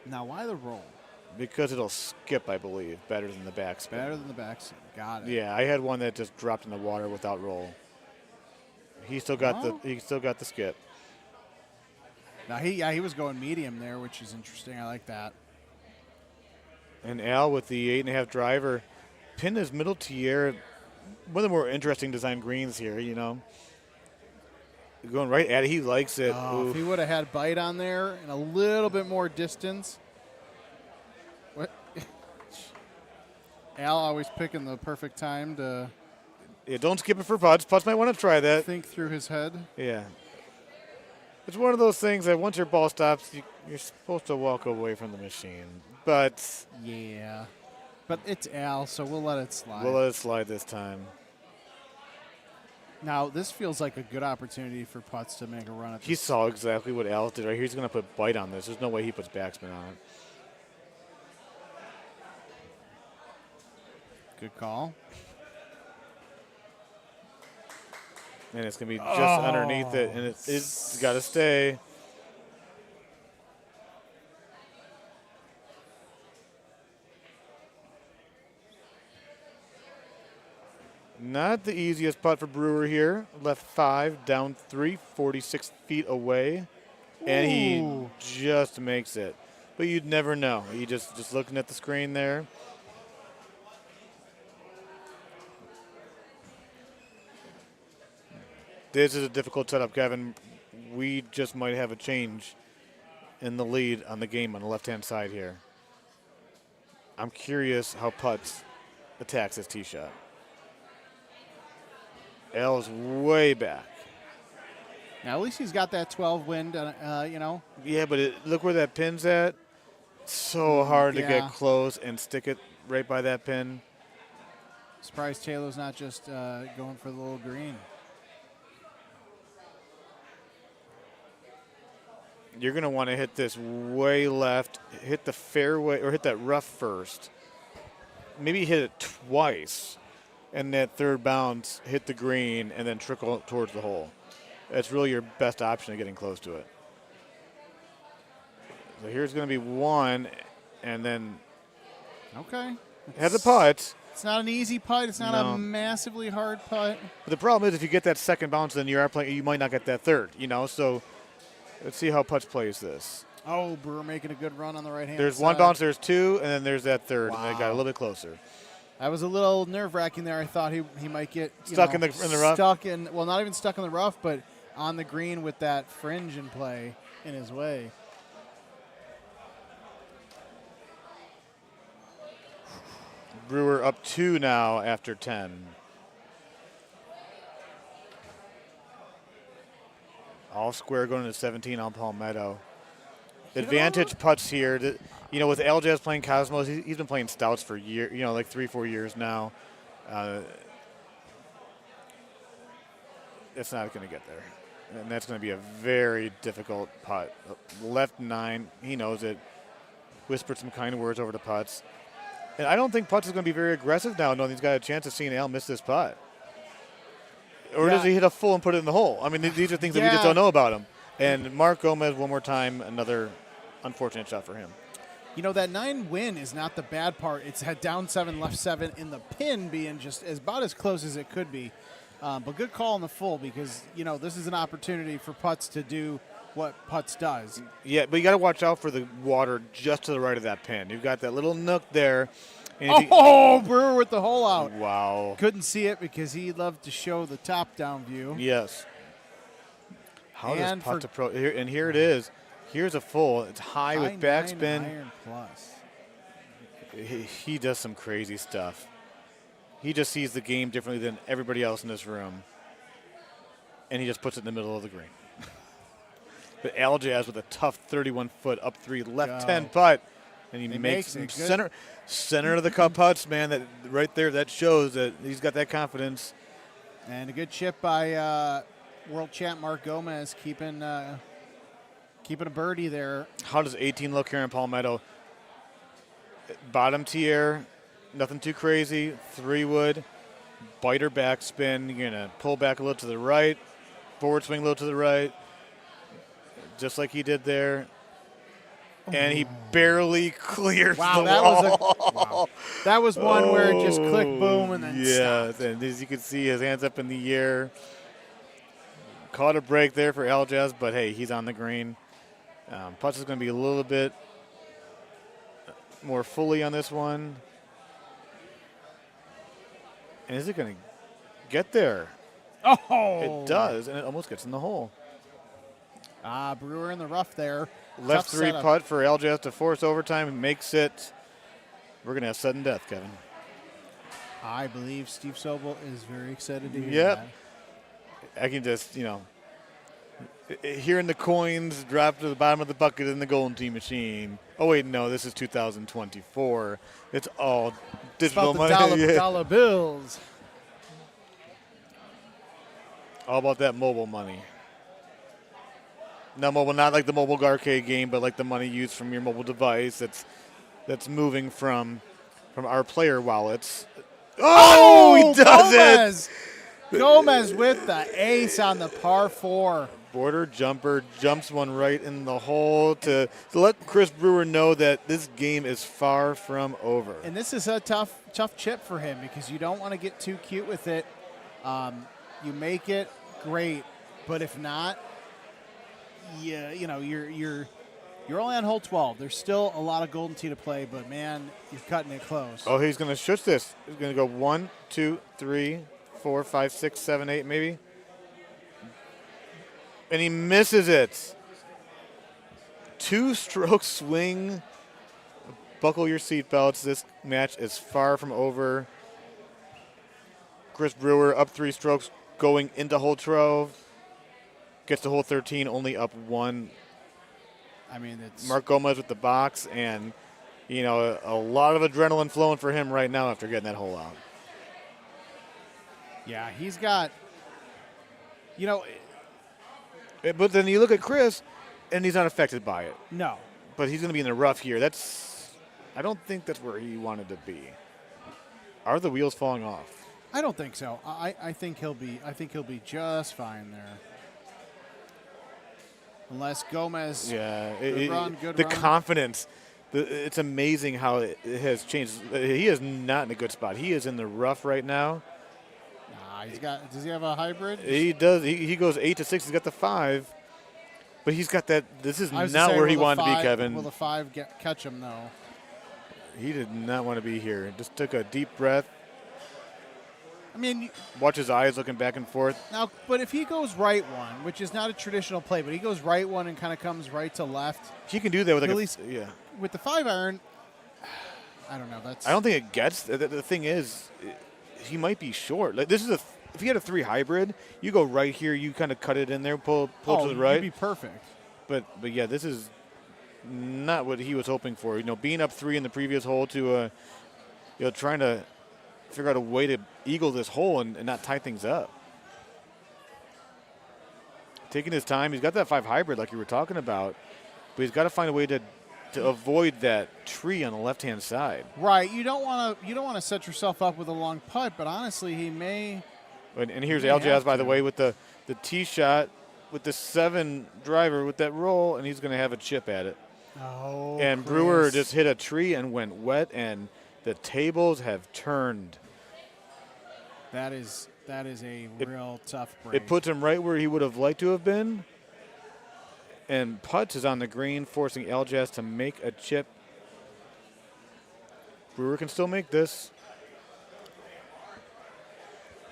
Now, why the roll? Because it'll skip, I believe, better than the backspin. Better than the backspin. Got it. Yeah, I had one that just dropped in the water without roll. He still got the skip. Now he was going medium there, which is interesting. I like that. And Al with the 8.5 driver, pinned his middle tier. One of the more interesting design greens here, Going right at it, he likes it. Oh, if he would have had bite on there and a little bit more distance. What? Al always picking the perfect time to. Yeah, don't skip it for putts. Putts might want to try that. Think through his head. Yeah. It's one of those things that once your ball stops, you're supposed to walk away from the machine. But. Yeah. But it's Al, so we'll let it slide. We'll let it slide this time. Now, this feels like a good opportunity for putts to make a run at this. He saw exactly what Al did right here. He's going to put bite on this. There's no way he puts backspin on it. Good call. And it's going to be just underneath it, and it's got to stay. Not the easiest putt for Brewer here. Left 5, down 3, 46 feet away. And he just makes it. But you'd never know. He just looking at the screen there. This is a difficult setup, Kevin. We just might have a change in the lead on the game on the left-hand side here. I'm curious how Putz attacks his tee shot. Al is way back. Now, at least he's got that 12 wind, Yeah, but look where that pin's at. So hard to Yeah. get close and stick it right by that pin. Surprised Taylor's not just going for the little green. You're going to want to hit this way left, hit the fairway, or hit that rough first. Maybe hit it twice, and that third bounce hit the green and then trickle towards the hole. That's really your best option of getting close to it. So here's going to be one, and then Okay. has a putt. It's not an easy putt. It's not No. a massively hard putt. But the problem is if you get that second bounce, then you might not get that third, So let's see how Putz plays this. Oh, Brewer making a good run on the right hand. There's one bounce, there's two, and then there's that third, and they got a little bit closer. That was a little nerve-wracking there. I thought he might get Stuck in the rough? Well, not even stuck in the rough, but on the green with that fringe in play in his way. Brewer up 2 now after 10. All square going into 17 on Palmetto. Advantage putts here. With Aljaz playing Cosmos, he's been playing stouts for years, like 3-4 years now. It's not going to get there. And that's going to be a very difficult putt. Left 9, he knows it. Whispered some kind words over to Putz. And I don't think Putz is going to be very aggressive now, knowing he's got a chance of seeing Al miss this putt. Or does he hit a full and put it in the hole? I mean, these are things that we just don't know about him. And Mark Gomez, one more time, another unfortunate shot for him. That 9 win is not the bad part. It's had down 7, left 7, in the pin being just about as close as it could be. But good call on the full because, this is an opportunity for Putz to do what Putz does. Yeah, but you got to watch out for the water just to the right of that pin. You've got that little nook there. And Brewer with the hole out. Wow. Couldn't see it because he loved to show the top-down view. Yes. How And does Putz approach? And here it is. Here's a full. It's high with backspin. Iron plus. He does some crazy stuff. He just sees the game differently than everybody else in this room. And he just puts it in the middle of the green. But Aljaz with a tough 31-foot up 3 left 10 putt. And he makes it center of the cup putts, man. That right there, that shows that he's got that confidence. And a good chip by world champ Mark Gomez, keeping a birdie there. How does 18 look here in Palmetto? Bottom tier, nothing too crazy. 3-wood, biter backspin. You're going to pull back a little to the right, forward swing a little to the right, just like he did there. And he barely clears the wall. That was one where it just clicked, boom, and then stopped. And as you can see, his hands up in the air. Caught a break there for Aljaz, but hey, he's on the green. Putz is going to be a little bit more fully on this one. And is it going to get there? Oh! It does, and it almost gets in the hole. Brewer in the rough there. Left Tough 3 setup. putt for Aljaz to force overtime, makes it. We're going to have sudden death, Kevin. I believe Steve Sobel is very excited to hear Yep. that. I can just, hearing the coins drop to the bottom of the bucket in the Golden Tee machine. Oh, wait, no, this is 2024. It's all digital It's money. about the Yeah. dollar bills. All about that mobile money. No mobile, not like the mobile arcade game, but like the money used from your mobile device that's moving from our player wallets. Oh, he does it! Gomez with the ace on the par 4. Border jumper, jumps one right in the hole to let Chris Brewer know that this game is far from over. And this is a tough chip for him because you don't want to get too cute with it. You make it, great, but if not, you're only on hole 12. There's still a lot of Golden Tee to play, but man, you're cutting it close. Oh, he's going to shush this. He's going to go 1, 2, 3, 4, 5, 6, 7, 8, maybe. And he misses it. 2-stroke swing. Buckle your seatbelts. This match is far from over. Chris Brewer up 3 strokes going into hole 12. Gets to hole 13, only up 1. I mean, it's Mark Gomez with the box, and you know, a lot of adrenaline flowing for him right now after getting that hole out. Yeah, he's got, you know. But then you look at Chris, and he's not affected by it. No. But he's going to be in the rough here. I don't think that's where he wanted to be. Are the wheels falling off? I don't think so. I think he'll be just fine there. Unless Gomez. Yeah, good run. The confidence. It's amazing how it has changed. He is not in a good spot. He is in the rough right now. Does he have a hybrid? He does. He goes 8 to 6. He's got the 5, but he's got that. This is not say, where he wanted to be, Kevin. Will the 5 catch him though? He did not want to be here. Just took a deep breath. I mean, watch his eyes looking back and forth. Now, but if he goes right one, which is not a traditional play, but he goes right one and kind of comes right to left. He can do that with at like least yeah. With the 5-iron. I don't know. I don't think it gets. The thing is, he might be short. Like this is if he had a 3 hybrid, you go right here, you kind of cut it in there, pull to the right. You'd be perfect. But yeah, this is not what he was hoping for. You know, being up 3 in the previous hole to trying to figure out a way to eagle this hole and not tie things up. Taking his time. He's got that 5 hybrid like you were talking about, but he's got to find a way to avoid that tree on the left-hand side. Right. You don't want to set yourself up with a long putt, but honestly, he may. And here's Aljaz, by the way, with the tee shot with the 7 driver with that roll, and he's going to have a chip at it. Oh. And Chris. Brewer just hit a tree and went wet, and the tables have turned. That is a real tough break. It puts him right where he would have liked to have been. And Putz is on the green, forcing Aljaz to make a chip. Brewer can still make this.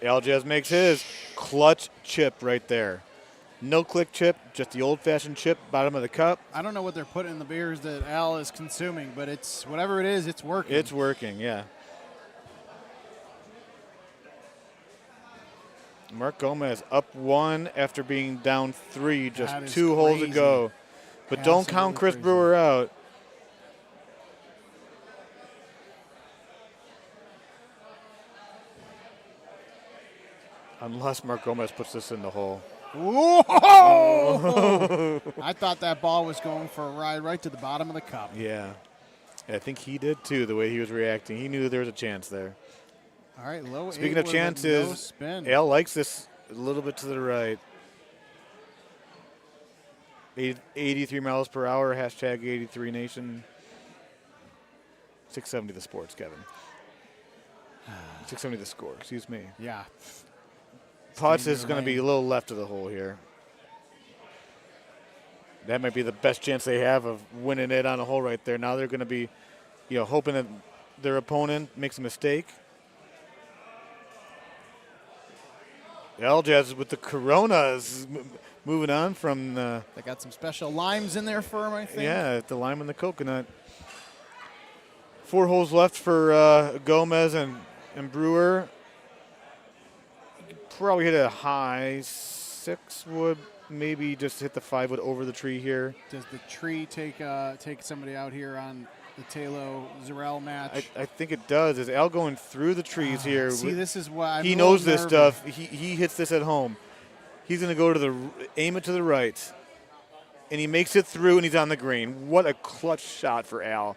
Aljaz makes his clutch chip right there. No click chip, just the old-fashioned chip, bottom of the cup. I don't know what they're putting in the beers that Al is consuming, but it's whatever it is, it's working. It's working, yeah. Mark Gomez up 1 after being down 3, just 2 holes ago. But don't count Chris Brewer out. Unless Mark Gomez puts this in the hole. Whoa! I thought that ball was going for a ride right to the bottom of the cup. Yeah. I think he did too, the way he was reacting. He knew there was a chance there. All right, low. Speaking of chances, no spin. Al likes this a little bit to the right. 83 miles per hour, hashtag 83 Nation. 670 the sports, Kevin. 670 the score, excuse me. Yeah. Potts is going to be a little left of the hole here. That might be the best chance they have of winning it on a hole right there. Now they're going to be, hoping that their opponent makes a mistake. Aljaz with the Coronas moving on from the. They got some special limes in there for him, I think. Yeah, the lime and the coconut. 4 holes left for Gomez and Brewer. Probably hit a high 6 wood, maybe just hit the 5 wood over the tree here. Does the tree take somebody out here on the Taylor-Zarel match? I think it does. Is Al going through the trees here? See, this is why he knows this stuff. He hits this at home. He's going to go to aim it to the right, and he makes it through, and he's on the green. What a clutch shot for Al.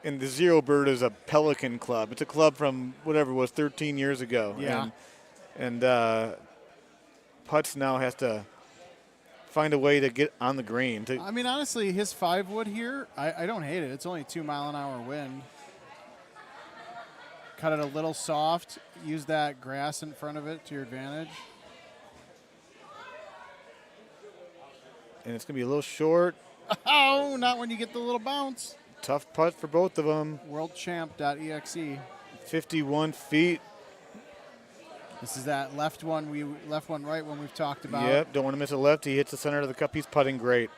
And the Zero Bird is a Pelican club. It's a club from whatever it was 13 years ago. Yeah. And Putz now has to find a way to get on the green. I mean, honestly, his 5 wood here, I don't hate it. It's only 2 mile an hour wind. Cut it a little soft. Use that grass in front of it to your advantage. And it's going to be a little short. Oh, not when you get the little bounce. Tough putt for both of them. Worldchamp.exe. 51 feet. This is that left one right one we've talked about. Yep, don't want to miss a left. He hits the center of the cup. He's putting great.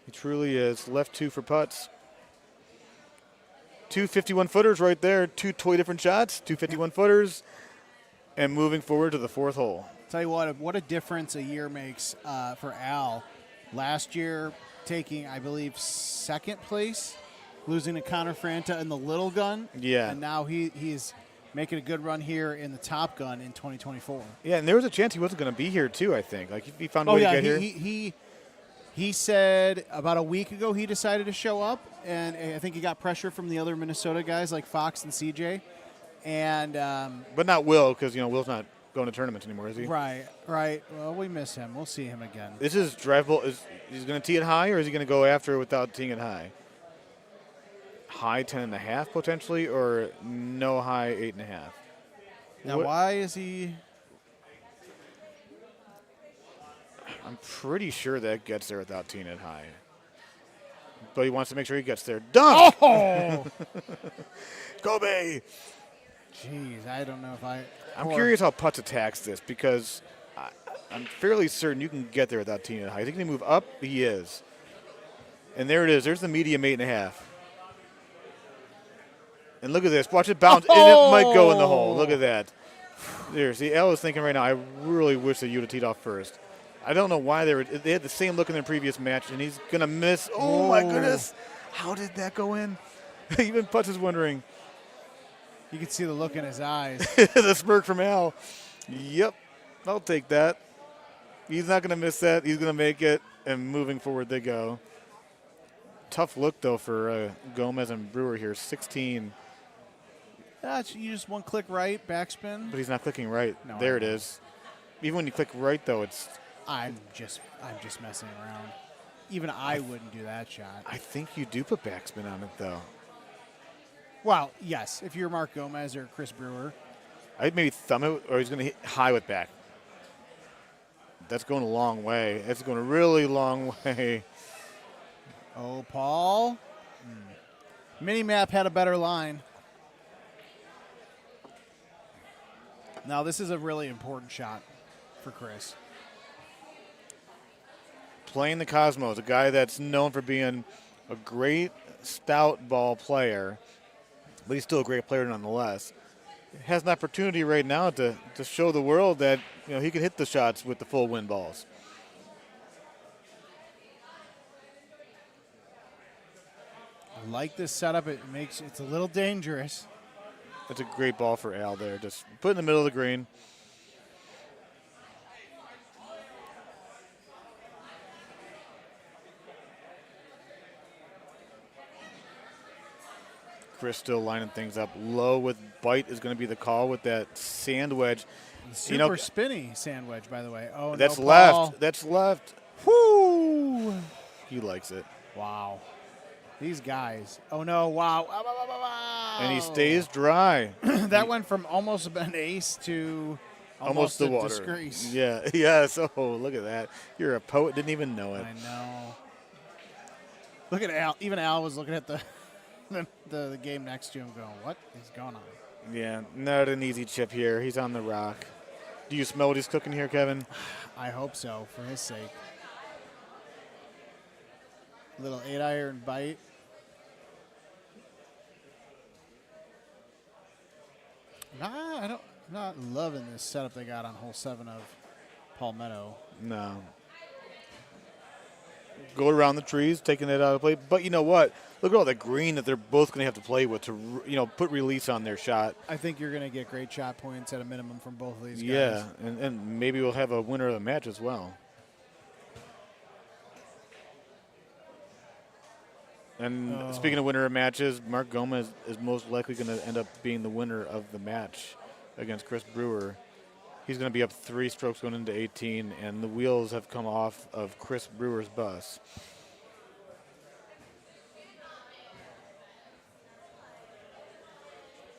He truly is. Left 2 for putts. 2 51-footers right there. 2 totally different shots. 2 51-footers. And moving forward to the 4th hole. Tell you what a difference a year makes for Al. Last year, taking, I believe, 2nd place, losing to Connor Franta in the little gun. Yeah. And now he's making a good run here in the Top Gun in 2024. Yeah, and there was a chance he wasn't going to be here, too, I think. Like, he found a way to get here. He said about a week ago he decided to show up, and I think he got pressure from the other Minnesota guys like Fox and CJ. And but not Will, because, Will's not going to tournaments anymore, is he? Right. Well, we miss him. We'll see him again. This is drivable. He's going to tee it high, or is he going to go after it without teeing it high? High 10.5 potentially, or no high 8.5? Now, why is he? I'm pretty sure that gets there without teeing it high. But he wants to make sure he gets there. Dunk! Oh! Kobe! Jeez, I don't know if I'm curious how Putz attacks this, because I'm fairly certain you can get there without teeing it high. Is he going to move up? He is. And there it is. There's the medium 8.5. And look at this. Watch it bounce. And it might go in the hole. Look at that. There. See, Al is thinking right now, I really wish that you would have teed off first. I don't know why they had the same look in their previous match, and he's going to miss. Oh, my goodness. How did that go in? Even Putz is wondering. You can see the look in his eyes. The smirk from Al. Yep. I'll take that. He's not going to miss that. He's going to make it, and moving forward they go. Tough look, though, for Gomez and Brewer here. 16. You just one click right, backspin. But he's not clicking right. No, there it is. Even when you click right, though, it's... I'm just messing around. Even I wouldn't do that shot. I think you do put backspin on it, though. Well, yes. If you're Mark Gomez or Chris Brewer. I'd maybe thumb it, or he's going to hit high with back. That's going a long way. That's going a really long way. Oh, Paul. Minimap had a better line. Now, this is a really important shot for Chris. Playing the Cosmos, a guy that's known for being a great stout ball player, but he's still a great player nonetheless. Has an opportunity right now to show the world that he can hit the shots with the full wind balls. I like this setup. It's a little dangerous. That's a great ball for Al there. Just put in the middle of the green. Chris still lining things up. Low with bite is going to be the call with that sand wedge. Super spinny sand wedge, by the way. Oh, that's no, left. Paul. That's left. Whoo! He likes it. Wow. These guys. Oh, no. Wow. Wow. And he stays dry. That went from almost an ace to almost the a water. disgrace. Yeah. Yes. Oh, look at that. You're a poet. Didn't even know it. I know. Look at Al. Even Al was looking at the game next to him going, what is going on? Yeah. Not an easy chip here. He's on the rock. Do you smell what he's cooking here, Kevin? I hope so, for his sake. Little 8-iron bite. I'm not loving this setup they got on hole 7 of Palmetto. No. Go around the trees, taking it out of play. But you know what? Look at all the green that they're both going to have to play with to, put release on their shot. I think you're going to get great shot points at a minimum from both of these guys. Yeah, and maybe we'll have a winner of the match as well. And speaking of winner of matches, Mark Gomez is most likely going to end up being the winner of the match against Chris Brewer. He's going to be up 3 strokes going into 18, and the wheels have come off of Chris Brewer's bus.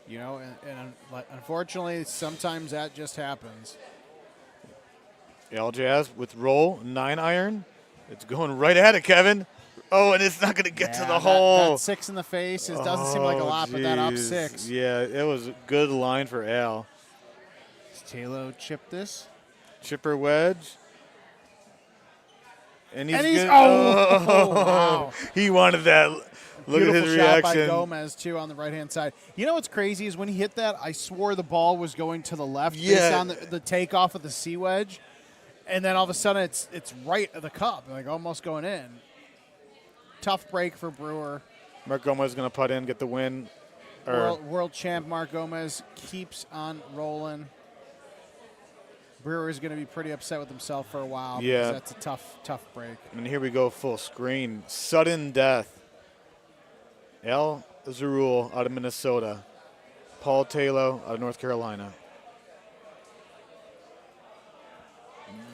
And unfortunately, sometimes that just happens. Al Jazz with roll, 9-iron. It's going right at it, Kevin. Oh, and it's not going to get to the hole. That 6 in the face, it doesn't seem like a lot, but that up 6. Yeah, it was a good line for Al. Does tlow chip this? Chipper wedge. And he's wow. He wanted that. Look at Beautiful his shot reaction. by Gomez, too, on the right-hand side. You know what's crazy is when he hit that, I swore the ball was going to the left based on the takeoff of the C wedge. And then all of a sudden it's right at the cup, like almost going in. Tough break for Brewer. Mark Gomez is going to putt in, get the win. World champ Mark Gomez keeps on rolling. Brewer is going to be pretty upset with himself for a while. Yeah. Because that's a tough break. And here we go, full screen. Sudden death. Al Zarul out of Minnesota. Paul tlow out of North Carolina.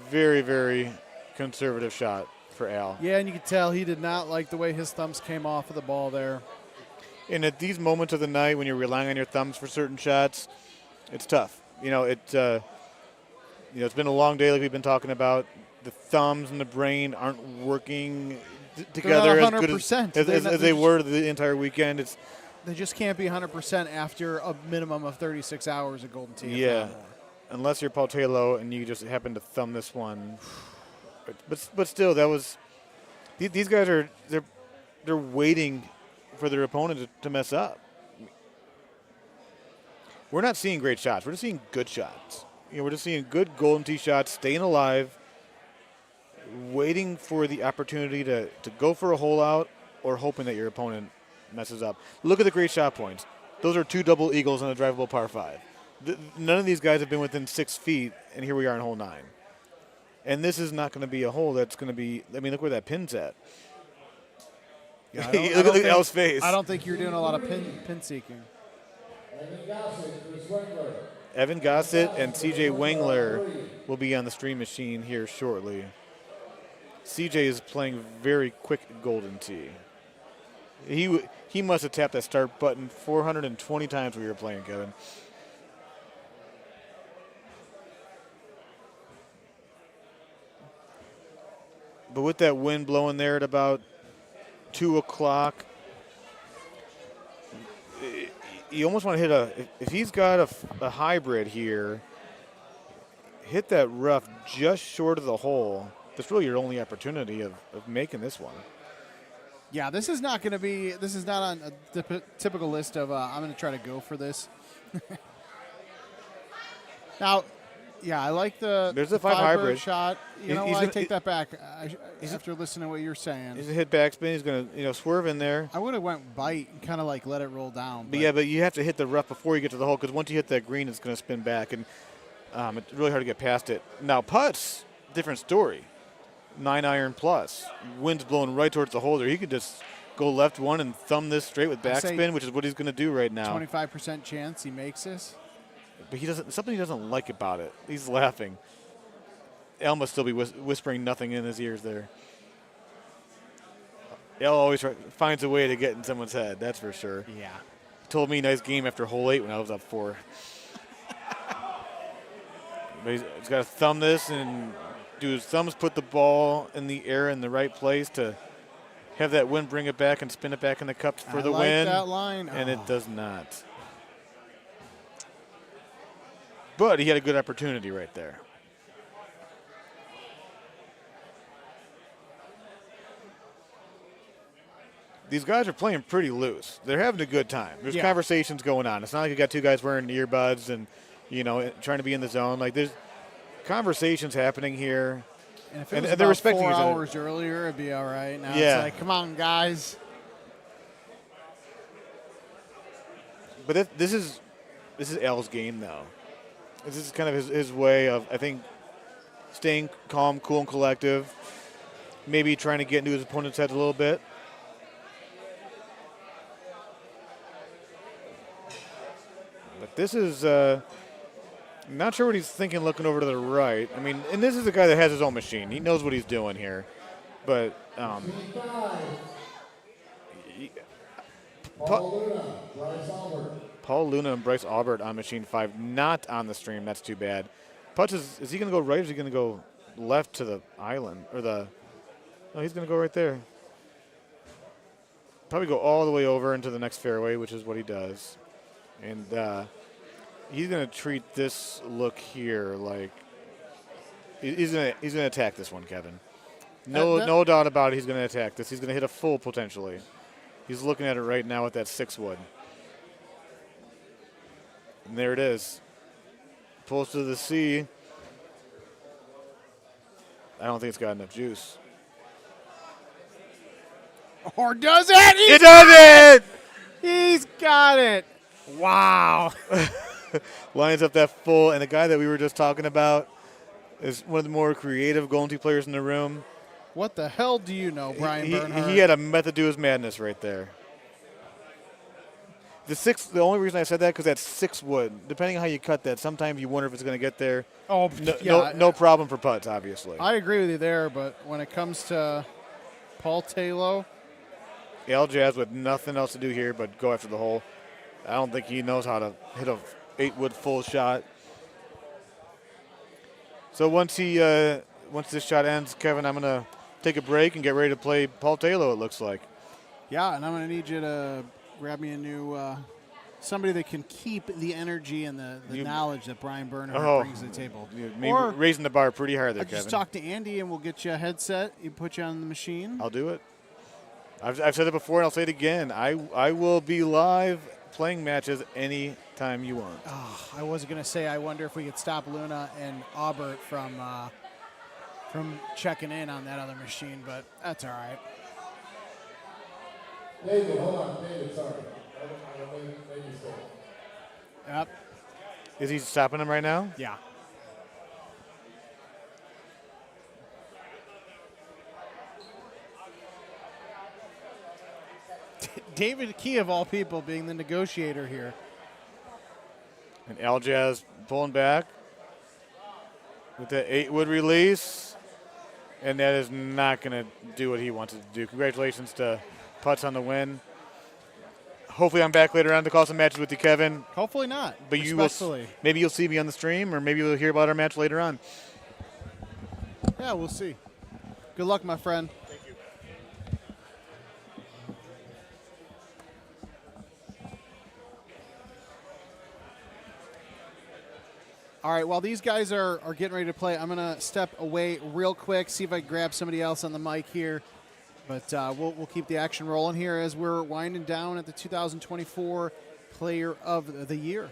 Very, very conservative shot for Al. Yeah, and you could tell he did not like the way his thumbs came off of the ball there. And at these moments of the night when you're relying on your thumbs for certain shots, it's tough. It's been a long day like we've been talking about. The thumbs and the brain aren't working together as good as they were the entire weekend. They just can't be 100% after a minimum of 36 hours of Golden Tee. Yeah, unless you're Paul tlow and you just happen to thumb this one. But still, that was these guys they're waiting for their opponent to mess up. We're not seeing great shots. We're just seeing good shots. We're just seeing good Golden Tee shots, staying alive, waiting for the opportunity to go for a hole out or hoping that your opponent messes up. Look at the great shot points. Those are 2 double eagles on a drivable par 5. None of these guys have been within 6 feet, and here we are in hole 9. And this is not going to be a hole that's going to be – look where that pin's at. Yeah, look at Al's face. I don't think you're doing a lot of pin seeking. Evan Gosset and C.J. Wengler will be on the stream machine here shortly. C.J. is playing very quick Golden Tee. He must have tapped that start button 420 times when we were playing, Kevin. But with that wind blowing there at about 2 o'clock, you almost want to hit if he's got a hybrid here, hit that rough just short of the hole. That's really your only opportunity of making this one. Yeah, this is not on a typical list of I'm going to try to go for this. Now, yeah, I like there's a 5 hybrid shot. You know what? I take that back. After listening to what you're saying, he's a hit backspin. He's going to swerve in there. I would have went bite and kind of like let it roll down. But you have to hit the rough before you get to the hole because once you hit that green, it's going to spin back, and it's really hard to get past it. Now putts, different story. 9-iron plus. Wind's blowing right towards the holder. He could just go left one and thumb this straight with backspin, which is what he's going to do right now. 25% chance he makes this. But something he doesn't like about it. He's laughing. Al must still be whispering nothing in his ears there. Al always finds a way to get in someone's head, that's for sure. Yeah. He told me nice game after hole 8 when I was up 4. But he's got to thumb this and do his thumbs put the ball in the air in the right place to have that wind bring it back and spin it back in the cup for the win. That line. And it does not. But he had a good opportunity right there. These guys are playing pretty loose. They're having a good time. There's conversations going on. It's not like you got 2 guys wearing earbuds and, trying to be in the zone. Like, there's conversations happening here. And if it was about 4 hours earlier, it'd be all right. Now it's like, come on, guys. But this is Al's game now. This is kind of his way of, I think, staying calm, cool, and collective. Maybe trying to get into his opponent's head a little bit. But this is not sure what he's thinking looking over to the right. I mean, and this is a guy that has his own machine. He knows what he's doing here. But Paul Luna and Bryce Aubart on machine 5, not on the stream. That's too bad. Putts is he going to go right or is he going to go left to the island? No, he's going to go right there. Probably go all the way over into the next fairway, which is what he does. And he's going to treat this look here like he's going to attack this one, Kevin. No doubt about it. He's going to attack this. He's going to hit a full potentially. He's looking at it right now with that 6-wood. And there it is. Pulls to the C. I don't think it's got enough juice. Or does it? It does it! He's got it. Wow. Lines up that full, and the guy that we were just talking about is one of the more creative Golden Tee players in the room. What the hell do you know, Brian Bernhardt? He had a method to his madness right there. The only reason I said that because that's 6-wood. Depending on how you cut that, sometimes you wonder if it's going to get there. Oh, yeah. No problem for putts, obviously. I agree with you there, but when it comes to Paul tlow, Jazz with nothing else to do here but go after the hole. I don't think he knows how to hit a 8-wood full shot. So once this shot ends, Kevin, I'm going to take a break and get ready to play Paul tlow, it looks like. Yeah, and I'm going to need you to grab me a new somebody that can keep the energy and the knowledge that Brian Bernhardt brings to the table. Or raising the bar pretty hard there, Kevin. Just talk to Andy and we'll get you a headset. You put you on the machine. I'll do it. I've said it before and I'll say it again. I will be live playing matches anytime you want. Oh, I was going to say, I wonder if we could stop Luna and Aubart from checking in on that other machine, but that's all right. David, hold on. David, sorry. Maybe so. Yep. Is he stopping him right now? Yeah. David Key, of all people, being the negotiator here. And Jazz pulling back with that 8-wood release. And that is not going to do what he wants it to do. Congratulations to Putts on the win. Hopefully I'm back later on to call some matches with you, Kevin. Hopefully not. But maybe you'll see me on the stream, or maybe you'll hear about our match later on. Yeah, we'll see. Good luck, my friend. Thank you. All right, while these guys are getting ready to play, I'm going to step away real quick, see if I can grab somebody else on the mic here. But we'll keep the action rolling here as we're winding down at the 2024 Player of the Year.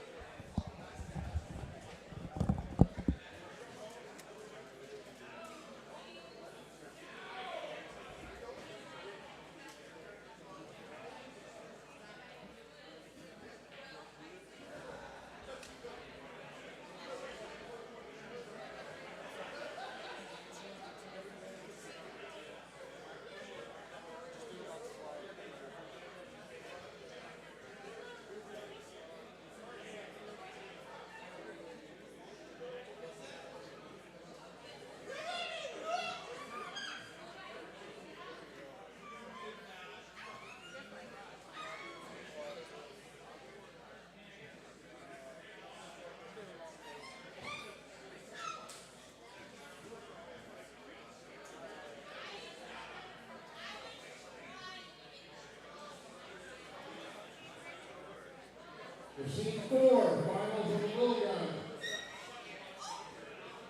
Machine 4, finals of the Will Gun.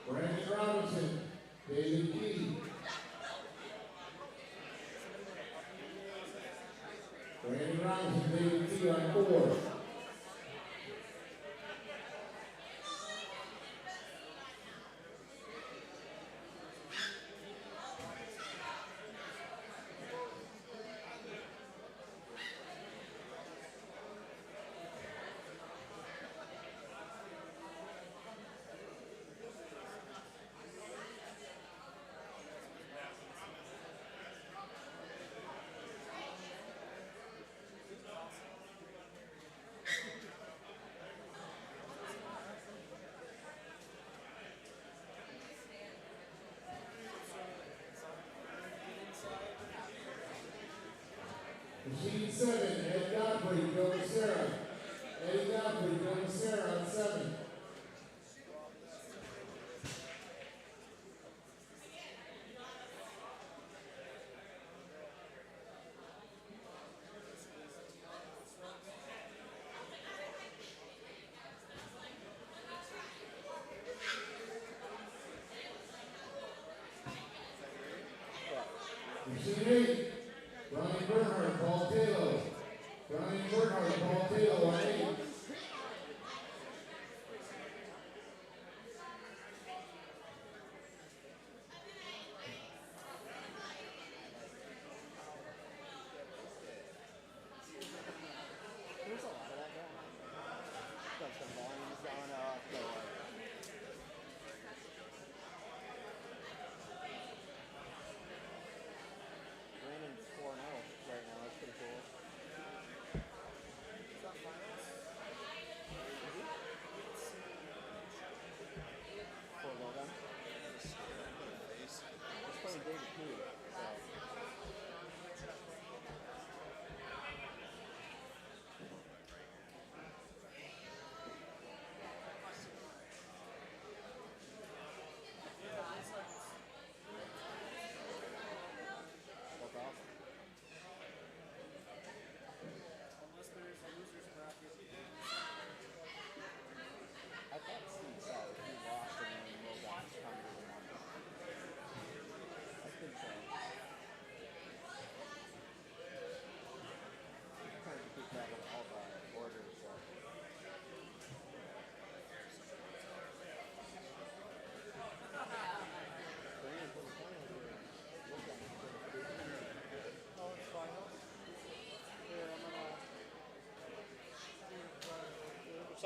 Brandon Robinson, David Key. Brandon Robinson, David Key on 4. Machine 7, Ed Godfrey, Joe Masara. Eddie Godfrey, Joe Masara on 7. Machine 8, Brian Bernhardt, Paul tlow.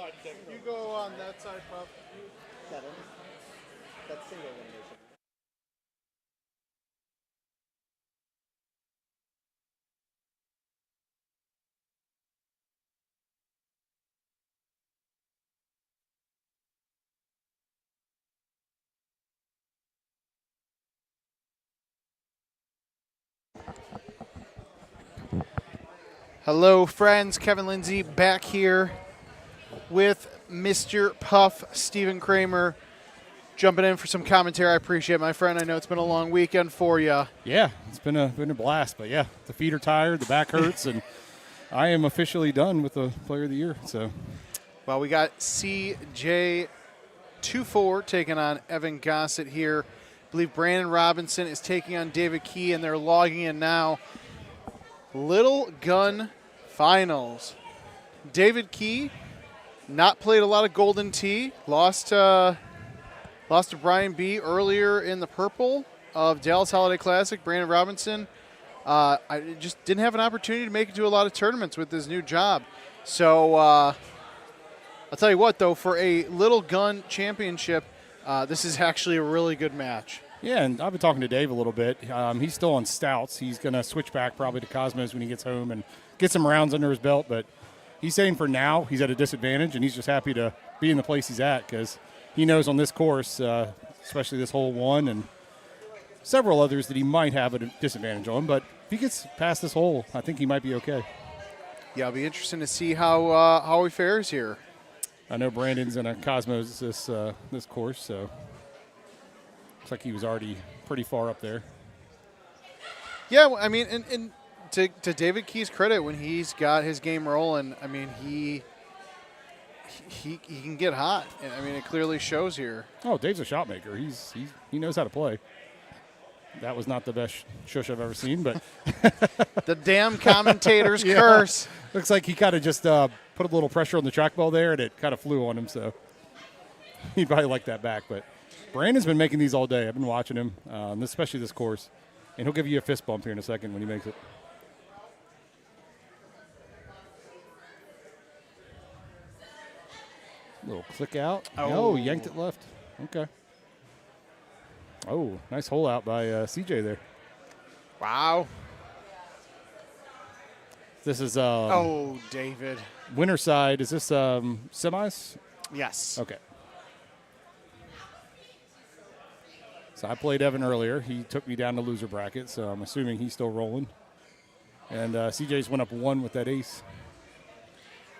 side, Dick. You go on that side, Puff. Kevin, that's single elimination. Hello, friends. Kevin Lindsay back here with Mr. Puff, Stephen Kramer, jumping in for some commentary. I appreciate it, my friend. I know it's been a long weekend for you. Yeah, it's been a blast. But, yeah, the feet are tired, the back hurts, and I am officially done with the Player of the Year. So, well, we got CJ24 taking on Evan Gosset here. I believe Brandon Robinson is taking on David Key, and they're logging in now. Little Gun Finals. David Key not played a lot of Golden Tee. Lost to Brian B. earlier in the purple of Dallas Holiday Classic. Brandon Robinson I just didn't have an opportunity to make it to a lot of tournaments with his new job. So I'll tell you what, though, for a Little Gun Championship, this is actually a really good match. yeah, and I've been talking to Dave a little bit. He's still on stouts. He's going to switch back probably to Cosmos when he gets home and get some rounds under his belt. But he's saying for now he's at a disadvantage, and he's just happy to be in the place he's at because he knows on this course, especially this hole 1 and several others, that he might have a disadvantage on. But if he gets past this hole, I think he might be okay. Yeah, it'll be interesting to see how he fares here. I know Brandon's in a Cosmos this course, so looks like he was already pretty far up there. Yeah, I mean, and to David Key's credit, when he's got his game rolling, I mean, he can get hot. I mean, it clearly shows here. Oh, Dave's a shot maker. He knows how to play. That was not the best shush I've ever seen, but the damn commentator's curse. Looks like he kind of just put a little pressure on the trackball there, and it kind of flew on him. So he'd probably like that back. But Brandon's been making these all day. I've been watching him, especially this course, and he'll give you a fist bump here in a second when he makes it. Little click out. Oh, yanked it left. Okay. Oh, nice hole out by CJ there. Wow. This is David. Winner side. Is this semis? Yes. Okay. So I played Evan earlier. He took me down to loser bracket, so I'm assuming he's still rolling. And CJ's went up 1 with that ace.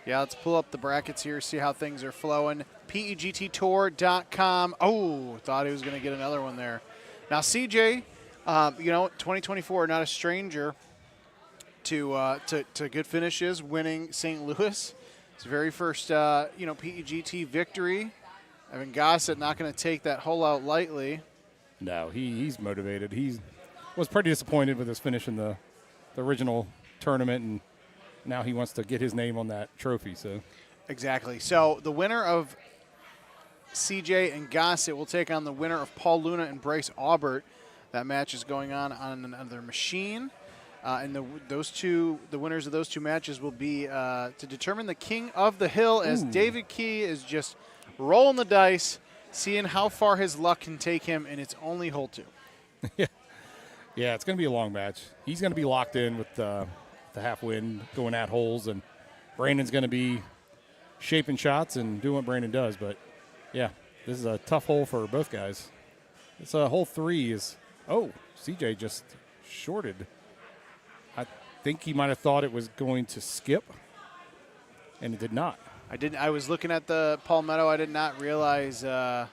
Yeah, let's pull up the brackets here, see how things are flowing. PEGTtour.com. Oh, thought he was going to get another one there. Now, CJ, 2024, not a stranger to good finishes, winning St. Louis. His very first, PEGT victory. Evan Gosset not going to take that hole out lightly. No, he's motivated. He was pretty disappointed with his finish in the original tournament, and now he wants to get his name on that trophy. So exactly. So the winner of CJ and Gosset will take on the winner of Paul Luna and Bryce Aubart. That match is going on another machine. And the winners of those two matches will be to determine the king of the hill, as David Key is just rolling the dice, seeing how far his luck can take him, and it's only hole 2. Yeah, it's going to be a long match. He's going to be locked in with the half wind going at holes, and Brandon's going to be shaping shots and doing what Brandon does. But, yeah, this is a tough hole for both guys. It's hole 3 is – CJ just shorted. I think he might have thought it was going to skip, and it did not. I was looking at the Palmetto. I did not realize what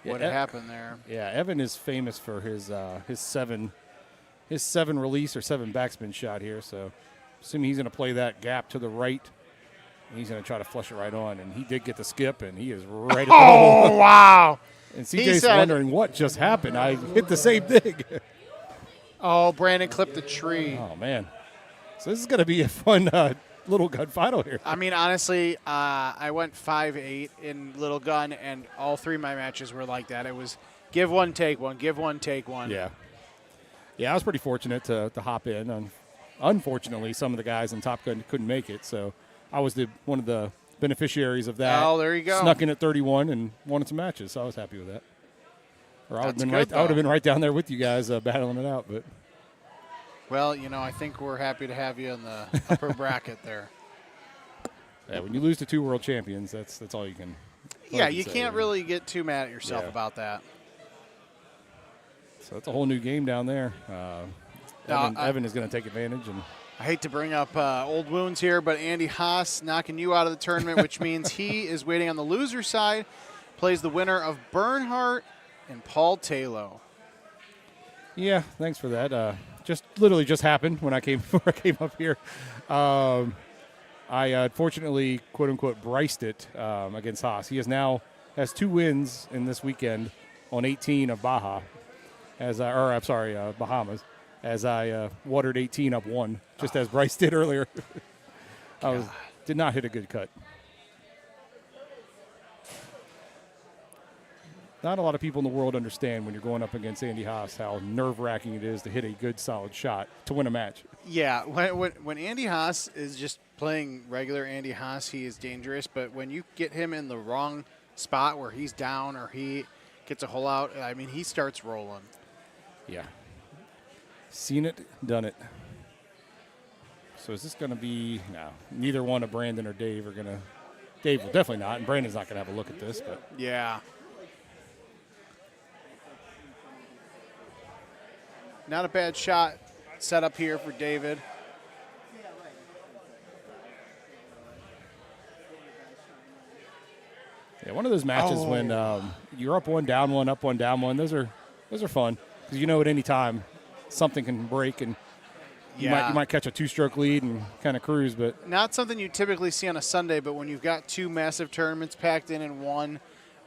had happened there. Yeah, Evan is famous for his 7 release or 7 backspin shot here. So, assuming he's going to play that gap to the right, and he's going to try to flush it right on. And he did get the skip, and he is right at the hole. Oh, wow. And CJ's wondering what just happened. I hit the same thing. Oh, Brandon clipped the tree. Oh, man. So this is going to be a fun Little Gun final here. I mean, honestly, I went 5-8 in Little Gun, and all 3 of my matches were like that. It was give one, take one, give one, take one. Yeah. Yeah, I was pretty fortunate to hop in. Unfortunately, some of the guys in Top Gun couldn't make it, so I was one of the beneficiaries of that. Oh, there you go. Snuck in at 31 and won some matches, so I was happy with that. Or I would have been right down there with you guys battling it out. But well, I think we're happy to have you in the upper bracket there. Yeah, when you lose to 2 world champions, that's all you can. Yeah, you can't really get too mad at yourself about that. So it's a whole new game down there. Evan is going to take advantage. And I hate to bring up old wounds here, but Andy Haas knocking you out of the tournament, which means he is waiting on the loser side, plays the winner of Bernhardt and Paul tlow. Yeah, thanks for that. Just literally just happened when I came up here. I unfortunately, quote unquote, briced it against Haas. He has 2 wins in this weekend on 18 of Bahamas, as I watered 18 up 1, just as Bryce did earlier. Did not hit a good cut. Not a lot of people in the world understand when you're going up against Andy Haas how nerve-wracking it is to hit a good, solid shot to win a match. Yeah, when Andy Haas is just playing regular Andy Haas, he is dangerous. But when you get him in the wrong spot where he's down or he gets a hole out, I mean, he starts rolling. Yeah. Seen it, done it. So is this going to be – no, neither one of Brandon or Dave are going to – Dave will definitely not, and Brandon's not going to have a look at this. But yeah. Not a bad shot set up here for David. Yeah, one of those matches when you're up 1, down 1, up 1, down 1. Those are fun because at any time something can break and you might catch a 2-stroke lead and kind of cruise. But not something you typically see on a Sunday. But when you've got 2 massive tournaments packed in one,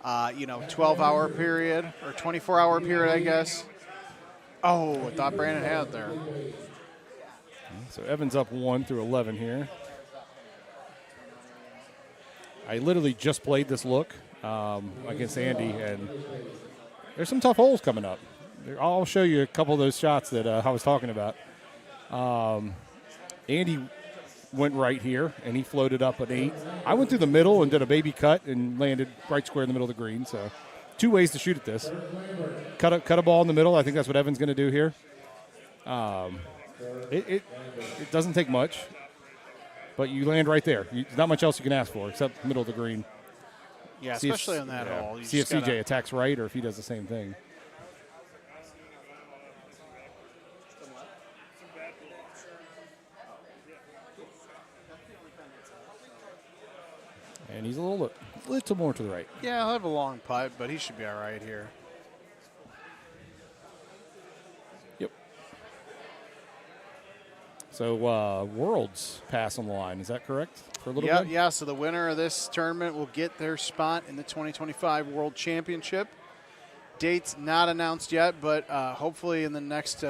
12-hour period or 24-hour period, I guess. Oh, I thought Brandon had it there. So Evan's up 1 through 11 here. I literally just played this look against Andy, and there's some tough holes coming up. I'll show you a couple of those shots that I was talking about. Andy went right here, and he floated up an 8. I went through the middle and did a baby cut and landed right square in the middle of the green. So 2 ways to shoot at this. Cut a ball in the middle. I think that's what Evan's going to do here. It doesn't take much. But you land right there. There's not much else you can ask for except middle of the green. Yeah, especially on that hole. See if CJ attacks right or if he does the same thing. And he's a little more to the right. Yeah, he'll have a long putt, but he should be all right here. So Worlds pass on the line. Is that correct? For a little bit? Yeah, so the winner of this tournament will get their spot in the 2025 World Championship. Date's not announced yet, but hopefully in the next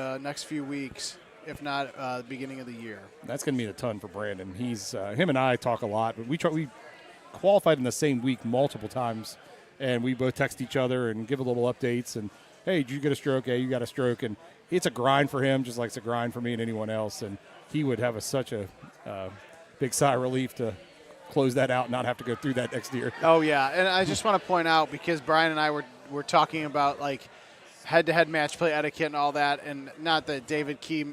few weeks, if not the beginning of the year. That's going to mean a ton for Brandon. He's him and I talk a lot, but we qualified in the same week multiple times, and we both text each other and give a little updates. And, hey, did you get a stroke? Hey, you got a stroke. And it's a grind for him, just like it's a grind for me and anyone else. And he would have such a big sigh of relief to close that out and not have to go through that next year. Oh, yeah. And I just want to point out, because Brian and I were talking about, like, head-to-head match play etiquette and all that, and not that David Key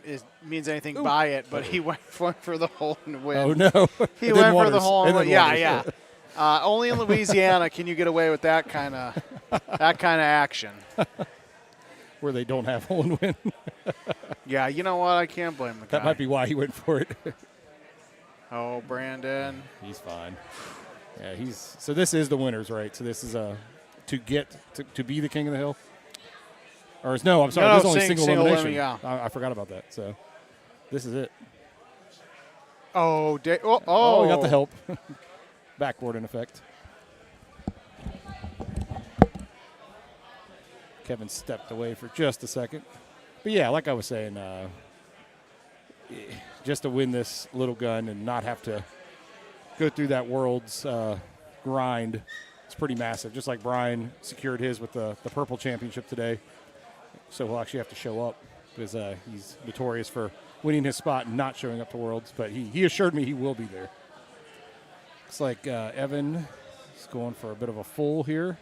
means anything by it, but he went for the hole and win. Oh, no. He went for the hole and win. Yeah. Only in Louisiana can you get away with that kind of action. Where they don't have hole and win. Yeah, you know what? I can't blame the guy. That might be why he went for it. Oh, Brandon. He's fine. Yeah, so this is the winners, right? So this is to get to be the king of the hill. Or no, I'm sorry. No, this is only single elimination. Yeah. I forgot about that. So this is it. Oh, we got the help. Backboard in effect. Kevin stepped away for just a second. But, yeah, like I was saying, just to win this little gun and not have to go through that World's grind, it's pretty massive. Just like Brian secured his with the Purple Championship today. So he'll actually have to show up because he's notorious for winning his spot and not showing up to Worlds. But he assured me he will be there. Looks like Evan is going for a bit of a full here.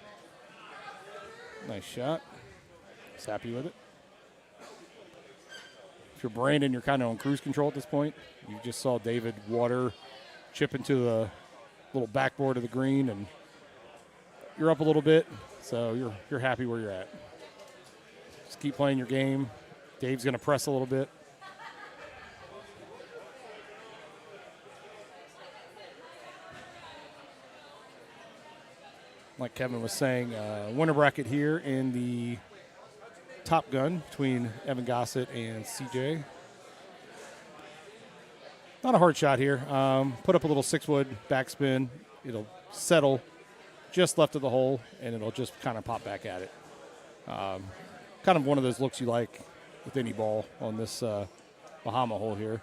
Nice shot. He's happy with it. If you're Brandon, you're kind of on cruise control at this point. You just saw David water chip into the little backboard of the green, and you're up a little bit, so you're happy where you're at. Just keep playing your game. Dave's going to press a little bit. Like Kevin was saying, winner bracket here in the Top Gun between Evan Gosset and CJ. Not a hard shot here. Put up a little 6-wood backspin. It'll settle just left of the hole, and it'll just kind of pop back at it. Kind of one of those looks you like with any ball on this Bahama hole here.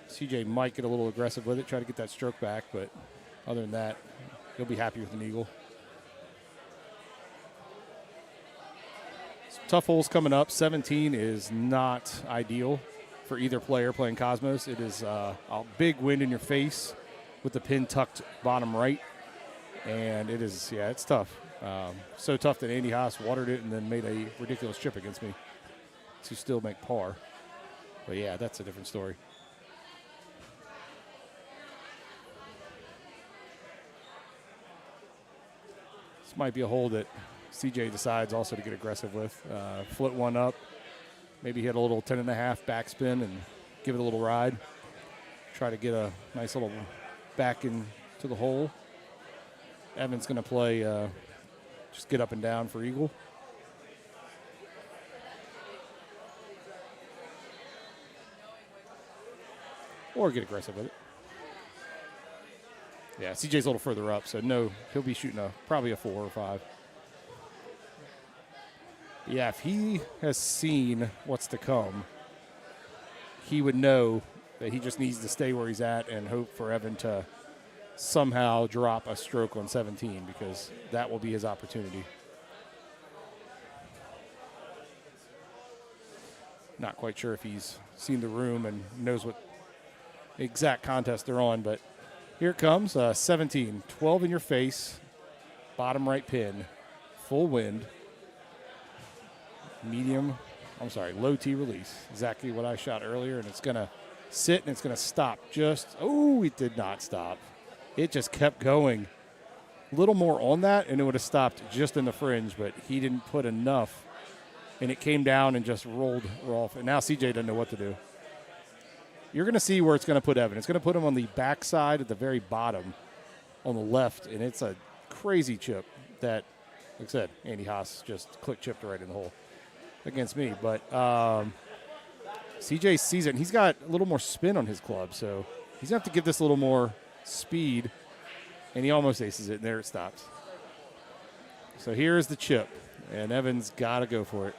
CJ might get a little aggressive with it, try to get that stroke back, but other than that, he'll be happy with an eagle. Some tough holes coming up. 17 is not ideal for either player playing Cosmos. It is a big wind in your face with the pin tucked bottom right. And it is, yeah, it's tough. So tough that Andy Haas watered it and then made a ridiculous chip against me to still make par. But yeah, that's a different story. This might be a hole that CJ decides also to get aggressive with. Float one up, maybe hit a little 10.5 backspin and give it a little ride. Try to get a nice little back into the hole. Evan's going to play just get up and down for eagle. Or get aggressive with it. Yeah, CJ's a little further up, so no, he'll be shooting probably a 4 or 5. Yeah, if he has seen what's to come, he would know that he just needs to stay where he's at and hope for Evan to somehow drop a stroke on 17, because that will be his opportunity. Not quite sure if he's seen the room and knows what exact contest they're on, but here it comes, 17, 12 in your face, bottom right pin, full wind, low T release. Exactly what I shot earlier, and it's going to sit and it's going to stop it did not stop. It just kept going. A little more on that, and it would have stopped just in the fringe, but he didn't put enough, and it came down and just rolled off. And now CJ doesn't know what to do. You're going to see where it's going to put Evan. It's going to put him on the backside at the very bottom on the left, and it's a crazy chip that, like I said, Andy Haas just click chipped right in the hole against me. But CJ sees it, and he's got a little more spin on his club, so he's going to have to give this a little more speed, and he almost aces it, and there it stops. So here's the chip, and Evan's got to go for it.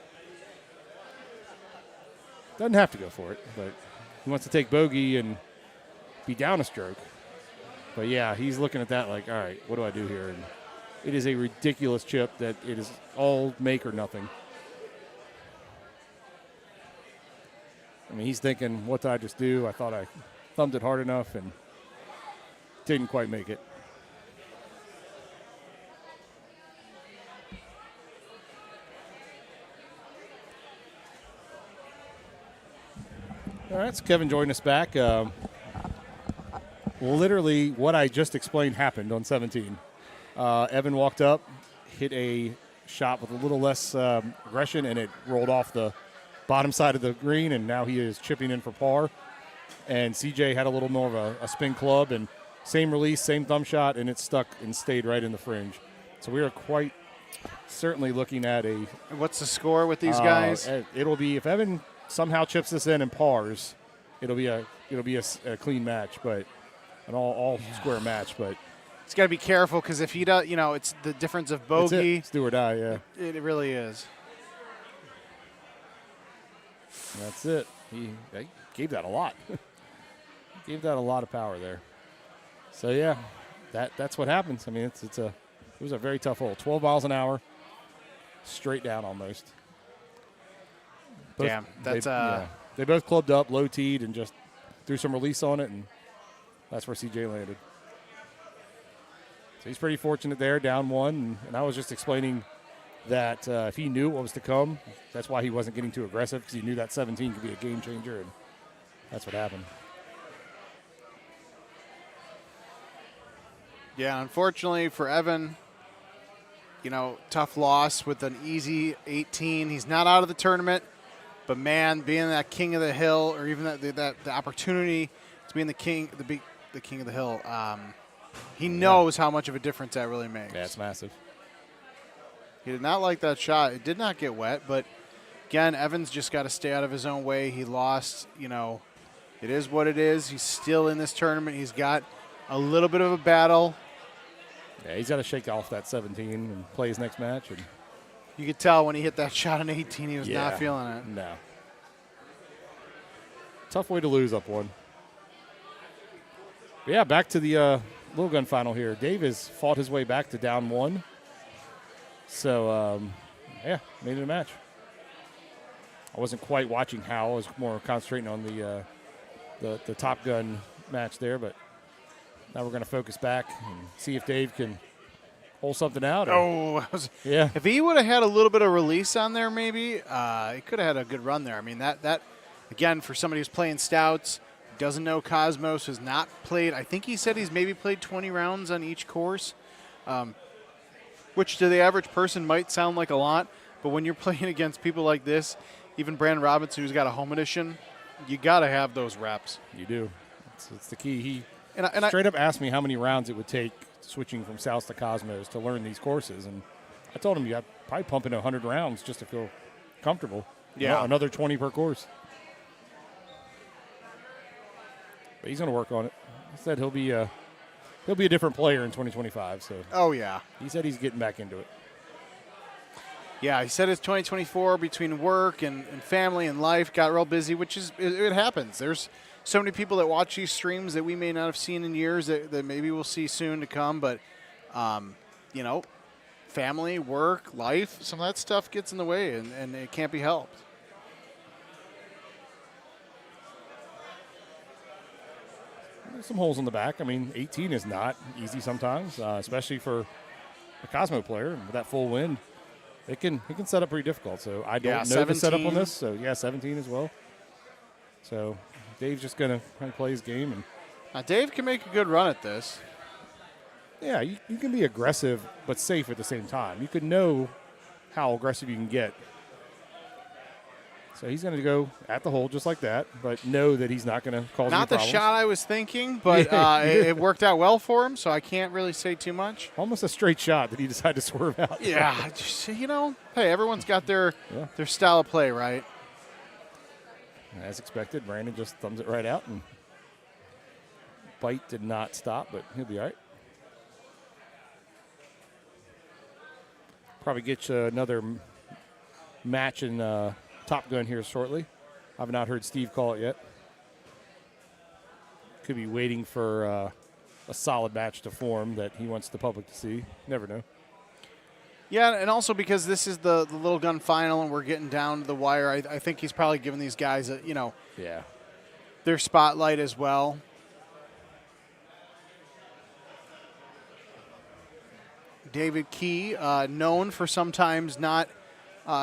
Doesn't have to go for it, but he wants to take bogey and be down a stroke. But, yeah, he's looking at that like, all right, what do I do here? And it is a ridiculous chip that it is all make or nothing. I mean, he's thinking, what did I just do? I thought I thumbed it hard enough and didn't quite make it. All right, so Kevin joined us back. Literally what I just explained happened on 17. Evan walked up, hit a shot with a little less aggression, and it rolled off the bottom side of the green, and now he is chipping in for par. And CJ had a little more of a spin club, and same release, same thumb shot, and it stuck and stayed right in the fringe. So we are quite certainly looking at a... What's the score with these guys? It'll be, if Evan somehow chips this in and pars, it'll be a clean match, but an all square match. But he's got to be careful, because if he does, it's the difference of bogey. It's do or die, yeah. It really is. That's it. He gave that a lot. Gave that a lot of power there. So yeah, that's what happens. I mean, it was a very tough hole. 12 miles an hour, straight down almost. Damn, that's they both clubbed up, low teed, and just threw some release on it, and That's where CJ landed. So he's pretty fortunate there, down 1. And I was just explaining that if he knew what was to come, that's why he wasn't getting too aggressive, because he knew that 17 could be a game changer, and that's what happened. Yeah, unfortunately for Evan, tough loss with an easy 18. He's not out of the tournament, but man, being that king of the hill, or even the opportunity to be in the king of the hill, he knows how much of a difference that really makes. Yeah, it's massive. He did not like that shot. It did not get wet, but again, Evan's just got to stay out of his own way. He lost, it is what it is. He's still in this tournament. He's got a little bit of a battle. Yeah, he's got to shake off that 17 and play his next match. And you could tell when he hit that shot on 18, he was not feeling it. No. Tough way to lose up 1. But yeah, back to the little gun final here. Dave has fought his way back to down 1. So, made it a match. I wasn't quite watching Hal. I was more concentrating on the Top Gun match there, but now we're going to focus back and see if Dave can pull something out. Yeah. If he would have had a little bit of release on there, maybe he could have had a good run there. I mean, that again, for somebody who's playing stouts, doesn't know Cosmos, has not played. I think he said he's maybe played 20 rounds on each course, which to the average person might sound like a lot, but when you're playing against people like this, even Brandon Robinson, who's got a home edition, you got to have those reps. You do. It's the key. He straight up asked me how many rounds it would take switching from South to Cosmos to learn these courses, and I told him you got probably pumping 100 rounds just to feel comfortable. Yeah. Another 20 per course. But he's going to work on it. He said he'll be a different player in 2025. So. Oh, yeah. He said he's getting back into it. Yeah, he said it's 2024 between work and family and life got real busy, which is it happens. There's so many people that watch these streams that we may not have seen in years that maybe we'll see soon to come. But, family, work, life, some of that stuff gets in the way, and it can't be helped. There's some holes in the back. I mean, 18 is not easy sometimes, especially for a Cosmo player. With that full wind, it can set up pretty difficult. So I don't know the setup on this. So, 17 as well. So Dave's just going to play his game. And now Dave can make a good run at this. Yeah, you can be aggressive but safe at the same time. You can know how aggressive you can get. So he's going to go at the hole just like that, but know that he's not going to cause any Not the problems. shot I was thinking, but it worked out well for him, so I can't really say too much. Almost a straight shot that he decided to swerve out. Yeah, just, hey, everyone's got their style of play, right? As expected, Brandon just thumbs it right out, and bite did not stop, but he'll be all right. Probably get you another match in Top Gun here shortly. I've not heard Steve call it yet. Could be waiting for a solid match to form that he wants the public to see. Never know. Yeah, and also because this is the Little Gun final and we're getting down to the wire, I think he's probably giving these guys their spotlight as well. David Key, known for sometimes not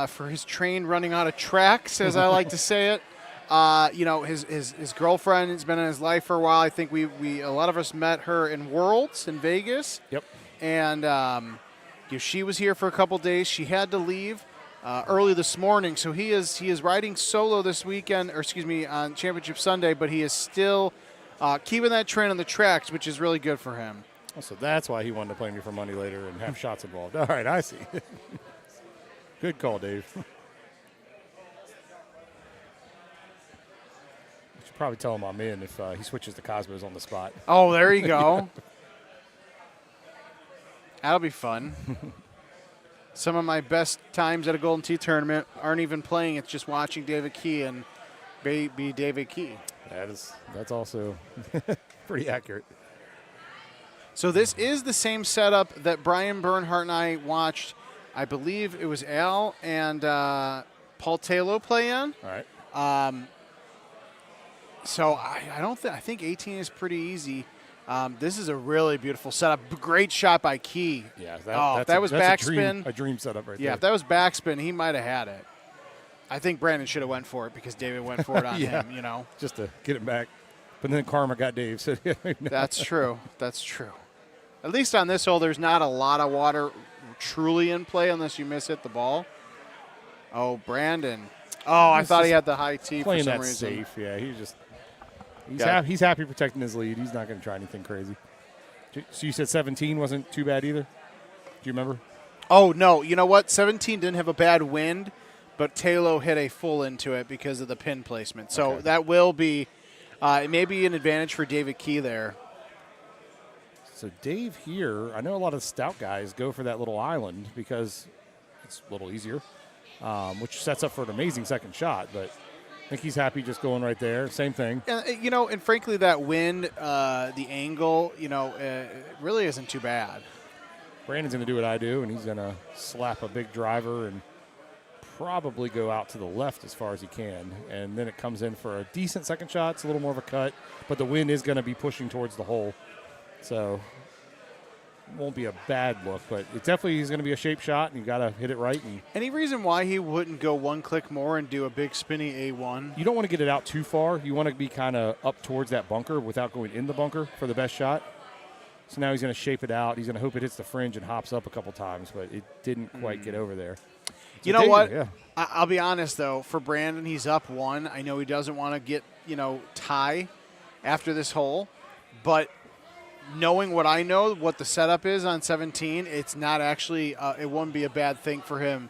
for his train running out of tracks, as I like to say it. His girlfriend has been in his life for a while. I think we a lot of us met her in Worlds in Vegas. Yep. And she was here for a couple days. She had to leave early this morning, so he is riding solo this weekend, on Championship Sunday. But he is still keeping that train on the tracks, which is really good for him. Oh, so that's why he wanted to play me for money later and have shots involved. All right, I see. Good call, Dave. I should probably tell him I'm in if he switches to Cosmos on the spot. Oh, there you go. That'll be fun. Some of my best times at a Golden Tee tournament aren't even playing. It's just watching David Key and be David Key. That's also pretty accurate. So this is the same setup that Brian Bernhardt and I watched. I believe it was Al and Paul Tlow play in. All right. So I don't think, I think 18 is pretty easy. This is a really beautiful setup. Great shot by Key. Yeah, if that was backspin. A dream setup right there. Yeah, if that was backspin, he might have had it. I think Brandon should have went for it because David went for it on him, you know. Just to get it back. But then Kramer got Dave. So That's true. That's true. At least on this hole, there's not a lot of water truly in play unless you miss hit the ball. Oh, Brandon. Oh, I thought he had the high tee for some that reason. Safe, yeah. He's happy protecting his lead. He's not going to try anything crazy. So you said 17 wasn't too bad either? Do you remember? Oh, no. You know what? 17 didn't have a bad wind, but tlow hit a full into it because of the pin placement. So that will be it may be an advantage for David Key there. So Dave here, I know a lot of stout guys go for that little island because it's a little easier, which sets up for an amazing second shot. But I think he's happy just going right there. Same thing. And, you know, and frankly, that wind, the angle, you know, it really isn't too bad. Brandon's going to do what I do, and he's going to slap a big driver and probably go out to the left as far as he can. And then it comes in for a decent second shot. It's a little more of a cut, but the wind is going to be pushing towards the hole. So it won't be a bad look, but it definitely is going to be a shape shot, and you got to hit it right. And any reason why he wouldn't go one click more and do a big spinny A1? You don't want to get it out too far. You want to be kind of up towards that bunker without going in the bunker for the best shot. So now he's going to shape it out. He's going to hope it hits the fringe and hops up a couple times, but it didn't quite get over there. You know what? Yeah. I'll be honest, though. For Brandon, he's up one. I know he doesn't want to get, you know, tie after this hole. But knowing what I know, what the setup is on 17, it's not actually it wouldn't be a bad thing for him.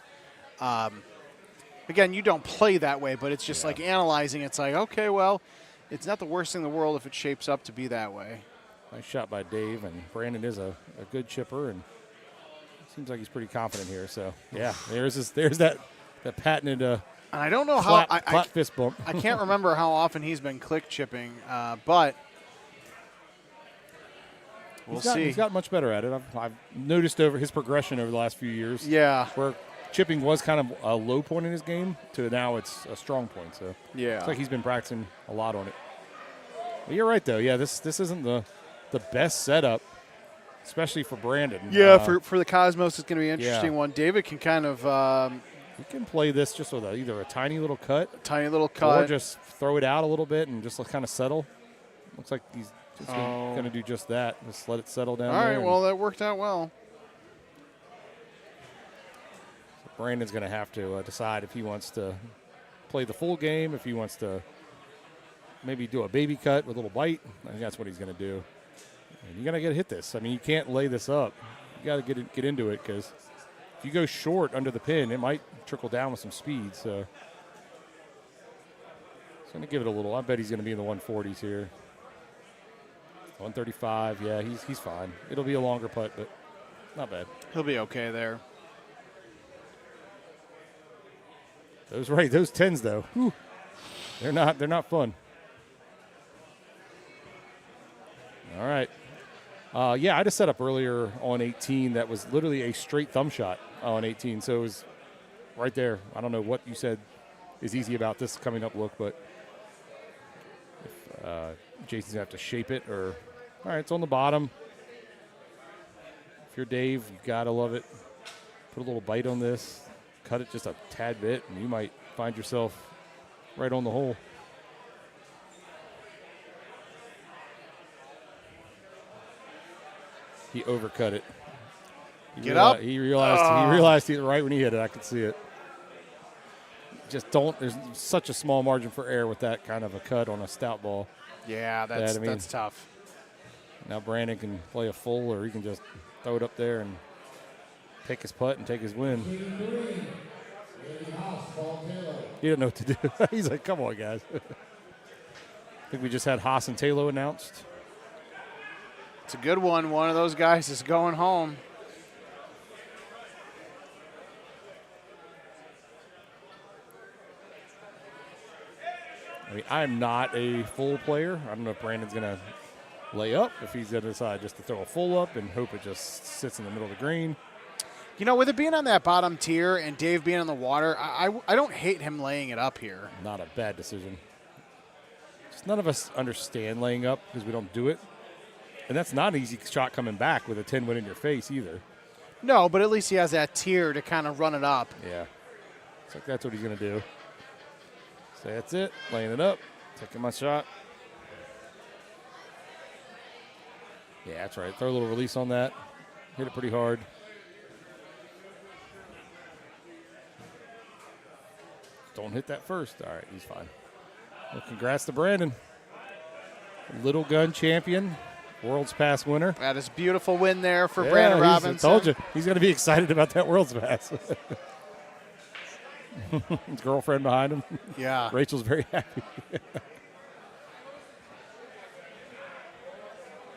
Again, you don't play that way, but it's just like analyzing. It's like, okay, well, it's not the worst thing in the world if it shapes up to be that way. Nice shot by Dave, and Brandon is a good chipper, and seems like he's pretty confident here. So, yeah, there's that patented and I don't know flat fist bump. I can't remember how often he's been click chipping, but we'll see. He's gotten much better at it. I've noticed over his progression over the last few years. Yeah. Where chipping was kind of a low point in his game to now it's a strong point. So, yeah. It's like he's been practicing a lot on it. But you're right, though. Yeah, this isn't the best setup, especially for Brandon. Yeah, for the Cosmos, it's going to be an interesting one. David can kind of he can play this just with either a tiny little cut, or just throw it out a little bit and just kind of settle. Looks like he's just going to do just that. Just let it settle down. All right, well, that worked out well. So Brandon's going to have to decide if he wants to play the full game, if he wants to maybe do a baby cut with a little bite. I think that's what he's going to do. And you got to get to hit this. I mean, you can't lay this up. You got to get into it because if you go short under the pin, it might trickle down with some speed. So it's going to give it a little. I bet he's going to be in the 140s here. 135. Yeah, he's fine. It'll be a longer putt, but not bad. He'll be okay there. Those 10s though. Whew, they're not fun. All right. Yeah, I just set up earlier on 18 that was literally a straight thumb shot on 18. So it was right there. I don't know what you said is easy about this coming up look, but if Jason's going to have to shape it or – all right, it's on the bottom. If you're Dave, you got to love it. Put a little bite on this. Cut it just a tad bit, and you might find yourself right on the hole. He overcut it. Get up. He realized it right when he hit it. I could see it. Just don't. There's such a small margin for error with that kind of a cut on a stout ball. Yeah, that's tough. Now Brandon can play a full, or he can just throw it up there and pick his putt and take his win. He didn't know what to do. He's like, "Come on, guys." I think we just had Haas and tlow announced. It's a good one. One of those guys is going home. I mean, I'm not a full player. I don't know if Brandon's going to lay up, if he's going to decide just to throw a full up and hope it just sits in the middle of the green. You know, with it being on that bottom tier and Dave being on the water, I don't hate him laying it up here. Not a bad decision. none of us understand laying up because we don't do it. And that's not an easy shot coming back with a 10 wood in your face either. No, but at least he has that tier to kind of run it up. Yeah. It's like that's what he's going to do. So that's it. Laying it up. Taking my shot. Yeah, that's right. Throw a little release on that. Hit it pretty hard. Don't hit that first. All right, he's fine. Well, congrats to Brandon. Little gun champion, World's Pass winner. That is a beautiful win there for Brandon Robinson. I told you, he's going to be excited about that World's Pass. His girlfriend behind him. Yeah. Rachel's very happy.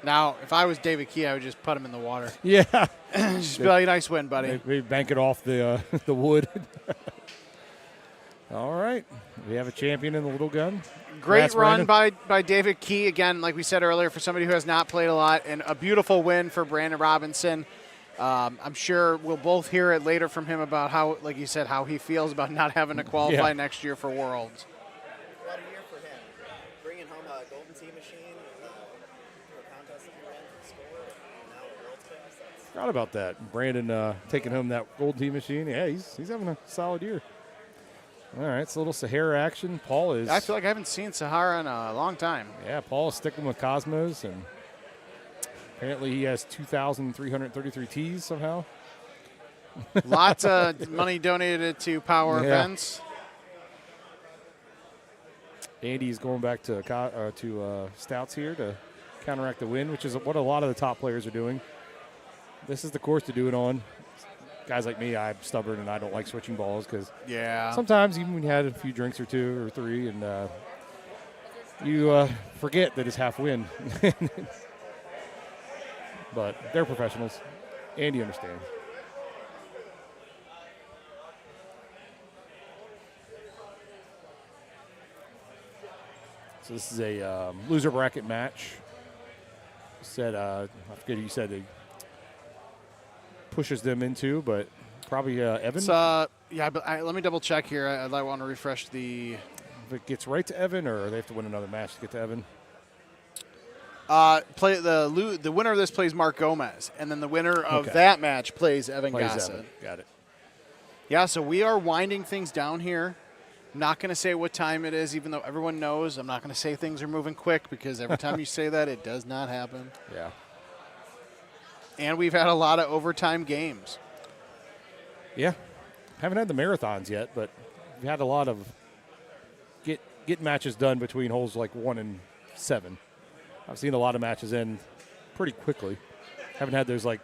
Now, if I was David Key, I would just put him in the water. Yeah. Just be like, nice win, buddy. Maybe bank it off the the wood. All right. We have a champion in the little gun. Great run by David Key. Again, like we said earlier, for somebody who has not played a lot, and a beautiful win for Brandon Robinson. I'm sure we'll both hear it later from him about how, like you said, how he feels about not having to qualify next year for Worlds. What a year for him. Bringing home a Golden Tee machine through a contest that he ran to score, and now a World's Pass. Forgot about that. Brandon taking home that Gold Tee machine. Yeah, he's having a solid year. All right, it's a little Sahara action. Paul is. I feel like I haven't seen Sahara in a long time. Yeah, Paul is sticking with Cosmos, and apparently he has 2,333 tees somehow. Lots of money donated to Power Events. Andy's going back to Stouts here to counteract the win, which is what a lot of the top players are doing. This is the course to do it on. Guys like me, I'm stubborn and I don't like switching balls because sometimes even when you had a few drinks or 2 or 3 and you forget that it's half win. But they're professionals. Andy understands. So this is a loser bracket match. Said I forget who you said they pushes them into, but probably Evan. Yeah, but let me double check here. I want to refresh the. If it gets right to Evan, or they have to win another match to get to Evan. Play the winner of this plays Mark Gomez, and then the winner of that match plays Evan Gosset. Got it. Yeah, so we are winding things down here. I'm not going to say what time it is, even though everyone knows. I'm not going to say things are moving quick because every time you say that, it does not happen. Yeah. And we've had a lot of overtime games. Yeah. Haven't had the marathons yet, but we've had a lot of get matches done between holes like 1 and 7. I've seen a lot of matches end pretty quickly. Haven't had those like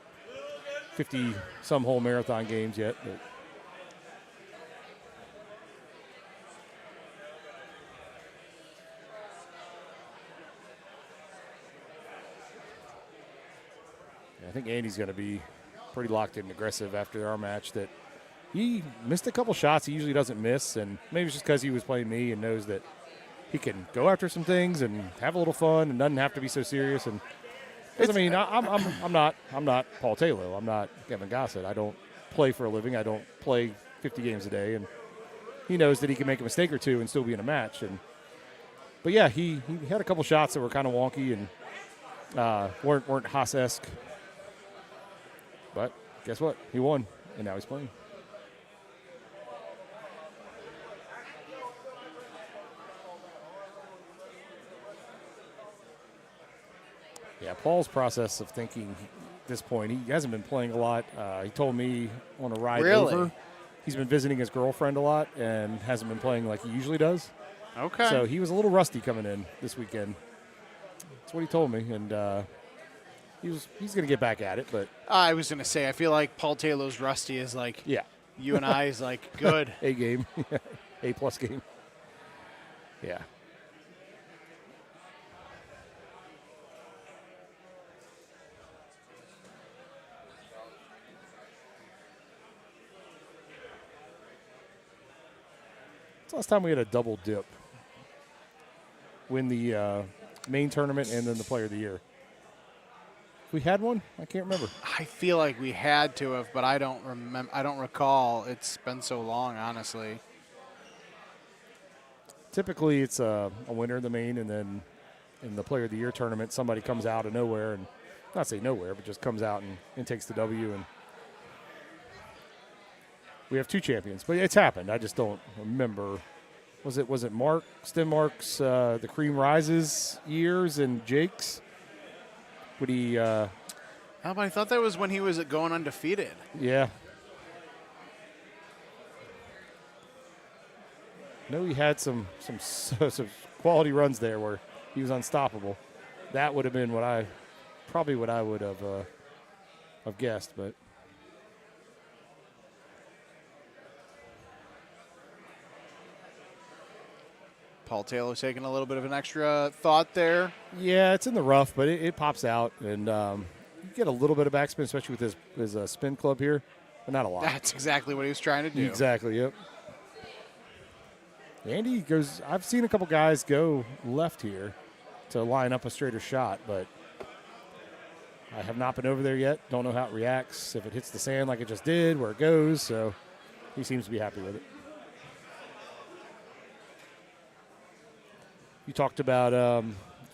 50-some hole marathon games yet. But I think Andy's going to be pretty locked in and aggressive after our match. That he missed a couple shots he usually doesn't miss, and maybe it's just because he was playing me and knows that he can go after some things and have a little fun and doesn't have to be so serious. And I mean, I'm not Paul Taylor. I'm not Kevin Gosset. I don't play for a living. I don't play 50 games a day, and he knows that he can make a mistake or two and still be in a match. But yeah, he had a couple shots that were kind of wonky and weren't Haas-esque. But guess what? He won, and now he's playing. Yeah, Paul's process of thinking at this point, he hasn't been playing a lot. He told me on a ride over, he's been visiting his girlfriend a lot and hasn't been playing like he usually does. Okay. So he was a little rusty coming in this weekend. That's what he told me, and he's going to get back at it. But I was going to say, I feel like Paul Taylor's rusty is like you and I is like good. A game. A+ game. Yeah. Last time we had a double dip. Win the main tournament and then the player of the year. We had one? I can't remember. I feel like we had to have, but I don't remember. I don't recall. It's been so long, honestly. typically it's a winner of the main, and then in the Player of the Year tournament, somebody comes out of nowhere, and not say nowhere, but just comes out and takes the W. And we have 2 champions, but it's happened. I just don't remember. Was it Mark Stenmark's the Cream Rises years and Jake's? Would he? I thought that was when he was going undefeated. Yeah. No, he had some quality runs there where he was unstoppable. That would have been what I would have guessed, but Paul Taylor's taking a little bit of an extra thought there. yeah, it's in the rough, but it pops out, and you get a little bit of backspin, especially with his spin club here, but not a lot. That's exactly what he was trying to do. Exactly. Yep. Andy goes. I've seen a couple guys go left here to line up a straighter shot, but I have not been over there yet. Don't know how it reacts, if it hits the sand like it just did, where it goes. So he seems to be happy with it. You talked about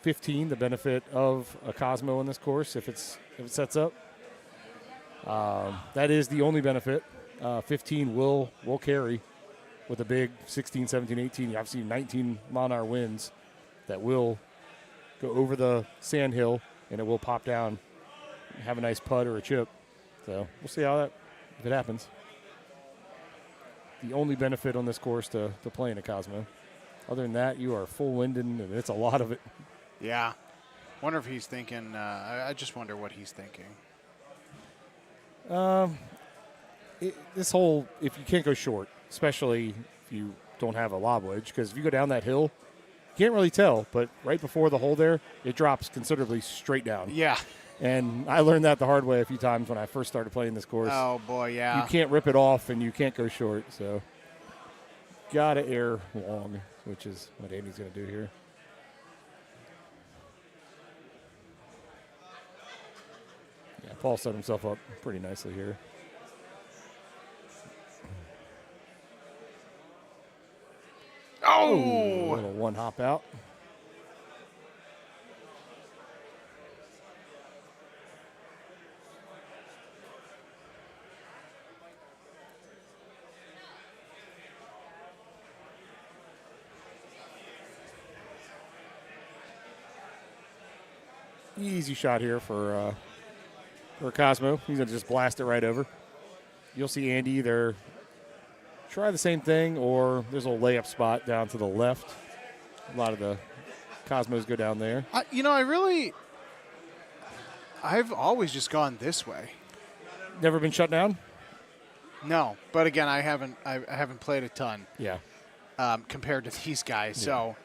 15, the benefit of a Cosmo in this course if it sets up. That is the only benefit. 15 will carry with a big 16, 17, 18. I've seen 19 mile-an-hour winds that will go over the sand hill, and it will pop down and have a nice putt or a chip. So we'll see if it happens. The only benefit on this course to playing a Cosmo. Other than that, you are full winded, and it's a lot of it. Yeah. Wonder if he's thinking, I just wonder what he's thinking. This hole, if you can't go short, especially if you don't have a lob wedge, because if you go down that hill, you can't really tell, but right before the hole there, it drops considerably straight down. Yeah. And I learned that the hard way a few times when I first started playing this course. Oh, boy, yeah. You can't rip it off, and you can't go short, so got to air long, which is what Andy's going to do here. Yeah, Paul set himself up pretty nicely here. Oh! A little one hop out. Easy shot here for Cosmo. He's going to just blast it right over. You'll see Andy either try the same thing, or there's a little layup spot down to the left. A lot of the Cosmos go down there. I've always just gone this way. Never been shut down? No, but again, I haven't played a ton. Yeah. Compared to these guys, Yeah. so.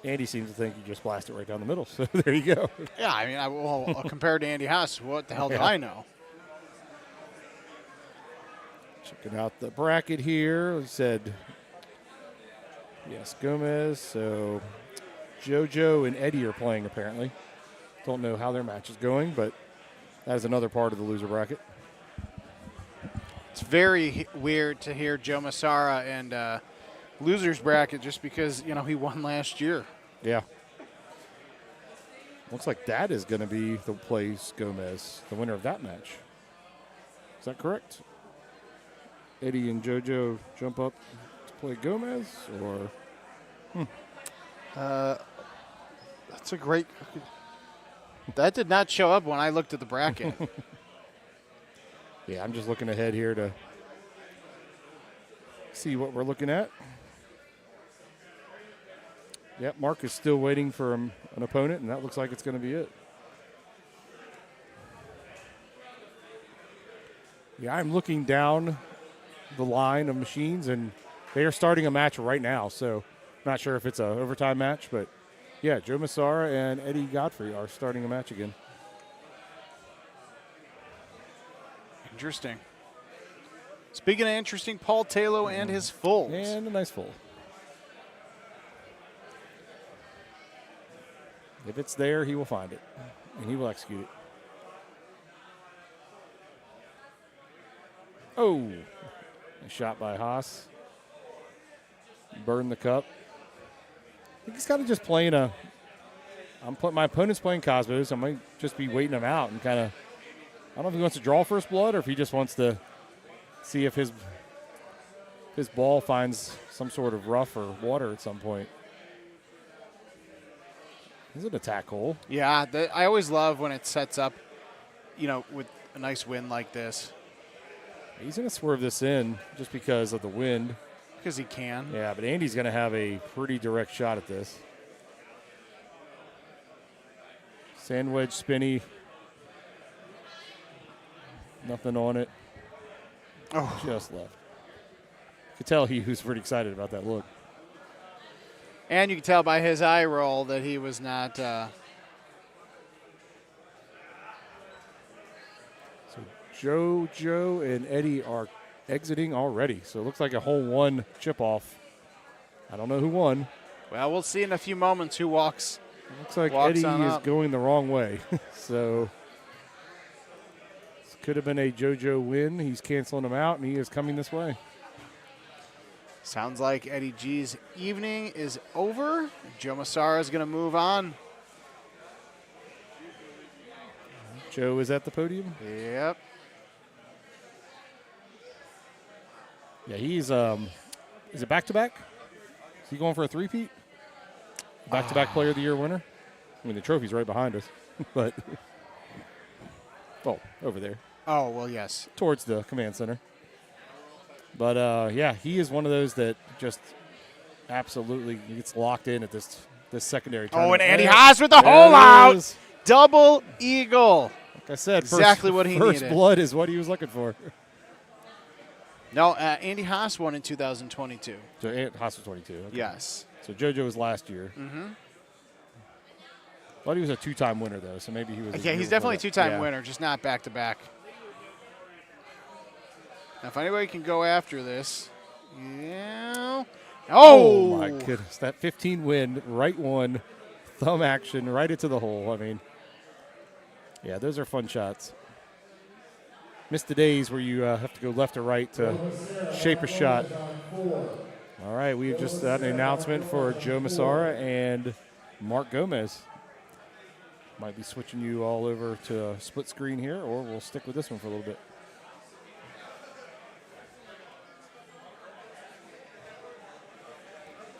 Andy seems to think you just blast it right down the middle, so there you go. Yeah, I mean, compared to Andy Haas, what the hell do I know? Checking out the bracket here. We said, yes, Gomez. So JoJo and Eddie are playing, apparently. Don't know how their match is going, but that is another part of the loser bracket. It's very weird to hear Joe Masara and losers bracket just because, he won last year. Yeah. Looks like that is going to be the plays Gomez, the winner of that match. Is that correct? Eddie and JoJo jump up to play Gomez, or? That's a great. That did not show up when I looked at the bracket. Yeah, I'm just looking ahead here to see what we're looking at. Yep, Mark is still waiting for an opponent, and that looks like it's going to be it. Yeah, I'm looking down the line of machines, and they are starting a match right now, so not sure if it's an overtime match, but yeah, Joe Masara and Eddie Godfrey are starting a match again. Interesting. Speaking of interesting, Paul Taylor and his fulls. And a nice full. If it's there, he will find it, and he will execute it. Oh, a shot by Haas. Burn the cup. think he's kind of just playing my opponent's playing Cosmos. I might just be waiting him out and kind of, I don't know if he wants to draw first blood or if he just wants to see if his ball finds some sort of rough or water at some point. This is an attack hole. Yeah, I always love when it sets up, with a nice wind like this. He's going to swerve this in just because of the wind. Because he can. Yeah, but Andy's going to have a pretty direct shot at this. Sand wedge spinny. Nothing on it. Oh. Just left. Could tell he was pretty excited about that look. And you can tell by his eye roll that he was not. So JoJo and Eddie are exiting already. So it looks like a hole one chip off. I don't know who won. Well, we'll see in a few moments who walks. Looks like Eddie is going the wrong way. So this could have been a JoJo win. He's canceling him out, and he is coming this way. Sounds like Eddie G's evening is over. Joe Masara is going to move on. Joe is at the podium. Yep. Yeah, he's is it back-to-back? Is he going for a three-peat? Back-to-back Player of the Year winner? I mean, the trophy's right behind us, but over there. Oh, well, yes. Towards the command center. But, yeah, he is one of those that just absolutely gets locked in at this secondary tournament. And Andy Haas with the hole out. Double eagle. Like I said, exactly what he needed. First blood is what he was looking for. No, Andy Haas won in 2022. So Haas was 22. Okay. Yes. So JoJo was last year. Mm-hmm. Thought he was a two-time winner, though, so maybe he was. Yeah, he's definitely a two-time winner, just not back-to-back. Now, if anybody can go after this. Yeah. Oh, my goodness. That 15 win, right one, thumb action, right into the hole. I mean, yeah, those are fun shots. Missed the days where you have to go left or right to shape a shot. All right, we've just had an announcement for Joe Masara and Mark Gomez. Might be switching you all over to a split screen here, or we'll stick with this one for a little bit.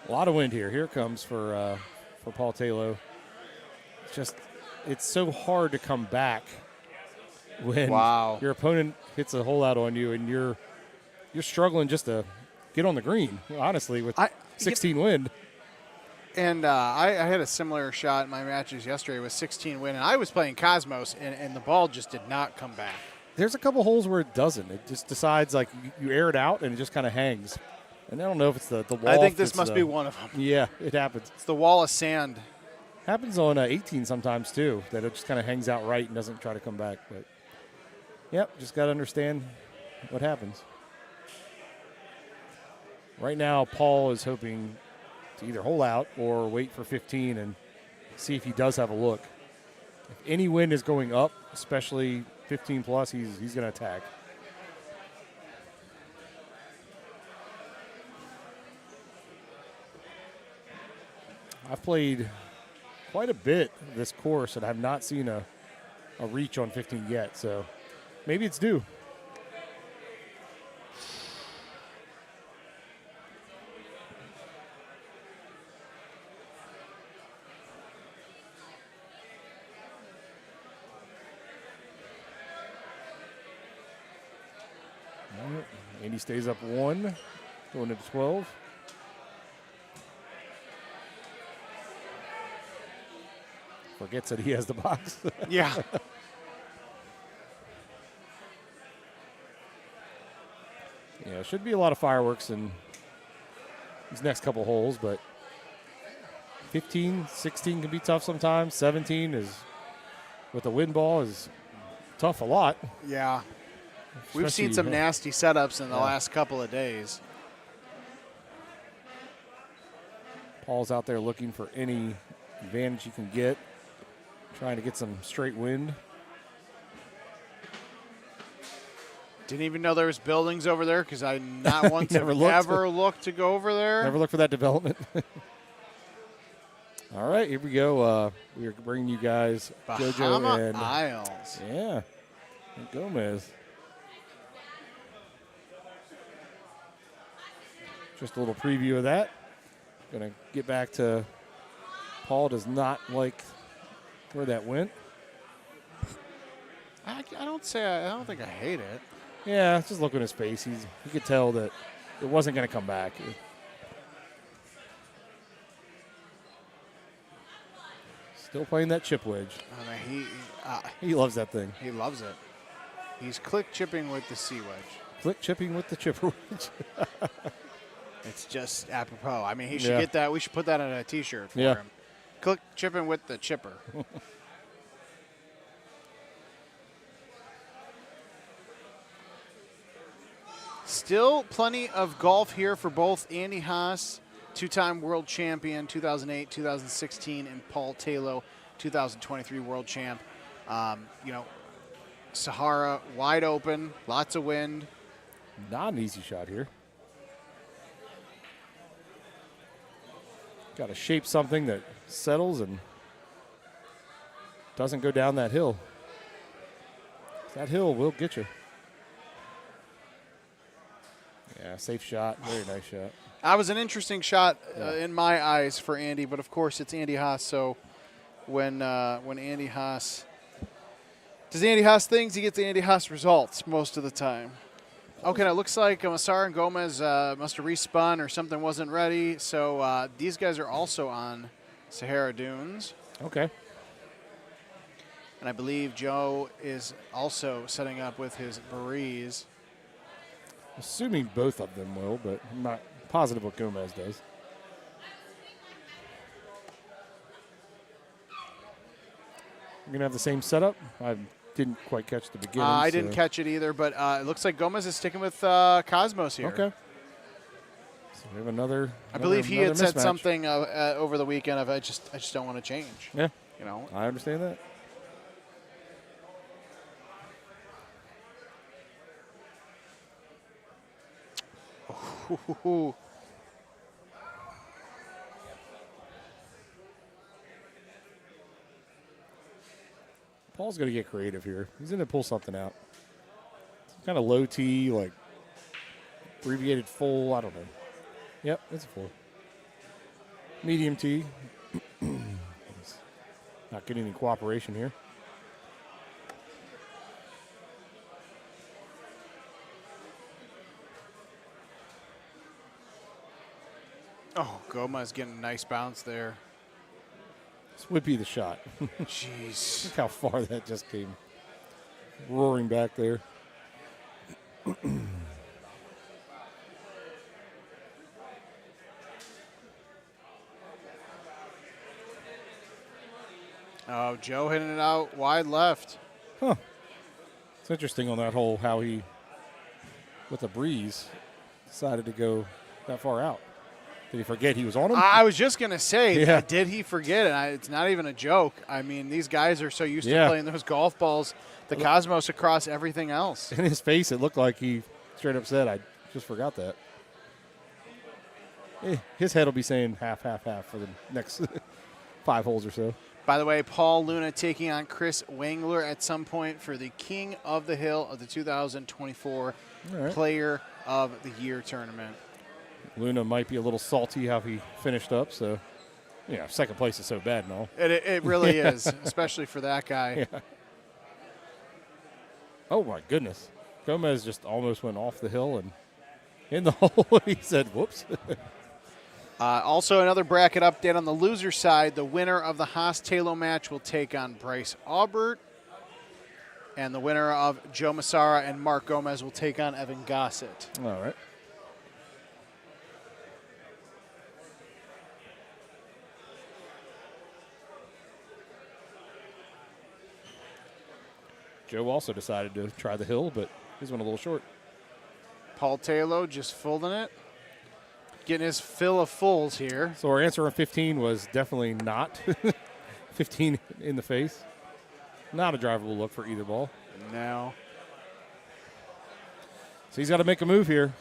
A lot of wind here. Here it comes for Paul tlow. It's so hard to come back when your opponent hits a hole out on you and you're struggling just to get on the green, honestly, with 16 wind. And I had a similar shot in my matches yesterday with 16 wind, and I was playing Cosmos, and the ball just did not come back. There's a couple holes where it doesn't. It just decides, like, you air it out, and it just kind of hangs. And I don't know if it's the wall. I think this must be one of them. Yeah, it happens. It's the wall of sand. Happens on 18 sometimes, too, that it just kind of hangs out right and doesn't try to come back. But, yep, just got to understand what happens. Right now, Paul is hoping to either hole out or wait for 15 and see if he does have a look. If any wind is going up, especially 15 plus, he's going to attack. I've played quite a bit this course and have not seen a reach on 15 yet, so maybe it's due. Andy stays up 1, going to 12. Forgets that he has the box. Yeah. Yeah, should be a lot of fireworks in these next couple holes, but 15, 16 can be tough sometimes. 17 is, with a wind ball, is tough a lot. Yeah. We've seen some nasty setups in the last couple of days. Paul's out there looking for any advantage he can get, trying to get some straight wind. Didn't even know there was buildings over there because I not once have ever looked to go over there. Never looked for that development. All right, here we go. We are bringing you guys JoJo Bahama and Isles. Yeah, and Gomez. Just a little preview of that. Going to get back to Paul does not like where that went. I don't think I hate it. Yeah, just look at his face. He could tell that it wasn't going to come back. Still playing that chip wedge. I mean, He loves that thing. He loves it. He's click chipping with the C wedge. Click chipping with the chipper wedge. It's just apropos. I mean, he should get that. We should put that on a T-shirt for him. Click chipping with the chipper. Still plenty of golf here for both Andy Haas, two-time world champion, 2008, 2016, and Paul tlow, 2023 world champ. Sahara wide open, lots of wind. Not an easy shot here. Got to shape something that settles and doesn't go down that hill. That hill will get you. Yeah, safe shot. Very nice shot. That was an interesting shot in my eyes for Andy, but of course it's Andy Haas. So when Andy Haas does Andy Haas things, he gets Andy Haas results most of the time. Okay, now it looks like Masara and Gomez must have respun or something wasn't ready. So these guys are also on Sahara Dunes. Okay. And I believe Joe is also setting up with his Breeze. Assuming both of them will, but I'm not positive what Gomez does. You're going to have the same setup? I didn't quite catch the beginning. I didn't catch it either, but it looks like Gomez is sticking with Cosmos here. Okay. So we have another. I believe he had said mismatch. something over the weekend of I just don't want to change. Yeah. You know. I understand that. Paul's going to get creative here. He's going to pull something out. Kind of low T, like abbreviated full. I don't know. Yep, it's a full. Medium T. Not getting any cooperation here. Oh, Gomez getting a nice bounce there. This would be the shot. Jeez. Look how far that just came roaring back there. Oh, Joe hitting it out wide left. Huh. It's interesting on that hole how he, with a breeze, decided to go that far out. Did he forget he was on him? I was just going to say, did he forget it? It's not even a joke. I mean, these guys are so used to playing those golf balls, the Cosmos across everything else. In his face, it looked like he straight up said, I just forgot that. His head will be saying half, half, half for the next 5 holes or so. By the way, Paul Luna taking on Chris Wangler at some point for the King of the Hill of the 2024 Player of the Year tournament. Luna might be a little salty how he finished up, so, second place is so bad and all. It really is, especially for that guy. Yeah. Oh, my goodness. Gomez just almost went off the hill and in the hole. He said, whoops. Also, another bracket update on the loser side. The winner of the Haas tlow match will take on Bryce Aubart. And the winner of Joe Masara and Mark Gomez will take on Evan Gosset. All right. Joe also decided to try the hill, but his went a little short. Paul tlow just folding it. Getting his fill of fulls here. So our answer on 15 was definitely not. 15 in the face. Not a drivable look for either ball. No. So he's got to make a move here.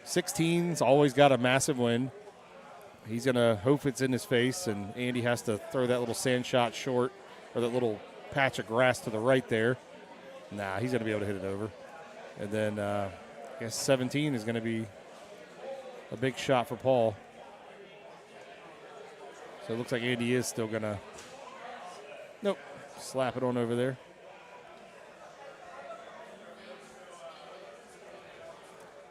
16's always got a massive win. he's going to hope it's in his face, and Andy has to throw that little sand shot short, or that little patch of grass to the right there. Nah, he's going to be able to hit it over. And then I guess 17 is going to be a big shot for Paul. So it looks like Andy is still going to, nope, slap it on over there.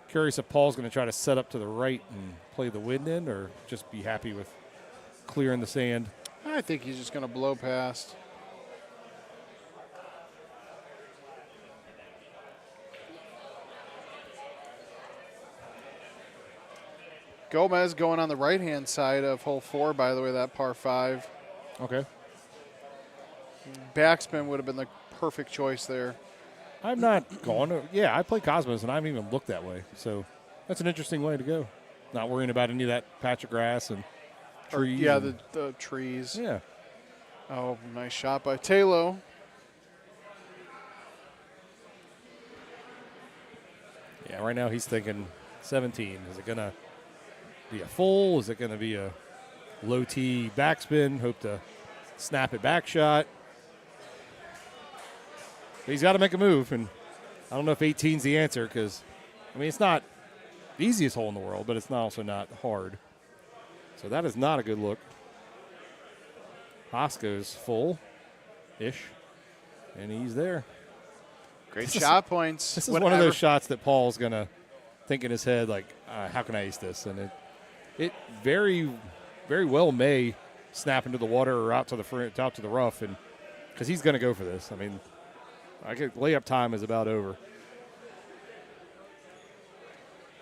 Curious if Paul's going to try to set up to the right and play the wind in, or just be happy with clearing the sand. I think he's just going to blow past. Gomez going on the right-hand side of hole 4, by the way, that par 5. Okay. Backspin would have been the perfect choice there. I'm not going to, yeah, I play Cosmos, and I haven't even looked that way. So that's an interesting way to go. Not worrying about any of that patch of grass and trees. Yeah, and the trees. Yeah. Oh, nice shot by tlow. Yeah, right now he's thinking 17. Is it going to be a full? Is it going to be a low T backspin? Hope to snap it back shot. But he's got to make a move, and I don't know if 18's the answer, because, I mean, it's not the easiest hole in the world, but it's also not hard. So that is not a good look. Haas goes full-ish, and he's there. Great shot points. This is one of those shots that Paul's going to think in his head, like, how can I ace this? And it very, very well may snap into the water or out to the rough, and because he's going to go for this. I mean, layup time is about over.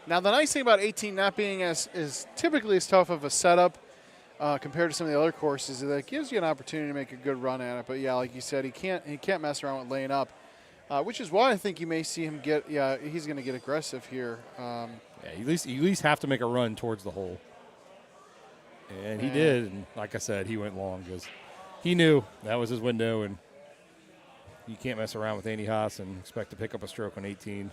Now, the nice thing about 18 not being as typically as tough of a setup compared to some of the other courses is that it gives you an opportunity to make a good run at it. But, yeah, like you said, he can't mess around with laying up, which is why I think you may see him he's going to get aggressive here. Yeah, you at least have to make a run towards the hole. And he did, and like I said, he went long because he knew that was his window, and you can't mess around with Andy Haas and expect to pick up a stroke on 18.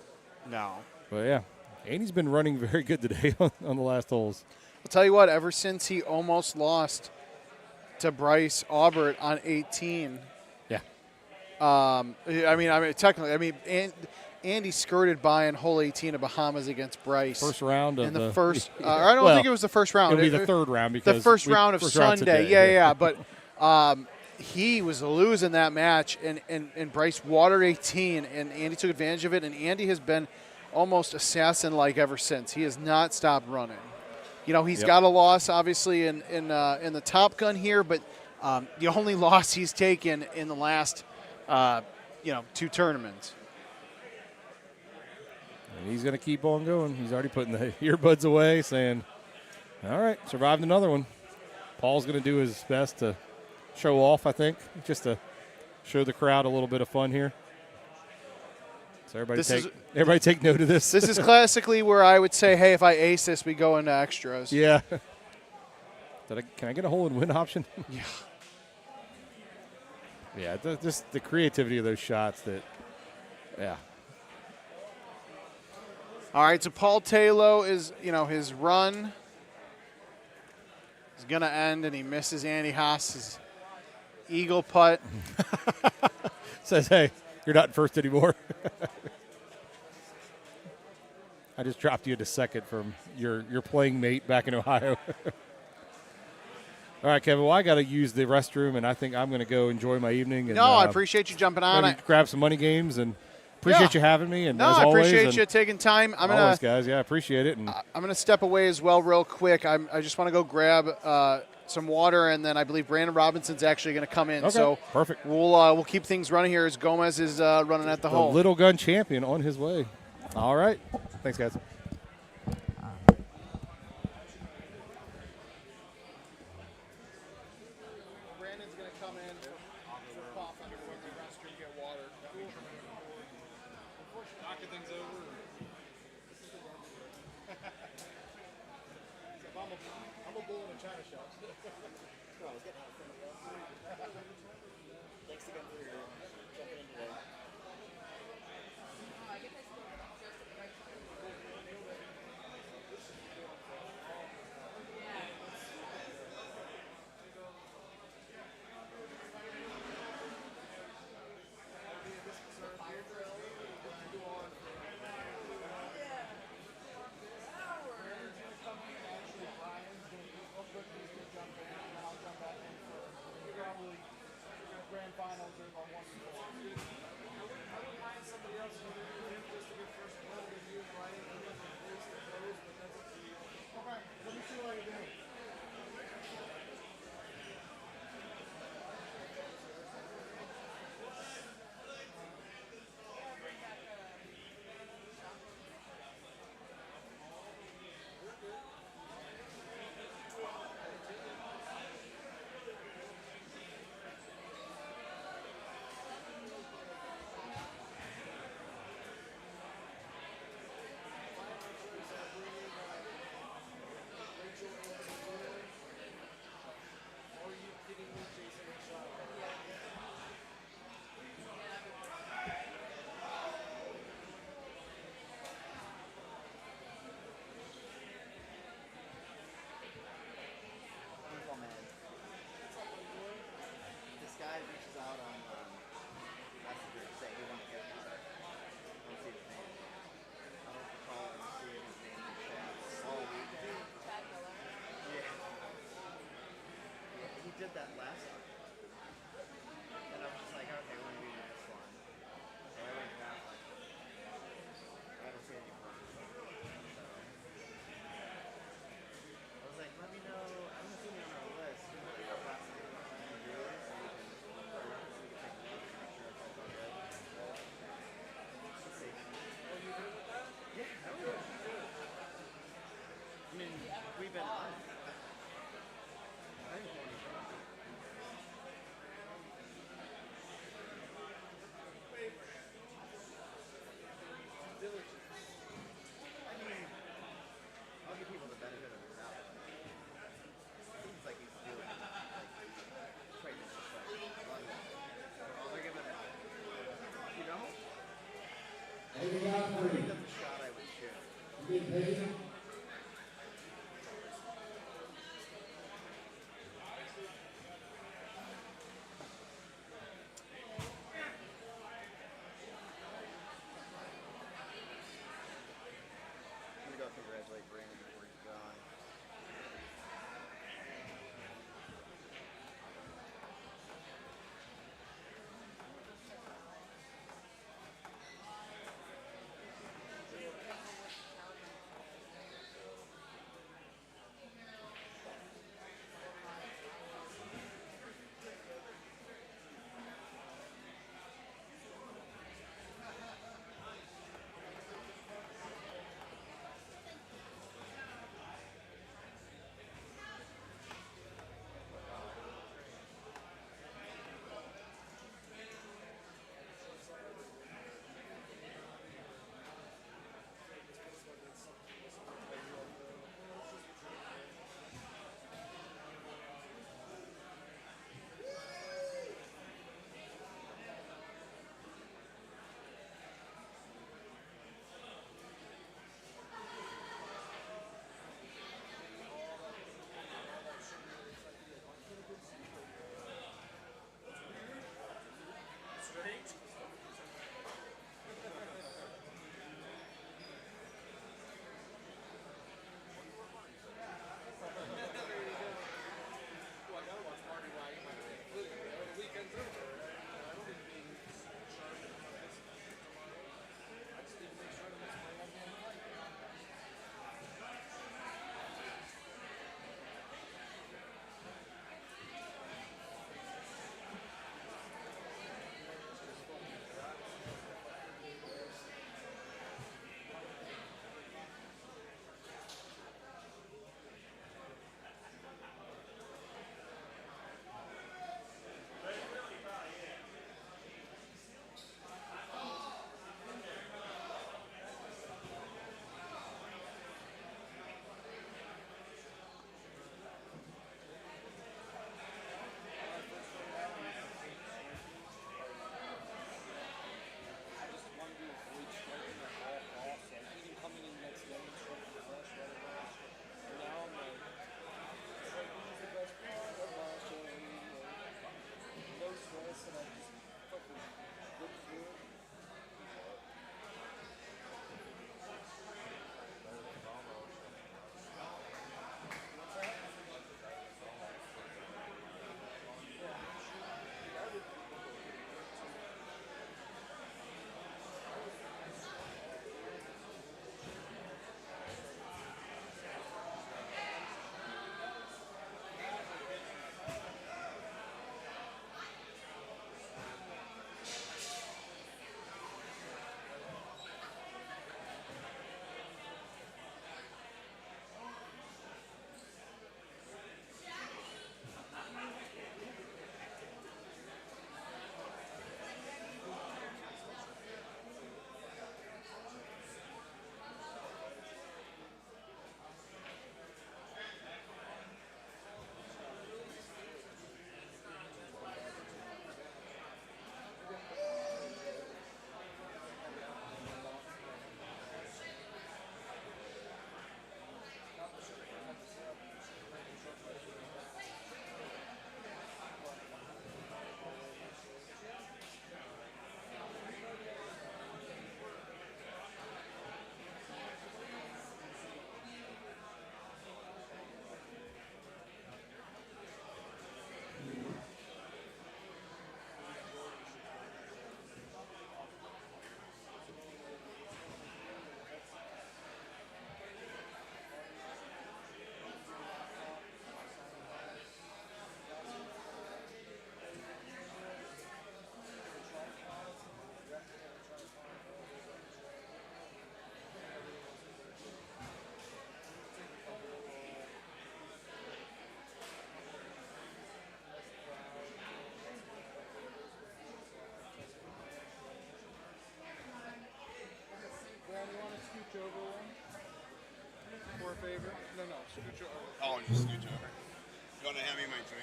No. But, yeah, Andy's been running very good today on the last holes. I'll tell you what, ever since he almost lost to Bryce Aubart on 18. Yeah. Andy skirted by in hole 18 of Bahamas against Bryce. First round of in the first. I don't think it was the first round. It'll be the third round because the first round of first round Sunday. today. Yeah. But he was losing that match, and Bryce watered 18, and Andy took advantage of it. And Andy has been almost assassin-like ever since. He has not stopped running. You know, he's got a loss obviously in the Top Gun here, but the only loss he's taken in the last 2 tournaments. And he's going to keep on going. He's already putting the earbuds away, saying, all right, survived another one. Paul's going to do his best to show off, I think, just to show the crowd a little bit of fun here. So everybody take note of this. This is classically where I would say, hey, if I ace this, we go into extras. Yeah. Can I get a hole and win option? Yeah. Yeah, just the creativity of those shots yeah. All right, so Paul tlow is, his run is going to end, and he misses Andy Haas's eagle putt. Says, hey, you're not in first anymore. I just dropped you to second from your playing mate back in Ohio. All right, Kevin, well, I got to use the restroom, and I think I'm going to go enjoy my evening. And, I appreciate you jumping on. Grab some money games, and appreciate you having me. And as I always, appreciate you taking time. Always, guys. Yeah, I appreciate it. And I'm going to step away as well real quick. I just want to go grab some water, and then I believe Brandon Robinson's actually going to come in. Okay, so perfect. We'll keep things running here as Gomez is running at the hole. The Little Gun champion on his way. All right. Thanks, guys. Brandon's going to come in for coffee or go in the restroom, get water. Knocking things over. I'm a bull in a china shop. Thanks again for jumping in today. Info man. This guy reaches out on Messenger to say he wants to get one. I don't see his name. I don't recall him seeing his name in the chat all week. Yeah. He did that last time. And I was just like, okay, we're going to do the next one. So I went to that one. I haven't seen any more. So I was like, let me know. I haven't seen you on our list. You know, what last name you can do it so we can take a look and make sure it's all good. Let's see. Oh, you good with that? Yeah, I was good. I mean, we've been on it. I didn't know anything. I mean, I'll give people the benefit of the doubt. Seems like he's doing it, like, trying to just like, well, they're giving it, you know? I think that's a shot I would shoot. I'm gonna go congratulate Brandon before he's gone.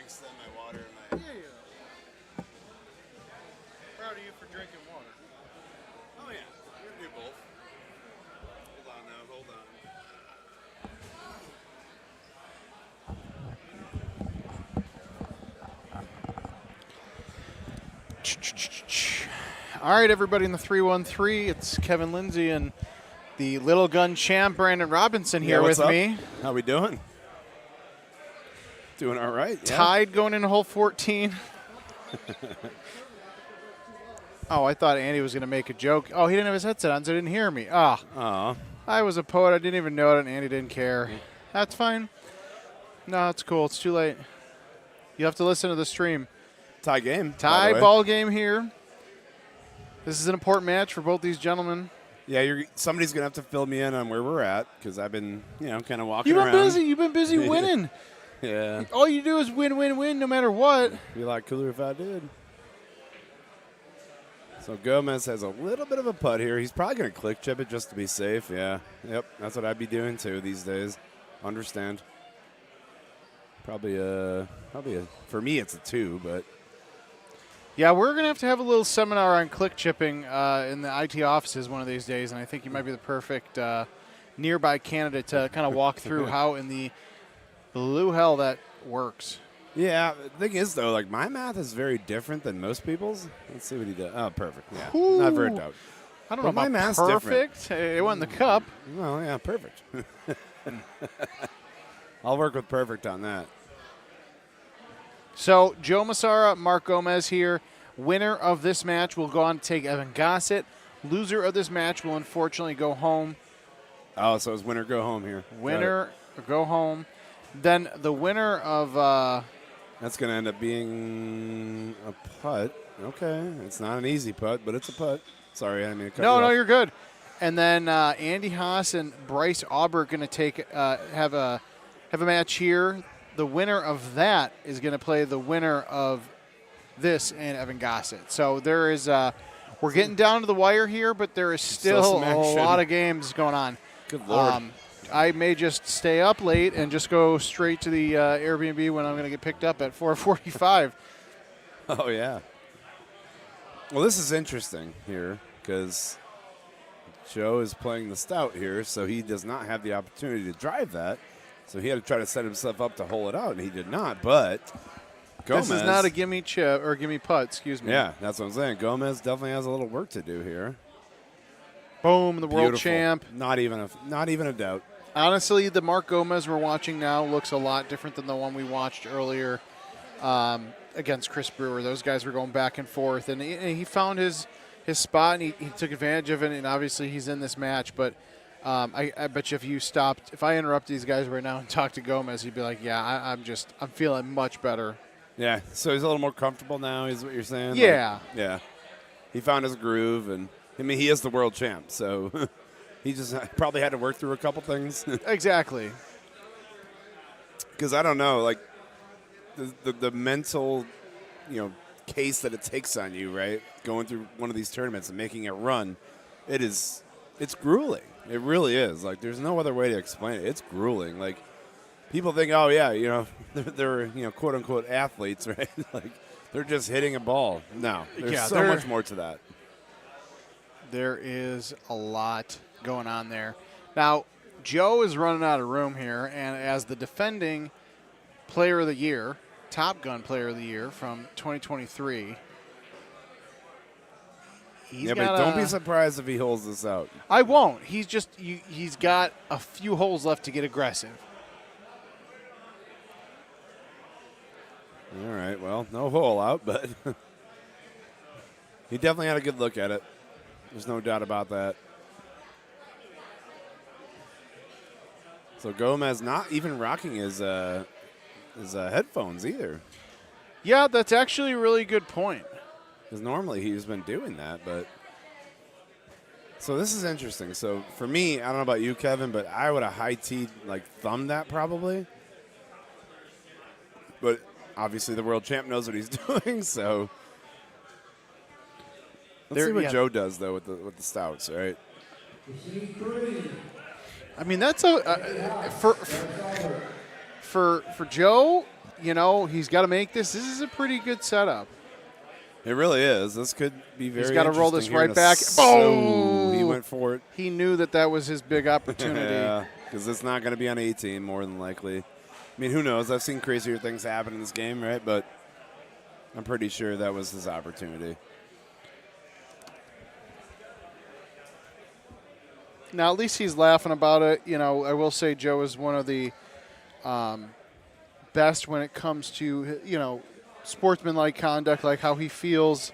extend my water and my. Yeah, yeah. Proud of you for drinking water. Oh yeah, we're gonna do both. Hold on now, hold on. All right, everybody in the 313. It's Kevin Lindsay and the Little Gun champ Brandon Robinson here with me. How we doing? Doing all right. Yeah. Tied going into hole 14. Oh, I thought Andy was going to make a joke. Oh, he didn't have his headset on, so he didn't hear me. Oh. I was a poet. I didn't even know it, and Andy didn't care. That's fine. No, it's cool. It's too late. You have to listen to the stream. Tie game. Tie ball game here. This is an important match for both these gentlemen. Yeah, somebody's gonna have to fill me in on where we're at because I've been, kind of walking You've around. been busy. You've been busy winning. Yeah. All you do is win, win, win, no matter what. Be a lot cooler if I did. So Gomez has a little bit of a putt here. He's probably gonna click chip it just to be safe. Yeah. Yep. That's what I'd be doing too these days. Understand. Probably a. For me, it's a 2, but. Yeah, we're going to have a little seminar on click chipping in the IT offices one of these days, and I think you might be the perfect nearby candidate to kind of walk through how in the blue hell that works. Yeah, the thing is, though, like my math is very different than most people's. Let's see what he does. Oh, perfect. Yeah, Ooh. not very doubt. I don't But know my about math's perfect. different. It won the cup. Well, yeah, perfect. I'll work with perfect on that. So Joe Masara, Mark Gomez here. Winner of this match will go on to take Evan Gosset. Loser of this match will unfortunately go home. Oh, so it's winner go home here. Winner go home. Then the winner of that's going to end up being a putt. Okay, it's not an easy putt, but it's a putt. Sorry, I didn't mean to cut you no, off. you're good. And then Andy Haas and Bryce Aubart going to take have a match here. The winner of that is going to play the winner of this and Evan Gosset. So there is we're getting down to the wire here, but there is still a lot of games going on. Good Lord. I may just stay up late and just go straight to the Airbnb when I'm going to get picked up at 4:45. Oh, yeah. Well, this is interesting here because Joe is playing the stout here, so he does not have the opportunity to drive that. So he had to try to set himself up to hole it out, and he did not. But Gomez, this is not a gimme chip or gimme putt, excuse me. Yeah, that's what I'm saying. Gomez definitely has a little work to do here. Boom, the world Beautiful. champ. Not even a doubt. Honestly, the Mark Gomez we're watching now looks a lot different than the one we watched earlier against Chris Brewer. Those guys were going back and forth, and he found his spot, and he took advantage of it, and obviously he's in this match. But I bet you if I interrupt these guys right now and talk to Gomez, he'd be like, yeah, I'm feeling much better. Yeah, so he's a little more comfortable now, is what you're saying? Yeah. Like, yeah. He found his groove, and, I mean, he is the world champ, so he just probably had to work through a couple things. Exactly. Because I don't know, like, the mental, case that it takes on you, right, going through one of these tournaments and making it run, it's grueling. It really is. Like, there's no other way to explain it. It's grueling. Like, people think, oh, yeah, they're quote-unquote athletes, right? Like, they're just hitting a ball. No, there's so much more to that. There is a lot going on there. Now, Joe is running out of room here, and as the defending player of the year, Top Gun player of the year from 2023, but don't be surprised if he holds this out. I won't. He's got a few holes left to get aggressive. All right, well, no hole out, but he definitely had a good look at it. There's no doubt about that. So Gomez not even rocking his headphones either. Yeah, that's actually a really good point. Because normally he's been doing that, but. So this is interesting. So for me, I don't know about you, Kevin, but I would have high-teed, thumbed that probably. But obviously the world champ knows what he's doing, so. Let's see what Joe does, though, with the stouts, right? I mean, that's for Joe. you know, he's got to make this. This is a pretty good setup. It really is. This could be very. He's got to roll this interesting here right in a back. Boom! He went for it. He knew that was his big opportunity. Yeah, because it's not going to be on 18 more than likely. I mean, who knows? I've seen crazier things happen in this game, right? But I'm pretty sure that was his opportunity. Now, at least he's laughing about it. You know, I will say Joe is one of the best when it comes to, you know, sportsmanlike conduct, like how he feels,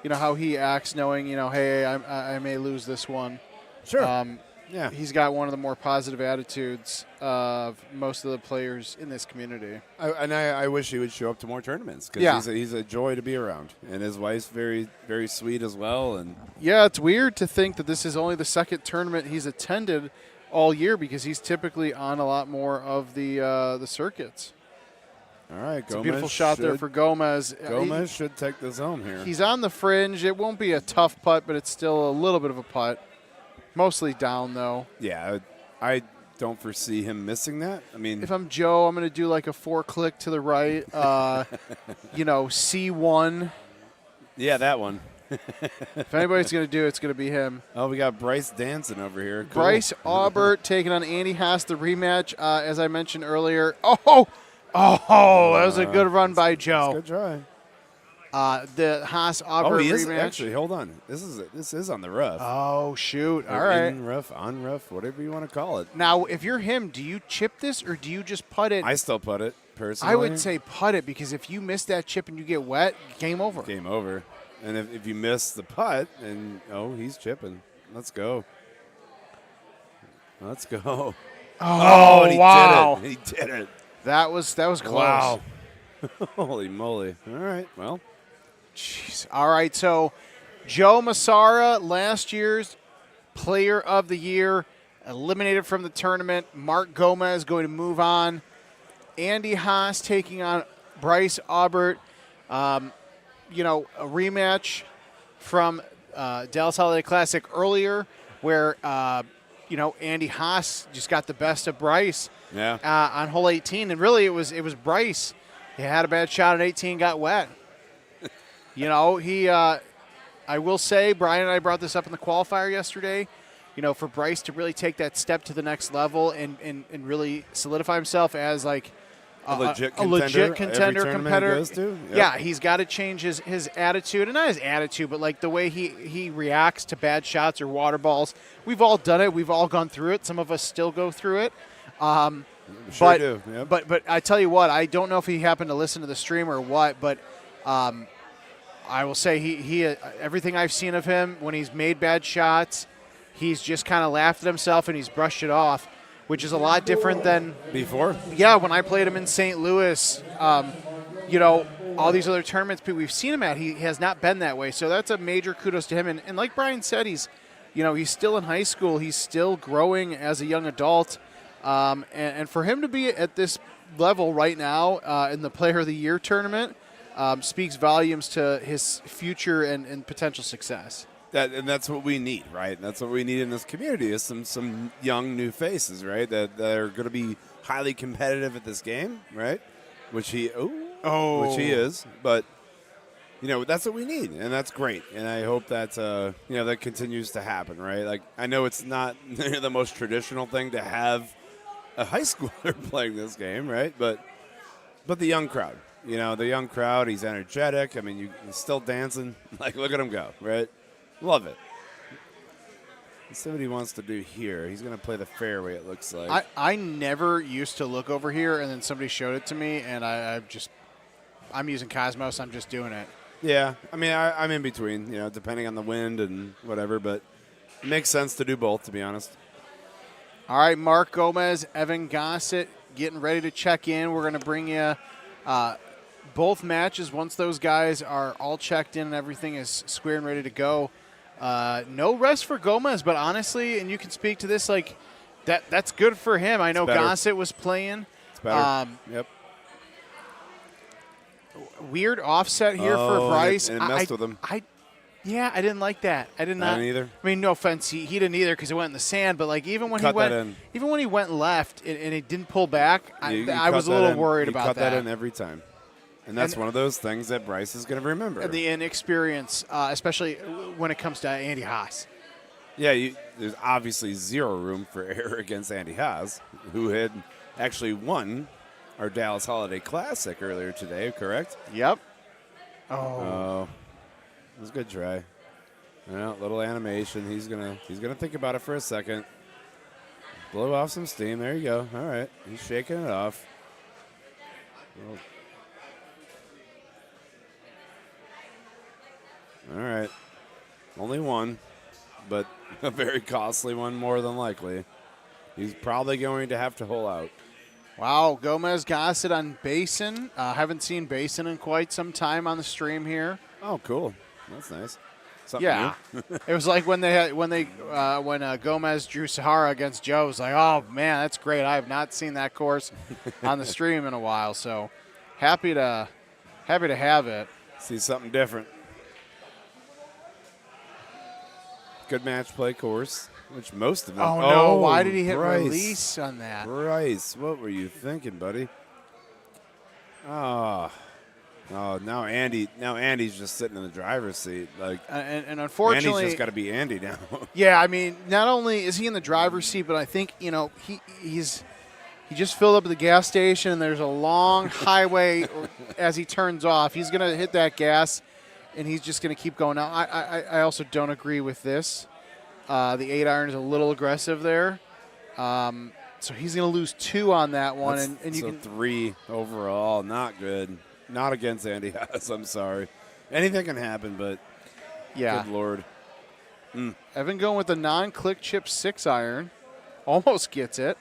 you know, how he acts knowing, you know, hey, I may lose this one. Sure. Yeah. He's got one of the more positive attitudes of most of the players in this community. I wish he would show up to more tournaments because he's a joy to be around. And his wife's very, very sweet as well. And yeah, it's weird to think that this is only the second tournament he's attended all year because he's typically on a lot more of the circuits. All right, it's a beautiful shot there for Gomez. Gomez should take this home here. He's on the fringe. It won't be a tough putt, but it's still a little bit of a putt. Mostly down, though. Yeah, I don't foresee him missing that. I mean, if I'm Joe, I'm going to do like a 4-click to the right. You know, C1. Yeah, that one. If anybody's going to do it, it's going to be him. Oh, we got Bryce dancing over here. Cool. Bryce Aubart taking on Andy Haas, the rematch, as I mentioned earlier. Oh, that was a good run by Joe. Good try. The Haas Aubart rematch. Actually, hold on. This is on the rough. Oh shoot! Or all right. In rough, on rough, whatever you want to call it. Now, if you're him, do you chip this or do you just putt it? I still putt it personally. I would say putt it because if you miss that chip and you get wet, game over. Game over. And if you miss the putt, and he's chipping. Let's go. Let's go. Oh, and he wow! Did it. He did it. That was close. Wow. Holy moly! All right. Well. Jeez. All right, so Joe Masara, last year's Player of the Year, eliminated from the tournament. Mark Gomez going to move on. Andy Haas taking on Bryce Aubart. You know, a rematch from Dallas Holiday Classic earlier where, you know, Andy Haas just got the best of Bryce on hole 18. And really it was Bryce. He had a bad shot at 18, got wet. You know, I will say, Brian and I brought this up in the qualifier yesterday, you know, for Bryce to really take that step to the next level and really solidify himself as like a legit contender competitor. Yep. Yeah, he's got to change his attitude, and not his attitude, but like the way he reacts to bad shots or water balls. We've all done it. We've all gone through it. Some of us still go through it. Sure do. Yep. But I tell you what, I don't know if he happened to listen to the stream or what, but I will say he everything I've seen of him when he's made bad shots, he's just kind of laughed at himself and he's brushed it off, which is a lot different than before. Yeah, when I played him in St. Louis, you know, all these other tournaments we've seen him at, he has not been that way. So that's a major kudos to him. And like Brian said, he's still in high school. He's still growing as a young adult. And for him to be at this level right now in the Player of the Year tournament, speaks volumes to his future and potential success. And that's what we need, right? That's what we need in this community is some young new faces, right? That are going to be highly competitive at this game, right? Which he is. But you know that's what we need, and that's great. And I hope that that continues to happen, right? Like I know it's not the most traditional thing to have a high schooler playing this game, right? But the young crowd. You know, the young crowd, he's energetic. I mean, he's still dancing. Like, look at him go, right? Love it. Let's see what he wants to do here. He's going to play the fairway, it looks like. I never used to look over here, and then somebody showed it to me, and I'm using Cosmos. I'm just doing it. Yeah. I mean, I'm in between, you know, depending on the wind and whatever, but it makes sense to do both, to be honest. All right, Mark Gomez, Evan Gosset getting ready to check in. We're going to bring you both matches. Once those guys are all checked in and everything is square and ready to go, no rest for Gomez, but honestly, and you can speak to this, like that's good for him. I know Gosset was playing. It's better. Yep. Weird offset here for Bryce. And it messed with him. Yeah, I didn't like that. I did not. I didn't either. I mean, no offense, he didn't either because it went in the sand. But like even when Cut he went, that in. even when he went left and he didn't pull back, You I cut was a that little in. worried You about cut that that. in every time. And that's one of those things that Bryce is going to remember. And the inexperience, especially when it comes to Andy Haas. Yeah, there's obviously zero room for error against Andy Haas, who had actually won our Dallas Holiday Classic earlier today, correct? Yep. Oh. It was a good try. Well, little animation. He's gonna think about it for a second. Blow off some steam. There you go. All right. He's shaking it off. Well, all right. Only one, but a very costly one more than likely. He's probably going to have to hole out. Wow, Gomez Gosset on Basin. Haven't seen Basin in quite some time on the stream here. Oh, cool. That's nice. Something Yeah, new. it was like when Gomez drew Sahara against Joe. It was like, oh man, that's great. I have not seen that course on the stream in a while. So happy to have it. See something different. Good match play course, which most of them. Oh no! Why did he hit Bryce. release on that? Bryce, what were you thinking, buddy? Oh, now Andy's just sitting in the driver's seat. Like, and unfortunately, Andy's just got to be Andy now. Yeah, I mean, not only is he in the driver's seat, but I think he just filled up at the gas station, and there's a long highway as he turns off. He's going to hit that gas, and he's just going to keep going. Now, I also don't agree with this. The 8-iron is a little aggressive there. So he's going to lose 2 on that one. And you can 3 overall. Not good. Not against Andy Haas. I'm sorry. Anything can happen, but yeah. Good Lord. Evan going with the non-click chip 6-iron. Almost gets it.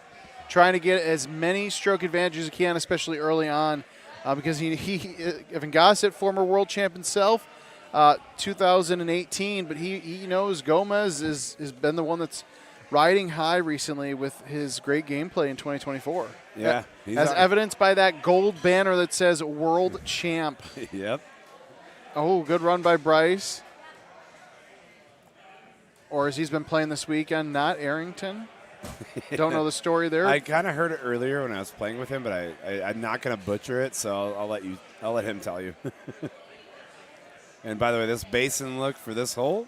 Trying to get as many stroke advantages as he can, especially early on, because Evan Gosset, former world champ himself, 2018, but he knows Gomez has been the one that's riding high recently with his great gameplay in 2024. Yeah. As evidenced by that gold banner that says World Champ. Yep. Oh, good run by Bryce. Or as he's been playing this weekend, not Arrington. Don't know the story there. I kind of heard it earlier when I was playing with him, but I'm not going to butcher it, so I'll let him tell you. And by the way, this basin look for this hole.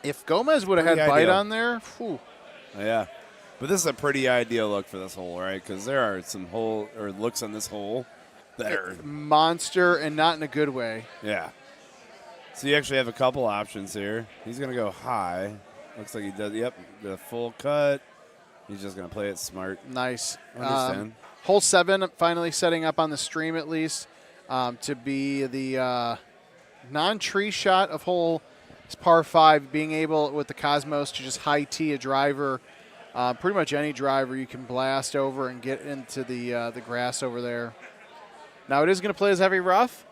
If Gomez would have had bite on there, whew. Yeah. But this is a pretty ideal look for this hole, right? Because there are some looks on this hole that are monster and not in a good way. Yeah. So you actually have a couple options here. He's going to go high. Looks like he does. Yep, the full cut. He's just going to play it smart. Nice. Understand. Hole 7 finally setting up on the stream at least to be the non-tree shot of hole par 5, being able with the Cosmos to just high tee a driver. Pretty much any driver you can blast over and get into the grass over there. Now it is going to play as heavy rough,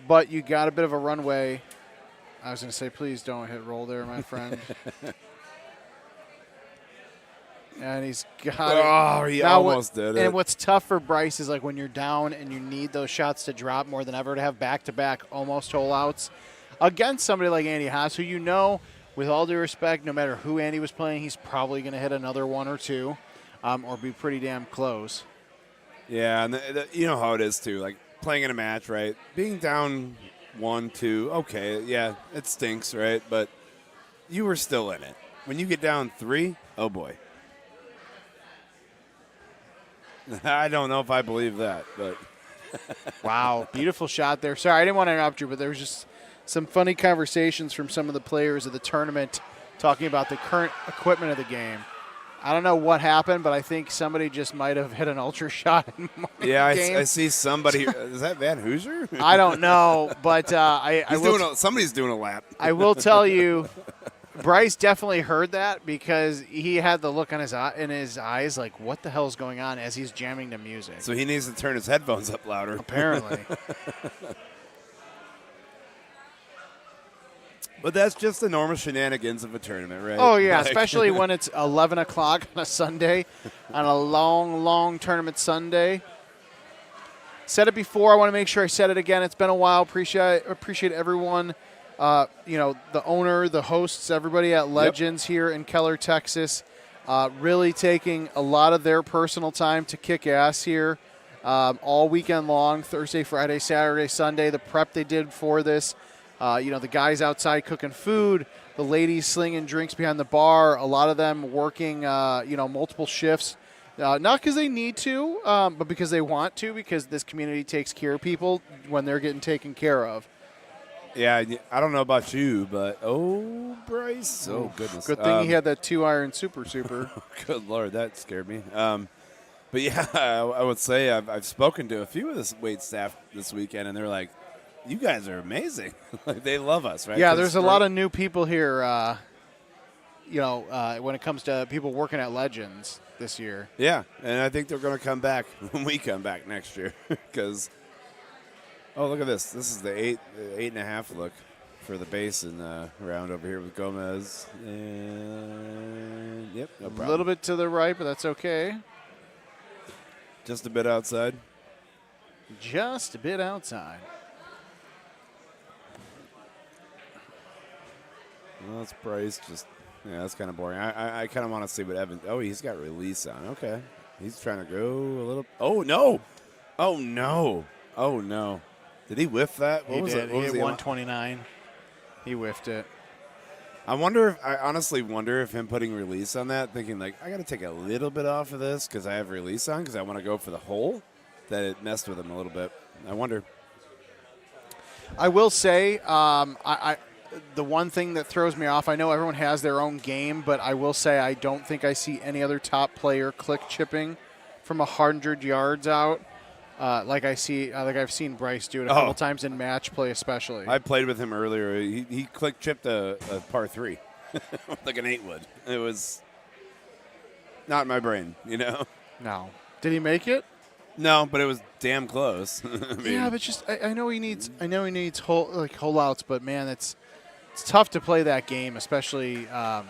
but you got a bit of a runway. I was going to say, please don't hit roll there, my friend. And he's got it. Oh, he almost did it. And what's tough for Bryce is like when you're down and you need those shots to drop more than ever to have back-to-back almost hole outs against somebody like Andy Haas, who you know, with all due respect, no matter who Andy was playing, he's probably going to hit another 1 or 2 or be pretty damn close. Yeah, and you know how it is, too. Like, playing in a match, right? Being down 1, 2, okay, yeah, it stinks, right? But you were still in it. When you get down 3, oh, boy. I don't know if I believe that, but. Wow, beautiful shot there. Sorry, I didn't want to interrupt you, but there was just some funny conversations from some of the players of the tournament talking about the current equipment of the game. I don't know what happened, but I think somebody just might have hit an ultra shot in the game. I see somebody. Is that Van Hoosier? I don't know, but somebody's doing a lap. I will tell you, Bryce definitely heard that because he had the look in his eyes like, what the hell is going on as he's jamming to music. So he needs to turn his headphones up louder. Apparently. But that's just the normal shenanigans of a tournament, right? Oh, yeah, especially when it's 11 o'clock on a Sunday, on a long, long tournament Sunday. Said it before. I want to make sure I said it again. It's been a while. Appreciate everyone the owner, the hosts, everybody at Legends here in Keller, Texas, really taking a lot of their personal time to kick ass here all weekend long, Thursday, Friday, Saturday, Sunday, the prep they did for this. The guys outside cooking food, the ladies slinging drinks behind the bar, a lot of them working, multiple shifts. Not because they need to, but because they want to, because this community takes care of people when they're getting taken care of. Yeah, I don't know about you, but Bryce. Oh, goodness. Good thing he had that 2-iron super. Good Lord, that scared me. But yeah, I would say I've spoken to a few of this weight staff this weekend, and they're like, you guys are amazing. Like, they love us, right? Yeah, there's a lot of new people here, when it comes to people working at Legends this year. Yeah, and I think they're going to come back when we come back next year because – oh, look at this. This is the 8.5 look for the basin round over here with Gomez. And, yep, no problem. A little bit to the right, but that's okay. Just a bit outside. Just a bit outside. Well, that's Bryce. That's kind of boring. I kind of want to see what Evan. Oh, he's got release on. Okay. He's trying to go a little. Oh, no. Oh, no. Oh, no. Did he whiff that? He did. He hit 129. He whiffed it. I honestly wonder if him putting release on that, thinking like, I got to take a little bit off of this because I have release on because I want to go for the hole, that it messed with him a little bit. I wonder. I will say, the one thing that throws me off, I know everyone has their own game, but I will say I don't think I see any other top player click chipping from 100 yards out. Like I've seen Bryce do it a couple times in match play, especially. I played with him earlier. He click chipped a par 3, like an 8 wood. It was not in my brain, No. Did he make it? No, but it was damn close. Yeah, but just I know he needs hole outs, but man, it's tough to play that game, especially I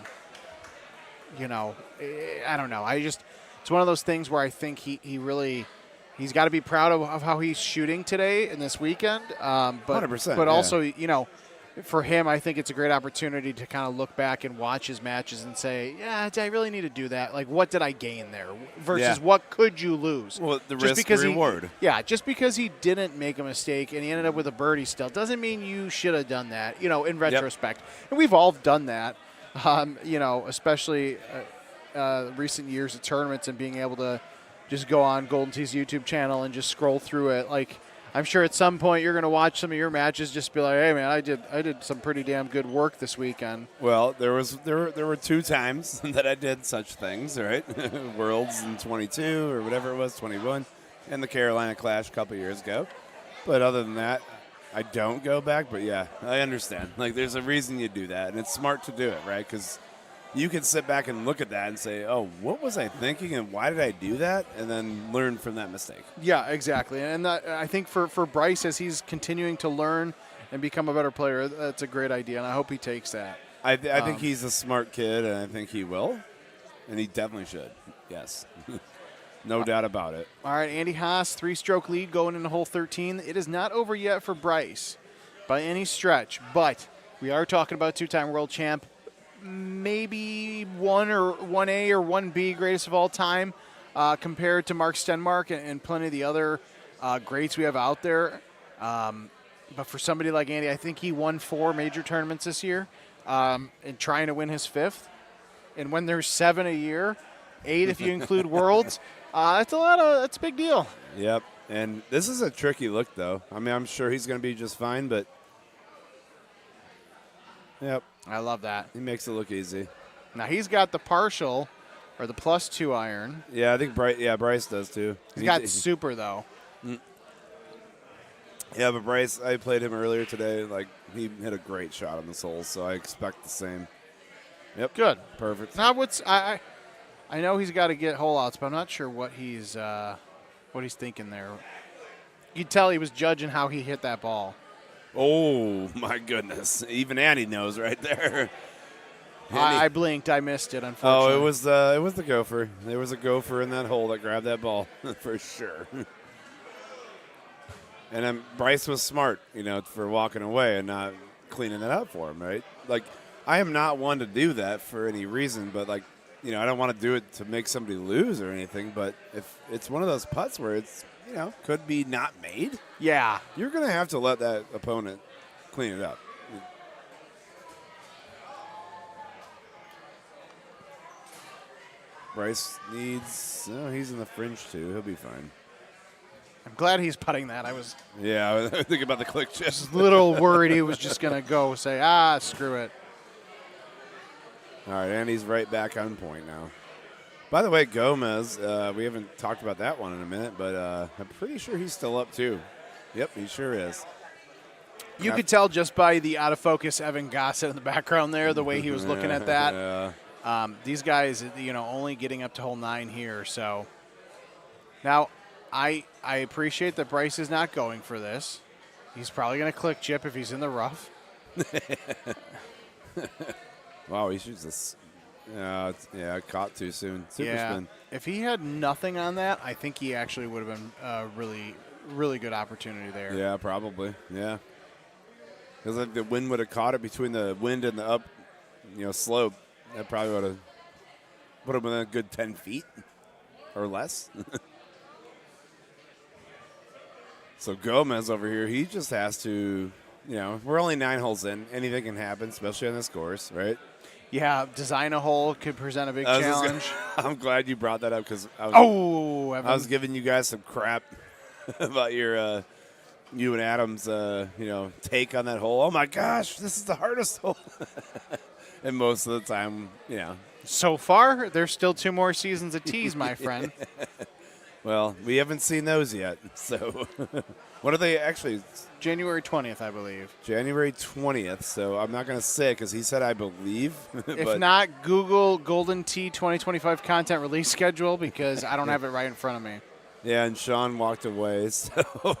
don't know. It's one of those things where I think he's got to be proud of how he's shooting today and this weekend. 100%. But also, for him, I think it's a great opportunity to kind of look back and watch his matches and say, yeah, did I really need to do that? Like, what did I gain there versus what could you lose? Well, the risk reward. Just because he didn't make a mistake and he ended up with a birdie still doesn't mean you should have done that, in retrospect. And we've all done that, especially recent years of tournaments and being able to just go on Golden Tee's YouTube channel and just scroll through it. Like, I'm sure at some point you're going to watch some of your matches, just be like, hey man, I did some pretty damn good work this weekend. Well, there were 2 times that I did such things, right? Worlds in 22 or whatever it was, 21, and the Carolina Clash a couple years ago. But other than that, I don't go back. But yeah, I understand. Like, there's a reason you do that, and it's smart to do it, right? Because you can sit back and look at that and say, oh, what was I thinking and why did I do that? And then learn from that mistake. Yeah, exactly. And I think for Bryce, as he's continuing to learn and become a better player, that's a great idea, and I hope he takes that. I think he's a smart kid, and I think he will. And he definitely should. Yes. No doubt about it. All right, Andy Haas, 3-stroke lead going into hole 13. It is not over yet for Bryce by any stretch, but we are talking about 2-time world champ. Maybe 1A or 1B greatest of all time compared to Mark Stenmark and plenty of the other greats we have out there. But for somebody like Andy, I think he won 4 major tournaments this year and trying to win his 5th. And when there's 7 a year, 8 if you include Worlds, that's a big deal. Yep. And this is a tricky look, though. I mean, I'm sure he's going to be just fine, but yep. I love that. He makes it look easy. Now he's got the partial or the +2 iron. Yeah, I think Bryce does too. He's got super though. Yeah, but Bryce, I played him earlier today. Like, he hit a great shot on this hole, so I expect the same. Yep. Good. Perfect. Now I know he's got to get hole outs, but I'm not sure what he's thinking there. You could tell he was judging how he hit that ball. Oh, my goodness. Even Andy knows right there. I blinked. I missed it, unfortunately. Oh, it was the gopher. There was a gopher in that hole that grabbed that ball for sure. And then Bryce was smart, for walking away and not cleaning that up for him, right? Like, I am not one to do that for any reason, but like, you know, I don't want to do it to make somebody lose or anything. But if it's one of those putts where it's, you know, could be not made, yeah, you're gonna have to let that opponent clean it up. Bryce needs. Oh, he's in the fringe too. He'll be fine. I'm glad he's putting that. I was Yeah, I was thinking about the click chip. just a little worried he was just going to go say, screw it. All right, and he's right back on point now. By the way, Gomez, we haven't talked about that one in a minute, but I'm pretty sure he's still up too. Yep, he sure is. You could tell just by the out of focus Evan Gosset in the background there, the way he was looking at that. Yeah. These guys, you know, only getting up to hole 9 here. So now I appreciate that Bryce is not going for this. He's probably going to click chip if he's in the rough. Wow, he shoots this. Yeah, caught too soon. Super spin. If he had nothing on that, I think he actually would have been a really, really good opportunity there. Yeah, probably. Yeah. Because if the wind would have caught it between the wind and the up, slope, that probably would have been a good 10 feet or less. So Gomez over here, he just has to, we're only 9 holes in. Anything can happen, especially on this course, right? Yeah, design a hole could present a big challenge. I'm glad you brought that up because I was giving you guys some crap about your you and Adam's take on that hole. Oh my gosh, this is the hardest hole. And most of the time, So far, there's still 2 more seasons of tees, my friend. Well, we haven't seen those yet. So what are they actually? January 20th, I believe. January 20th. So I'm not going to say it because he said I believe. If not, Google Golden Tee 2025 content release schedule because I don't have it right in front of me. Yeah, and Sean walked away. So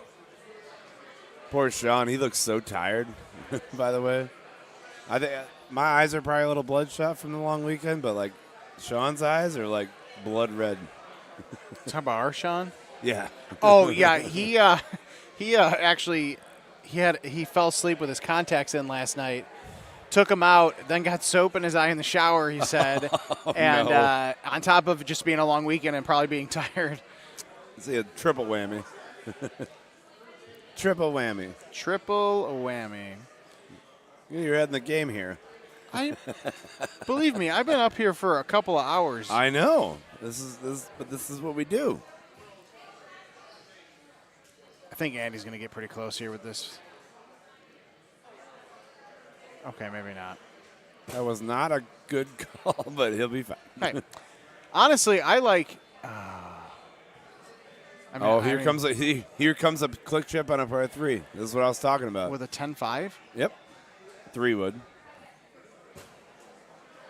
poor Sean. He looks so tired, by the way. I think my eyes are probably a little bloodshot from the long weekend, but like Sean's eyes are like blood red. Talk about our Sean? Yeah. Oh yeah, he actually he fell asleep with his contacts in last night. Took him out, then got soap in his eye in the shower. He said, on top of just being a long weekend and probably being tired. See a triple whammy. Triple whammy. Triple whammy. You're adding the game here. Believe me, I've been up here for a couple of hours. I know. This is what we do. I think Andy's going to get pretty close here with this. Okay, maybe not. That was not a good call, but he'll be fine. Hey, honestly, I like. Here comes a click chip on a par 3. This is what I was talking about. With a 10-5? Yep. 3 wood.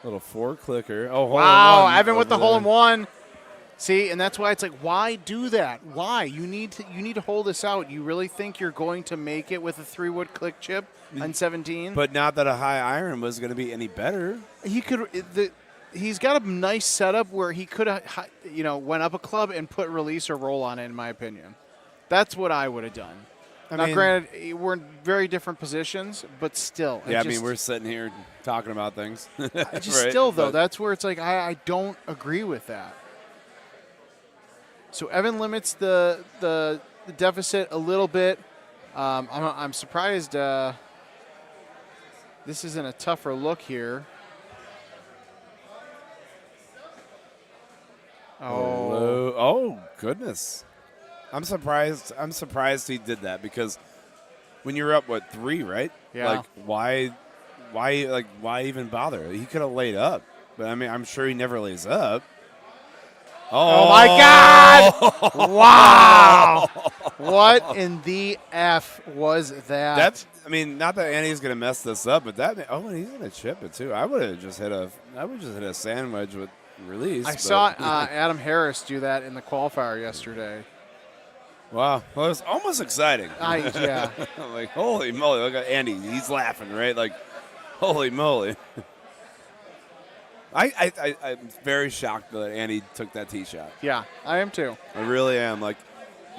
Little 4 clicker. Oh, wow! Evan with the hole-in-one. See, and that's why it's like, why do that? Why? You need to hold this out. You really think you're going to make it with a 3-wood click chip on 17? But not that a high iron was going to be any better. He could. He's got a nice setup where he could have, went up a club and put release or roll on it. In my opinion, that's what I would have done. Now, granted, we're in very different positions, but still. Yeah, we're sitting here talking about things. That's where it's like I don't agree with that. So Evan limits the deficit a little bit. I'm surprised this isn't a tougher look here. Oh goodness. I'm surprised he did that because when you're up 3, right? Yeah. Like why even bother? He could have laid up. But I'm sure he never lays up. Oh my God! Wow! What in the F was that? Not that Andy's gonna mess this up, but he's gonna chip it too. I would have just hit a sand wedge with release. I saw Adam Harris do that in the qualifier yesterday. Wow, well, it was almost exciting. Yeah. I'm like, holy moly, look at Andy. He's laughing, right? Like, holy moly. I'm very shocked that Andy took that tee shot. Yeah, I am too. I really am. Like,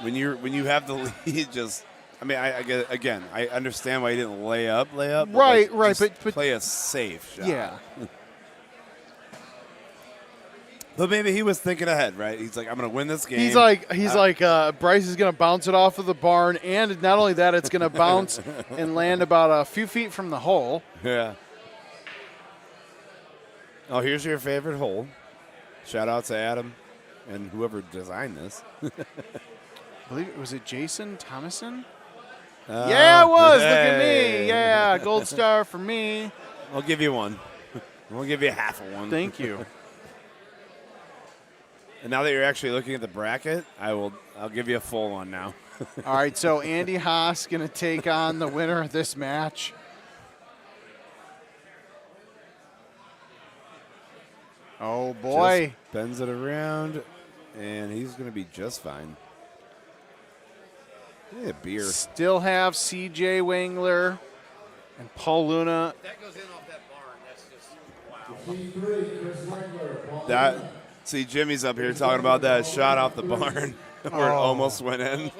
when you have the lead, just I mean, I get again. I understand why he didn't lay up. Right, but right, just but play a safe shot. Yeah. But maybe he was thinking ahead, right? He's like, I'm going to win this game. He's like Bryce is going to bounce it off of the barn, and not only that, it's going to bounce and land about a few feet from the hole. Yeah. Oh, here's your favorite hole. Shout out to Adam and whoever designed this. I believe it was Jason Thomason. Yeah, it was. Hey. Look at me. Yeah, gold star for me. I'll give you one. We'll give you half of one. Thank you. And now that you're actually looking at the bracket, I'll give you a full one now. All right, so Andy Haas going to take on the winner of this match. Oh, boy. Just bends it around, and he's going to be just fine. Yeah, beer. Still have CJ Wangler and Paul Luna. That goes in off that barn. That's just, That, see, Jimmy's up here talking about that shot off the barn where it almost went in. I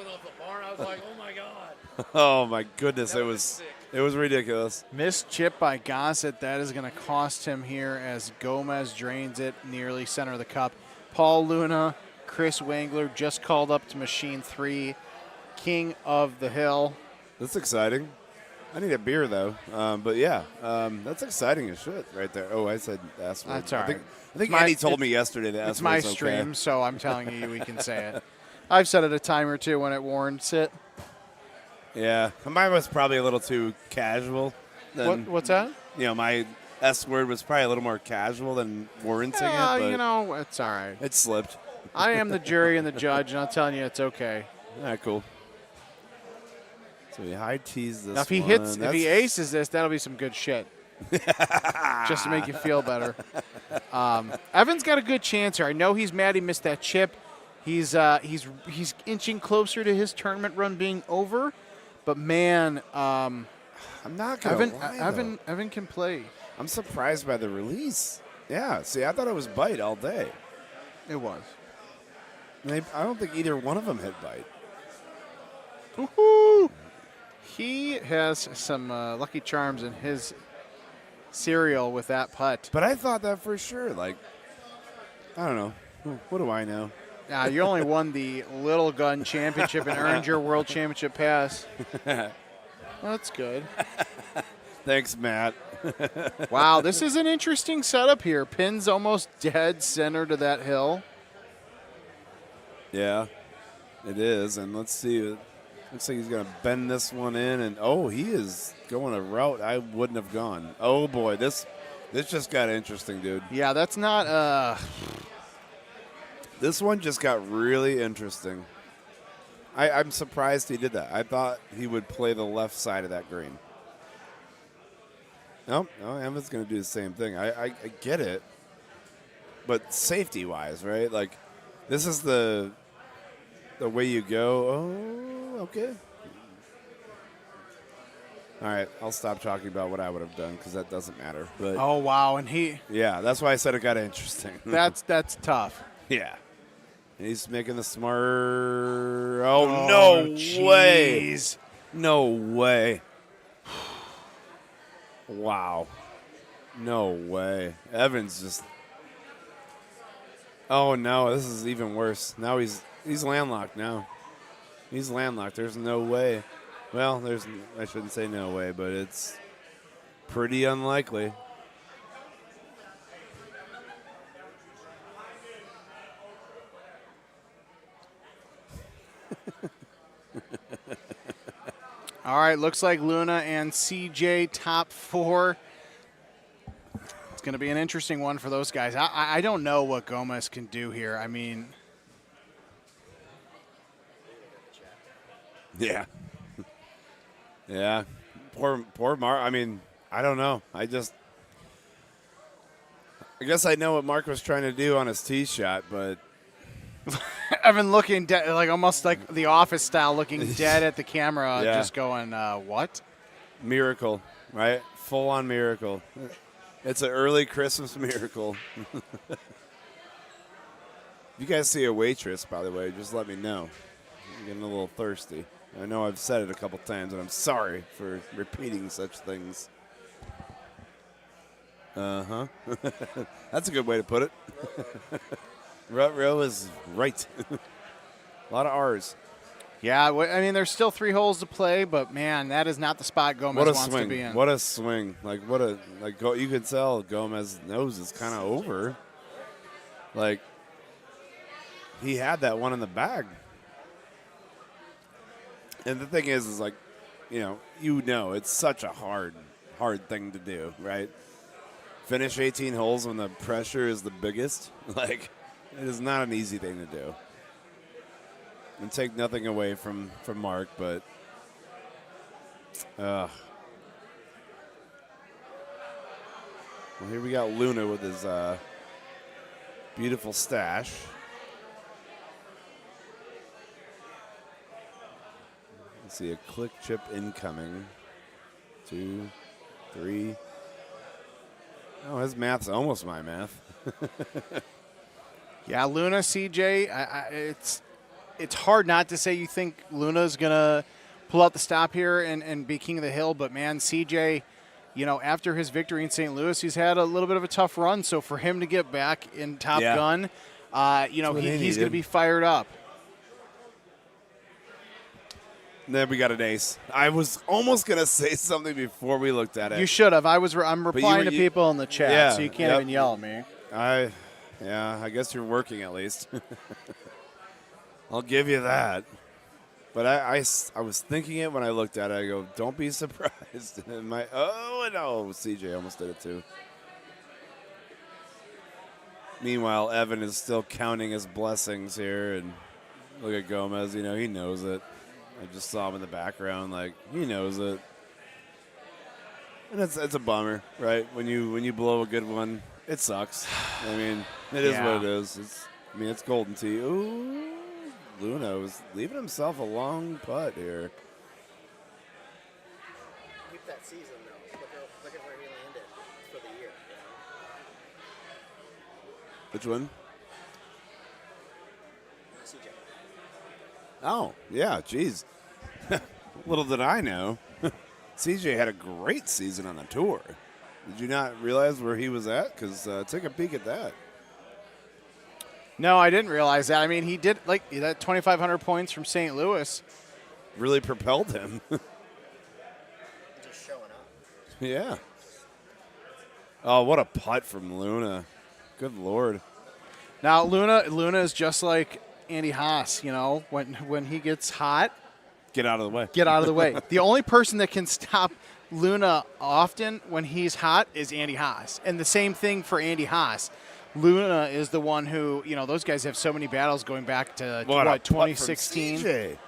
was like, oh my God. Oh my goodness, it was ridiculous. Missed chip by Gosset. That is going to cost him here as Gomez drains it nearly center of the cup. Paul Luna, Chris Wangler just called up to machine 3, king of the hill. That's exciting. I need a beer though, but yeah, that's exciting as shit right there. Oh, I said S word. That's all right. I think Andy told me yesterday that it's my stream, so I'm telling you we can say it. I've set it a time or two when it warrants it. Yeah, mine was probably a little too casual. What's that? You know, my S word was probably a little more casual than warranting it. But You know, it's all right. It slipped. I am the jury and the judge, and I'm telling you, it's okay. All right, cool. So he high tees this. Now, if he if he aces this, that'll be some good shit. Just to make you feel better. Evan's got a good chance here. I know he's mad he missed that chip. He's inching closer to his tournament run being over. But man, I'm not gonna Evan can play. I'm surprised by the release. Yeah, see, I thought it was bite all day. It was. I don't think either one of them hit bite. Woohoo! He has some lucky charms in his cereal with that putt. But I thought that for sure. Like, I don't know. What do I know? You only won the Little Gun Championship and earned your World Championship pass. That's good. Thanks, Matt. Wow, this is an interesting setup here. Pin's almost dead center to that hill. Yeah, it is. And let's see. Looks like he's going to bend this one in. And, oh, he is going a route I wouldn't have gone. Oh, boy, this just got interesting, dude. Yeah, that's not This one just got really interesting. I'm surprised he did that. I thought he would play the left side of that green. Nope, no, Evan's going to do the same thing. I get it. But safety-wise, right? Like, this is the way you go. Oh, okay. All right, I'll stop talking about what I would have done because that doesn't matter. But oh, wow, and he... Yeah, that's why I said it got interesting. That's tough. Yeah. He's making the smart. Oh, no way. No way. Wow. No way. Evans just. Oh, no. This is even worse. Now he's landlocked now. He's landlocked. There's no way. Well, I shouldn't say no way, but it's pretty unlikely. All right, looks like Luna and CJ top 4. It's going to be an interesting one for those guys. I don't know what Gomez can do here. I mean, yeah, yeah. Poor Mark. I mean, I don't know. I guess I know what Mark was trying to do on his tee shot, but. Evan looking dead, like almost like the Office style, looking dead at the camera, Yeah. just going, what? Miracle, right? Full on miracle. It's an early Christmas miracle. If you guys see a waitress, by the way, just let me know. I'm getting a little thirsty. I know I've said it a couple times, and I'm sorry for repeating such things. Uh-huh. That's a good way to put it. Rut-row is right. A lot of R's. Yeah, I mean, there's still 3 holes to play, but, man, that is not the spot Gomez What a wants swing. to be in. What a swing. You could tell Gomez's nose is kind of over. Like, he had that one in the bag. And the thing is like, it's such a hard thing to do, right? Finish 18 holes when the pressure is the biggest. Like, it is not an easy thing to do. And take nothing away from Mark, but well, here we got Luna with his beautiful stash. Let's see, a click chip incoming. 2, 3. Oh, his math's almost my math. Yeah, Luna, CJ, it's hard not to say you think Luna's going to pull out the stop here and be king of the hill, but, man, CJ, after his victory in St. Louis, he's had a little bit of a tough run, so for him to get back in Top Gun, he's going to be fired up. Then we got an ace. I was almost going to say something before we looked at it. You should have. I'm replying to people in the chat, so you can't even yell at me. I guess you're working at least. I'll give you that. But I was thinking it when I looked at it. I go, don't be surprised. And CJ almost did it too. Meanwhile, Evan is still counting his blessings here. And look at Gomez. He knows it. I just saw him in the background. Like, he knows it. And it's a bummer, right? When you blow a good one, it sucks. I mean, it is what it is. It's Golden Tee. Ooh, Luna was leaving himself a long putt here. Keep that season, though. Look at where he landed for the year. Which one? CJ. Oh, yeah, geez. Little did I know. CJ had a great season on the tour. Did you not realize where he was at? Because take a peek at that. No, I didn't realize that. I mean, he did, that 2,500 points from St. Louis. Really propelled him. Just showing up. Yeah. Oh, what a putt from Luna. Good Lord. Now, Luna is just like Andy Haas, when he gets hot. Get out of the way. Get out of the way. The only person that can stop Luna often when he's hot is Andy Haas. And the same thing for Andy Haas. Luna is the one who, those guys have so many battles going back to, 2016? CJ.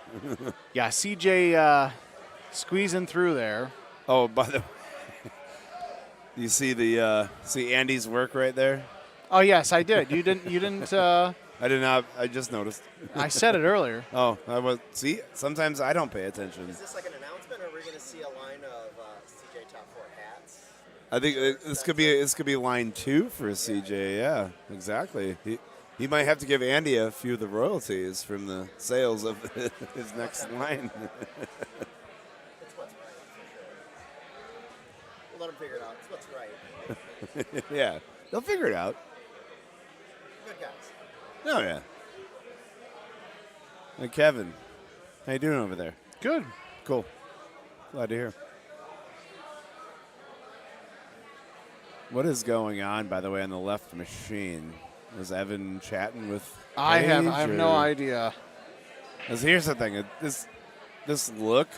Yeah, CJ squeezing through there. Oh, by the way, you see Andy's work right there? Oh, yes, I did. You didn't. I did not. I just noticed. I said it earlier. Oh, I was. See, sometimes I don't pay attention. Is this like an announcement, or are we going to see a line of CJ Top 4 hats? I think this could be line 2 for CJ. Yeah, exactly. He might have to give Andy a few of the royalties from the sales of his next line. It's what's right, for sure. We'll let him figure it out. It's what's right. Yeah, they'll figure it out. Good guys. Oh, yeah. Hey, Kevin, how you doing over there? Good. Cool. Glad to hear. What is going on, by the way, on the left machine? Was Evan chatting with I have Paige, no idea. Because here's the thing. This look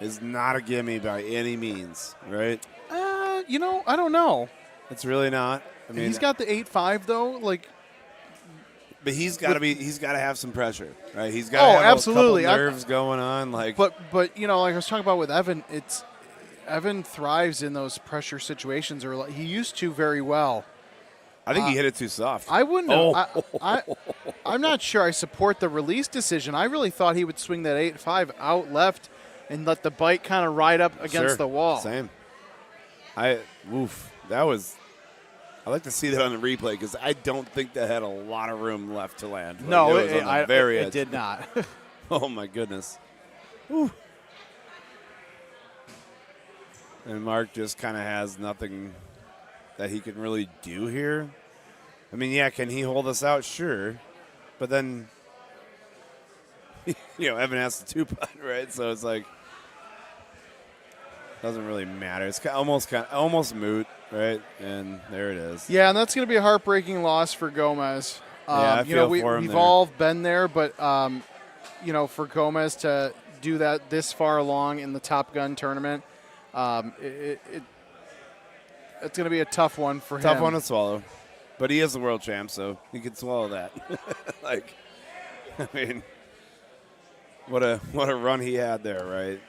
is not a gimme by any means, right? I don't know. It's really not. I mean, he's got the 8.5 though, but he's got to have some pressure, right? He's got to have absolutely. a couple nerves going on, But like I was talking about with Evan, Evan thrives in those pressure situations, or he used to very well. I think he hit it too soft. I wouldn't. I'm not sure. I support the release decision. I really thought he would swing that 8.5 out left and let the bite kind of ride up against the wall. Same. That was. I like to see that on the replay because I don't think that had a lot of room left to land. No, it did not. Oh my goodness. Whew. And Mark just kind of has nothing that he can really do here. I mean, yeah, can he hold us out? Sure. But then, Evan has the 2-putt, right? So it's like, doesn't really matter. It's almost moot, right? And there it is. Yeah, and that's going to be a heartbreaking loss for Gomez. I feel for him we've there. all been there, but for Gomez to do that this far along in the Top Gun tournament, it's going to be a tough one for him. Tough one to swallow. But he is the world champ, so he can swallow that. I mean, what a run he had there, right?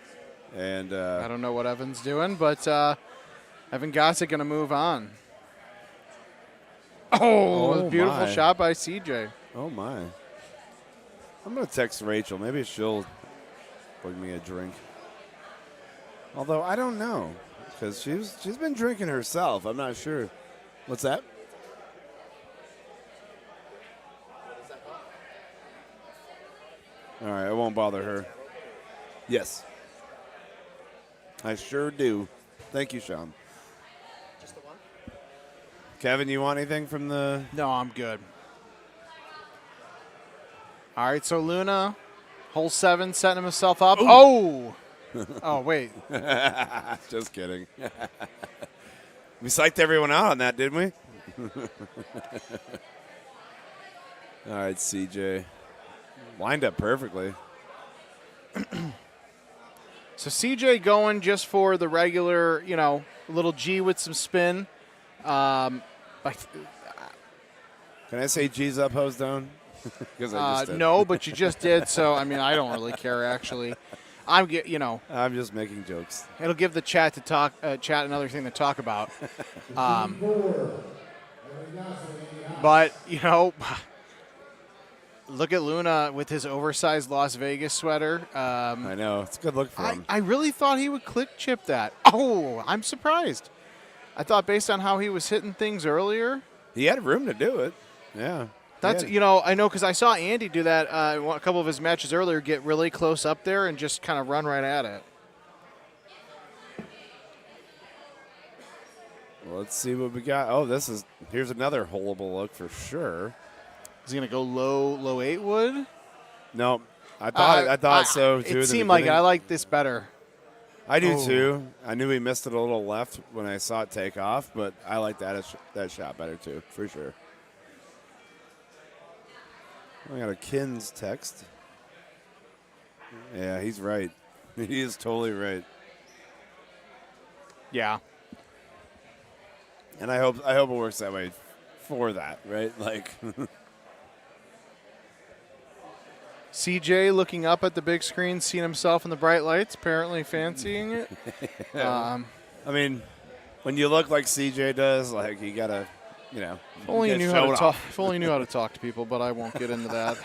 And I don't know what Evan's doing, but Evan Gosset going to move on. Oh, beautiful my. shot by CJ. Oh, my. I'm going to text Rachel. Maybe she'll bring me a drink. Although, I don't know, because she's been drinking herself. I'm not sure. What's that? All right, I won't bother her. Yes. I sure do. Thank you, Sean. Just the one? Kevin, you want anything from the... No, I'm good. All right, so Luna, hole 7, setting himself up. Ooh. Oh! Oh, wait. Just kidding. We psyched everyone out on that, didn't we? All right, CJ. Lined up perfectly. So CJ going just for the regular, a little G with some spin. Can I say G's up, hose down? Because I just did. No, but you just did, so, I don't really care, actually. I'm just making jokes. It'll give the chat another thing to talk about. But, look at Luna with his oversized Las Vegas sweater. I know. It's a good look for him. I really thought he would click chip that. Oh, I'm surprised. I thought based on how he was hitting things earlier. He had room to do it. Yeah. That's, I know because I saw Andy do that a couple of his matches earlier, get really close up there and just kind of run right at it. Well, let's see what we got. Oh, here's another holeable look for sure. Is he going to go low 8 wood? No, I thought so too. It seemed like it. I like this better. I do too. I knew he missed it a little left when I saw it take off, but I like that shot better too, for sure. I got a Kins text. Yeah, he's right. He is totally right. Yeah. And I hope it works that way for that, right? Like CJ looking up at the big screen, seeing himself in the bright lights, apparently fancying it. I mean, when you look like CJ does, like you gotta, If only you knew how to talk. If only you knew how to talk to people, but I won't get into that.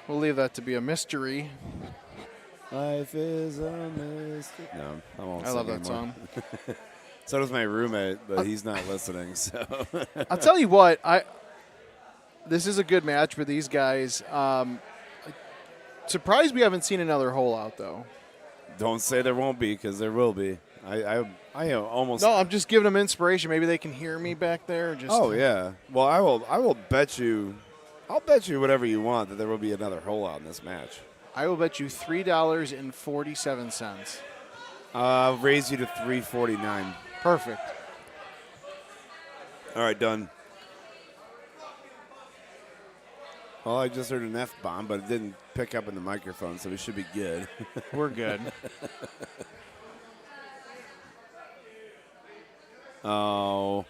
We'll leave that to be a mystery. Life is a mystery. No, I won't. I love that anymore. song. So does my roommate, but he's not listening. So I'll tell you what. This is a good match for these guys. Surprised we haven't seen another hole out though. Don't say there won't be, because there will be. I am almost. No, I'm just giving them inspiration. Maybe they can hear me back there. Oh yeah. Well, I will bet you. I'll bet you whatever you want that there will be another hole out in this match. I will bet you $3.47. I'll raise you to $3.49. Perfect. All right, done. Well, I just heard an F-bomb, but it didn't pick up in the microphone, so we should be good. We're good. Oh.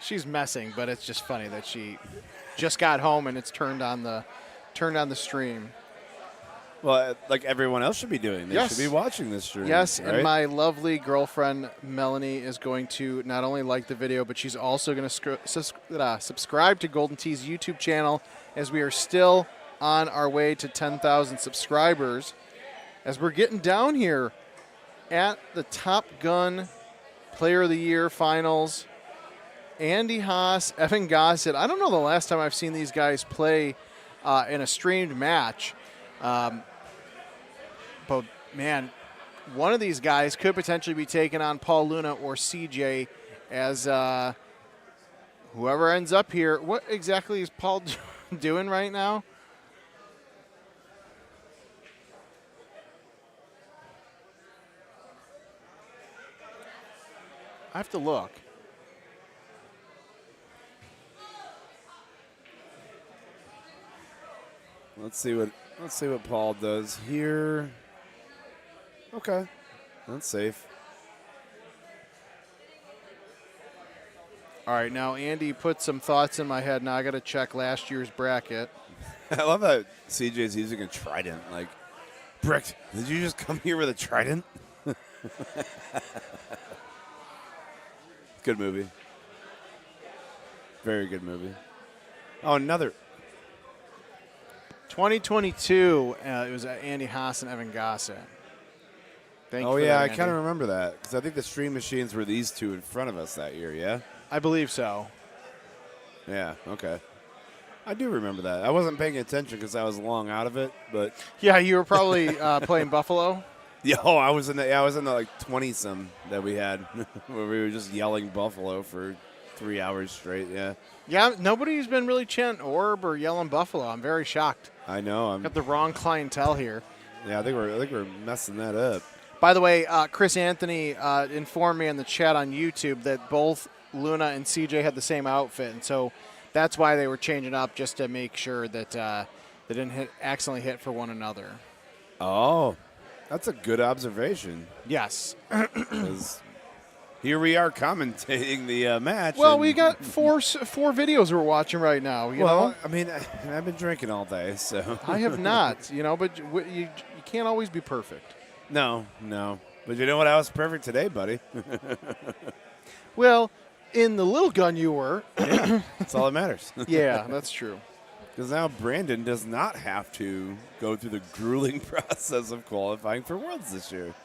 She's messing, but it's just funny that she just got home and it's turned on the stream. Well, like everyone else should be doing. They should be watching this stream. Yes, right? and my lovely girlfriend, Melanie, is going to not only like the video, but she's also going to subscribe to Golden Tea's YouTube channel, as we are still on our way to 10,000 subscribers. As we're getting down here at the Top Gun Player of the Year Finals, Andy Haas, Evan Gosset. I don't know the last time I've seen these guys play in a streamed match. But, man, one of these guys could potentially be taking on Paul Luna or CJ as whoever ends up here. What exactly is Paul doing right now? I have to look. Let's see what Paul does here. Okay, that's safe. All right, now Andy put some thoughts in my head. Now I got to check last year's bracket. I love that CJ's using a trident. Like, Brick, did you just come here with a trident? Good movie. Very good movie. Oh, another. 2022, it was Andy Haas and Evan Gosset. Thank you Oh, for yeah, that, I Andy. kind of remember that. Because I think the Stream Machines were these two in front of us that year, yeah? I believe so. Yeah, okay. I do remember that. I wasn't paying attention because I was long out of it, but. Yeah, you were probably playing Buffalo. Yeah, oh, I was in the like 20-some that we had where we were just yelling Buffalo for 3 hours straight, yeah. Yeah, nobody's been really chanting Orb or yelling Buffalo. I'm very shocked. I know. I'm got the wrong clientele here. Yeah, I think we're messing that up. By the way, Chris Anthony informed me in the chat on YouTube that both Luna and CJ had the same outfit, and so that's why they were changing up, just to make sure that they didn't accidentally hit for one another. Oh, that's a good observation. Yes. 'Cause here we are commentating the match. Well, and- we got four videos we're watching right now. You know? I mean, I've been drinking all day, so. I have not, but you can't always be perfect. No. But you know what? I was perfect today, buddy. Well, in the little gun you were. Yeah, that's all that matters. Yeah, that's true. Because now Brandon does not have to go through the grueling process of qualifying for Worlds this year.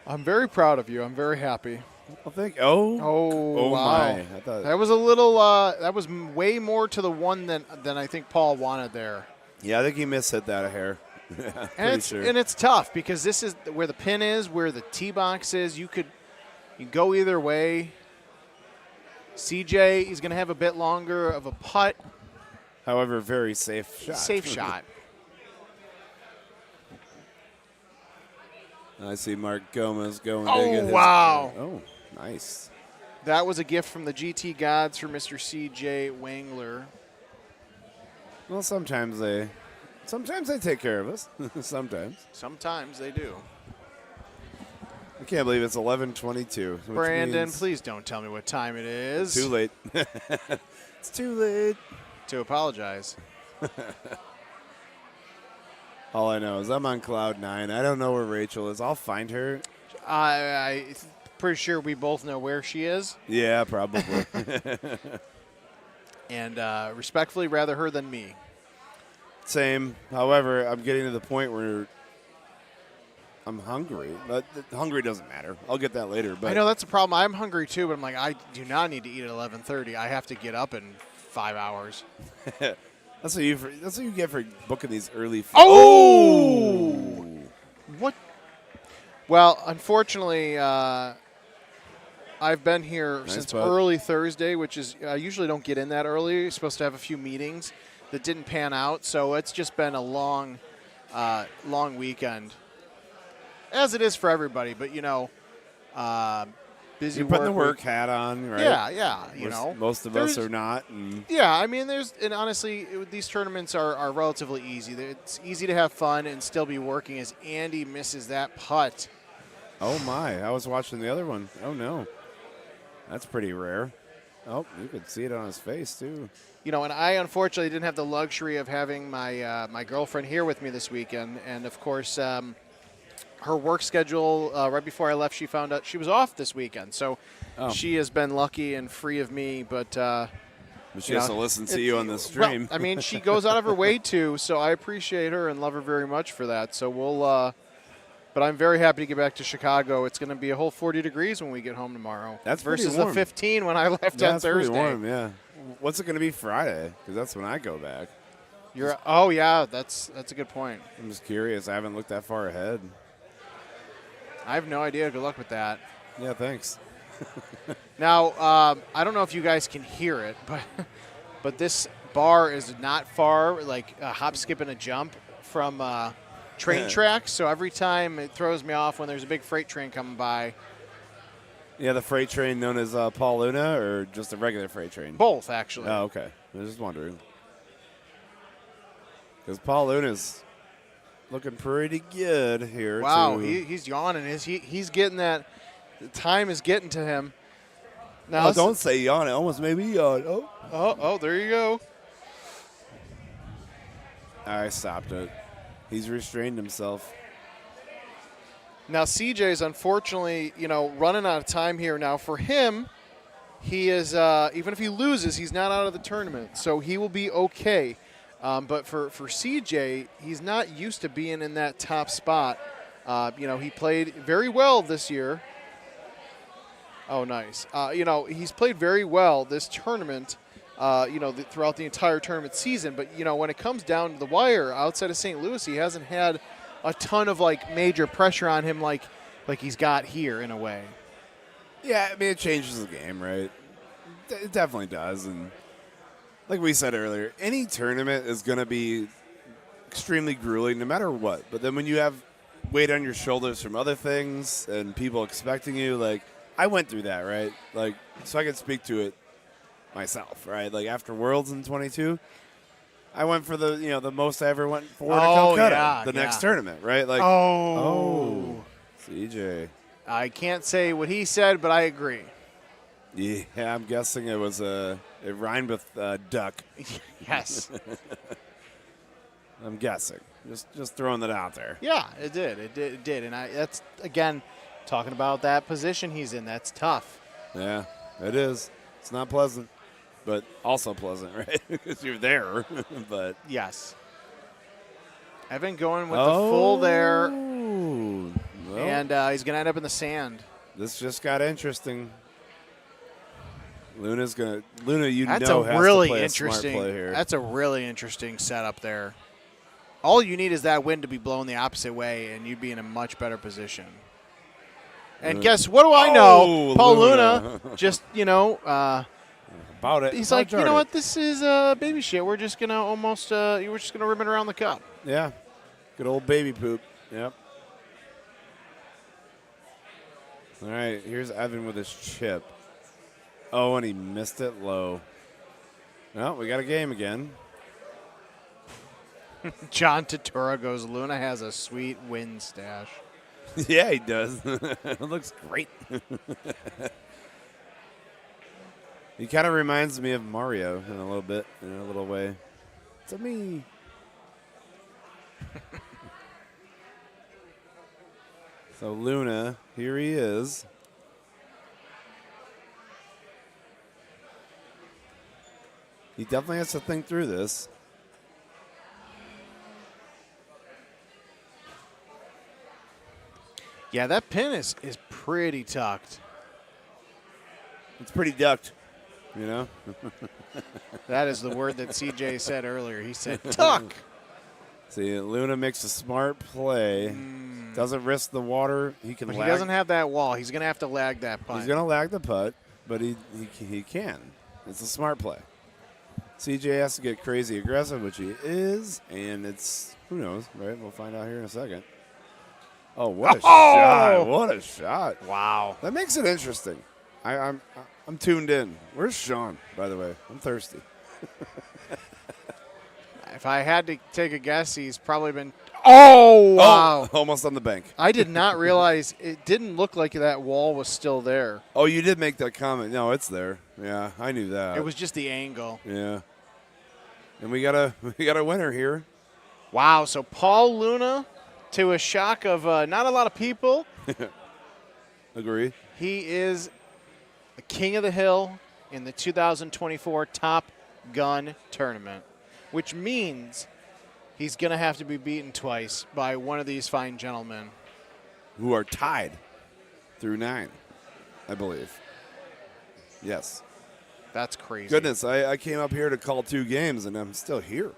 I'm very proud of you. I'm very happy. Well, thank you. Oh, wow. my. I thought That was a little, that was way more to the one than I think Paul wanted there. Yeah, I think he mishit that a hair. And it's tough because this is where the pin is, where the tee box is. You go either way. CJ is going to have a bit longer of a putt. However, very safe shot. Safe shot. I see Mark Gomez going Oh, to get his. wow. Oh, nice. That was a gift from the GT gods for Mr. CJ Wangler. Well, sometimes they take care of us. Sometimes they do. I can't believe it's 11:22. Brandon, please don't tell me what time it is. Too late. It's too late to apologize. All I know is I'm on cloud 9. I don't know where Rachel is. I'll find her. I'm pretty sure we both know where she is. Yeah, probably. And respectfully, rather her than me. Same. However, I'm getting to the point where I'm hungry. But hungry doesn't matter. I'll get that later. But I know that's a problem. I'm hungry too, but I'm like, I do not need to eat at 11:30. I have to get up in 5 hours. That's what you get for booking these early. Oh! What? Well, unfortunately, I've been here since early Thursday, which is I usually don't get in that early. You're supposed to have a few meetings that didn't pan out, so it's just been a long weekend, as it is for everybody. But busy. You're putting the work hat on, right? Yeah. Most of us are not. Yeah, I mean, and honestly, these tournaments are relatively easy. It's easy to have fun and still be working. As Andy misses that putt. Oh my! I was watching the other one. Oh no, that's pretty rare. Oh, you could see it on his face too. And I unfortunately didn't have the luxury of having my my girlfriend here with me this weekend, and of course. Her work schedule, right before I left, she found out she was off this weekend. So she has been lucky and free of me. But she has to listen to you on the stream. Well, I mean, she goes out of her way to, so I appreciate her and love her very much for that. So but I'm very happy to get back to Chicago. It's going to be a whole 40 degrees when we get home tomorrow. That's versus warm. the 15 when I left on Thursday. Pretty warm, yeah. What's it going to be Friday? Because that's when I go back. Oh yeah, that's a good point. I'm just curious. I haven't looked that far ahead. I have no idea. Good luck with that. Yeah, thanks. Now, I don't know if you guys can hear it, but this bar is not far, like a hop, skip, and a jump from train tracks. So every time it throws me off when there's a big freight train coming by. Yeah, the freight train known as Paul Luna, or just a regular freight train? Both, actually. Oh, okay. I was just wondering. Because Paul Luna's looking pretty good here. Wow, he's yawning. He's getting that. The time is getting to him. Now, don't say yawn. It almost made me yawn. Oh, there you go. I stopped it. He's restrained himself. Now, CJ's unfortunately, running out of time here. Now, for him, he is, even if he loses, he's not out of the tournament. So he will be okay. But for CJ, he's not used to being in that top spot. He played very well this year. Oh, nice. He's played very well this tournament, throughout the entire tournament season. But, when it comes down to the wire, outside of St. Louis, he hasn't had a ton of, major pressure on him like he's got here in a way. Yeah, I mean, it changes the game, right? It definitely does. And like we said earlier, any tournament is going to be extremely grueling no matter what. But then when you have weight on your shoulders from other things and people expecting you, I went through that, right? So I can speak to it myself, right? After Worlds in 22, I went for the most I ever went for to Calcutta, next tournament, right? CJ. I can't say what he said, but I agree. Yeah, I'm guessing it was it rhymed with duck. Yes. I'm guessing. Just throwing that out there. Yeah, it did. It did. And that's, again, talking about that position he's in. That's tough. Yeah, it is. It's not pleasant, but also pleasant, right? Because you're there. But yes. Evan going with the full there. Well, and he's going to end up in the sand. This just got interesting. Luna, that's has a really to play interesting. A smart play here. That's a really interesting setup there. All you need is that wind to be blowing the opposite way, and you'd be in a much better position. And guess what do I know? Paul Luna just, about it. He's like, you know what? This is baby shit. We're just gonna almost, we're just gonna ribbon around the cup. Yeah, good old baby poop. Yep. All right, here's Evan with his chip. Oh, and he missed it low. Well, we got a game again. John Tatura goes, Luna has a sweet win stash. Yeah, he does. It looks great. He kind of reminds me of Mario in a little way. It's me. So Luna, here he is. He definitely has to think through this. Yeah, that pin is pretty tucked. It's pretty ducked, you know? That is the word that CJ said earlier. He said tuck. See, Luna makes a smart play. Doesn't risk the water. He can. But lag. he doesn't have that wall. He's going to have to lag that putt. He's going to lag the putt, but he can. It's a smart play. CJ has to get crazy aggressive, which he is, and it's, who knows, right? We'll find out here in a second. Oh, what a shot. What a shot. Wow. That makes it interesting. I'm tuned in. Where's Sean, by the way? I'm thirsty. If I had to take a guess, he's probably been – oh, wow. Oh, almost on the bank. I did not realize – it didn't look like that wall was still there. Oh, you did make that comment. No, it's there. Yeah, I knew that. It was just the angle. Yeah. And we got a winner here. Wow, so Paul Luna, to a shock of not a lot of people. Agree. He is the king of the hill in the 2024 Top Gun tournament, which means he's going to have to be beaten twice by one of these fine gentlemen. Who are tied through 9, I believe. Yes. That's crazy. Goodness, I came up here to call 2 games, and I'm still here.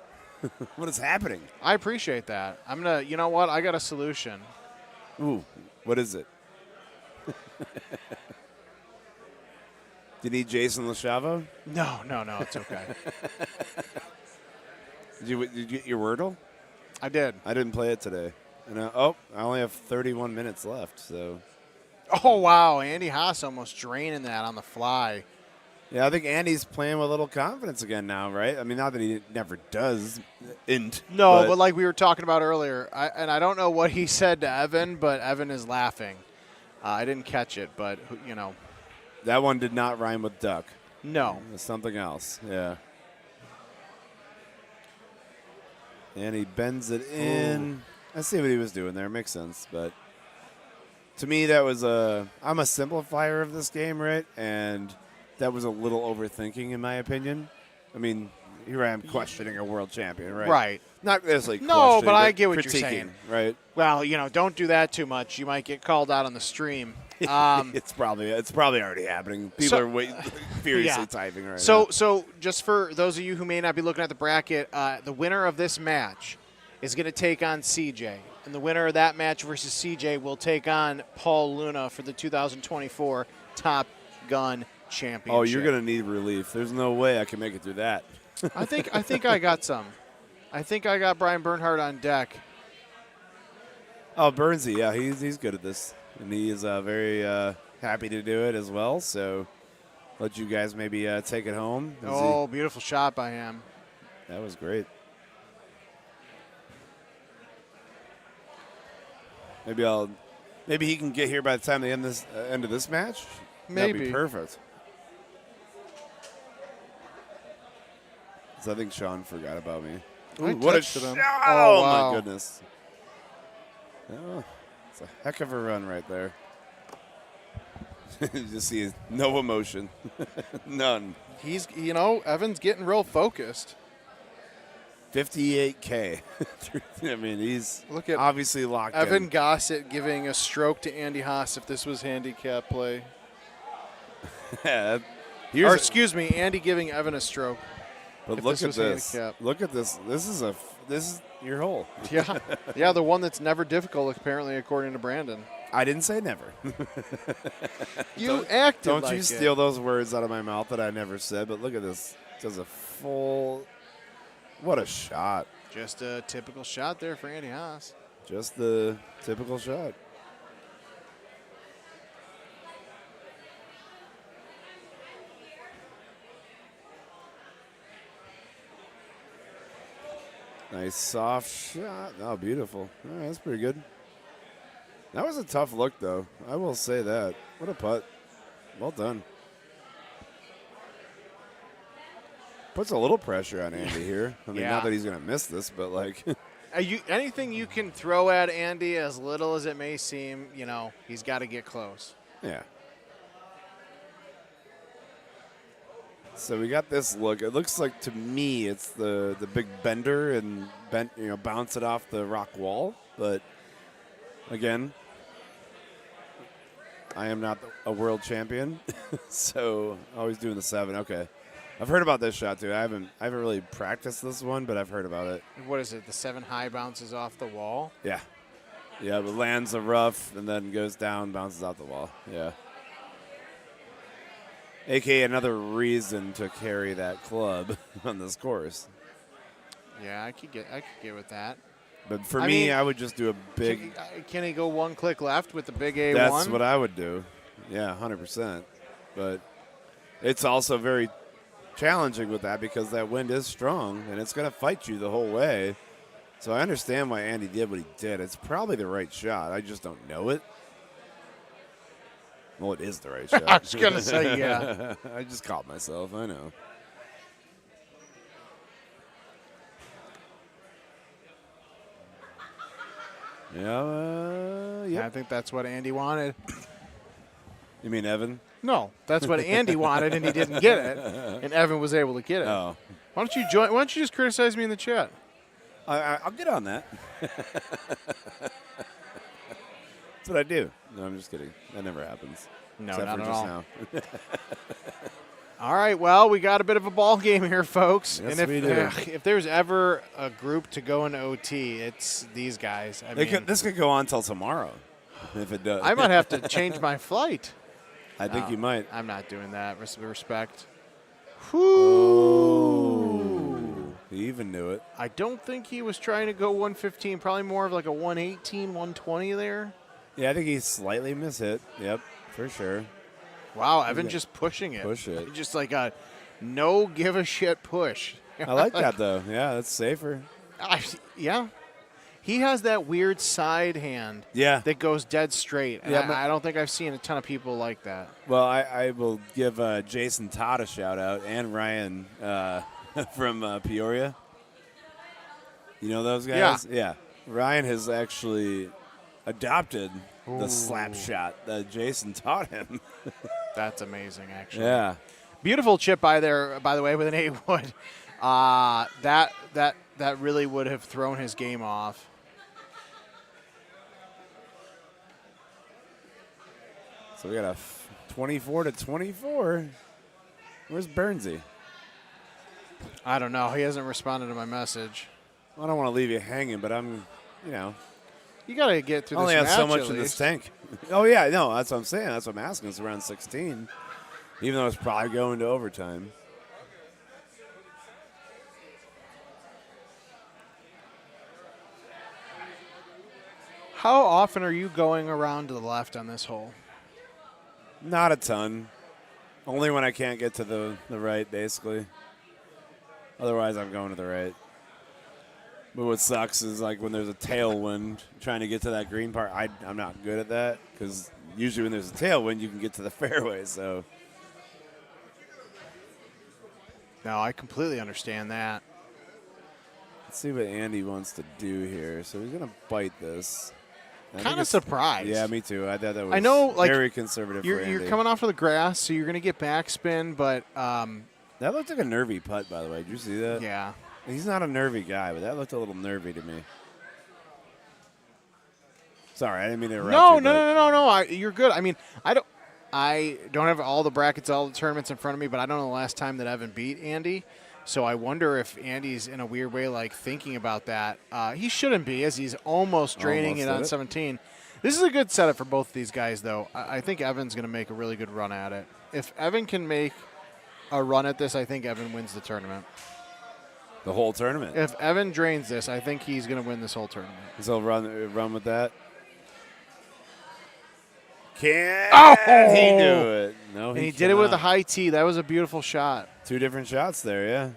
What is happening? I appreciate that. I'm gonna. You know what? I got a solution. Ooh, what is it? Do you need Jason LaChavo? No, it's okay. Did you get your Wordle? I did. I didn't play it today. And I only have 31 minutes left. So. Oh wow, Andy Haas almost draining that on the fly. Yeah, I think Andy's playing with a little confidence again now, right? I mean, not that he never does. No, but like we were talking about earlier, I don't know what he said to Evan, but Evan is laughing. I didn't catch it, but you know. That one did not rhyme with duck. No. It was something else, yeah. And he bends it in. I see what he was doing there. Makes sense, but to me, that was I'm a simplifier of this game, right? And that was a little overthinking, in my opinion. I mean, here I am questioning a world champion, right? Right. Not necessarily No, but I questioning, get what you're critiquing, saying. right? Well, you know, don't do that too much. You might get called out on the stream. It's probably already happening. People are furiously typing right now. So just for those of you who may not be looking at the bracket, the winner of this match is going to take on CJ. And the winner of that match versus CJ will take on Paul Luna for the 2024 Top Gun Championship. Oh, you're going to need relief. There's no way I can make it through that. I think I got some. I think I got Brian Bernhardt on deck. Oh, Burnsy, yeah, he's good at this. And he is very happy to do it as well. So let you guys maybe take it home. Beautiful shot by him. That was great. Maybe he can get here by the time they end of this match. Maybe. That'd be perfect. So I think Sean forgot about me. I What a touched him. shot! Oh, Oh, wow. my goodness. Oh, it's a heck of a run right there. You just see no emotion. None. Evan's getting real focused. 58K. I mean, he's obviously locked in. Evan Gosset giving a stroke to Andy Haas if this was handicap play. Excuse me, Andy giving Evan a stroke. But if look this at was this. handicap. Look at this. This is your hole. Yeah, the one that's never difficult, apparently, according to Brandon. I didn't say never. You acted Don't like you it. steal those words out of my mouth that I never said. But look at this. Does a full. What a shot. Just a typical shot there for Andy Haas. Just the typical shot. Nice soft shot. Oh, beautiful. All right, that's pretty good. That was a tough look, though. I will say that. What a putt. Well done. Puts a little pressure on Andy here. I mean, Yeah. not that he's going to miss this, but like. Anything you can throw at Andy, as little as it may seem, he's got to get close. Yeah. So we got this look. It looks like, to me, it's the big bender and bounce it off the rock wall. But again, I am not a world champion, so always doing the 7. Okay, I've heard about this shot too. I haven't really practiced this one, but I've heard about it. What is it? The 7 high bounces off the wall? Yeah, but lands a rough and then goes down, bounces out the wall. Yeah. AKA another reason to carry that club on this course. Yeah, I could get with that. But for me, I would just do a big. Can he go one click left with the big A1? That's what I would do. Yeah, 100%. But it's also very challenging with that because that wind is strong and it's going to fight you the whole way. So I understand why Andy did what he did. It's probably the right shot. I just don't know it. Well, it is the right shot. I was going to say, yeah. I just caught myself. I know. Yeah. I think that's what Andy wanted. You mean Evan? No, that's what Andy wanted, and he didn't get it, and Evan was able to get it. Oh. Why don't you join? Why don't you just criticize me in the chat? I'll get on that. That's what I do. No, I'm just kidding. That never happens. No, Except not for at just all. now. All right, well, we got a bit of a ball game here, folks. Yes, and we do. If there's ever a group to go into OT, it's these guys. I mean, This could go on till tomorrow, if it does. I might have to change my flight. I think you might. I'm not doing that. Respect. Oh, he even knew it. I don't think he was trying to go 115. Probably more of like a 118, 120 there. Yeah, I think he slightly mishit. Yep, for sure. Wow, Evan just pushing it. Push it. Just like a no give a shit push. I like that, though. Yeah, that's safer. Yeah. He has that weird side hand that goes dead straight. And Yeah, I don't think I've seen a ton of people like that. Well, I will give Jason Todd a shout-out and Ryan from Peoria. You know those guys? Yeah. Ryan has actually adopted the slap shot that Jason taught him. That's amazing, actually. Yeah. Beautiful chip by there, by the way, with an 8-wood. That really would have thrown his game off. So we got a 24-24. Where's Burnsy? I don't know. He hasn't responded to my message. I don't want to leave you hanging, but I'm, You got to get through I only this have so match much at in this least. tank. Oh, yeah, no, that's what I'm saying. That's what I'm asking. It's around 16, even though it's probably going to overtime. How often are you going around to the left on this hole? Not a ton. Only when I can't get to the right, basically. Otherwise, I'm going to the right. But what sucks is like when there's a tailwind, trying to get to that green part, I'm not good at that because usually when there's a tailwind, you can get to the fairway. So No, I completely understand that. let's see what Andy wants to do here. So he's going to bite this. I think Kind of it's- surprised. Yeah, me too. I thought that was I know, like, very conservative You're, for Andy. you're coming off of the grass, so you're going to get backspin, but That looked like a nervy putt, by the way. Did you see that? Yeah. He's not a nervy guy, but that looked a little nervy to me. Sorry, I didn't mean to interrupt you. No. You're good. I mean, I don't have all the brackets, all the tournaments in front of me, but I don't know the last time that Evan beat Andy. So I wonder if Andy's in a weird way like thinking about that. He shouldn't be, as he's almost draining Almost it did on it. 17. This is a good setup for both of these guys, though. I think Evan's going to make a really good run at it. If Evan can make a run at this, I think Evan wins the tournament. The whole tournament. If Evan drains this, I think he's going to win this whole tournament. So run with that. Can't. Oh! He knew it. No, And he he did it with a cannot. high tee. That was a beautiful shot. Two different shots there, yeah.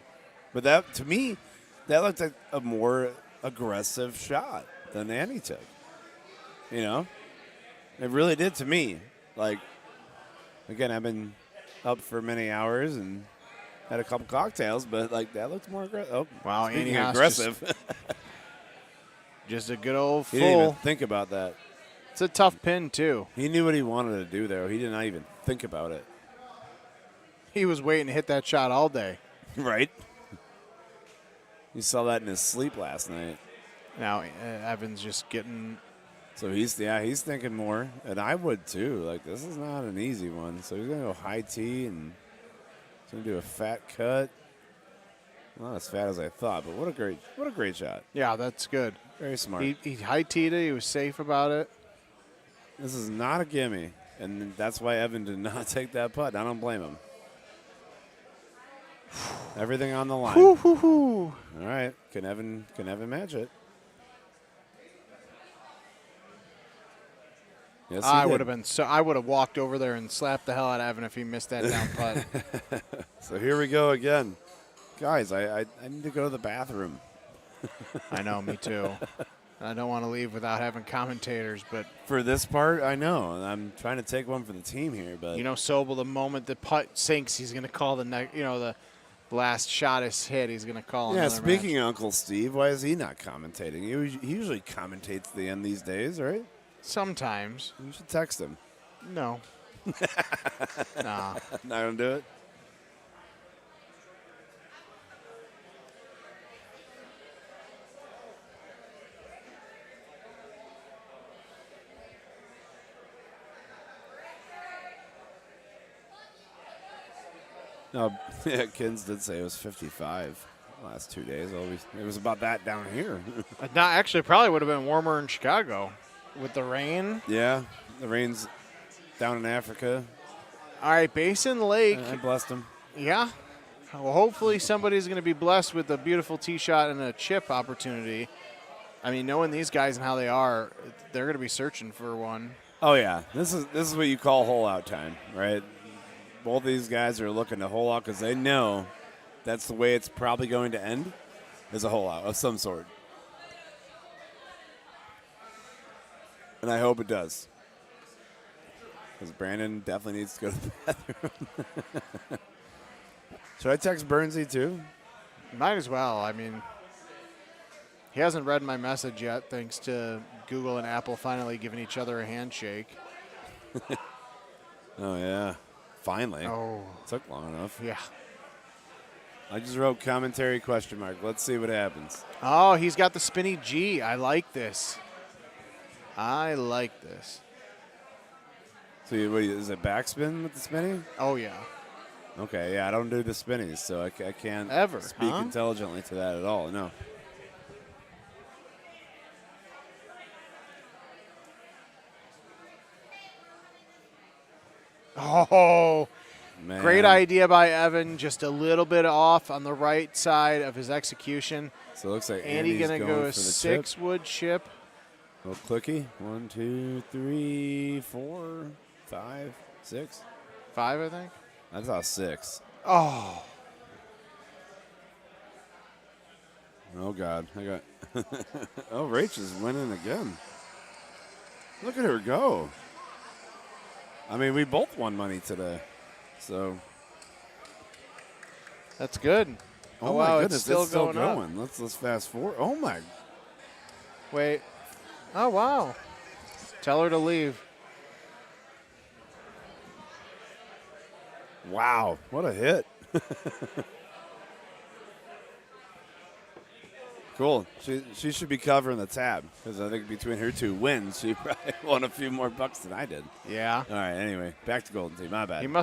But that, to me, that looked like a more aggressive shot than Andy took. You know? It really did to me. Like, again, I've been up for many hours and had a couple cocktails, but, like, that looked more aggressive. Oh, Wow, speaking Andy of Haas aggressive. Just a good old He didn't even full. think about that. It's a tough pin, too. He knew what he wanted to do there. He did not even think about it. He was waiting to hit that shot all day. Right? You saw that in his sleep last night. Now Evan's just getting. So he's thinking more, and I would too. Like, this is not an easy one. So he's gonna go high tee and he's gonna do a fat cut. Not as fat as I thought, but what a great shot. Yeah, that's good. Very smart. He high teed it. He was safe about it. This is not a gimme, and that's why Evan did not take that putt. I don't blame him. Everything on the line. All right, can Evan match it? Yes, he I did. would have been so. I would have walked over there and slapped the hell out of Evan if he missed that down putt. So here we go again. Guys, I need to go to the bathroom. I know, me too. I don't want to leave without having commentators, but For this part, I know. And I'm trying to take one for the team here, but you know, Sobel, the moment the putt sinks, he's going to call the last shot is hit. He's going to call. yeah. another Speaking of Uncle Steve, why is he not commentating? He usually commentates the end these days, right? match. Sometimes. You should text him. No. Nah. Not gonna do it. No, yeah, Kins did say it was 55 the last 2 days. It was about that down here. Not actually, probably would have been warmer in Chicago with the rain. Yeah, the rain's down in Africa. All right, Basin Lake. I blessed him. Yeah. Well, hopefully somebody's going to be blessed with a beautiful tee shot and a chip opportunity. I mean, knowing these guys and how they are, they're going to be searching for one. Oh yeah, this is what you call hole out time, right? Both these guys are looking to hole out because they know that's the way it's probably going to end, is a hole out of some sort. And I hope it does. Because Brandon definitely needs to go to the bathroom. Should I text Burnsy too? Might as well. I mean, he hasn't read my message yet, thanks to Google and Apple finally giving each other a handshake. Oh, yeah. Finally. Oh. Took long enough. Yeah. I just wrote commentary question mark. Let's see what happens. Oh, he's got the spinny G. I like this. I like this. So, is it backspin with the spinny? Oh, yeah. Okay, yeah, I don't do the spinnies, so I can't ever speak intelligently to that at all. No. Oh, Man. Great idea by Evan. Just a little bit off on the right side of his execution. So it looks like Andy Andy's going to going go for a the 6 wood chip. A little clicky. 1, 2, 3, 4, 5, 6. 5, I think. I thought 6. Oh. Oh, God. I got. Oh, Rach is winning again. Look at her go. I mean, we both won money today. So. That's good. Oh, wow, my goodness. it's still It's still going up. going. Let's fast forward. Oh, my. Wait. Oh, wow. Tell her to leave. Wow. What a hit. Cool. She should be covering the tab because I think between her 2 wins, she probably won a few more bucks than I did. Yeah. All right. Anyway, back to Golden Tee. My bad. He must